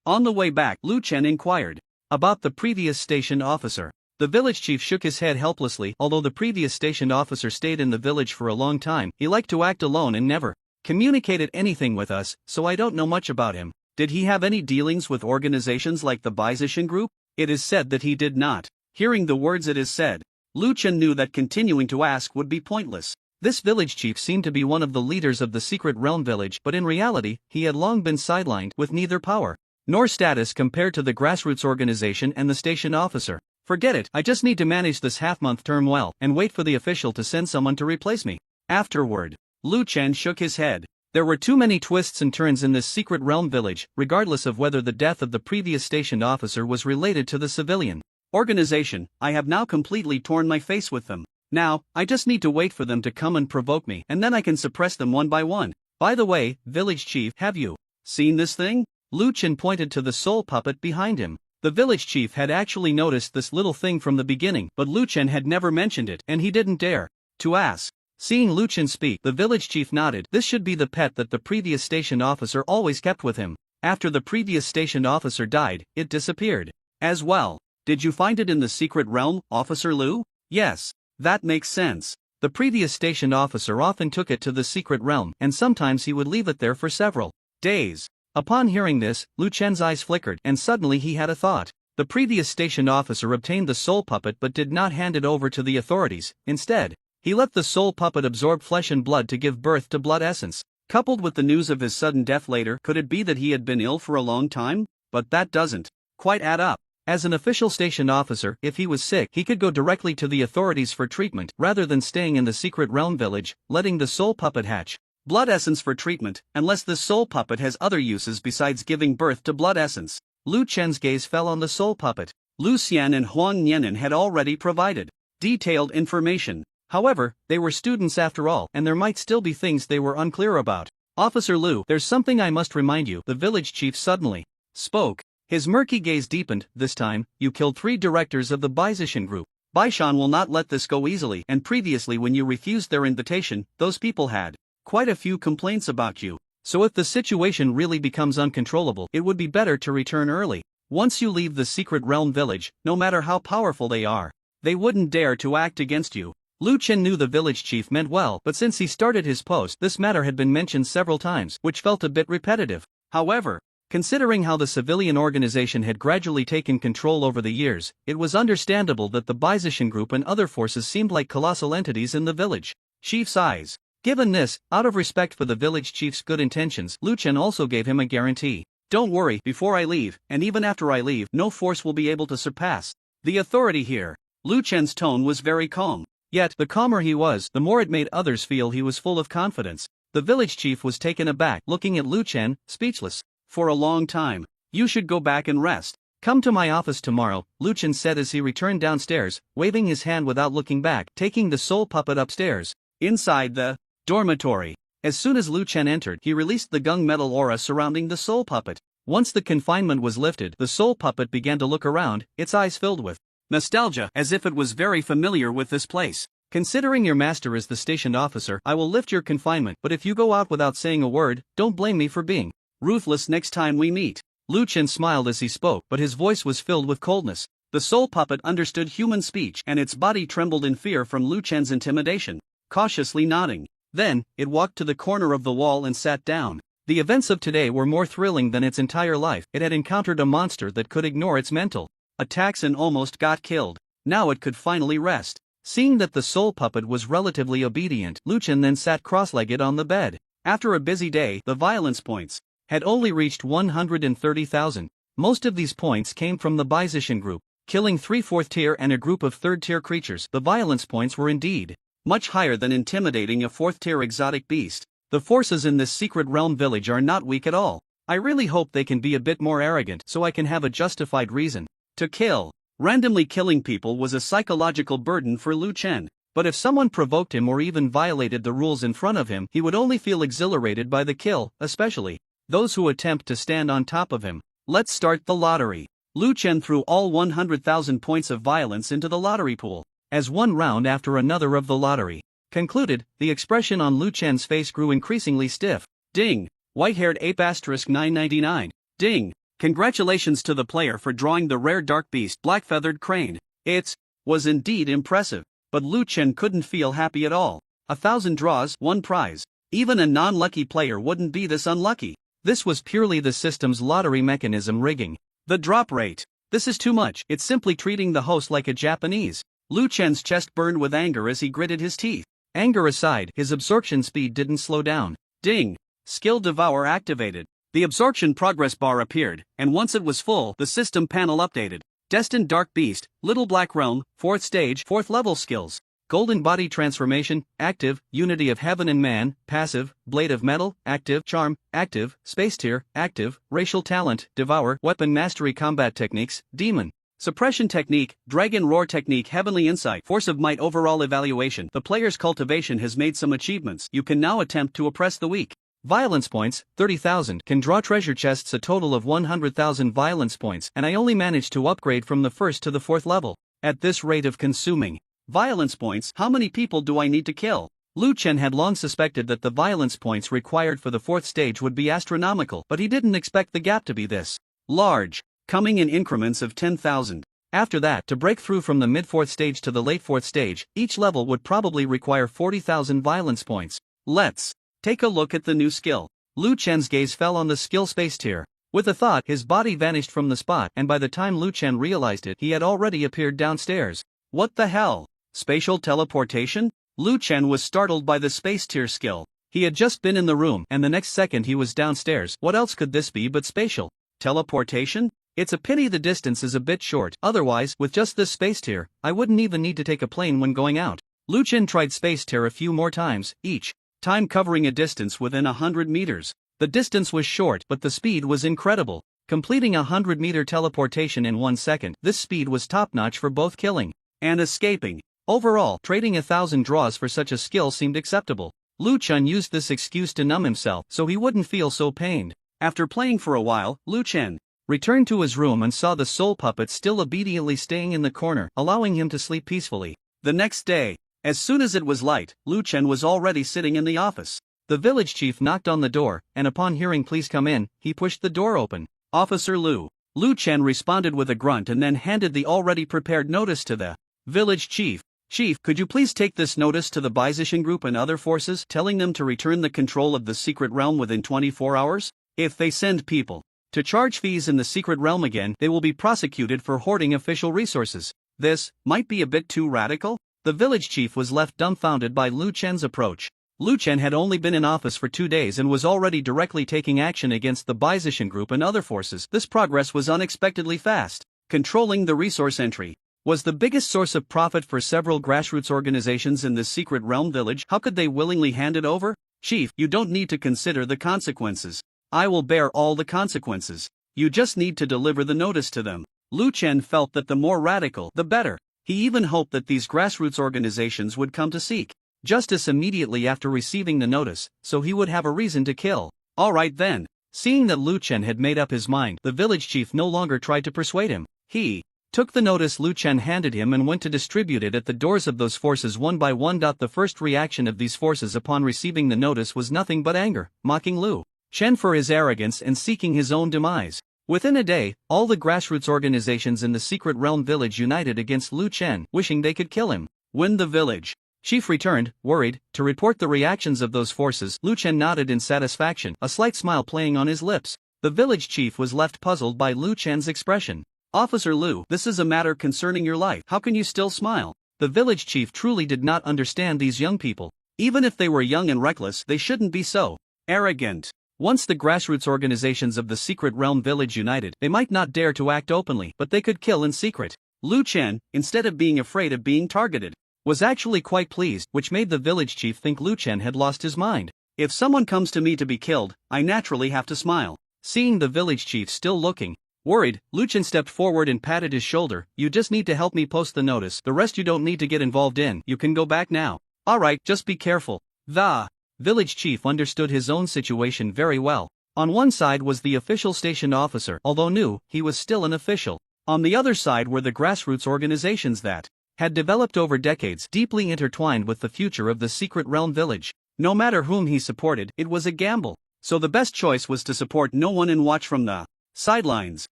On the way back, Lu Chen inquired about the previous station officer. The village chief shook his head helplessly. Although the previous station officer stayed in the village for a long time, he liked to act alone and never communicated anything with us, so I don't know much about him. Did he have any dealings with organizations like the Bization Group? It is said that he did not. Hearing the words "it is said," Lu Chen knew that continuing to ask would be pointless. This village chief seemed to be one of the leaders of the secret realm village, but in reality, he had long been sidelined with neither power nor status compared to the grassroots organization and the station officer. Forget it, I just need to manage this half-month term well, and wait for the official to send someone to replace me. Afterward, Lu Chen shook his head. There were too many twists and turns in this secret realm village, regardless of whether the death of the previous station officer was related to the civilian organization. I have now completely torn my face with them. Now, I just need to wait for them to come and provoke me, and then I can suppress them one by one. By the way, village chief, have you seen this thing? Lu Chen pointed to the soul puppet behind him. The village chief had actually noticed this little thing from the beginning, but Lu Chen had never mentioned it, and he didn't dare to ask. Seeing Lu Chen speak, the village chief nodded. This should be the pet that the previous station officer always kept with him. After the previous station officer died, it disappeared as well. Did you find it in the secret realm, Officer Lu? Yes. That makes sense. The previous station officer often took it to the secret realm, and sometimes he would leave it there for several days. Upon hearing this, Lu Chen's eyes flickered, and suddenly he had a thought. The previous station officer obtained the soul puppet but did not hand it over to the authorities. Instead, he let the soul puppet absorb flesh and blood to give birth to blood essence. Coupled with the news of his sudden death later, could it be that he had been ill for a long time? But that doesn't quite add up. As an official station officer, if he was sick, he could go directly to the authorities for treatment, rather than staying in the secret realm village, letting the soul puppet hatch blood essence for treatment, unless this soul puppet has other uses besides giving birth to blood essence. Lu Chen's gaze fell on the soul puppet. Lu Xian and Huang Nianen had already provided detailed information. However, they were students after all, and there might still be things they were unclear about. Officer Lu, there's something I must remind you, the village chief suddenly spoke. His murky gaze deepened. This time, you killed 3 directors of the Bization Group. Baishan will not let this go easily, and previously when you refused their invitation, those people had quite a few complaints about you. So if the situation really becomes uncontrollable, it would be better to return early. Once you leave the secret realm village, no matter how powerful they are, they wouldn't dare to act against you. Lu Chen knew the village chief meant well, but since he started his post, this matter had been mentioned several times, which felt a bit repetitive. However, considering how the civilian organization had gradually taken control over the years, it was understandable that the Bization Group and other forces seemed like colossal entities in the village chief's eyes. Given this, out of respect for the village chief's good intentions, Lu Chen also gave him a guarantee. Don't worry, before I leave, and even after I leave, no force will be able to surpass the authority here. Lu Chen's tone was very calm. Yet, the calmer he was, the more it made others feel he was full of confidence. The village chief was taken aback, looking at Lu Chen, speechless. For a long time. You should go back and rest. Come to my office tomorrow, Lu Chen said as he returned downstairs, waving his hand without looking back, taking the soul puppet upstairs. Inside the dormitory. As soon as Lu Chen entered, he released the gunmetal aura surrounding the soul puppet. Once the confinement was lifted, the soul puppet began to look around, its eyes filled with nostalgia, as if it was very familiar with this place. Considering your master is the station officer, I will lift your confinement, but if you go out without saying a word, don't blame me for being ruthless next time we meet. Lu Chen smiled as he spoke, but his voice was filled with coldness. The soul puppet understood human speech, and its body trembled in fear from Lu Chen's intimidation. Cautiously nodding. Then, it walked to the corner of the wall and sat down. The events of today were more thrilling than its entire life. It had encountered a monster that could ignore its mental attacks and almost got killed. Now it could finally rest. Seeing that the soul puppet was relatively obedient, Lu Chen then sat cross-legged on the bed. After a busy day, the violence points had only reached 130,000. Most of these points came from the Bization Group, killing 3 4th-tier and a group of 3rd-tier creatures. The violence points were indeed much higher than intimidating a 4th-tier exotic beast. The forces in this secret realm village are not weak at all. I really hope they can be a bit more arrogant so I can have a justified reason to kill. Randomly killing people was a psychological burden for Lu Chen, but if someone provoked him or even violated the rules in front of him, he would only feel exhilarated by the kill, especially those who attempt to stand on top of him. Let's start the lottery. Lu Chen threw all 100,000 points of violence into the lottery pool. As one round after another of the lottery concluded, the expression on Lu Chen's face grew increasingly stiff. Ding! White-haired ape *999. Ding! Congratulations to the player for drawing the rare dark beast black-feathered crane. It was indeed impressive, but Lu Chen couldn't feel happy at all. 1,000 draws, 1 prize. Even a non-lucky player wouldn't be this unlucky. This was purely the system's lottery mechanism rigging. The drop rate. This is too much. It's simply treating the host like a Japanese. Lu Chen's chest burned with anger as he gritted his teeth. Anger aside, his absorption speed didn't slow down. Ding! Skill Devour activated. The absorption progress bar appeared, and once it was full, the system panel updated. Destined Dark Beast, Little Black Realm, 4th stage, 4th level skills. Golden Body Transformation, active, Unity of Heaven and Man, passive, Blade of Metal, active, Charm, active, Space Tier, active, Racial Talent, Devour, Weapon Mastery Combat Techniques, Demon. Suppression Technique, Dragon Roar Technique, Heavenly Insight, Force of Might. Overall evaluation. The player's cultivation has made some achievements. You can now attempt to oppress the weak. Violence points, 30,000. Can draw treasure chests, a total of 100,000 violence points, and I only managed to upgrade from the 1st to the 4th level. At this rate of consuming violence points, how many people do I need to kill? Lu Chen had long suspected that the violence points required for the 4th stage would be astronomical, but he didn't expect the gap to be this large, coming in increments of 10,000. After that, to break through from the mid-4th stage to the late 4th stage, each level would probably require 40,000 violence points. Let's take a look at the new skill. Lu Chen's gaze fell on the skill Space Tier. With a thought, his body vanished from the spot, and by the time Lu Chen realized it, he had already appeared downstairs. What the hell? Spatial teleportation? Lu Chen was startled by the Space Tier skill. He had just been in the room, and the next second he was downstairs. What else could this be but spatial teleportation? It's a pity the distance is a bit short, otherwise, with just this Space Tier, I wouldn't even need to take a plane when going out. Lu Chen tried Space Tier a few more times, each time covering a distance within 100 meters. The distance was short, but the speed was incredible. Completing a 100-meter teleportation in 1 second, this speed was top-notch for both killing and escaping. Overall, trading 1,000 draws for such a skill seemed acceptable. Lu Chen used this excuse to numb himself, so he wouldn't feel so pained. After playing for a while, Lu Chen returned to his room and saw the soul puppet still obediently staying in the corner, allowing him to sleep peacefully. The next day, as soon as it was light, Lu Chen was already sitting in the office. The village chief knocked on the door, and upon hearing "Please come in," he pushed the door open. "Officer Lu." Lu Chen responded with a grunt and then handed the already prepared notice to the village chief. "Chief, could you please take this notice to the Bization Group and other forces, telling them to return the control of the secret realm within 24 hours? If they send people to charge fees in the secret realm again, they will be prosecuted for hoarding official resources. This might be a bit too radical?" The village chief was left dumbfounded by Lu Chen's approach. Lu Chen had only been in office for 2 days and was already directly taking action against the Bization Group and other forces. This progress was unexpectedly fast. Controlling the resource entry was the biggest source of profit for several grassroots organizations in this secret realm village. How could they willingly hand it over? "Chief, you don't need to consider the consequences. I will bear all the consequences. You just need to deliver the notice to them." Lu Chen felt that the more radical, the better. He even hoped that these grassroots organizations would come to seek justice immediately after receiving the notice, so he would have a reason to kill. Alright then. Seeing that Lu Chen had made up his mind, the village chief no longer tried to persuade him. He took the notice Lu Chen handed him and went to distribute it at the doors of those forces one by one. The first reaction of these forces upon receiving the notice was nothing but anger, mocking Lu Chen for his arrogance and seeking his own demise. Within a day, all the grassroots organizations in the Secret Realm village united against Lu Chen, wishing they could kill him. When the village chief returned, worried, to report the reactions of those forces, Lu Chen nodded in satisfaction, a slight smile playing on his lips. The village chief was left puzzled by Lu Chen's expression. "Officer Lu, this is a matter concerning your life. How can you still smile?" The village chief truly did not understand these young people. Even if they were young and reckless, they shouldn't be so arrogant. Once the grassroots organizations of the Secret Realm village united, they might not dare to act openly, but they could kill in secret. Lu Chen, instead of being afraid of being targeted, was actually quite pleased, which made the village chief think Lu Chen had lost his mind. "If someone comes to me to be killed, I naturally have to smile." Seeing the village chief still looking worried, Lu Chen stepped forward and patted his shoulder. "You just need to help me post the notice. The rest you don't need to get involved in. You can go back now." "Alright, just be careful." The village chief understood his own situation very well. On one side was the official station officer. Although new, he was still an official. On the other side were the grassroots organizations that had developed over decades, deeply intertwined with the future of the Secret Realm village. No matter whom he supported, it was a gamble. So the best choice was to support no one and watch from the Sidelines.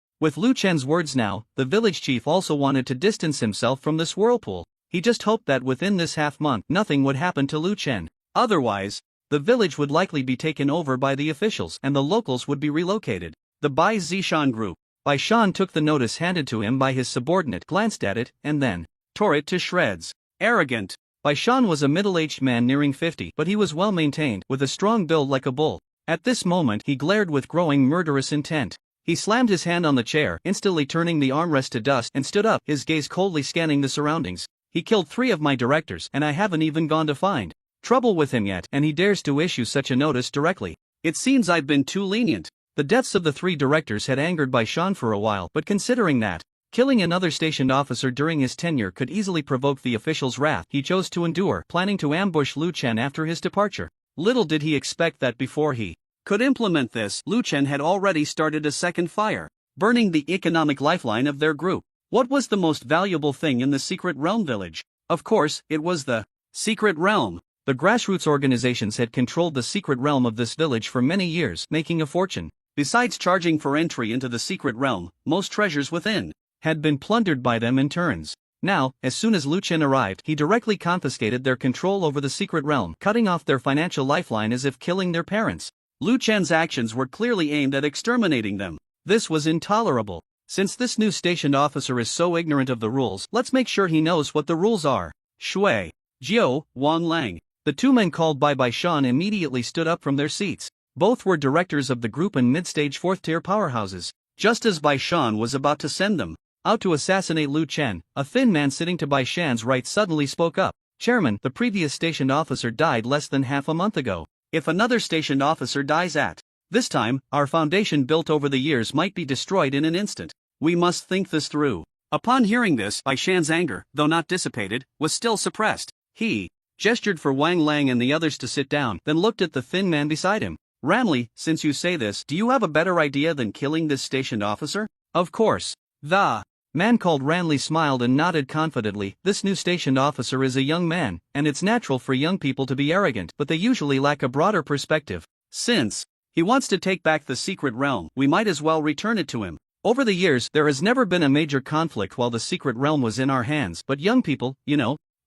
With Lu Chen's words now, the village chief also wanted to distance himself from this whirlpool. He just hoped that within this half-month nothing would happen to Lu Chen. Otherwise, the village would likely be taken over by the officials and the locals would be relocated. The Bai Zishan group. Bai Shan took the notice handed to him by his subordinate, glanced at it, and then tore it to shreds. Arrogant. Bai Shan was a middle-aged man nearing 50, but he was well-maintained, with a strong build like a bull. At this moment he glared with growing murderous intent. He slammed his hand on the chair, instantly turning the armrest to dust, and stood up, his gaze coldly scanning the surroundings. He killed 3 of my directors, and I haven't even gone to find trouble with him yet, and he dares to issue such a notice directly. It seems I've been too lenient. The deaths of the 3 directors had angered Bai Shan for a while, but considering that killing another stationed officer during his tenure could easily provoke the official's wrath, he chose to endure, planning to ambush Lu Chen after his departure. Little did he expect that before he could implement this, Lu Chen had already started a second fire, burning the economic lifeline of their group. What was the most valuable thing in the Secret Realm village? Of course, it was the Secret Realm. The grassroots organizations had controlled the secret realm of this village for many years, making a fortune. Besides charging for entry into the secret realm, most treasures within had been plundered by them in turns. Now, as soon as Lu Chen arrived, he directly confiscated their control over the secret realm, cutting off their financial lifeline as if killing their parents. Lu Chen's actions were clearly aimed at exterminating them. This was intolerable. Since this new stationed officer is so ignorant of the rules, let's make sure he knows what the rules are. Shui, Jiao, Wang Lang. The 2 men called by Bai Shan immediately stood up from their seats. Both were directors of the group and mid-stage 4th-tier powerhouses. Just as Bai Shan was about to send them out to assassinate Lu Chen, a thin man sitting to Bai Shan's right suddenly spoke up. Chairman, the previous stationed officer died less than half a month ago. If another stationed officer dies at this time, our foundation built over the years might be destroyed in an instant. We must think this through. Upon hearing this, Bai Shan's anger, though not dissipated, was still suppressed. He gestured for Wang Lang and the others to sit down, then looked at the thin man beside him. Ramley, since you say this, do you have a better idea than killing this stationed officer? Of course. The man called Ramley smiled and nodded confidently. This new stationed officer is a young man, and it's natural for young people to be arrogant, but they usually lack a broader perspective. Since he wants to take back the secret realm, we might as well return it to him. Over the years, there has never been a major conflict while the secret realm was in our hands, but young people,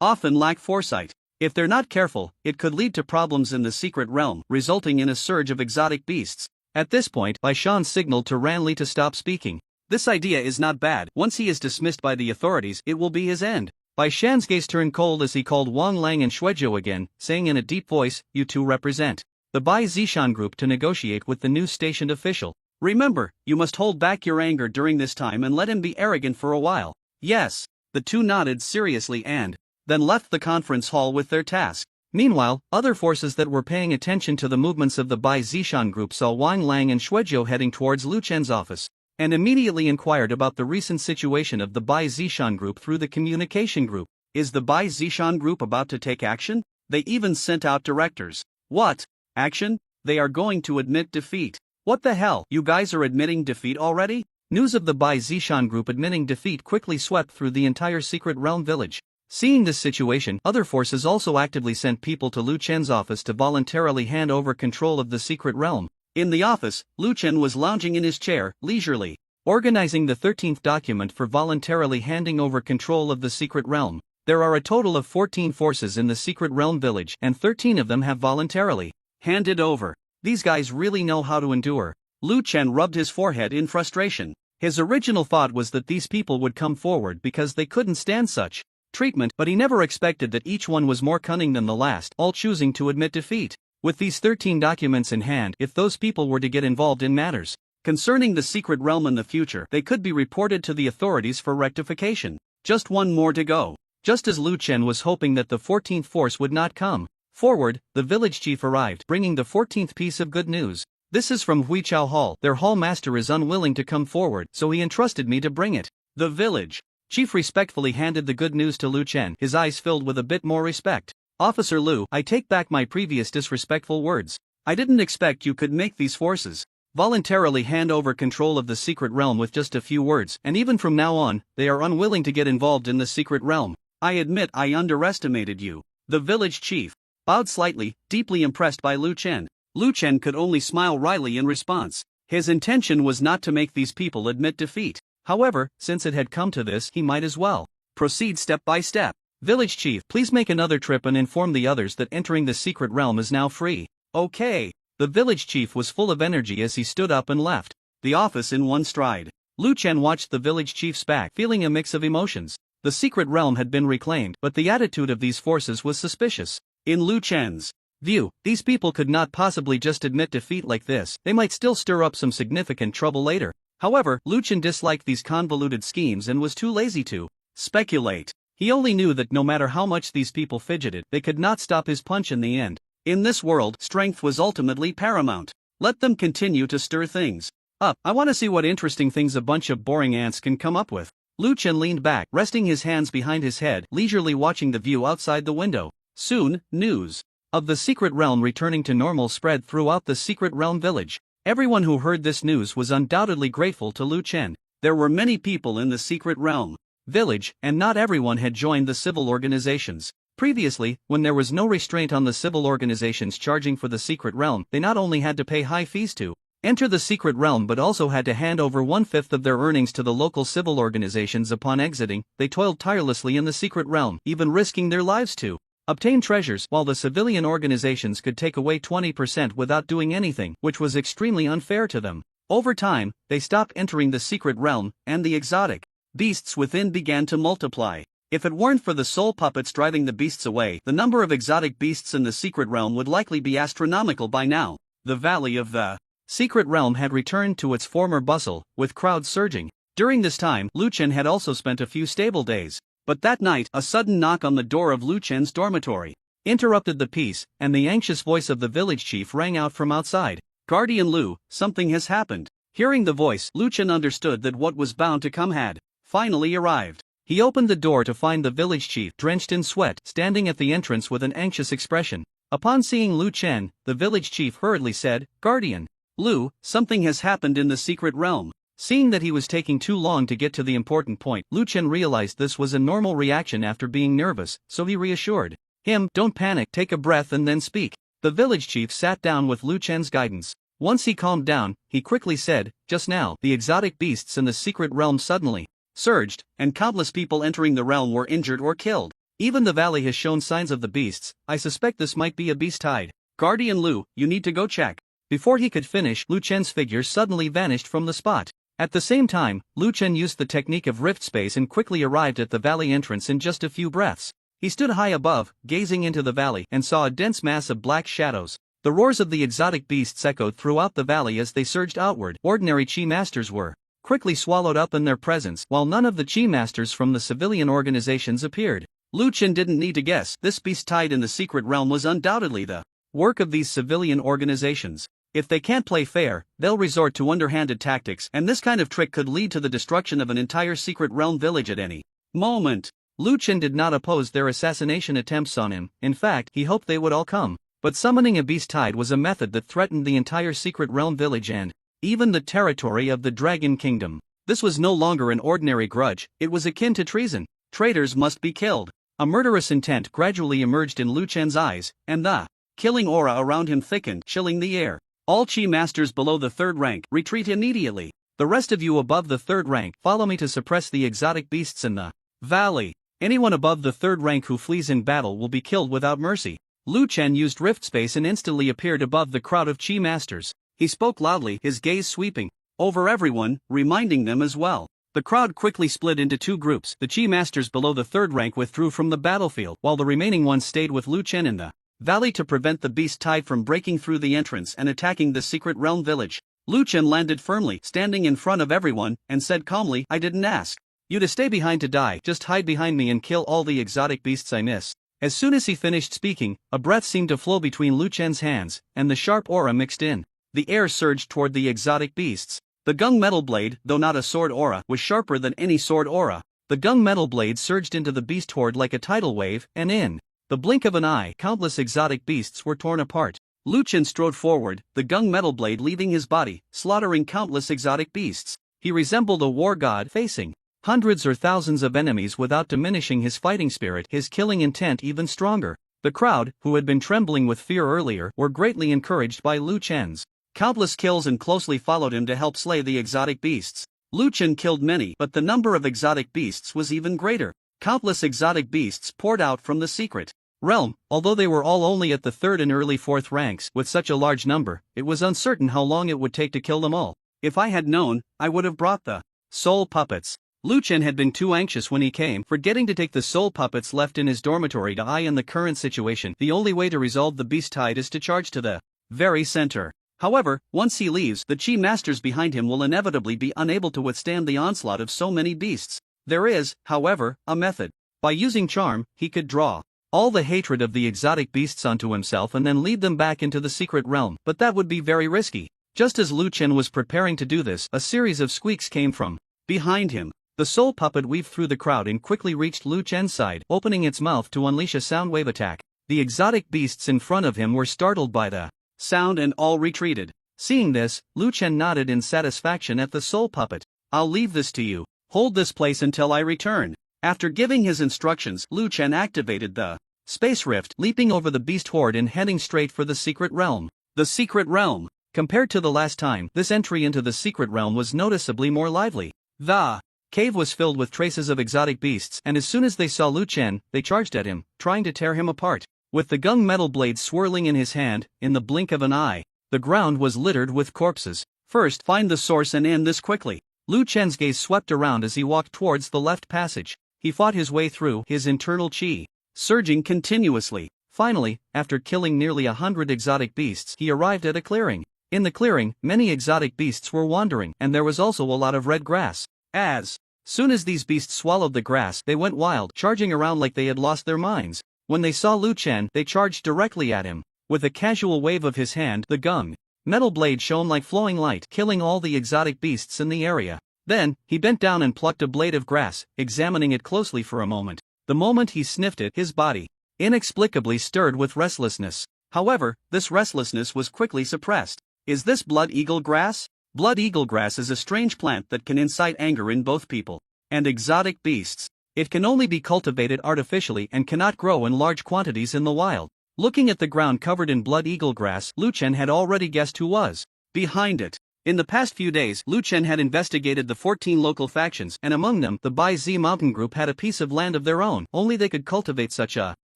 often lack foresight. If they're not careful, it could lead to problems in the secret realm, resulting in a surge of exotic beasts. At this point, Bai Shan signaled to Ranli to stop speaking. This idea is not bad. Once he is dismissed by the authorities, it will be his end. Bai Shan's gaze turned cold as he called Wang Lang and Shuizhou again, saying in a deep voice, "You 2 represent the Bai Zishan group to negotiate with the new stationed official. Remember, you must hold back your anger during this time and let him be arrogant for a while." Yes. The 2 nodded seriously and then left the conference hall with their task. Meanwhile, other forces that were paying attention to the movements of the Bai Zishan group saw Wang Lang and Shuizhou heading towards Lu Chen's office, and immediately inquired about the recent situation of the Bai Zishan group through the communication group. Is the Bai Zishan group about to take action? They even sent out directors. What? Action? They are going to admit defeat. What the hell? You guys are admitting defeat already? News of the Bai Zishan group admitting defeat quickly swept through the entire secret realm village. Seeing this situation, other forces also actively sent people to Lu Chen's office to voluntarily hand over control of the secret realm. In the office, Lu Chen was lounging in his chair, leisurely, organizing the 13th document for voluntarily handing over control of the secret realm. There are a total of 14 forces in the secret realm village, and 13 of them have voluntarily handed over. These guys really know how to endure. Lu Chen rubbed his forehead in frustration. His original thought was that these people would come forward because they couldn't stand such treatment, but he never expected that each one was more cunning than the last, all choosing to admit defeat. With these 13 documents in hand, if those people were to get involved in matters concerning the secret realm in the future, they could be reported to the authorities for rectification. Just one more to go. Just as Lu Chen was hoping that the 14th force would not come forward, the village chief arrived, bringing the 14th piece of good news. This is from Huichao Hall. Their hall master is unwilling to come forward, so he entrusted me to bring it. The village chief respectfully handed the good news to Lu Chen, his eyes filled with a bit more respect. Officer Lu, I take back my previous disrespectful words. I didn't expect you could make these forces voluntarily hand over control of the secret realm with just a few words, and even from now on, they are unwilling to get involved in the secret realm. I admit I underestimated you. The village chief bowed slightly, deeply impressed by Lu Chen. Lu Chen could only smile wryly in response. His intention was not to make these people admit defeat. However, since it had come to this, he might as well proceed step by step. Village chief, please make another trip and inform the others that entering the secret realm is now free. Okay. The village chief was full of energy as he stood up and left the office in one stride. Lu Chen watched the village chief's back, feeling a mix of emotions. The secret realm had been reclaimed, but the attitude of these forces was suspicious. In Lu Chen's view, these people could not possibly just admit defeat like this. They might still stir up some significant trouble later. However, Lu Chen disliked these convoluted schemes and was too lazy to speculate. He only knew that no matter how much these people fidgeted, they could not stop his punch in the end. In this world, strength was ultimately paramount. Let them continue to stir things up. I want to see what interesting things a bunch of boring ants can come up with. Lu Chen leaned back, resting his hands behind his head, leisurely watching the view outside the window. Soon, news of the secret realm returning to normal spread throughout the secret realm village. Everyone who heard this news was undoubtedly grateful to Lu Chen. There were many people in the secret realm village, and not everyone had joined the civil organizations. Previously, when there was no restraint on the civil organizations charging for the secret realm, they not only had to pay high fees to enter the secret realm but also had to hand over 1/5 of their earnings to the local civil organizations upon exiting. They toiled tirelessly in the secret realm, even risking their lives to obtain treasures, while the civilian organizations could take away 20% without doing anything, which was extremely unfair to them. Over time, they stopped entering the secret realm, and the exotic beasts within began to multiply. If it weren't for the soul puppets driving the beasts away, the number of exotic beasts in the secret realm would likely be astronomical by now. The Valley of the secret realm had returned to its former bustle, with crowds surging. During this time, Lu Chen had also spent a few stable days. But that night, a sudden knock on the door of Lu Chen's dormitory interrupted the peace, and the anxious voice of the village chief rang out from outside. Guardian Lu, something has happened. Hearing the voice, Lu Chen understood that what was bound to come had finally arrived. He opened the door to find the village chief, drenched in sweat, standing at the entrance with an anxious expression. Upon seeing Lu Chen, the village chief hurriedly said, Guardian Lu, something has happened in the secret realm. Seeing that he was taking too long to get to the important point, Lu Chen realized this was a normal reaction after being nervous, so he reassured him, don't panic, take a breath and then speak. The village chief sat down with Lu Chen's guidance. Once he calmed down, he quickly said, just now, the exotic beasts in the secret realm suddenly surged, and countless people entering the realm were injured or killed. Even the valley has shown signs of the beasts. I suspect this might be a beast tide. Guardian Lu, you need to go check. Before he could finish, Lu Chen's figure suddenly vanished from the spot. At the same time, Lu Chen used the technique of rift space and quickly arrived at the valley entrance in just a few breaths. He stood high above, gazing into the valley, and saw a dense mass of black shadows. The roars of the exotic beasts echoed throughout the valley as they surged outward. Ordinary chi masters were quickly swallowed up in their presence, while none of the chi masters from the civilian organizations appeared. Lu Chen didn't need to guess. This beast tide in the secret realm was undoubtedly the work of these civilian organizations. If they can't play fair, they'll resort to underhanded tactics, and this kind of trick could lead to the destruction of an entire secret realm village at any moment. Lu Chen did not oppose their assassination attempts on him. In fact, he hoped they would all come. But summoning a beast tide was a method that threatened the entire secret realm village and even the territory of the Dragon Kingdom. This was no longer an ordinary grudge, it was akin to treason. Traitors must be killed. A murderous intent gradually emerged in Lu Chen's eyes, and the killing aura around him thickened, chilling the air. All chi masters below the 3rd rank, retreat immediately. The rest of you above the 3rd rank, follow me to suppress the exotic beasts in the valley. Anyone above the 3rd rank who flees in battle will be killed without mercy. Lu Chen used rift space and instantly appeared above the crowd of chi masters. He spoke loudly, his gaze sweeping over everyone, reminding them as well. The crowd quickly split into 2 groups. The chi masters below the 3rd rank withdrew from the battlefield, while the remaining ones stayed with Lu Chen in the valley to prevent the beast tide from breaking through the entrance and attacking the secret realm village. Lu Chen landed firmly, standing in front of everyone, and said calmly, I didn't ask you to stay behind to die, just hide behind me and kill all the exotic beasts I miss. As soon as he finished speaking, a breath seemed to flow between Lu Chen's hands, and the sharp aura mixed in. The air surged toward the exotic beasts. The gung metal blade, though not a sword aura, was sharper than any sword aura. The gung metal blade surged into the beast horde like a tidal wave, and in the blink of an eye, countless exotic beasts were torn apart. Lu Chen strode forward, the gung metal blade leaving his body, slaughtering countless exotic beasts. He resembled a war god facing hundreds or thousands of enemies without diminishing his fighting spirit, his killing intent even stronger. The crowd, who had been trembling with fear earlier, were greatly encouraged by Lu Chen's Countless kills and closely followed him to help slay the exotic beasts. Lu Chen killed many, but the number of exotic beasts was even greater. Countless exotic beasts poured out from the secret realm. Although they were all only at the 3rd and early 4th ranks, with such a large number, it was uncertain how long it would take to kill them all. If I had known, I would have brought the soul puppets. Lu Chen had been too anxious when he came, forgetting to take the soul puppets left in his dormitory to eye. In the current situation, the only way to resolve the beast tide is to charge to the very center. However, once he leaves, the chi masters behind him will inevitably be unable to withstand the onslaught of so many beasts. There is, however, a method. By using charm, he could draw all the hatred of the exotic beasts onto himself and then lead them back into the secret realm, but that would be very risky. Just as Lu Chen was preparing to do this, a series of squeaks came from behind him. The soul puppet weaved through the crowd and quickly reached Lu Chen's side, opening its mouth to unleash a sound wave attack. The exotic beasts in front of him were startled by the sound and all retreated. Seeing this, Lu Chen nodded in satisfaction at the soul puppet. I'll leave this to you. Hold this place until I return. After giving his instructions, Lu Chen activated the space rift, leaping over the beast horde and heading straight for the secret realm. The secret realm. Compared to the last time, this entry into the secret realm was noticeably more lively. The cave was filled with traces of exotic beasts, and as soon as they saw Lu Chen, they charged at him, trying to tear him apart. With the gung metal blade swirling in his hand, in the blink of an eye, the ground was littered with corpses. First, find the source and end this quickly. Lu Chen's gaze swept around as he walked towards the left passage. He fought his way through, his internal chi surging continuously. Finally, after killing nearly 100 exotic beasts, he arrived at a clearing. In the clearing, many exotic beasts were wandering, and there was also a lot of red grass. As soon as these beasts swallowed the grass, they went wild, charging around like they had lost their minds. When they saw Lu Chen, they charged directly at him. With a casual wave of his hand, the gung metal blade shone like flowing light, killing all the exotic beasts in the area. Then, he bent down and plucked a blade of grass, examining it closely for a moment. The moment he sniffed it, his body inexplicably stirred with restlessness. However, this restlessness was quickly suppressed. Is this blood eagle grass? Blood eagle grass is a strange plant that can incite anger in both people and exotic beasts. It can only be cultivated artificially and cannot grow in large quantities in the wild. Looking at the ground covered in blood eagle grass, Lu Chen had already guessed who was behind it. In the past few days, Lu Chen had investigated the 14 local factions, and among them, the Bai Zi mountain group had a piece of land of their own. Only they could cultivate such a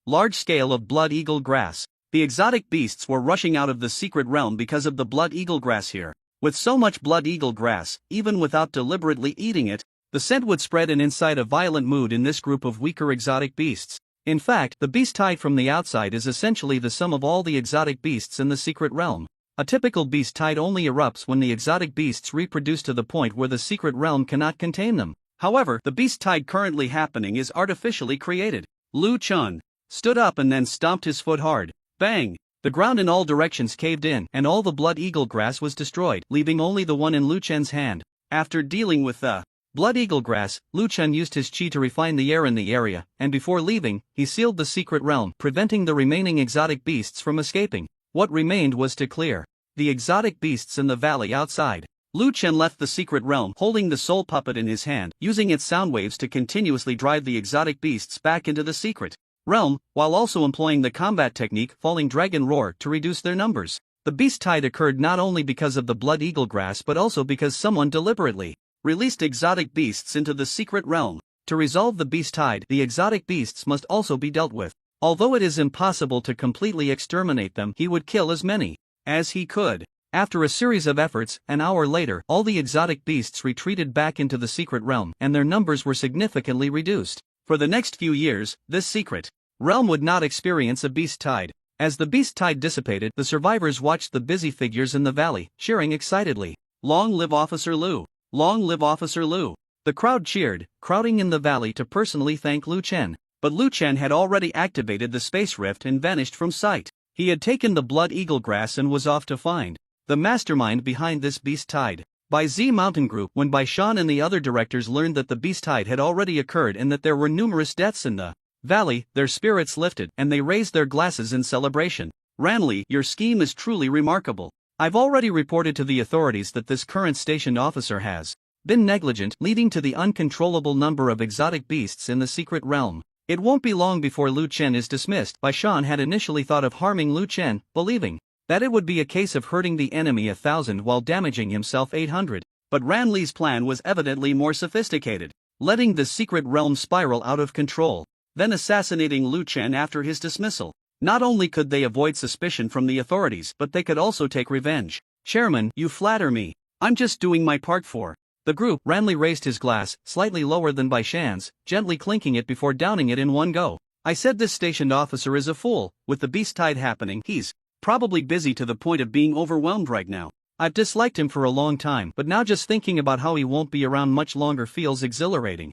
large scale of blood eagle grass. The exotic beasts were rushing out of the secret realm because of the blood eagle grass here. With so much blood eagle grass, even without deliberately eating it, the scent would spread and incite a violent mood in this group of weaker exotic beasts. In fact, the beast tide from the outside is essentially the sum of all the exotic beasts in the secret realm. A typical beast tide only erupts when the exotic beasts reproduce to the point where the secret realm cannot contain them. However, the beast tide currently happening is artificially created. Lu Chen stood up and then stomped his foot hard. Bang! The ground in all directions caved in, and all the blood eagle grass was destroyed, leaving only the one in Lu Chen's hand. After dealing with the blood eagle grass, Lu Chen used his chi to refine the air in the area, and before leaving, he sealed the secret realm, preventing the remaining exotic beasts from escaping. What remained was to clear the exotic beasts in the valley outside. Lu Chen left the secret realm, holding the soul puppet in his hand, using its sound waves to continuously drive the exotic beasts back into the secret realm, while also employing the combat technique Falling Dragon Roar to reduce their numbers. The beast tide occurred not only because of the blood eagle grass but also because someone deliberately released exotic beasts into the secret realm. To resolve the beast tide, the exotic beasts must also be dealt with. Although it is impossible to completely exterminate them, he would kill as many as he could. After a series of efforts, an hour later, all the exotic beasts retreated back into the secret realm, and their numbers were significantly reduced. For the next few years, this secret realm would not experience a beast tide. As the beast tide dissipated, the survivors watched the busy figures in the valley, cheering excitedly. Long live Officer Lu! Long live Officer Lu! The crowd cheered, crowding in the valley to personally thank Lu Chen. But Lu Chen had already activated the space rift and vanished from sight. He had taken the blood eagle grass and was off to find the mastermind behind this beast tide. Bai Zi Mountain Group. When Bai Shan and the other directors learned that the beast tide had already occurred and that there were numerous deaths in the valley, their spirits lifted, and they raised their glasses in celebration. Ranli, your scheme is truly remarkable. I've already reported to the authorities that this current station officer has been negligent, leading to the uncontrollable number of exotic beasts in the secret realm. It won't be long before Lu Chen is dismissed. Bai Shan had initially thought of harming Lu Chen, believing that it would be a case of hurting the enemy 1,000 while damaging himself 800. But Ranli's plan was evidently more sophisticated, letting the secret realm spiral out of control, then assassinating Lu Chen after his dismissal. Not only could they avoid suspicion from the authorities, but they could also take revenge. Chairman, you flatter me. I'm just doing my part for the group. Ranli raised his glass, slightly lower than Baishan's, gently clinking it before downing it in one go. I said this stationed officer is a fool. With the beast tide happening, he's probably busy to the point of being overwhelmed right now. I've disliked him for a long time, but now just thinking about how he won't be around much longer feels exhilarating.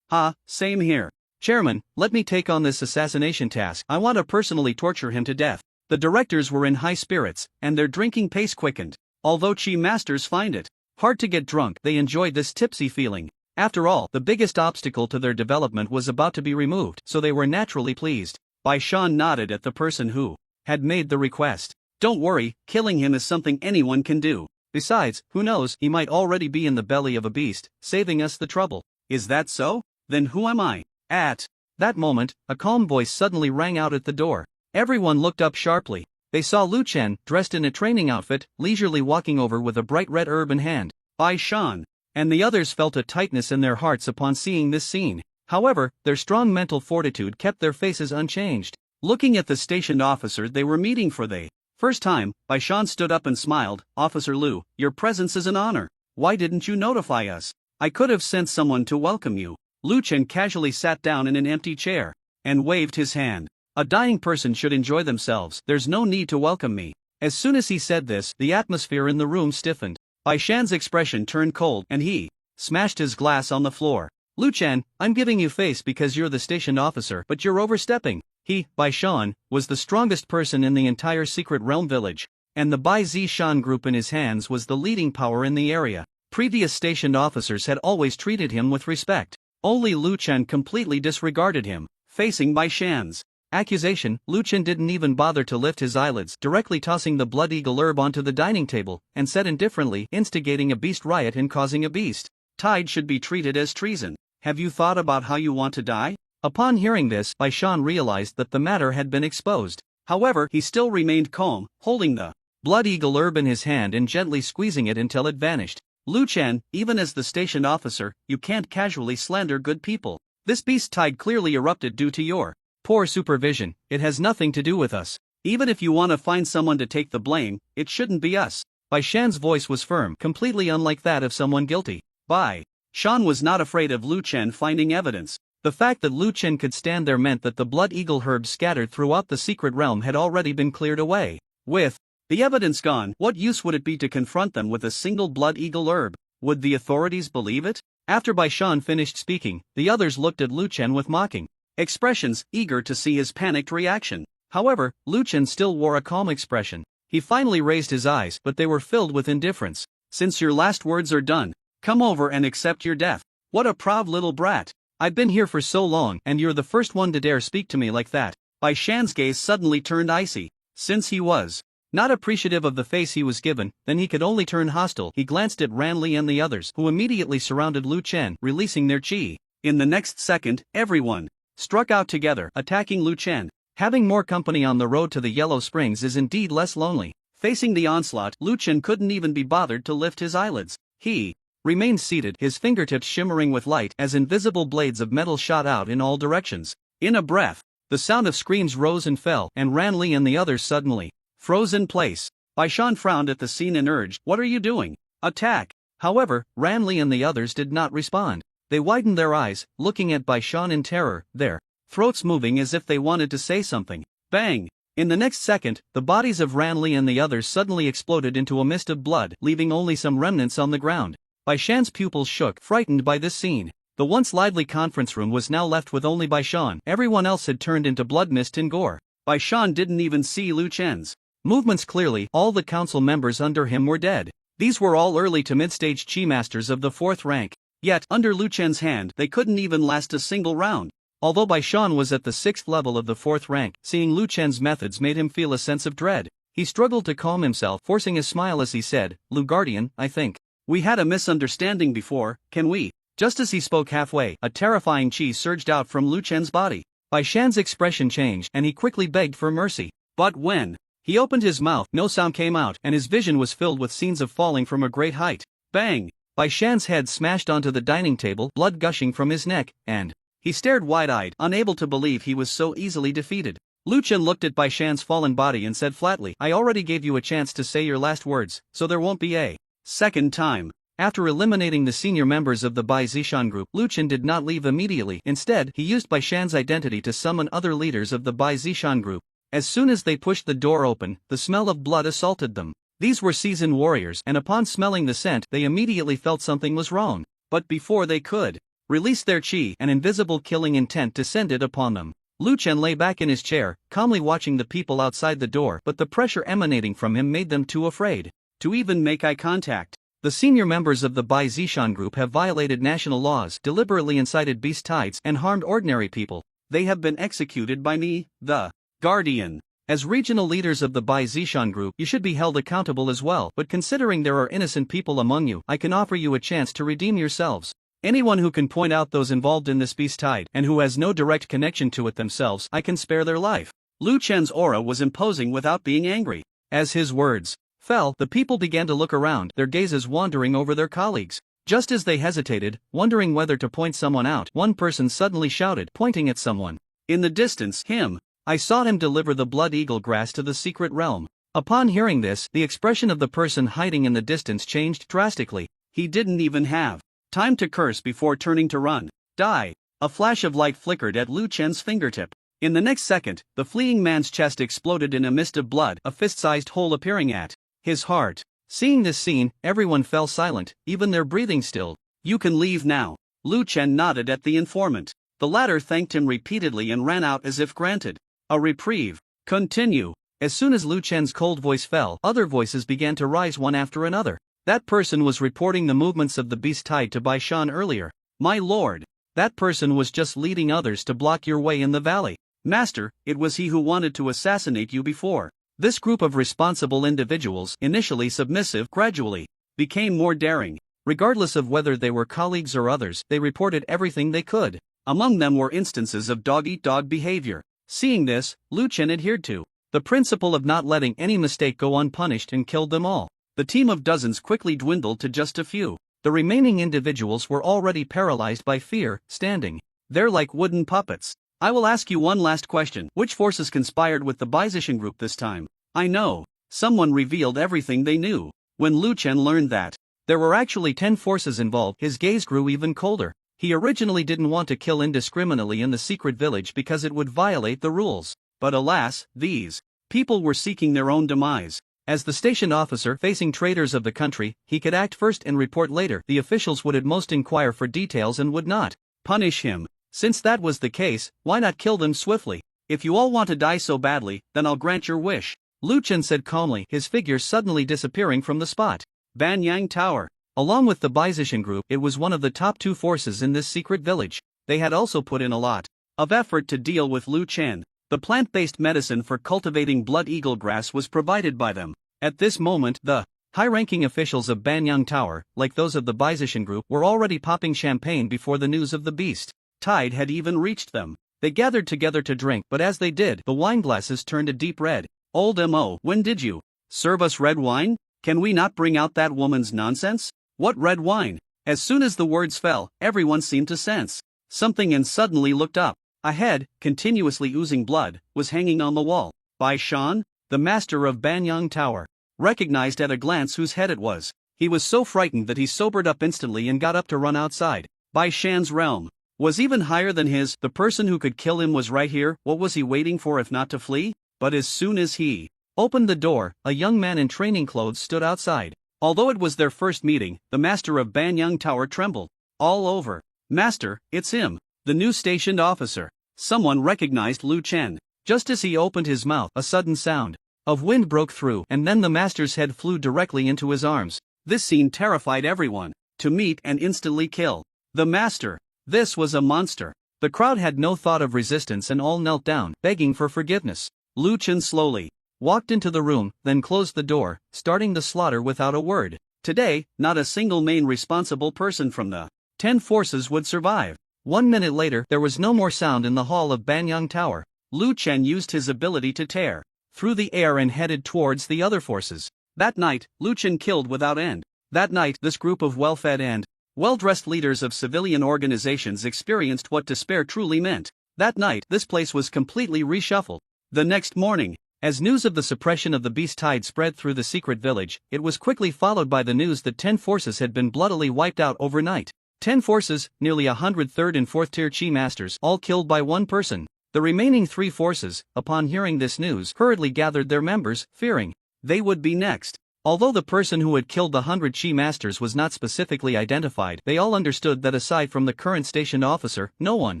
Same here. Chairman, let me take on this assassination task. I want to personally torture him to death. The directors were in high spirits, and their drinking pace quickened. Although Chi masters find it hard to get drunk, they enjoyed this tipsy feeling. After all, the biggest obstacle to their development was about to be removed, so they were naturally pleased. Baishan nodded at the person who had made the request. Don't worry, killing him is something anyone can do. Besides, who knows, he might already be in the belly of a beast, saving us the trouble. Is that so? Then who am I? At that moment, a calm voice suddenly rang out at the door. Everyone looked up sharply. They saw Lu Chen, dressed in a training outfit, leisurely walking over with a bright red herb in hand. Baishan! And the others felt a tightness in their hearts upon seeing this scene. However, their strong mental fortitude kept their faces unchanged. Looking at the stationed officer they were meeting for the first time, Baishan stood up and smiled. Officer Lu, your presence is an honor. Why didn't you notify us? I could have sent someone to welcome you. Lu Chen casually sat down in an empty chair and waved his hand. A dying person should enjoy themselves. There's no need to welcome me. As soon as he said this, the atmosphere in the room stiffened. Baishan's expression turned cold and he smashed his glass on the floor. Lu Chen, I'm giving you face because you're the stationed officer, but you're overstepping. He, Baishan, was the strongest person in the entire secret realm village, and the Bai Zishan group in his hands was the leading power in the area. Previous stationed officers had always treated him with respect. Only Lu Chen completely disregarded him. Facing Baishan's accusation, Lu Chen didn't even bother to lift his eyelids, directly tossing the blood eagle herb onto the dining table, and said indifferently, instigating a beast riot and causing a beast tide should be treated as treason. Have you thought about how you want to die? Upon hearing this, Baishan realized that the matter had been exposed. However, he still remained calm, holding the blood eagle herb in his hand and gently squeezing it until it vanished. Lu Chen, even as the station officer, you can't casually slander good people. This beast tide clearly erupted due to your poor supervision. It has nothing to do with us. Even if you want to find someone to take the blame, it shouldn't be us. Baishan's voice was firm, completely unlike that of someone guilty. Baishan was not afraid of Lu Chen finding evidence. The fact that Lu Chen could stand there meant that the blood eagle herb scattered throughout the secret realm had already been cleared away. With the evidence gone, what use would it be to confront them with a single blood eagle herb? Would the authorities believe it? After Baishan finished speaking, the others looked at Lu Chen with mocking expressions, eager to see his panicked reaction. However, Lu Chen still wore a calm expression. He finally raised his eyes, but they were filled with indifference. Since your last words are done, come over and accept your death. What a proud little brat. I've been here for so long, and you're the first one to dare speak to me like that. Baishan's gaze suddenly turned icy. Since he was not appreciative of the face he was given, then he could only turn hostile. He glanced at Ranli and the others, who immediately surrounded Lu Chen, releasing their chi. In the next second, everyone struck out together, attacking Lu Chen. Having more company on the road to the Yellow Springs is indeed less lonely. Facing the onslaught, Lu Chen couldn't even be bothered to lift his eyelids. He remained seated, his fingertips shimmering with light as invisible blades of metal shot out in all directions. In a breath, the sound of screams rose and fell, and Ranli and the others suddenly froze in place. Baishan frowned at the scene and urged, "What are you doing? Attack!" However, Ranli and the others did not respond. They widened their eyes, looking at Baishan in terror, their throats moving as if they wanted to say something. Bang! In the next second, the bodies of Ranli and the others suddenly exploded into a mist of blood, leaving only some remnants on the ground. Baishan's pupils shook, frightened by this scene. The once lively conference room was now left with only Baishan. Everyone else had turned into blood mist and gore. Baishan didn't even see Lu Chen's movements clearly. All the council members under him were dead. These were all early to mid-stage chi masters of the 4th rank. Yet, under Lu Chen's hand, they couldn't even last a single round. Although Baishan was at the 6th level of the 4th rank, seeing Lu Chen's methods made him feel a sense of dread. He struggled to calm himself, forcing a smile as he said, "Lu Guardian, I think we had a misunderstanding before, can we?" Just as he spoke halfway, a terrifying chi surged out from Lu Chen's body. Baishan's expression changed, and he quickly begged for mercy. But when He opened his mouth, no sound came out, and his vision was filled with scenes of falling from a great height. Bang! Bai Shan's head smashed onto the dining table, blood gushing from his neck, and he stared wide-eyed, unable to believe he was so easily defeated. Lu Chen looked at Bai Shan's fallen body and said flatly, "I already gave you a chance to say your last words, so there won't be a second time." After eliminating the senior members of the Bai Zishan group, Lu Chen did not leave immediately. Instead, he used Bai Shan's identity to summon other leaders of the Bai Zishan group. As soon as they pushed the door open, the smell of blood assaulted them. These were seasoned warriors, and upon smelling the scent, they immediately felt something was wrong. But before they could release their qi, an invisible killing intent descended upon them. Lu Chen lay back in his chair, calmly watching the people outside the door, but the pressure emanating from him made them too afraid to even make eye contact. The senior members of the Bai Zishan group have violated national laws, deliberately incited beast tides, and harmed ordinary people. They have been executed by me, the Guardian. As regional leaders of the Bai Zishan group, you should be held accountable as well, but considering there are innocent people among you, I can offer you a chance to redeem yourselves. Anyone who can point out those involved in this beast tide, and who has no direct connection to it themselves, I can spare their life. Lu Chen's aura was imposing without being angry. As his words fell, the people began to look around, their gazes wandering over their colleagues. Just as they hesitated, wondering whether to point someone out, one person suddenly shouted, pointing at someone in the distance, "Him! I saw him deliver the blood eagle grass to the secret realm." Upon hearing this, the expression of the person hiding in the distance changed drastically. He didn't even have time to curse before turning to run. Die! A flash of light flickered at Lu Chen's fingertip. In the next second, the fleeing man's chest exploded in a mist of blood, a fist-sized hole appearing at his heart. Seeing this scene, everyone fell silent, even their breathing stilled. "You can leave now." Lu Chen nodded at the informant. The latter thanked him repeatedly and ran out as if granted a reprieve. Continue. As soon as Lu Chen's cold voice fell, other voices began to rise one after another. That person was reporting the movements of the beast tied to Bai Shan earlier. "My lord, that person was just leading others to block your way in the valley. Master, it was he who wanted to assassinate you before." This group of responsible individuals, initially submissive, gradually became more daring. Regardless of whether they were colleagues or others, they reported everything they could. Among them were instances of dog-eat-dog behavior. Seeing this, Lu Chen adhered to the principle of not letting any mistake go unpunished and killed them all. The team of dozens quickly dwindled to just a few. The remaining individuals were already paralyzed by fear, standing there like wooden puppets. "I will ask you one last question. Which forces conspired with the Baizishan group this time?" "I know." Someone revealed everything they knew. When Lu Chen learned that there were actually 10 forces involved, his gaze grew even colder. He originally didn't want to kill indiscriminately in the secret village because it would violate the rules. But alas, these people were seeking their own demise. As the station officer facing traitors of the country, he could act first and report later. The officials would at most inquire for details and would not punish him. Since that was the case, why not kill them swiftly? "If you all want to die so badly, then I'll grant your wish," Lu Chen said calmly, his figure suddenly disappearing from the spot. Banyang Tower. Along with the Baizishan group, it was one of the top 2 forces in this secret village. They had also put in a lot of effort to deal with Lu Chen. The plant-based medicine for cultivating blood eagle grass was provided by them. At this moment, the high-ranking officials of Banyang Tower, like those of the Baizishan group, were already popping champagne before the news of the beast tide had even reached them. They gathered together to drink, but as they did, the wine glasses turned a deep red. "Old M.O., when did you serve us red wine? Can we not bring out that woman's nonsense?" "What red wine?" As soon as the words fell, everyone seemed to sense something and suddenly looked up. A head, continuously oozing blood, was hanging on the wall. Bai Shan, the master of Banyang Tower, recognized at a glance whose head it was. He was so frightened that he sobered up instantly and got up to run outside. Bai Shan's realm was even higher than his. The person who could kill him was right here. What was he waiting for if not to flee? But as soon as he opened the door, a young man in training clothes stood outside. Although it was their first meeting, the master of Banyang Tower trembled all over. "Master, it's him, the new stationed officer." Someone recognized Lu Chen. Just as he opened his mouth, a sudden sound of wind broke through, and then the master's head flew directly into his arms. This scene terrified everyone. To meet and instantly kill the master. This was a monster. The crowd had no thought of resistance and all knelt down, begging for forgiveness. Lu Chen slowly walked into the room, then closed the door, starting the slaughter without a word. Today, not a single main responsible person from the 10 forces would survive. 1 minute later, there was no more sound in the hall of Banyang Tower. Lu Chen used his ability to tear through the air and headed towards the other forces. That night, Lu Chen killed without end. That night, this group of well-fed and well-dressed leaders of civilian organizations experienced what despair truly meant. That night, this place was completely reshuffled. The next morning, as news of the suppression of the beast tide spread through the secret village, it was quickly followed by the news that 10 forces had been bloodily wiped out overnight. 10 forces, nearly 100 third and fourth tier chi masters, all killed by one person. The remaining 3 forces, upon hearing this news, hurriedly gathered their members, fearing they would be next. Although the person who had killed the 100 chi masters was not specifically identified, they all understood that aside from the current station officer, no one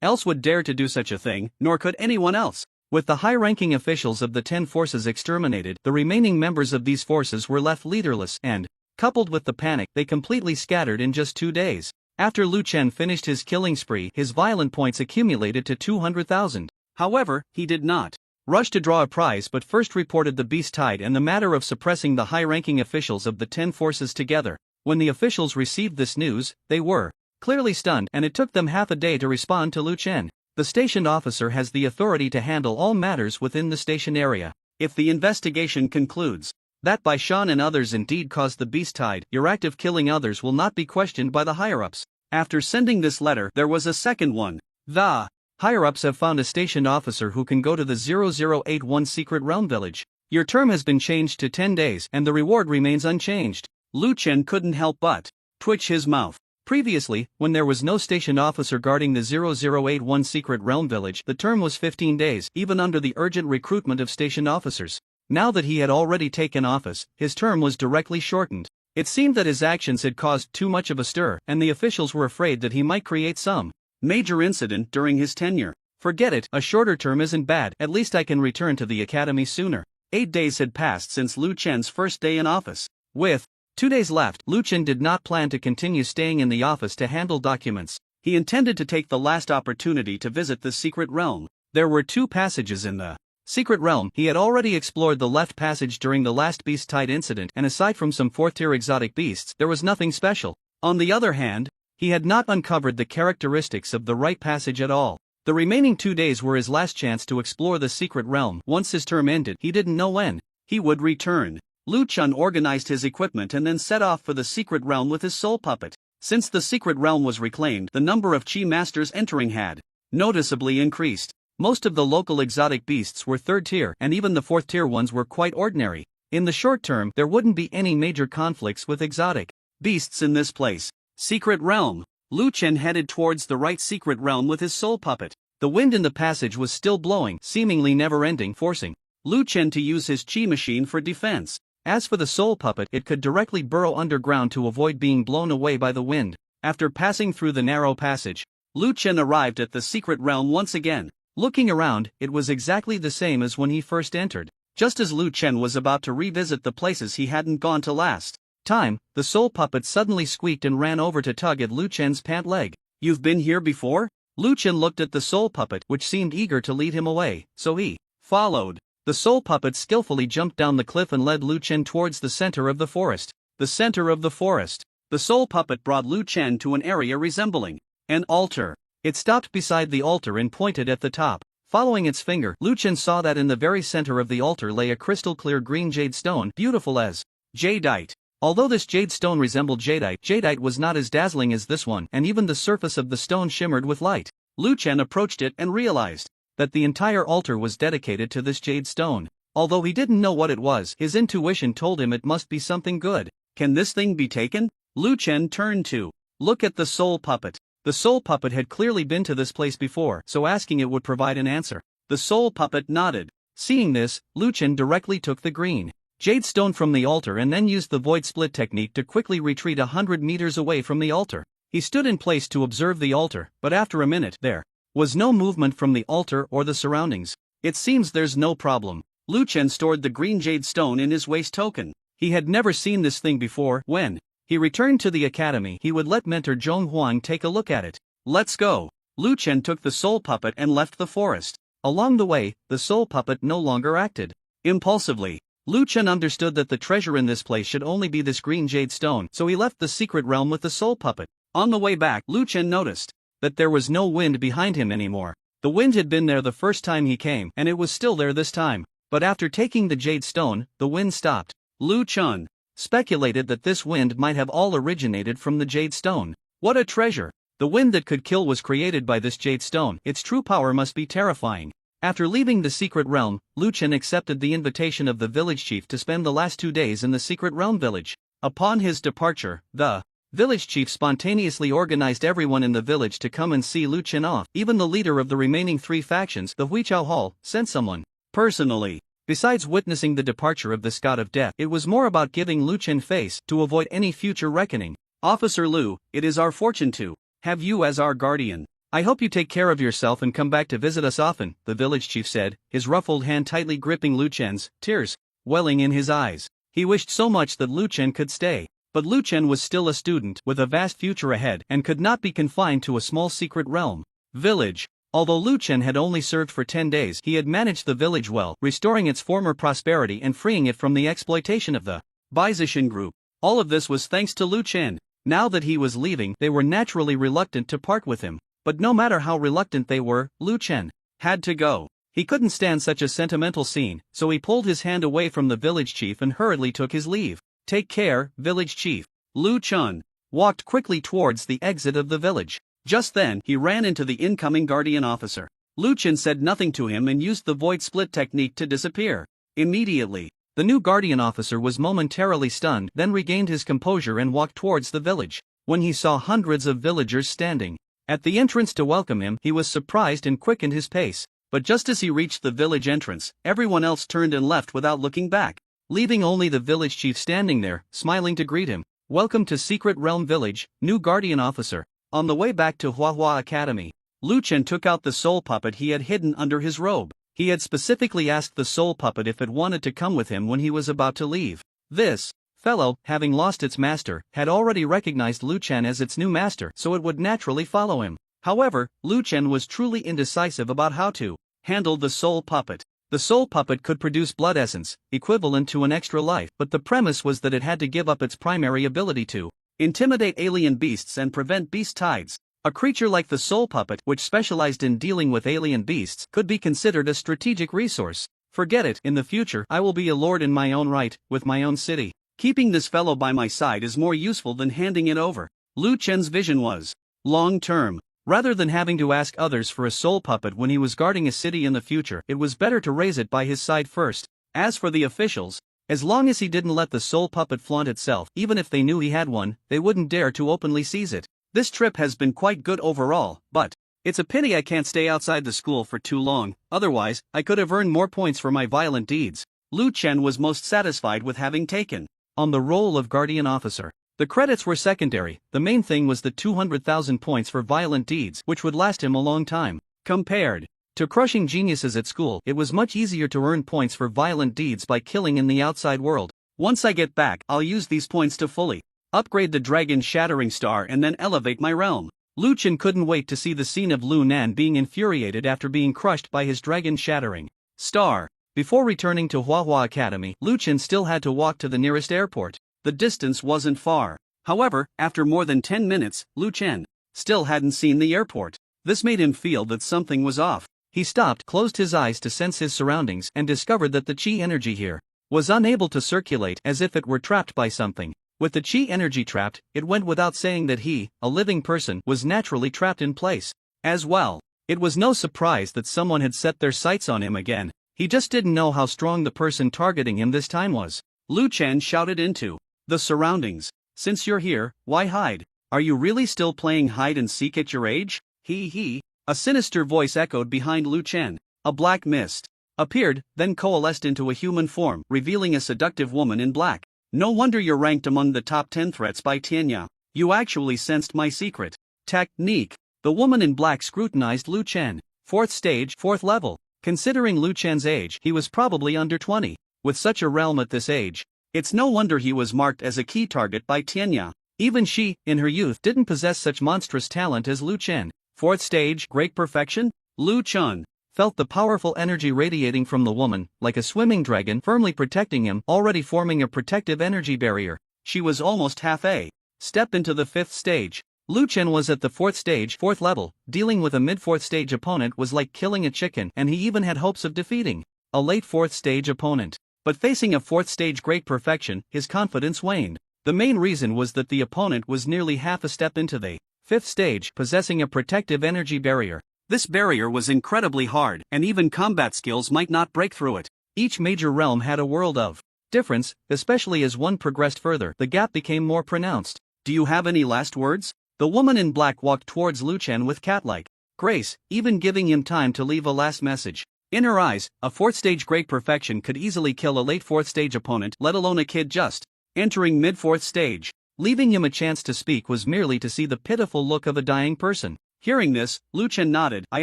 else would dare to do such a thing, nor could anyone else. With the high-ranking officials of the 10 forces exterminated, the remaining members of these forces were left leaderless and, coupled with the panic, they completely scattered in just 2 days. After Lu Chen finished his killing spree, his violent points accumulated to 200,000. However, he did not rush to draw a prize but first reported the beast tide and the matter of suppressing the high-ranking officials of the 10 forces together. When the officials received this news, they were clearly stunned, and it took them half a day to respond to Lu Chen. The station officer has the authority to handle all matters within the station area. If the investigation concludes that Bai Shan and others indeed caused the beast tide, your act of killing others will not be questioned by the higher-ups. After sending this letter, there was a second one. The higher-ups have found a station officer who can go to the 0081 secret realm village. Your term has been changed to 10 days, and the reward remains unchanged. Lu Chen couldn't help but twitch his mouth. Previously, when there was no station officer guarding the 0081 secret realm village, the term was 15 days, even under the urgent recruitment of station officers. Now that he had already taken office, his term was directly shortened. It seemed that his actions had caused too much of a stir, and the officials were afraid that he might create some major incident during his tenure. Forget it, a shorter term isn't bad, at least I can return to the academy sooner. 8 days had passed since Lu Chen's first day in office. With 2 days left, Lu Chen did not plan to continue staying in the office to handle documents. He intended to take the last opportunity to visit the secret realm. There were 2 passages in the secret realm. He had already explored the left passage during the last beast tide incident, and aside from some 4th-tier exotic beasts, there was nothing special. On the other hand, he had not uncovered the characteristics of the right passage at all. The remaining 2 days were his last chance to explore the secret realm. Once his term ended, he didn't know when he would return. Lu Chen organized his equipment and then set off for the secret realm with his soul puppet. Since the secret realm was reclaimed, the number of chi masters entering had noticeably increased. Most of the local exotic beasts were 3rd tier, and even the 4th tier ones were quite ordinary. In the short term, there wouldn't be any major conflicts with exotic beasts in this place. Secret realm. Lu Chen headed towards the right secret realm with his soul puppet. The wind in the passage was still blowing, seemingly never-ending, forcing Lu Chen to use his chi machine for defense. As for the soul puppet, it could directly burrow underground to avoid being blown away by the wind. After passing through the narrow passage, Lu Chen arrived at the secret realm once again. Looking around, it was exactly the same as when he first entered. Just as Lu Chen was about to revisit the places he hadn't gone to last time, the soul puppet suddenly squeaked and ran over to tug at Lu Chen's pant leg. "You've been here before?" Lu Chen looked at the soul puppet, which seemed eager to lead him away, so he followed. The soul puppet skillfully jumped down the cliff and led Lu Chen towards the center of the forest. The center of the forest. The soul puppet brought Lu Chen to an area resembling an altar. It stopped beside the altar and pointed at the top. Following its finger, Lu Chen saw that in the very center of the altar lay a crystal-clear green jade stone, beautiful as jadeite. Although this jade stone resembled jadeite, jadeite was not as dazzling as this one, and even the surface of the stone shimmered with light. Lu Chen approached it and realized that the entire altar was dedicated to this jade stone. Although he didn't know what it was, his intuition told him it must be something good. Can this thing be taken? Lu Chen turned to look at the soul puppet. The soul puppet had clearly been to this place before, so asking it would provide an answer. The soul puppet nodded. Seeing this, Lu Chen directly took the green jade stone from the altar and then used the void split technique to quickly retreat 100 meters away from the altar. He stood in place to observe the altar, but after a minute, there was no movement from the altar or the surroundings. It seems there's no problem. Lu Chen stored the green jade stone in his waist token. He had never seen this thing before. When he returned to the academy, he would let mentor Zhong Huang take a look at it. "Let's go." Lu Chen took the soul puppet and left the forest. Along the way, the soul puppet no longer acted impulsively. Lu Chen understood that the treasure in this place should only be this green jade stone, so he left the secret realm with the soul puppet. On the way back, Lu Chen noticed that there was no wind behind him anymore. The wind had been there the first time he came, and it was still there this time. But after taking the jade stone, the wind stopped. Lu Chun speculated that this wind might have all originated from the jade stone. What a treasure! The wind that could kill was created by this jade stone. Its true power must be terrifying. After leaving the secret realm, Lu Chun accepted the invitation of the village chief to spend the last 2 days in the secret realm village. Upon his departure, the village chief spontaneously organized everyone in the village to come and see Lu Chun off. Even the leader of the remaining 3 factions, the Huichao Hall, sent someone. Personally, besides witnessing the departure of this god of death, it was more about giving Lu Chun face to avoid any future reckoning. Officer Lu, it is our fortune to have you as our guardian. I hope you take care of yourself and come back to visit us often, the village chief said, his ruffled hand tightly gripping Lu Chun's, tears welling in his eyes. He wished so much that Lu Chun could stay. But Lu Chun was still a student with a vast future ahead and could not be confined to a small secret realm. Village. Although Lu Chun had only served for 10 days, he had managed the village well, restoring its former prosperity and freeing it from the exploitation of the Bizishan group. All of this was thanks to Lu Chun. Now that he was leaving, they were naturally reluctant to part with him. But no matter how reluctant they were, Lu Chun had to go. He couldn't stand such a sentimental scene, so he pulled his hand away from the village chief and hurriedly took his leave. Take care, village chief. Lu Chun walked quickly towards the exit of the village. Just then, he ran into the incoming guardian officer. Lu Chun said nothing to him and used the void split technique to disappear. Immediately, the new guardian officer was momentarily stunned, then regained his composure and walked towards the village. When he saw hundreds of villagers standing at the entrance to welcome him, he was surprised and quickened his pace. But just as he reached the village entrance, everyone else turned and left without looking back, leaving only the village chief standing there, smiling to greet him. Welcome to Secret Realm Village, new guardian officer. On the way back to Huahua Academy, Lu Chun took out the soul puppet he had hidden under his robe. He had specifically asked the soul puppet if it wanted to come with him when he was about to leave. This fellow, having lost its master, had already recognized Lu Chun as its new master, so it would naturally follow him. However, Lu Chun was truly indecisive about how to handle the soul puppet. The soul puppet could produce blood essence, equivalent to an extra life, but the premise was that it had to give up its primary ability to intimidate alien beasts and prevent beast tides. A creature like the soul puppet, which specialized in dealing with alien beasts, could be considered a strategic resource. Forget it, in the future I will be a lord in my own right, with my own city. Keeping this fellow by my side is more useful than handing it over. Lu Chun's vision was long-term. Rather than having to ask others for a soul puppet when he was guarding a city in the future, it was better to raise it by his side first. As for the officials, as long as he didn't let the soul puppet flaunt itself, even if they knew he had one, they wouldn't dare to openly seize it. This trip has been quite good overall, but it's a pity I can't stay outside the school for too long, otherwise, I could have earned more points for my violent deeds. Lu Chun was most satisfied with having taken on the role of guardian officer. The credits were secondary, the main thing was the 200,000 points for violent deeds, which would last him a long time. Compared to crushing geniuses at school, it was much easier to earn points for violent deeds by killing in the outside world. Once I get back, I'll use these points to fully upgrade the dragon shattering star and then elevate my realm. Lu Chun couldn't wait to see the scene of Lu Nan being infuriated after being crushed by his dragon shattering star. Before returning to Huahua Academy, Lu Chun still had to walk to the nearest airport. The distance wasn't far. However, after more than 10 minutes, Lu Chun still hadn't seen the airport. This made him feel that something was off. He stopped, closed his eyes to sense his surroundings, and discovered that the chi energy here was unable to circulate, as if it were trapped by something. With the chi energy trapped, it went without saying that he, a living person, was naturally trapped in place. As well, it was no surprise that someone had set their sights on him again. He just didn't know how strong the person targeting him this time was. Lu Chun shouted into the surroundings. Since you're here, why hide? Are you really still playing hide and seek at your age? He. A sinister voice echoed behind Lu Chun. A black mist appeared, then coalesced into a human form, revealing a seductive woman in black. No wonder you're ranked among the top 10 threats by Tianya. You actually sensed my secret technique. The woman in black scrutinized Lu Chun. 4th stage, 4th level. Considering Lu Chun's age, he was probably under 20. With such a realm at this age, it's no wonder he was marked as a key target by Tianya. Even she, in her youth, didn't possess such monstrous talent as Lu Chun. 4th stage, great perfection? Lu Chun felt the powerful energy radiating from the woman, like a swimming dragon firmly protecting him, already forming a protective energy barrier. She was almost half a step into the 5th stage. Lu Chun was at the 4th stage, 4th level. Dealing with a mid-4th stage opponent was like killing a chicken, and he even had hopes of defeating a late 4th stage opponent. But facing a 4th stage great perfection, his confidence waned. The main reason was that the opponent was nearly half a step into the 5th stage, possessing a protective energy barrier. This barrier was incredibly hard, and even combat skills might not break through it. Each major realm had a world of difference, especially as one progressed further, the gap became more pronounced. Do you have any last words? The woman in black walked towards Lu Chen with cat-like grace, even giving him time to leave a last message. In her eyes, a 4th stage great perfection could easily kill a late 4th stage opponent, let alone a kid just entering mid-4th stage. Leaving him a chance to speak was merely to see the pitiful look of a dying person. Hearing this, Lu Chen nodded. I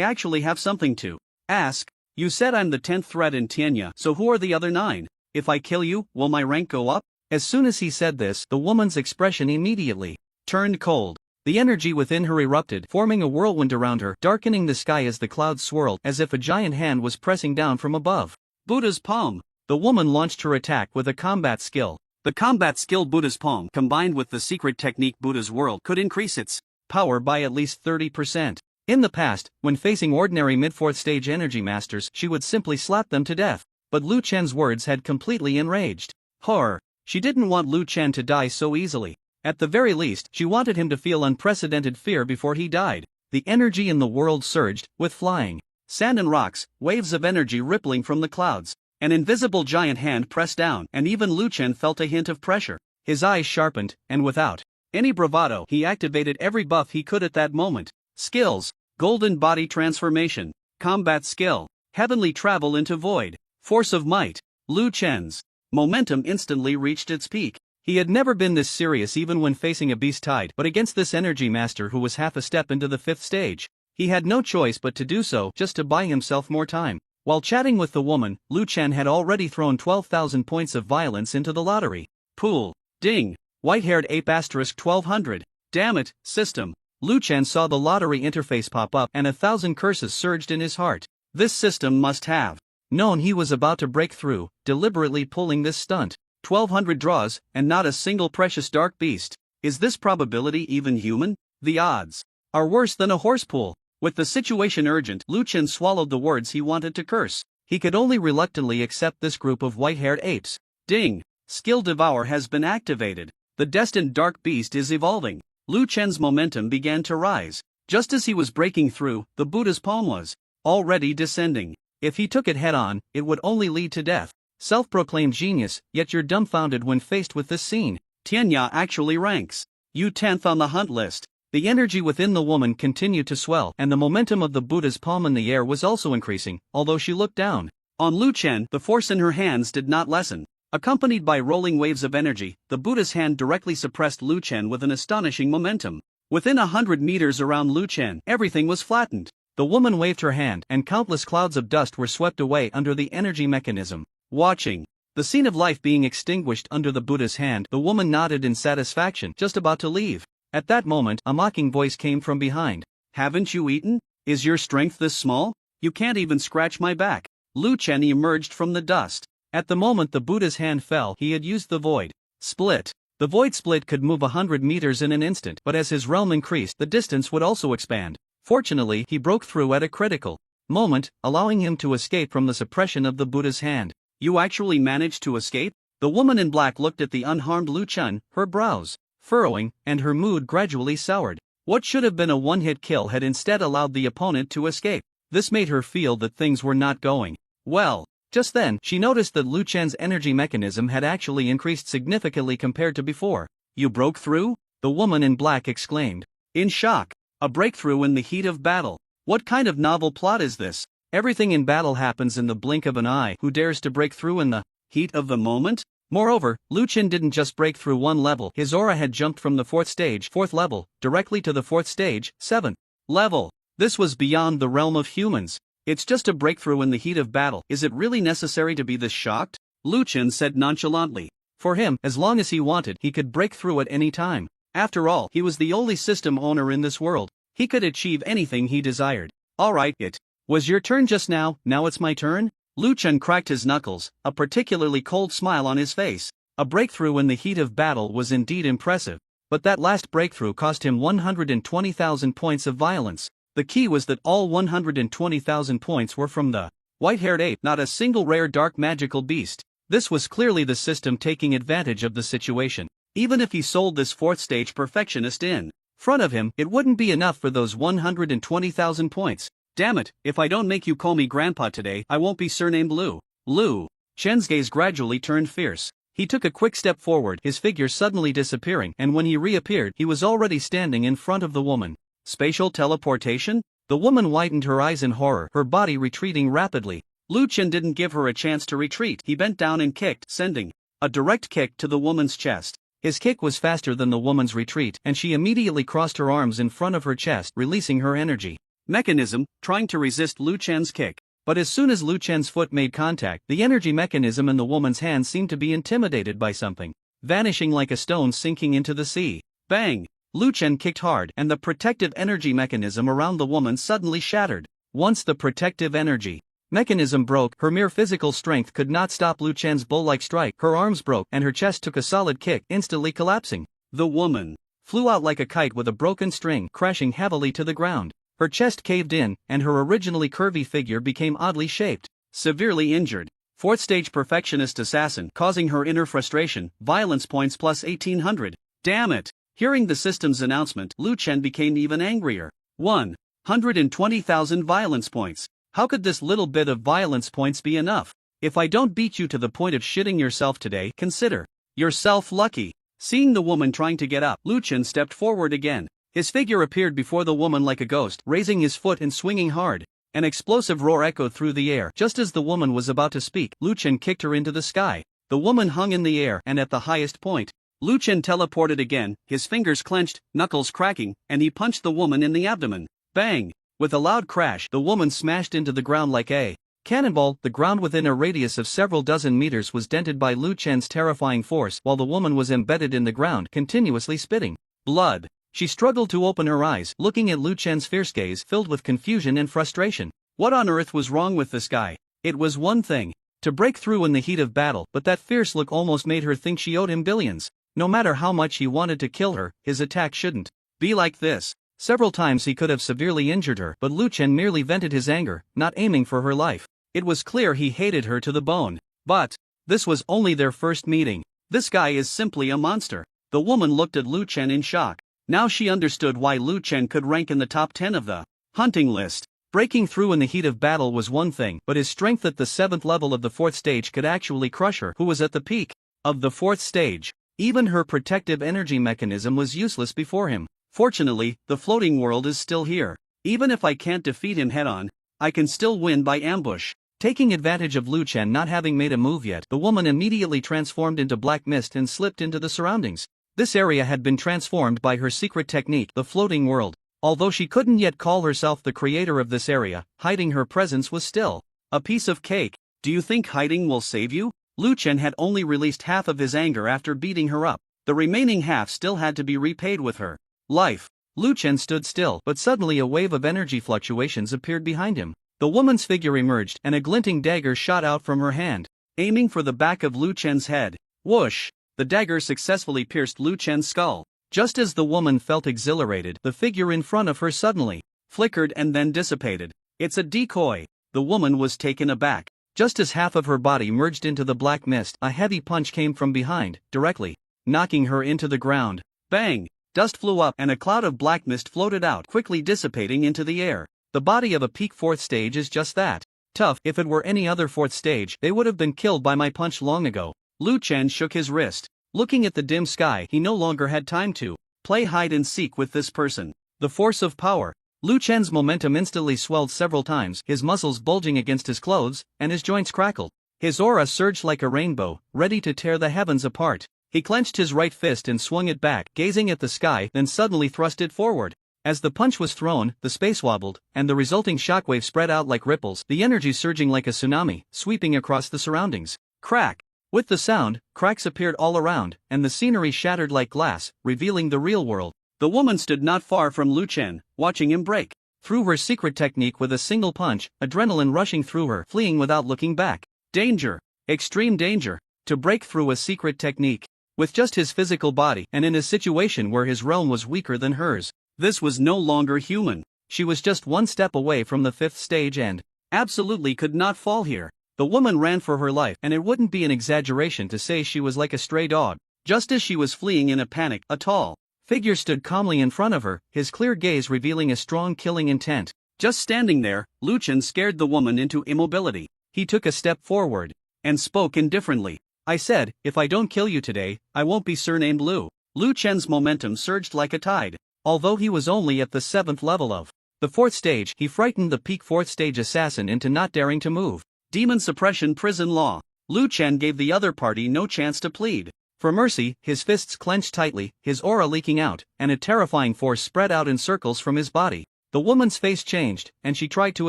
actually have something to ask. You said I'm the 10th threat in Tianya, so who are the other 9? If I kill you, will my rank go up? As soon as he said this, the woman's expression immediately turned cold. The energy within her erupted, forming a whirlwind around her, darkening the sky as the clouds swirled, as if a giant hand was pressing down from above. Buddha's Palm. The woman launched her attack with a combat skill. The combat skill Buddha's Palm, combined with the secret technique Buddha's World, could increase its power by at least 30%. In the past, when facing ordinary mid-4th stage energy masters, she would simply slap them to death. But Lu Chen's words had completely enraged her. She didn't want Lu Chen to die so easily. At the very least, she wanted him to feel unprecedented fear before he died. The energy in the world surged, with flying sand and rocks, waves of energy rippling from the clouds. An invisible giant hand pressed down, and even Lu Chen felt a hint of pressure. His eyes sharpened, and without any bravado, he activated every buff he could at that moment. Skills: Golden Body Transformation, Combat Skill, Heavenly Travel into Void, Force of Might. Lu Chen's momentum instantly reached its peak. He had never been this serious even when facing a beast tide, but against this energy master who was half a step into the 5th stage, he had no choice but to do so, just to buy himself more time. While chatting with the woman, Lu Chen had already thrown 12,000 points of violence into the lottery pool. Ding! White-haired ape asterisk 1200. Damn it, system. Lu Chen saw the lottery interface pop up and 1,000 curses surged in his heart. This system must have known he was about to break through, deliberately pulling this stunt. 1,200 draws, and not a single precious dark beast. Is this probability even human? The odds are worse than a horse pool. With the situation urgent, Lu Chen swallowed the words he wanted to curse. He could only reluctantly accept this group of white-haired apes. Ding! Skill Devour has been activated. The destined dark beast is evolving. Lu Chen's momentum began to rise. Just as he was breaking through, the Buddha's Palm was already descending. If he took it head-on, it would only lead to death. Self-proclaimed genius, yet you're dumbfounded when faced with this scene. Tianya actually ranks you 10th on the hunt list. The energy within the woman continued to swell, and the momentum of the Buddha's palm in the air was also increasing, although she looked down on Lu Chen. The force in her hands did not lessen. Accompanied by rolling waves of energy, the Buddha's hand directly suppressed Lu Chen with an astonishing momentum. Within 100 meters around Lu Chen, everything was flattened. The woman waved her hand, and countless clouds of dust were swept away under the energy mechanism. Watching the scene of life being extinguished under the Buddha's hand, the woman nodded in satisfaction, just about to leave. At that moment, a mocking voice came from behind. Haven't you eaten? Is your strength this small? You can't even scratch my back. Lu Chen emerged from the dust. At the moment the Buddha's hand fell, he had used the void split. The void split could move 100 meters in an instant, but as his realm increased, the distance would also expand. Fortunately, he broke through at a critical moment, allowing him to escape from the suppression of the Buddha's hand. You actually managed to escape? The woman in black looked at the unharmed Lu Chen, her brows furrowing, and her mood gradually soured. What should have been a one-hit kill had instead allowed the opponent to escape. This made her feel that things were not going well. Just then, she noticed that Lu Chen's energy mechanism had actually increased significantly compared to before. You broke through? The woman in black exclaimed, in shock. A breakthrough in the heat of battle. What kind of novel plot is this? Everything in battle happens in the blink of an eye. Who dares to break through in the heat of the moment? Moreover, Lu Chen didn't just break through one level. His aura had jumped from the 4th stage, 4th level, directly to the 4th stage, 7th level. This was beyond the realm of humans. It's just a breakthrough in the heat of battle. Is it really necessary to be this shocked? Lu Chen said nonchalantly. For him, as long as he wanted, he could break through at any time. After all, he was the only system owner in this world. He could achieve anything he desired. Alright, it was your turn just now, now it's my turn? Lu Chen cracked his knuckles, a particularly cold smile on his face. A breakthrough in the heat of battle was indeed impressive. But that last breakthrough cost him 120,000 points of violence. The key was that all 120,000 points were from the white-haired ape, not a single rare dark magical beast. This was clearly the system taking advantage of the situation. Even if he sold this 4th stage perfectionist in front of him, it wouldn't be enough for those 120,000 points. Damn it, if I don't make you call me grandpa today, I won't be surnamed Lu. Lu Chen's gaze gradually turned fierce. He took a quick step forward, his figure suddenly disappearing, and when he reappeared, he was already standing in front of the woman. Spatial teleportation? The woman widened her eyes in horror, her body retreating rapidly. Lu Chen didn't give her a chance to retreat. He bent down and kicked, sending a direct kick to the woman's chest. His kick was faster than the woman's retreat, and she immediately crossed her arms in front of her chest, releasing her energy mechanism, trying to resist Lu Chen's kick. But as soon as Lu Chen's foot made contact, the energy mechanism in the woman's hand seemed to be intimidated by something, vanishing like a stone sinking into the sea. Bang! Lu Chen kicked hard, and the protective energy mechanism around the woman suddenly shattered. Once the protective energy mechanism broke, her mere physical strength could not stop Lu Chen's bull-like strike. Her arms broke, and her chest took a solid kick, instantly collapsing. The woman flew out like a kite with a broken string, crashing heavily to the ground. Her chest caved in, and her originally curvy figure became oddly shaped. Severely injured. 4th stage perfectionist assassin, causing her inner frustration, violence points plus 1800. Damn it! Hearing the system's announcement, Lu Chen became even angrier. 120,000 violence points. How could this little bit of violence points be enough? If I don't beat you to the point of shitting yourself today, consider yourself lucky. Seeing the woman trying to get up, Lu Chen stepped forward again. His figure appeared before the woman like a ghost, raising his foot and swinging hard. An explosive roar echoed through the air. Just as the woman was about to speak, Lu Chen kicked her into the sky. The woman hung in the air, and at the highest point, Lu Chen teleported again, his fingers clenched, knuckles cracking, and he punched the woman in the abdomen. Bang! With a loud crash, the woman smashed into the ground like a cannonball. The ground within a radius of several dozen meters was dented by Lu Chen's terrifying force, while the woman was embedded in the ground, continuously spitting blood. She struggled to open her eyes, looking at Lu Chen's fierce gaze filled with confusion and frustration. What on earth was wrong with this guy? It was one thing to break through in the heat of battle, but that fierce look almost made her think she owed him billions. No matter how much he wanted to kill her, his attack shouldn't be like this. Several times he could have severely injured her, but Lu Chen merely vented his anger, not aiming for her life. It was clear he hated her to the bone. But this was only their first meeting. This guy is simply a monster. The woman looked at Lu Chen in shock. Now she understood why Lu Chen could rank in the top 10 of the hunting list. Breaking through in the heat of battle was one thing, but his strength at the 7th level of the 4th stage could actually crush her, who was at the peak of the 4th stage. Even her protective energy mechanism was useless before him. Fortunately, the floating world is still here. Even if I can't defeat him head-on, I can still win by ambush. Taking advantage of Lu Chen not having made a move yet, the woman immediately transformed into black mist and slipped into the surroundings. This area had been transformed by her secret technique, the floating world. Although she couldn't yet call herself the creator of this area, hiding her presence was still a piece of cake. Do you think hiding will save you? Lu Chen had only released half of his anger after beating her up. The remaining half still had to be repaid with her life. Lu Chen stood still, but suddenly a wave of energy fluctuations appeared behind him. The woman's figure emerged, and a glinting dagger shot out from her hand, aiming for the back of Lu Chen's head. Whoosh! The dagger successfully pierced Lu Chen's skull. Just as the woman felt exhilarated, the figure in front of her suddenly flickered and then dissipated. It's a decoy. The woman was taken aback. Just as half of her body merged into the black mist, a heavy punch came from behind, directly knocking her into the ground. Bang! Dust flew up and a cloud of black mist floated out, quickly dissipating into the air. The body of a peak 4th stage is just that. Tough. If it were any other 4th stage, they would have been killed by my punch long ago. Lu Chen shook his wrist. Looking at the dim sky, he no longer had time to play hide and seek with this person. The force of power. Lu Chen's momentum instantly swelled several times, his muscles bulging against his clothes, and his joints crackled. His aura surged like a rainbow, ready to tear the heavens apart. He clenched his right fist and swung it back, gazing at the sky, then suddenly thrust it forward. As the punch was thrown, the space wobbled, and the resulting shockwave spread out like ripples, the energy surging like a tsunami, sweeping across the surroundings. Crack! With the sound, cracks appeared all around, and the scenery shattered like glass, revealing the real world. The woman stood not far from Lu Chen, watching him break through her secret technique with a single punch, adrenaline rushing through her, fleeing without looking back. Danger! Extreme danger! To break through a secret technique with just his physical body, and in a situation where his realm was weaker than hers. This was no longer human. She was just one step away from the 5th stage and absolutely could not fall here. The woman ran for her life, and it wouldn't be an exaggeration to say she was like a stray dog. Just as she was fleeing in a panic, a tall figure stood calmly in front of her, his clear gaze revealing a strong killing intent. Just standing there, Lu Chen scared the woman into immobility. He took a step forward and spoke indifferently. I said, if I don't kill you today, I won't be surnamed Lu. Lu Chen's momentum surged like a tide. Although he was only at the 7th level of the 4th stage, he frightened the peak 4th stage assassin into not daring to move. Demon suppression prison law. Lu Chen gave the other party no chance to plead for mercy, his fists clenched tightly, his aura leaking out, and a terrifying force spread out in circles from his body. The woman's face changed, and she tried to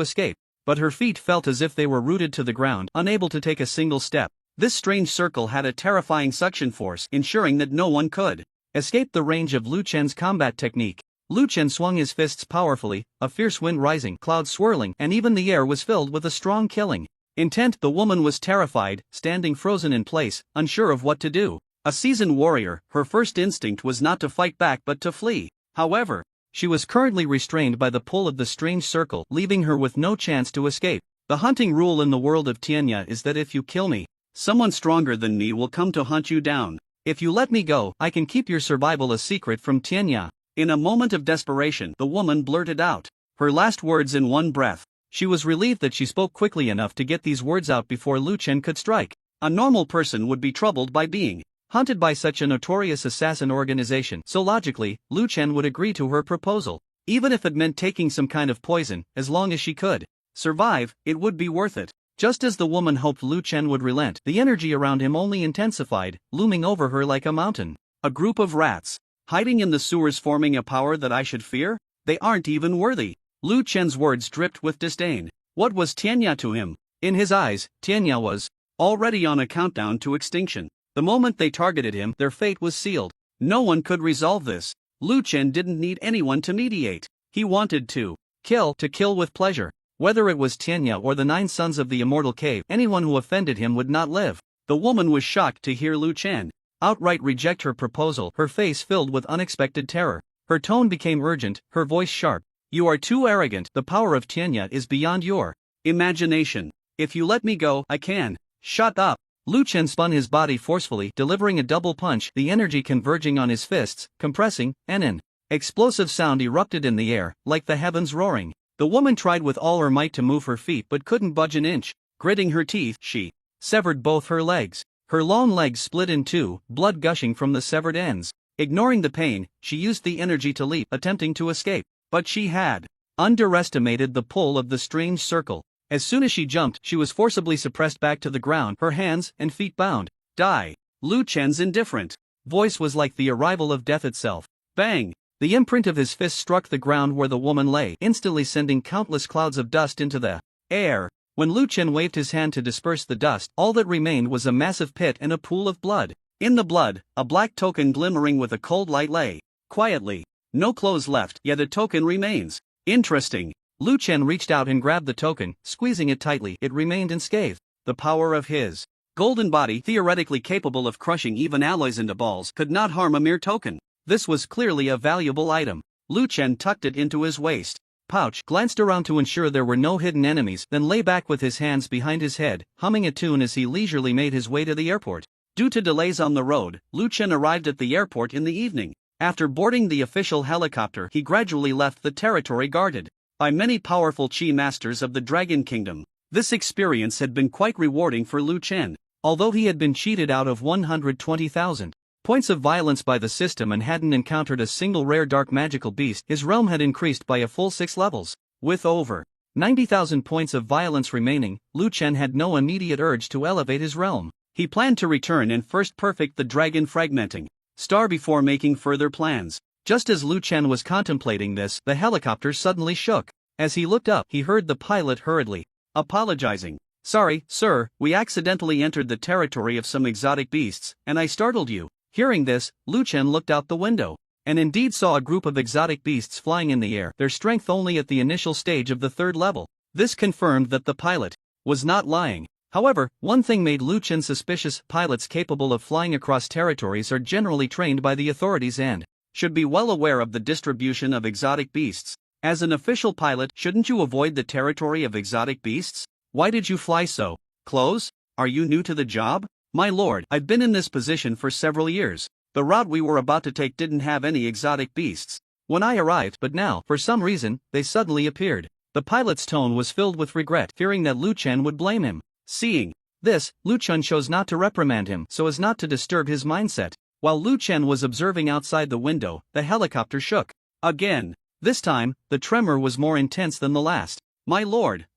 escape, but her feet felt as if they were rooted to the ground, unable to take a single step. This strange circle had a terrifying suction force, ensuring that no one could escape the range of Lu Chen's combat technique. Lu Chen swung his fists powerfully, a fierce wind rising, clouds swirling, and even the air was filled with a strong killing intent. The woman was terrified, standing frozen in place, unsure of what to do. A seasoned warrior, her first instinct was not to fight back but to flee. However, she was currently restrained by the pull of the strange circle, leaving her with no chance to escape. The hunting rule in the world of Tianya is that if you kill me, someone stronger than me will come to hunt you down. If you let me go, I can keep your survival a secret from Tianya. In a moment of desperation, the woman blurted out her last words in one breath. She was relieved that she spoke quickly enough to get these words out before Lu Chen could strike. A normal person would be troubled by being hunted by such a notorious assassin organization, so logically, Lu Chen would agree to her proposal. Even if it meant taking some kind of poison, as long as she could survive, it would be worth it. Just as the woman hoped Lu Chen would relent, the energy around him only intensified, looming over her like a mountain. A group of rats, hiding in the sewers, forming a power that I should fear? They aren't even worthy. Lu Chen's words dripped with disdain. What was Tianya to him? In his eyes, Tianya was already on a countdown to extinction. The moment they targeted him, their fate was sealed. No one could resolve this. Lu Chen didn't need anyone to mediate. He wanted to kill with pleasure. Whether it was Tianya or the 9 sons of the immortal cave, anyone who offended him would not live. The woman was shocked to hear Lu Chen outright reject her proposal, her face filled with unexpected terror. Her tone became urgent, her voice sharp. You are too arrogant. The power of Tianya is beyond your imagination. If you let me go, I can. Shut up. Lu Chen spun his body forcefully, delivering a double punch, the energy converging on his fists, compressing, and an explosive sound erupted in the air, like the heavens roaring. The woman tried with all her might to move her feet but couldn't budge an inch. Gritting her teeth, she severed both her legs. Her long legs split in two, blood gushing from the severed ends. Ignoring the pain, she used the energy to leap, attempting to escape. But she had underestimated the pull of the strange circle. As soon as she jumped, she was forcibly suppressed back to the ground, her hands and feet bound. Die. Lu Chen's indifferent voice was like the arrival of death itself. Bang! The imprint of his fist struck the ground where the woman lay, instantly sending countless clouds of dust into the air. When Lu Chen waved his hand to disperse the dust, all that remained was a massive pit and a pool of blood. In the blood, a black token glimmering with a cold light lay quietly. No clothes left, yet a token remains. Interesting. Lu Chen reached out and grabbed the token, squeezing it tightly. It remained unscathed. The power of his golden body, theoretically capable of crushing even alloys into balls, could not harm a mere token. This was clearly a valuable item. Lu Chen tucked it into his waist pouch, glanced around to ensure there were no hidden enemies, then lay back with his hands behind his head, humming a tune as he leisurely made his way to the airport. Due to delays on the road, Lu Chen arrived at the airport in the evening. After boarding the official helicopter, he gradually left the territory guarded by many powerful Chi masters of the Dragon Kingdom. This experience had been quite rewarding for Lu Chen. Although he had been cheated out of 120,000 points of violence by the system and hadn't encountered a single rare dark magical beast, his realm had increased by a full 6 levels. With over 90,000 points of violence remaining, Lu Chen had no immediate urge to elevate his realm. He planned to return and first perfect the dragon fragmenting star before making further plans. Just as Lu Chen was contemplating this, the helicopter suddenly shook. As he looked up, he heard the pilot hurriedly apologizing. Sorry, sir, we accidentally entered the territory of some exotic beasts, and I startled you. Hearing this, Lu Chen looked out the window, and indeed saw a group of exotic beasts flying in the air, their strength only at the initial stage of the 3rd level. This confirmed that the pilot was not lying. However, one thing made Lu Chen suspicious: pilots capable of flying across territories are generally trained by the authorities and should be well aware of the distribution of exotic beasts. As an official pilot, shouldn't you avoid the territory of exotic beasts? Why did you fly so close? Are you new to the job? My lord, I've been in this position for several years. The route we were about to take didn't have any exotic beasts when I arrived, but now, for some reason, they suddenly appeared. The pilot's tone was filled with regret, fearing that Lu Chen would blame him. Seeing this, Lu Chen chose not to reprimand him so as not to disturb his mindset. While Lu Chen was observing outside the window, the helicopter shook. Again. This time, the tremor was more intense than the last. My lord,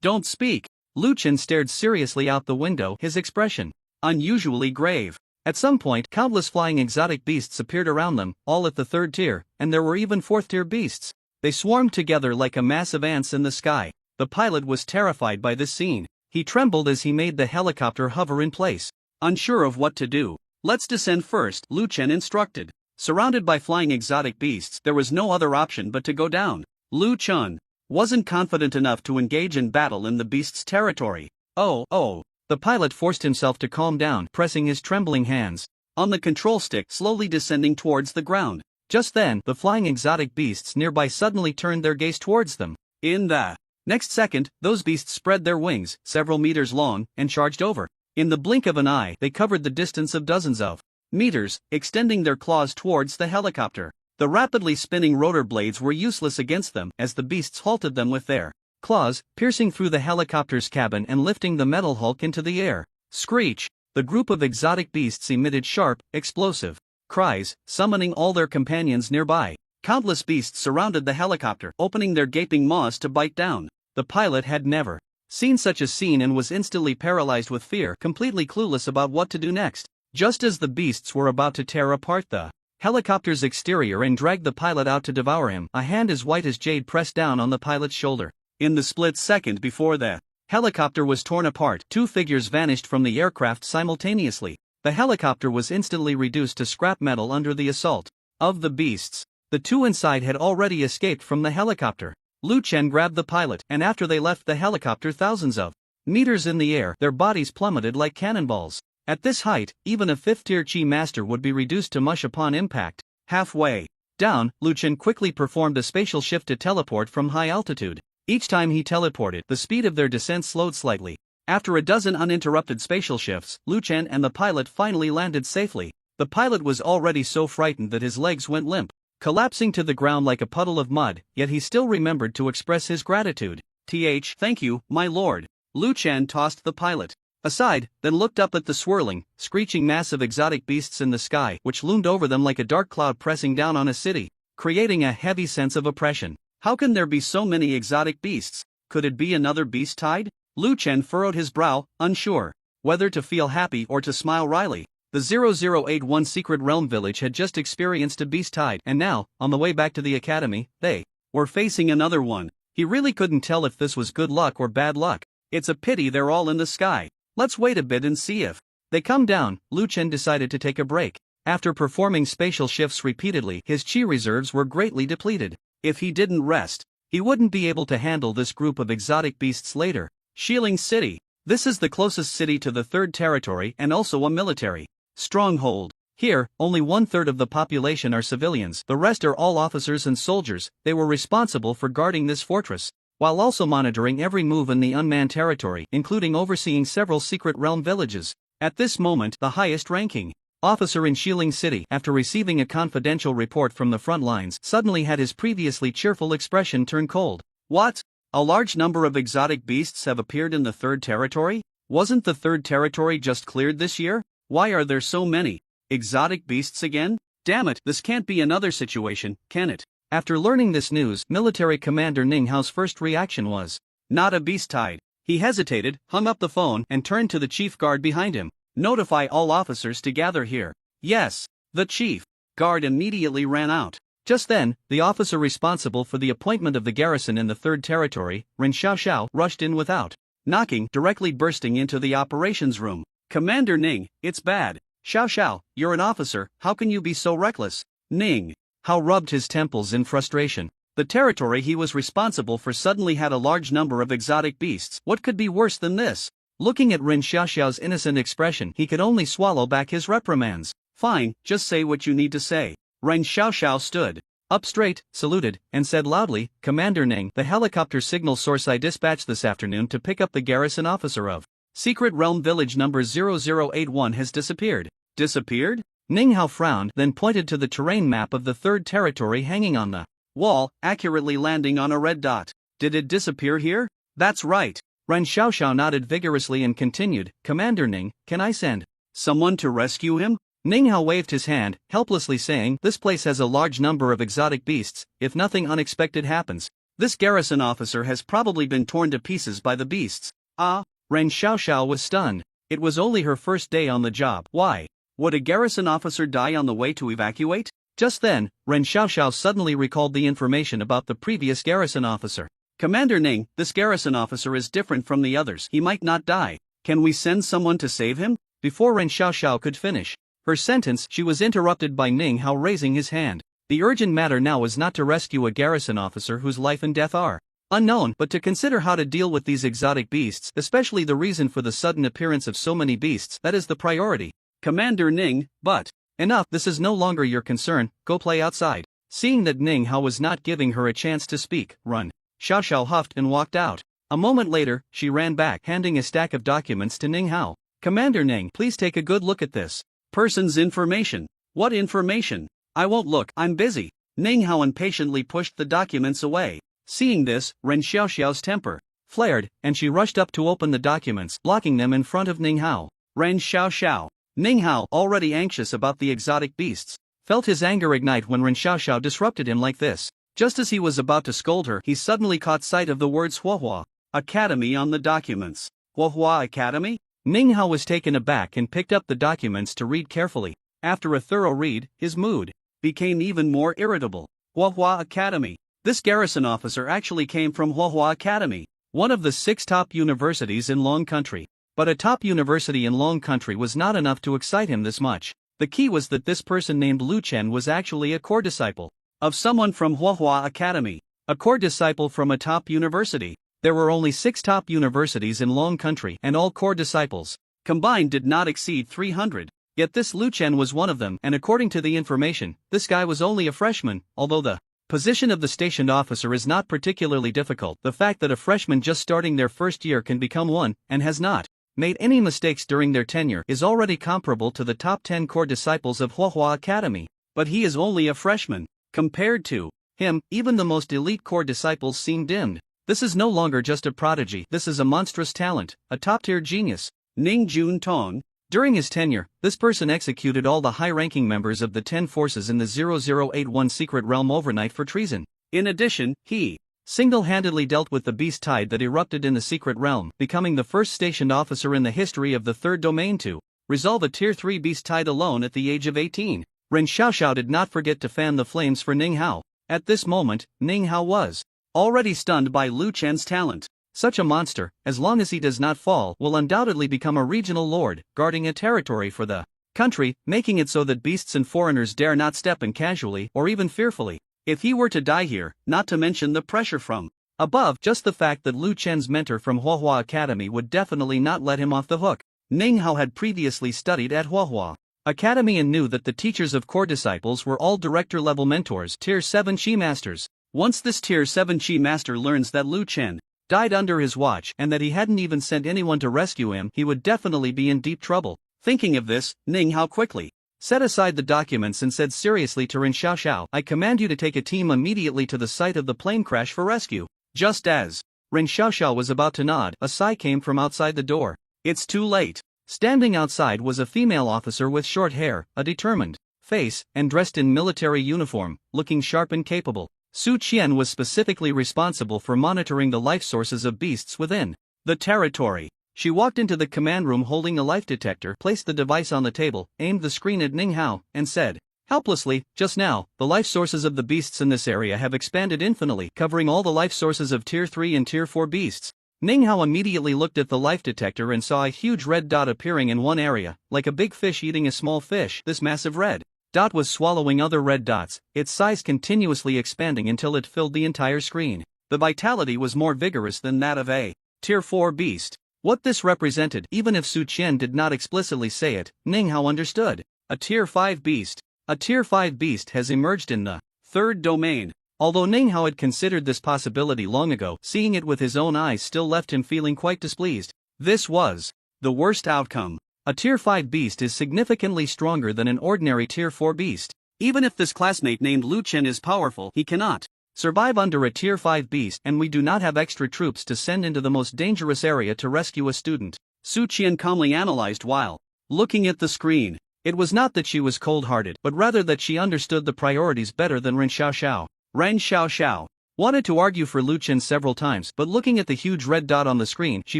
don't speak. Lu Chen stared seriously out the window, his expression unusually grave. At some point, countless flying exotic beasts appeared around them, all at the third tier, and there were even fourth-tier beasts. They swarmed together like a mass of ants in the sky. The pilot was terrified by this scene. He trembled as he made the helicopter hover in place, unsure of what to do. Let's descend first, Lu Chen instructed. Surrounded by flying exotic beasts, there was no other option but to go down. Lu Chen wasn't confident enough to engage in battle in the beast's territory. Oh. The pilot forced himself to calm down, pressing his trembling hands on the control stick, slowly descending towards the ground. Just then, the flying exotic beasts nearby suddenly turned their gaze towards them. In the next second, those beasts spread their wings, several meters long, and charged over. In the blink of an eye, they covered the distance of dozens of meters, extending their claws towards the helicopter. The rapidly spinning rotor blades were useless against them as the beasts halted them with their claws, piercing through the helicopter's cabin and lifting the metal hulk into the air. Screech! The group of exotic beasts emitted sharp, explosive cries, summoning all their companions nearby. Countless beasts surrounded the helicopter, opening their gaping maws to bite down. The pilot had never seen such a scene and was instantly paralyzed with fear, completely clueless about what to do next. Just as the beasts were about to tear apart the helicopter's exterior and drag the pilot out to devour him, a hand as white as jade pressed down on the pilot's shoulder. In the split second before the helicopter was torn apart, two figures vanished from the aircraft simultaneously. The helicopter was instantly reduced to scrap metal under the assault of the beasts. The two inside had already escaped from the helicopter. Lu Chen grabbed the pilot, and after they left the helicopter thousands of meters in the air, their bodies plummeted like cannonballs. At this height, even a fifth-tier Chi master would be reduced to mush upon impact. Halfway down, Lu Chen quickly performed a spatial shift to teleport from high altitude. Each time he teleported, the speed of their descent slowed slightly. After a dozen uninterrupted spatial shifts, Lu Chen and the pilot finally landed safely. The pilot was already so frightened that his legs went limp, collapsing to the ground like a puddle of mud, yet he still remembered to express his gratitude. Thank you, my lord. Lu Chen tossed the pilot aside, then looked up at the swirling, screeching mass of exotic beasts in the sky, which loomed over them like a dark cloud pressing down on a city, creating a heavy sense of oppression. How can there be so many exotic beasts? Could it be another beast tide? Lu Chen furrowed his brow, unsure whether to feel happy or to smile wryly. The 0081 Secret Realm village had just experienced a beast tide, and now, on the way back to the academy, they were facing another one. He really couldn't tell if this was good luck or bad luck. It's a pity they're all in the sky. Let's wait a bit and see if they come down. Lu Chen decided to take a break. After performing spatial shifts repeatedly, his chi reserves were greatly depleted. If he didn't rest, he wouldn't be able to handle this group of exotic beasts later. Shilin City. This is the closest city to the third territory and also a military stronghold. Here, only 1/3 of the population are civilians, the rest are all officers and soldiers. They were responsible for guarding this fortress, while also monitoring every move in the unmanned territory, including overseeing several secret realm villages. At this moment, the highest-ranking officer in Shilin City, after receiving a confidential report from the front lines, suddenly had his previously cheerful expression turn cold. What? A large number of exotic beasts have appeared in the third territory? Wasn't the third territory just cleared this year? Why are there so many exotic beasts again? Damn it, this can't be another situation, can it? After learning this news, Military Commander Ning Hao's first reaction was not a beast tide. He hesitated, hung up the phone, and turned to the chief guard behind him. Notify all officers to gather here. Yes. The chief guard immediately ran out. Just then, the officer responsible for the appointment of the garrison in the third territory, Ren Xiaoxiao, rushed in without knocking, directly bursting into the operations room. Commander Ning, it's bad. Xiaoxiao, you're an officer, how can you be so reckless? Ning Hao rubbed his temples in frustration. The territory he was responsible for suddenly had a large number of exotic beasts. What could be worse than this? Looking at Ren Xiaoxiao's innocent expression, he could only swallow back his reprimands. Fine, just say what you need to say. Ren Xiaoxiao stood up straight, saluted, and said loudly, "Commander Ning, the helicopter signal source I dispatched this afternoon to pick up the garrison officer of Secret Realm Village number 0081 has disappeared." Disappeared? Ning Hao frowned, then pointed to the terrain map of the third territory hanging on the wall, accurately landing on a red dot. "Did it disappear here?" "That's right." Ren Xiaoxiao nodded vigorously and continued, "Commander Ning, can I send someone to rescue him?" Ning Hao waved his hand, helplessly saying, "This place has a large number of exotic beasts. If nothing unexpected happens, this garrison officer has probably been torn to pieces by the beasts." Ah? Ren Xiaoxiao was stunned. It was only her first day on the job. Why? Would a garrison officer die on the way to evacuate? Just then, Ren Xiaoxiao suddenly recalled the information about the previous garrison officer. "Commander Ning, this garrison officer is different from the others. He might not die. Can we send someone to save him?" Before Ren Xiaoxiao could finish her sentence, she was interrupted by Ning Hao raising his hand. The urgent matter now was not to rescue a garrison officer whose life and death are unknown, but to consider how to deal with these exotic beasts, especially the reason for the sudden appearance of so many beasts. That is the priority. "Commander Ning, but..." "Enough, this is no longer your concern, go play outside." Seeing that Ning Hao was not giving her a chance to speak, Ren Xiaoxiao huffed and walked out. A moment later, she ran back, handing a stack of documents to Ning Hao. "Commander Ning, please take a good look at this person's information." "What information?" "I won't look, I'm busy." Ning Hao impatiently pushed the documents away. Seeing this, Ren Xiaoxiao's temper flared, and she rushed up to open the documents, blocking them in front of Ning Hao. Ren Xiaoxiao. Ning Hao, already anxious about the exotic beasts, felt his anger ignite when Ren Xiaoxiao disrupted him like this. Just as he was about to scold her, he suddenly caught sight of the words Huahua Academy on the documents. Huahua Academy? Ning Hao was taken aback and picked up the documents to read carefully. After a thorough read, his mood became even more irritable. Huahua Academy. This garrison officer actually came from Huahua Academy, one of the 6 top universities in Long Country. But a top university in Long Country was not enough to excite him this much. The key was that this person named Lu Chen was actually a core disciple of someone from Huahua Academy, a core disciple from a top university. There were only 6 top universities in Long Country, and all core disciples combined did not exceed 300. Yet this Lu Chen was one of them, and according to the information, this guy was only a freshman. Although the position of the stationed officer is not particularly difficult, the fact that a freshman just starting their first year can become one, and has not made any mistakes during their tenure, is already comparable to the top 10 core disciples of Huahua Academy. But he is only a freshman. Compared to him, even the most elite core disciples seem dimmed. This is no longer just a prodigy, this is a monstrous talent, a top-tier genius. Ning Jun Tong. During his tenure, this person executed all the high-ranking members of the 10 forces in the 0081 secret realm overnight for treason. In addition, he single-handedly dealt with the beast tide that erupted in the secret realm, becoming the first stationed officer in the history of the third domain to resolve a tier 3 beast tide alone at the age of 18. Ren Xiaoxiao did not forget to fan the flames for Ning Hao. At this moment, Ning Hao was already stunned by Lu Chen's talent. Such a monster, as long as he does not fall, will undoubtedly become a regional lord, guarding a territory for the country, making it so that beasts and foreigners dare not step in casually or even fearfully. If he were to die here, not to mention the pressure from above, just the fact that Lu Chen's mentor from Huahua Academy would definitely not let him off the hook. Ning Hao had previously studied at Huahua Academy and knew that the teachers of core disciples were all director-level mentors, Tier 7 Chi Masters. Once this Tier 7 Chi Master learns that Lu Chen died under his watch and that he hadn't even sent anyone to rescue him, he would definitely be in deep trouble. Thinking of this, Ning Hao quickly set aside the documents and said seriously to Ren Xiaoxiao, "I command you to take a team immediately to the site of the plane crash for rescue." Just as Ren Xiaoxiao was about to nod, a sigh came from outside the door. "It's too late." Standing outside was a female officer with short hair, a determined face, and dressed in military uniform, looking sharp and capable. Su Qian was specifically responsible for monitoring the life sources of beasts within the territory. She walked into the command room holding a life detector, placed the device on the table, aimed the screen at Ning Hao, and said helplessly, "Just now, the life sources of the beasts in this area have expanded infinitely, covering all the life sources of Tier 3 and Tier 4 beasts." Ning Hao immediately looked at the life detector and saw a huge red dot appearing in one area, like a big fish eating a small fish. This massive red dot was swallowing other red dots, its size continuously expanding until it filled the entire screen. The vitality was more vigorous than that of a Tier 4 beast. What this represented, even if Su Qian did not explicitly say it, Ning Hao understood. A Tier 5 beast. A Tier 5 beast has emerged in the third domain. Although Ning Hao had considered this possibility long ago, seeing it with his own eyes still left him feeling quite displeased. This was the worst outcome. A Tier 5 beast is significantly stronger than an ordinary Tier 4 beast. Even if this classmate named Lu Chen is powerful, he cannot survive under a Tier 5 beast, and we do not have extra troops to send into the most dangerous area to rescue a student. Su Qian calmly analyzed while looking at the screen. It was not that she was cold-hearted, but rather that she understood the priorities better than Ren Xiaoxiao. Ren Xiaoxiao wanted to argue for Lu Chen several times, but looking at the huge red dot on the screen, she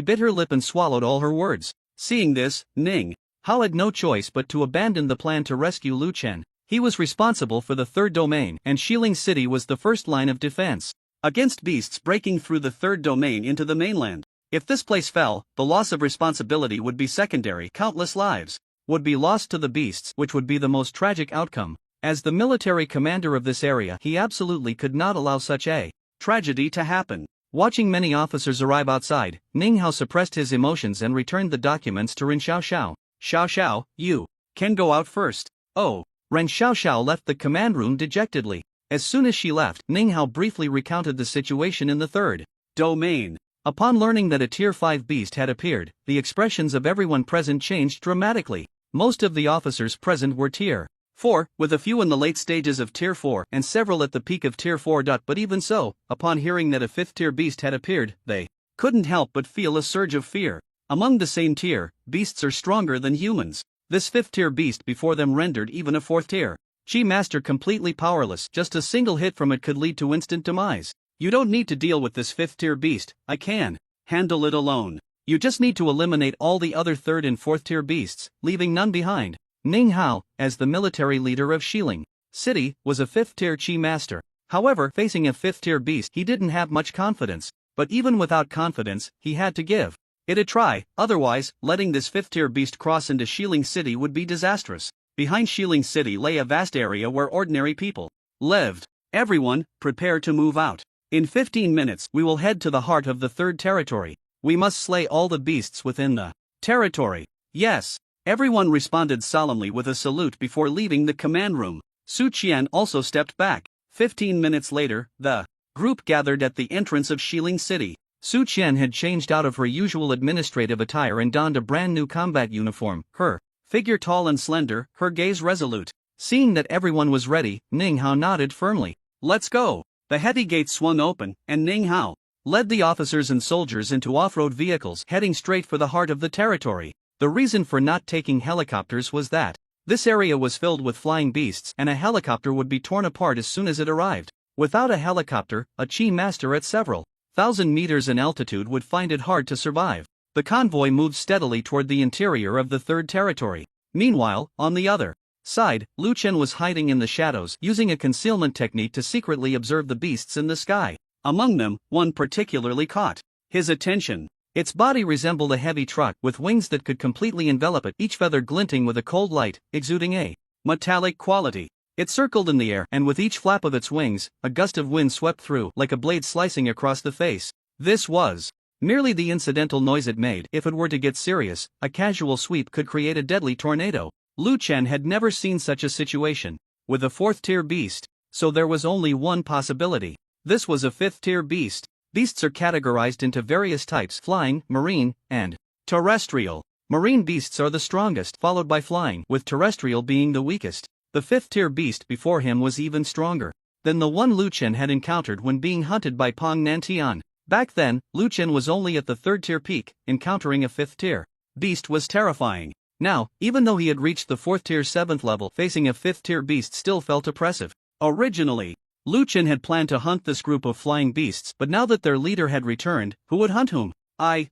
bit her lip and swallowed all her words. Seeing this, Ning Hao had no choice but to abandon the plan to rescue Lu Chen. He was responsible for the third domain, and Xiling City was the first line of defense against beasts breaking through the third domain into the mainland. If this place fell, the loss of responsibility would be secondary. Countless lives would be lost to the beasts, which would be the most tragic outcome. As the military commander of this area, he absolutely could not allow such a tragedy to happen. Watching many officers arrive outside, Ning Hao suppressed his emotions and returned the documents to Ren Xiaoxiao. Xiaoxiao, you can go out first. Oh. Ren Xiaoxiao left the command room dejectedly. As soon as she left, Ning Hao briefly recounted the situation in the third domain. Upon learning that a Tier 5 beast had appeared, the expressions of everyone present changed dramatically. Most of the officers present were Tier 4, with a few in the late stages of Tier 4 and several at the peak of Tier 4. But even so, upon hearing that a 5th tier beast had appeared, they couldn't help but feel a surge of fear. Among the same tier, beasts are stronger than humans. This 5th tier beast before them rendered even a 4th tier Chi Master completely powerless. Just a single hit from it could lead to instant demise. You don't need to deal with this 5th tier beast, I can handle it alone. You just need to eliminate all the other 3rd and 4th tier beasts, leaving none behind. Ning Hao, as the military leader of Xiling City, was a 5th tier Chi Master. However, facing a 5th tier beast, he didn't have much confidence. But even without confidence, he had to give it a try, otherwise, letting this 5th tier beast cross into Xiling City would be disastrous. Behind Xiling City lay a vast area where ordinary people lived. Everyone, prepare to move out. In 15 minutes, we will head to the heart of the 3rd territory. We must slay all the beasts within the territory. Yes. Everyone responded solemnly with a salute before leaving the command room. Su Qian also stepped back. 15 minutes later, the group gathered at the entrance of Xiling City. Su Qian had changed out of her usual administrative attire and donned a brand new combat uniform, her figure tall and slender, her gaze resolute. Seeing that everyone was ready, Ning Hao nodded firmly. Let's go. The heavy gates swung open, and Ning Hao led the officers and soldiers into off-road vehicles heading straight for the heart of the territory. The reason for not taking helicopters was that this area was filled with flying beasts and a helicopter would be torn apart as soon as it arrived. Without a helicopter, a Chi Master at several thousand meters in altitude would find it hard to survive. The convoy moved steadily toward the interior of the 3rd territory. Meanwhile, on the other side, Lu Chen was hiding in the shadows, using a concealment technique to secretly observe the beasts in the sky. Among them, one particularly caught his attention. Its body resembled a heavy truck with wings that could completely envelop it, each feather glinting with a cold light, exuding a metallic quality. It circled in the air, and with each flap of its wings, a gust of wind swept through, like a blade slicing across the face. This was merely the incidental noise it made. If it were to get serious, a casual sweep could create a deadly tornado. Lu Chen had never seen such a situation with a 4th tier beast, so there was only one possibility. This was a 5th tier beast. Beasts are categorized into various types: flying, marine, and terrestrial. Marine beasts are the strongest, followed by flying, with terrestrial being the weakest. The 5th tier beast before him was even stronger than the one Lu Chen had encountered when being hunted by Pong Nantian. Back then, Lu Chen was only at the 3rd tier peak. Encountering a 5th tier beast was terrifying. Now, even though he had reached the 4th tier 7th level, facing a 5th tier beast still felt oppressive. Originally, Lu Chen had planned to hunt this group of flying beasts, but now that their leader had returned, who would hunt whom?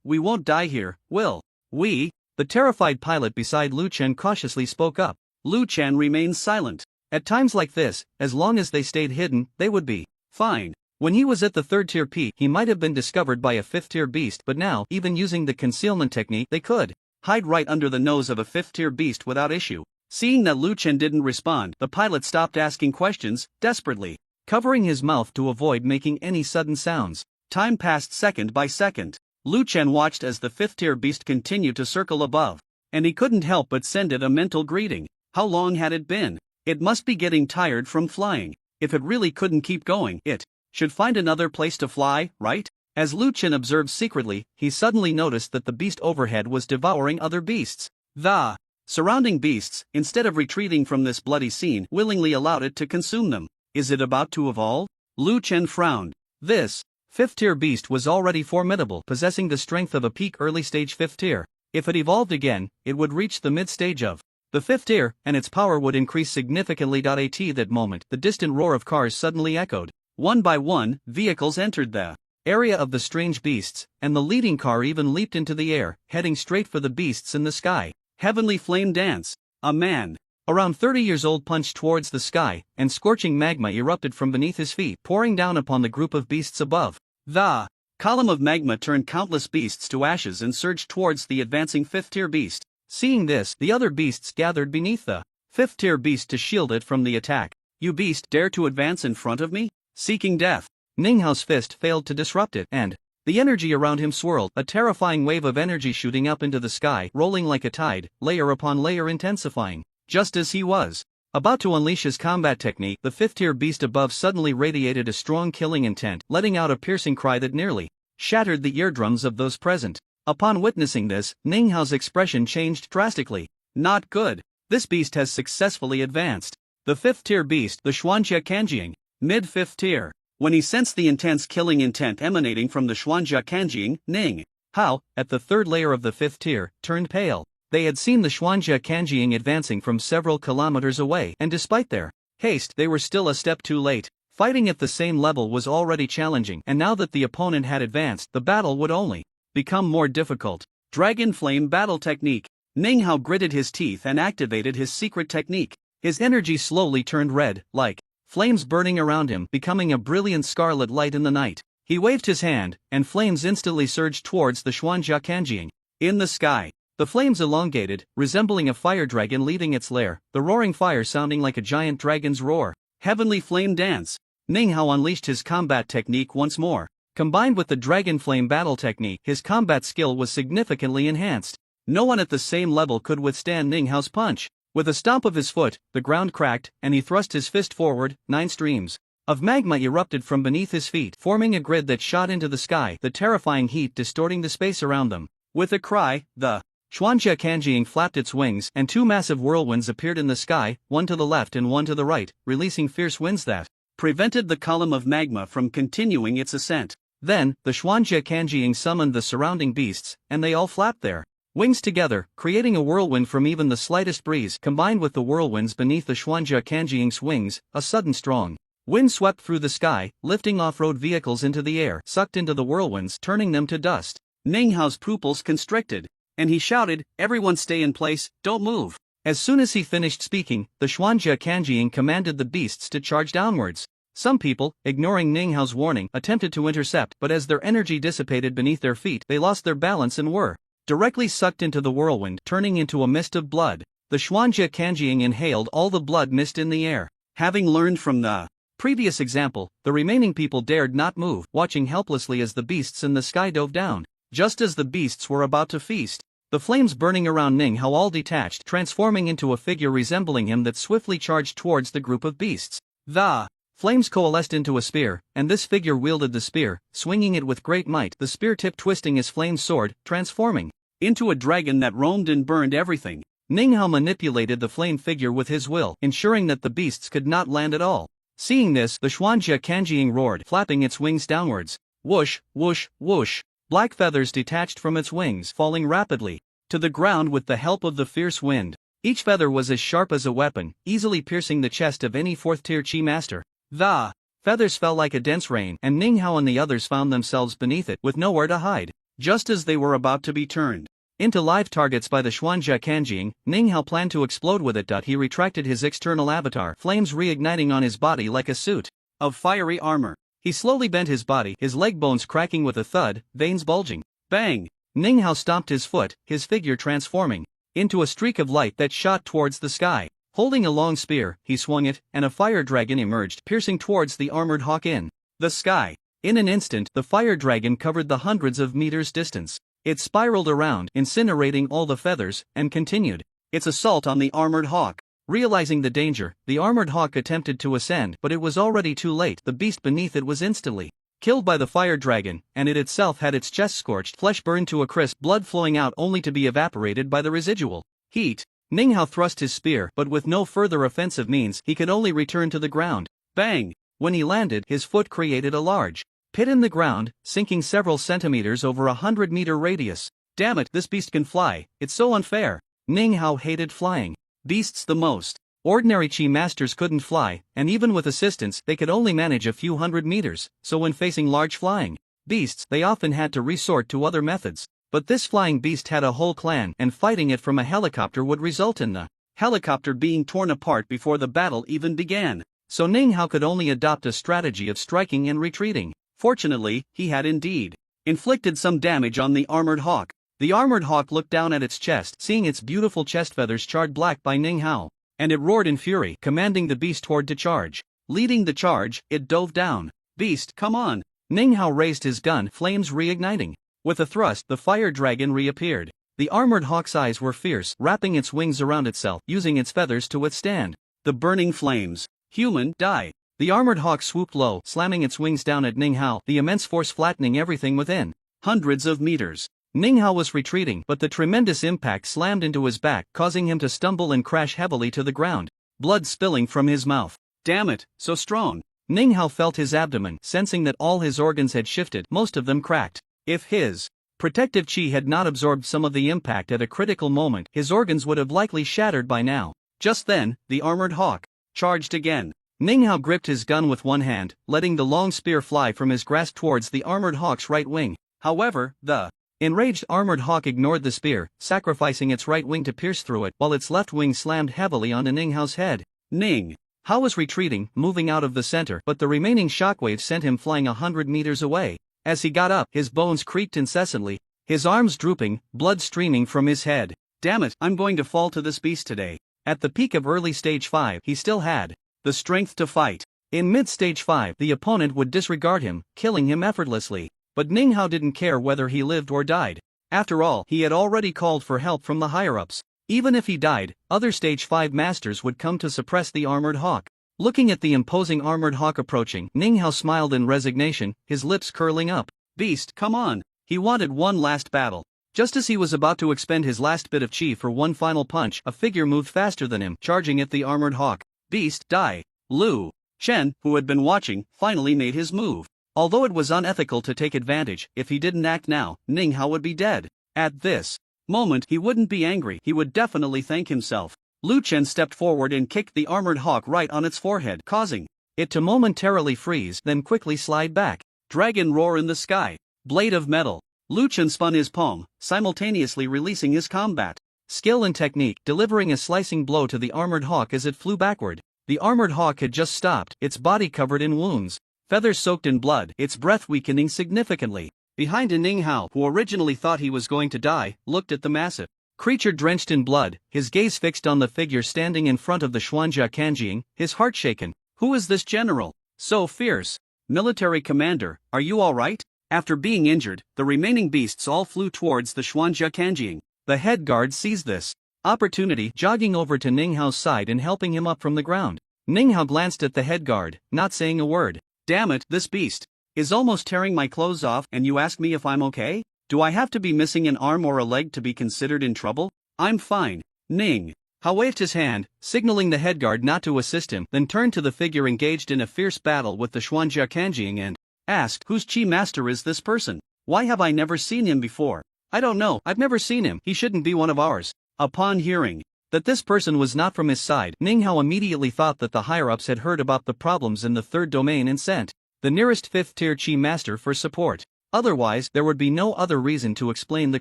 We won't die here, will we? The terrified pilot beside Lu Chen cautiously spoke up. Lu Chen remained silent. At times like this, as long as they stayed hidden, they would be fine. When he was at the 3rd tier peak, he might have been discovered by a 5th tier beast, but now, even using the concealment technique, they could hide right under the nose of a 5th tier beast without issue. Seeing that Lu Chen didn't respond, the pilot stopped asking questions, desperately covering his mouth to avoid making any sudden sounds. Time passed second by second. Lu Chen watched as the 5th tier beast continued to circle above, and he couldn't help but send it a mental greeting. How long had it been? It must be getting tired from flying. If it really couldn't keep going, it should find another place to fly, right? As Lu Chen observed secretly, he suddenly noticed that the beast overhead was devouring other beasts. The surrounding beasts, instead of retreating from this bloody scene, willingly allowed it to consume them. Is it about to evolve? Lu Chen frowned. This 5th tier beast was already formidable, possessing the strength of a peak early stage 5th tier. If it evolved again, it would reach the mid stage of the 5th tier, and its power would increase significantly. At that moment, the distant roar of cars suddenly echoed. One by one, vehicles entered the area of the strange beasts, and the leading car even leaped into the air, heading straight for the beasts in the sky. Heavenly flame dance. A man, around 30 years old, punched towards the sky, and scorching magma erupted from beneath his feet, pouring down upon the group of beasts above. The column of magma turned countless beasts to ashes and surged towards the advancing 5th tier beast. Seeing this, the other beasts gathered beneath the 5th tier beast to shield it from the attack. You beast, dare to advance in front of me? Seeking death. Ninghao's fist failed to disrupt it, and the energy around him swirled, a terrifying wave of energy shooting up into the sky, rolling like a tide, layer upon layer, intensifying. Just as he was about to unleash his combat technique, the 5th tier beast above suddenly radiated a strong killing intent, letting out a piercing cry that nearly shattered the eardrums of those present. Upon witnessing this, Ninghao's expression changed drastically. Not good. This beast has successfully advanced. The 5th tier beast, the Xuanjia Kanjiang, mid 5th tier. When he sensed the intense killing intent emanating from the Xuanjia Kanjiang, Ning Hao, at the 3rd layer of the 5th tier, turned pale. They had seen the Xuanjia Kanjiang advancing from several kilometers away, and despite their haste, they were still a step too late. Fighting at the same level was already challenging, and now that the opponent had advanced, the battle would only become more difficult. Dragon Flame Battle Technique. Ning Hao gritted his teeth and activated his secret technique. His energy slowly turned red, like flames burning around him, becoming a brilliant scarlet light in the night. He waved his hand, and flames instantly surged towards the Xuanjia Kanjiang. In the sky, the flames elongated, resembling a fire dragon leaving its lair, the roaring fire sounding like a giant dragon's roar. Heavenly Flame Dance. Ning Hao unleashed his combat technique once more. Combined with the Dragon Flame Battle Technique, his combat skill was significantly enhanced. No one at the same level could withstand Ning Hao's punch. With a stomp of his foot, the ground cracked, and he thrust his fist forward. 9 streams of magma erupted from beneath his feet, forming a grid that shot into the sky, the terrifying heat distorting the space around them. With a cry, the Xuanjia Kanjiang flapped its wings, and 2 massive whirlwinds appeared in the sky, one to the left and one to the right, releasing fierce winds that prevented the column of magma from continuing its ascent. Then, the Xuanjia Kanjiang summoned the surrounding beasts, and they all flapped their wings together, creating a whirlwind from even the slightest breeze. Combined with the whirlwinds beneath the Xuanjia Kanjiang's wings, a sudden strong wind swept through the sky, lifting off-road vehicles into the air, sucked into the whirlwinds, turning them to dust. Ning Hao's pupils constricted, and he shouted, "Everyone stay in place, don't move." As soon as he finished speaking, the Xuanjia Kanjiang commanded the beasts to charge downwards. Some people, ignoring Ning Hao's warning, attempted to intercept, but as their energy dissipated beneath their feet, they lost their balance and were directly sucked into the whirlwind, turning into a mist of blood. The Xuanjia Kanjiang inhaled all the blood mist in the air. Having learned from the previous example, the remaining people dared not move, watching helplessly as the beasts in the sky dove down. Just as the beasts were about to feast, the flames burning around Ning Hao all detached, transforming into a figure resembling him that swiftly charged towards the group of beasts. The flames coalesced into a spear, and this figure wielded the spear, swinging it with great might, the spear tip twisting his flame sword, transforming into a dragon that roamed and burned everything. Ning Hao manipulated the flame figure with his will, ensuring that the beasts could not land at all. Seeing this, the Xuanjia Kanjiang roared, flapping its wings downwards. Whoosh, whoosh, whoosh. Black feathers detached from its wings, falling rapidly to the ground with the help of the fierce wind. Each feather was as sharp as a weapon, easily piercing the chest of any 4th-tier chi master. The feathers fell like a dense rain, and Ning Hao and the others found themselves beneath it, with nowhere to hide. Just as they were about to be turned into live targets by the Xuanjia Kanjiang, Ning Hao planned to explode with it. He retracted his external avatar, flames reigniting on his body like a suit of fiery armor. He slowly bent his body, his leg bones cracking with a thud, veins bulging. Bang! Ning Hao stomped his foot, his figure transforming into a streak of light that shot towards the sky. Holding a long spear, he swung it, and a fire dragon emerged, piercing towards the armored hawk in the sky. In an instant, the fire dragon covered the hundreds of meters distance. It spiraled around, incinerating all the feathers, and continued its assault on the armored hawk. Realizing the danger, the armored hawk attempted to ascend, but it was already too late. The beast beneath it was instantly killed by the fire dragon, and it itself had its chest scorched, flesh burned to a crisp, blood flowing out only to be evaporated by the residual heat. Ning Hao thrust his spear, but with no further offensive means, he could only return to the ground. Bang! When he landed, his foot created a large pit in the ground, sinking several centimeters over 100-meter radius. Damn it, this beast can fly, it's so unfair. Ning Hao hated flying beasts the most. Ordinary Chi masters couldn't fly, and even with assistance, they could only manage a few hundred meters, so when facing large flying beasts, they often had to resort to other methods. But this flying beast had a whole clan, and fighting it from a helicopter would result in the helicopter being torn apart before the battle even began. So Ning Hao could only adopt a strategy of striking and retreating. Fortunately, he had indeed inflicted some damage on the armored hawk. The armored hawk looked down at its chest, seeing its beautiful chest feathers charred black by Ning Hao, and it roared in fury, commanding the beast toward to charge. Leading the charge, it dove down. Beast, come on! Ning Hao raised his gun, flames reigniting. With a thrust, the fire dragon reappeared. The armored hawk's eyes were fierce, wrapping its wings around itself, using its feathers to withstand the burning flames. Human, die! The armored hawk swooped low, slamming its wings down at Ning Hao, the immense force flattening everything within hundreds of meters. Ning Hao was retreating, but the tremendous impact slammed into his back, causing him to stumble and crash heavily to the ground, blood spilling from his mouth. Damn it, so strong! Ning Hao felt his abdomen, sensing that all his organs had shifted, most of them cracked. If his protective chi had not absorbed some of the impact at a critical moment, his organs would have likely shattered by now. Just then, the armored hawk charged again. Ning Hao gripped his gun with one hand, letting the long spear fly from his grasp towards the armored hawk's right wing. However, the enraged armored hawk ignored the spear, sacrificing its right wing to pierce through it, while its left wing slammed heavily onto Ning Hao's head. Ning Hao was retreating, moving out of the center, but the remaining shockwave sent him flying 100 meters away. As he got up, his bones creaked incessantly, his arms drooping, blood streaming from his head. Damn it, I'm going to fall to this beast today. At the peak of early stage 5, he still had the strength to fight. In mid-stage 5, the opponent would disregard him, killing him effortlessly. But Ning Hao didn't care whether he lived or died. After all, he had already called for help from the higher-ups. Even if he died, other stage 5 masters would come to suppress the armored hawk. Looking at the imposing armored hawk approaching, Ning Hao smiled in resignation, his lips curling up. Beast, come on! He wanted one last battle. Just as he was about to expend his last bit of chi for one final punch, a figure moved faster than him, charging at the armored hawk. Beast, die! Lu Chen, who had been watching, finally made his move. Although it was unethical to take advantage, if he didn't act now, Ning Hao would be dead. At this moment, he wouldn't be angry, he would definitely thank himself. Lu Chen stepped forward and kicked the armored hawk right on its forehead, causing it to momentarily freeze, then quickly slide back. Dragon roar in the sky. Blade of metal. Lu Chen spun his palm, simultaneously releasing his combat skill and technique, delivering a slicing blow to the armored hawk as it flew backward. The armored hawk had just stopped, its body covered in wounds, feathers soaked in blood, its breath weakening significantly. Behind Ning Hao, who originally thought he was going to die, looked at the massive creature drenched in blood, his gaze fixed on the figure standing in front of the Xuanjia Kanjiang, his heart shaken. Who is this general? So fierce. Military commander, are you alright? After being injured, the remaining beasts all flew towards the Xuanjia Kanjiang. The head guard seized this opportunity, jogging over to Ning Hao's side and helping him up from the ground. Ning Hao glanced at the head guard, not saying a word. Damn it, this beast is almost tearing my clothes off, and you ask me if I'm okay? Do I have to be missing an arm or a leg to be considered in trouble? I'm fine. Ning Hao waved his hand, signaling the head guard not to assist him, then turned to the figure engaged in a fierce battle with the Xuanjia Kanjiang and asked, whose chi master is this person? Why have I never seen him before? I don't know, I've never seen him, he shouldn't be one of ours. Upon hearing that this person was not from his side, Ning Hao immediately thought that the higher-ups had heard about the problems in the third domain and sent the nearest 5th-tier chi master for support. Otherwise, there would be no other reason to explain the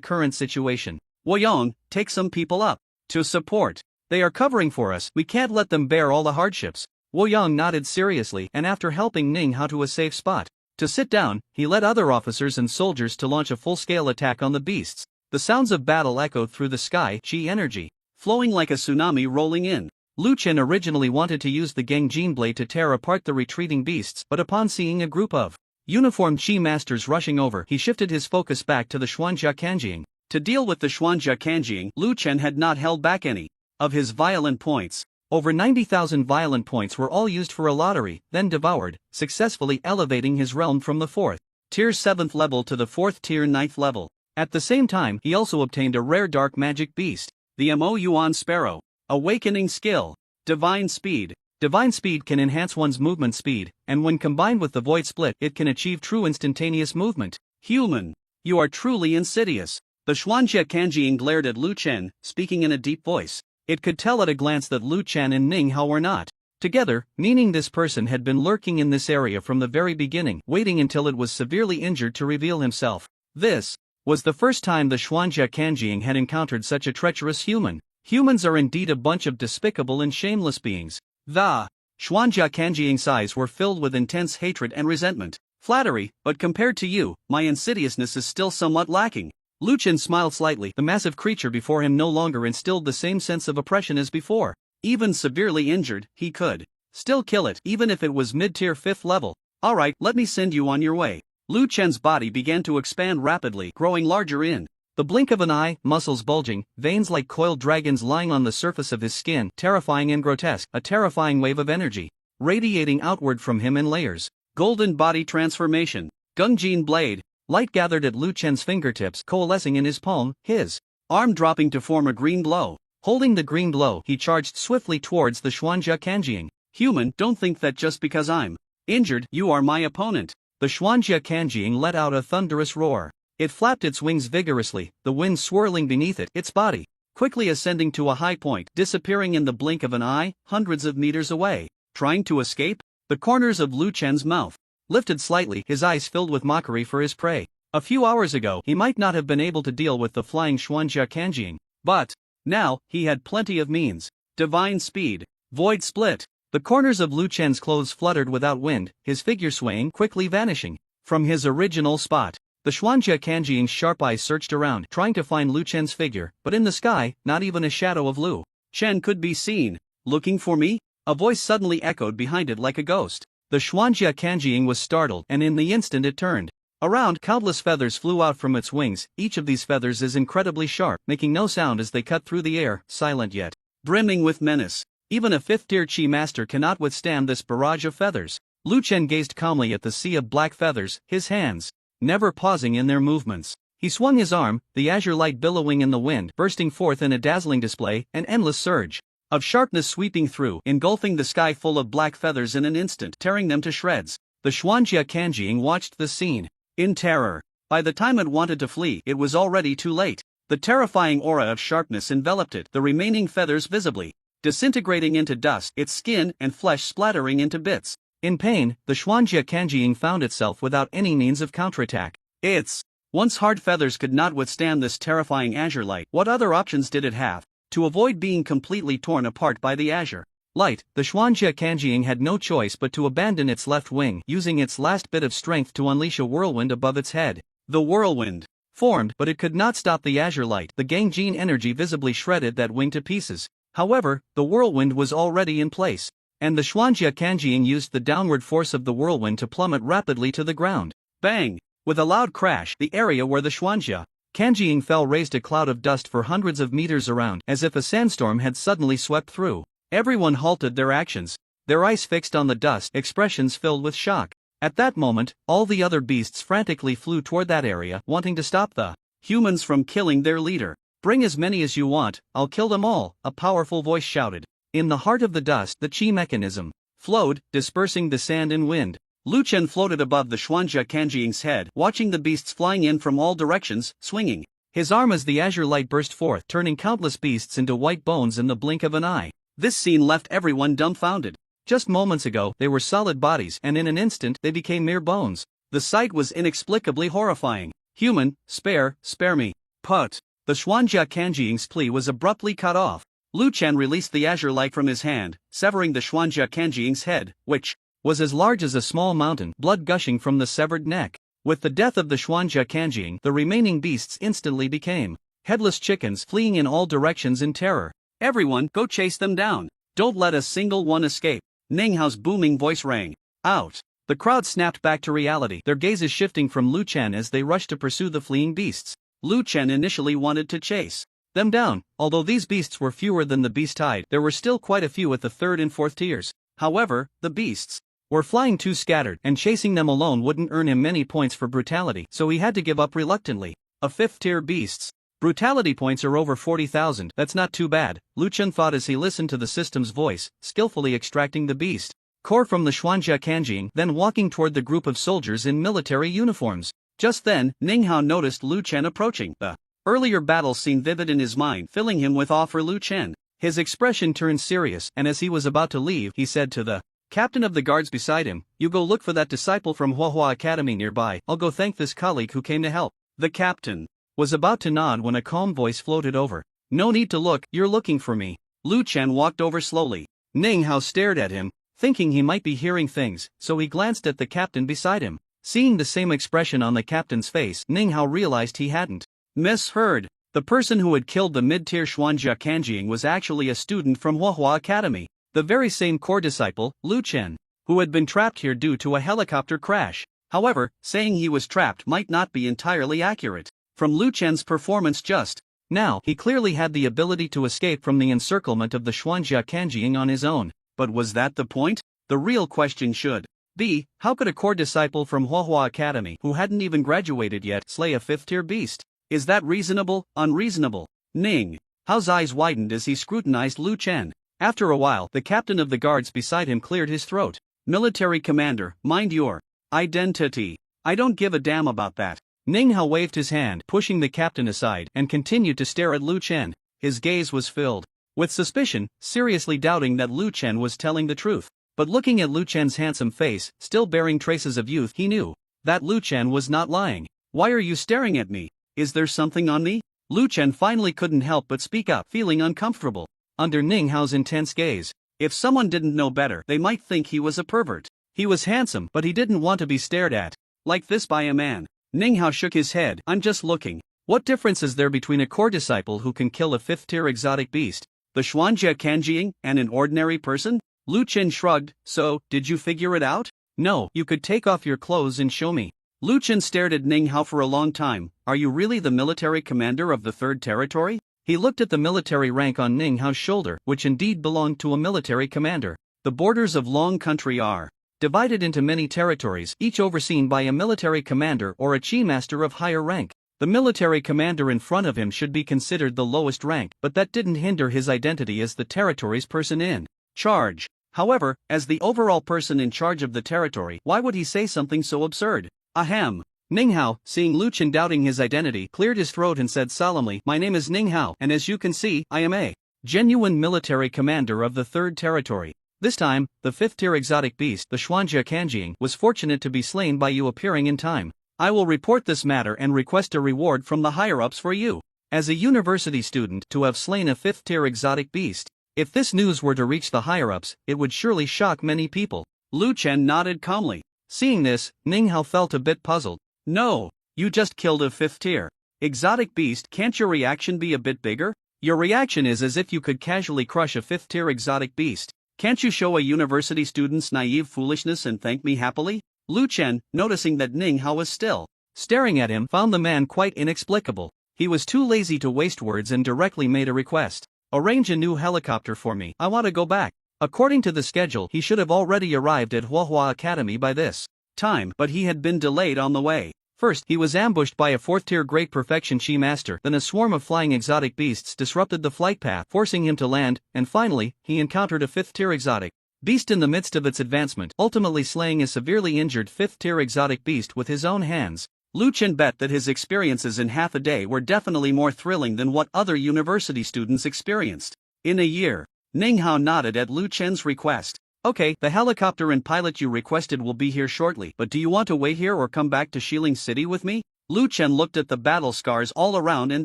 current situation. Woyong, take some people up to support. They are covering for us, we can't let them bear all the hardships. Woyong nodded seriously, and after helping Ning Hao to a safe spot to sit down, he led other officers and soldiers to launch a full-scale attack on the beasts. The sounds of battle echoed through the sky, chi energy flowing like a tsunami rolling in. Lu Chen originally wanted to use the Gangjin blade to tear apart the retreating beasts, but upon seeing a group of uniformed chi masters rushing over, he shifted his focus back to the Xuanjia Kanjiang. To deal with the Xuanjia Kanjiang, Lu Chen had not held back any of his violent points. Over 90,000 violent points were all used for a lottery, then devoured, successfully elevating his realm from the 4th tier 7th level to the 4th tier 9th level. At the same time, he also obtained a rare dark magic beast, the Mo Yuan Sparrow. Awakening skill. Divine speed. Divine speed can enhance one's movement speed, and when combined with the void split, it can achieve true instantaneous movement. Human, you are truly insidious. The Xuanjia Kanjiing glared at Lu Chen, speaking in a deep voice. It could tell at a glance that Lu Chen and Ning Hao were not together, meaning this person had been lurking in this area from the very beginning, waiting until it was severely injured to reveal himself. This was the first time the Xuanjia Kanjiing had encountered such a treacherous human. Humans are indeed a bunch of despicable and shameless beings. The Xuanjia Kanjiing's eyes were filled with intense hatred and resentment. Flattery, but compared to you, my insidiousness is still somewhat lacking. Lu Chen smiled slightly. The massive creature before him no longer instilled the same sense of oppression as before. Even severely injured, he could still kill it, even if it was mid-tier 5th level. Alright, let me send you on your way. Lu Chen's body began to expand rapidly, growing larger in the blink of an eye, muscles bulging, veins like coiled dragons lying on the surface of his skin, terrifying and grotesque, a terrifying wave of energy radiating outward from him in layers. Golden body transformation. Gungjin blade. Light gathered at Lu Chen's fingertips, coalescing in his palm, his arm dropping to form a green blow. Holding the green blow, he charged swiftly towards the Xuanjia Kanjiing. Human, don't think that just because I'm injured, you are my opponent. The Xuanjia Kanjiing let out a thunderous roar. It flapped its wings vigorously, the wind swirling beneath it, its body quickly ascending to a high point, disappearing in the blink of an eye, hundreds of meters away. Trying to escape? The corners of Lu Chen's mouth lifted slightly, his eyes filled with mockery for his prey. A few hours ago, he might not have been able to deal with the flying Xuanjia Kanjiing, but now, he had plenty of means. Divine speed. Void split. The corners of Lu Chen's clothes fluttered without wind, his figure swaying, quickly vanishing from his original spot. The Xuanjia Kanjiing's sharp eyes searched around, trying to find Lu Chen's figure, but in the sky, not even a shadow of Lu Chen could be seen. Looking for me? A voice suddenly echoed behind it like a ghost. The Xuanjia Kanjiing was startled, and in the instant it turned around, countless feathers flew out from its wings. Each of these feathers is incredibly sharp, making no sound as they cut through the air, silent yet brimming with menace. Even a 5th-tier Chi master cannot withstand this barrage of feathers. Lu Chen gazed calmly at the sea of black feathers, his hands never pausing in their movements. He swung his arm, the azure light billowing in the wind, bursting forth in a dazzling display, an endless surge of sharpness sweeping through, engulfing the sky full of black feathers in an instant, tearing them to shreds. The Xuanjia Kanjiing watched the scene in terror. By the time it wanted to flee, it was already too late. The terrifying aura of sharpness enveloped it, the remaining feathers visibly disintegrating into dust, its skin and flesh splattering into bits. In pain, the Xuanjia Kanjiing found itself without any means of counterattack. Its once hard feathers could not withstand this terrifying azure light. What other options did it have? To avoid being completely torn apart by the azure light, the Xuanjia Kanjiing had no choice but to abandon its left wing, using its last bit of strength to unleash a whirlwind above its head. The whirlwind formed, but it could not stop the azure light. The Gangjin energy visibly shredded that wing to pieces. However, the whirlwind was already in place, and the Xuanjia Kanjiing used the downward force of the whirlwind to plummet rapidly to the ground. Bang! With a loud crash, the area where the Xuanjia Kanjiing fell raised a cloud of dust for hundreds of meters around, as if a sandstorm had suddenly swept through. Everyone halted their actions, their eyes fixed on the dust, expressions filled with shock. At that moment, all the other beasts frantically flew toward that area, wanting to stop the humans from killing their leader. Bring as many as you want, I'll kill them all, a powerful voice shouted. In the heart of the dust, the Qi mechanism flowed, dispersing the sand and wind. Lu Chen floated above the Xuanjia Kanjiing's head, watching the beasts flying in from all directions, swinging his arm as the azure light burst forth, turning countless beasts into white bones in the blink of an eye. This scene left everyone dumbfounded. Just moments ago, they were solid bodies, and in an instant, they became mere bones. The sight was inexplicably horrifying. Human, spare me. Put. The Xuanjia Kanjiing's plea was abruptly cut off. Lu Chen released the azure light from his hand, severing the Xuanjia Kanjiing's head, which was as large as a small mountain, blood gushing from the severed neck. With the death of the Xuanjia Kanjiing, the remaining beasts instantly became headless chickens, fleeing in all directions in terror. Everyone, go chase them down. Don't let a single one escape. Ning Hao's booming voice rang out. The crowd snapped back to reality, their gazes shifting from Lu Chen as they rushed to pursue the fleeing beasts. Lu Chen initially wanted to chase them down. Although these beasts were fewer than the beast tide, there were still quite a few at the 3rd and 4th tiers. However, the beasts were flying too scattered, and chasing them alone wouldn't earn him many points for brutality, so he had to give up reluctantly. A 5th tier beasts. Brutality points are over 40,000, that's not too bad, Lu Chen thought as he listened to the system's voice, skillfully extracting the beast core from the Xuanjia Kanjing, then walking toward the group of soldiers in military uniforms. Just then, Ning Hao noticed Lu Chen approaching. The earlier battle scene vivid in his mind, filling him with awe for Lu Chen. His expression turned serious, and as he was about to leave, he said to the captain of the guards beside him, "You go look for that disciple from Huahua Academy nearby, I'll go thank this colleague who came to help." The captain was about to nod when a calm voice floated over. "No need to look, you're looking for me." Lu Chen walked over slowly. Ning Hao stared at him, thinking he might be hearing things, so he glanced at the captain beside him. Seeing the same expression on the captain's face, Ning Hao realized he hadn't misheard. The person who had killed the mid-tier Xuanjia Kanjing was actually a student from Huahua Academy, the very same core disciple, Lu Chen, who had been trapped here due to a helicopter crash. However, saying he was trapped might not be entirely accurate. From Lu Chen's performance just now, he clearly had the ability to escape from the encirclement of the Xuanjia Kanjing on his own. But was that the point? The real question should be, how could a core disciple from Huahua Academy who hadn't even graduated yet slay a 5th-tier beast? Is that reasonable? Unreasonable? Ning Hao's eyes widened as he scrutinized Lu Chen. After a while, the captain of the guards beside him cleared his throat. "Military commander, mind your identity. I don't give a damn about that." Ning Hao waved his hand, pushing the captain aside, and continued to stare at Lu Chen. His gaze was filled with suspicion, seriously doubting that Lu Chen was telling the truth. But looking at Lu Chen's handsome face, still bearing traces of youth, he knew that Lu Chen was not lying. "Why are you staring at me? Is there something on me?" Lu Chen finally couldn't help but speak up, feeling uncomfortable under Ning Hao's intense gaze. If someone didn't know better, they might think he was a pervert. He was handsome, but he didn't want to be stared at like this by a man. Ning Hao shook his head. "I'm just looking. What difference is there between a core disciple who can kill a 5th-tier exotic beast, the Xuanjia Kanjing, and an ordinary person?" Lu Chen shrugged. "So, did you figure it out?" "No, you could take off your clothes and show me." Lu Chen stared at Ning Hao for a long time. "Are you really the military commander of the 3rd territory?" He looked at the military rank on Ning Hao's shoulder, which indeed belonged to a military commander. The borders of Long Country are divided into many territories, each overseen by a military commander or a chi master of higher rank. The military commander in front of him should be considered the lowest rank, but that didn't hinder his identity as the territory's person in charge. However, as the overall person in charge of the territory, why would he say something so absurd? Ahem. Ning Hao, seeing Lu Chen doubting his identity, cleared his throat and said solemnly, "My name is Ning Hao, and as you can see, I am a genuine military commander of the 3rd territory. This time, the 5th-tier exotic beast, the Xuanjia Kanjing, was fortunate to be slain by you appearing in time. I will report this matter and request a reward from the higher-ups for you, as a university student, to have slain a 5th-tier exotic beast. If this news were to reach the higher-ups, it would surely shock many people." Lu Chen nodded calmly. Seeing this, Ning Hao felt a bit puzzled. "No, you just killed a 5th-tier exotic beast. Can't your reaction be a bit bigger? Your reaction is as if you could casually crush a 5th-tier exotic beast. Can't you show a university student's naive foolishness and thank me happily?" Lu Chen, noticing that Ning Hao was still staring at him, found the man quite inexplicable. He was too lazy to waste words and directly made a request. "Arrange a new helicopter for me, I want to go back." According to the schedule, he should have already arrived at Huahua Academy by this time, but he had been delayed on the way. First, he was ambushed by a 4th-tier Great Perfection Chi Master, then a swarm of flying exotic beasts disrupted the flight path, forcing him to land, and finally, he encountered a 5th-tier exotic beast in the midst of its advancement, ultimately slaying a severely injured 5th-tier exotic beast with his own hands. Lu Chen bet that his experiences in half a day were definitely more thrilling than what other university students experienced in a year. Ning Hao nodded at Lu Chen's request. "Okay, the helicopter and pilot you requested will be here shortly, but do you want to wait here or come back to Xiling City with me?" Lu Chen looked at the battle scars all around and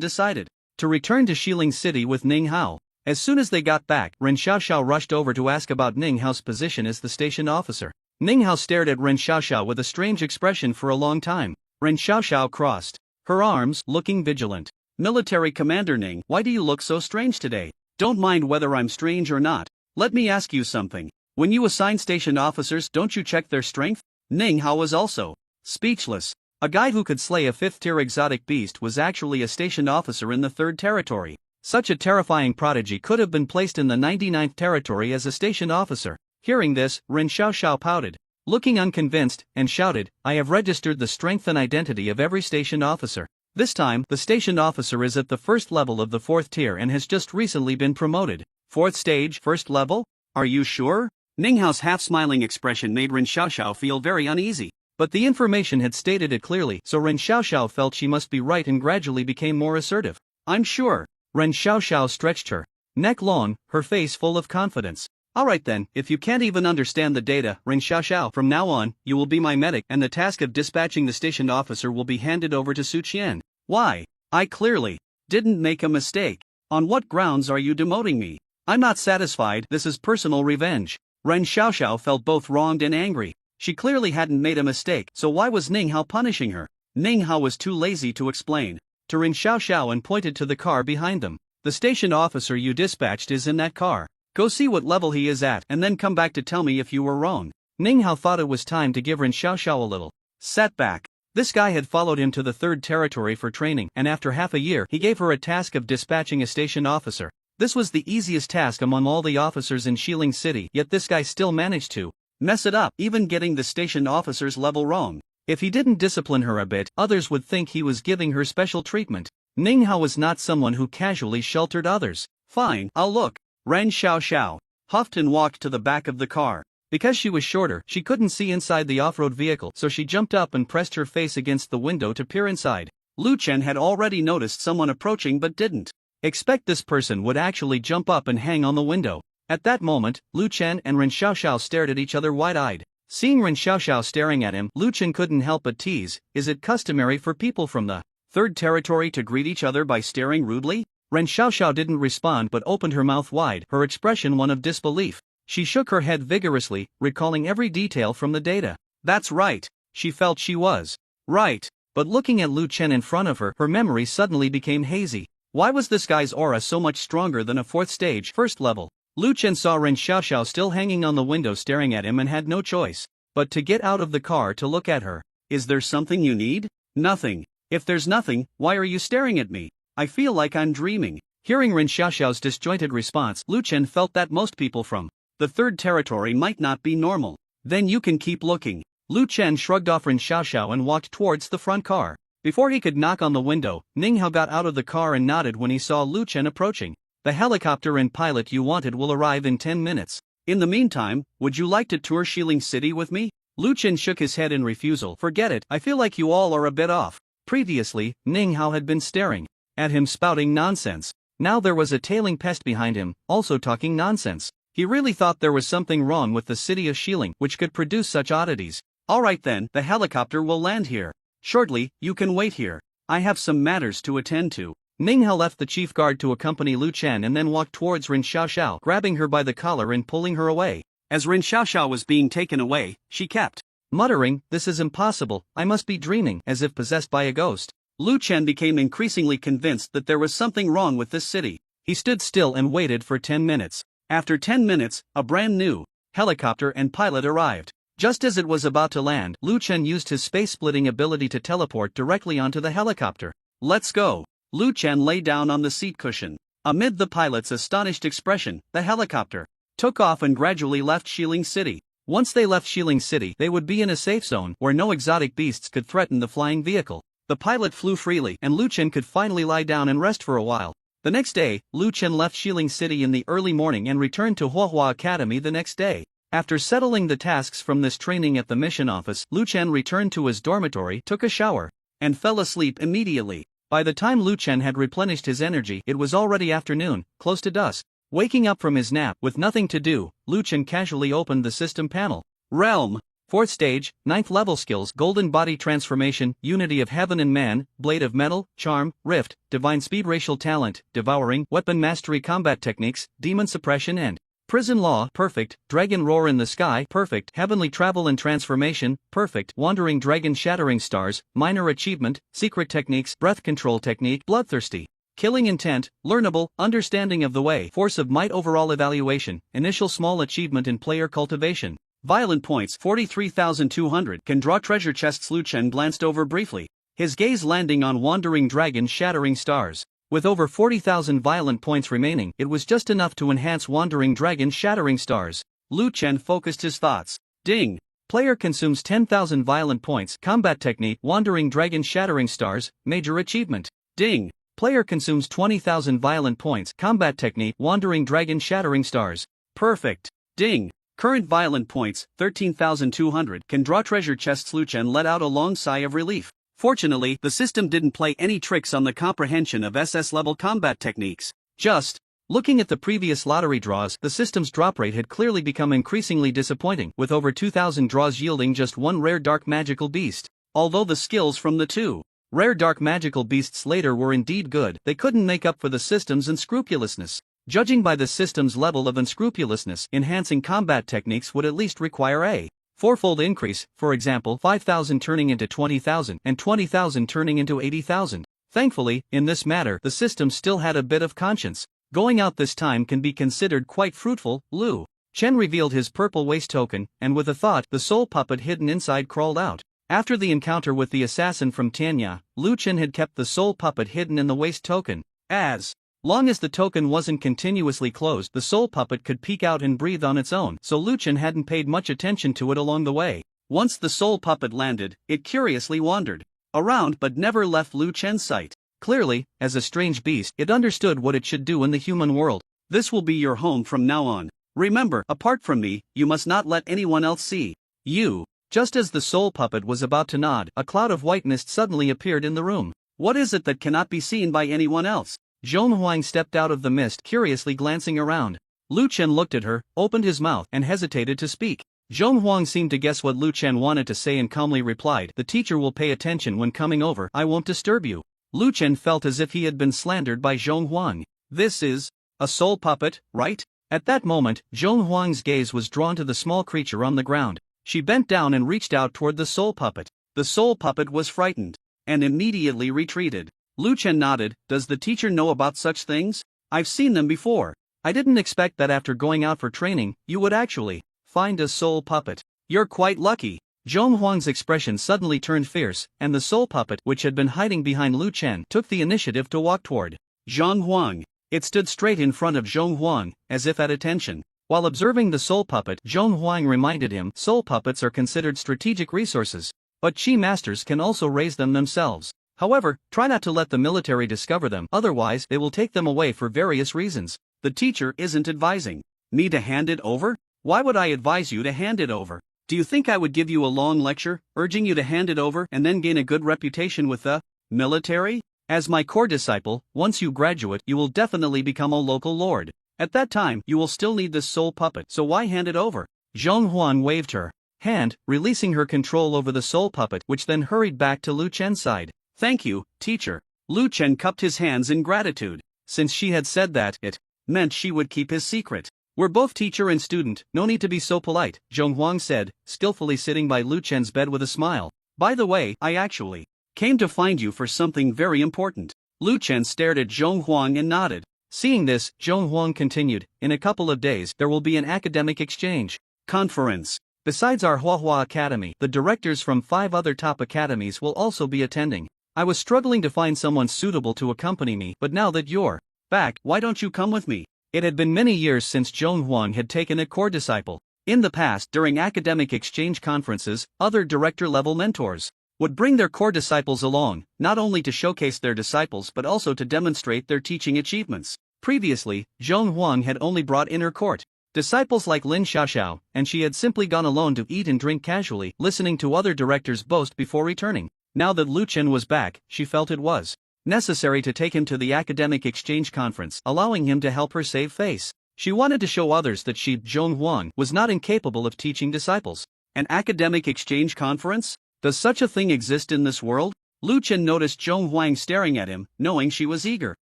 decided to return to Xiling City with Ning Hao. As soon as they got back, Ren Xiaoxiao rushed over to ask about Ning Hao's position as the station officer. Ning Hao stared at Ren Xiaoxiao with a strange expression for a long time. Ren Xiaoxiao crossed her arms, looking vigilant. "Military Commander Ning, why do you look so strange today? Don't mind whether I'm strange or not. Let me ask you something. When you assign station officers, don't you check their strength?" Ning Hao was also speechless. A guy who could slay a 5th-tier exotic beast was actually a station officer in the 3rd territory. Such a terrifying prodigy could have been placed in the 99th territory as a station officer. Hearing this, Ren Xiaoxiao pouted, looking unconvinced, and shouted, "I have registered the strength and identity of every station officer. This time, the station officer is at the first level of the 4th tier and has just recently been promoted." 4th stage, 1st level? Are you sure? Ninghao's half-smiling expression made Ren Xiaoxiao feel very uneasy. But the information had stated it clearly, so Ren Xiaoxiao felt she must be right and gradually became more assertive. "I'm sure." Ren Xiaoxiao stretched her neck long, her face full of confidence. "Alright then, if you can't even understand the data, Ren Xiaoxiao, from now on, you will be my medic and the task of dispatching the station officer will be handed over to Su Qian." "Why? I clearly didn't make a mistake. On what grounds are you demoting me? I'm not satisfied, this is personal revenge." Ren Xiaoxiao felt both wronged and angry. She clearly hadn't made a mistake, so why was Ninghao punishing her? Ninghao was too lazy to explain to Ren Xiaoxiao and pointed to the car behind them. "The station officer you dispatched is in that car. Go see what level he is at and then come back to tell me if you were wrong." Ninghao thought it was time to give Ren Xiaoxiao a little setback. This guy had followed him to the 3rd territory for training, and after half a year he gave her a task of dispatching a station officer. This was the easiest task among all the officers in Xiling City, yet this guy still managed to mess it up, even getting the station officer's level wrong. If he didn't discipline her a bit, others would think he was giving her special treatment. Ninghao was not someone who casually sheltered others. "Fine, I'll look." Ren Xiaoxiao huffed and walked to the back of the car. Because she was shorter, she couldn't see inside the off-road vehicle, so she jumped up and pressed her face against the window to peer inside. Lu Chen had already noticed someone approaching but didn't expect this person would actually jump up and hang on the window. At that moment, Lu Chen and Ren Xiaoxiao stared at each other wide-eyed. Seeing Ren Xiaoxiao staring at him, Lu Chen couldn't help but tease, "Is it customary for people from the 3rd territory to greet each other by staring rudely?" Ren Xiaoxiao didn't respond but opened her mouth wide, her expression one of disbelief. She shook her head vigorously, recalling every detail from the data. That's right. She felt she was right. But looking at Lu Chen in front of her, her memory suddenly became hazy. Why was this guy's aura so much stronger than a 4th stage, 1st level? Lu Chen saw Ren Xiaoxiao still hanging on the window staring at him and had no choice but to get out of the car to look at her. "Is there something you need?" "Nothing." "If there's nothing, why are you staring at me? I feel like I'm dreaming." Hearing Ren Xiaoxiao's disjointed response, Lu Chen felt that most people from the 3rd territory might not be normal. "Then you can keep looking." Lu Chen shrugged off Ren Xiaoxiao and walked towards the front car. Before he could knock on the window, Ninghao got out of the car and nodded when he saw Lu Chen approaching. "The helicopter and pilot you wanted will arrive in 10 minutes. In the meantime, would you like to tour Xiling City with me?" Lu Chen shook his head in refusal. "Forget it, I feel like you all are a bit off." Previously, Ninghao had been staring at him spouting nonsense. Now there was a tailing pest behind him, also talking nonsense. He really thought there was something wrong with the city of Xiling, which could produce such oddities. "Alright then, the helicopter will land here shortly, you can wait here. I have some matters to attend to." Ninghao left the chief guard to accompany Lu Chen and then walked towards Ren Xiaoxiao, grabbing her by the collar and pulling her away. As Ren Xiaoxiao was being taken away, she kept muttering, "This is impossible, I must be dreaming," as if possessed by a ghost. Lu Chen became increasingly convinced that there was something wrong with this city. He stood still and waited for 10 minutes. After 10 minutes, a brand new helicopter and pilot arrived. Just as it was about to land, Lu Chen used his space-splitting ability to teleport directly onto the helicopter. "Let's go." Lu Chen lay down on the seat cushion. Amid the pilot's astonished expression, the helicopter took off and gradually left Xiling City. Once they left Xiling City, they would be in a safe zone where no exotic beasts could threaten the flying vehicle. The pilot flew freely, and Lu Chen could finally lie down and rest for a while. The next day, Lu Chen left Xiling City in the early morning and returned to Huahua Academy the next day. After settling the tasks from this training at the mission office, Lu Chen returned to his dormitory, took a shower, and fell asleep immediately. By the time Lu Chen had replenished his energy, it was already afternoon, close to dusk. Waking up from his nap with nothing to do, Lu Chen casually opened the system panel. Realm. 4th stage, 9th level skills: Golden Body Transformation, Unity of Heaven and Man, Blade of Metal, Charm, Rift, Divine Speed, Racial Talent, Devouring, Weapon Mastery, Combat Techniques, Demon Suppression and Prison Law, perfect. Dragon Roar in the Sky, perfect. Heavenly Travel and Transformation, perfect. Wandering Dragon, Shattering Stars, minor achievement. Secret Techniques, Breath Control Technique, Bloodthirsty. Killing Intent, learnable. Understanding of the Way, Force of Might. Overall evaluation, initial small achievement in player cultivation. Violent points 43,200. Can draw treasure chests. Lu Chen glanced over briefly, his gaze landing on Wandering Dragon, Shattering Stars. With over 40,000 violent points remaining, it was just enough to enhance Wandering Dragon Shattering Stars. Lu Chen focused his thoughts. Ding! Player consumes 10,000 violent points. Combat technique Wandering Dragon Shattering Stars, major achievement. Ding! Player consumes 20,000 violent points. Combat technique Wandering Dragon Shattering Stars. Perfect. Ding! Current violent points, 13,200. Can draw treasure chests. Lu Chen let out a long sigh of relief. Fortunately, the system didn't play any tricks on the comprehension of SS-level combat techniques. Just looking at the previous lottery draws, the system's drop rate had clearly become increasingly disappointing, with over 2,000 draws yielding just one rare dark magical beast. Although the skills from the two rare dark magical beasts later were indeed good, they couldn't make up for the system's unscrupulousness. Judging by the system's level of unscrupulousness, enhancing combat techniques would at least require a fourfold increase, for example 5,000 turning into 20,000 and 20,000 turning into 80,000. Thankfully, in this matter the system still had a bit of conscience. Going out this time can be considered quite fruitful. Lu Chen revealed his purple waist token, and with a thought, the soul puppet hidden inside crawled out. After the encounter with the assassin from Tianya, Lu Chen had kept the soul puppet hidden in the waist token. As long as the token wasn't continuously closed, the soul puppet could peek out and breathe on its own, so Lu Chen hadn't paid much attention to it along the way. Once the soul puppet landed, it curiously wandered around but never left Lu Chen's sight. Clearly, as a strange beast, it understood what it should do in the human world. This will be your home from now on. Remember, apart from me, you must not let anyone else see you. Just as the soul puppet was about to nod, a cloud of white mist suddenly appeared in the room. What is it that cannot be seen by anyone else? Zhong Huang stepped out of the mist, curiously glancing around. Lu Chen looked at her, opened his mouth, and hesitated to speak. Zhong Huang seemed to guess what Lu Chen wanted to say and calmly replied, "The teacher will pay attention when coming over. I won't disturb you." Lu Chen felt as if he had been slandered by Zhong Huang. This is a soul puppet, right? At that moment, Zhong Huang's gaze was drawn to the small creature on the ground. She bent down and reached out toward the soul puppet. The soul puppet was frightened and immediately retreated. Lu Chen nodded. Does the teacher know about such things? I've seen them before. I didn't expect that after going out for training, you would actually find a soul puppet. You're quite lucky. Zhong Huang's expression suddenly turned fierce, and the soul puppet, which had been hiding behind Lu Chen, took the initiative to walk toward Zhong Huang. It stood straight in front of Zhong Huang, as if at attention. While observing the soul puppet, Zhong Huang reminded him, soul puppets are considered strategic resources, but chi masters can also raise them themselves. However, try not to let the military discover them, otherwise they will take them away for various reasons. The teacher isn't advising me to hand it over? Why would I advise you to hand it over? Do you think I would give you a long lecture, urging you to hand it over and then gain a good reputation with the military? As my core disciple, once you graduate, you will definitely become a local lord. At that time, you will still need this soul puppet, so why hand it over? Zhong Huang waved her hand, releasing her control over the soul puppet, which then hurried back to Lu Chen's side. Thank you, teacher. Lu Chen cupped his hands in gratitude. Since she had said that, it meant she would keep his secret. We're both teacher and student, no need to be so polite, Zhong Huang said, skillfully sitting by Lu Chen's bed with a smile. By the way, I actually came to find you for something very important. Lu Chen stared at Zhong Huang and nodded. Seeing this, Zhong Huang continued, in a couple of days there will be an academic exchange conference. Besides our Huahua Academy, the directors from 5 other top academies will also be attending. I was struggling to find someone suitable to accompany me, but now that you're back, why don't you come with me? It had been many years since Zhong Huang had taken a core disciple. In the past, during academic exchange conferences, other director-level mentors would bring their core disciples along, not only to showcase their disciples but also to demonstrate their teaching achievements. Previously, Zhong Huang had only brought inner court disciples like Lin Xiaoxiao, and she had simply gone alone to eat and drink casually, listening to other directors boast before returning. Now that Lu Chen was back, she felt it was necessary to take him to the academic exchange conference, allowing him to help her save face. She wanted to show others that she, Zhong Huang, was not incapable of teaching disciples. An academic exchange conference? Does such a thing exist in this world? Lu Chen noticed Zhong Huang staring at him, knowing she was eager.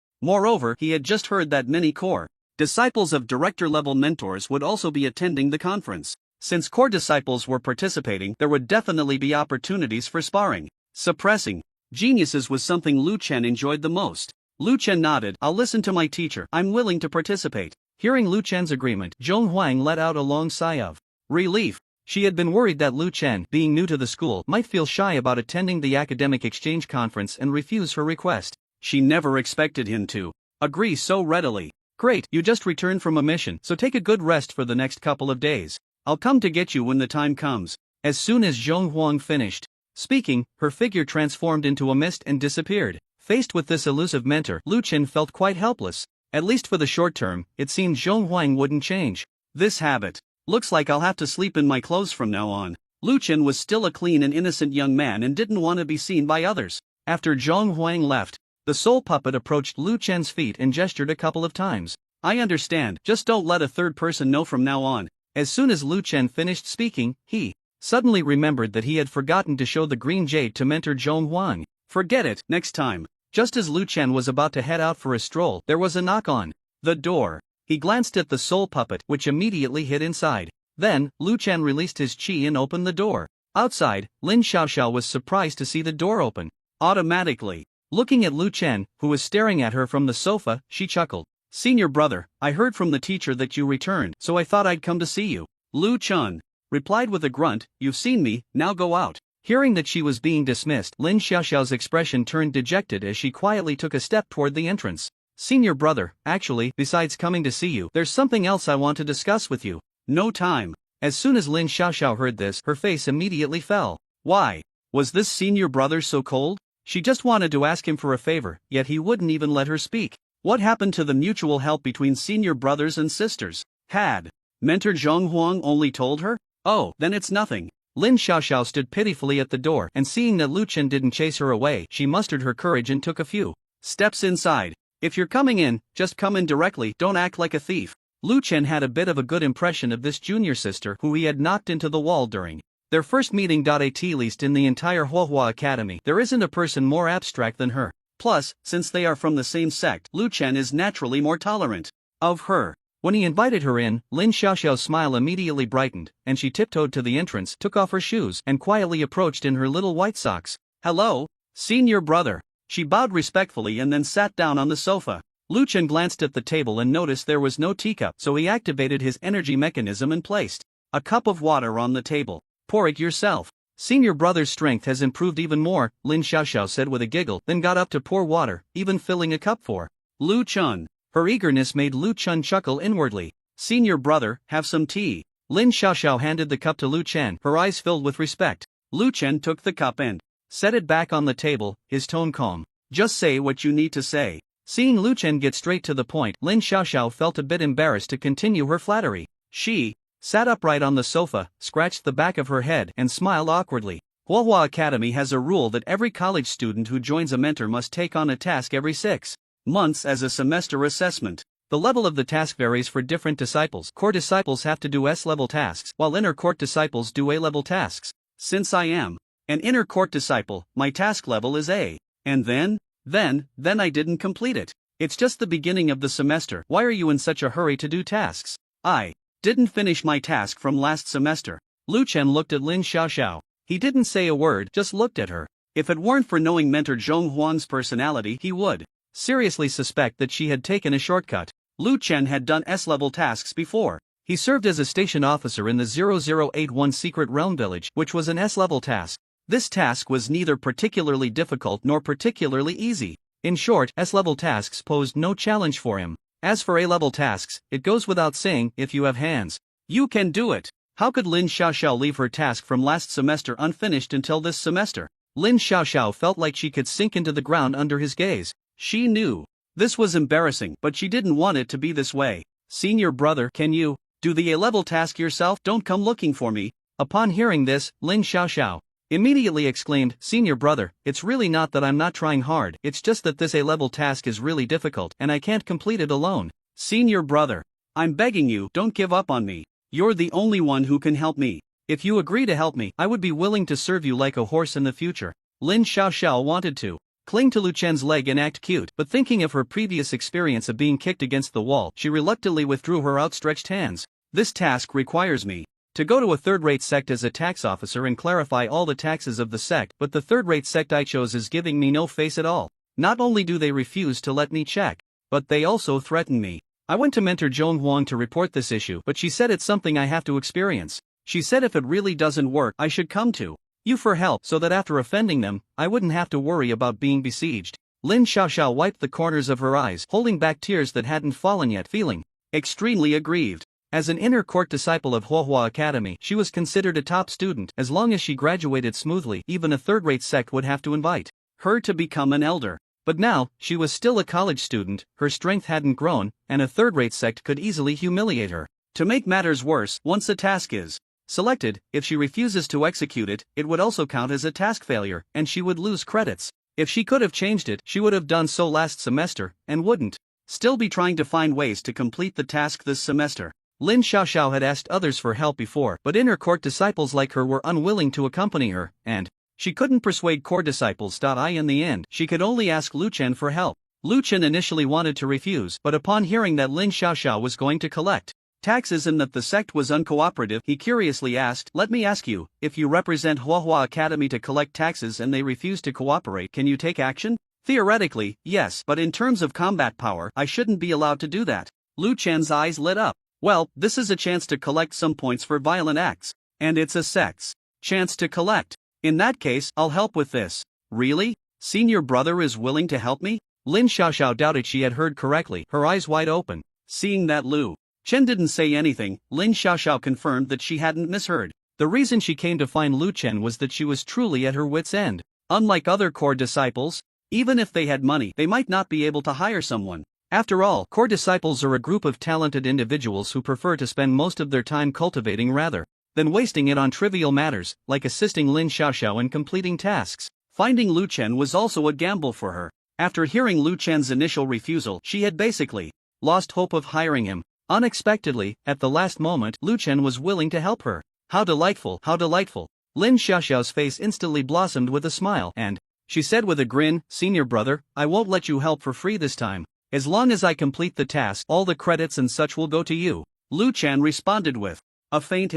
Moreover, he had just heard that many core disciples of director-level mentors would also be attending the conference. Since core disciples were participating, there would definitely be opportunities for sparring. Suppressing geniuses was something Lu Chen enjoyed the most. Lu Chen nodded. I'll listen to my teacher. I'm willing to participate. Hearing Lu Chen's agreement, Zhong Huang let out a long sigh of relief. She had been worried that Lu Chen, being new to the school, might feel shy about attending the academic exchange conference and refuse her request. She never expected him to agree so readily. Great, you just returned from a mission, so take a good rest for the next couple of days. I'll come to get you when the time comes. As soon as Zhong Huang finished speaking, her figure transformed into a mist and disappeared. Faced with this elusive mentor, Lu Chen felt quite helpless. At least for the short term, it seemed Zhong Huang wouldn't change. This habit. Looks like I'll have to sleep in my clothes from now on. Lu Chen was still a clean and innocent young man and didn't want to be seen by others. After Zhong Huang left, the soul puppet approached Lu Chen's feet and gestured a couple of times. I understand, just don't let a third person know from now on. As soon as Lu Chen finished speaking, he suddenly remembered that he had forgotten to show the green jade to mentor Zhong Huang. Forget it, next time. Just as Lu Chen was about to head out for a stroll, there was a knock on the door. He glanced at the soul puppet, which immediately hid inside. Then, Lu Chen released his chi and opened the door. Outside, Lin Xiaoxiao was surprised to see the door open. Automatically, looking at Lu Chen, who was staring at her from the sofa, she chuckled. Senior brother, I heard from the teacher that you returned, so I thought I'd come to see you. Lu Chen replied with a grunt, you've seen me, now go out. Hearing that she was being dismissed, Lin Xiaoxiao's expression turned dejected as she quietly took a step toward the entrance. Senior brother, actually, besides coming to see you, there's something else I want to discuss with you. No time. As soon as Lin Xiaoxiao heard this, her face immediately fell. Why? Was this senior brother so cold? She just wanted to ask him for a favor, yet he wouldn't even let her speak. What happened to the mutual help between senior brothers and sisters? Had mentor Zhong Huang only told her? Oh, then it's nothing. Lin Xiaoxiao stood pitifully at the door, and seeing that Lu Chen didn't chase her away, she mustered her courage and took a few steps inside. If you're coming in, just come in directly, don't act like a thief. Lu Chen had a bit of a good impression of this junior sister who he had knocked into the wall during their first meeting. At least in the entire Huohua Academy, there isn't a person more abstract than her. Plus, since they are from the same sect, Lu Chen is naturally more tolerant of her. When he invited her in, Lin Xiaoxiao's smile immediately brightened, and she tiptoed to the entrance, took off her shoes, and quietly approached in her little white socks. Hello, senior brother. She bowed respectfully and then sat down on the sofa. Lu Chen glanced at the table and noticed there was no teacup, so he activated his energy mechanism and placed a cup of water on the table. Pour it yourself. Senior brother's strength has improved even more, Lin Xiaoxiao said with a giggle, then got up to pour water, even filling a cup for Lu Chen. Her eagerness made Lu Chen chuckle inwardly. Senior brother, have some tea. Lin Xiaoxiao handed the cup to Lu Chen, her eyes filled with respect. Lu Chen took the cup and set it back on the table, his tone calm. Just say what you need to say. Seeing Lu Chen get straight to the point, Lin Xiaoxiao felt a bit embarrassed to continue her flattery. She sat upright on the sofa, scratched the back of her head, and smiled awkwardly. Huohua Academy has a rule that every college student who joins a mentor must take on a task every 6 months as a semester assessment. The level of the task varies for different disciples. Core disciples have to do S-level tasks, while inner court disciples do A-level tasks. Since I am an inner court disciple, my task level is A. And then I didn't complete it. It's just the beginning of the semester. Why are you in such a hurry to do tasks? I didn't finish my task from last semester. Lu Chen looked at Lin Xiaoxiao. He didn't say a word, just looked at her. If it weren't for knowing mentor Zhong Huang's personality, he would seriously suspect that she had taken a shortcut. Lu Chen had done S-level tasks before. He served as a station officer in the 0081 Secret Realm Village, which was an S-level task. This task was neither particularly difficult nor particularly easy. In short, S-level tasks posed no challenge for him. As for A-level tasks, it goes without saying, if you have hands, you can do it. How could Lin Xiaoxiao leave her task from last semester unfinished until this semester? Lin Xiaoxiao felt like she could sink into the ground under his gaze. She knew this was embarrassing, but she didn't want it to be this way. Senior brother, can you do the A-level task yourself? Don't come looking for me. Upon hearing this, Lin Xiaoxiao immediately exclaimed, Senior brother, it's really not that I'm not trying hard, it's just that this A-level task is really difficult and I can't complete it alone. Senior brother, I'm begging you, don't give up on me. You're the only one who can help me. If you agree to help me, I would be willing to serve you like a horse in the future. Lin Xiaoxiao wanted to cling to Lu Chen's leg and act cute, but thinking of her previous experience of being kicked against the wall, she reluctantly withdrew her outstretched hands. This task requires me to go to a third-rate sect as a tax officer and clarify all the taxes of the sect, but the third-rate sect I chose is giving me no face at all. Not only do they refuse to let me check, but they also threaten me. I went to mentor Zhong Huang to report this issue, but she said it's something I have to experience. She said if it really doesn't work, I should come to you for help so that after offending them, I wouldn't have to worry about being besieged. Lin Xiaoxiao wiped the corners of her eyes, holding back tears that hadn't fallen yet, feeling extremely aggrieved. As an inner court disciple of Huohua Academy, she was considered a top student. As long as she graduated smoothly, even a third-rate sect would have to invite her to become an elder. But now, she was still a college student, her strength hadn't grown, and a third-rate sect could easily humiliate her. To make matters worse, once a task is selected, if she refuses to execute it, it would also count as a task failure, and she would lose credits. If she could have changed it, she would have done so last semester, and wouldn't still be trying to find ways to complete the task this semester. Lin Xiaoxiao had asked others for help before, but inner court disciples like her were unwilling to accompany her, and she couldn't persuade core disciples. In the end, she could only ask Lu Chen for help. Lu Chen initially wanted to refuse, but upon hearing that Lin Xiaoxiao was going to collect taxes and that the sect was uncooperative, he curiously asked, "Let me ask you, if you represent Huohua Academy to collect taxes and they refuse to cooperate, can you take action?" "Theoretically, yes, but in terms of combat power, I shouldn't be allowed to do that." Lu Chen's eyes lit up. "Well, this is a chance to collect some points for violent acts. And it's a sect's chance to collect. In that case, I'll help with this." "Really? Senior brother is willing to help me?" Lin Xiaoxiao doubted she had heard correctly, her eyes wide open. Seeing that Lu Chen didn't say anything, Lin Xiaoxiao confirmed that she hadn't misheard. The reason she came to find Lu Chen was that she was truly at her wit's end. Unlike other core disciples, even if they had money, they might not be able to hire someone. After all, core disciples are a group of talented individuals who prefer to spend most of their time cultivating rather than wasting it on trivial matters, like assisting Lin Xiaoxiao in completing tasks. Finding Lu Chen was also a gamble for her. After hearing Lu Chen's initial refusal, she had basically lost hope of hiring him. Unexpectedly, at the last moment, Lu Chen was willing to help her. How delightful, how delightful. Lin Xiaoxiao's face instantly blossomed with a smile, and she said with a grin, "Senior brother, I won't let you help for free this time. As long as I complete the task, all the credits and such will go to you." Lu Chen responded with a faint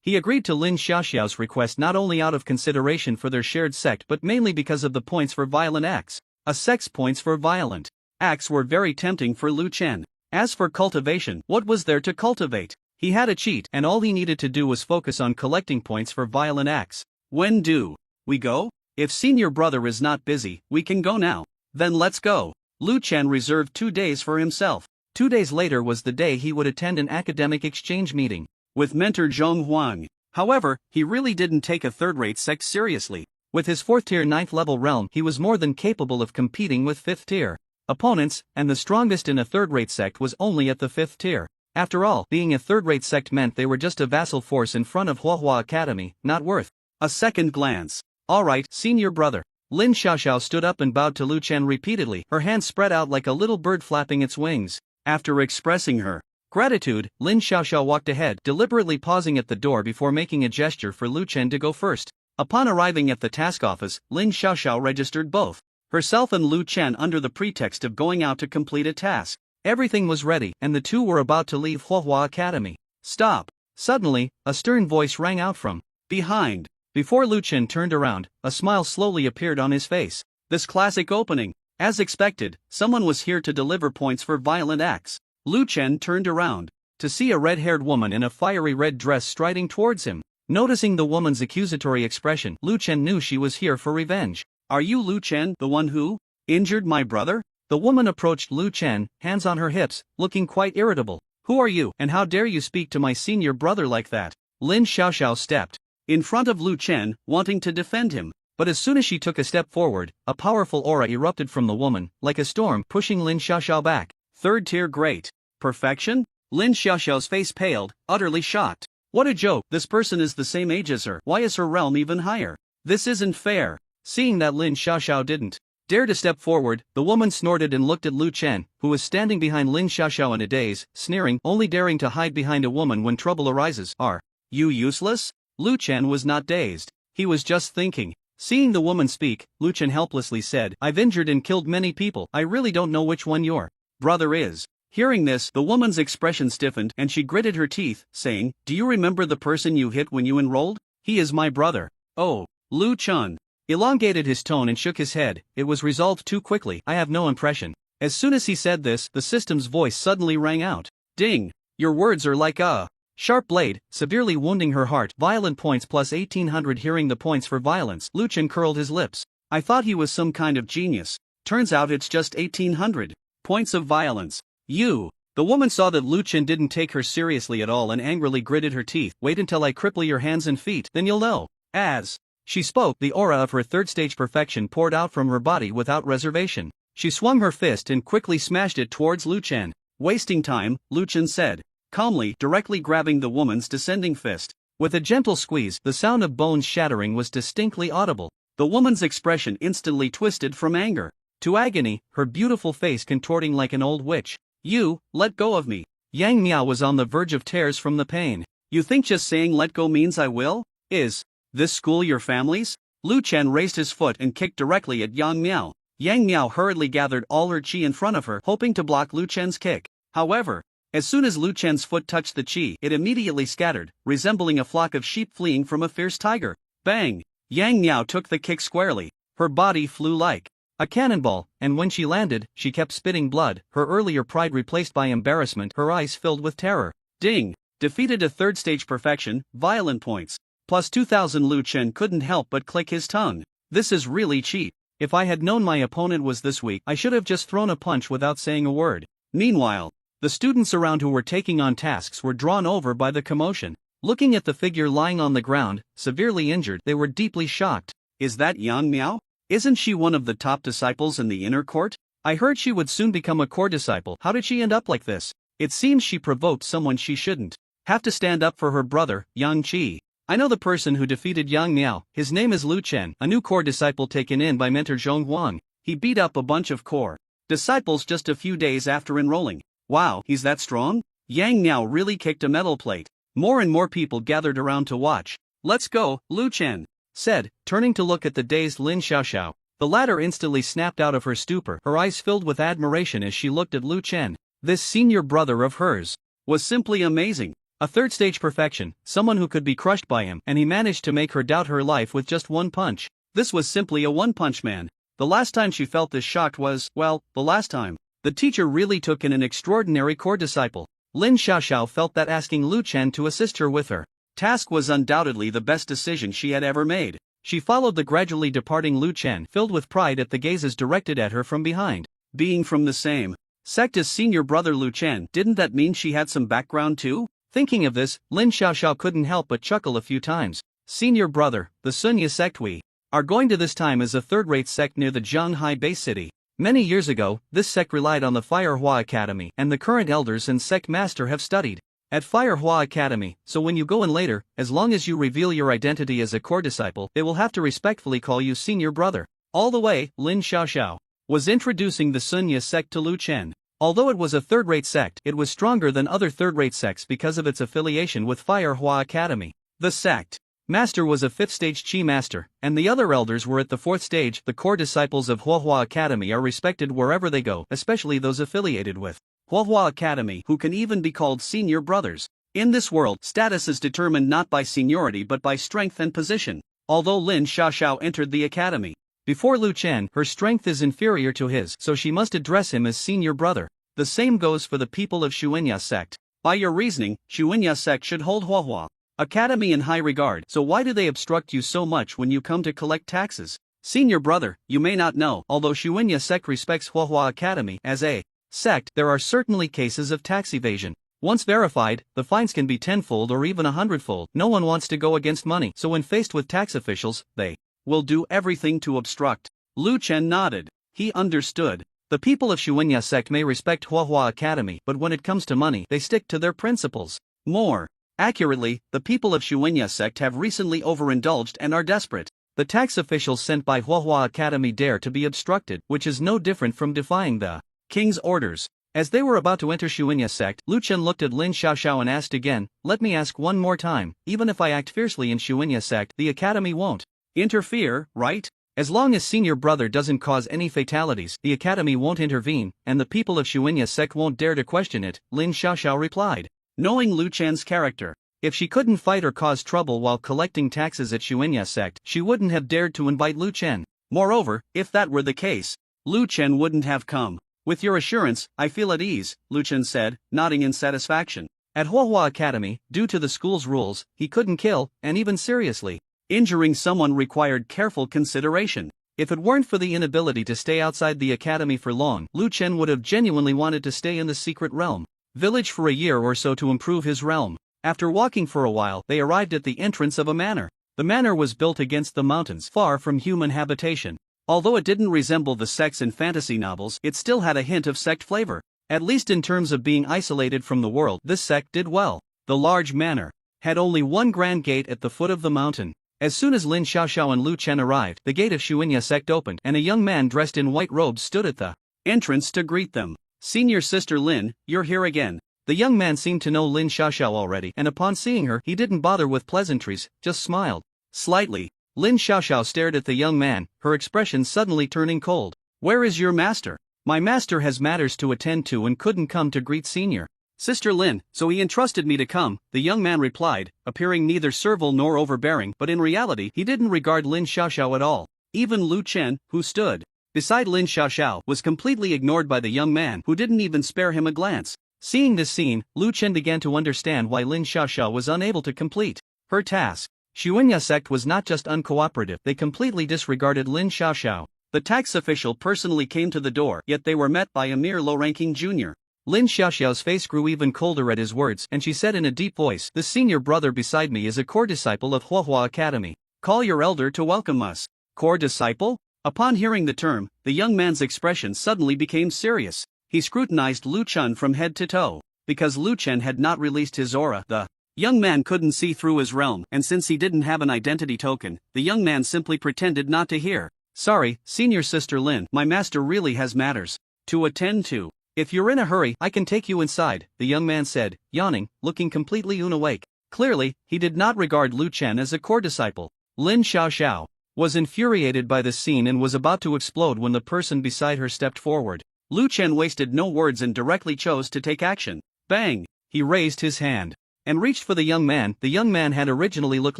He agreed to Lin Xiaoxiao's request not only out of consideration for their shared sect but mainly because of the points for violent acts. A sect's points for violent acts were very tempting for Lu Chen. As for cultivation, what was there to cultivate? He had a cheat, and all he needed to do was focus on collecting points for violent acts. "When do we go? If senior brother is not busy, we can go now." "Then let's go." Lu Chen reserved 2 days for himself. 2 days later was the day he would attend an academic exchange meeting with mentor Zhong Huang. However, he really didn't take a third-rate sect seriously. With his 4th-tier 9th-level realm, he was more than capable of competing with 5th-tier opponents, and the strongest in a third-rate sect was only at the 5th tier. After all, being a third-rate sect meant they were just a vassal force in front of Huohua Academy, not worth a second glance. "Alright, senior brother." Lin Xiaoxiao stood up and bowed to Lu Chen repeatedly, her hands spread out like a little bird flapping its wings. After expressing her gratitude, Lin Xiaoxiao walked ahead, deliberately pausing at the door before making a gesture for Lu Chen to go first. Upon arriving at the task office, Lin Xiaoxiao registered both herself and Lu Chen under the pretext of going out to complete a task. Everything was ready, and the two were about to leave Huohua Academy. "Stop!" Suddenly, a stern voice rang out from behind. Before Lu Chen turned around, a smile slowly appeared on his face. This classic opening. As expected, someone was here to deliver points for violent acts. Lu Chen turned around to see a red-haired woman in a fiery red dress striding towards him. Noticing the woman's accusatory expression, Lu Chen knew she was here for revenge. "Are you Lu Chen, the one who injured my brother?" The woman approached Lu Chen, hands on her hips, looking quite irritable. "Who are you, and how dare you speak to my senior brother like that?" Lin Xiaoxiao stepped in front of Lu Chen, wanting to defend him. But as soon as she took a step forward, a powerful aura erupted from the woman, like a storm, pushing Lin Xiaoxiao back. "Third tier great perfection?" Lin Xiaoxiao's face paled, utterly shocked. What a joke, this person is the same age as her. Why is her realm even higher? This isn't fair. Seeing that Lin Xiaoxiao didn't dare to step forward, the woman snorted and looked at Lu Chen, who was standing behind Lin Xiaoxiao in a daze, sneering, only daring to hide behind a woman when trouble arises. "Are you useless?" Lu Chen was not dazed. He was just thinking. Seeing the woman speak, Lu Chen helplessly said, "I've injured and killed many people. I really don't know which one your brother is." Hearing this, the woman's expression stiffened and she gritted her teeth, saying, "Do you remember the person you hit when you enrolled? He is my brother." "Oh." Lu Chen elongated his tone and shook his head. It was resolved too quickly. "I have no impression." As soon as he said this, the system's voice suddenly rang out. "Ding! Your words are like a sharp blade, severely wounding her heart. Violent points plus 1800." Hearing the points for violence, Lu Chen curled his lips. "I thought he was some kind of genius. Turns out it's just 1800 points of violence. The woman saw that Lu Chen didn't take her seriously at all and angrily gritted her teeth. Wait until I cripple your hands and feet, then you'll know. As she spoke, the aura of her third stage perfection poured out from her body without reservation. She swung her fist and quickly smashed it towards Lu Chen. Wasting time, Lu Chen said, calmly, directly grabbing the woman's descending fist. With a gentle squeeze, the sound of bones shattering was distinctly audible. The woman's expression instantly twisted from anger to agony, her beautiful face contorting like an old witch. You, let go of me. Yang Miao was on the verge of tears from the pain. You think just saying let go means I will? Is this school your family's? Lu Chen raised his foot and kicked directly at Yang Miao. Yang Miao hurriedly gathered all her chi in front of her, hoping to block Lu Chen's kick. However, as soon as Lu Chen's foot touched the chi, it immediately scattered, resembling a flock of sheep fleeing from a fierce tiger. Bang! Yang Miao took the kick squarely. Her body flew like a cannonball, and when she landed, she kept spitting blood, her earlier pride replaced by embarrassment, her eyes filled with terror. Ding! Defeated a third stage perfection, violent points. Plus 2000. Lu Chen couldn't help but click his tongue. This is really cheap. If I had known my opponent was this weak, I should have just thrown a punch without saying a word. Meanwhile, the students around who were taking on tasks were drawn over by the commotion. Looking at the figure lying on the ground, severely injured, they were deeply shocked. Is that Yang Miao? Isn't she one of the top disciples in the inner court? I heard she would soon become a core disciple. How did she end up like this? It seems she provoked someone she shouldn't. Have to stand up for her brother, Yang Qi. I know the person who defeated Yang Miao. His name is Lu Chen, a new core disciple taken in by mentor Zhong Huang. He beat up a bunch of core disciples just a few days after enrolling. Wow, he's that strong? Yang Miao really kicked a metal plate. More and more people gathered around to watch. Let's go, Lu Chen said, turning to look at the dazed Lin Xiaoxiao. The latter instantly snapped out of her stupor, her eyes filled with admiration as she looked at Lu Chen. This senior brother of hers was simply amazing. A third stage perfection, someone who could be crushed by him, and he managed to make her doubt her life with just one punch. This was simply a one-punch man. The last time she felt this shocked was, well, the last time. The teacher really took in an extraordinary core disciple. Lin Xiaoxiao felt that asking Lu Chen to assist her with her task was undoubtedly the best decision she had ever made. She followed the gradually departing Lu Chen, filled with pride at the gazes directed at her from behind. Being from the same sect as senior brother Lu Chen, didn't that mean she had some background too? Thinking of this, Lin Xiaoxiao couldn't help but chuckle a few times. Senior brother, the Sunya sect we are going to this time is a third-rate sect near the Zhanghai base city. Many years ago, this sect relied on the Firehua Academy, and the current elders and sect master have studied at Firehua Academy, so when you go in later, as long as you reveal your identity as a core disciple, they will have to respectfully call you senior brother. All the way, Lin Xiaoxiao was introducing the Sunya sect to Lu Chen. Although it was a third-rate sect, it was stronger than other third-rate sects because of its affiliation with Firehua Academy. The sect master was a 5th stage Qi master, and the other elders were at the 4th stage. The core disciples of Huahua Academy are respected wherever they go, especially those affiliated with Huahua Academy, who can even be called senior brothers. In this world, status is determined not by seniority but by strength and position. Although Lin Xiaoxiao entered the academy before Lu Chen, her strength is inferior to his, so she must address him as senior brother. The same goes for the people of Xuanya sect. By your reasoning, Xuanya sect should hold Huahua Academy in high regard, so why do they obstruct you so much when you come to collect taxes? Senior brother, you may not know, although Xuanya sect respects Huahua Academy as a sect, there are certainly cases of tax evasion. Once verified, the fines can be tenfold or even 100-fold. No one wants to go against money, so when faced with tax officials, they will do everything to obstruct. Lu Chen nodded. He understood. The people of Xuanya sect may respect Huahua Academy, but when it comes to money, they stick to their principles. More accurately, the people of Xuanya sect have recently overindulged and are desperate. The tax officials sent by Huahua Academy dare to be obstructed, which is no different from defying the king's orders. As they were about to enter Xuanya sect, Lu Chen looked at Lin Xiaoxiao and asked again, let me ask one more time, even if I act fiercely in Xuanya sect, the academy won't interfere, right? As long as senior brother doesn't cause any fatalities, the academy won't intervene, and the people of Xuanya sect won't dare to question it, Lin Xiaoxiao replied. Knowing Lu Chen's character, if she couldn't fight or cause trouble while collecting taxes at Xuanya sect, she wouldn't have dared to invite Lu Chen. Moreover, if that were the case, Lu Chen wouldn't have come. With your assurance, I feel at ease, Lu Chen said, nodding in satisfaction. At Huahua Academy, due to the school's rules, he couldn't kill, and even seriously injuring someone required careful consideration. If it weren't for the inability to stay outside the academy for long, Lu Chen would have genuinely wanted to stay in the secret realm village for a year or so to improve his realm. After walking for a while, they arrived at the entrance of a manor. The manor was built against the mountains, far from human habitation. Although it didn't resemble the sects in fantasy novels, it still had a hint of sect flavor. At least in terms of being isolated from the world, this sect did well. The large manor had only one grand gate at the foot of the mountain. As soon as Lin Xiaoxiao and Lu Chen arrived, the gate of Xuanya sect opened, and a young man dressed in white robes stood at the entrance to greet them. "Senior Sister Lin, you're here again." The young man seemed to know Lin Xiaoxiao already, and upon seeing her, he didn't bother with pleasantries, just smiled slightly. Lin Xiaoxiao stared at the young man, her expression suddenly turning cold. "Where is your master?" "My master has matters to attend to and couldn't come to greet Senior Sister Lin, so he entrusted me to come," the young man replied, appearing neither servile nor overbearing, but in reality he didn't regard Lin Xiaoxiao at all. Even Lu Chen, who stood beside Lin Xiaoxiao, was completely ignored by the young man, who didn't even spare him a glance. Seeing this scene, Lu Chen began to understand why Lin Xiaoxiao was unable to complete her task. Xuanya sect was not just uncooperative, they completely disregarded Lin Xiaoxiao. The tax official personally came to the door, yet they were met by a mere low-ranking junior. Lin Xiaoxiao's face grew even colder at his words, and she said in a deep voice, "The senior brother beside me is a core disciple of Huahua Academy. Call your elder to welcome us." Core disciple? Upon hearing the term, the young man's expression suddenly became serious. He scrutinized Lu Chen from head to toe. Because Lu Chen had not released his aura, the young man couldn't see through his realm, and since he didn't have an identity token, the young man simply pretended not to hear. "Sorry, Senior Sister Lin, my master really has matters to attend to. If you're in a hurry, I can take you inside," the young man said, yawning, looking completely unawake. Clearly, he did not regard Lu Chen as a core disciple. Lin Xiaoxiao was infuriated by the scene and was about to explode when the person beside her stepped forward. Lu Chen wasted no words and directly chose to take action. Bang! He raised his hand and reached for the young man. The young man had originally looked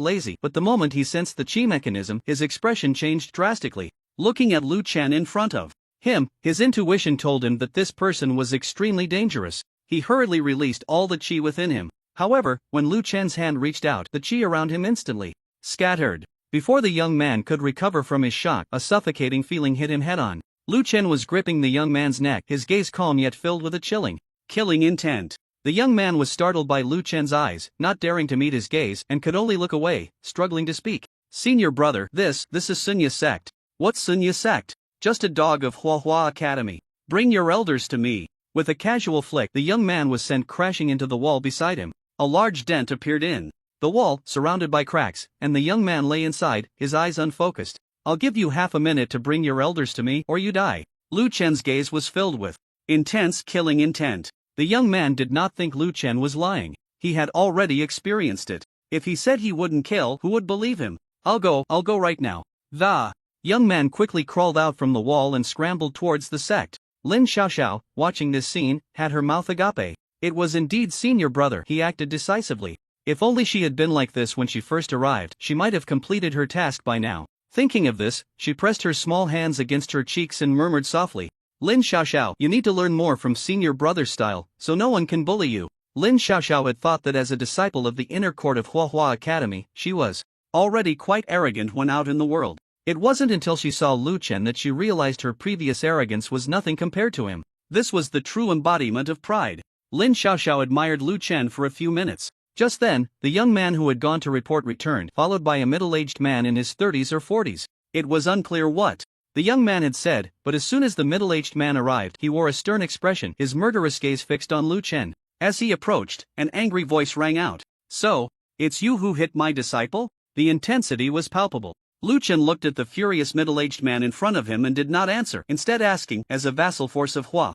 lazy, but the moment he sensed the chi mechanism, his expression changed drastically. Looking at Lu Chen in front of him, his intuition told him that this person was extremely dangerous. He hurriedly released all the chi within him. However, when Lu Chen's hand reached out, the chi around him instantly scattered. Before the young man could recover from his shock, a suffocating feeling hit him head-on. Lu Chen was gripping the young man's neck, his gaze calm yet filled with a chilling, killing intent. The young man was startled by Lu Chen's eyes, not daring to meet his gaze, and could only look away, struggling to speak. "Senior brother, this is Sunya sect." "What's Sunya sect?" "Just a dog of Huahua Academy. Bring your elders to me." With a casual flick, the young man was sent crashing into the wall beside him. A large dent appeared in the wall, surrounded by cracks, and the young man lay inside, his eyes unfocused. "I'll give you half a minute to bring your elders to me, or you die." Lu Chen's gaze was filled with intense killing intent. The young man did not think Lu Chen was lying. He had already experienced it. If he said he wouldn't kill, who would believe him? I'll go right now." The young man quickly crawled out from the wall and scrambled towards the sect. Lin Xiaoxiao, watching this scene, had her mouth agape. It was indeed senior brother. He acted decisively. If only she had been like this when she first arrived, she might have completed her task by now. Thinking of this, she pressed her small hands against her cheeks and murmured softly, "Lin Xiaoxiao, you need to learn more from senior brother style, so no one can bully you." Lin Xiaoxiao had thought that as a disciple of the inner court of Huahua Academy, she was already quite arrogant when out in the world. It wasn't until she saw Lu Chen that she realized her previous arrogance was nothing compared to him. This was the true embodiment of pride. Lin Xiaoxiao admired Lu Chen for a few minutes. Just then, the young man who had gone to report returned, followed by a middle-aged man in his 30s or 40s. It was unclear what the young man had said, but as soon as the middle-aged man arrived, he wore a stern expression, his murderous gaze fixed on Lu Chen. As he approached, an angry voice rang out. "So, it's you who hit my disciple?" The intensity was palpable. Lu Chen looked at the furious middle-aged man in front of him and did not answer, instead asking, as a vassal force of Hua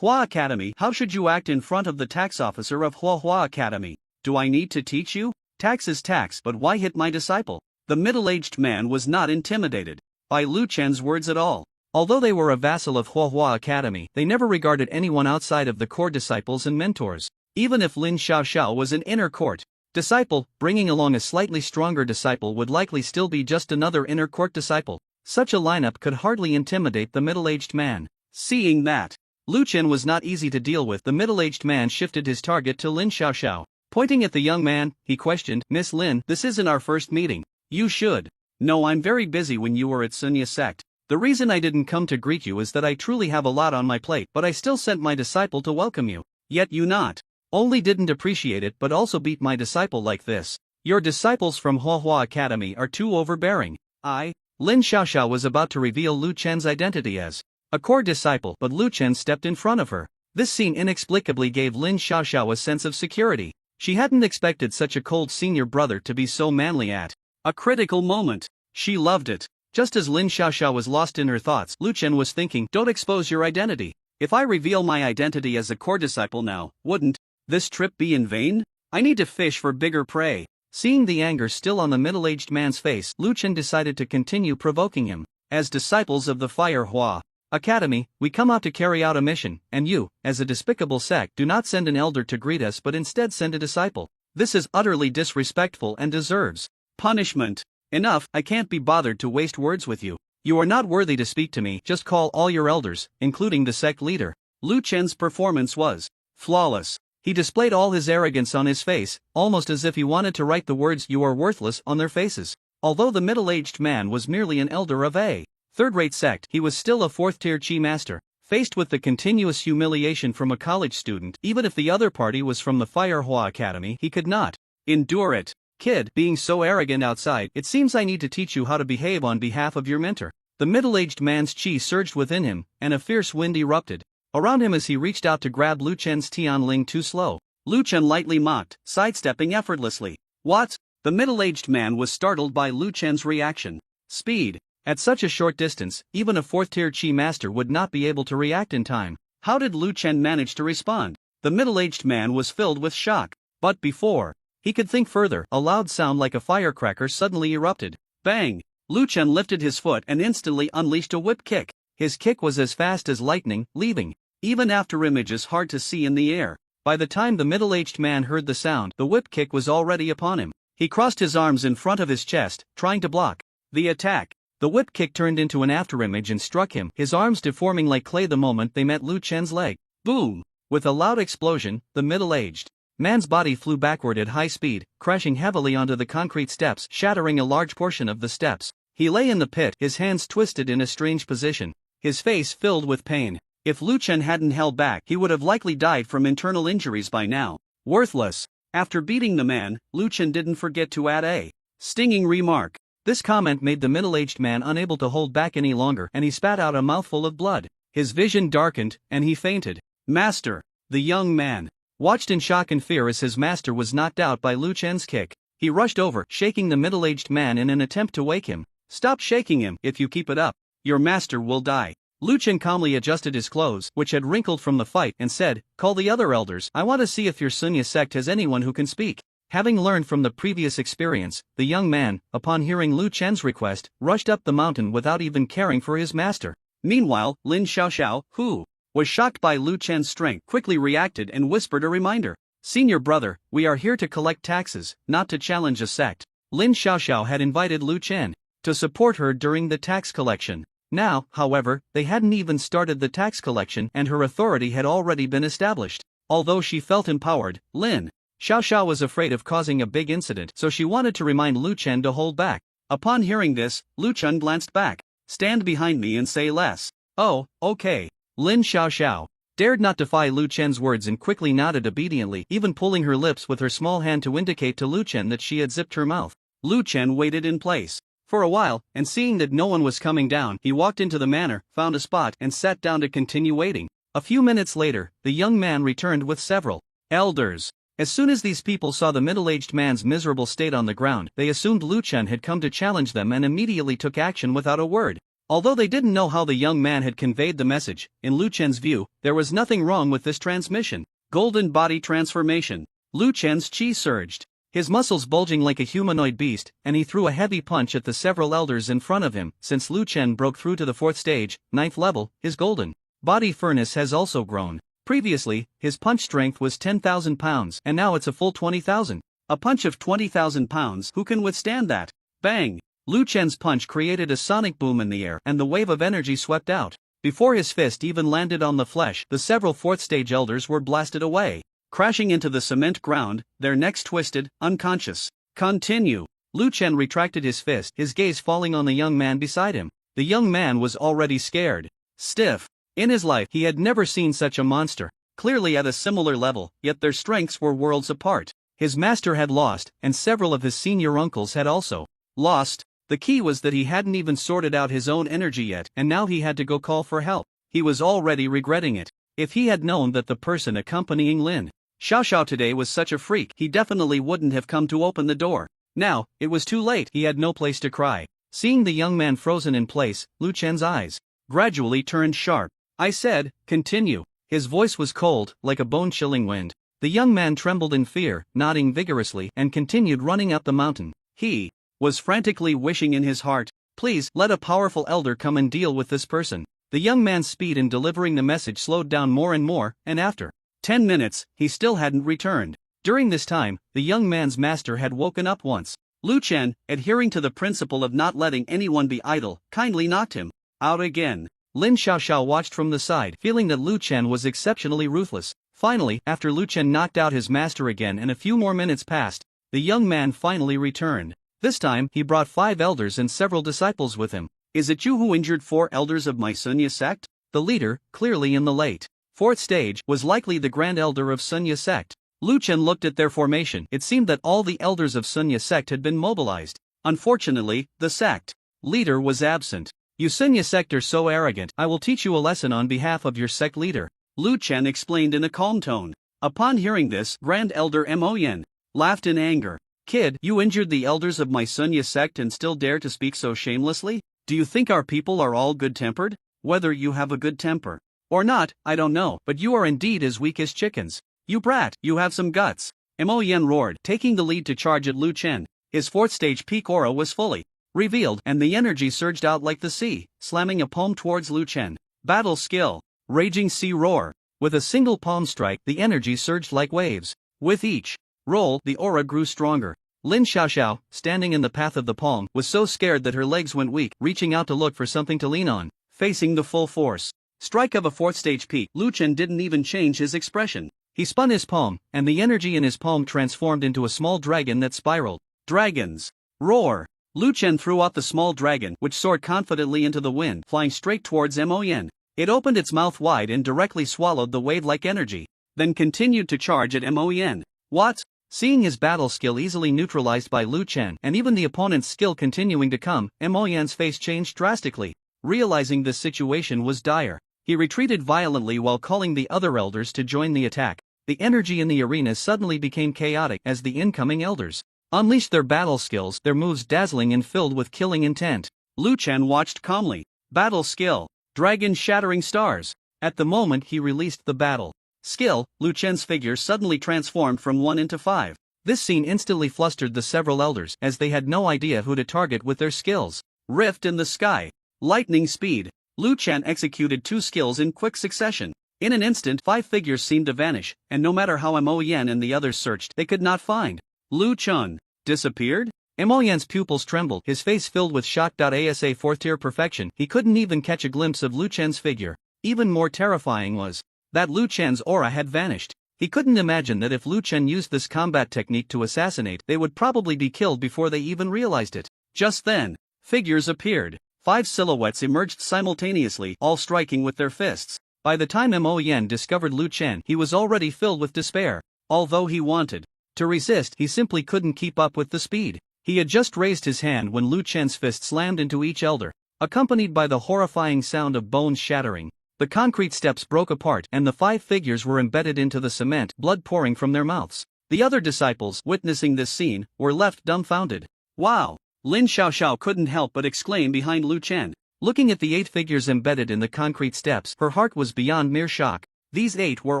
Academy, "How should you act in front of the tax officer of Hua Academy? Do I need to teach you? Tax is tax, but why hit my disciple?" The middle-aged man was not intimidated by Lu Chen's words at all. Although they were a vassal of Hua Academy, they never regarded anyone outside of the core disciples and mentors. Even if Lin Xiaoxiao was an inner court disciple, bringing along a slightly stronger disciple would likely still be just another inner court disciple. Such a lineup could hardly intimidate the middle-aged man. Seeing that Lu Chen was not easy to deal with, the middle-aged man shifted his target to Lin Xiaoxiao. Pointing at the young man, he questioned, "Miss Lin, this isn't our first meeting. You should know I'm very busy when you were at Sunya sect." The reason I didn't come to greet you is that I truly have a lot on my plate, but I still sent my disciple to welcome you. Yet you not only didn't appreciate it but also beat my disciple like this. Your disciples from Huahua Academy are too overbearing. Lin Xiaoxiao was about to reveal Lu Chen's identity as a core disciple, but Lu Chen stepped in front of her. This scene inexplicably gave Lin Xiaoxiao a sense of security. She hadn't expected such a cold senior brother to be so manly at a critical moment. She loved it. Just as Lin Xiaoxiao was lost in her thoughts, Lu Chen was thinking, don't expose your identity. If I reveal my identity as a core disciple now, wouldn't this trip be in vain? I need to fish for bigger prey. Seeing the anger still on the middle-aged man's face, Lu Chen decided to continue provoking him. As disciples of the Fire Hua Academy, we come out to carry out a mission, and you, as a despicable sect, do not send an elder to greet us but instead send a disciple. This is utterly disrespectful and deserves punishment. Enough, I can't be bothered to waste words with you. You are not worthy to speak to me, just call all your elders, including the sect leader. Lu Chen's performance was flawless. He displayed all his arrogance on his face, almost as if he wanted to write the words "you are worthless" on their faces. Although the middle-aged man was merely an elder of a third-rate sect, he was still a fourth-tier chi master. Faced with the continuous humiliation from a college student, even if the other party was from the Fire Hua Academy, he could not endure it. Kid, being so arrogant outside, it seems I need to teach you how to behave on behalf of your mentor. The middle-aged man's chi surged within him, and a fierce wind erupted around him as he reached out to grab Lu Chen's Tianling too slow. Lu Chen lightly mocked, sidestepping effortlessly. What? The middle-aged man was startled by Lu Chen's reaction speed. At such a short distance, even a fourth-tier chi master would not be able to react in time. How did Lu Chen manage to respond? The middle-aged man was filled with shock. But before he could think further, a loud sound like a firecracker suddenly erupted. Bang! Lu Chen lifted his foot and instantly unleashed a whip kick. His kick was as fast as lightning, leaving even after images hard to see in the air. By the time the middle-aged man heard the sound, the whip kick was already upon him. He crossed his arms in front of his chest, trying to block the attack. The whip kick turned into an afterimage and struck him, his arms deforming like clay the moment they met Lu Chen's leg. Boom! With a loud explosion, the middle-aged man's body flew backward at high speed, crashing heavily onto the concrete steps, shattering a large portion of the steps. He lay in the pit, his hands twisted in a strange position, his face filled with pain. If Lu Chen hadn't held back, he would have likely died from internal injuries by now. Worthless. After beating the man, Lu Chen didn't forget to add a stinging remark. This comment made the middle-aged man unable to hold back any longer, and he spat out a mouthful of blood. His vision darkened, and he fainted. Master! The young man watched in shock and fear as his master was knocked out by Lu Chen's kick. He rushed over, shaking the middle-aged man in an attempt to wake him. Stop shaking him. If you keep it up, your master will die. Lu Chen calmly adjusted his clothes, which had wrinkled from the fight, and said, call the other elders. I want to see if your Sunya sect has anyone who can speak. Having learned from the previous experience, the young man, upon hearing Lu Chen's request, rushed up the mountain without even caring for his master. Meanwhile, Lin Xiaoxiao, who was shocked by Lu Chen's strength, quickly reacted and whispered a reminder. Senior brother, we are here to collect taxes, not to challenge a sect. Lin Xiaoxiao had invited Lu Chen to support her during the tax collection. Now, however, they hadn't even started the tax collection and her authority had already been established. Although she felt empowered, Lin Xiaoxiao was afraid of causing a big incident, so she wanted to remind Lu Chen to hold back. Upon hearing this, Lu Chen glanced back. Stand behind me and say less. Oh, okay. Lin Xiaoxiao dared not defy Lu Chen's words and quickly nodded obediently, even pulling her lips with her small hand to indicate to Lu Chen that she had zipped her mouth. Lu Chen waited in place for a while, and seeing that no one was coming down, he walked into the manor, found a spot, and sat down to continue waiting. A few minutes later, the young man returned with several elders. As soon as these people saw the middle-aged man's miserable state on the ground, they assumed Lu Chen had come to challenge them and immediately took action without a word. Although they didn't know how the young man had conveyed the message, in Lu Chen's view, there was nothing wrong with this transmission. Golden body transformation. Lu Chen's chi surged, his muscles bulging like a humanoid beast, and he threw a heavy punch at the several elders in front of him. Since Lu Chen broke through to the 4th stage, 9th level, his golden body furnace has also grown. Previously, his punch strength was 10,000 pounds, and now it's a full 20,000. A punch of 20,000 pounds, who can withstand that? Bang! Lu Chen's punch created a sonic boom in the air, and the wave of energy swept out. Before his fist even landed on the flesh, the several 4th stage elders were blasted away, crashing into the cement ground, their necks twisted, unconscious. Continue. Lu Chen retracted his fist, his gaze falling on the young man beside him. the young man was already scared. Stiff. In his life, he had never seen such a monster, clearly at a similar level, yet their strengths were worlds apart. His master had lost, and several of his senior uncles had also lost. The key was that he hadn't even sorted out his own energy yet, and now he had to go call for help. He was already regretting it. If he had known that the person accompanying Lin Xiaoxiao today was such a freak, he definitely wouldn't have come to open the door. Now, it was too late. He had no place to cry. Seeing the young man frozen in place, Lu Chen's eyes gradually turned sharp. I said, continue. His voice was cold, like a bone-chilling wind. The young man trembled in fear, nodding vigorously, and continued running up the mountain. He was frantically wishing in his heart, please, let a powerful elder come and deal with this person. The young man's speed in delivering the message slowed down more and more, and after 10 minutes, he still hadn't returned. During this time, the young man's master had woken up once. Lu Chen, adhering to the principle of not letting anyone be idle, kindly knocked him out again. Lin Xiaoxiao watched from the side, feeling that Lu Chen was exceptionally ruthless. Finally, after Lu Chen knocked out his master again and a few more minutes passed, the young man finally returned. This time, he brought 5 elders and several disciples with him. Is it you who injured 4 elders of my Sunya sect? The leader, clearly in the late 4th stage, was likely the grand elder of Sunya sect. Lu Chen looked at their formation. It seemed that all the elders of Sunya sect had been mobilized. Unfortunately, the sect leader was absent. You Sunya sect are so arrogant. I will teach you a lesson on behalf of your sect leader, Lu Chen explained in a calm tone. Upon hearing this, Grand Elder Mo Yen laughed in anger. Kid, you injured the elders of my Sunya sect and still dare to speak so shamelessly? Do you think our people are all good-tempered? Whether you have a good temper or not, I don't know, but you are indeed as weak as chickens. You brat, you have some guts. Mo Yen roared, taking the lead to charge at Lu Chen. His 4th stage peak aura was fully revealed, and the energy surged out like the sea, slamming a palm towards Lu Chen. Battle skill. Raging Sea Roar. With a single palm strike, the energy surged like waves. With each roll, the aura grew stronger. Lin Xiaoxiao, standing in the path of the palm, was so scared that her legs went weak, reaching out to look for something to lean on. Facing the full force strike of a 4th stage peak, Lu Chen didn't even change his expression. He spun his palm, and the energy in his palm transformed into a small dragon that spiraled. Dragons. Roar. Lu Chen threw out the small dragon, which soared confidently into the wind, flying straight towards Mo Yen. It opened its mouth wide and directly swallowed the wave-like energy, then continued to charge at Mo Yen. What? Seeing his battle skill easily neutralized by Lu Chen and even the opponent's skill continuing to come, Mo Yan's face changed drastically. Realizing this situation was dire, he retreated violently while calling the other elders to join the attack. The energy in the arena suddenly became chaotic as the incoming elders unleashed their battle skills, their moves dazzling and filled with killing intent. Lu Chen watched calmly. Battle skill. Dragon Shattering Stars. At the moment he released the battle skill, Lu Chen's figure suddenly transformed from 1 into 5. This scene instantly flustered the several elders, as they had no idea who to target with their skills. Rift in the Sky. Lightning Speed. Lu Chen executed 2 skills in quick succession. In an instant, 5 figures seemed to vanish, and no matter how Mo Yen and the others searched, they could not find. Lu Chen disappeared? Mo Yan's pupils trembled, his face filled with shock. Asa 4th tier perfection. He couldn't even catch a glimpse of Lu Chen's figure. Even more terrifying was that Lu Chen's aura had vanished. He couldn't imagine that if Lu Chen used this combat technique to assassinate, they would probably be killed before they even realized it. Just then, figures appeared. 5 silhouettes emerged simultaneously, all striking with their fists. By the time Mo Yen discovered Lu Chen, he was already filled with despair. Although he wanted to resist, he simply couldn't keep up with the speed. He had just raised his hand when Lu Chen's fist slammed into each elder, accompanied by the horrifying sound of bones shattering. The concrete steps broke apart and the 5 figures were embedded into the cement, blood pouring from their mouths. The other disciples, witnessing this scene, were left dumbfounded. Wow! Lin Xiaoxiao couldn't help but exclaim behind Lu Chen. Looking at the 8 figures embedded in the concrete steps, her heart was beyond mere shock. These 8 were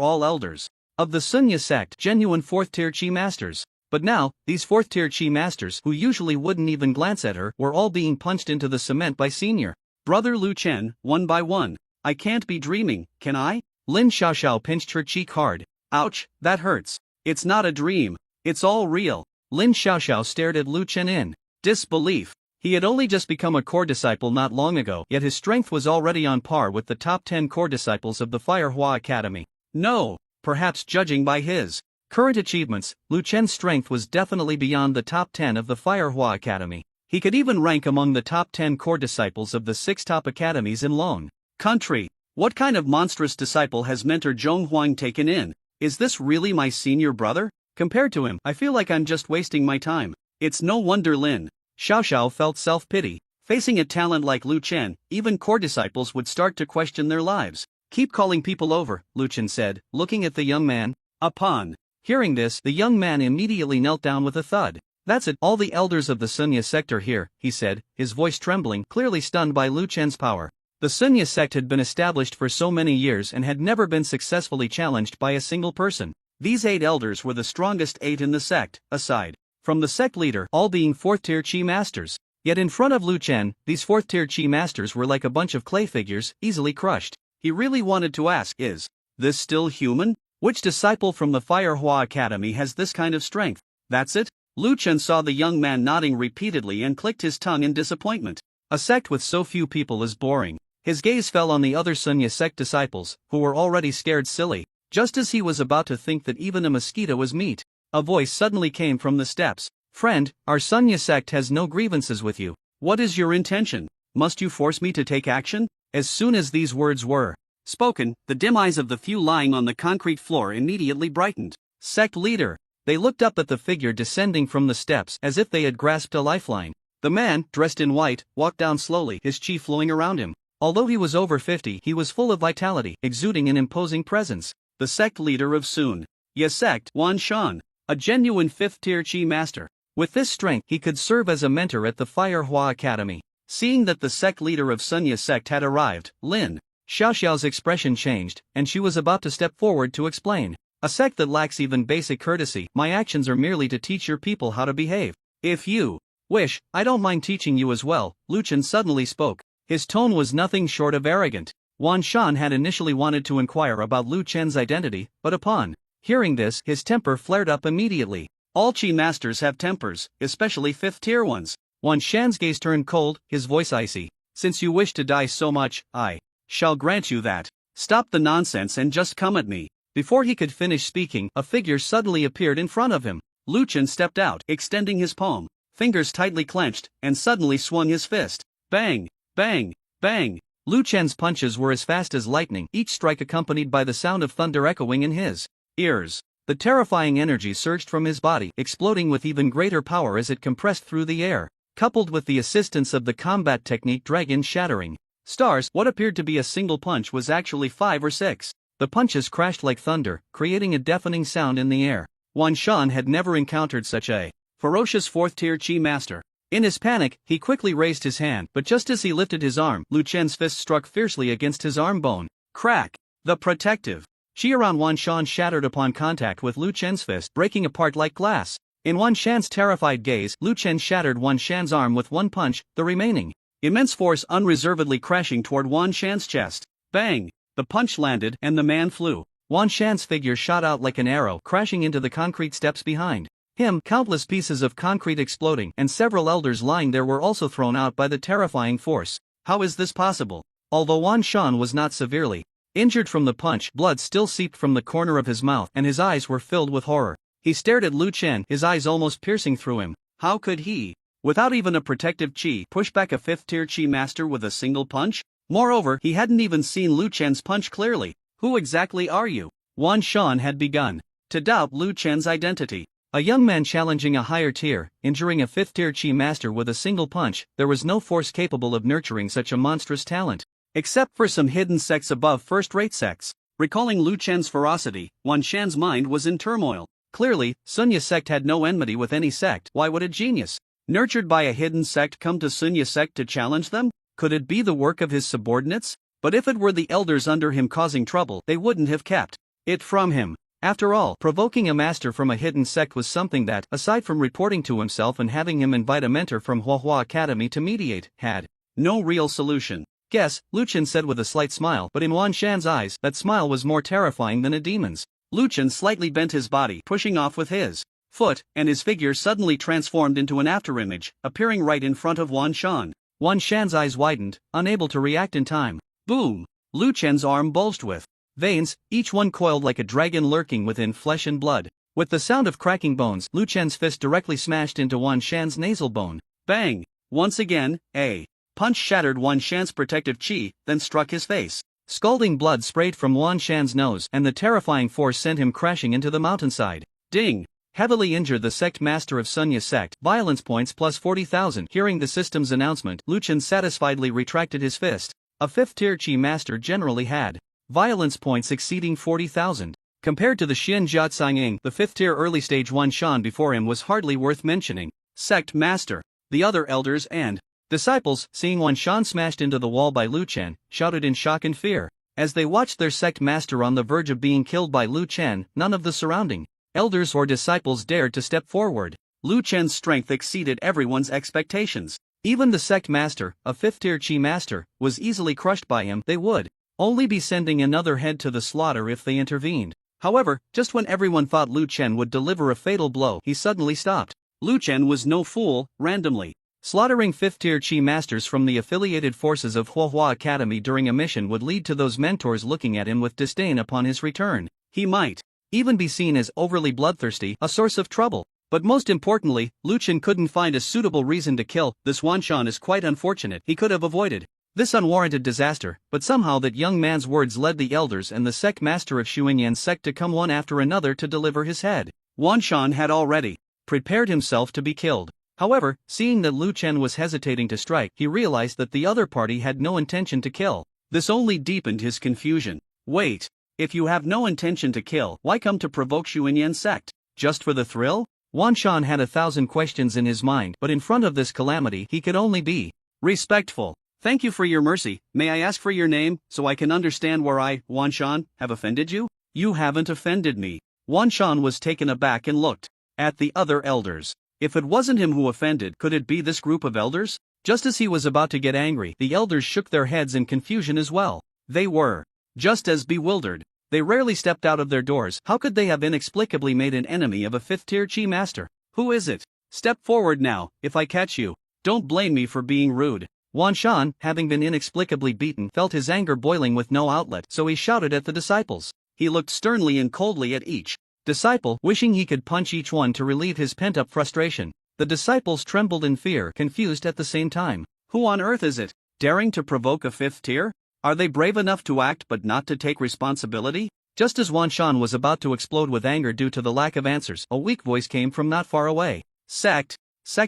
all elders of the Sunya sect, genuine 4th tier Qi masters. But now, these 4th tier Qi masters, who usually wouldn't even glance at her, were all being punched into the cement by senior brother Lu Chen, one by one. I can't be dreaming, can I? Lin Xiaoxiao pinched her cheek hard. Ouch, that hurts. It's not a dream. It's all real. Lin Xiaoxiao stared at Lu Chen in disbelief. He had only just become a core disciple not long ago, yet his strength was already on par with the top 10 core disciples of the Firehua Academy. No, perhaps judging by his current achievements, Lu Chen's strength was definitely beyond the top 10 of the Firehua Academy. He could even rank among the top 10 core disciples of the 6 top academies in Lone Country. What kind of monstrous disciple has Mentor Zhong Huang taken in? Is this really my senior brother? Compared to him, I feel like I'm just wasting my time. It's no wonder Lin Xiaoxiao felt self-pity. Facing a talent like Lu Chen, even core disciples would start to question their lives. Keep calling people over, Lu Chen said, looking at the young man. Upon hearing this, the young man immediately knelt down with a thud. That's it, all the elders of the Sunya sect are here, he said, his voice trembling, clearly stunned by Lu Chen's power. The Sunya sect had been established for so many years and had never been successfully challenged by a single person. These 8 elders were the strongest 8 in the sect, aside from the sect leader, all being 4th-tier Qi masters. Yet in front of Lu Chen, these 4th-tier Qi masters were like a bunch of clay figures, easily crushed. He really wanted to ask, is this still human? Which disciple from the Firehua Academy has this kind of strength? That's it? Lu Chen saw the young man nodding repeatedly and clicked his tongue in disappointment. A sect with so few people is boring. His gaze fell on the other Sunya sect disciples, who were already scared silly. Just as he was about to think that even a mosquito was meat, a voice suddenly came from the steps. Friend, our Sunya sect has no grievances with you. What is your intention? Must you force me to take action? As soon as these words were spoken, the dim eyes of the few lying on the concrete floor immediately brightened. Sect leader. They looked up at the figure descending from the steps as if they had grasped a lifeline. The man, dressed in white, walked down slowly, his chi flowing around him. Although he was over 50, he was full of vitality, exuding an imposing presence. The sect leader of Sun Ya sect, Wan Shan, a genuine 5th-tier Qi master. With this strength, he could serve as a mentor at the Firehua Academy. Seeing that the sect leader of Sunya sect had arrived, Lin Xiaoxiao's expression changed, and she was about to step forward to explain. A sect that lacks even basic courtesy. My actions are merely to teach your people how to behave. If you wish, I don't mind teaching you as well, Lu Chen suddenly spoke. His tone was nothing short of arrogant. Wan Shan had initially wanted to inquire about Lu Chen's identity, but upon hearing this, his temper flared up immediately. All Qi masters have tempers, especially 5th-tier ones. Wan Shan's gaze turned cold, his voice icy. Since you wish to die so much, I shall grant you that. Stop the nonsense and just come at me. Before he could finish speaking, a figure suddenly appeared in front of him. Lu Chen stepped out, extending his palm, fingers tightly clenched, and suddenly swung his fist. Bang! Bang! Bang! Lu Chen's punches were as fast as lightning, each strike accompanied by the sound of thunder echoing in his ears. The terrifying energy surged from his body, exploding with even greater power as it compressed through the air. Coupled with the assistance of the combat technique Dragon Shattering Stars, what appeared to be a single punch was actually 5 or 6. The punches crashed like thunder, creating a deafening sound in the air. Wan Shan had never encountered such a ferocious 4th-tier Qi master. In his panic, he quickly raised his hand, but just as he lifted his arm, Lu Chen's fist struck fiercely against his arm bone. Crack! The protective Qi around Wan Shan shattered upon contact with Lu Chen's fist, breaking apart like glass. In Wan Shan's terrified gaze, Lu Chen shattered Wan Shan's arm with one punch, the remaining immense force unreservedly crashing toward Wan Shan's chest. Bang! The punch landed, and the man flew. Wan Shan's figure shot out like an arrow, crashing into the concrete steps behind him. Countless pieces of concrete exploding, and several elders lying there were also thrown out by the terrifying force. How is this possible? Although Wan Shan was not severely injured from the punch, blood still seeped from the corner of his mouth, and his eyes were filled with horror. He stared at Lu Chen, his eyes almost piercing through him. How could he, without even a protective Qi, push back a 5th-tier Qi master with a single punch? Moreover, he hadn't even seen Lu Chen's punch clearly. Who exactly are you? Wan Shan had begun to doubt Lu Chen's identity. A young man challenging a higher tier, injuring a 5th-tier Qi master with a single punch. There was no force capable of nurturing such a monstrous talent. Except for some hidden sects above first-rate sects. Recalling Lu Chen's ferocity, Wan Shan's mind was in turmoil. Clearly, Sunya sect had no enmity with any sect. Why would a genius nurtured by a hidden sect come to Sunya sect to challenge them? Could it be the work of his subordinates? But if it were the elders under him causing trouble, they wouldn't have kept it from him. After all, provoking a master from a hidden sect was something that, aside from reporting to himself and having him invite a mentor from Huahua Academy to mediate, had no real solution. Guess, Lu Chen said with a slight smile, but in Wan Shan's eyes, that smile was more terrifying than a demon's. Lu Chen slightly bent his body, pushing off with his foot, and his figure suddenly transformed into an afterimage, appearing right in front of Wan Shan. Wan Shan's eyes widened, unable to react in time. Boom! Lu Chen's arm bulged with veins, each one coiled like a dragon lurking within flesh and blood. With the sound of cracking bones, Lu Chen's fist directly smashed into Wan Shan's nasal bone. Bang! Once again, a punch shattered Wan Shan's protective chi, then struck his face. Scalding blood sprayed from Wan Shan's nose, and the terrifying force sent him crashing into the mountainside. Ding! Heavily injured the sect master of Sunya's sect, violence points plus 40,000. Hearing the system's announcement, Lu Chen satisfiedly retracted his fist. A 5th tier chi master generally had violence points exceeding 40,000. Compared to the Xian Jiatsanging, the 5th tier early stage Wan Shan before him was hardly worth mentioning. Sect master. The other elders and disciples, seeing Wan Shan smashed into the wall by Lu Chen, shouted in shock and fear. As they watched their sect master on the verge of being killed by Lu Chen, none of the surrounding elders or disciples dared to step forward. Lu Chen's strength exceeded everyone's expectations. Even the sect master, a 5th tier chi master, was easily crushed by him. They would only be sending another head to the slaughter if they intervened. However, just when everyone thought Lu Chen would deliver a fatal blow, he suddenly stopped. Lu Chen was no fool, randomly slaughtering 5th tier chi masters from the affiliated forces of Huahua Academy during a mission would lead to those mentors looking at him with disdain upon his return. He might even be seen as overly bloodthirsty, a source of trouble. But most importantly, Lu Chen couldn't find a suitable reason to kill this Wan Shan. Is quite unfortunate. He could have avoided this unwarranted disaster, but somehow that young man's words led the elders and the sect master of Xuanyan's sect to come one after another to deliver his head. Wan Shan had already prepared himself to be killed. However, seeing that Lu Chen was hesitating to strike, he realized that the other party had no intention to kill. This only deepened his confusion. Wait. If you have no intention to kill, why come to provoke Xuanyan's sect? Just for the thrill? Wan Shan had 1,000 questions in his mind, but in front of this calamity he could only be respectful. Thank you for your mercy. May I ask for your name, so I can understand where I, Wan Shan, have offended you? You haven't offended me. Wan Shan was taken aback and looked at the other elders. If it wasn't him who offended, could it be this group of elders? Just as he was about to get angry, the elders shook their heads in confusion as well. They were just as bewildered. They rarely stepped out of their doors. How could they have inexplicably made an enemy of a 5th tier chi master? Who is it? Step forward now. If I catch you, don't blame me for being rude. Wan Shan, having been inexplicably beaten, felt his anger boiling with no outlet, so he shouted at the disciples. He looked sternly and coldly at each disciple, wishing he could punch each one to relieve his pent-up frustration. The disciples trembled in fear, confused at the same time. Who on earth is it, daring to provoke a 5th tier? Are they brave enough to act but not to take responsibility? Just as Wan Shan was about to explode with anger due to the lack of answers, a weak voice came from not far away. Sect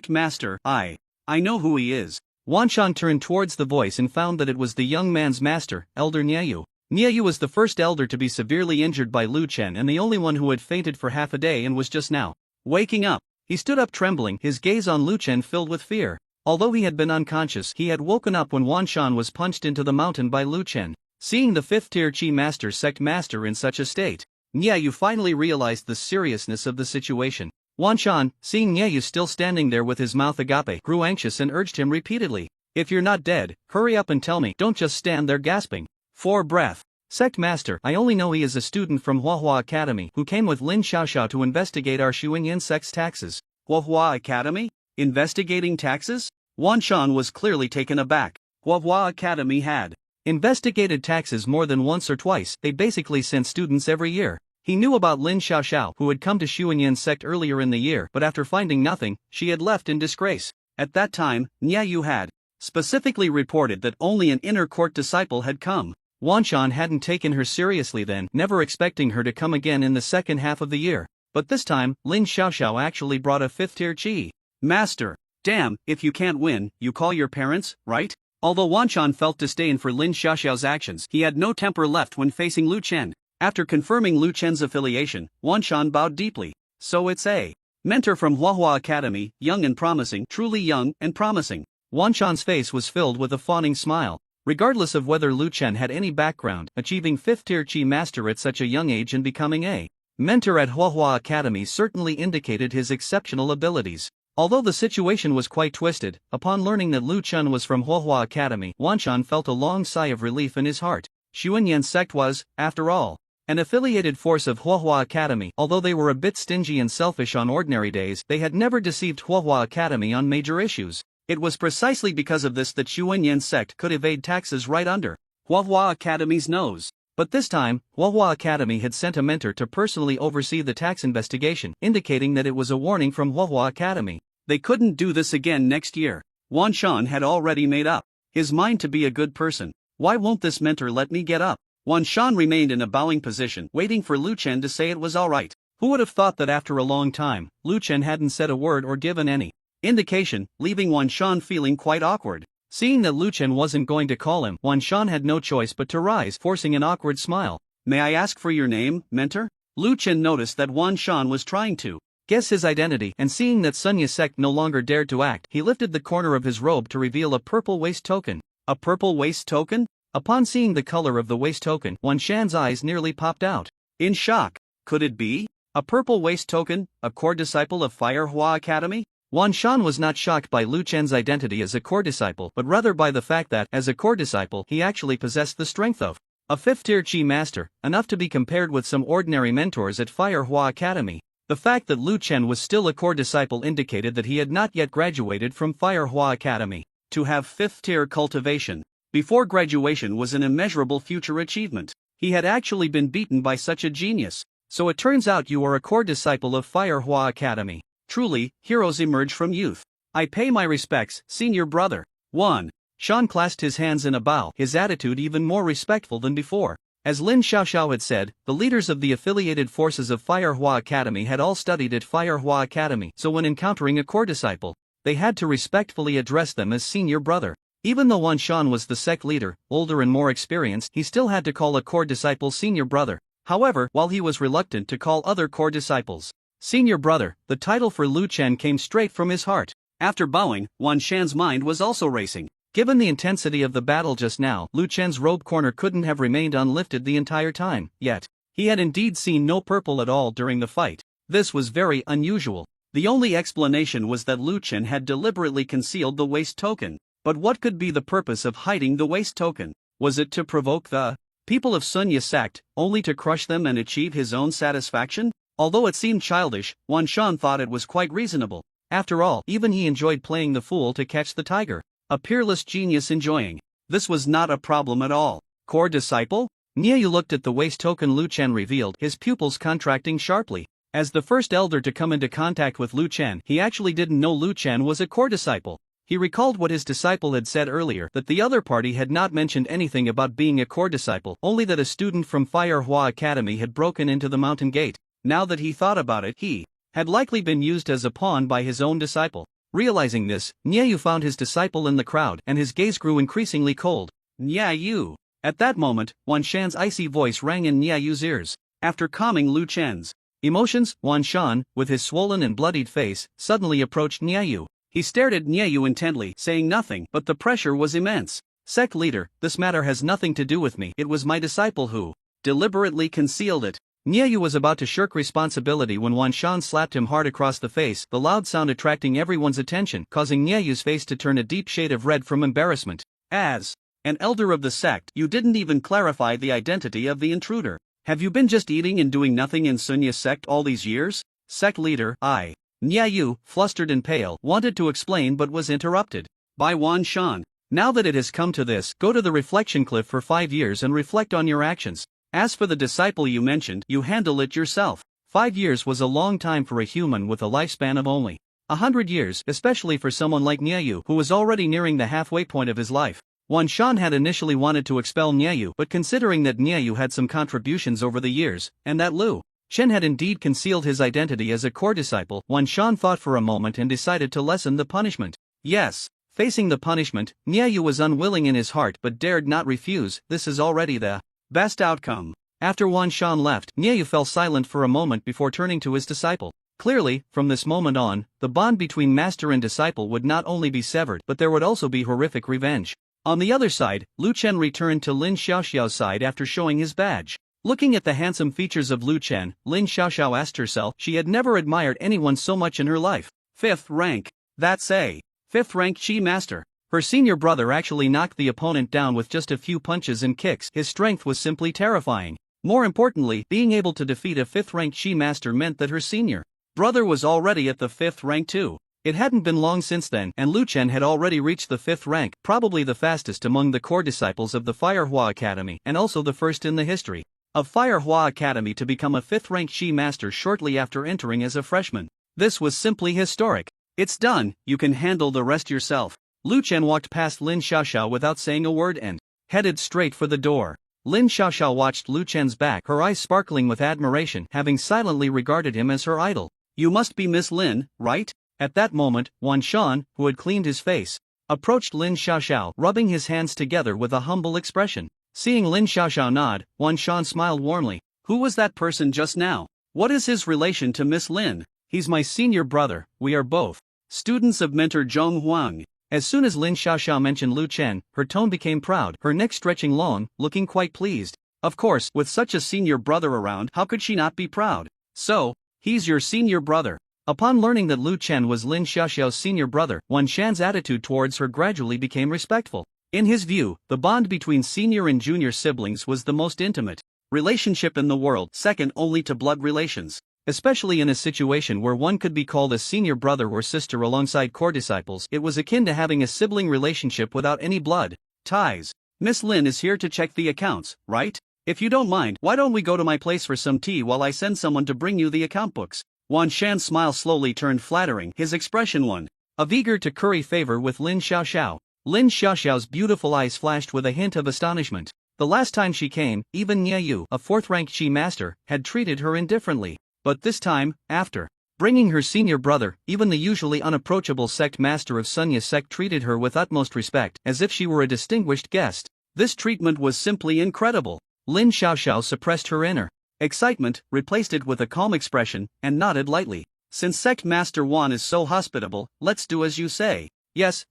master, I know who he is. Wan Shan turned towards the voice and found that it was the young man's master, Elder Nieyu. Nieyu was the first elder to be severely injured by Lu Chen and the only one who had fainted for half a day and was just now waking up. He stood up trembling, his gaze on Lu Chen filled with fear. Although he had been unconscious, he had woken up when Wan Shan was punched into the mountain by Lu Chen. Seeing the 5th tier chi master sect master in such a state, Nieyu finally realized the seriousness of the situation. Wan Shan, seeing Nieyu still standing there with his mouth agape, grew anxious and urged him repeatedly. If you're not dead, hurry up and tell me, don't just stand there gasping for breath. Sect master, I only know he is a student from Huahua Academy who came with Lin Xiaoxiao to investigate our Xuanyan sect's taxes. Huahua Academy? Investigating taxes? Wan Shan was clearly taken aback. Huahua Academy had investigated taxes more than once or twice. They basically sent students every year. He knew about Lin Xiaoxiao, who had come to Xuanyan's sect earlier in the year, but after finding nothing, she had left in disgrace. At that time, Nieyu had specifically reported that only an inner court disciple had come. Wan Shan hadn't taken her seriously then, never expecting her to come again in the second half of the year. But this time, Lin Xiaoxiao actually brought a 5th tier chi master. Damn, if you can't win, you call your parents, right? Although Wan Shan felt disdain for Lin Xiaoxiao's actions, he had no temper left when facing Lu Chen. After confirming Lu Chen's affiliation, Wan Shan bowed deeply. So it's a mentor from Huahua Academy, young and promising, truly young and promising. Wan Shan's face was filled with a fawning smile. Regardless of whether Lu Chen had any background, achieving 5th tier chi master at such a young age and becoming a mentor at Huahua Academy certainly indicated his exceptional abilities. Although the situation was quite twisted, upon learning that Lu Chen was from Huahua Academy, Wan Shan felt a long sigh of relief in his heart. Xuanyan's sect was, after all, an affiliated force of Huahua Academy. Although they were a bit stingy and selfish on ordinary days, they had never deceived Huahua Academy on major issues. It was precisely because of this that Xuanyan's sect could evade taxes right under Huahua Academy's nose. But this time, Huahua Academy had sent a mentor to personally oversee the tax investigation, indicating that it was a warning from Huahua Academy. They couldn't do this again next year. Wan Shan had already made up his mind to be a good person. Why won't this mentor let me get up? Wan Shan remained in a bowing position, waiting for Lu Chen to say it was alright. Who would have thought that after a long time, Lu Chen hadn't said a word or given any indication, leaving Wan Shan feeling quite awkward. Seeing that Lu Chen wasn't going to call him, Wan Shan had no choice but to rise, forcing an awkward smile. May I ask for your name, mentor? Lu Chen noticed that Wan Shan was trying to guess his identity, and seeing that Sun Yasek no longer dared to act, he lifted the corner of his robe to reveal a purple waist token. A purple waist token? Upon seeing the color of the waist token, Wan Shan's eyes nearly popped out. In shock. Could it be a purple waist token, a core disciple of Fire Hua Academy? Wan Shan was not shocked by Lu Chen's identity as a core disciple, but rather by the fact that, as a core disciple, he actually possessed the strength of a 5th-tier Chi Master, enough to be compared with some ordinary mentors at Fire Hua Academy. The fact that Lu Chen was still a core disciple indicated that he had not yet graduated from Fire Hua Academy. To have 5th-tier cultivation before graduation was an immeasurable future achievement. He had actually been beaten by such a genius. So it turns out you are a core disciple of Fire Hua Academy. Truly, heroes emerge from youth. I pay my respects, senior brother. 1. Shan clasped his hands in a bow, his attitude even more respectful than before. As Lin Xiaoxiao had said, the leaders of the affiliated forces of Fire Hua Academy had all studied at Fire Hua Academy, so when encountering a core disciple, they had to respectfully address them as senior brother. Even though Wan Shan was the sect leader, older and more experienced, he still had to call a core disciple senior brother. However, while he was reluctant to call other core disciples senior brother, the title for Lu Chen came straight from his heart. After bowing, Wan Shan's mind was also racing. Given the intensity of the battle just now, Lu Chen's robe corner couldn't have remained unlifted the entire time, yet he had indeed seen no purple at all during the fight. This was very unusual. The only explanation was that Lu Chen had deliberately concealed the waist token. But what could be the purpose of hiding the waist token? Was it to provoke the people of Sun Yasek, only to crush them and achieve his own satisfaction? Although it seemed childish, Wan Shan thought it was quite reasonable. After all, even he enjoyed playing the fool to catch the tiger. A peerless genius enjoying. This was not a problem at all. Core disciple? Niayu looked at the waist token Lu Chen revealed, his pupils contracting sharply. As the first elder to come into contact with Lu Chen, he actually didn't know Lu Chen was a core disciple. He recalled what his disciple had said earlier, that the other party had not mentioned anything about being a core disciple, only that a student from Fire Hua Academy had broken into the mountain gate. Now that he thought about it, he had likely been used as a pawn by his own disciple. Realizing this, Niayu found his disciple in the crowd, and his gaze grew increasingly cold. Niayu! At that moment, Wan Shan's icy voice rang in Niayu's ears. After calming Lu Chen's emotions, Wan Shan, with his swollen and bloodied face, suddenly approached Niayu. He stared at Niayu intently, saying nothing, but the pressure was immense. Sect leader, this matter has nothing to do with me. It was my disciple who deliberately concealed it. Niayu was about to shirk responsibility when Wan Shan slapped him hard across the face, the loud sound attracting everyone's attention, causing Niayu's face to turn a deep shade of red from embarrassment. As an elder of the sect, you didn't even clarify the identity of the intruder. Have you been just eating and doing nothing in Sunya's sect all these years? Sect leader, Niayu, flustered and pale, wanted to explain but was interrupted by Wan Shan. Now that it has come to this, go to the reflection cliff for 5 years and reflect on your actions. As for the disciple you mentioned, you handle it yourself. 5 years was a long time for a human with a lifespan of only 100 years, especially for someone like Niayu, who was already nearing the halfway point of his life. Wan Shan had initially wanted to expel Niayu, but considering that Niayu had some contributions over the years, and that Lu Chen had indeed concealed his identity as a core disciple, Wan Shan thought for a moment and decided to lessen the punishment. Yes, facing the punishment, Niayu was unwilling in his heart but dared not refuse. This is already the best outcome. After Wan Shan left, Niayu fell silent for a moment before turning to his disciple. Clearly, from this moment on, the bond between master and disciple would not only be severed, but there would also be horrific revenge. On the other side, Lu Chen returned to Lin Xiaoxiao's side after showing his badge. Looking at the handsome features of Lu Chen, Lin Xiaoxiao asked herself she had never admired anyone so much in her life. 5th rank. That's a 5th rank Chi Master. Her senior brother actually knocked the opponent down with just a few punches and kicks. His strength was simply terrifying. More importantly, being able to defeat a 5th rank Chi Master meant that her senior brother was already at the 5th rank too. It hadn't been long since then, and Lu Chen had already reached the 5th rank, probably the fastest among the core disciples of the Fire Hua Academy, and also the first in the history of Fire Hua Academy to become a 5th rank Chi Master shortly after entering as a freshman. This was simply historic. It's done, you can handle the rest yourself. Lu Chen walked past Lin Xiaoxiao without saying a word and headed straight for the door. Lin Xiaoxiao watched Lu Chen's back, her eyes sparkling with admiration, having silently regarded him as her idol. "You must be Miss Lin, right?" At that moment, Wan Shan, who had cleaned his face, approached Lin Xiaoxiao, rubbing his hands together with a humble expression. Seeing Lin Xiaoxiao nod, Wan Shan smiled warmly. "Who was that person just now? What is his relation to Miss Lin?" "He's my senior brother, we are both students of mentor Zhong Huang." As soon as Lin Xiaoxiao mentioned Lu Chen, her tone became proud, her neck stretching long, looking quite pleased. Of course, with such a senior brother around, how could she not be proud? "So, he's your senior brother." Upon learning that Lu Chen was Lin Xiaoxiao's senior brother, Wan Shan's attitude towards her gradually became respectful. In his view, the bond between senior and junior siblings was the most intimate relationship in the world, second only to blood relations. Especially in a situation where one could be called a senior brother or sister alongside core disciples, it was akin to having a sibling relationship without any blood ties. "Miss Lin is here to check the accounts, right? If you don't mind, why don't we go to my place for some tea while I send someone to bring you the account books?" Wan Shan's smile slowly turned flattering, his expression one of eager to curry favor with Lin Xiaoxiao. Lin Xiaoxiao's beautiful eyes flashed with a hint of astonishment. The last time she came, even Nie Yu, a 4th-rank Qi master, had treated her indifferently. But this time, after bringing her senior brother, even the usually unapproachable sect master of Sunya's sect treated her with utmost respect, as if she were a distinguished guest. This treatment was simply incredible. Lin Xiaoxiao suppressed her inner excitement, replaced it with a calm expression, and nodded lightly. "Since sect master Wan is so hospitable, let's do as you say." Yes,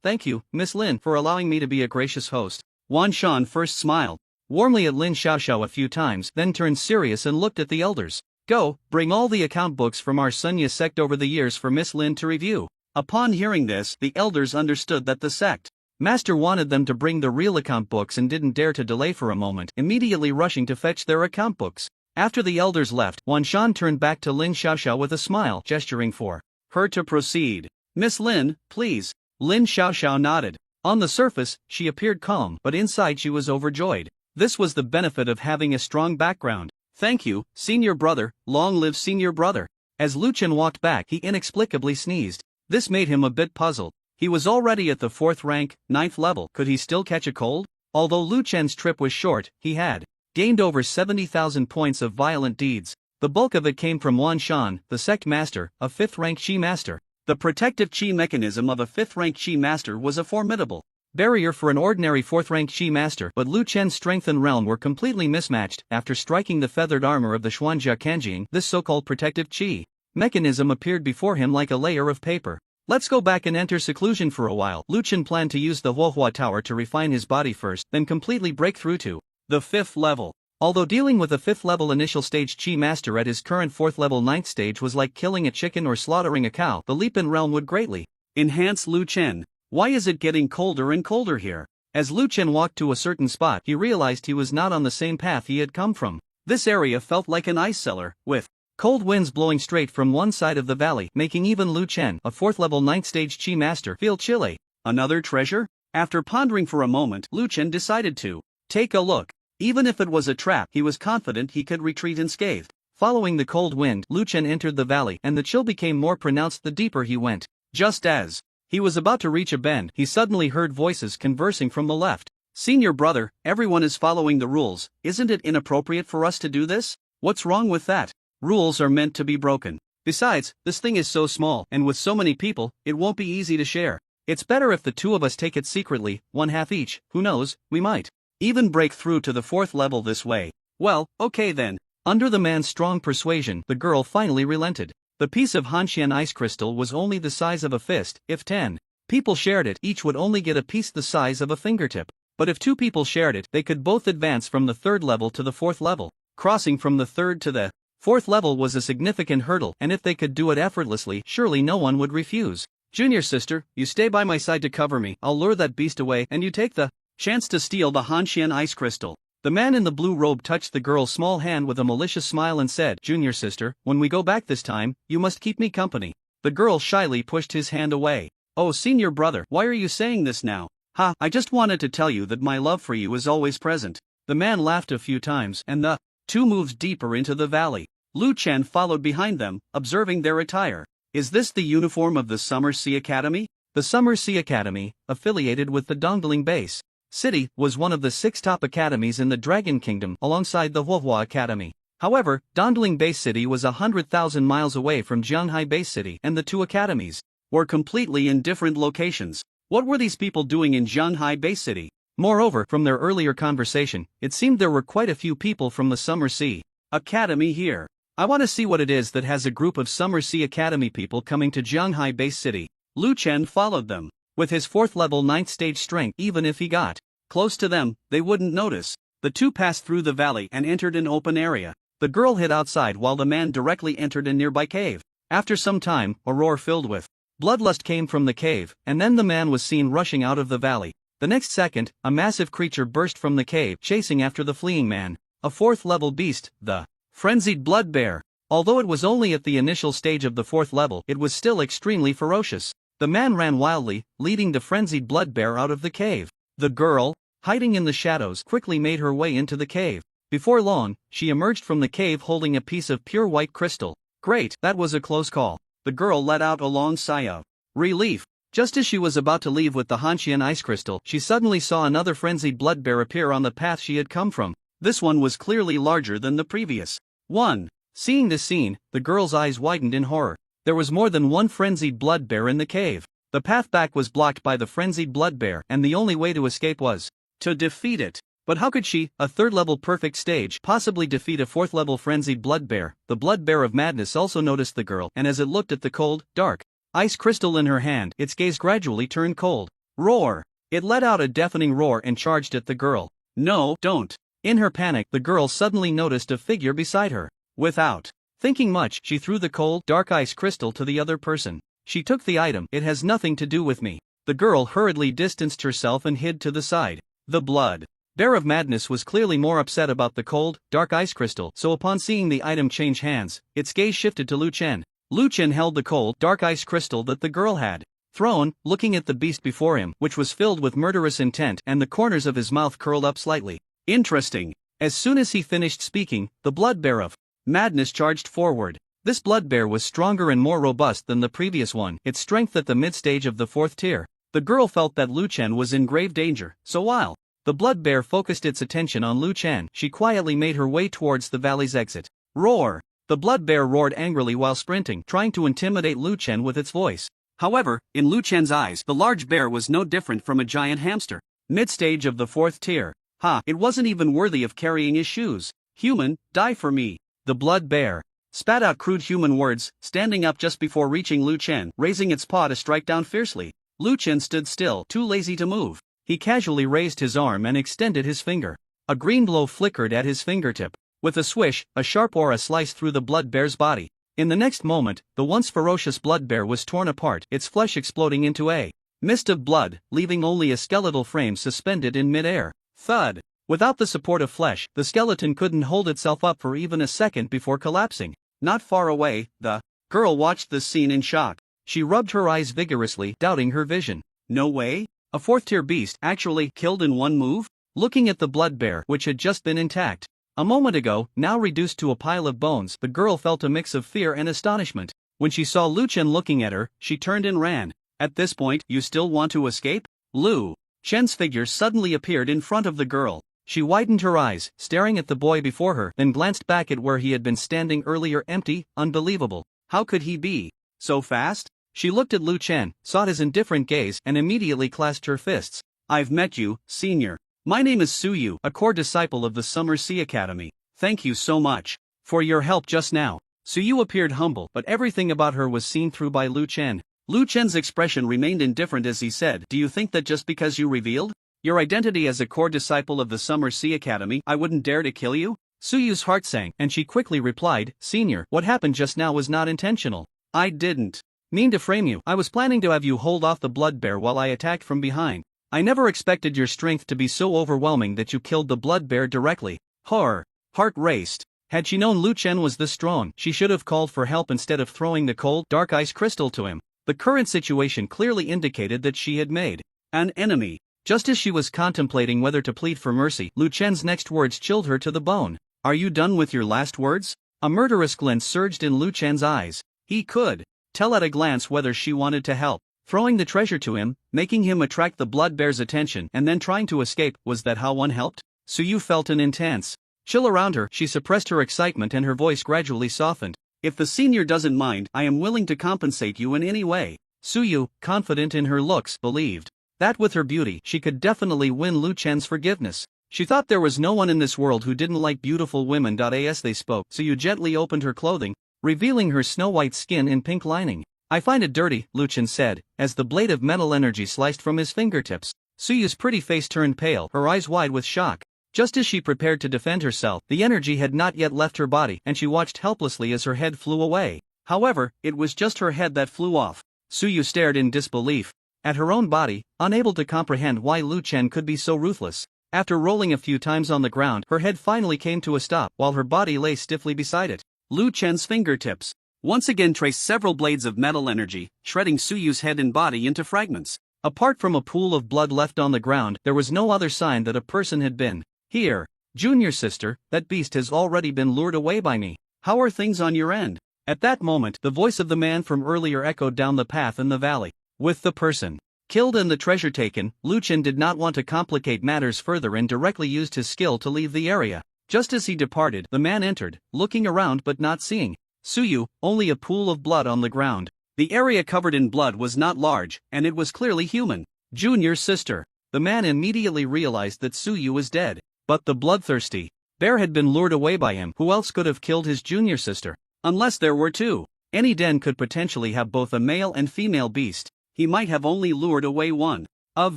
thank you, Miss Lin, for allowing me to be a gracious host." Wan Shan first smiled warmly at Lin Xiaoxiao a few times, then turned serious and looked at the elders. "Go, bring all the account books from our Sunya sect over the years for Miss Lin to review." Upon hearing this, the elders understood that the sect master wanted them to bring the real account books and didn't dare to delay for a moment, immediately rushing to fetch their account books. After the elders left, Wan Shan turned back to Lin Xiaoxiao with a smile, gesturing for her to proceed. "Miss Lin, please." Lin Xiaoxiao nodded. On the surface, she appeared calm, but inside she was overjoyed. This was the benefit of having a strong background. "Thank you, senior brother, long live senior brother." As Lu Chen walked back, he inexplicably sneezed. This made him a bit puzzled. He was already at the 4th rank, 9th level, could he still catch a cold? Although Lu Chen's trip was short, he had gained over 70,000 points of violent deeds. The bulk of it came from Wan Shan, the sect master, a 5th rank Qi master. The protective Qi mechanism of a 5th rank Qi master was a formidable barrier for an ordinary 4th rank Qi master, but Lu Chen's strength and realm were completely mismatched. After striking the feathered armor of the Xuanjia Kanjing, this so-called protective Qi mechanism appeared before him like a layer of paper. "Let's go back and enter seclusion for a while." Lu Chen planned to use the Huohua Tower to refine his body first, then completely break through to the 5th level. Although dealing with a 5th level initial stage Qi master at his current 4th level 9th stage was like killing a chicken or slaughtering a cow, the leap in realm would greatly enhance Lu Chen. Why is it getting colder and colder here? As Lu Chen walked to a certain spot, he realized he was not on the same path he had come from. This area felt like an ice cellar, with cold winds blowing straight from one side of the valley, making even Lu Chen, a 4th level 9th stage Qi master, feel chilly. Another treasure? After pondering for a moment, Lu Chen decided to take a look. Even if it was a trap, he was confident he could retreat unscathed. Following the cold wind, Lu Chen entered the valley, and the chill became more pronounced the deeper he went. Just as he was about to reach a bend, he suddenly heard voices conversing from the left. "Senior brother, everyone is following the rules. Isn't it inappropriate for us to do this? What's wrong with that? Rules are meant to be broken. Besides, this thing is so small, and with so many people, it won't be easy to share. It's better if the two of us take it secretly, one half each. Who knows, we might even break through to the 4th level this way." "Well, okay then." Under the man's strong persuasion, the girl finally relented. The piece of Hanshan ice crystal was only the size of a fist. If 10 people shared it, each would only get a piece the size of a fingertip. But if 2 people shared it, they could both advance from the 3rd level to the 4th level. Crossing from the 3rd to the 4th level was a significant hurdle, and if they could do it effortlessly, surely no one would refuse. "Junior sister, you stay by my side to cover me. I'll lure that beast away, and you take the chance to steal the Hanshan ice crystal." The man in the blue robe touched the girl's small hand with a malicious smile and said, "Junior sister, when we go back this time, you must keep me company." The girl shyly pushed his hand away. "Oh, senior brother, why are you saying this now?" "Ha, I just wanted to tell you that my love for you is always present." The man laughed a few times, and the two moved deeper into the valley. Lu Chen followed behind them, observing their attire. "Is this the uniform of the Summer Sea Academy?" The Summer Sea Academy, affiliated with the Dongling Base City, was one of the 6 top academies in the Dragon Kingdom alongside the Huohua Academy. However, Dongling Base City was 100,000 miles away from Jianghai Base City, and the 2 academies were completely in different locations. What were these people doing in Jianghai Base City? Moreover, from their earlier conversation, it seemed there were quite a few people from the Summer Sea Academy here. I want to see what it is that has a group of Summer Sea Academy people coming to Jianghai Base City. Lu Chen followed them. With his 4th level 9th stage strength, even if he got close to them, they wouldn't notice. The 2 passed through the valley and entered an open area. The girl hid outside while the man directly entered a nearby cave. After some time, a roar filled with bloodlust came from the cave, and then the man was seen rushing out of the valley. The next second, a massive creature burst from the cave, chasing after the fleeing man. A 4th level beast, the frenzied blood bear. Although it was only at the initial stage of the 4th level, it was still extremely ferocious. The man ran wildly, leading the frenzied blood bear out of the cave. The girl, hiding in the shadows, quickly made her way into the cave. Before long, she emerged from the cave holding a piece of pure white crystal. Great, that was a close call. The girl let out a long sigh of relief. Just as she was about to leave with the Hanshian ice crystal, she suddenly saw another frenzied blood bear appear on the path she had come from. This one was clearly larger than the previous one. Seeing this scene, the girl's eyes widened in horror. There was more than one frenzied blood bear in the cave. The path back was blocked by the frenzied blood bear, and the only way to escape was to defeat it. But how could she, a 3rd level perfect stage, possibly defeat a 4th level frenzied blood bear? The blood bear of madness also noticed the girl, and as it looked at the cold, dark ice crystal in her hand, its gaze gradually turned cold. Roar! It let out a deafening roar and charged at the girl. No, don't! In her panic, the girl suddenly noticed a figure beside her. Without thinking much, she threw the cold, dark ice crystal to the other person. She took the item. It has nothing to do with me. The girl hurriedly distanced herself and hid to the side. The blood bear of madness was clearly more upset about the cold, dark ice crystal, so upon seeing the item change hands, its gaze shifted to Lu Chen. Lu Chen held the cold, dark ice crystal that the girl had thrown, looking at the beast before him, which was filled with murderous intent, and the corners of his mouth curled up slightly. Interesting. As soon as he finished speaking, the blood bear of madness charged forward. This blood bear was stronger and more robust than the previous one, its strength at the mid-stage of the 4th tier. The girl felt that Lu Chen was in grave danger, so while the blood bear focused its attention on Lu Chen, she quietly made her way towards the valley's exit. Roar! The blood bear roared angrily while sprinting, trying to intimidate Lu Chen with its voice. However, in Lu Chen's eyes, the large bear was no different from a giant hamster. Mid-stage of the 4th tier. Ha! It wasn't even worthy of carrying his shoes. Human, die for me. The blood bear spat out crude human words, standing up just before reaching Lu Chen, raising its paw to strike down fiercely. Lu Chen stood still, too lazy to move. He casually raised his arm and extended his finger. A green glow flickered at his fingertip. With a swish, a sharp aura sliced through the blood bear's body. In the next moment, the once ferocious blood bear was torn apart, its flesh exploding into a mist of blood, leaving only a skeletal frame suspended in mid-air. Thud! Without the support of flesh, the skeleton couldn't hold itself up for even a second before collapsing. Not far away, the girl watched this scene in shock. She rubbed her eyes vigorously, doubting her vision. No way? A 4th-tier beast actually killed in one move? Looking at the blood bear, which had just been intact a moment ago, now reduced to a pile of bones, the girl felt a mix of fear and astonishment. When she saw Lu Chen looking at her, she turned and ran. At this point, you still want to escape? Lu Chen's figure suddenly appeared in front of the girl. She widened her eyes, staring at the boy before her, then glanced back at where he had been standing earlier. Empty, unbelievable. How could he be so fast? She looked at Lu Chen, saw his indifferent gaze, and immediately clasped her fists. I've met you, senior. My name is Su Yu, a core disciple of the Summer Sea Academy. Thank you so much for your help just now. Su Yu appeared humble, but everything about her was seen through by Lu Chen. Lu Chen's expression remained indifferent as he said, Do you think that just because you revealed your identity as a core disciple of the Summer Sea Academy, I wouldn't dare to kill you? Su Yu's heart sank, and she quickly replied, Senior, what happened just now was not intentional. I didn't mean to frame you. I was planning to have you hold off the blood bear while I attacked from behind. I never expected your strength to be so overwhelming that you killed the blood bear directly. Her heart raced. Had she known Lu Chen was this strong, she should have called for help instead of throwing the cold, dark ice crystal to him. The current situation clearly indicated that she had made an enemy. Just as she was contemplating whether to plead for mercy, Lu Chen's next words chilled her to the bone. Are you done with your last words? A murderous glint surged in Lu Chen's eyes. He could tell at a glance whether she wanted to help. throwing the treasure to him, making him attract the blood bear's attention and then trying to escape. Was that how one helped? Suyu felt an intense chill around her. She suppressed her excitement and her voice gradually softened. If the senior doesn't mind, I am willing to compensate you in any way. Suyu, confident in her looks, believed that with her beauty she could definitely win Lu Chen's forgiveness. She thought there was no one in this world who didn't like beautiful women. As they spoke, Suyu gently opened her clothing, revealing her snow-white skin in pink lining. I find it dirty, Lu Chen said, as the blade of metal energy sliced from his fingertips. Suyu's pretty face turned pale, her eyes wide with shock. Just as she prepared to defend herself, the energy had not yet left her body and she watched helplessly as her head flew away. However, it was just her head that flew off. Suyu stared in disbelief at her own body, unable to comprehend why Lu Chen could be so ruthless. After rolling a few times on the ground, her head finally came to a stop while her body lay stiffly beside it. Lu Chen's fingertips once again traced several blades of metal energy, shredding Suyu's head and body into fragments. Apart from a pool of blood left on the ground, there was no other sign that a person had been here. Junior sister, that beast has already been lured away by me. How are things on your end? At that moment, the voice of the man from earlier echoed down the path in the valley. With the person killed and the treasure taken, Lu Chen did not want to complicate matters further and directly used his skill to leave the area. Just as he departed, the man entered, looking around but not seeing Suyu, only a pool of blood on the ground. The area covered in blood was not large, and it was clearly human. Junior sister. The man immediately realized that Suyu was dead. But the bloodthirsty bear had been lured away by him. Who else could have killed his junior sister? Unless there were two. Any den could potentially have both a male and female beast. He might have only lured away one of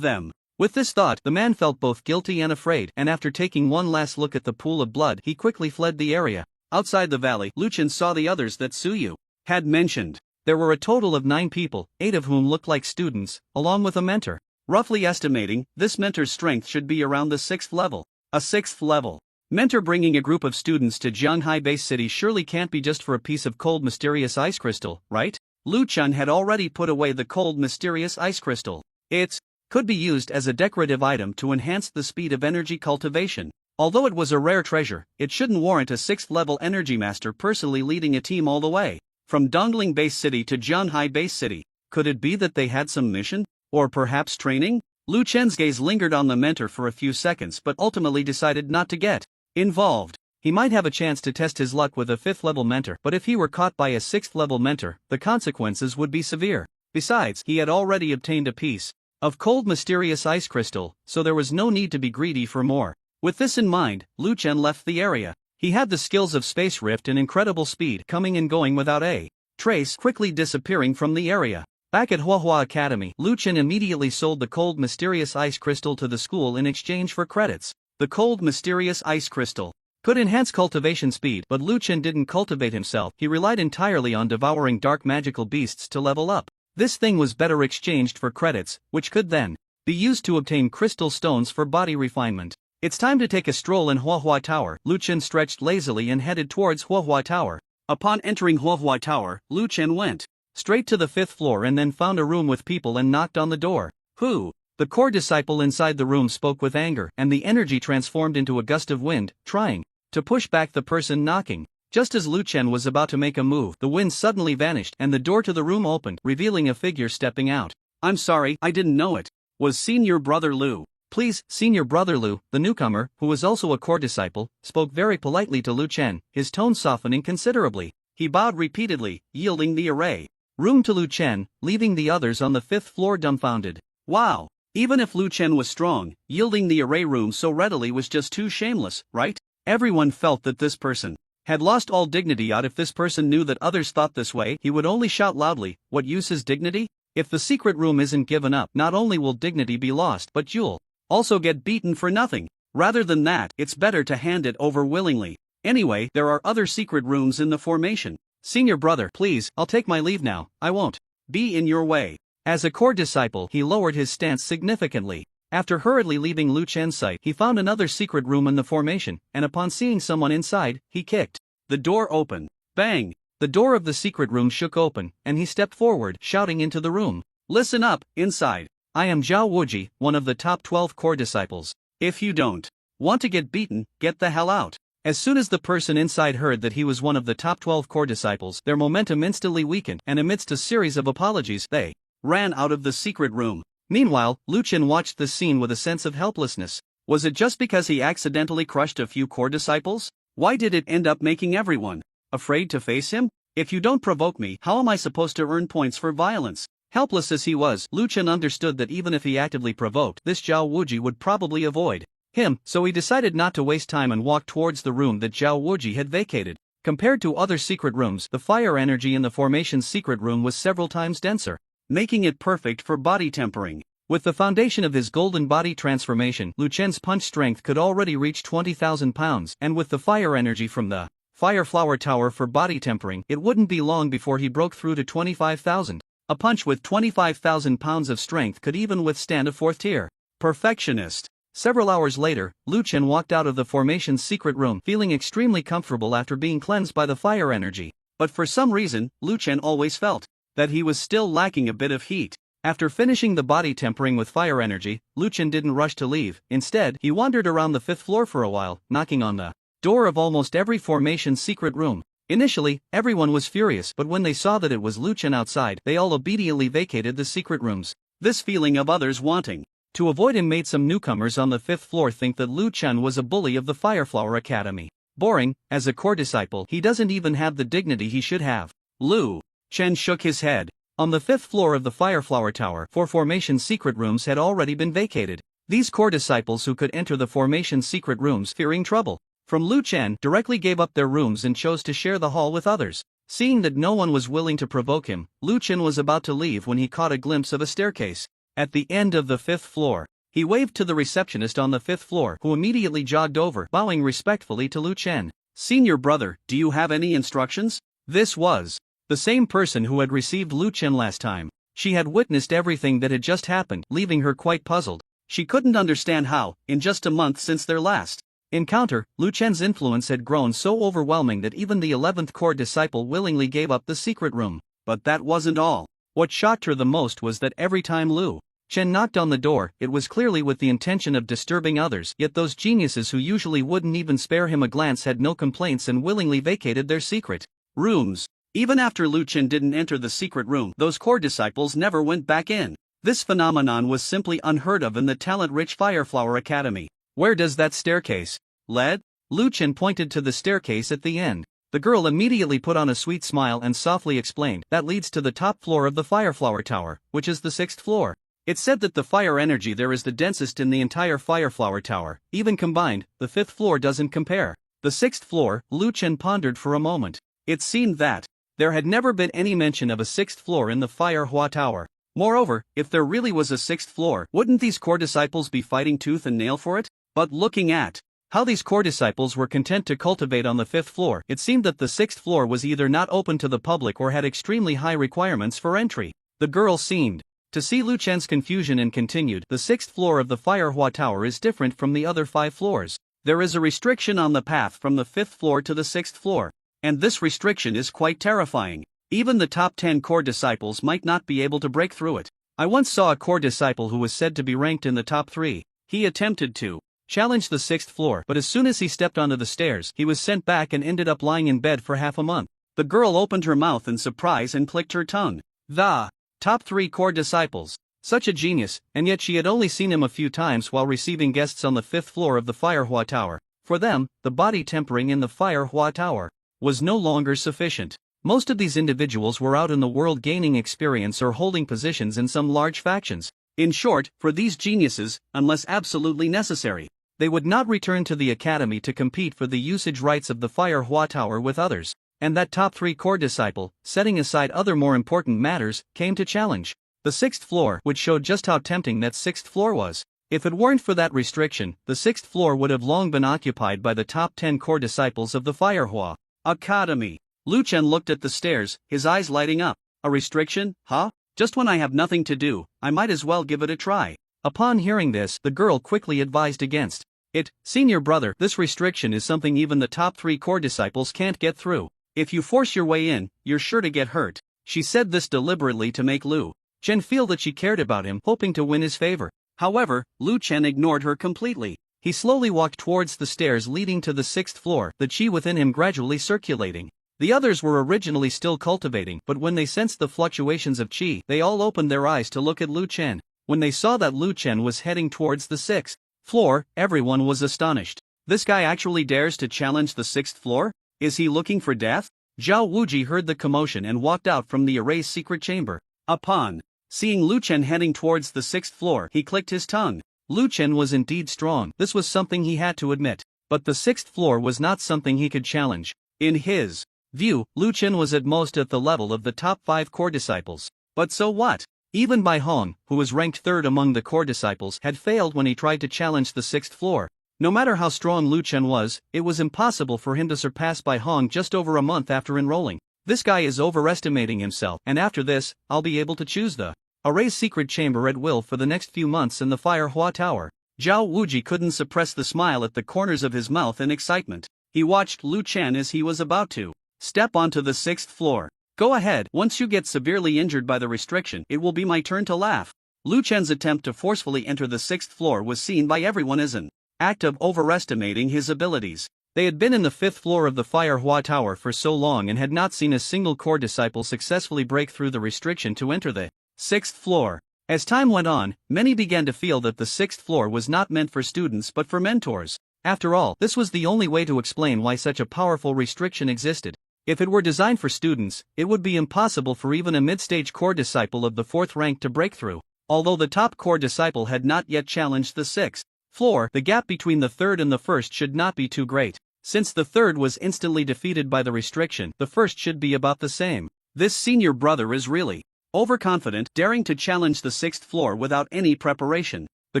them. With this thought, the man felt both guilty and afraid, and after taking one last look at the pool of blood, he quickly fled the area. Outside the valley, Lu Chen saw the others that Suyu had mentioned. There were a total of 9 people, 8 of whom looked like students, along with a mentor. Roughly estimating, this mentor's strength should be around the 6th level. A 6th level mentor bringing a group of students to Jianghai Base City surely can't be just for a piece of cold mysterious ice crystal, right? Lu Chen had already put away the cold mysterious ice crystal. It could be used as a decorative item to enhance the speed of energy cultivation. Although it was a rare treasure, it shouldn't warrant a 6th level energy master personally leading a team all the way from Dongling Base City to Jianghai Base City. Could it be that they had some mission? Or perhaps training? Lu Chen's gaze lingered on the mentor for a few seconds but ultimately decided not to get involved. He might have a chance to test his luck with a 5th level mentor, but if he were caught by a 6th level mentor, the consequences would be severe. Besides, he had already obtained a piece of cold mysterious ice crystal, so there was no need to be greedy for more. With this in mind, Lu Chen left the area. He had the skills of Space Rift and incredible speed, coming and going without a trace, quickly disappearing from the area. Back at Huahua Academy, Lu Chen immediately sold the cold mysterious ice crystal to the school in exchange for credits. The cold mysterious ice crystal could enhance cultivation speed, but Lu Chen didn't cultivate himself. He relied entirely on devouring dark magical beasts to level up. This thing was better exchanged for credits, which could then be used to obtain crystal stones for body refinement. It's time to take a stroll in Huahua Tower. Lu Chen stretched lazily and headed towards Huahua Tower. Upon entering Huahua Tower, Lu Chen went straight to the 5th floor and then found a room with people and knocked on the door. Who? The core disciple inside the room spoke with anger, and the energy transformed into a gust of wind, trying to push back the person knocking. Just as Lu Chen was about to make a move, the wind suddenly vanished and the door to the room opened, revealing a figure stepping out. I'm sorry, I didn't know it was Senior Brother Lu. Please, Senior Brother Lu. The newcomer, who was also a core disciple, spoke very politely to Lu Chen, his tone softening considerably. He bowed repeatedly, yielding the array room to Lu Chen, leaving the others on the 5th floor dumbfounded. Wow! Even if Lu Chen was strong, yielding the array room so readily was just too shameless, right? Everyone felt that this person had lost all dignity. If this person knew that others thought this way, he would only shout loudly, what use is dignity? If the secret room isn't given up, not only will dignity be lost, but you'll also get beaten for nothing. Rather than that, it's better to hand it over willingly. Anyway, there are other secret rooms in the formation. Senior brother, please, I'll take my leave now. I won't be in your way. As a core disciple, he lowered his stance significantly. After hurriedly leaving Lu Chen's sight, he found another secret room in the formation, and upon seeing someone inside, he kicked the door open. Bang! The door of the secret room shook open, and he stepped forward, shouting into the room. Listen up, inside. I am Zhao Wuji, one of the top 12 core disciples. If you don't want to get beaten, get the hell out. As soon as the person inside heard that he was one of the top 12 core disciples, their momentum instantly weakened, and amidst a series of apologies, they ran out of the secret room. Meanwhile, Lu Chen watched this scene with a sense of helplessness. Was it just because he accidentally crushed a few core disciples? Why did it end up making everyone afraid to face him? If you don't provoke me, how am I supposed to earn points for violence? Helpless as he was, Lu Chen understood that even if he actively provoked, this Zhao Wuji would probably avoid him, so he decided not to waste time and walked towards the room that Zhao Wuji had vacated. Compared to other secret rooms, the fire energy in the formation's secret room was several times denser, making it perfect for body tempering. With the foundation of his golden body transformation, Lu Chen's punch strength could already reach 20,000 pounds, and with the fire energy from the Fire Flower Tower for body tempering, it wouldn't be long before he broke through to 25,000. A punch with 25,000 pounds of strength could even withstand a 4th tier perfectionist. Several hours later, Lu Chen walked out of the formation's secret room feeling extremely comfortable after being cleansed by the fire energy. But for some reason, Lu Chen always felt that he was still lacking a bit of heat. After finishing the body tempering with fire energy, Lu Chen didn't rush to leave. Instead, he wandered around the 5th floor for a while, knocking on the door of almost every formation's secret room. Initially, everyone was furious, but when they saw that it was Lu Chen outside, they all obediently vacated the secret rooms. This feeling of others wanting to avoid him made some newcomers on the 5th floor think that Lu Chen was a bully of the Fireflower Academy. Boring, as a core disciple, he doesn't even have the dignity he should have. Lu Chen shook his head. On the 5th floor of the Fireflower Tower, 4 formation secret rooms had already been vacated. These core disciples who could enter the formation secret rooms fearing trouble from Lu Chen directly gave up their rooms and chose to share the hall with others. Seeing that no one was willing to provoke him, Lu Chen was about to leave when he caught a glimpse of a staircase at the end of the 5th floor. He waved to the receptionist on the 5th floor, who immediately jogged over, bowing respectfully to Lu Chen. "Senior brother, do you have any instructions?" This was the same person who had received Lu Chen last time. She had witnessed everything that had just happened, leaving her quite puzzled. She couldn't understand how, in just a month since their last encounter, Lu Chen's influence had grown so overwhelming that even the 11th core disciple willingly gave up the secret room. But that wasn't all. What shocked her the most was that every time Lu Chen knocked on the door, it was clearly with the intention of disturbing others, yet those geniuses who usually wouldn't even spare him a glance had no complaints and willingly vacated their secret rooms. Even after Lu Chen didn't enter the secret room, those core disciples never went back in. This phenomenon was simply unheard of in the talent-rich Fireflower Academy. "Where does that staircase lead?" Lu Chen pointed to the staircase at the end. The girl immediately put on a sweet smile and softly explained, "That leads to the top floor of the Fireflower Tower, which is the 6th floor. It's said that the fire energy there is the densest in the entire Fireflower Tower. Even combined, the 5th floor doesn't compare." The 6th floor, Lu Chen pondered for a moment. It seemed that there had never been any mention of a 6th floor in the Firehua Tower. Moreover, if there really was a 6th floor, wouldn't these core disciples be fighting tooth and nail for it? But looking at how these core disciples were content to cultivate on the 5th floor, it seemed that the 6th floor was either not open to the public or had extremely high requirements for entry. The girl seemed to see Lu Chen's confusion and continued, "The 6th floor of the Firehua Tower is different from the other 5 floors. There is a restriction on the path from the 5th floor to the 6th floor. And this restriction is quite terrifying. Even the top 10 core disciples might not be able to break through it. I once saw a core disciple who was said to be ranked in the top 3. He attempted to challenge the 6th floor, but as soon as he stepped onto the stairs, he was sent back and ended up lying in bed for half a month." The girl opened her mouth in surprise and clicked her tongue. The top 3 core disciples. Such a genius, and yet she had only seen him a few times while receiving guests on the 5th floor of the Firehua Tower. For them, the body tempering in the Firehua Tower was no longer sufficient. Most of these individuals were out in the world gaining experience or holding positions in some large factions. In short, for these geniuses, unless absolutely necessary, they would not return to the academy to compete for the usage rights of the Firehua Tower with others. And that top 3 core disciple, setting aside other more important matters, came to challenge the 6th floor, which showed just how tempting that 6th floor was. If it weren't for that restriction, the 6th floor would have long been occupied by the top 10 core disciples of the Firehua Academy. Lu Chen looked at the stairs, his eyes lighting up. "A restriction, huh? Just when I have nothing to do, I might as well give it a try." Upon hearing this, the girl quickly advised against it. "Senior brother, this restriction is something even the top 3 core disciples can't get through. If you force your way in, you're sure to get hurt." She said this deliberately to make Lu Chen feel that she cared about him, hoping to win his favor. However, Lu Chen ignored her completely. He slowly walked towards the stairs leading to the 6th floor, the chi within him gradually circulating. The others were originally still cultivating, but when they sensed the fluctuations of chi, they all opened their eyes to look at Lu Chen. When they saw that Lu Chen was heading towards the 6th floor, everyone was astonished. This guy actually dares to challenge the 6th floor? Is he looking for death? Zhao Wuji heard the commotion and walked out from the array's secret chamber. Upon seeing Lu Chen heading towards the 6th floor, he clicked his tongue. Lu Chen was indeed strong, this was something he had to admit. But the 6th floor was not something he could challenge. In his view, Lu Chen was at most at the level of the top 5 core disciples. But so what? Even Bai Hong, who was ranked 3rd among the core disciples, had failed when he tried to challenge the 6th floor. No matter how strong Lu Chen was, it was impossible for him to surpass Bai Hong just over a month after enrolling. This guy is overestimating himself, and after this, I'll be able to choose the array's secret chamber at will for the next few months in the Fire Hua Tower. Zhao Wuji couldn't suppress the smile at the corners of his mouth in excitement. He watched Lu Chen as he was about to step onto the 6th floor. Go ahead, once you get severely injured by the restriction, it will be my turn to laugh. Lu Chen's attempt to forcefully enter the 6th floor was seen by everyone as an act of overestimating his abilities. They had been in the 5th floor of the Fire Hua Tower for so long and had not seen a single core disciple successfully break through the restriction to enter the 6th floor. As time went on, many began to feel that the 6th floor was not meant for students but for mentors. After all, this was the only way to explain why such a powerful restriction existed. If it were designed for students, it would be impossible for even a mid-stage core disciple of the 4th rank to break through. Although the top core disciple had not yet challenged the 6th floor, the gap between the 3rd and the 1st should not be too great. Since the 3rd was instantly defeated by the restriction, the 1st should be about the same. This senior brother is really overconfident, daring to challenge the 6th floor without any preparation. The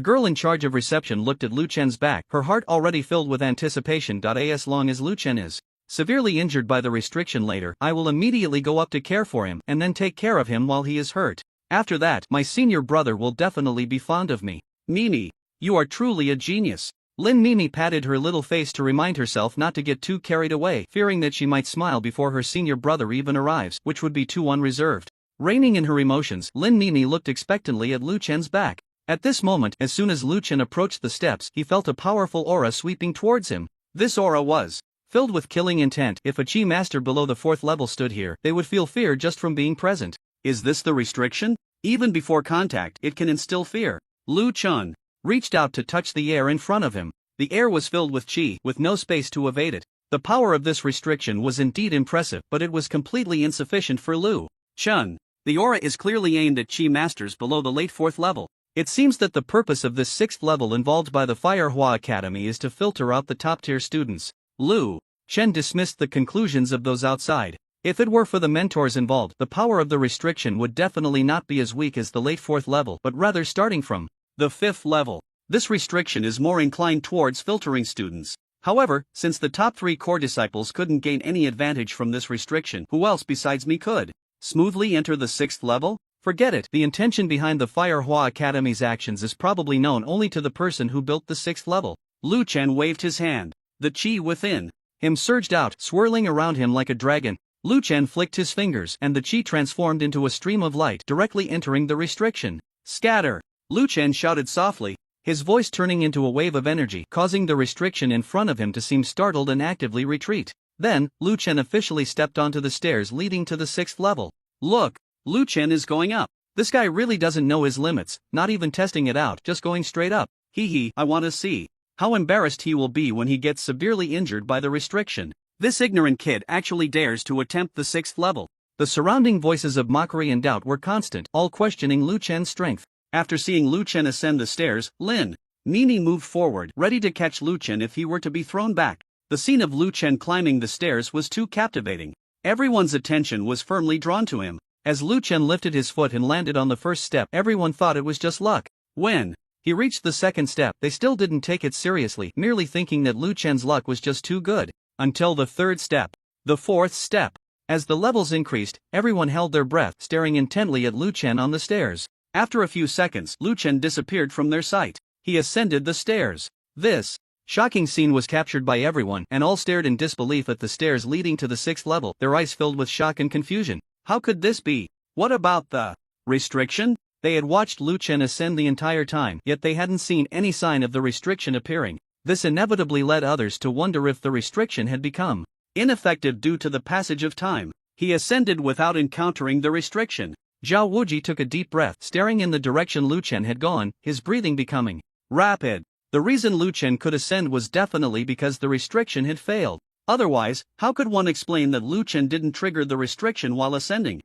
girl in charge of reception looked at Lu Chen's back, her heart already filled with anticipation. As long as Lu Chen is severely injured by the restriction later, I will immediately go up to care for him and then take care of him while he is hurt. After that, my senior brother will definitely be fond of me. Mimi, you are truly a genius. Lin Mimi patted her little face to remind herself not to get too carried away, fearing that she might smile before her senior brother even arrives, which would be too unreserved. Reining in her emotions, Lin Mimi looked expectantly at Lu Chen's back. At this moment, as soon as Lu Chen approached the steps, he felt a powerful aura sweeping towards him. This aura was filled with killing intent. If a chi master below the 4th level stood here, they would feel fear just from being present. Is this the restriction? Even before contact, it can instill fear. Lu Chen reached out to touch the air in front of him. The air was filled with chi, with no space to evade it. The power of this restriction was indeed impressive, but it was completely insufficient for Lu Chen. The aura is clearly aimed at chi masters below the late 4th level. It seems that the purpose of this 6th level involved by the Fire Hua Academy is to filter out the top-tier students. Lu Chen dismissed the conclusions of those outside. If it were for the mentors involved, the power of the restriction would definitely not be as weak as the late 4th level, but rather starting from the 5th level. This restriction is more inclined towards filtering students. However, since the top 3 core disciples couldn't gain any advantage from this restriction, who else besides me could smoothly enter the 6th level? Forget it. The intention behind the Fire Hua Academy's actions is probably known only to the person who built the 6th level. Lu Chen waved his hand. The chi within him surged out, swirling around him like a dragon. Lu Chen flicked his fingers, and the chi transformed into a stream of light, directly entering the restriction. Scatter! Lu Chen shouted softly, his voice turning into a wave of energy, causing the restriction in front of him to seem startled and actively retreat. Then, Lu Chen officially stepped onto the stairs leading to the 6th level. Look! Lu Chen is going up. This guy really doesn't know his limits, not even testing it out, just going straight up. Hee, I want to see how embarrassed he will be when he gets severely injured by the restriction. This ignorant kid actually dares to attempt the 6th level. The surrounding voices of mockery and doubt were constant, all questioning Lu Chen's strength. After seeing Lu Chen ascend the stairs, Lin Mimi moved forward, ready to catch Lu Chen if he were to be thrown back. The scene of Lu Chen climbing the stairs was too captivating. Everyone's attention was firmly drawn to him. As Lu Chen lifted his foot and landed on the first step, everyone thought it was just luck. When he reached the second step, they still didn't take it seriously, merely thinking that Lu Chen's luck was just too good. Until the third step. The fourth step. As the levels increased, everyone held their breath, staring intently at Lu Chen on the stairs. After a few seconds, Lu Chen disappeared from their sight. He ascended the stairs. This shocking scene was captured by everyone, and all stared in disbelief at the stairs leading to the 6th level, their eyes filled with shock and confusion. How could this be? What about the restriction? They had watched Lu Chen ascend the entire time, yet they hadn't seen any sign of the restriction appearing. This inevitably led others to wonder if the restriction had become ineffective due to the passage of time. He ascended without encountering the restriction. Zhao Wuji took a deep breath, staring in the direction Lu Chen had gone, his breathing becoming rapid. The reason Lu Chen could ascend was definitely because the restriction had failed. Otherwise, how could one explain that Lu Chen didn't trigger the restriction while ascending?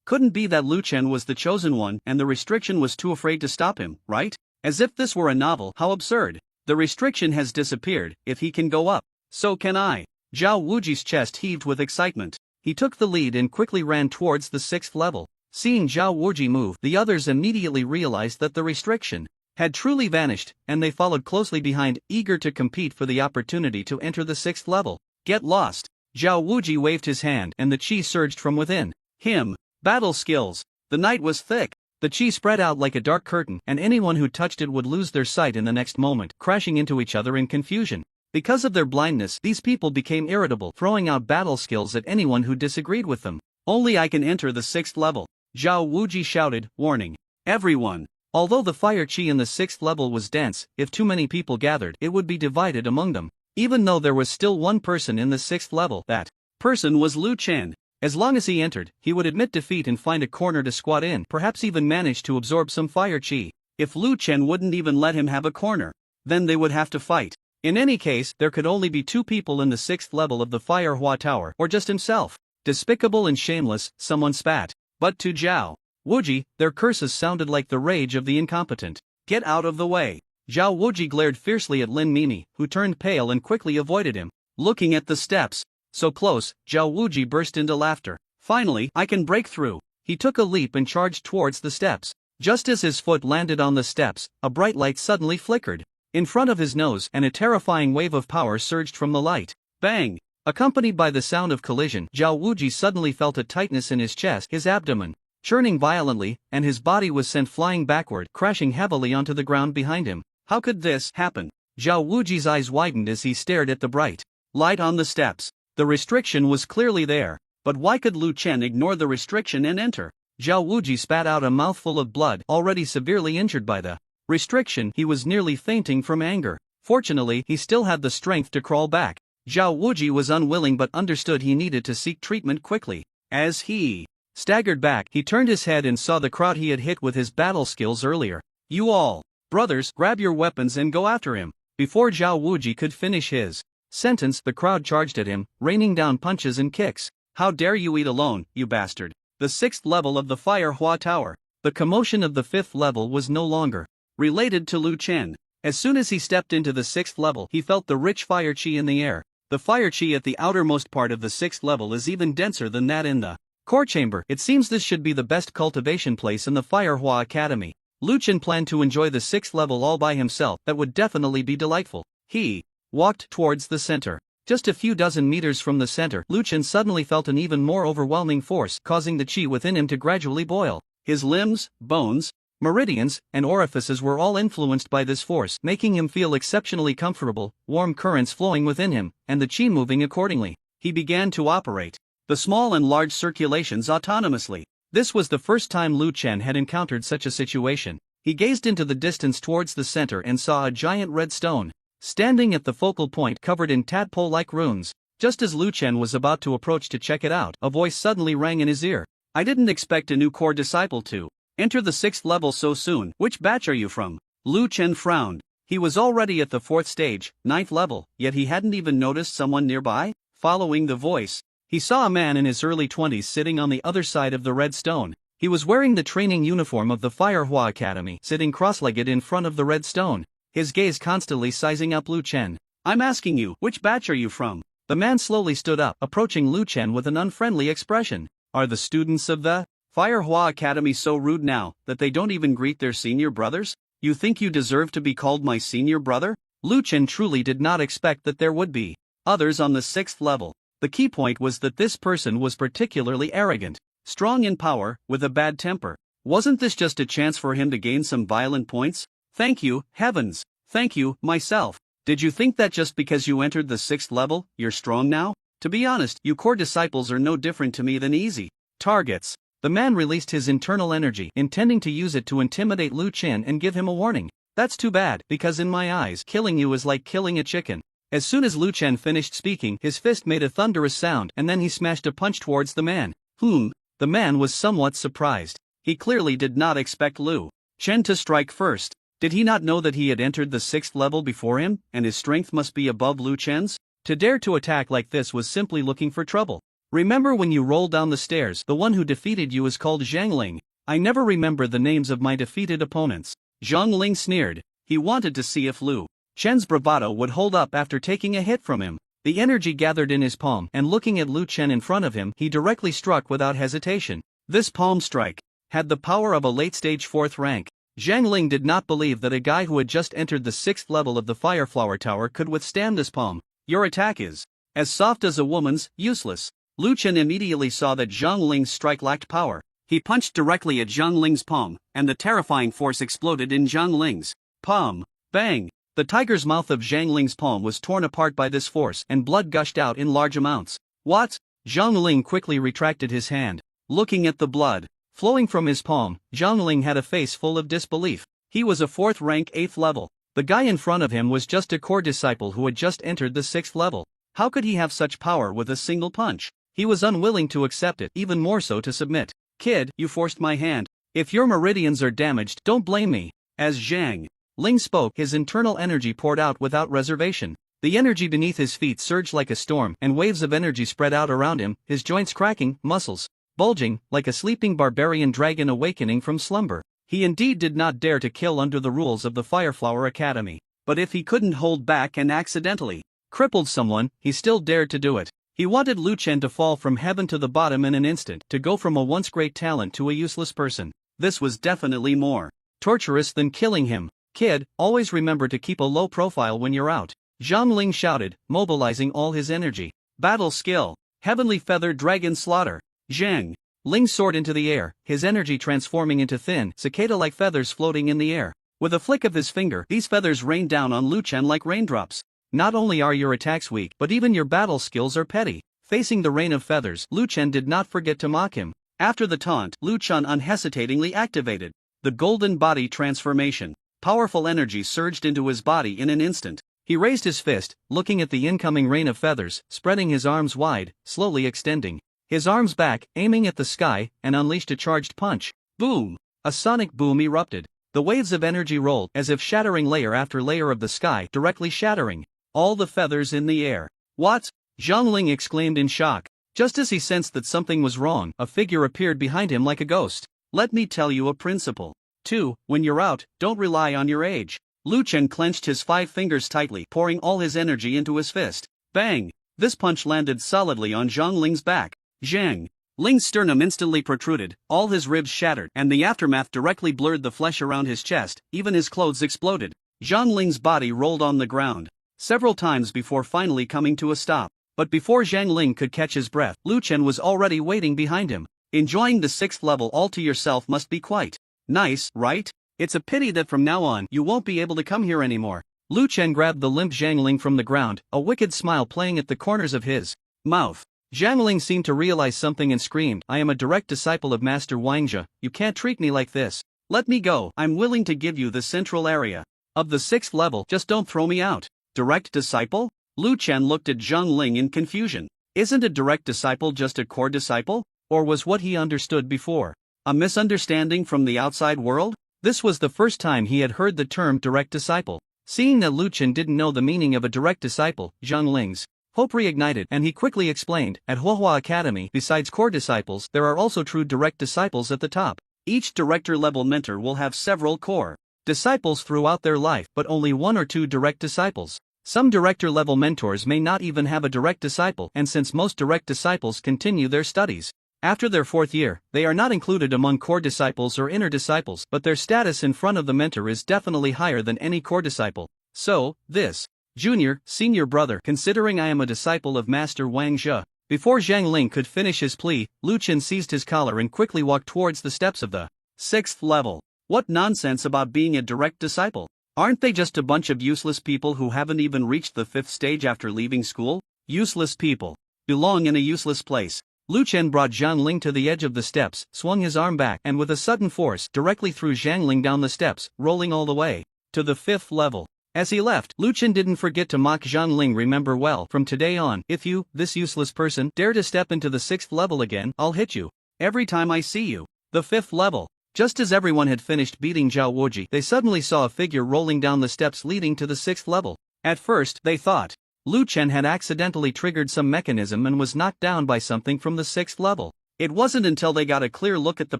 Couldn't be that Lu Chen was the chosen one and the restriction was too afraid to stop him, right? As if this were a novel, how absurd. The restriction has disappeared. If he can go up, so can I. Zhao Wuji's chest heaved with excitement. He took the lead and quickly ran towards the 6th level. Seeing Zhao Wuji move, the others immediately realized that the restriction had truly vanished, and they followed closely behind, eager to compete for the opportunity to enter the 6th level. Get lost. Zhao Wuji waved his hand and the chi surged from within him. Battle skills. The night was thick. The chi spread out like a dark curtain, and anyone who touched it would lose their sight in the next moment, crashing into each other in confusion. Because of their blindness, these people became irritable, throwing out battle skills at anyone who disagreed with them. Only I can enter the 6th level, Zhao Wuji shouted, warning everyone. Although the fire chi in the 6th level was dense, if too many people gathered, it would be divided among them. Even though there was still one person in the 6th level, that person was Lu Chen. As long as he entered, he would admit defeat and find a corner to squat in, perhaps even manage to absorb some fire chi. If Lu Chen wouldn't even let him have a corner, then they would have to fight. In any case, there could only be 2 people in the 6th level of the Fire Hua Tower, or just himself. Despicable and shameless, someone spat. But to Zhao Wuji, their curses sounded like the rage of the incompetent. Get out of the way. Zhao Wuji glared fiercely at Lin Mimi, who turned pale and quickly avoided him. Looking at the steps, so close, Zhao Wuji burst into laughter. Finally, I can break through. He took a leap and charged towards the steps. Just as his foot landed on the steps, a bright light suddenly flickered in front of his nose, and a terrifying wave of power surged from the light. Bang! Accompanied by the sound of collision, Zhao Wuji suddenly felt a tightness in his chest, his abdomen churning violently, and his body was sent flying backward, crashing heavily onto the ground behind him. How could this happen? Zhao Wuji's eyes widened as he stared at the bright light on the steps. The restriction was clearly there, but why could Lu Chen ignore the restriction and enter? Zhao Wuji spat out a mouthful of blood, already severely injured by the restriction. He was nearly fainting from anger. Fortunately, he still had the strength to crawl back. Zhao Wuji was unwilling but understood he needed to seek treatment quickly. As he staggered back, he turned his head and saw the crowd he had hit with his battle skills earlier. You all, brothers, grab your weapons and go after him. Before Zhao Wuji could finish his sentence, the crowd charged at him, raining down punches and kicks. How dare you eat alone, you bastard! The 6th level of the Fire Hua Tower. The commotion of the 5th level was no longer related to Lu Chen. As soon as he stepped into the 6th level, he felt the rich fire chi in the air. The fire chi at the outermost part of the 6th level is even denser than that in the core chamber. It seems this should be the best cultivation place in the Fire Hua Academy. Lu Chen planned to enjoy the 6th level all by himself. That would definitely be delightful. He walked towards the center. Just a few dozen meters from the center, Lu Chen suddenly felt an even more overwhelming force, causing the chi within him to gradually boil. His limbs, bones, meridians, and orifices were all influenced by this force, making him feel exceptionally comfortable, warm currents flowing within him, and the chi moving accordingly. He began to operate the small and large circulations autonomously. This was the first time Lu Chen had encountered such a situation. He gazed into the distance towards the center and saw a giant red stone standing at the focal point, covered in tadpole-like runes. Just as Lu Chen was about to approach to check it out, a voice suddenly rang in his ear. I didn't expect a new core disciple to enter the 6th level so soon. Which batch are you from? Lu Chen frowned. He was already at the 4th stage, 9th level, yet he hadn't even noticed someone nearby. Following the voice, he saw a man in his early 20s sitting on the other side of the red stone. He was wearing the training uniform of the Fire Hua Academy, sitting cross-legged in front of the red stone, his gaze constantly sizing up Lu Chen. I'm asking you, which batch are you from? The man slowly stood up, approaching Lu Chen with an unfriendly expression. Are the students of the Fire Hua Academy so rude now that they don't even greet their senior brothers? You think you deserve to be called my senior brother? Lu Chen truly did not expect that there would be others on the 6th level. The key point was that this person was particularly arrogant, strong in power, with a bad temper. Wasn't this just a chance for him to gain some violent points? Thank you, heavens. Thank you, myself. Did you think that just because you entered the 6th level, you're strong now? To be honest, you core disciples are no different to me than easy targets. The man released his internal energy, intending to use it to intimidate Lu Chen and give him a warning. That's too bad, because in my eyes, killing you is like killing a chicken. As soon as Lu Chen finished speaking, his fist made a thunderous sound and then he smashed a punch towards the man. The man was somewhat surprised. He clearly did not expect Lu Chen to strike first. Did he not know that he had entered the 6th level before him, and his strength must be above Lu Chen's? To dare to attack like this was simply looking for trouble. Remember when you rolled down the stairs, the one who defeated you is called Zhang Ling. I never remember the names of my defeated opponents. Zhang Ling sneered. He wanted to see if Lu Chen's bravado would hold up after taking a hit from him. The energy gathered in his palm, and looking at Lu Chen in front of him, he directly struck without hesitation. This palm strike had the power of a late-stage 4th rank. Zhang Ling did not believe that a guy who had just entered the 6th level of the Fireflower Tower could withstand this palm. Your attack is as soft as a woman's, useless. Lu Chen immediately saw that Zhang Ling's strike lacked power. He punched directly at Zhang Ling's palm, and the terrifying force exploded in Zhang Ling's palm. Bang! The tiger's mouth of Zhang Ling's palm was torn apart by this force, and blood gushed out in large amounts. What? Zhang Ling quickly retracted his hand. Looking at the blood flowing from his palm, Zhang Ling had a face full of disbelief. He was a 4th rank 8th level. The guy in front of him was just a core disciple who had just entered the 6th level. How could he have such power with a single punch? He was unwilling to accept it, even more so to submit. Kid, you forced my hand. If your meridians are damaged, don't blame me. As Zhang Ling spoke, his internal energy poured out without reservation. The energy beneath his feet surged like a storm, and waves of energy spread out around him, his joints cracking, muscles bulging, like a sleeping barbarian dragon awakening from slumber. He indeed did not dare to kill under the rules of the Fireflower Academy. But if he couldn't hold back and accidentally crippled someone, he still dared to do it. He wanted Lu Chen to fall from heaven to the bottom in an instant, to go from a once great talent to a useless person. This was definitely more torturous than killing him. Kid, always remember to keep a low profile when you're out. Zhang Ling shouted, mobilizing all his energy. Battle skill. Heavenly Feathered Dragon Slaughter. Zhang Ling soared into the air, his energy transforming into thin, cicada-like feathers floating in the air. With a flick of his finger, these feathers rained down on Lu Chen like raindrops. Not only are your attacks weak, but even your battle skills are petty. Facing the rain of feathers, Lu Chen did not forget to mock him. After the taunt, Lu Chen unhesitatingly activated the golden body transformation. Powerful energy surged into his body in an instant. He raised his fist, looking at the incoming rain of feathers, spreading his arms wide, slowly extending his arms back, aiming at the sky, and unleashed a charged punch. Boom! A sonic boom erupted. The waves of energy rolled, as if shattering layer after layer of the sky, directly shattering all the feathers in the air. What? Zhang Ling exclaimed in shock. Just as he sensed that something was wrong, a figure appeared behind him like a ghost. Let me tell you a principle. 2. When you're out, don't rely on your age. Lu Chen clenched his 5 fingers tightly, pouring all his energy into his fist. Bang! This punch landed solidly on Zhang Ling's back. Zhang Ling's sternum instantly protruded, all his ribs shattered, and the aftermath directly blurred the flesh around his chest. Even his clothes exploded. Zhang Ling's body rolled on the ground several times before finally coming to a stop. But before Zhang Ling could catch his breath, Lu Chen was already waiting behind him. Enjoying the 6th level all to yourself must be quite nice, right? It's a pity that from now on you won't be able to come here anymore. Lu Chen grabbed the limp Zhang Ling from the ground, a wicked smile playing at the corners of his mouth. Zhang Ling seemed to realize something and screamed, I am a direct disciple of Master Wang Zhe, you can't treat me like this. Let me go, I'm willing to give you the central area of the 6th level, just don't throw me out. Direct disciple? Lu Chen looked at Zhang Ling in confusion. Isn't a direct disciple just a core disciple? Or was what he understood before a misunderstanding from the outside world? This was the first time he had heard the term direct disciple. Seeing that Lu Chen didn't know the meaning of a direct disciple, Zhang Ling's hope reignited, and he quickly explained, at Huahua Academy, besides core disciples, there are also true direct disciples at the top. Each director-level mentor will have several core disciples throughout their life, but only 1 or 2 direct disciples. Some director-level mentors may not even have a direct disciple, and since most direct disciples continue their studies after their 4th year, they are not included among core disciples or inner disciples, but their status in front of the mentor is definitely higher than any core disciple. So, this senior brother, considering I am a disciple of Master Wang Zhe. Before Zhang Ling could finish his plea, Lu Chen seized his collar and quickly walked towards the steps of the 6th level. What nonsense about being a direct disciple? Aren't they just a bunch of useless people who haven't even reached the 5th stage after leaving school? Useless people belong in a useless place. Lu Chen brought Zhang Ling to the edge of the steps, swung his arm back, and with a sudden force, directly threw Zhang Ling down the steps, rolling all the way to the 5th level. As he left, Lu Chen didn't forget to mock Zhang Ling. Remember well, from today on, if you, this useless person, dare to step into the 6th level again, I'll hit you. Every time I see you. The 5th level. Just as everyone had finished beating Zhao Wuji, they suddenly saw a figure rolling down the steps leading to the 6th level. At first, they thought Lu Chen had accidentally triggered some mechanism and was knocked down by something from the 6th level. It wasn't until they got a clear look at the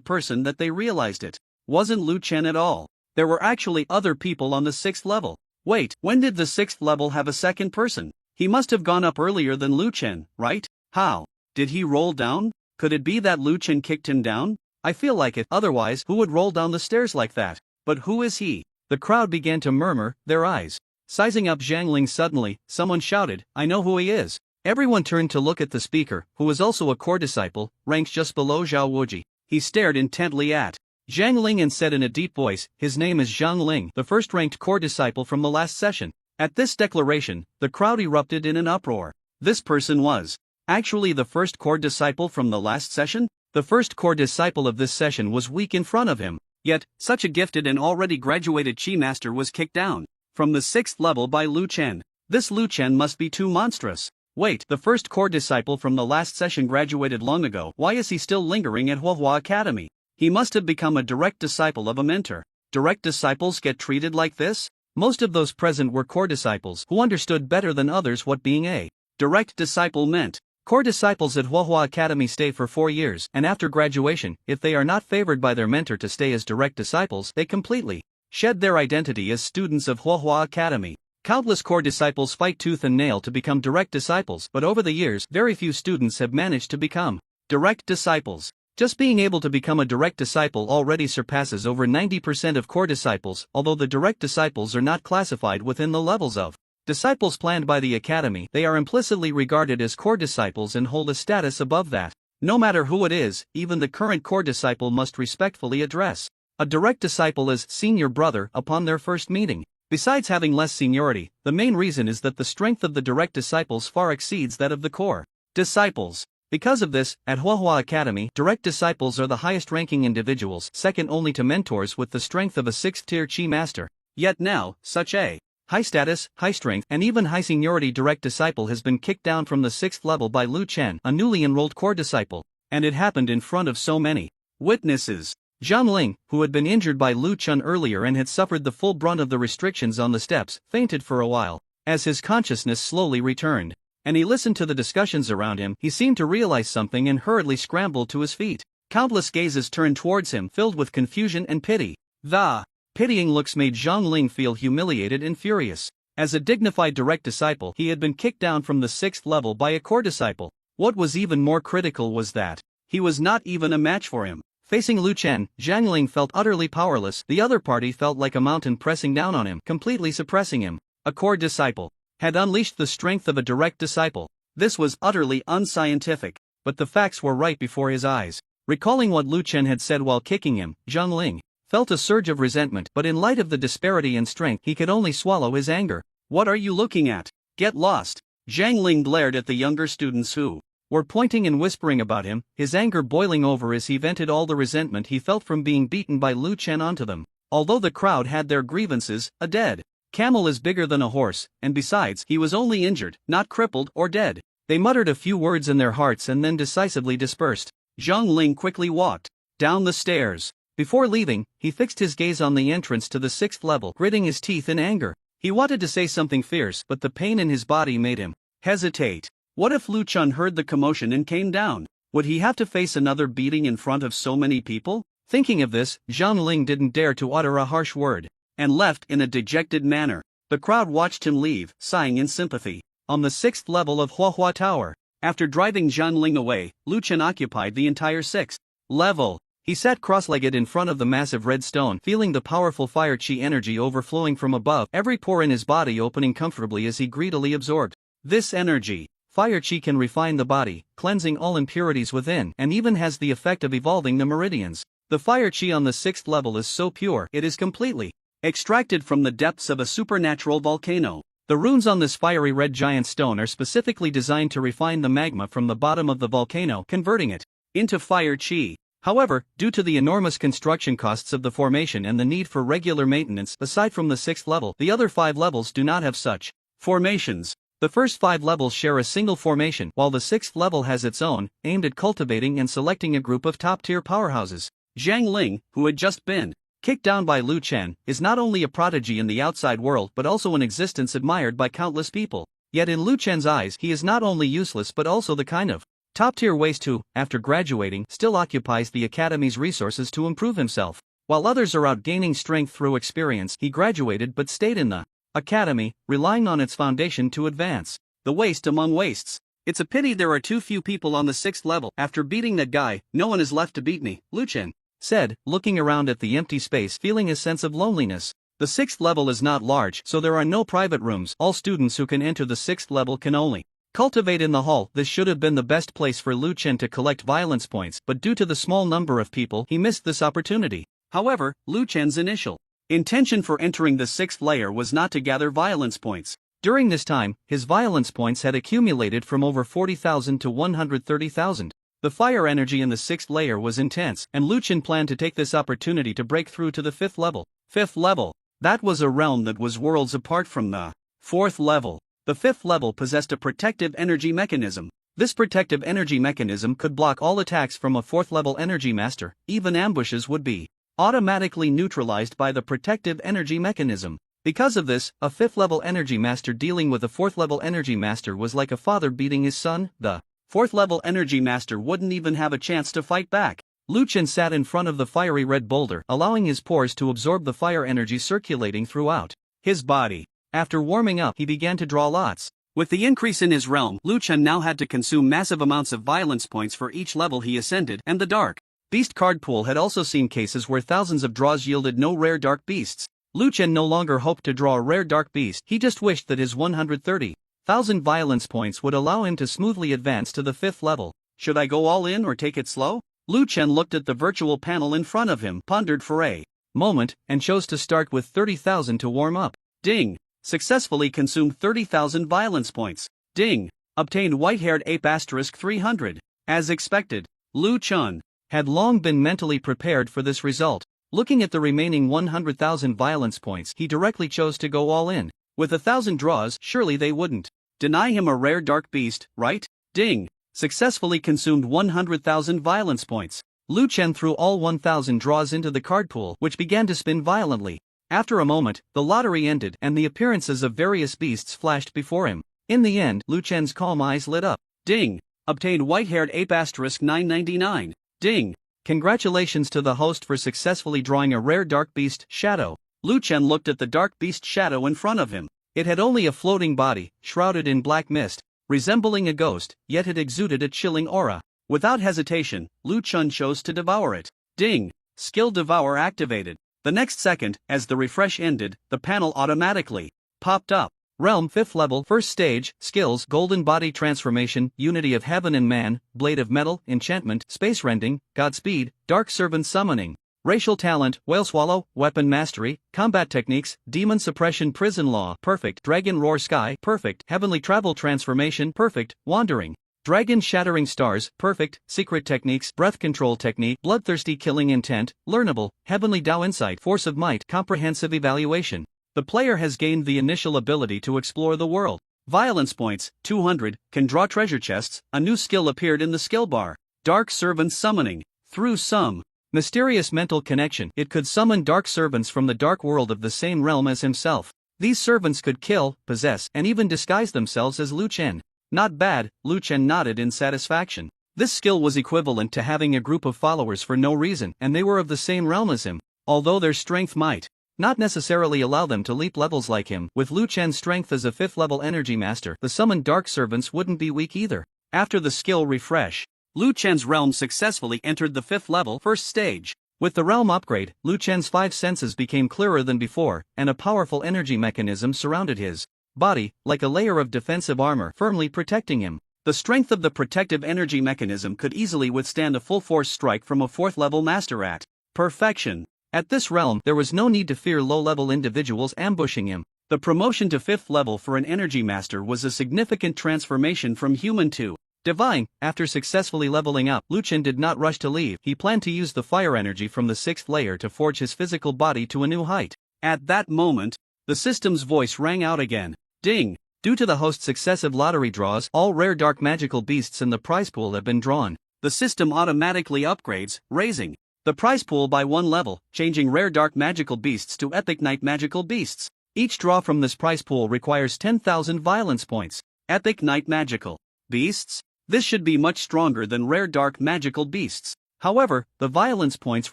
person that they realized it wasn't Lu Chen at all. There were actually other people on the 6th level. Wait, when did the 6th level have a second person? He must have gone up earlier than Lu Chen, right? How? Did he roll down? Could it be that Lu Chen kicked him down? I feel like it, otherwise who would roll down the stairs like that? But who is he? The crowd began to murmur, their eyes sizing up Zhang Ling. Suddenly, someone shouted, I know who he is. Everyone turned to look at the speaker, who was also a core disciple, ranked just below Zhao Wuji. He stared intently at Zhang Ling and said in a deep voice, his name is Zhang Ling, the first-ranked core disciple from the last session. At this declaration, the crowd erupted in an uproar. This person was actually the first core disciple from the last session? The first core disciple of this session was weak in front of him. Yet, such a gifted and already graduated Chi Master was kicked down from the 6th level by Lu Chen. This Lu Chen must be too monstrous. Wait, the first core disciple from the last session graduated long ago. Why is he still lingering at Huahua Academy? He must have become a direct disciple of a mentor. Direct disciples get treated like this? Most of those present were core disciples who understood better than others what being a direct disciple meant. Core disciples at Huahua Academy stay for 4 years, and after graduation, if they are not favored by their mentor to stay as direct disciples, they completely shed their identity as students of Huahua Academy. Countless core disciples fight tooth and nail to become direct disciples, but over the years, very few students have managed to become direct disciples. Just being able to become a direct disciple already surpasses over 90% of core disciples, although the direct disciples are not classified within the levels of disciples planned by the Academy. They are implicitly regarded as core disciples and hold a status above that. No matter who it is, even the current core disciple must respectfully address a direct disciple as senior brother upon their first meeting. Besides having less seniority, the main reason is that the strength of the direct disciples far exceeds that of the core disciples. Because of this, at Huahua Academy, direct disciples are the highest-ranking individuals, second only to mentors with the strength of a 6th-tier Chi Master. Yet now, such a high-status, high-strength, and even high-seniority direct disciple has been kicked down from the 6th level by Lu Chen, a newly enrolled core disciple. And it happened in front of so many witnesses. Zhang Ling, who had been injured by Lu Chen earlier and had suffered the full brunt of the restrictions on the steps, fainted for a while. As his consciousness slowly returned, and he listened to the discussions around him, he seemed to realize something and hurriedly scrambled to his feet. Countless gazes turned towards him, filled with confusion and pity. The pitying looks made Zhang Ling feel humiliated and furious. As a dignified direct disciple, he had been kicked down from the 6th level by a core disciple. What was even more critical was that he was not even a match for him. Facing Lu Chen, Zhang Ling felt utterly powerless. The other party felt like a mountain pressing down on him, completely suppressing him. A core disciple had unleashed the strength of a direct disciple. This was utterly unscientific, but the facts were right before his eyes. Recalling what Lu Chen had said while kicking him, Zhang Ling felt a surge of resentment, but in light of the disparity in strength, he could only swallow his anger. What are you looking at? Get lost! Zhang Ling glared at the younger students who were pointing and whispering about him, his anger boiling over as he vented all the resentment he felt from being beaten by Lu Chen onto them. Although the crowd had their grievances, a dead camel is bigger than a horse, and besides, he was only injured, not crippled or dead. They muttered a few words in their hearts and then decisively dispersed. Zhang Ling quickly walked down the stairs. Before leaving, he fixed his gaze on the entrance to the 6th level, gritting his teeth in anger. He wanted to say something fierce, but the pain in his body made him hesitate. What if Lu Chen heard the commotion and came down? Would he have to face another beating in front of so many people? Thinking of this, Zhang Ling didn't dare to utter a harsh word, and left in a dejected manner. The crowd watched him leave, sighing in sympathy. On the 6th level of Huahua Tower, after driving Zhang Ling away, Lu Chen occupied the entire 6th level. He sat cross-legged in front of the massive red stone, feeling the powerful fire chi energy overflowing from above, every pore in his body opening comfortably as he greedily absorbed this energy. Fire chi can refine the body, cleansing all impurities within, and even has the effect of evolving the meridians. The fire chi on the 6th level is so pure, it is completely extracted from the depths of a supernatural volcano. The runes on this fiery red giant stone are specifically designed to refine the magma from the bottom of the volcano, converting it into fire chi. However, due to the enormous construction costs of the formation and the need for regular maintenance aside from the 6th level, the other 5 levels do not have such formations. The first 5 levels share a single formation, while the 6th level has its own, aimed at cultivating and selecting a group of top-tier powerhouses. Zhang Ling, who had just been kicked down by Lu Chen, is not only a prodigy in the outside world but also an existence admired by countless people. Yet in Lu Chen's eyes he is not only useless but also the kind of top-tier waste who, after graduating, still occupies the academy's resources to improve himself. While others are out gaining strength through experience, he graduated but stayed in the academy, relying on its foundation to advance. The waste among wastes. It's a pity there are too few people on the 6th level. After beating that guy, no one is left to beat me, Lu Chen said, looking around at the empty space, feeling a sense of loneliness. The 6th level is not large, so there are no private rooms. All students who can enter the 6th level can only cultivate in the hall. This should have been the best place for Lu Chen to collect violence points, but due to the small number of people, he missed this opportunity. However, Lu Chen's initial intention for entering the 6th layer was not to gather violence points. During this time, his violence points had accumulated from over 40,000 to 130,000. The fire energy in the 6th layer was intense, and Lu Chen planned to take this opportunity to break through to the 5th level. 5th level. That was a realm that was worlds apart from the 4th level. The 5th level possessed a protective energy mechanism. This protective energy mechanism could block all attacks from a 4th level energy master. Even ambushes would be automatically neutralized by the protective energy mechanism. Because of this, a 5th level energy master dealing with a 4th level energy master was like a father beating his son. The 4th level energy master wouldn't even have a chance to fight back. Lu Chen sat in front of the fiery red boulder, allowing his pores to absorb the fire energy circulating throughout his body. After warming up, he began to draw lots. With the increase in his realm, Lu Chen now had to consume massive amounts of violence points for each level he ascended, and the dark beast card pool had also seen cases where thousands of draws yielded no rare dark beasts. Lu Chen no longer hoped to draw a rare dark beast, he just wished that his 130,000 violence points would allow him to smoothly advance to the 5th level. Should I go all in or take it slow? Lu Chen looked at the virtual panel in front of him, pondered for a moment, and chose to start with 30,000 to warm up. Ding! Successfully consumed 30,000 violence points. Ding! Obtained white-haired ape * 300. As expected, Lu Chen had long been mentally prepared for this result. Looking at the remaining 100,000 violence points, he directly chose to go all in. With 1,000 draws, surely they wouldn't deny him a rare dark beast, right? Ding! Successfully consumed 100,000 violence points. Lu Chen threw all 1,000 draws into the card pool, which began to spin violently. After a moment, the lottery ended and the appearances of various beasts flashed before him. In the end, Lu Chen's calm eyes lit up. Ding! Obtained white-haired ape * 999. Ding! Congratulations to the host for successfully drawing a rare dark beast, Shadow. Lu Chen looked at the dark beast Shadow in front of him. It had only a floating body, shrouded in black mist, resembling a ghost, yet it exuded a chilling aura. Without hesitation, Lu Chen chose to devour it. Ding! Skill Devour activated. The next second, as the refresh ended, the panel automatically popped up. Realm 5th level, 1st stage, skills, Golden Body Transformation, Unity of Heaven and Man, Blade of Metal, Enchantment, Space Rending, Godspeed, Dark Servant Summoning. Racial Talent, Whale Swallow, Weapon Mastery, Combat Techniques, Demon Suppression Prison Law, Perfect, Dragon Roar Sky, Perfect, Heavenly Travel Transformation, Perfect, Wandering, Dragon Shattering Stars, Perfect, Secret Techniques, Breath Control Technique, Bloodthirsty Killing Intent, Learnable, Heavenly Dao Insight, Force of Might, Comprehensive Evaluation. The player has gained the initial ability to explore the world. Violence points, 200, can draw treasure chests. A new skill appeared in the skill bar. Dark Servant Summoning. Through some mysterious mental connection, it could summon dark servants from the dark world of the same realm as himself. These servants could kill, possess, and even disguise themselves as Lu Chen. Not bad, Lu Chen nodded in satisfaction. This skill was equivalent to having a group of followers for no reason, and they were of the same realm as him. Although their strength might not necessarily allow them to leap levels like him, with Lu Chen's strength as a 5th level energy master, the summoned dark servants wouldn't be weak either. After the skill refresh, Lu Chen's realm successfully entered the 5th level, 1st stage. With the realm upgrade, Lu Chen's 5 senses became clearer than before, and a powerful energy mechanism surrounded his body, like a layer of defensive armor firmly protecting him. The strength of the protective energy mechanism could easily withstand a full-force strike from a 4th level master at perfection. At this realm, there was no need to fear low-level individuals ambushing him. The promotion to 5th level for an energy master was a significant transformation from human to Divine. After successfully leveling up, Lu Chen did not rush to leave. He planned to use the fire energy from the 6th layer to forge his physical body to a new height. At that moment, the system's voice rang out again. Ding! Due to the host's successive lottery draws, all rare dark magical beasts in the prize pool have been drawn. The system automatically upgrades, raising the prize pool by 1 level, changing rare dark magical beasts to epic night magical beasts. Each draw from this prize pool requires 10,000 violence points. Epic night magical beasts? This should be much stronger than rare dark magical beasts. However, the violence points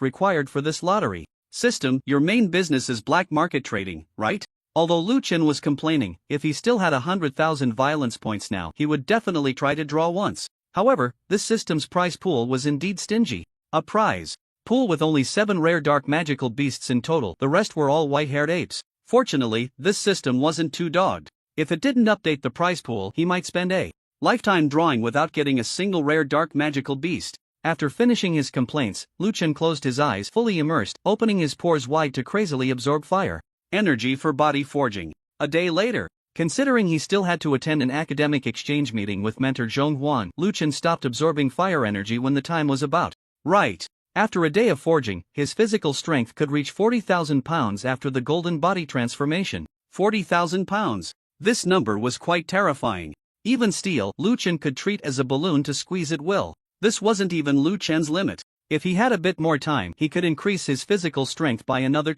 required for this lottery system, your main business is black market trading, right? Although Lu Chen was complaining, if he still had 100,000 violence points now, he would definitely try to draw once. However, this system's prize pool was indeed stingy. A prize pool with only 7 rare dark magical beasts in total, the rest were all white-haired apes. Fortunately, this system wasn't too dogged. If it didn't update the prize pool, he might spend a lifetime drawing without getting a single rare dark magical beast. After finishing his complaints, Lu Chen closed his eyes, fully immersed, opening his pores wide to crazily absorb fire energy for body forging. A day later, considering he still had to attend an academic exchange meeting with mentor Zhong Huan, Lu Chen stopped absorbing fire energy when the time was about right. After a day of forging, his physical strength could reach 40,000 pounds after the golden body transformation. 40,000 pounds. This number was quite terrifying. Even steel, Lu Chen could treat as a balloon to squeeze at will. This wasn't even Lu Chen's limit. If he had a bit more time, he could increase his physical strength by another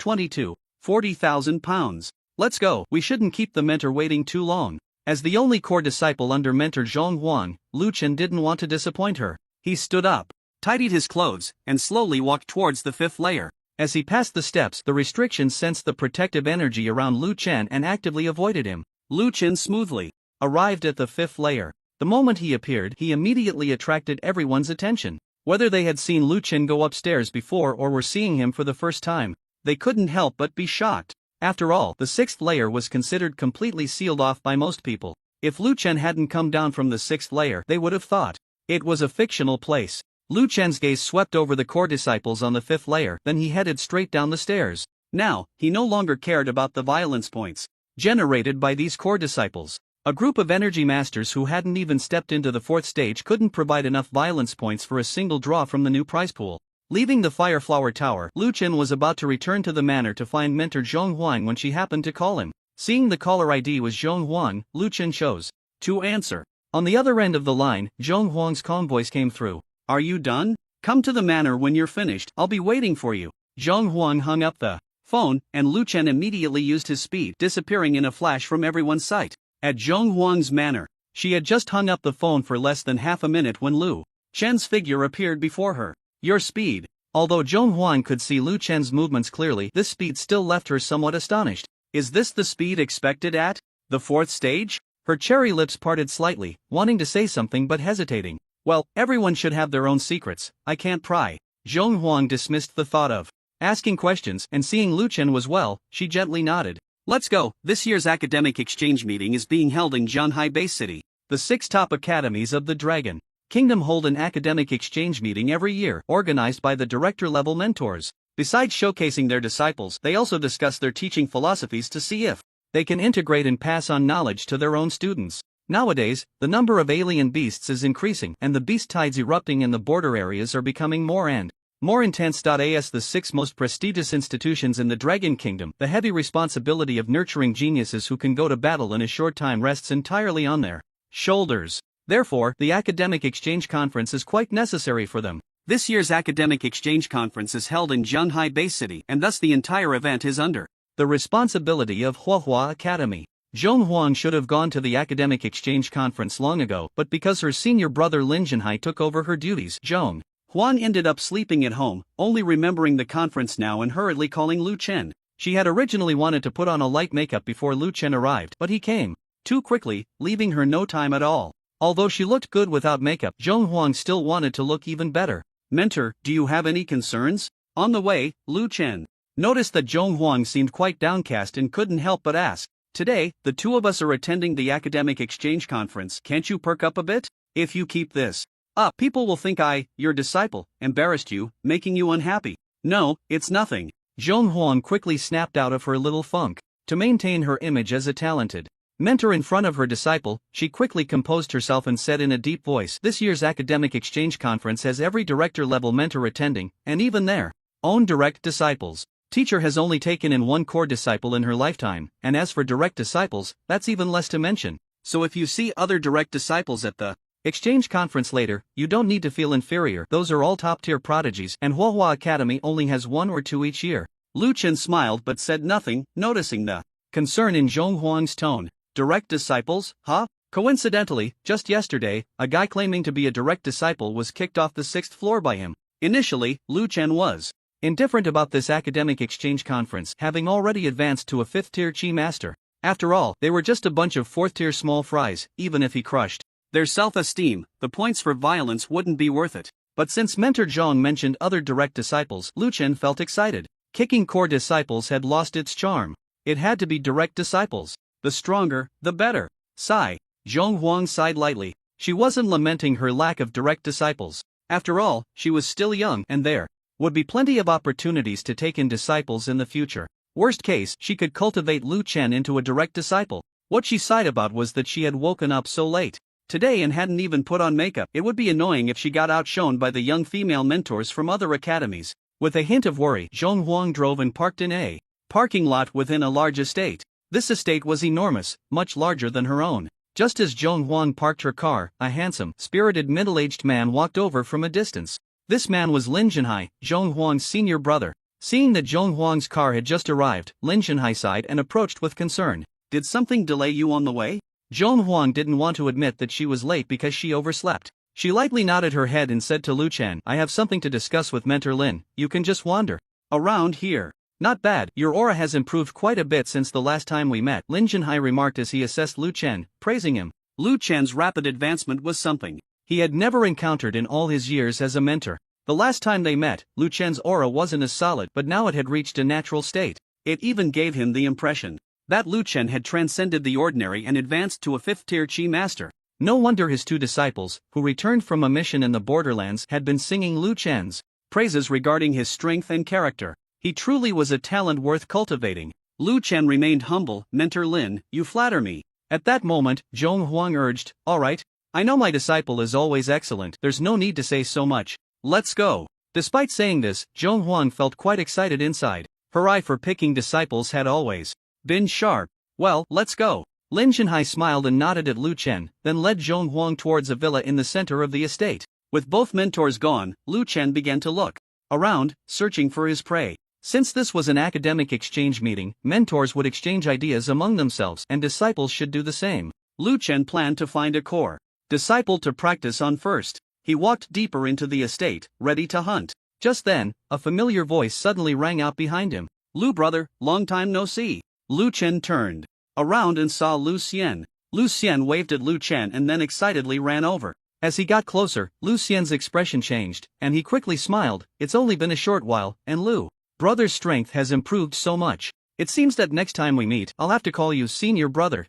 40,000 pounds. Let's go. We shouldn't keep the mentor waiting too long. As the only core disciple under mentor Zhong Huan, Lu Chen didn't want to disappoint her. He stood up, tidied his clothes, and slowly walked towards the 5th layer. As he passed the steps, the restrictions sensed the protective energy around Lu Chen and actively avoided him. Lu Chen smoothly arrived at the 5th layer. The moment he appeared, he immediately attracted everyone's attention. Whether they had seen Lu Chen go upstairs before or were seeing him for the first time, they couldn't help but be shocked. After all, the 6th layer was considered completely sealed off by most people. If Lu Chen hadn't come down from the 6th layer, they would have thought it was a fictional place. Lu Chen's gaze swept over the core disciples on the 5th layer, then he headed straight down the stairs. Now, he no longer cared about the violence points generated by these core disciples. A group of energy masters who hadn't even stepped into the 4th stage couldn't provide enough violence points for a single draw from the new prize pool. Leaving the Fireflower Tower, Lu Chen was about to return to the manor to find mentor Zhong Huan when she happened to call him. Seeing the caller ID was Zhong Huan, Lu Chen chose to answer. On the other end of the line, Zhong Huang's calm voice came through. Are you done? Come to the manor when you're finished, I'll be waiting for you. Zhong Huang hung up the phone, and Lu Chen immediately used his speed, disappearing in a flash from everyone's sight. At Zhong Huang's manor, she had just hung up the phone for less than half a minute when Lu Chen's figure appeared before her. Your speed. Although Zhong Huan could see Lu Chen's movements clearly, this speed still left her somewhat astonished. Is this the speed expected at the 4th stage? Her cherry lips parted slightly, wanting to say something but hesitating. Well, everyone should have their own secrets, I can't pry. Zhong Huang dismissed the thought of asking questions, and seeing Lu Chen was well, she gently nodded. Let's go. This year's academic exchange meeting is being held in Zhanghai Bay City. The 6 top academies of the Dragon Kingdom hold an academic exchange meeting every year, organized by the director-level mentors. Besides showcasing their disciples, they also discuss their teaching philosophies to see if they can integrate and pass on knowledge to their own students. Nowadays, the number of alien beasts is increasing, and the beast tides erupting in the border areas are becoming more and more intense. As the 6 most prestigious institutions in the Dragon Kingdom, the heavy responsibility of nurturing geniuses who can go to battle in a short time rests entirely on their shoulders. Therefore, the academic exchange conference is quite necessary for them. This year's academic exchange conference is held in Zhanghai Bay City, and thus the entire event is under the responsibility of Huahua Academy. Zhong Huang should have gone to the academic exchange conference long ago, but because her senior brother Lin Zhenhai took over her duties, Zhong Huang ended up sleeping at home, only remembering the conference now and hurriedly calling Lu Chen. She had originally wanted to put on a light makeup before Lu Chen arrived, but he came too quickly, leaving her no time at all. Although she looked good without makeup, Zhong Huang still wanted to look even better. Mentor, do you have any concerns? On the way, Lu Chen noticed that Zhong Huang seemed quite downcast and couldn't help but ask. Today, the 2 of us are attending the academic exchange conference. Can't you perk up a bit? If you keep this up, people will think your disciple, embarrassed you, making you unhappy. No, it's nothing. Zhong Huang quickly snapped out of her little funk. To maintain her image as a talented Mentor in front of her disciple, she quickly composed herself and said in a deep voice, "This year's academic exchange conference has every director-level mentor attending, and even their own direct disciples. Teacher has only taken in one core disciple in her lifetime, and as for direct disciples, that's even less to mention. So if you see other direct disciples at the exchange conference later, you don't need to feel inferior. Those are all top-tier prodigies, and Huahua Academy only has 1 or 2 each year." Lu Chen smiled but said nothing, noticing the concern in Zhong Huang's tone. Direct disciples, huh? Coincidentally, just yesterday, a guy claiming to be a direct disciple was kicked off the 6th floor by him. Initially, Lu Chen was indifferent about this academic exchange conference, having already advanced to a 5th-tier Chi Master. After all, they were just a bunch of 4th-tier small fries. Even if he crushed their self-esteem, the points for violence wouldn't be worth it. But since Mentor Zhong mentioned other direct disciples, Lu Chen felt excited. Kicking core disciples had lost its charm. It had to be direct disciples. The stronger, the better. Sigh. Zhong Huang sighed lightly. She wasn't lamenting her lack of direct disciples. After all, she was still young, and there would be plenty of opportunities to take in disciples in the future. Worst case, she could cultivate Lu Chen into a direct disciple. What she sighed about was that she had woken up so late today and hadn't even put on makeup. It would be annoying if she got outshone by the young female mentors from other academies. With a hint of worry, Zhong Huang drove and parked in a parking lot within a large estate. This estate was enormous, much larger than her own. Just as Zhong Huang parked her car, a handsome, spirited middle-aged man walked over from a distance. This man was Lin Zhenhai, Zhong Huang's senior brother. Seeing that Zhong Huang's car had just arrived, Lin Zhenhai sighed and approached with concern. "Did something delay you on the way?" Zhong Huang didn't want to admit that she was late because she overslept. She lightly nodded her head and said to Lu Chen, "I have something to discuss with Mentor Lin. You can just wander around here." "Not bad, your aura has improved quite a bit since the last time we met," Lin Zhenhai remarked as he assessed Lu Chen, praising him. Lu Chen's rapid advancement was something he had never encountered in all his years as a mentor. The last time they met, Lu Chen's aura wasn't as solid, but now it had reached a natural state. It even gave him the impression that Lu Chen had transcended the ordinary and advanced to a 5th-tier Chi Master. No wonder his 2 disciples, who returned from a mission in the borderlands, had been singing Lu Chen's praises regarding his strength and character. He truly was a talent worth cultivating. Lu Chen remained humble. "Mentor Lin, you flatter me." At that moment, Zhong Huang urged, "All right. I know my disciple is always excellent. There's no need to say so much. Let's go." Despite saying this, Zhong Huang felt quite excited inside. Her eye for picking disciples had always been sharp. "Well, let's go." Lin Zhenhai smiled and nodded at Lu Chen, then led Zhong Huang towards a villa in the center of the estate. With both mentors gone, Lu Chen began to look around, searching for his prey. Since this was an academic exchange meeting, mentors would exchange ideas among themselves, and disciples should do the same. Lu Chen planned to find a core disciple to practice on first. He walked deeper into the estate, ready to hunt. Just then, a familiar voice suddenly rang out behind him. "Lu brother, long time no see." Lu Chen turned around and saw Lu Xian. Lu Xian waved at Lu Chen and then excitedly ran over. As he got closer, Lu Xian's expression changed, and he quickly smiled. "It's only been a short while, and Lu brother's strength has improved so much. It seems that next time we meet, I'll have to call you senior brother."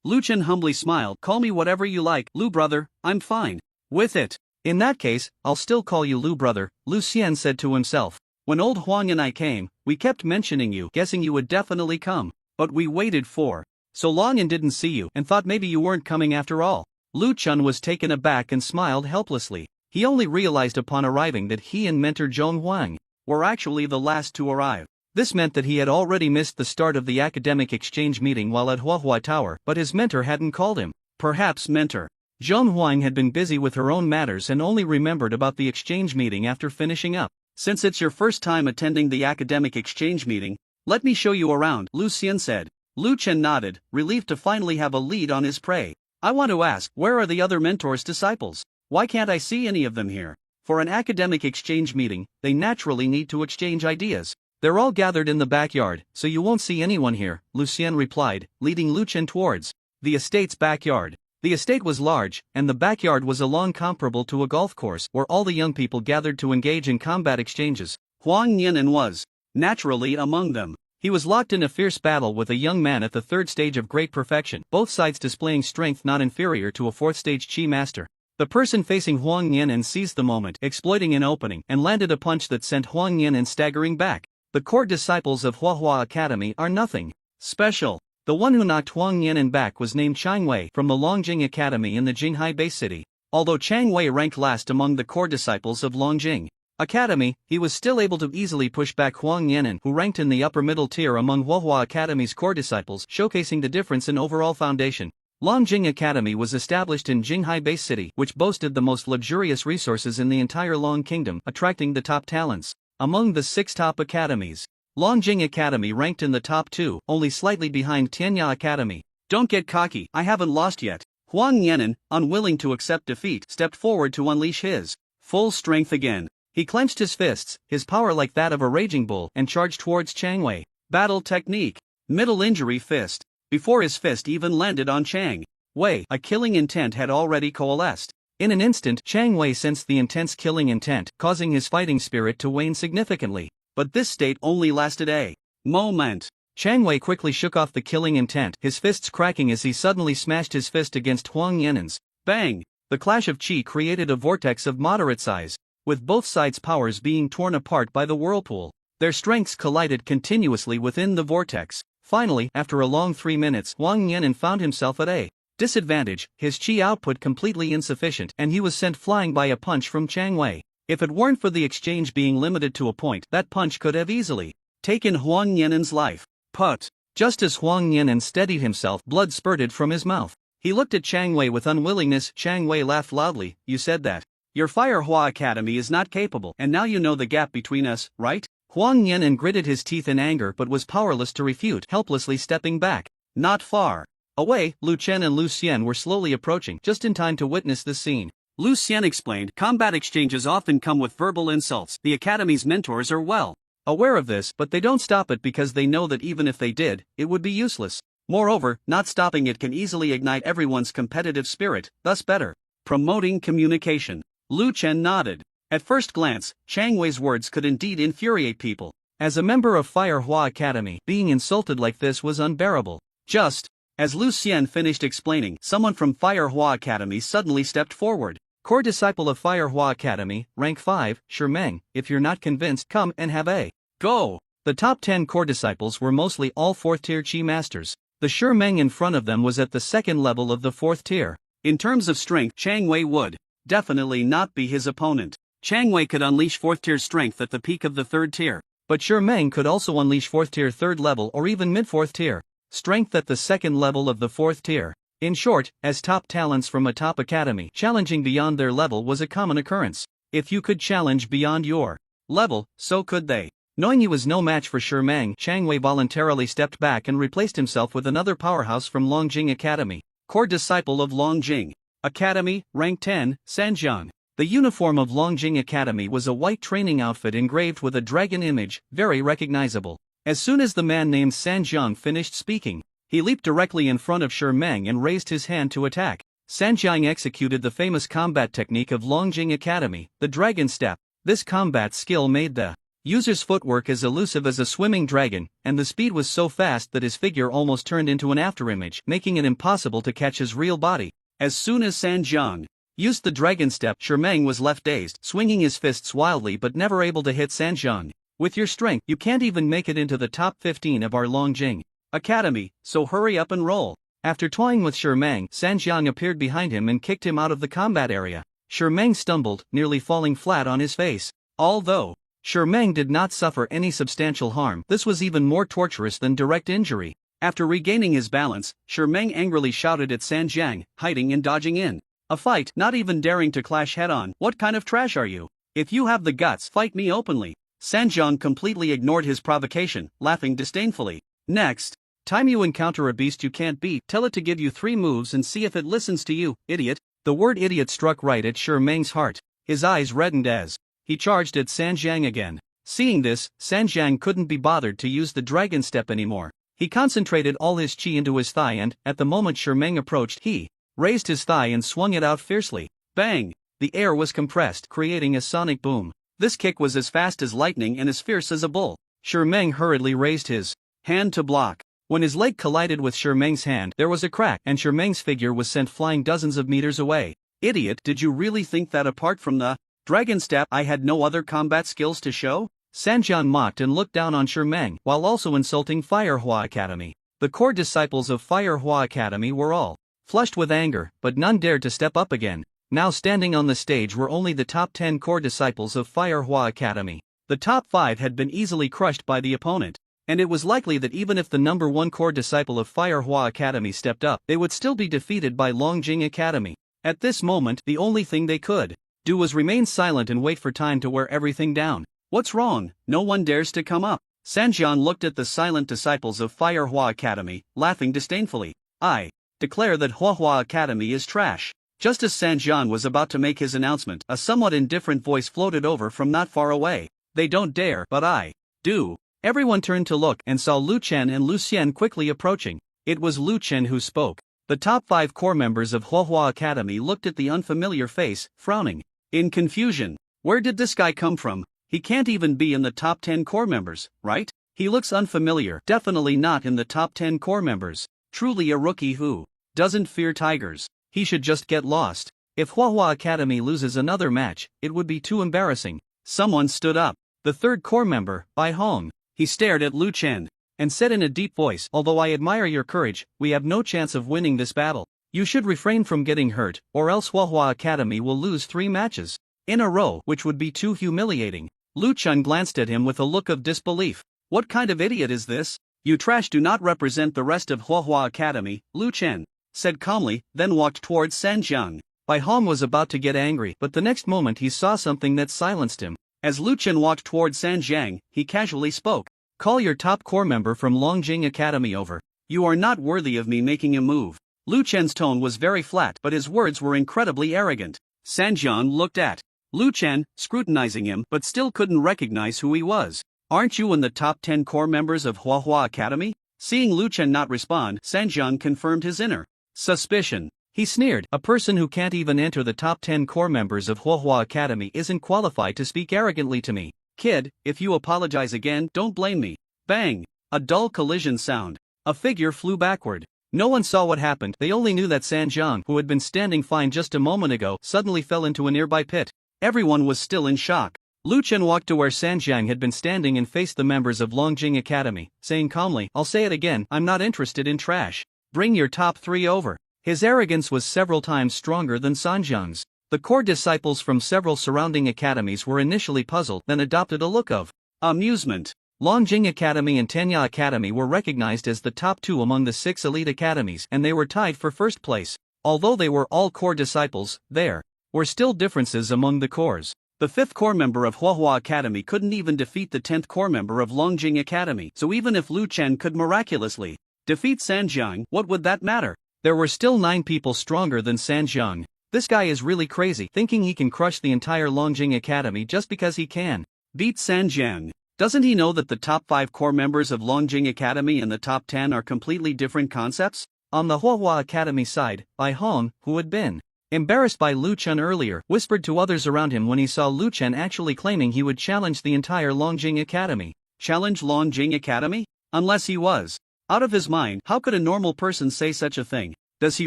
Lu Chen humbly smiled. "Call me whatever you like, Lu brother, I'm fine with it." "In that case, I'll still call you Lu brother," Lu Xian said to himself. "When old Huang and I came, we kept mentioning you, guessing you would definitely come. But we waited for so long and didn't see you, and thought maybe you weren't coming after all." Lu Chen was taken aback and smiled helplessly. He only realized upon arriving that he and Mentor Zhong Huang were actually the last to arrive. This meant that he had already missed the start of the academic exchange meeting while at Huahua Tower, but his mentor hadn't called him. Perhaps Mentor Zhong Huang had been busy with her own matters and only remembered about the exchange meeting after finishing up. "Since it's your first time attending the academic exchange meeting, let me show you around," Lu Xian said. Lu Chen nodded, relieved to finally have a lead on his prey. "I want to ask, where are the other mentors' disciples? Why can't I see any of them here?" For an academic exchange meeting, they naturally need to exchange ideas. "They're all gathered in the backyard, so you won't see anyone here," Lu Xian replied, leading Lu Chen towards the estate's backyard. The estate was large, and the backyard was a lawn comparable to a golf course, where all the young people gathered to engage in combat exchanges. Huang Nianan was naturally among them. He was locked in a fierce battle with a young man at the 3rd stage of great perfection, both sides displaying strength not inferior to a 4th stage Chi Master. The person facing Huang Nianan seized the moment, exploiting an opening, and landed a punch that sent Huang Nianan staggering back. The core disciples of Huahua Academy are nothing special. The one who knocked Huang Yan'an back was named Chang Wei from the Longjing Academy in the Jinghai base city. Although Chang Wei ranked last among the core disciples of Longjing Academy, he was still able to easily push back Huang Yan'an, who ranked in the upper middle tier among Huohua Academy's core disciples, showcasing the difference in overall foundation. Longjing Academy was established in Jinghai base city, which boasted the most luxurious resources in the entire Long Kingdom, attracting the top talents. Among the 6 top academies, Longjing Academy ranked in the top 2, only slightly behind Tianya Academy. Don't get cocky, I haven't lost yet. Huang Yan'an, unwilling to accept defeat, stepped forward to unleash his full strength again. He clenched his fists, his power like that of a raging bull, and charged towards Chang Wei. Battle technique. Middle injury fist. Before his fist even landed on Chang Wei, a killing intent had already coalesced. In an instant, Chang Wei sensed the intense killing intent, causing his fighting spirit to wane significantly. But this state only lasted a moment. Chang Wei quickly shook off the killing intent, his fists cracking as he suddenly smashed his fist against Huang Yan'an's. Bang! The clash of chi created a vortex of moderate size, with both sides' powers being torn apart by the whirlpool. Their strengths collided continuously within the vortex. Finally, after a long 3 minutes, Huang Yan'an found himself at a disadvantage, his chi output completely insufficient, and he was sent flying by a punch from Chang Wei. If it weren't for the exchange being limited to a point, that punch could have easily taken Huang Yan'an's life. But just as Huang Yan'an steadied himself, blood spurted from his mouth. He looked at Chang Wei with unwillingness. Chang Wei laughed loudly. You said that your Fire Hua Academy is not capable, and now you know the gap between us, right? Huang Yan'an gritted his teeth in anger but was powerless to refute, helplessly stepping back. Not far away, Lu Chen and Lu Xian were slowly approaching, just in time to witness this scene. Lu Xian explained, combat exchanges often come with verbal insults. The Academy's mentors are well aware of this, but they don't stop it because they know that even if they did, it would be useless. Moreover, not stopping it can easily ignite everyone's competitive spirit, thus better promoting communication. Lu Chen nodded. At first glance, Chang Wei's words could indeed infuriate people. As a member of Fire Hua Academy, being insulted like this was unbearable. Just as Lu Xian finished explaining, someone from Fire Hua Academy suddenly stepped forward. Core disciple of Fire Hua Academy, rank 5, Shi Meng. If you're not convinced, come and have a go. The top 10 core disciples were mostly all 4th tier chi masters. The Shi Meng in front of them was at the 2nd level of the 4th tier. In terms of strength, Chang Wei would definitely not be his opponent. Chang Wei could unleash 4th tier strength at the peak of the 3rd tier. But Shi Meng could also unleash 4th tier 3rd level or even mid 4th tier strength at the 2nd level of the 4th tier. In short, as top talents from a top academy, challenging beyond their level was a common occurrence. If you could challenge beyond your level, so could they. Knowing he was no match for Shi Meng, Chang Wei voluntarily stepped back and replaced himself with another powerhouse from Longjing Academy. Core disciple of Longjing Academy, rank 10, Sanjiang. The uniform of Longjing Academy was a white training outfit engraved with a dragon image, very recognizable. As soon as the man named Sanjiang finished speaking, he leaped directly in front of Shi Meng and raised his hand to attack. Sanjiang executed the famous combat technique of Longjing Academy, the dragon step. This combat skill made the user's footwork as elusive as a swimming dragon, and the speed was so fast that his figure almost turned into an afterimage, making it impossible to catch his real body. As soon as Sanjiang used the dragon step, Shi Meng was left dazed, swinging his fists wildly but never able to hit Sanjiang. With your strength, you can't even make it into the top 15 of our Longjing Academy, so hurry up and roll. After toying with Shi Meng, Sanjiang appeared behind him and kicked him out of the combat area. Shi Meng stumbled, nearly falling flat on his face. Although Shi Meng did not suffer any substantial harm, this was even more torturous than direct injury. After regaining his balance, Shi Meng angrily shouted at Sanjiang, hiding and dodging in a fight, not even daring to clash head-on. What kind of trash are you? If you have the guts, fight me openly. Sanjiang completely ignored his provocation, laughing disdainfully. Next time you encounter a beast you can't beat, tell it to give you 3 moves and see if it listens to you, idiot. The word idiot struck right at Shi Meng's heart. His eyes reddened as he charged at Sanjiang again. Seeing this, Sanjiang couldn't be bothered to use the dragon step anymore. He concentrated all his chi into his thigh and, at the moment Shi Meng approached, he raised his thigh and swung it out fiercely. Bang! The air was compressed, creating a sonic boom. This kick was as fast as lightning and as fierce as a bull. Shi Meng hurriedly raised his hand to block. When his leg collided with Shi Meng's hand, there was a crack, and Shi Meng's figure was sent flying dozens of meters away. Idiot, did you really think that apart from the dragon step, I had no other combat skills to show? Sanjiang mocked and looked down on Shi Meng, while also insulting Fire Hua Academy. The core disciples of Fire Hua Academy were all flushed with anger, but none dared to step up again. Now standing on the stage were only the top 10 core disciples of Fire Hua Academy. The top 5 had been easily crushed by the opponent, and it was likely that even if the number 1 core disciple of Fire Hua Academy stepped up, they would still be defeated by Longjing Academy. At this moment, the only thing they could do was remain silent and wait for time to wear everything down. What's wrong? No one dares to come up. Sanjian looked at the silent disciples of Fire Hua Academy, laughing disdainfully. I declare that Hua Academy is trash. Just as Sanjian was about to make his announcement, a somewhat indifferent voice floated over from not far away. They don't dare, but I do. Everyone turned to look and saw Lu Chen and Lu Xian quickly approaching. It was Lu Chen who spoke. The top 5 core members of Hua Academy looked at the unfamiliar face, frowning in confusion. Where did this guy come from? He can't even be in the top 10 core members, right? He looks unfamiliar, definitely not in the top 10 core members. Truly a rookie who doesn't fear tigers. He should just get lost. If Hua Academy loses another match, it would be too embarrassing. Someone stood up. The 3rd core member, Bai Hong. He stared at Lu Chen and said in a deep voice, "Although I admire your courage, we have no chance of winning this battle. You should refrain from getting hurt, or else Hua Academy will lose 3 matches in a row, which would be too humiliating." Lu Chen glanced at him with a look of disbelief. What kind of idiot is this? You trash do not represent the rest of Hua Academy, Lu Chen said calmly, then walked towards Sanjiang. Bai Hong was about to get angry, but the next moment he saw something that silenced him. As Lu Chen walked towards Sanjiang, he casually spoke. Call your top core member from Longjing Academy over. You are not worthy of me making a move. Lu Chen's tone was very flat, but his words were incredibly arrogant. Sanjiang looked at Lu Chen, scrutinizing him, but still couldn't recognize who he was. Aren't you in the top 10 core members of Hua Academy? Seeing Lu Chen not respond, Sanjiang confirmed his inner suspicion. He sneered, a person who can't even enter the top 10 core members of Hua Academy isn't qualified to speak arrogantly to me. Kid, if you apologize again, don't blame me. Bang! A dull collision sound. A figure flew backward. No one saw what happened, they only knew that Sanjiang, who had been standing fine just a moment ago, suddenly fell into a nearby pit. Everyone was still in shock. Lu Chen walked to where Sanjiang had been standing and faced the members of Longjing Academy, saying calmly, I'll say it again, I'm not interested in trash. Bring your top 3 over. His arrogance was several times stronger than Sanjiang's. The core disciples from several surrounding academies were initially puzzled, then adopted a look of amusement. Longjing Academy and Tenya Academy were recognized as the top 2 among the 6 elite academies, and they were tied for first place. Although they were all core disciples, there were still differences among the cores. The 5th core member of Hua Academy couldn't even defeat the 10th core member of Longjing Academy, so even if Lu Chen could miraculously defeat Sanjiang, what would that matter? There were still 9 people stronger than Sanjiang. This guy is really crazy, thinking he can crush the entire Longjing Academy just because he can beat Sanjiang. Doesn't he know that the top 5 core members of Longjing Academy and the top 10 are completely different concepts? On the Hua Academy side, Bai Hong, who had been embarrassed by Lu Chen earlier, whispered to others around him when he saw Lu Chen actually claiming he would challenge the entire Longjing Academy. Challenge Longjing Academy? Unless he was out of his mind, how could a normal person say such a thing? Does he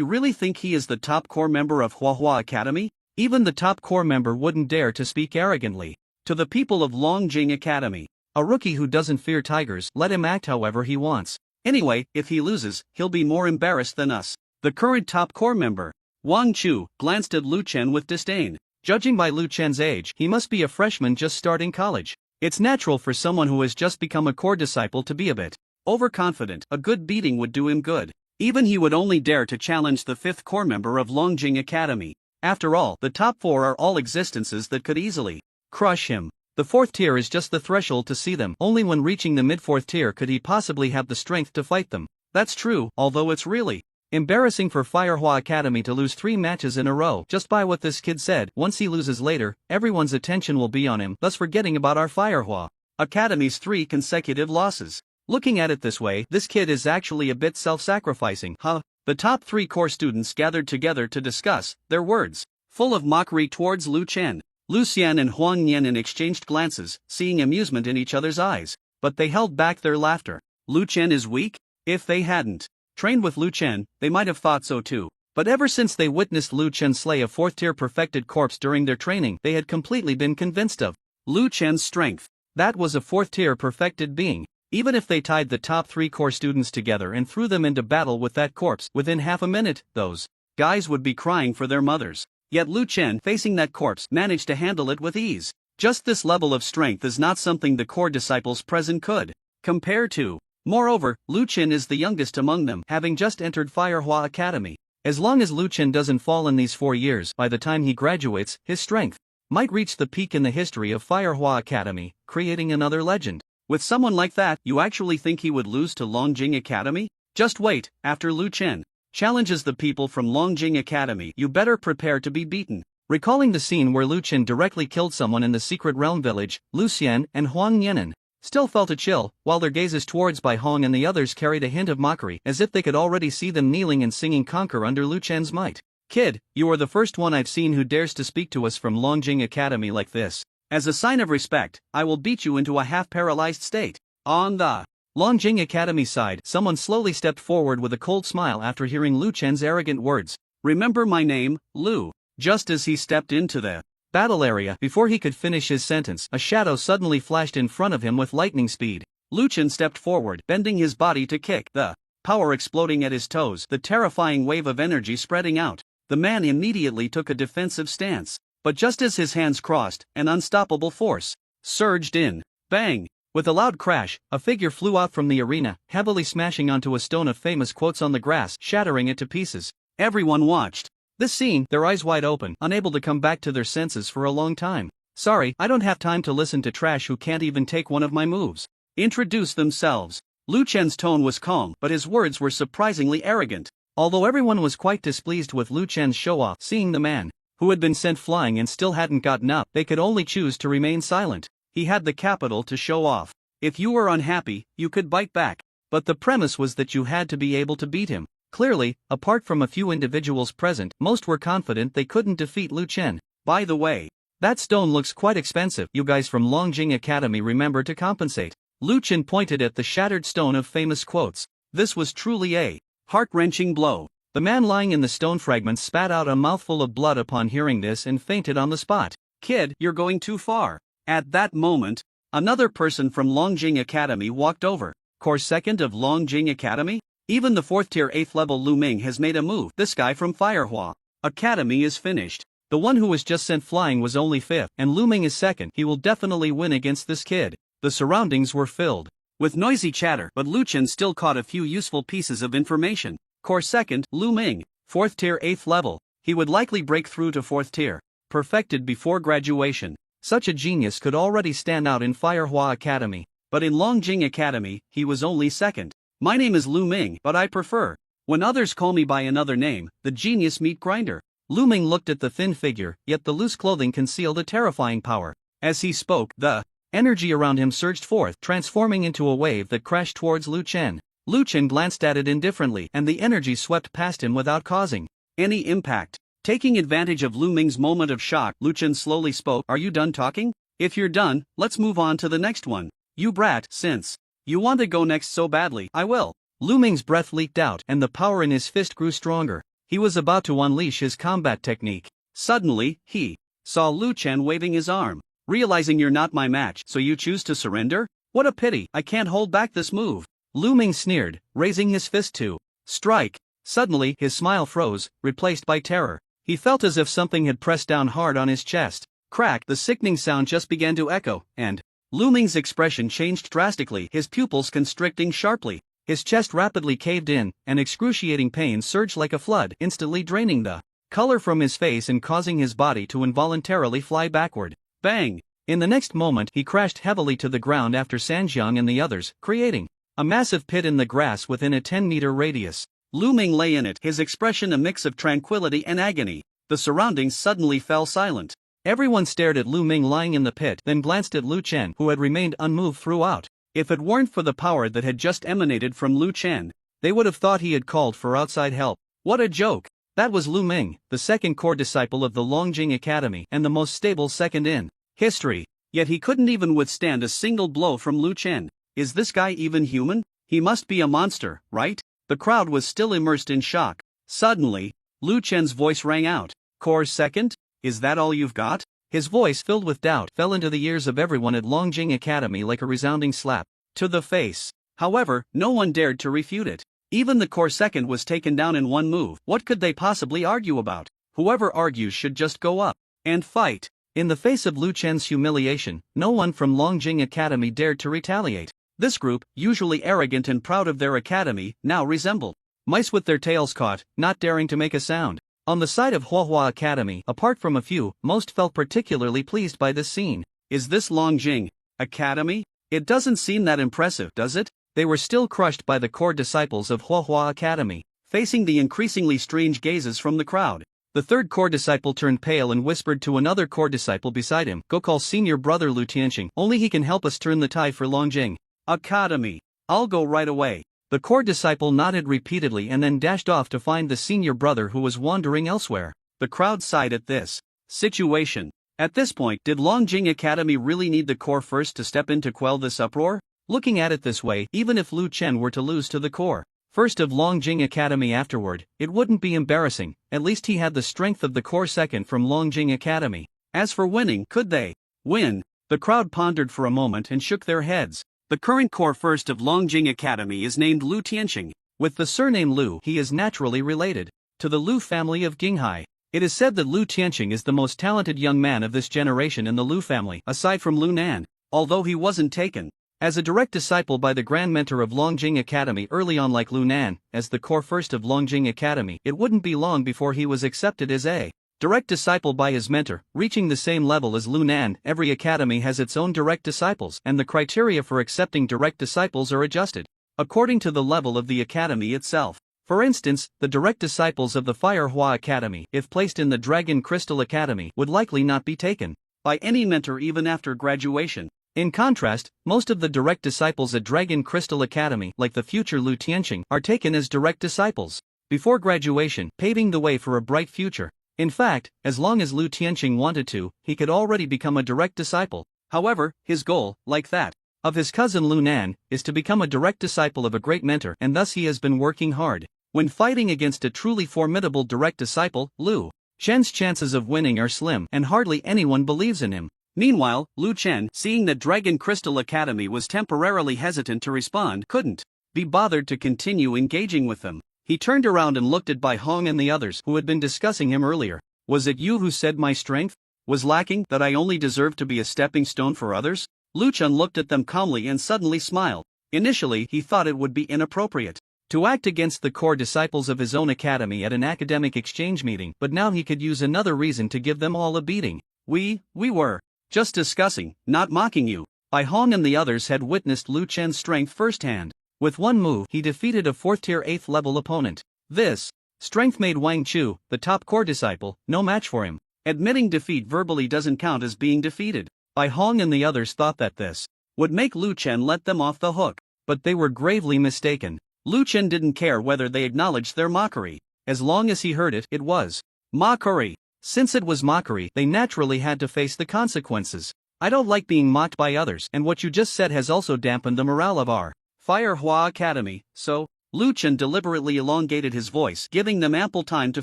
really think he is the top core member of Hua Academy? Even the top core member wouldn't dare to speak arrogantly to the people of Longjing Academy. A rookie who doesn't fear tigers, let him act however he wants. Anyway, if he loses, he'll be more embarrassed than us. The current top core member, Wang Chu, glanced at Lu Chen with disdain. Judging by Lu Chen's age, he must be a freshman just starting college. It's natural for someone who has just become a core disciple to be a bit overconfident. A good beating would do him good. Even he would only dare to challenge the 5th core member of Longjing Academy. After all, the top 4 are all existences that could easily crush him. The 4th tier is just the threshold to see them. Only when reaching the mid-4th tier could he possibly have the strength to fight them. That's true, although it's really embarrassing for Firehua Academy to lose 3 matches in a row. Just by what this kid said, once he loses later, everyone's attention will be on him, thus forgetting about our Firehua Academy's 3 consecutive losses. Looking at it this way, this kid is actually a bit self-sacrificing, huh? The top 3 core students gathered together to discuss, their words full of mockery towards Lu Chen. Lu Xian and Huang Nian exchanged glances, seeing amusement in each other's eyes, but they held back their laughter. Lu Chen is weak? If they hadn't trained with Lu Chen, they might have thought so too. But ever since they witnessed Lu Chen slay a 4th-tier perfected corpse during their training, they had completely been convinced of Lu Chen's strength. That was a 4th-tier perfected being. Even if they tied the top 3 core students together and threw them into battle with that corpse, within half a minute, those guys would be crying for their mothers. Yet Lu Chen, facing that corpse, managed to handle it with ease. Just this level of strength is not something the core disciples present could compare to. Moreover, Lu Chen is the youngest among them, having just entered Firehua Academy. As long as Lu Chen doesn't fall in these 4 years, by the time he graduates, his strength might reach the peak in the history of Firehua Academy, creating another legend. With someone like that, you actually think he would lose to Longjing Academy? Just wait, after Lu Chen challenges the people from Longjing Academy, you better prepare to be beaten. Recalling the scene where Lu Chen directly killed someone in the secret realm village, Lu Xian and Huang Yan'an still felt a chill, while their gazes towards Bai Hong and the others carried a hint of mockery, as if they could already see them kneeling and singing Conquer under Lu Chen's might. Kid, you are the first one I've seen who dares to speak to us from Longjing Academy like this. As a sign of respect, I will beat you into a half-paralyzed state. On the Longjing Academy side, someone slowly stepped forward with a cold smile after hearing Lu Chen's arrogant words. Remember my name, Lu. Just as he stepped into the battle area, before he could finish his sentence, a shadow suddenly flashed in front of him with lightning speed. Lu Chen stepped forward, bending his body to kick, the power exploding at his toes, the terrifying wave of energy spreading out. The man immediately took a defensive stance. But just as his hands crossed, an unstoppable force surged in. Bang! With a loud crash, a figure flew out from the arena, heavily smashing onto a stone of famous quotes on the grass, shattering it to pieces. Everyone watched this scene, their eyes wide open, unable to come back to their senses for a long time. Sorry, I don't have time to listen to trash who can't even take one of my moves. Introduce themselves. Lu Chen's tone was calm, but his words were surprisingly arrogant. Although everyone was quite displeased with Lu Chen's show-off, seeing the man who had been sent flying and still hadn't gotten up, they could only choose to remain silent. He had the capital to show off. If you were unhappy, you could bite back. But the premise was that you had to be able to beat him. Clearly, apart from a few individuals present, most were confident they couldn't defeat Lu Chen. By the way, that stone looks quite expensive. You guys from Longjing Academy remember to compensate. Lu Chen pointed at the shattered stone of famous quotes. This was truly a heart-wrenching blow. The man lying in the stone fragments spat out a mouthful of blood upon hearing this and fainted on the spot. Kid, you're going too far. At that moment, another person from Longjing Academy walked over. Core second of Longjing Academy? Even the 4th tier 8th level Lu Ming has made a move. This guy from Firehua Academy is finished. The one who was just sent flying was only 5th, and Lu Ming is 2nd. He will definitely win against this kid. The surroundings were filled with noisy chatter, but Lu Chen still caught a few useful pieces of information. Core 2nd, Lu Ming, 4th tier 8th level. He would likely break through to 4th tier. Perfected before graduation. Such a genius could already stand out in Firehua Academy. But in Longjing Academy, he was only 2nd. My name is Lu Ming, but I prefer when others call me by another name, the genius meat grinder. Lu Ming looked at the thin figure, yet the loose clothing concealed a terrifying power. As he spoke, the energy around him surged forth, transforming into a wave that crashed towards Lu Chen. Lu Chen glanced at it indifferently, and the energy swept past him without causing any impact. Taking advantage of Lu Ming's moment of shock, Lu Chen slowly spoke. Are you done talking? If you're done, let's move on to the next one. You brat, since you want to go next so badly, I will. Lu Ming's breath leaked out, and the power in his fist grew stronger. He was about to unleash his combat technique. Suddenly, he saw Lu Chen waving his arm. Realizing you're not my match, so you choose to surrender? What a pity, I can't hold back this move. Lu Ming sneered, raising his fist to strike. Suddenly, his smile froze, replaced by terror. He felt as if something had pressed down hard on his chest. Crack, the sickening sound just began to echo, and Lu Ming's expression changed drastically, his pupils constricting sharply. His chest rapidly caved in, and excruciating pain surged like a flood, instantly draining the color from his face and causing his body to involuntarily fly backward. Bang! In the next moment, he crashed heavily to the ground after Sanjiang and the others, creating a massive pit in the grass within a 10-meter radius. Lu Ming lay in it, his expression a mix of tranquility and agony. The surroundings suddenly fell silent. Everyone stared at Lu Ming lying in the pit, then glanced at Lu Chen, who had remained unmoved throughout. If it weren't for the power that had just emanated from Lu Chen, they would have thought he had called for outside help. What a joke! That was Lu Ming, the 2nd core disciple of the Longjing Academy and the most stable 2nd in history. Yet he couldn't even withstand a single blow from Lu Chen. Is this guy even human? He must be a monster, right? The crowd was still immersed in shock. Suddenly, Lu Chen's voice rang out. Core 2nd? Is that all you've got? His voice, filled with doubt, fell into the ears of everyone at Longjing Academy like a resounding slap. to the face. However, no one dared to refute it. Even the core second was taken down in one move. What could they possibly argue about? Whoever argues should just go up and fight. In the face of Lu Chen's humiliation, no one from Longjing Academy dared to retaliate. This group, usually arrogant and proud of their academy, now resembled mice with their tails caught, not daring to make a sound. On the side of Huahua Academy, apart from a few, most felt particularly pleased by this scene. Is this Longjing Academy? It doesn't seem that impressive, does it? They were still crushed by the core disciples of Huahua Academy, facing the increasingly strange gazes from the crowd. The third core disciple turned pale and whispered to another core disciple beside him, "Go call senior brother Lu Tianxing, only he can help us turn the tide for Longjing Academy. I'll go right away." The core disciple nodded repeatedly and then dashed off to find the senior brother who was wandering elsewhere. The crowd sighed at this situation. At this point, did Longjing Academy really need the core first to step in to quell this uproar? Looking at it this way, even if Lu Chen were to lose to the core first of Longjing Academy afterward, it wouldn't be embarrassing. At least he had the strength of the core second from Longjing Academy. As for winning, could they win? The crowd pondered for a moment and shook their heads. The current core first of Longjing Academy is named Lu Tianxing. With the surname Lu, he is naturally related to the Lu family of Qinghai. It is said that Lu Tianxing is the most talented young man of this generation in the Lu family, aside from Lu Nan, although he wasn't taken as a direct disciple by the grand mentor of Longjing Academy early on like Lu Nan, as the core first of Longjing Academy. It wouldn't be long before he was accepted as a direct disciple by his mentor, reaching the same level as Lu Nan. Every academy has its own direct disciples, and the criteria for accepting direct disciples are adjusted according to the level of the academy itself. For instance, the direct disciples of the Fire Hua Academy, if placed in the Dragon Crystal Academy, would likely not be taken by any mentor even after graduation. In contrast, most of the direct disciples at Dragon Crystal Academy, like the future Lu Tianxing, are taken as direct disciples before graduation, paving the way for a bright future. In fact, as long as Lu Tianxing wanted to, he could already become a direct disciple. However, his goal, like that of his cousin Lu Nan, is to become a direct disciple of a great mentor, and thus he has been working hard. When fighting against a truly formidable direct disciple, Lu Chen's chances of winning are slim, and hardly anyone believes in him. Meanwhile, Lu Chen, seeing that Dragon Crystal Academy was temporarily hesitant to respond, couldn't be bothered to continue engaging with them. He turned around and looked at Bai Hong and the others who had been discussing him earlier. "Was it you who said my strength was lacking, that I only deserved to be a stepping stone for others?" Lu Chen looked at them calmly and suddenly smiled. Initially, he thought it would be inappropriate to act against the core disciples of his own academy at an academic exchange meeting, but now he could use another reason to give them all a beating. We were just discussing, not mocking you." Bai Hong and the others had witnessed Lu Chen's strength firsthand. With one move, he defeated a 4th-tier 8th-level opponent. This strength made Wang Chu, the top core disciple, no match for him. Admitting defeat verbally doesn't count as being defeated. Bai Hong and the others thought that this would make Lu Chen let them off the hook, but they were gravely mistaken. Lu Chen didn't care whether they acknowledged their mockery. As long as he heard it, it was mockery. Since it was mockery, they naturally had to face the consequences. "I don't like being mocked by others, and what you just said has also dampened the morale of our Fire Hua Academy, so..." Lu Chen deliberately elongated his voice, giving them ample time to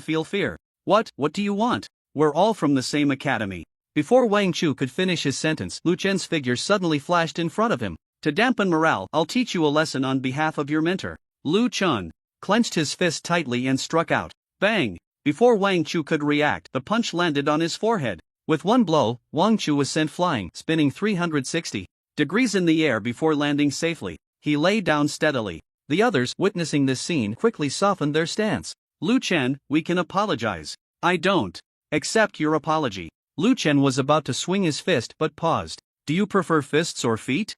feel fear. What do you want? We're all from the same academy." Before Wang Chu could finish his sentence, Lu Chen's figure suddenly flashed in front of him. "To dampen morale, I'll teach you a lesson on behalf of your mentor." Lu Chen clenched his fist tightly and struck out. Bang! Before Wang Chu could react, the punch landed on his forehead. With one blow, Wang Chu was sent flying, spinning 360 degrees in the air before landing safely. He lay down steadily. The others, witnessing this scene, quickly softened their stance. "Lu Chen, we can apologize." "I don't accept your apology." Lu Chen was about to swing his fist but paused. "Do you prefer fists or feet?"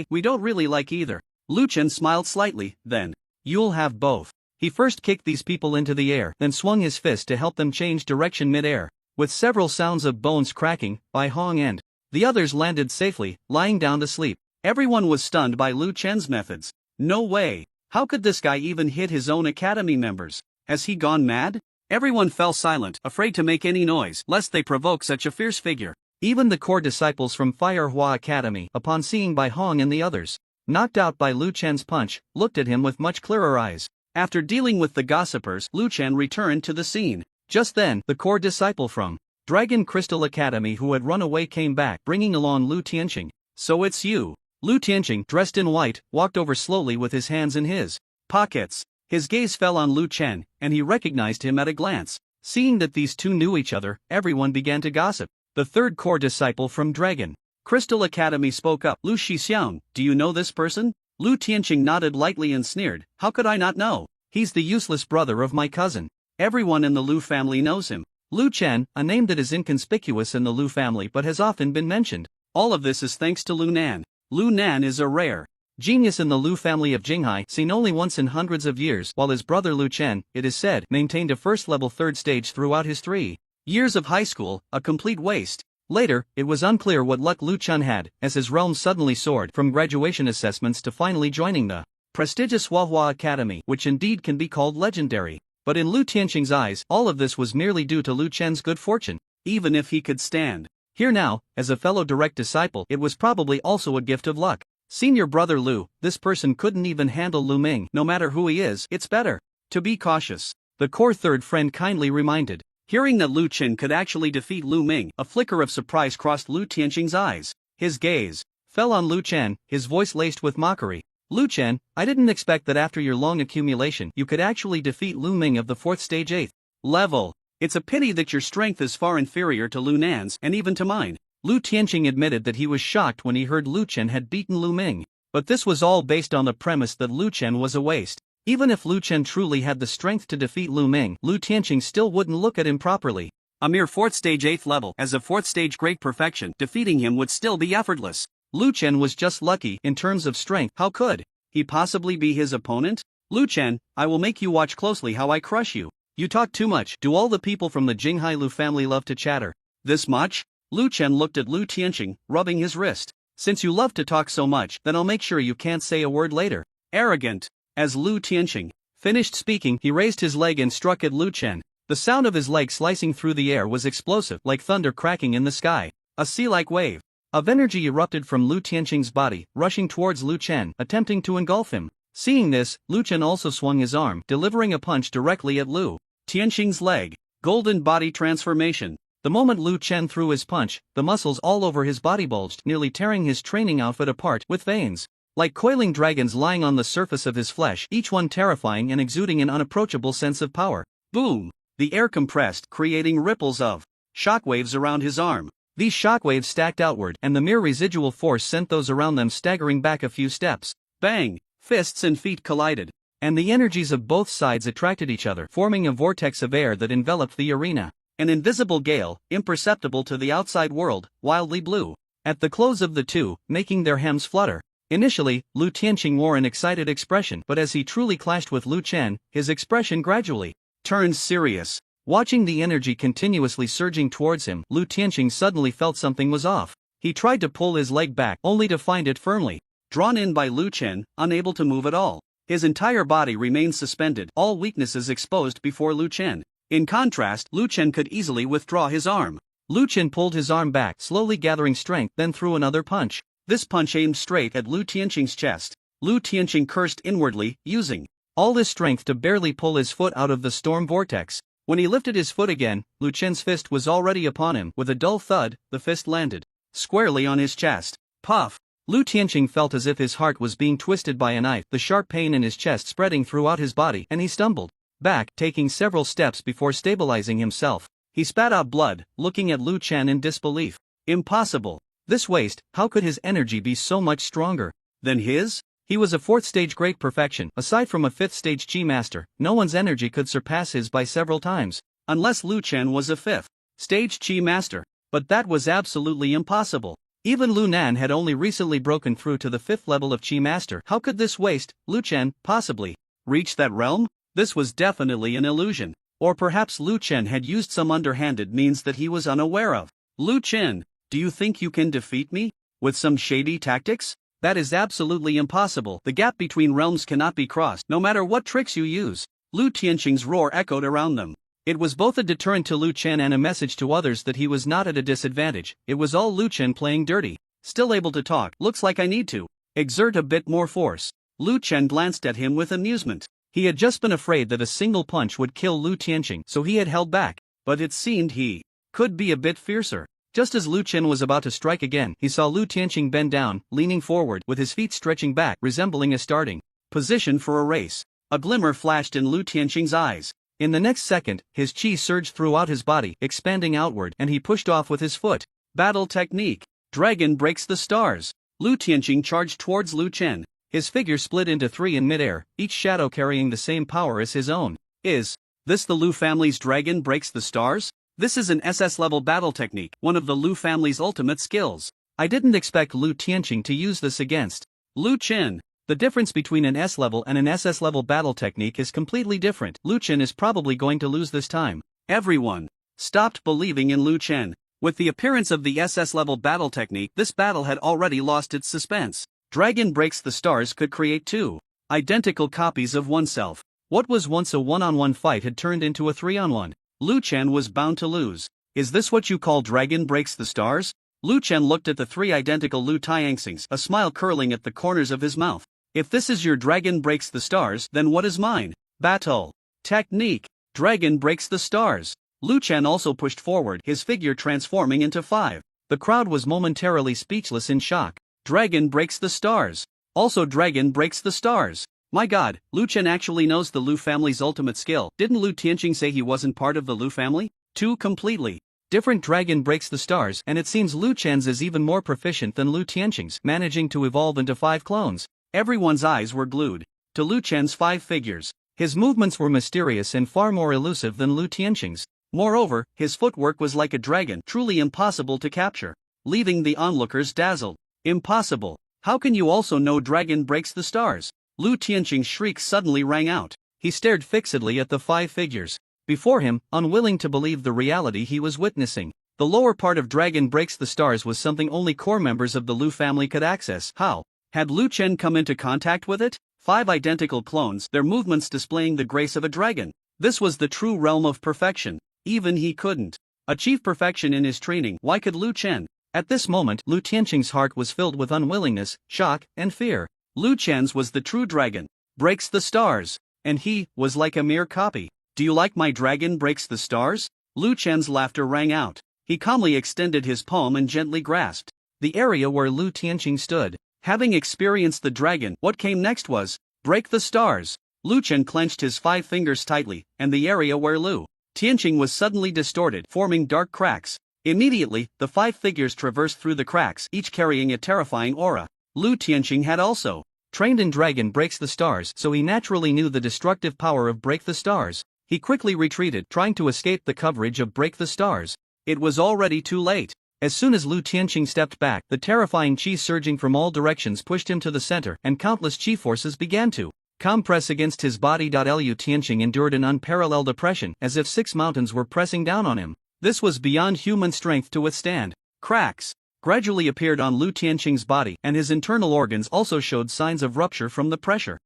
We don't really like either." Lu Chen smiled slightly, then, "You'll have both." He first kicked these people into the air, then swung his fist to help them change direction mid-air. With several sounds of bones cracking, Bai Hong and the others landed safely, lying down to sleep. Everyone was stunned by Lu Chen's methods. No way! How could this guy even hit his own academy members? Has he gone mad? Everyone fell silent, afraid to make any noise, lest they provoke such a fierce figure. Even the core disciples from Fire Hua Academy, upon seeing Bai Hong and the others knocked out by Lu Chen's punch, looked at him with much clearer eyes. After dealing with the gossipers, Lu Chen returned to the scene. Just then, the core disciple from Dragon Crystal Academy who had run away came back, bringing along Lu Tianxing. "So it's you." Lu Tianqing, dressed in white, walked over slowly with his hands in his pockets. His gaze fell on Lu Chen, and he recognized him at a glance. Seeing that these two knew each other, everyone began to gossip. The third core disciple from Dragon Crystal Academy spoke up. Lu Shixiang, do you know this person? Lu Tianqing nodded lightly and sneered, how could I not know? He's the useless brother of my cousin. Everyone in the Lu family knows him. Lu Chen, a name that is inconspicuous in the Lu family but has often been mentioned. All of this is thanks to Lu Nan. Lu Nan is a rare genius in the Lu family of Jinghai, seen only once in hundreds of years, while his brother Lu Chen, it is said, maintained a first-level third stage throughout his 3 years of high school, a complete waste. Later, it was unclear what luck Lu Chen had, as his realm suddenly soared from graduation assessments to finally joining the prestigious Huahua Academy, which indeed can be called legendary. But in Lu Tianqing's eyes, all of this was merely due to Lu Chen's good fortune. Even if he could stand here now, as a fellow direct disciple, it was probably also a gift of luck. Senior brother Lu, this person couldn't even handle Lu Ming. No matter who he is, it's better to be cautious, the core third friend kindly reminded. Hearing that Lu Chen could actually defeat Lu Ming, a flicker of surprise crossed Lu Tianqing's eyes. His gaze fell on Lu Chen, his voice laced with mockery. Lu Chen, I didn't expect that after your long accumulation you could actually defeat Lu Ming of the 4th stage 8th level. It's a pity that your strength is far inferior to Lu Nan's and even to mine. Lu Tianqing admitted that he was shocked when he heard Lu Chen had beaten Lu Ming. But this was all based on the premise that Lu Chen was a waste. Even if Lu Chen truly had the strength to defeat Lu Ming, Lu Tianqing still wouldn't look at him properly. A mere 4th stage 8th level, as a 4th stage great perfection, defeating him would still be effortless. Lu Chen was just lucky in terms of strength. How could he possibly be his opponent? Lu Chen, I will make you watch closely how I crush you. You talk too much. Do all the people from the Jinghai Lu family love to chatter this much? Lu Chen looked at Lu Tianqing, rubbing his wrist. Since you love to talk so much, then I'll make sure you can't say a word later. Arrogant. As Lu Tianqing finished speaking, he raised his leg and struck at Lu Chen. The sound of his leg slicing through the air was explosive, like thunder cracking in the sky. A sea-like wave of energy erupted from Lu Tianqing's body, rushing towards Lu Chen, attempting to engulf him. Seeing this, Lu Chen also swung his arm, delivering a punch directly at Lu Tianqing's leg. Golden body transformation. The moment Lu Chen threw his punch, the muscles all over his body bulged, nearly tearing his training outfit apart with veins like coiling dragons lying on the surface of his flesh, each one terrifying and exuding an unapproachable sense of power. Boom! The air compressed, creating ripples of shockwaves around his arm. These shockwaves stacked outward, and the mere residual force sent those around them staggering back a few steps. Bang! Fists and feet collided, and the energies of both sides attracted each other, forming a vortex of air that enveloped the arena. An invisible gale, imperceptible to the outside world, wildly blew at the close of the two, making their hems flutter. Initially, Lu Tianqing wore an excited expression, but as he truly clashed with Lu Chen, his expression gradually turned serious. Watching the energy continuously surging towards him, Lu Tianqing suddenly felt something was off. He tried to pull his leg back, only to find it firmly drawn in by Lu Chen, unable to move at all. His entire body remained suspended, all weaknesses exposed before Lu Chen. In contrast, Lu Chen could easily withdraw his arm. Lu Chen pulled his arm back, slowly gathering strength, then threw another punch. This punch aimed straight at Lu Tianqing's chest. Lu Tianqing cursed inwardly, using all his strength to barely pull his foot out of the storm vortex. When he lifted his foot again, Lu Chen's fist was already upon him. With a dull thud, the fist landed squarely on his chest. Puff! Lu Tianqing felt as if his heart was being twisted by a knife, the sharp pain in his chest spreading throughout his body, and he stumbled back, taking several steps before stabilizing himself. He spat out blood, looking at Lu Chen in disbelief. Impossible! This waste, how could his energy be so much stronger than his? He was a 4th stage great perfection. Aside from a 5th stage Chi master, no one's energy could surpass his by several times. Unless Lu Chen was a 5th stage Chi master. But that was absolutely impossible. Even Lu Nan had only recently broken through to the 5th level of Chi master. How could this waste, Lu Chen, possibly reach that realm? This was definitely an illusion. Or perhaps Lu Chen had used some underhanded means that he was unaware of. Lu Chen, do you think you can defeat me with some shady tactics? That is absolutely impossible. The gap between realms cannot be crossed, no matter what tricks you use. Lu Tianqing's roar echoed around them. It was both a deterrent to Lu Chen and a message to others that he was not at a disadvantage. It was all Lu Chen playing dirty. Still able to talk. Looks like I need to exert a bit more force. Lu Chen glanced at him with amusement. He had just been afraid that a single punch would kill Lu Tianqing, so he had held back. But it seemed he could be a bit fiercer. Just as Lu Chen was about to strike again, he saw Lu Tianqing bend down, leaning forward, with his feet stretching back, resembling a starting position for a race. A glimmer flashed in Lu Tianqing's eyes. In the next second, his chi surged throughout his body, expanding outward, and he pushed off with his foot. Battle technique. Dragon breaks the stars. Lu Tianqing charged towards Lu Chen. His figure split into three in midair, each shadow carrying the same power as his own. Is this the Lu family's dragon breaks the stars? This is an SS-level battle technique, one of the Lu family's ultimate skills. I didn't expect Lu Tianqing to use this against Lu Chen. The difference between an S-level and an SS-level battle technique is completely different. Lu Chen is probably going to lose this time. Everyone stopped believing in Lu Chen. With the appearance of the SS-level battle technique, this battle had already lost its suspense. Dragon breaks the stars could create two identical copies of oneself. What was once a one-on-one fight had turned into a three-on-one. Lu Chen was bound to lose. Is this what you call dragon breaks the stars? Lu Chen looked at the three identical Lu Tianxings, a smile curling at the corners of his mouth. If this is your dragon breaks the stars, then what is mine? Battle technique. Dragon breaks the stars. Lu Chen also pushed forward, his figure transforming into five. The crowd was momentarily speechless in shock. Dragon breaks the stars. Also dragon breaks the stars. My god, Lu Chen actually knows the Lu family's ultimate skill. Didn't Lu Tianqing say he wasn't part of the Lu family? Two completely different dragon breaks the stars, and it seems Lu Chen's is even more proficient than Lu Tianqing's, managing to evolve into 5 clones. Everyone's eyes were glued to Lu Chen's 5 figures. His movements were mysterious and far more elusive than Lu Tianqing's. Moreover, his footwork was like a dragon, truly impossible to capture, leaving the onlookers dazzled. Impossible. How can you also know dragon breaks the stars? Lu Tianqing's shriek suddenly rang out. He stared fixedly at the 5 figures before him, unwilling to believe the reality he was witnessing. The lower part of Dragon Breaks the Stars was something only core members of the Lu family could access. How had Lu Chen come into contact with it? 5 identical clones, their movements displaying the grace of a dragon. This was the true realm of perfection. Even he couldn't achieve perfection in his training. Why could Lu Chen? At this moment, Lu Tianqing's heart was filled with unwillingness, shock, and fear. Lu Chen's was the true dragon. Breaks the stars. And he was like a mere copy. Do you like my dragon breaks the stars? Lu Chen's laughter rang out. He calmly extended his palm and gently grasped the area where Lu Tianqing stood. Having experienced the dragon, what came next was break the stars. Lu Chen clenched his 5 fingers tightly, and the area where Lu Tianqing was suddenly distorted, forming dark cracks. Immediately, the 5 figures traversed through the cracks, each carrying a terrifying aura. Lu Tianqing had also trained in Dragon Breaks the Stars, so he naturally knew the destructive power of Break the Stars. He quickly retreated, trying to escape the coverage of Break the Stars. It was already too late. As soon as Lu Tianqing stepped back, the terrifying chi surging from all directions pushed him to the center, and countless chi forces began to compress against his body. Lu Tianqing endured an unparalleled oppression, as if 6 mountains were pressing down on him. This was beyond human strength to withstand. Cracks gradually appeared on Lu Tianqing's body, and his internal organs also showed signs of rupture from the pressure.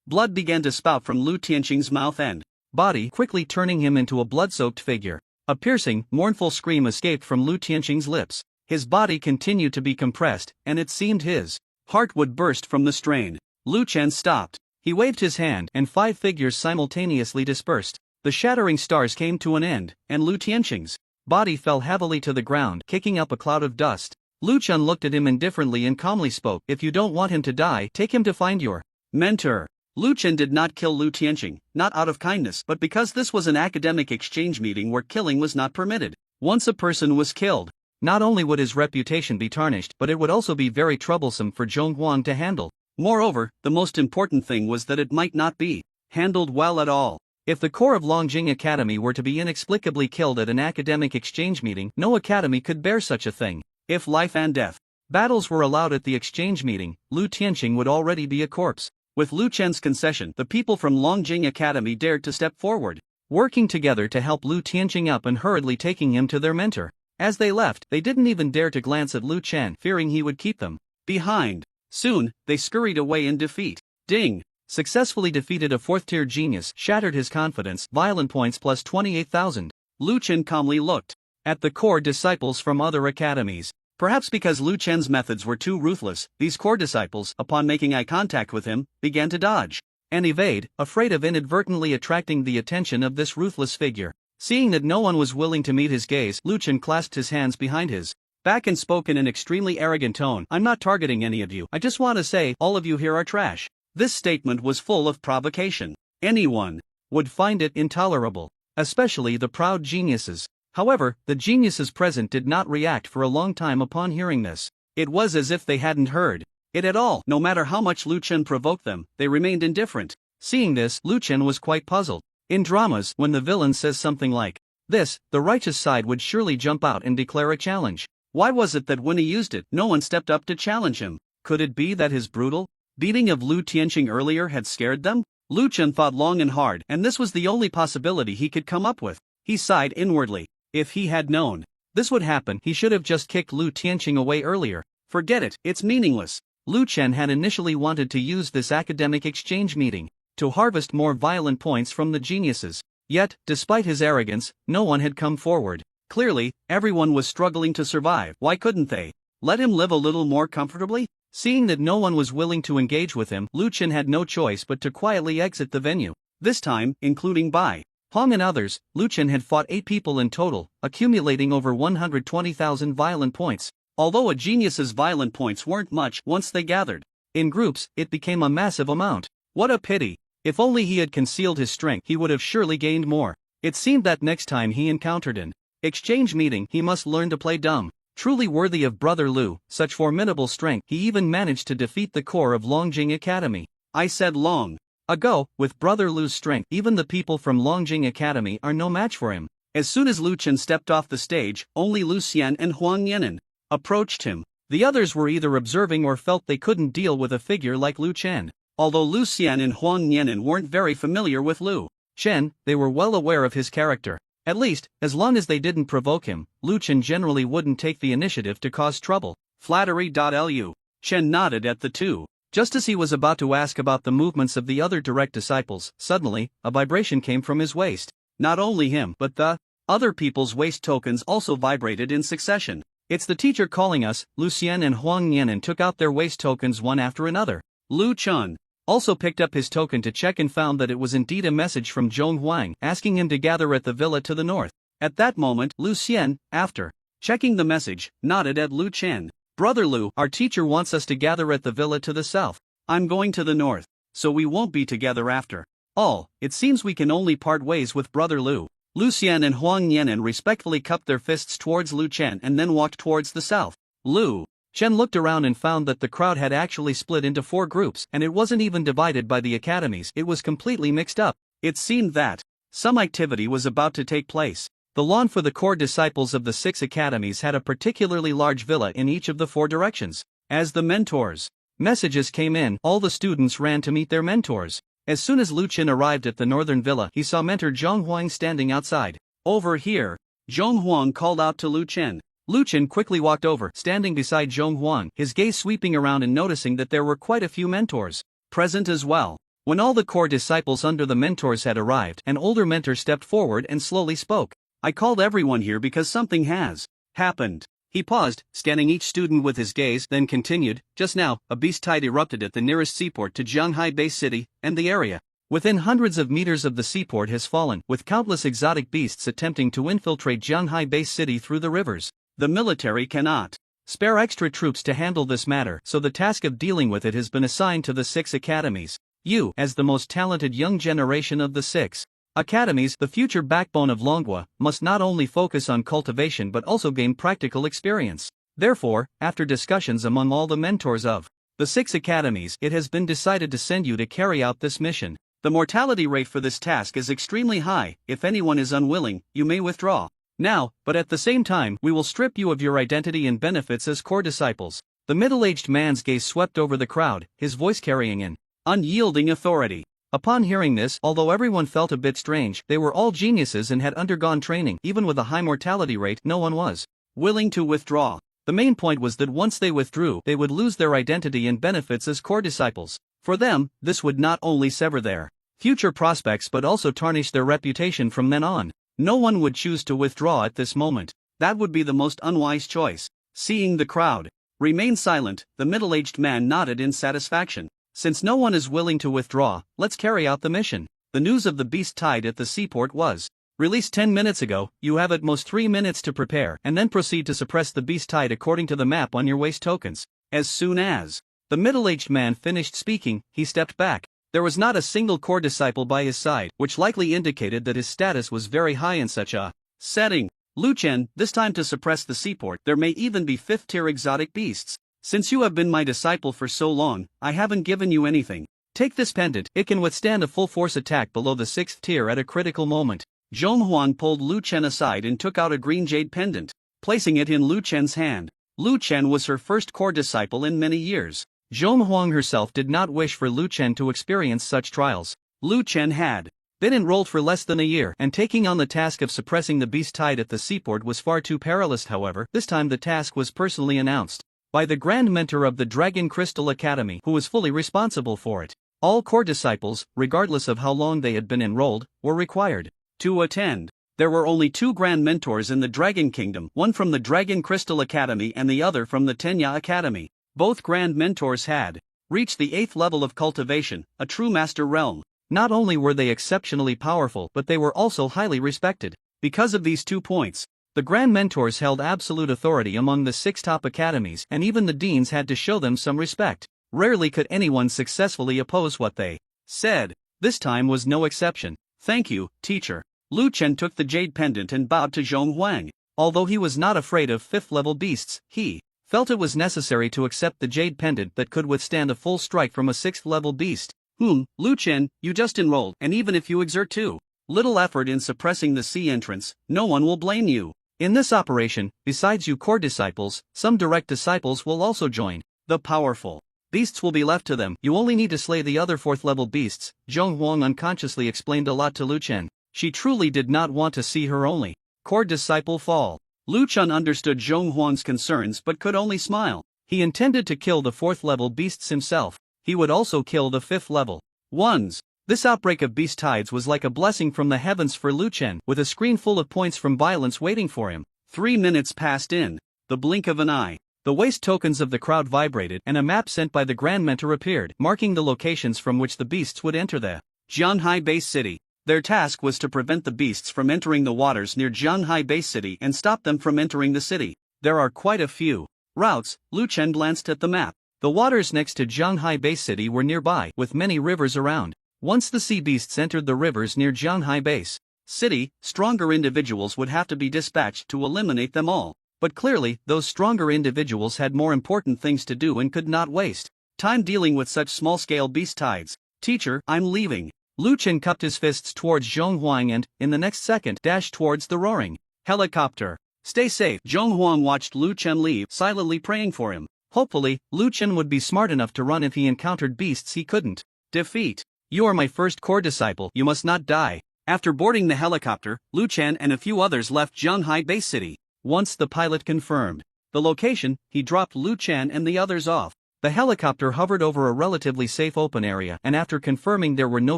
Blood began to spout from Lu Tianqing's mouth and body, quickly turning him into a blood-soaked figure. A piercing, mournful scream escaped from Lu Tianqing's lips. His body continued to be compressed, and it seemed his heart would burst from the strain. Lu Chen stopped. He waved his hand, and 5 figures simultaneously dispersed. The shattering stars came to an end, and Lu Tianqing's body fell heavily to the ground, kicking up a cloud of dust. Lu Chen looked at him indifferently and calmly spoke. If you don't want him to die, take him to find your mentor. Lu Chen did not kill Lu Tianqing, not out of kindness, but because this was an academic exchange meeting where killing was not permitted. Once a person was killed, not only would his reputation be tarnished, but it would also be very troublesome for Zhong Huang to handle. Moreover, the most important thing was that it might not be handled well at all. If the core of Longjing Academy were to be inexplicably killed at an academic exchange meeting, no academy could bear such a thing. If life and death battles were allowed at the exchange meeting, Lu Tianqing would already be a corpse. With Lu Chen's concession, the people from Longjing Academy dared to step forward, working together to help Lu Tianqing up and hurriedly taking him to their mentor. As they left, they didn't even dare to glance at Lu Chen, fearing he would keep them behind. Soon, they scurried away in defeat. Ding! Successfully defeated a 4th-tier genius, shattered his confidence, violent points plus 28,000. Lu Chen calmly looked at the core disciples from other academies. Perhaps because Lu Chen's methods were too ruthless, these core disciples, upon making eye contact with him, began to dodge and evade, afraid of inadvertently attracting the attention of this ruthless figure. Seeing that no one was willing to meet his gaze, Lu Chen clasped his hands behind his back and spoke in an extremely arrogant tone. I'm not targeting any of you. I just want to say, all of you here are trash. This statement was full of provocation. Anyone would find it intolerable, especially the proud geniuses. However, the geniuses present did not react for a long time upon hearing this. It was as if they hadn't heard it at all. No matter how much Lu Chen provoked them, they remained indifferent. Seeing this, Lu Chen was quite puzzled. In dramas, when the villain says something like this, the righteous side would surely jump out and declare a challenge. Why was it that when he used it, no one stepped up to challenge him? Could it be that his brutal beating of Lu Tianqing earlier had scared them? Lu Chen thought long and hard, and this was the only possibility he could come up with. He sighed inwardly. If he had known this would happen, he should have just kicked Lu Tianqing away earlier. Forget it, it's meaningless. Lu Chen had initially wanted to use this academic exchange meeting to harvest more violent points from the geniuses. Yet, despite his arrogance, no one had come forward. Clearly, everyone was struggling to survive. Why couldn't they let him live a little more comfortably? Seeing that no one was willing to engage with him, Lu Chen had no choice but to quietly exit the venue. This time, including Bai Hong and others, Lu Chen had fought 8 people in total, accumulating over 120,000 violent points. Although a genius's violent points weren't much once they gathered in groups, it became a massive amount. What a pity. If only he had concealed his strength, he would have surely gained more. It seemed that next time he encountered an exchange meeting, he must learn to play dumb. Truly worthy of Brother Lu, such formidable strength, he even managed to defeat the core of Longjing Academy. I said long ago, with Brother Lu's strength, even the people from Longjing Academy are no match for him. As soon as Lu Chen stepped off the stage, only Lu Xian and Huang Yan'an approached him. The others were either observing or felt they couldn't deal with a figure like Lu Chen. Although Lu Xian and Huang Yan'an weren't very familiar with Lu Chen, they were well aware of his character. At least, as long as they didn't provoke him, Lu Chen generally wouldn't take the initiative to cause trouble. Flattery.lu. Chen nodded at the two. Just as he was about to ask about the movements of the other direct disciples, suddenly, a vibration came from his waist. Not only him, but the other people's waist tokens also vibrated in succession. It's the teacher calling us. Lu Xian and Huang Yan'an took out their waist tokens one after another. Lu Chen also picked up his token to check and found that it was indeed a message from Zhong Huang asking him to gather at the villa to the north. At that moment, Lu Xian, after checking the message, nodded at Lu Chen. Brother Lu, our teacher wants us to gather at the villa to the south. I'm going to the north, so we won't be together after all. It seems we can only part ways with Brother Lu. Lu Xian and Huang Yan'an respectfully cupped their fists towards Lu Chen and then walked towards the south. Lu Chen looked around and found that the crowd had actually split into 4 groups, and it wasn't even divided by the academies, it was completely mixed up. It seemed that some activity was about to take place. The lawn for the core disciples of the 6 academies had a particularly large villa in each of the 4 directions. As the mentors' messages came in, all the students ran to meet their mentors. As soon as Lu Chen arrived at the northern villa, he saw mentor Zhong Huang standing outside. Over here, Zhong Huang called out to Lu Chen. Lu Chen quickly walked over, standing beside Zhong Huang, his gaze sweeping around and noticing that there were quite a few mentors present as well. When all the core disciples under the mentors had arrived, an older mentor stepped forward and slowly spoke. I called everyone here because something has happened. He paused, scanning each student with his gaze, then continued, just now, a beast tide erupted at the nearest seaport to Jianghai Base City, and the area within hundreds of meters of the seaport has fallen, with countless exotic beasts attempting to infiltrate Jianghai Base City through the rivers. The military cannot spare extra troops to handle this matter, so the task of dealing with it has been assigned to the 6 academies. You, as the most talented young generation of the 6 academies, the future backbone of Longhua, must not only focus on cultivation but also gain practical experience. Therefore, after discussions among all the mentors of the 6 academies, it has been decided to send you to carry out this mission. The mortality rate for this task is extremely high. If anyone is unwilling, you may withdraw now, but at the same time, we will strip you of your identity and benefits as core disciples. The middle-aged man's gaze swept over the crowd, his voice carrying an unyielding authority. Upon hearing this, although everyone felt a bit strange, they were all geniuses and had undergone training. Even with a high mortality rate, no one was willing to withdraw. The main point was that once they withdrew, they would lose their identity and benefits as core disciples. For them, this would not only sever their future prospects but also tarnish their reputation from then on. No one would choose to withdraw at this moment. That would be the most unwise choice. Seeing the crowd remain silent, the middle-aged man nodded in satisfaction. Since no one is willing to withdraw, let's carry out the mission. The news of the beast tide at the seaport was Released 10 minutes ago, you have at most 3 minutes to prepare and then proceed to suppress the beast tide according to the map on your waste tokens. As soon as the middle-aged man finished speaking, he stepped back. There was not a single core disciple by his side, which likely indicated that his status was very high in such a setting. Lu Chen, this time to suppress the seaport, there may even be 5th-tier exotic beasts. Since you have been my disciple for so long, I haven't given you anything. Take this pendant, it can withstand a full-force attack below the 6th tier at a critical moment. Zhong Huang pulled Lu Chen aside and took out a green jade pendant, placing it in Lu Chen's hand. Lu Chen was her first core disciple in many years. Zhong Huang herself did not wish for Lu Chen to experience such trials. Lu Chen had been enrolled for less than a year, and taking on the task of suppressing the beast tide at the seaport was far too perilous. However, this time the task was personally announced by the Grand Mentor of the Dragon Crystal Academy, who was fully responsible for it. All core disciples, regardless of how long they had been enrolled, were required to attend. There were only 2 Grand Mentors in the Dragon Kingdom, one from the Dragon Crystal Academy and the other from the Tenya Academy. Both Grand Mentors had reached the 8th level of cultivation, a true master realm. Not only were they exceptionally powerful, but they were also highly respected. Because of these 2 points, the Grand Mentors held absolute authority among the 6 top academies, and even the deans had to show them some respect. Rarely could anyone successfully oppose what they said. This time was no exception. Thank you, teacher. Lu Chen took the jade pendant and bowed to Zhong Huang. Although he was not afraid of 5th-level beasts, he felt it was necessary to accept the jade pendant that could withstand a full strike from a 6th-level beast. Lu Chen, you just enrolled, and even if you exert too little effort in suppressing the sea entrance, no one will blame you. In this operation, besides you core disciples, some direct disciples will also join. The powerful beasts will be left to them. You only need to slay the other 4th-level beasts. Zhong Huang unconsciously explained a lot to Lu Chen. She truly did not want to see her only core disciple fall. Lu Chen understood Zhong Huang's concerns but could only smile. He intended to kill the 4th-level beasts himself. He would also kill the 5th-level ones. This outbreak of beast tides was like a blessing from the heavens for Lu Chen, with a screen full of points from violence waiting for him. 3 minutes passed in the blink of an eye. The waste tokens of the crowd vibrated, and a map sent by the Grand Mentor appeared, marking the locations from which the beasts would enter the Jianhai Base City. Their task was to prevent the beasts from entering the waters near Jianhai Base City and stop them from entering the city. There are quite a few routes. Lu Chen glanced at the map. The waters next to Jianhai Base City were nearby, with many rivers around. Once the sea beasts entered the rivers near Jianhai Base City, stronger individuals would have to be dispatched to eliminate them all. But clearly, those stronger individuals had more important things to do and could not waste time dealing with such small-scale beast tides. Teacher, I'm leaving. Lu Chen cupped his fists towards Zhong Huang and, in the next second, dashed towards the roaring helicopter. Stay safe. Zhong Huang watched Lu Chen leave, silently praying for him. Hopefully, Lu Chen would be smart enough to run if he encountered beasts he couldn't defeat. You are my first core disciple, you must not die. After boarding the helicopter, Lu Chen and a few others left Jianhai Base City. Once the pilot confirmed the location, he dropped Lu Chen and the others off. The helicopter hovered over a relatively safe open area, and after confirming there were no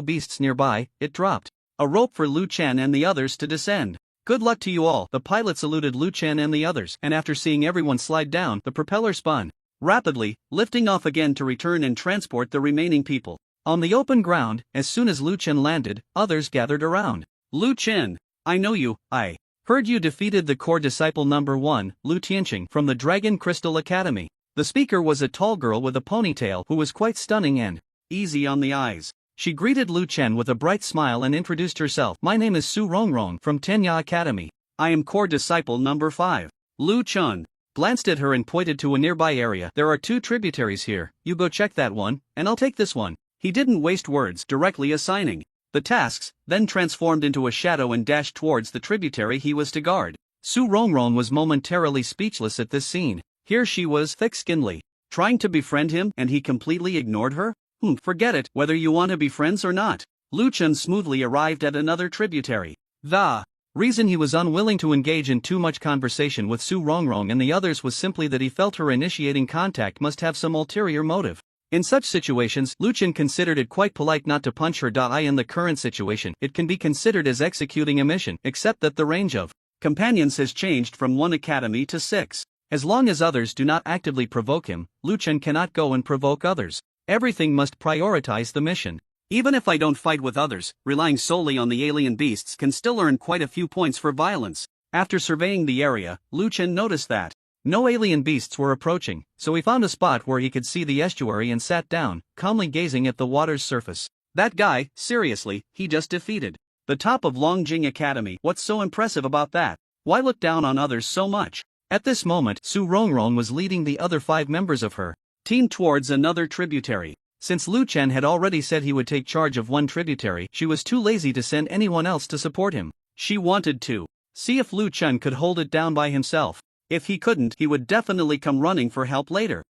beasts nearby, it dropped a rope for Lu Chen and the others to descend. Good luck to you all. The pilot saluted Lu Chen and the others, and after seeing everyone slide down, the propeller spun rapidly, lifting off again to return and transport the remaining people. On the open ground, as soon as Lu Chen landed, others gathered around. Lu Chen, I know you. I heard you defeated the core disciple number 1, Lu Tianqing, from the Dragon Crystal Academy. The speaker was a tall girl with a ponytail who was quite stunning and easy on the eyes. She greeted Lu Chen with a bright smile and introduced herself. My name is Su Rongrong from Tenya Academy. I am core disciple number 5. Lu Chen glanced at her and pointed to a nearby area. There are 2 tributaries here. You go check that one, and I'll take this one. He didn't waste words, directly assigning the tasks, then transformed into a shadow and dashed towards the tributary he was to guard. Su Rongrong was momentarily speechless at this scene. Here she was, thick-skinnedly, trying to befriend him, and he completely ignored her? Forget it, whether you want to be friends or not. Lu Chen smoothly arrived at another tributary. The reason he was unwilling to engage in too much conversation with Su Rongrong and the others was simply that he felt her initiating contact must have some ulterior motive. In such situations, Lu Chen considered it quite polite not to punch her. In the current situation, it can be considered as executing a mission, except that the range of companions has changed from 1 academy to 6. As long as others do not actively provoke him, Lu Chen cannot go and provoke others. Everything must prioritize the mission. Even if I don't fight with others, relying solely on the alien beasts can still earn quite a few points for violence. After surveying the area, Lu Chen noticed that no alien beasts were approaching, so he found a spot where he could see the estuary and sat down, calmly gazing at the water's surface. That guy, seriously, he just defeated the top of Longjing Academy. What's so impressive about that? Why look down on others so much? At this moment, Su Rongrong was leading the other 5 members of her team towards another tributary. Since Lu Chen had already said he would take charge of one tributary, she was too lazy to send anyone else to support him. She wanted to see if Lu Chen could hold it down by himself. If he couldn't, he would definitely come running for help later.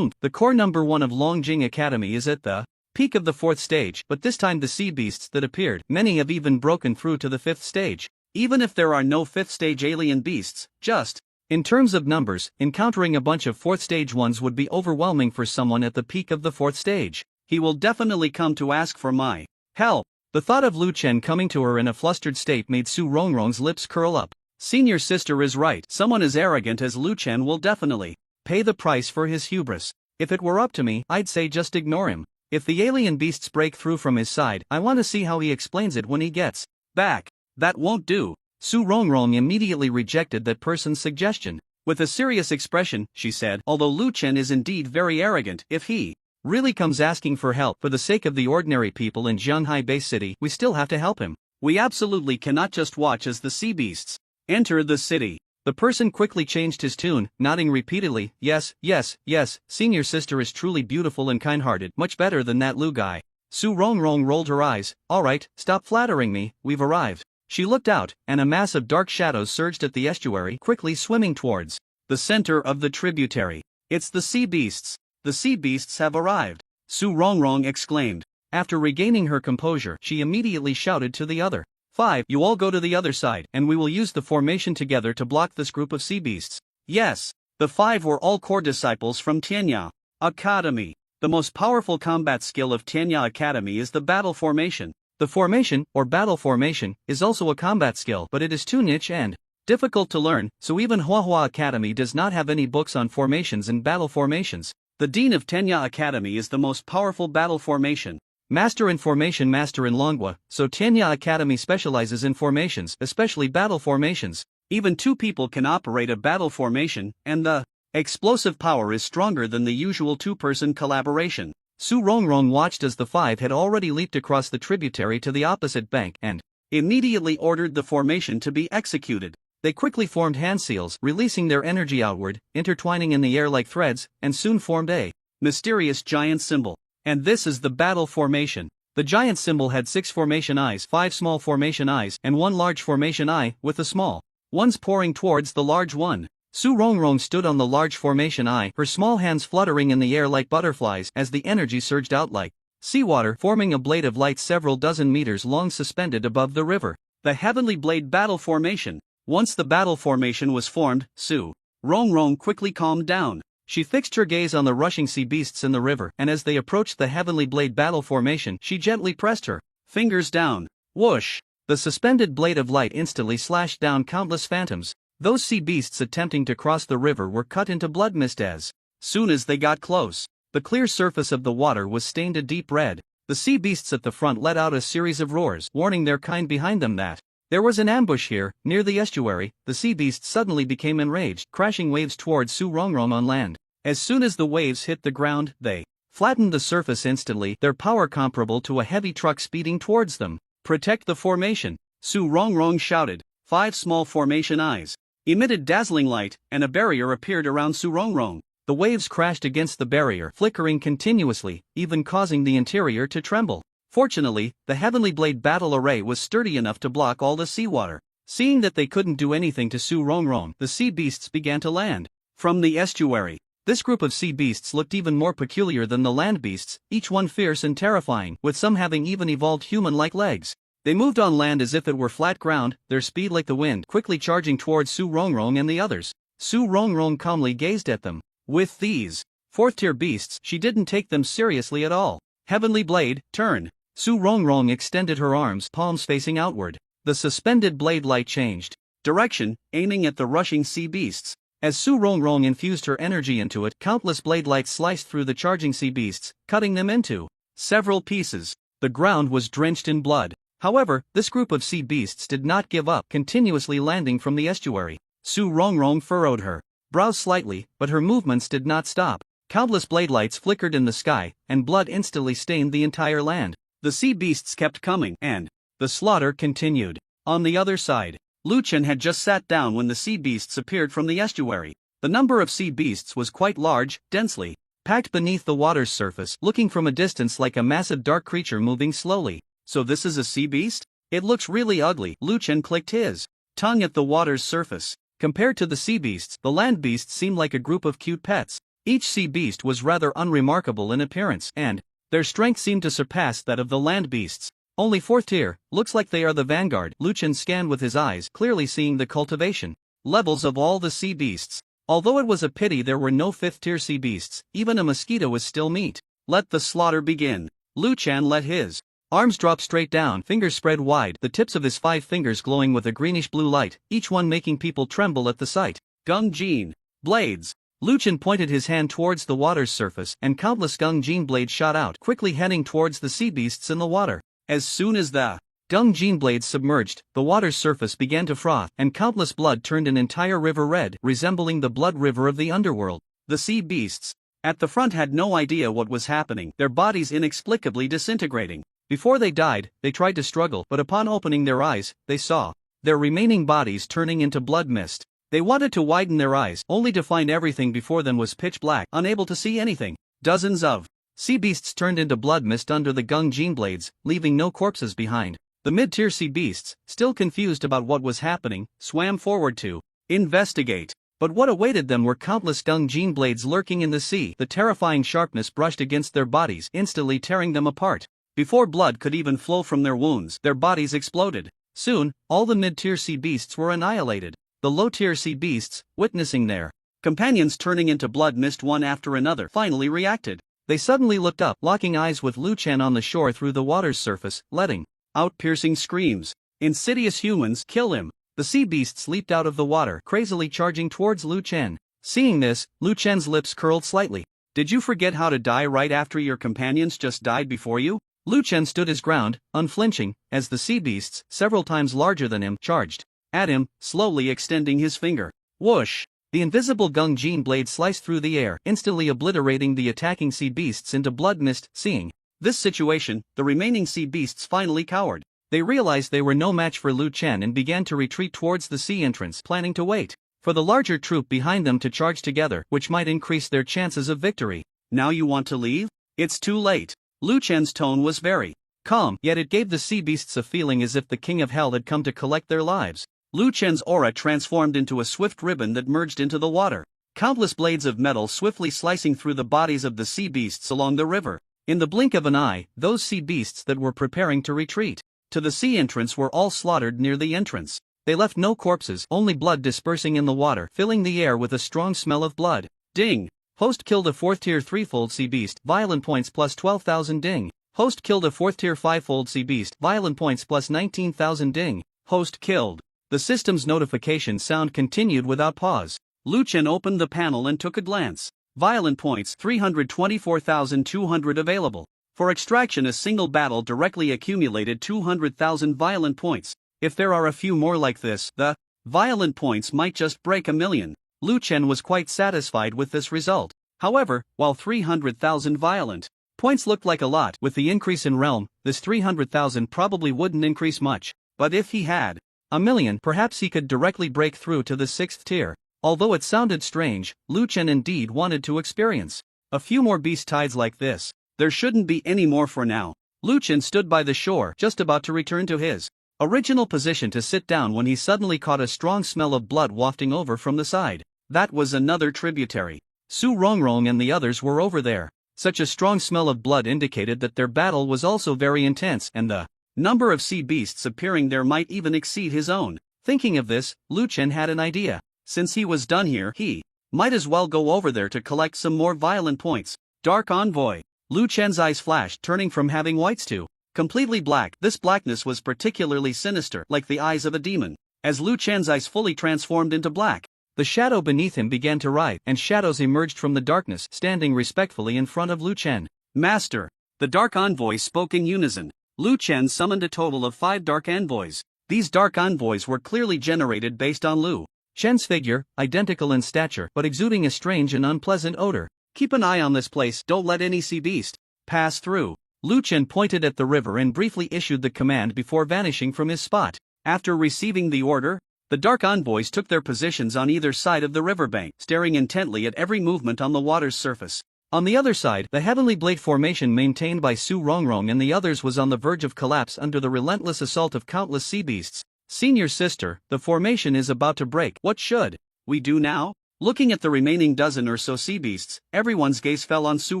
The core number 1 of Longjing Academy is at the peak of the 4th stage, but this time the sea beasts that appeared, many have even broken through to the 5th stage. Even if there are no 5th stage alien beasts, just in terms of numbers, encountering a bunch of 4th stage ones would be overwhelming for someone at the peak of the 4th stage. He will definitely come to ask for my help. The thought of Lu Chen coming to her in a flustered state made Su Rongrong's lips curl up. Senior sister is right. Someone as arrogant as Lu Chen will definitely pay the price for his hubris. If it were up to me, I'd say just ignore him. If the alien beasts break through from his side, I want to see how he explains it when he gets back. That won't do. Su Rongrong immediately rejected that person's suggestion. With a serious expression, she said, although Lu Chen is indeed very arrogant, if he really comes asking for help for the sake of the ordinary people in Zhanghai Bay City, we still have to help him. We absolutely cannot just watch as the sea beasts enter the city. The person quickly changed his tune, nodding repeatedly, yes, yes, yes, senior sister is truly beautiful and kind-hearted, much better than that Lu guy. Su Rongrong rolled her eyes. Alright, stop flattering me, we've arrived. She looked out, and a mass of dark shadows surged at the estuary, quickly swimming towards the center of the tributary. It's the sea beasts. The sea beasts have arrived, Su Rongrong exclaimed. After regaining her composure, she immediately shouted to the other 5, you all go to the other side, and we will use the formation together to block this group of sea beasts. Yes, the 5 were all core disciples from Tianya Academy. The most powerful combat skill of Tianya Academy is the battle formation. The formation, or battle formation, is also a combat skill, but it is too niche and difficult to learn, so even Huahua Academy does not have any books on formations and battle formations. The Dean of Tianya Academy is the most powerful battle formation master in formation master in Longua, so Tianya Academy specializes in formations, especially battle formations. Even 2 people can operate a battle formation, and the explosive power is stronger than the usual 2-person collaboration. Su Rongrong watched as the 5 had already leaped across the tributary to the opposite bank and immediately ordered the formation to be executed. They quickly formed hand seals, releasing their energy outward, intertwining in the air like threads, and soon formed a mysterious giant symbol. And this is the battle formation. The giant symbol had 6 formation eyes, 5 small formation eyes, and 1 large formation eye, with the small ones pouring towards the large one. Su Rongrong stood on the large formation eye, her small hands fluttering in the air like butterflies as the energy surged out like seawater, forming a blade of light several dozen meters long suspended above the river. The Heavenly Blade Battle Formation. Once the battle formation was formed, Su Rongrong quickly calmed down. She fixed her gaze on the rushing sea beasts in the river, and as they approached the Heavenly Blade Battle Formation, she gently pressed her fingers down. Whoosh! The suspended blade of light instantly slashed down countless phantoms. Those sea beasts attempting to cross the river were cut into blood mist as soon as they got close. The clear surface of the water was stained a deep red. The sea beasts at the front let out a series of roars, warning their kind behind them that there was an ambush here. Near the estuary, the sea beasts suddenly became enraged, crashing waves towards Su Rongrong on land. As soon as the waves hit the ground, they flattened the surface instantly, their power comparable to a heavy truck speeding towards them. Protect the formation, Su Rongrong shouted. 5 small formation eyes emitted dazzling light, and a barrier appeared around Su Rongrong. The waves crashed against the barrier, flickering continuously, even causing the interior to tremble. Fortunately, the Heavenly Blade battle array was sturdy enough to block all the seawater. Seeing that they couldn't do anything to Su Rongrong, the sea beasts began to land from the estuary. This group of sea beasts looked even more peculiar than the land beasts, each one fierce and terrifying, with some having even evolved human-like legs. They moved on land as if it were flat ground, their speed like the wind, quickly charging towards Su Rongrong and the others. Su Rongrong calmly gazed at them. With these 4th-tier beasts, she didn't take them seriously at all. Heavenly Blade, turn. Su Rongrong extended her arms, palms facing outward. The suspended blade light changed direction, aiming at the rushing sea beasts. As Su Rongrong infused her energy into it, countless blade lights sliced through the charging sea beasts, cutting them into several pieces. The ground was drenched in blood. However, this group of sea beasts did not give up, continuously landing from the estuary. Su Rongrong furrowed her brows slightly, but her movements did not stop. Countless blade lights flickered in the sky, and blood instantly stained the entire land. The sea beasts kept coming, and the slaughter continued. On the other side, Lu Chen had just sat down when the sea beasts appeared from the estuary. The number of sea beasts was quite large, densely packed beneath the water's surface, looking from a distance like a massive dark creature moving slowly. So this is a sea beast? It looks really ugly. Lu Chen clicked his tongue at the water's surface. Compared to the sea beasts, the land beasts seemed like a group of cute pets. Each sea beast was rather unremarkable in appearance, and their strength seemed to surpass that of the land beasts. Only 4th tier, looks like they are the vanguard. Lu Chen scanned with his eyes, clearly seeing the cultivation levels of all the sea beasts. Although it was a pity there were no 5th tier sea beasts, even a mosquito was still meat. Let the slaughter begin. Lu Chen let his arms drop straight down, fingers spread wide, the tips of his 5 fingers glowing with a greenish-blue light, each one making people tremble at the sight. Gung Jin. Blades. Lu Chen pointed his hand towards the water's surface, and countless Gung Jin blades shot out, quickly heading towards the sea beasts in the water. As soon as the Gung Jin blades submerged, the water's surface began to froth, and countless blood turned an entire river red, resembling the blood river of the underworld. The sea beasts at the front had no idea what was happening, their bodies inexplicably disintegrating. Before they died, they tried to struggle, but upon opening their eyes, they saw their remaining bodies turning into blood mist. They wanted to widen their eyes, only to find everything before them was pitch black, unable to see anything. Dozens of sea beasts turned into blood mist under the Gung Jin blades, leaving no corpses behind. The mid-tier sea beasts, still confused about what was happening, swam forward to investigate. But what awaited them were countless Gung Jin blades lurking in the sea. The terrifying sharpness brushed against their bodies, instantly tearing them apart. Before blood could even flow from their wounds, their bodies exploded. Soon, all the mid-tier sea beasts were annihilated. The low-tier sea beasts, witnessing their companions turning into blood mist one after another, finally reacted. They suddenly looked up, locking eyes with Lu Chen on the shore through the water's surface, letting out piercing screams. Insidious humans, kill him! The sea beasts leaped out of the water, crazily charging towards Lu Chen. Seeing this, Lu Chen's lips curled slightly. Did you forget how to die right after your companions just died before you? Lu Chen stood his ground, unflinching, as the sea beasts, several times larger than him, charged at him, slowly extending his finger. Whoosh! The invisible Gung Jin blade sliced through the air, instantly obliterating the attacking sea beasts into blood mist. Seeing this situation, the remaining sea beasts finally cowered. They realized they were no match for Lu Chen and began to retreat towards the sea entrance, planning to wait for the larger troop behind them to charge together, which might increase their chances of victory. Now you want to leave? It's too late. Lu Chen's tone was very calm, yet it gave the sea beasts a feeling as if the king of hell had come to collect their lives. Lu Chen's aura transformed into a swift ribbon that merged into the water. Countless blades of metal swiftly slicing through the bodies of the sea beasts along the river. In the blink of an eye, those sea beasts that were preparing to retreat to the sea entrance were all slaughtered near the entrance. They left no corpses, only blood dispersing in the water, filling the air with a strong smell of blood. Ding! Host killed a 4th tier 3-fold sea beast, violent points plus 12,000 ding. Host killed a 4th tier 5-fold sea beast, violent points plus 19,000 ding. Host killed. The system's notification sound continued without pause. Lu Chen opened the panel and took a glance. Violent points 324,200 available. For extraction, a single battle directly accumulated 200,000 violent points. If there are a few more like this, the violent points might just break 1,000,000. Lu Chen was quite satisfied with this result. However, while 300,000 violent points looked like a lot, with the increase in realm, this 300,000 probably wouldn't increase much. But if he had 1,000,000, perhaps he could directly break through to the 6th tier. Although it sounded strange, Lu Chen indeed wanted to experience a few more beast tides like this. There shouldn't be any more for now. Lu Chen stood by the shore, just about to return to his original position to sit down when he suddenly caught a strong smell of blood wafting over from the side. That was another tributary. Su Rongrong and the others were over there. Such a strong smell of blood indicated that their battle was also very intense, and the number of sea beasts appearing there might even exceed his own. Thinking of this, Lu Chen had an idea. Since he was done here, he might as well go over there to collect some more violent points. Dark Envoy. Lu Chen's eyes flashed, turning from having whites to completely black. This blackness was particularly sinister, like the eyes of a demon. As Lu Chen's eyes fully transformed into black, the shadow beneath him began to writhe, and shadows emerged from the darkness, standing respectfully in front of Lu Chen. Master. The Dark Envoys spoke in unison. Lu Chen summoned a total of 5 Dark Envoys. These Dark Envoys were clearly generated based on Lu Chen's figure, identical in stature but exuding a strange and unpleasant odor. Keep an eye on this place, don't let any sea beast pass through. Lu Chen pointed at the river and briefly issued the command before vanishing from his spot. After receiving the order, the Dark Envoys took their positions on either side of the riverbank, staring intently at every movement on the water's surface. On the other side, the Heavenly Blade formation maintained by Su Rongrong and the others was on the verge of collapse under the relentless assault of countless sea beasts. Senior sister, the formation is about to break. What should we do now? Looking at the remaining dozen or so sea beasts, everyone's gaze fell on Su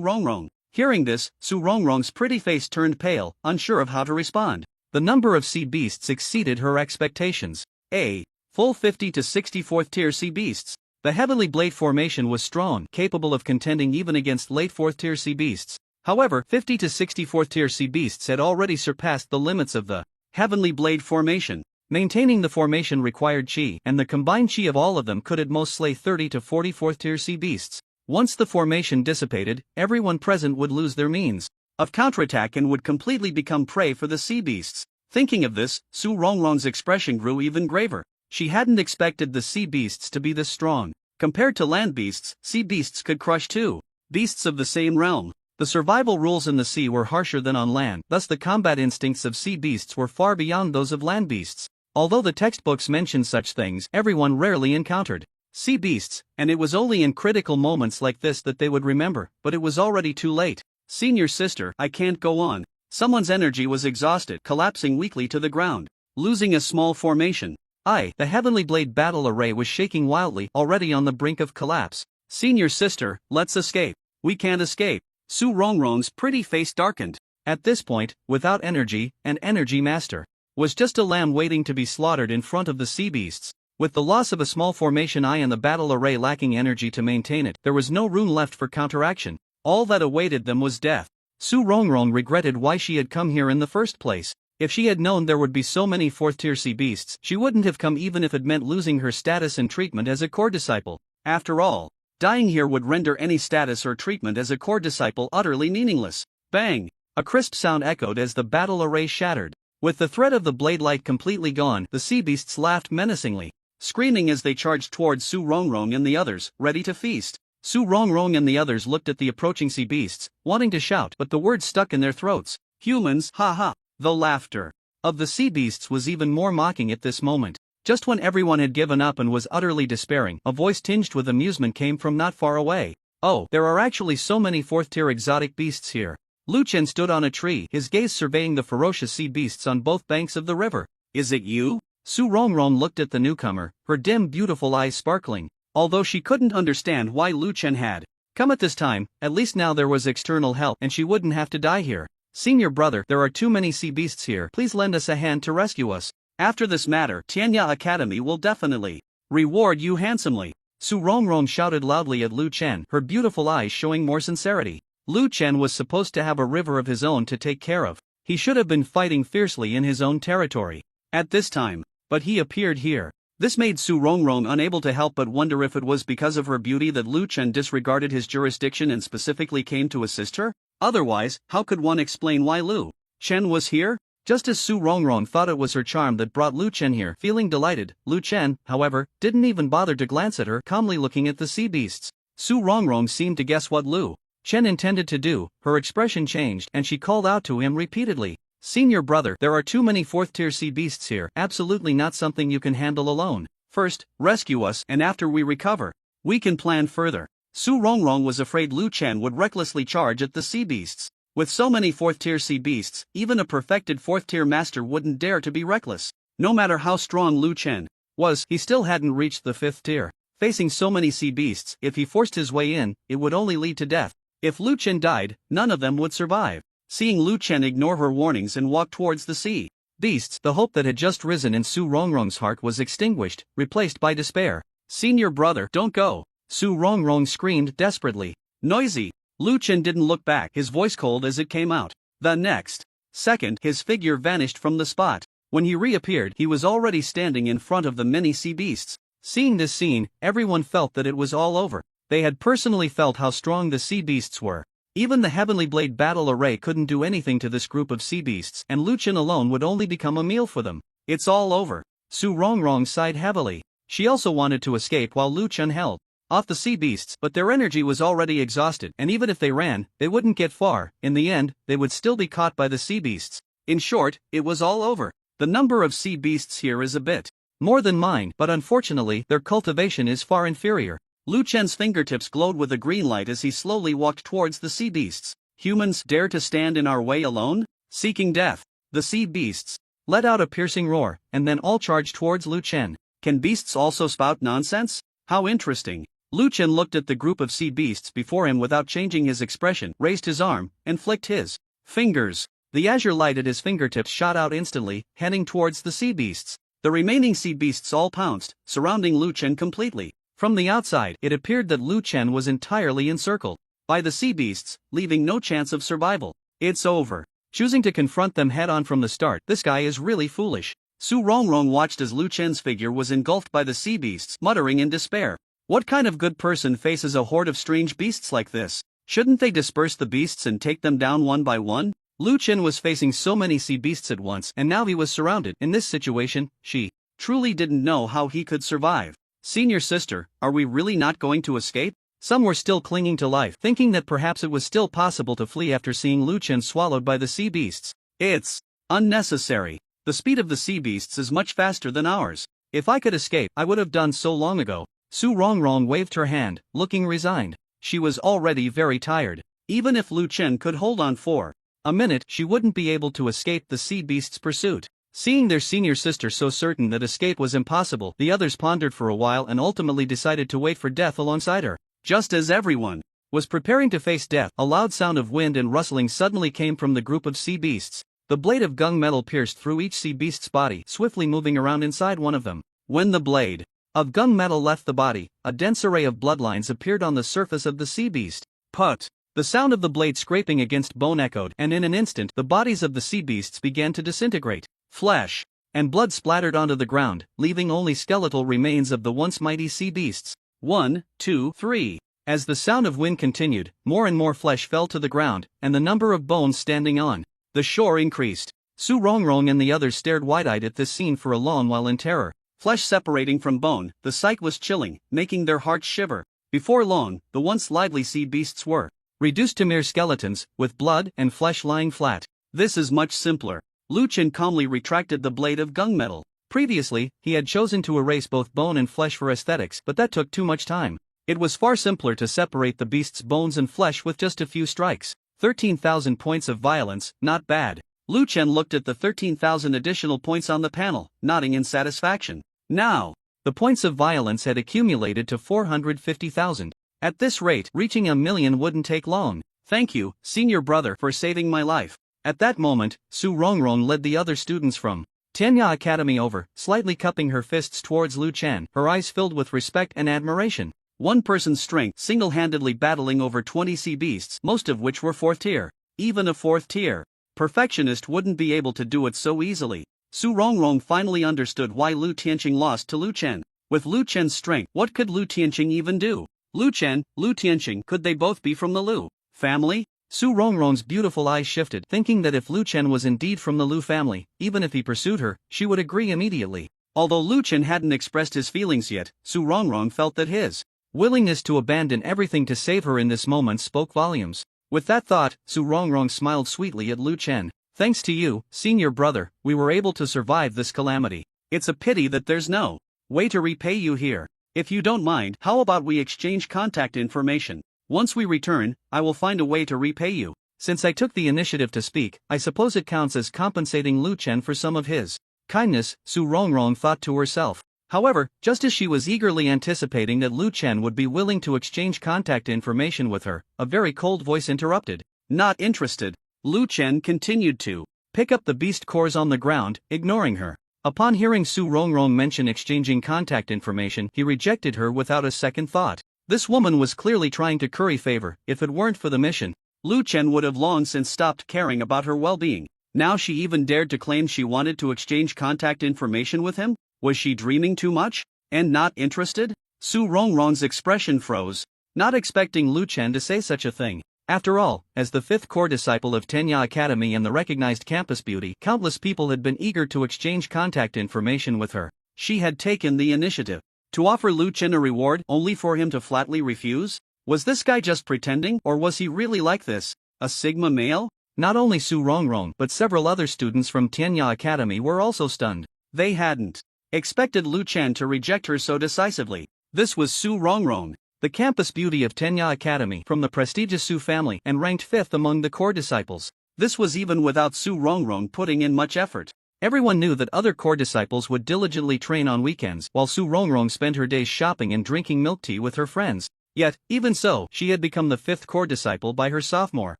Rongrong. Hearing this, Su Rongrong's pretty face turned pale, unsure of how to respond. The number of sea beasts exceeded her expectations. Full 50 to 64th tier sea beasts. The Heavenly Blade formation was strong, capable of contending even against late 4th tier sea beasts. However, 50 to 64th tier sea beasts had already surpassed the limits of the Heavenly Blade formation. Maintaining the formation required chi, and the combined chi of all of them could at most slay 30 to 44th tier sea beasts. Once the formation dissipated, everyone present would lose their means of counterattack and would completely become prey for the sea beasts. Thinking of this, Su Rongrong's expression grew even graver. She hadn't expected the sea beasts to be this strong. Compared to land beasts, sea beasts could crush two beasts of the same realm. The survival rules in the sea were harsher than on land, thus the combat instincts of sea beasts were far beyond those of land beasts. Although the textbooks mentioned such things, everyone rarely encountered sea beasts, and it was only in critical moments like this that they would remember, but it was already too late. Senior sister, I can't go on. Someone's energy was exhausted, collapsing weakly to the ground. Losing a small formation. The Heavenly Blade battle array was shaking wildly, already on the brink of collapse. Senior sister, let's escape. We can't escape. Su Rongrong's pretty face darkened. At this point, without energy, an energy master was just a lamb waiting to be slaughtered in front of the sea beasts. With the loss of a small formation and the battle array lacking energy to maintain it, there was no room left for counteraction. All that awaited them was death. Su Rongrong regretted why she had come here in the first place. If she had known there would be so many 4th tier sea beasts, she wouldn't have come even if it meant losing her status and treatment as a core disciple. After all, dying here would render any status or treatment as a core disciple utterly meaningless. Bang! A crisp sound echoed as the battle array shattered. With the threat of the blade light completely gone, the sea beasts laughed menacingly, screaming as they charged towards Su Rongrong and the others, ready to feast. Su Rongrong and the others looked at the approaching sea beasts, wanting to shout, but the words stuck in their throats. Humans, haha. The laughter of the sea beasts was even more mocking at this moment. Just when everyone had given up and was utterly despairing, a voice tinged with amusement came from not far away. Oh, there are actually so many 4th tier exotic beasts here. Lu Chen stood on a tree, his gaze surveying the ferocious sea beasts on both banks of the river. Is it you? Su Rongrong looked at the newcomer, her dim beautiful eyes sparkling. Although she couldn't understand why Lu Chen had come at this time, at least now there was external help and she wouldn't have to die here. Senior brother, there are too many sea beasts here, please lend us a hand to rescue us. After this matter, Tianya Academy will definitely reward you handsomely. Su Rongrong shouted loudly at Lu Chen, her beautiful eyes showing more sincerity. Lu Chen was supposed to have a river of his own to take care of. He should have been fighting fiercely in his own territory at this time, but he appeared here. This made Su Rongrong unable to help but wonder if it was because of her beauty that Lu Chen disregarded his jurisdiction and specifically came to assist her. Otherwise, how could one explain why Lu Chen was here? Just as Su Rongrong thought it was her charm that brought Lu Chen here, feeling delighted, Lu Chen, however, didn't even bother to glance at her, calmly looking at the sea beasts. Su Rongrong seemed to guess what Lu Chen intended to do. Her expression changed and she called out to him repeatedly. Senior brother, there are too many 4th tier sea beasts here, absolutely not something you can handle alone. First, rescue us, and after we recover, we can plan further. Su Rongrong was afraid Lu Chen would recklessly charge at the sea beasts. With so many 4th tier sea beasts, even a perfected 4th tier master wouldn't dare to be reckless. No matter how strong Lu Chen was, he still hadn't reached the 5th tier. Facing so many sea beasts, if he forced his way in, it would only lead to death. If Lu Chen died, none of them would survive. Seeing Lu Chen ignore her warnings and walk towards the sea beasts, the hope that had just risen in Su Rongrong's heart was extinguished, replaced by despair. Senior brother, don't go! Su Rongrong screamed desperately. Noisy! Lu Chen didn't look back, his voice cold as it came out. The next second, his figure vanished from the spot. When he reappeared, he was already standing in front of the many sea beasts. Seeing this scene, everyone felt that it was all over. They had personally felt how strong the sea beasts were. Even the Heavenly Blade battle array couldn't do anything to this group of sea beasts, and Lu Chen alone would only become a meal for them. It's all over. Su Rongrong sighed heavily. She also wanted to escape while Lu Chen held off the sea beasts, but their energy was already exhausted, and even if they ran, they wouldn't get far. In the end, they would still be caught by the sea beasts. In short, it was all over. The number of sea beasts here is a bit more than mine, but unfortunately, their cultivation is far inferior. Lu Chen's fingertips glowed with a green light as he slowly walked towards the sea beasts. Humans dare to stand in our way alone? Seeking death. The sea beasts let out a piercing roar, and then all charged towards Lu Chen. Can beasts also spout nonsense? How interesting. Lu Chen looked at the group of sea beasts before him without changing his expression, raised his arm, and flicked his fingers. The azure light at his fingertips shot out instantly, heading towards the sea beasts. The remaining sea beasts all pounced, surrounding Lu Chen completely. From the outside, it appeared that Lu Chen was entirely encircled by the sea beasts, leaving no chance of survival. It's over. Choosing to confront them head-on from the start, this guy is really foolish. Su Rongrong watched as Lu Chen's figure was engulfed by the sea beasts, muttering in despair. What kind of good person faces a horde of strange beasts like this? Shouldn't they disperse the beasts and take them down one by one? Lu Chen was facing so many sea beasts at once, and now he was surrounded. In this situation, she truly didn't know how he could survive. Senior sister, are we really not going to escape? Some were still clinging to life, thinking that perhaps it was still possible to flee after seeing Lu Chen swallowed by the sea beasts. It's unnecessary. The speed of the sea beasts is much faster than ours. If I could escape, I would have done so long ago. Su Rongrong waved her hand, looking resigned. She was already very tired. Even if Lu Chen could hold on for a minute, she wouldn't be able to escape the sea beast's pursuit. Seeing their senior sister so certain that escape was impossible, the others pondered for a while and ultimately decided to wait for death alongside her. Just as everyone was preparing to face death, a loud sound of wind and rustling suddenly came from the group of sea beasts. The blade of gung metal pierced through each sea beast's body, swiftly moving around inside one of them. When the blade of gung metal left the body, a dense array of bloodlines appeared on the surface of the sea beast. Put! The sound of the blade scraping against bone echoed, and in an instant, the bodies of the sea beasts began to disintegrate. Flesh and blood splattered onto the ground, leaving only skeletal remains of the once mighty sea beasts. 1, 2, 3. As the sound of wind continued, more and more flesh fell to the ground, and the number of bones standing on the shore increased. Su Rongrong and the others stared wide-eyed at this scene for a long while in terror. Flesh separating from bone, the sight was chilling, making their hearts shiver. Before long, the once lively sea beasts were reduced to mere skeletons, with blood and flesh lying flat. This is much simpler. Lu Chen calmly retracted the blade of gung metal. Previously, he had chosen to erase both bone and flesh for aesthetics, but that took too much time. It was far simpler to separate the beast's bones and flesh with just a few strikes. 13,000 points of violence, not bad. Lu Chen looked at the 13,000 additional points on the panel, nodding in satisfaction. Now, the points of violence had accumulated to 450,000. At this rate, reaching 1,000,000 wouldn't take long. Thank you, senior brother, for saving my life. At that moment, Su Rongrong led the other students from Tenya Academy over, slightly cupping her fists towards Lu Chen, her eyes filled with respect and admiration. One person's strength single-handedly battling over 20 sea beasts, most of which were 4th tier. Even a 4th tier perfectionist wouldn't be able to do it so easily. Su Rongrong finally understood why Lu Tianqing lost to Lu Chen. With Lu Chen's strength, what could Lu Tianqing even do? Lu Chen, Lu Tianqing, could they both be from the Lu family? Su Rongrong's beautiful eyes shifted, thinking that if Lu Chen was indeed from the Lu family, even if he pursued her, she would agree immediately. Although Lu Chen hadn't expressed his feelings yet, Su Rongrong felt that his willingness to abandon everything to save her in this moment spoke volumes. With that thought, Su Rongrong smiled sweetly at Lu Chen. Thanks to you, senior brother, we were able to survive this calamity. It's a pity that there's no way to repay you here. If you don't mind, how about we exchange contact information? Once we return, I will find a way to repay you. Since I took the initiative to speak, I suppose it counts as compensating Lu Chen for some of his kindness, Su Rongrong thought to herself. However, just as she was eagerly anticipating that Lu Chen would be willing to exchange contact information with her, a very cold voice interrupted. Not interested. Lu Chen continued to pick up the beast cores on the ground, ignoring her. Upon hearing Su Rongrong mention exchanging contact information, he rejected her without a second thought. This woman was clearly trying to curry favor. If it weren't for the mission, Lu Chen would have long since stopped caring about her well-being. Now she even dared to claim she wanted to exchange contact information with him? Was she dreaming too much? And not interested? Su Rongrong's expression froze, not expecting Lu Chen to say such a thing. After all, as the fifth core disciple of Tenya Academy and the recognized campus beauty, countless people had been eager to exchange contact information with her. She had taken the initiative. To offer Lu Chen a reward only for him to flatly refuse? Was this guy just pretending, or was he really like this? A Sigma male? Not only Su Rongrong but several other students from Tenya Academy were also stunned. They hadn't expected Lu Chen to reject her so decisively. This was Su Rongrong, the campus beauty of Tenya Academy from the prestigious Su family and ranked 5th among the core disciples. This was even without Su Rongrong putting in much effort. Everyone knew that other core disciples would diligently train on weekends while Su Rongrong spent her days shopping and drinking milk tea with her friends. Yet, even so, she had become the 5th core disciple by her sophomore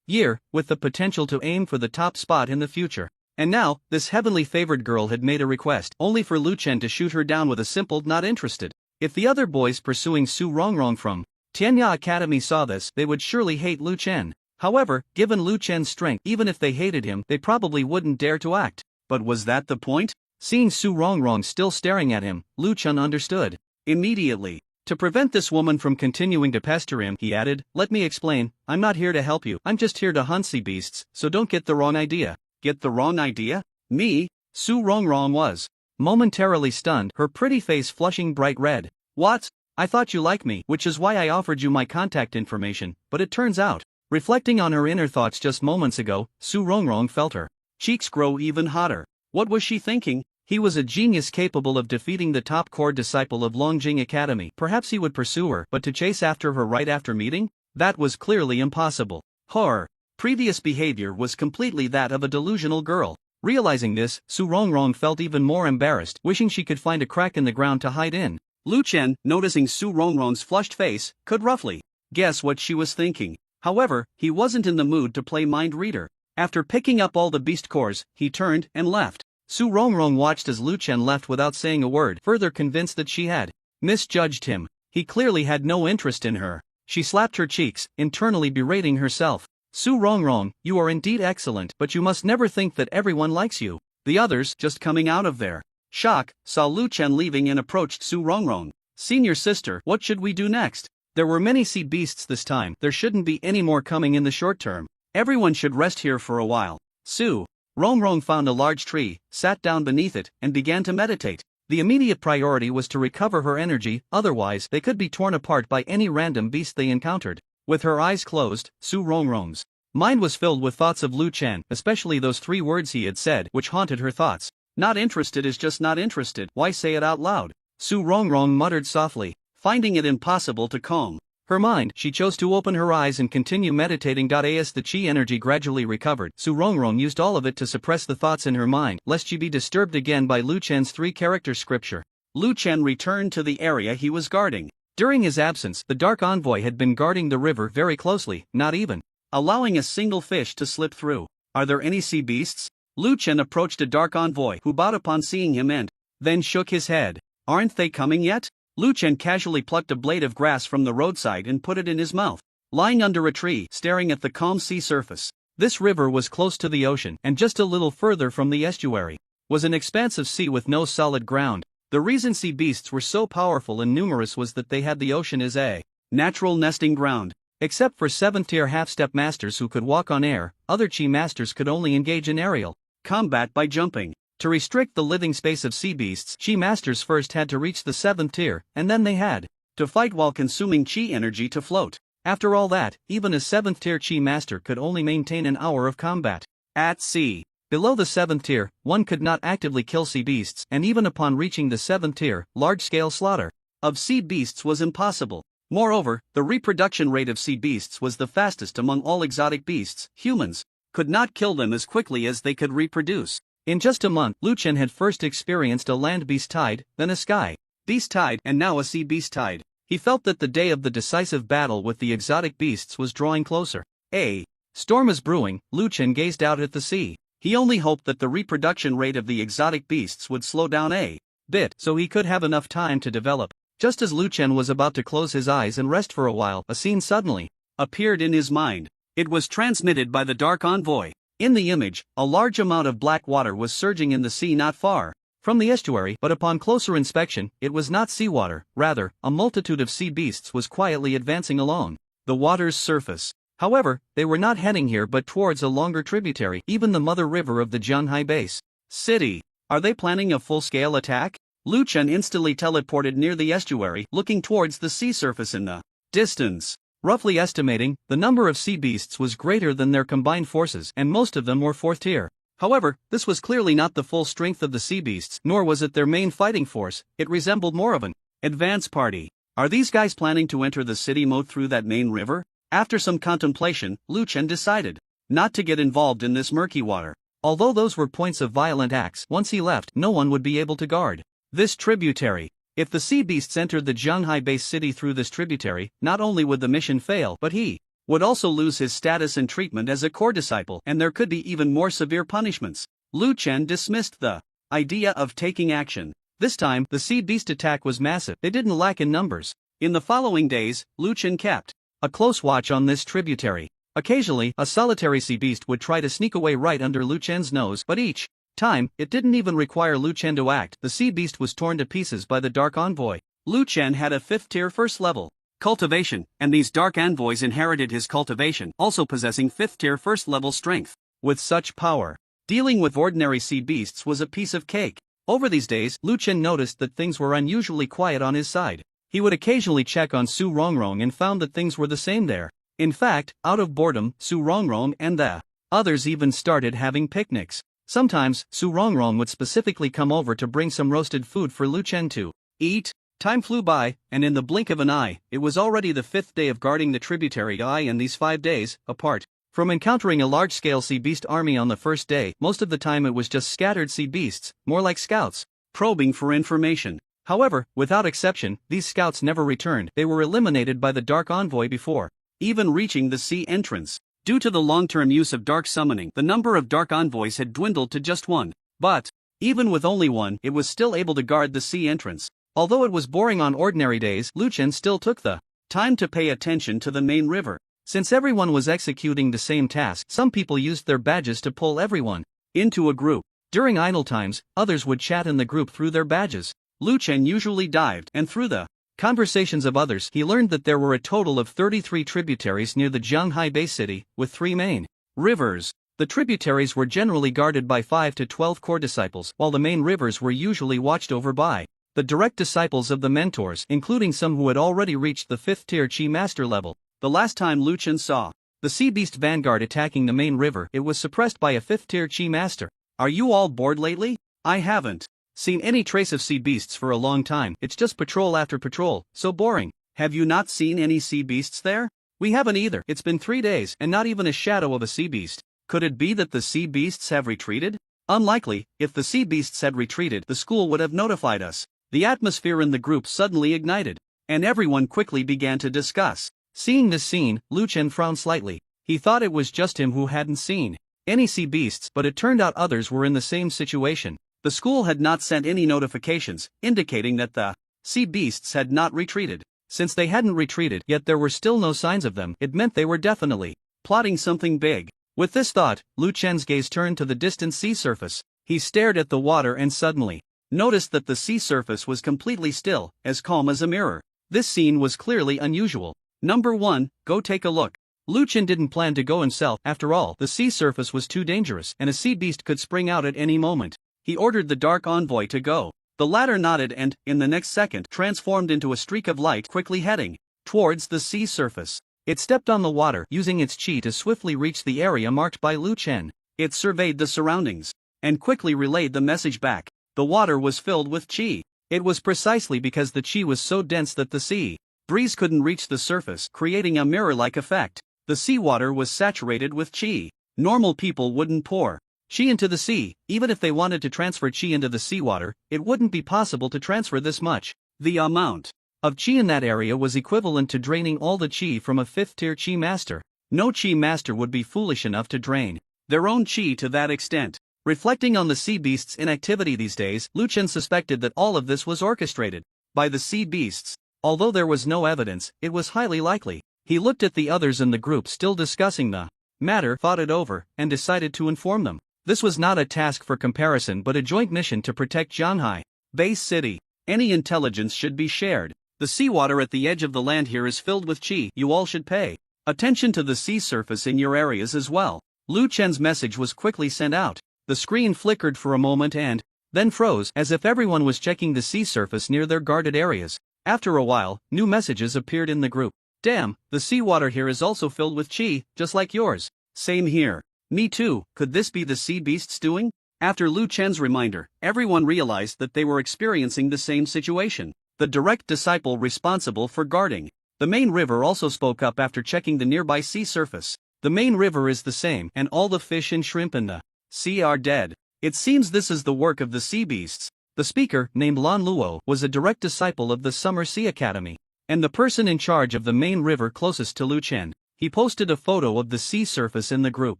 year, with the potential to aim for the top spot in the future. And now, this heavenly favored girl had made a request, only for Lu Chen to shoot her down with a simple "not interested." If the other boys pursuing Su Rongrong from Tenya Academy saw this, they would surely hate Lu Chen. However, given Lu Chen's strength, even if they hated him, they probably wouldn't dare to act. But was that the point? Seeing Su Rongrong still staring at him, Lu Chen understood immediately. To prevent this woman from continuing to pester him, he added, "Let me explain, I'm not here to help you, I'm just here to hunt sea beasts, so don't get the wrong idea." Get the wrong idea? Me? Su Rongrong was momentarily stunned, her pretty face flushing bright red. What? I thought you liked me, which is why I offered you my contact information, but it turns out. Reflecting on her inner thoughts just moments ago, Su Rongrong felt her cheeks grow even hotter. What was she thinking? He was a genius capable of defeating the top core disciple of Longjing Academy. Perhaps he would pursue her, but to chase after her right after meeting? That was clearly impossible. Her previous behavior was completely that of a delusional girl. Realizing this, Su Rongrong felt even more embarrassed, wishing she could find a crack in the ground to hide in. Lu Chen, noticing Su Rongrong's flushed face, could roughly guess what she was thinking. However, he wasn't in the mood to play mind reader. After picking up all the beast cores, he turned and left. Su Rongrong watched as Lu Chen left without saying a word, further convinced that she had misjudged him. He clearly had no interest in her. She slapped her cheeks, internally berating herself. Su Rongrong, you are indeed excellent, but you must never think that everyone likes you. The others, just coming out of their shock, saw Lu Chen leaving and approached Su Rongrong. Senior sister, what should we do next? There were many sea beasts this time, there shouldn't be any more coming in the short term. Everyone should rest here for a while. Su Rongrong found a large tree, sat down beneath it, and began to meditate. The immediate priority was to recover her energy, otherwise they could be torn apart by any random beast they encountered. With her eyes closed, Su Rongrong's mind was filled with thoughts of Lu Chen, especially those 3 words he had said, which haunted her thoughts. Not interested is just not interested, why say it out loud? Su Rongrong muttered softly, finding it impossible to calm her mind. She chose to open her eyes and continue meditating. As the chi energy gradually recovered, Su Rongrong used all of it to suppress the thoughts in her mind, lest she be disturbed again by Lu Chen's 3-character scripture. Lu Chen returned to the area he was guarding. During his absence, the Dark Envoy had been guarding the river very closely, not even allowing a single fish to slip through. Are there any sea beasts? Lu Chen approached a Dark Envoy who bowed upon seeing him and then shook his head. Aren't they coming yet? Lu Chen casually plucked a blade of grass from the roadside and put it in his mouth. Lying under a tree, staring at the calm sea surface, this river was close to the ocean, and just a little further from the estuary was an expanse of sea with no solid ground. The reason sea beasts were so powerful and numerous was that they had the ocean as a natural nesting ground. Except for 7th-tier half-step masters who could walk on air, other chi masters could only engage in aerial combat by jumping. To restrict the living space of sea beasts, chi masters first had to reach the 7th tier, and then they had to fight while consuming chi energy to float. After all that, even a 7th tier chi master could only maintain an hour of combat at sea. Below the 7th tier, one could not actively kill sea beasts, and even upon reaching the 7th tier, large-scale slaughter of sea beasts was impossible. Moreover, the reproduction rate of sea beasts was the fastest among all exotic beasts. Humans could not kill them as quickly as they could reproduce. In just a month, Lu Chen had first experienced a land beast tide, then a sky beast tide, and now a sea beast tide. He felt that the day of the decisive battle with the exotic beasts was drawing closer. A storm is brewing. Lu Chen gazed out at the sea. He only hoped that the reproduction rate of the exotic beasts would slow down a bit so he could have enough time to develop. Just as Lu Chen was about to close his eyes and rest for a while, a scene suddenly appeared in his mind. It was transmitted by the Dark Envoy. In the image, a large amount of black water was surging in the sea not far from the estuary, but upon closer inspection, it was not seawater. Rather, a multitude of sea beasts was quietly advancing along the water's surface. However, they were not heading here but towards a longer tributary, even the mother river of the Zhanghai base city. Are they planning a full-scale attack? Lu Chen instantly teleported near the estuary, looking towards the sea surface in the distance. Roughly estimating, the number of sea beasts was greater than their combined forces, and most of them were 4th tier. However, this was clearly not the full strength of the sea beasts, nor was it their main fighting force. It resembled more of an advance party. Are these guys planning to enter the city moat through that main river? After some contemplation, Lu Chen decided not to get involved in this murky water. Although those were points of violent acts, once he left, no one would be able to guard this tributary. If the sea beasts entered the Zhanghai base city through this tributary, not only would the mission fail, but he would also lose his status and treatment as a core disciple, and there could be even more severe punishments. Lu Chen dismissed the idea of taking action. This time, the sea beast attack was massive. They didn't lack in numbers. In the following days, Lu Chen kept a close watch on this tributary. Occasionally, a solitary sea beast would try to sneak away right under Lu Chen's nose, but each time, it didn't even require Lu Chen to act. The sea beast was torn to pieces by the Dark Envoy. Lu Chen had a 5th tier first level cultivation, and these Dark Envoys inherited his cultivation, also possessing 5th tier first level strength. With such power, dealing with ordinary sea beasts was a piece of cake. Over these days, Lu Chen noticed that things were unusually quiet on his side. He would occasionally check on Su Rongrong and found that things were the same there. In fact, out of boredom, Su Rongrong and the others even started having picnics. Sometimes, Su Rongrong would specifically come over to bring some roasted food for Lu Chen to eat. Time flew by, and in the blink of an eye, it was already the 5th day of guarding the tributary. In these 5 days, apart from encountering a large-scale sea beast army on the first day, most of the time it was just scattered sea beasts, more like scouts, probing for information. However, without exception, these scouts never returned. They were eliminated by the Dark Envoy before even reaching the sea entrance. Due to the long-term use of dark summoning, the number of Dark Envoys had dwindled to just one. But even with only one, it was still able to guard the sea entrance. Although it was boring on ordinary days, Lu Chen still took the time to pay attention to the main river. Since everyone was executing the same task, some people used their badges to pull everyone into a group. During idle times, others would chat in the group through their badges. Lu Chen usually dived, and through the conversations of others, he learned that there were a total of 33 tributaries near the Zhanghai base city, with 3 main rivers. The tributaries were generally guarded by 5 to 12 core disciples, while the main rivers were usually watched over by the direct disciples of the mentors, including some who had already reached the 5th tier Chi master level. The last time Lu Chen saw the sea beast vanguard attacking the main river, it was suppressed by a 5th tier Chi master. Are you all bored lately? I haven't seen any trace of sea beasts for a long time. It's just patrol after patrol, so boring. Have you not seen any sea beasts there? We haven't either. It's been 3 days, and not even a shadow of a sea beast. Could it be that the sea beasts have retreated? Unlikely. If the sea beasts had retreated, the school would have notified us. The atmosphere in the group suddenly ignited, and everyone quickly began to discuss. Seeing this scene, Lu Chen frowned slightly. He thought it was just him who hadn't seen any sea beasts, but it turned out others were in the same situation. The school had not sent any notifications, indicating that the sea beasts had not retreated. Since they hadn't retreated, yet there were still no signs of them, it meant they were definitely plotting something big. With this thought, Lu Chen's gaze turned to the distant sea surface. He stared at the water and suddenly noticed that the sea surface was completely still, as calm as a mirror. This scene was clearly unusual. Number 1, go take a look. Lu Chen didn't plan to go himself. After all, the sea surface was too dangerous, and a sea beast could spring out at any moment. He ordered the Dark Envoy to go. The latter nodded and, in the next second, transformed into a streak of light, quickly heading towards the sea surface. It stepped on the water, using its chi to swiftly reach the area marked by Lu Chen. It surveyed the surroundings and quickly relayed the message back. The water was filled with chi. It was precisely because the chi was so dense that the sea breeze couldn't reach the surface, creating a mirror-like effect. The seawater was saturated with chi. Normal people wouldn't pour chi into the sea. Even if they wanted to transfer chi into the seawater, it wouldn't be possible to transfer this much. The amount of chi in that area was equivalent to draining all the chi from a 5th tier chi master. No chi master would be foolish enough to drain their own chi to that extent. Reflecting on the sea beasts' inactivity these days, Lu Chen suspected that all of this was orchestrated by the sea beasts. Although there was no evidence, it was highly likely. He looked at the others in the group still discussing the matter, thought it over, and decided to inform them. This was not a task for comparison but a joint mission to protect Zhanghai base city. Any intelligence should be shared. The seawater at the edge of the land here is filled with chi. You all should pay Attention to the sea surface in your areas as well. Lu Chen's message was quickly sent out. The screen flickered for a moment and then froze, as if everyone was checking the sea surface near their guarded areas. After a while, new messages appeared in the group. Damn, the seawater here is also filled with chi, just like yours. Same here. Me too, could this be the sea beasts doing? After Lu Chen's reminder, everyone realized that they were experiencing the same situation. The direct disciple responsible for guarding the main river also spoke up after checking the nearby sea surface. The main river is the same, and all the fish and shrimp in the sea are dead. It seems this is the work of the sea beasts. The speaker, named Lan Luo, was a direct disciple of the Summer Sea Academy, and the person in charge of the main river closest to Lu Chen. He posted a photo of the sea surface in the group.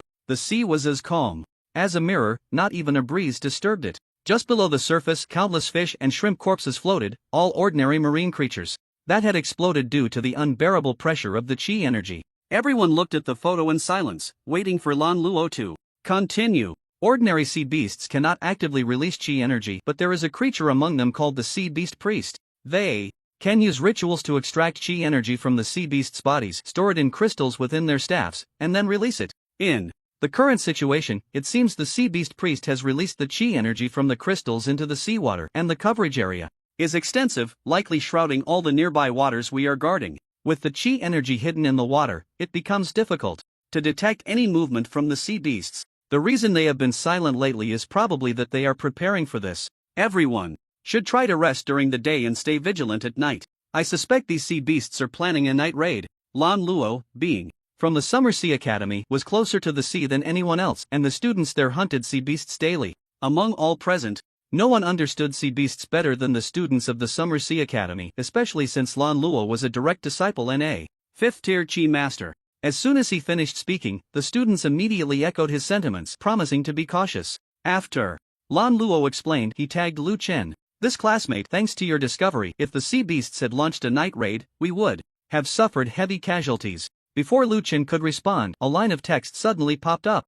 The sea was as calm as a mirror, not even a breeze disturbed it. Just below the surface, countless fish and shrimp corpses floated, all ordinary marine creatures that had exploded due to the unbearable pressure of the chi energy. Everyone looked at the photo in silence, waiting for Lan Luo to continue. Ordinary sea beasts cannot actively release chi energy, but there is a creature among them called the sea beast priest. They can use rituals to extract chi energy from the sea beasts' bodies, store it in crystals within their staffs, and then release it. In the current situation, it seems the sea beast priest has released the chi energy from the crystals into the seawater, and the coverage area is extensive, likely shrouding all the nearby waters we are guarding. With the chi energy hidden in the water, it becomes difficult to detect any movement from the sea beasts. The reason they have been silent lately is probably that they are preparing for this. Everyone should try to rest during the day and stay vigilant at night. I suspect these sea beasts are planning a night raid. Lan Luo, being from the Summer Sea Academy, was closer to the sea than anyone else, and the students there hunted sea beasts daily. Among all present, no one understood sea beasts better than the students of the Summer Sea Academy, especially since Lan Luo was a direct disciple and a 5th-tier chi master. As soon as he finished speaking, the students immediately echoed his sentiments, promising to be cautious. After Lan Luo explained, he tagged Lu Chen. This classmate, thanks to your discovery, if the sea beasts had launched a night raid, we would have suffered heavy casualties. Before Lu Chen could respond, a line of text suddenly popped up.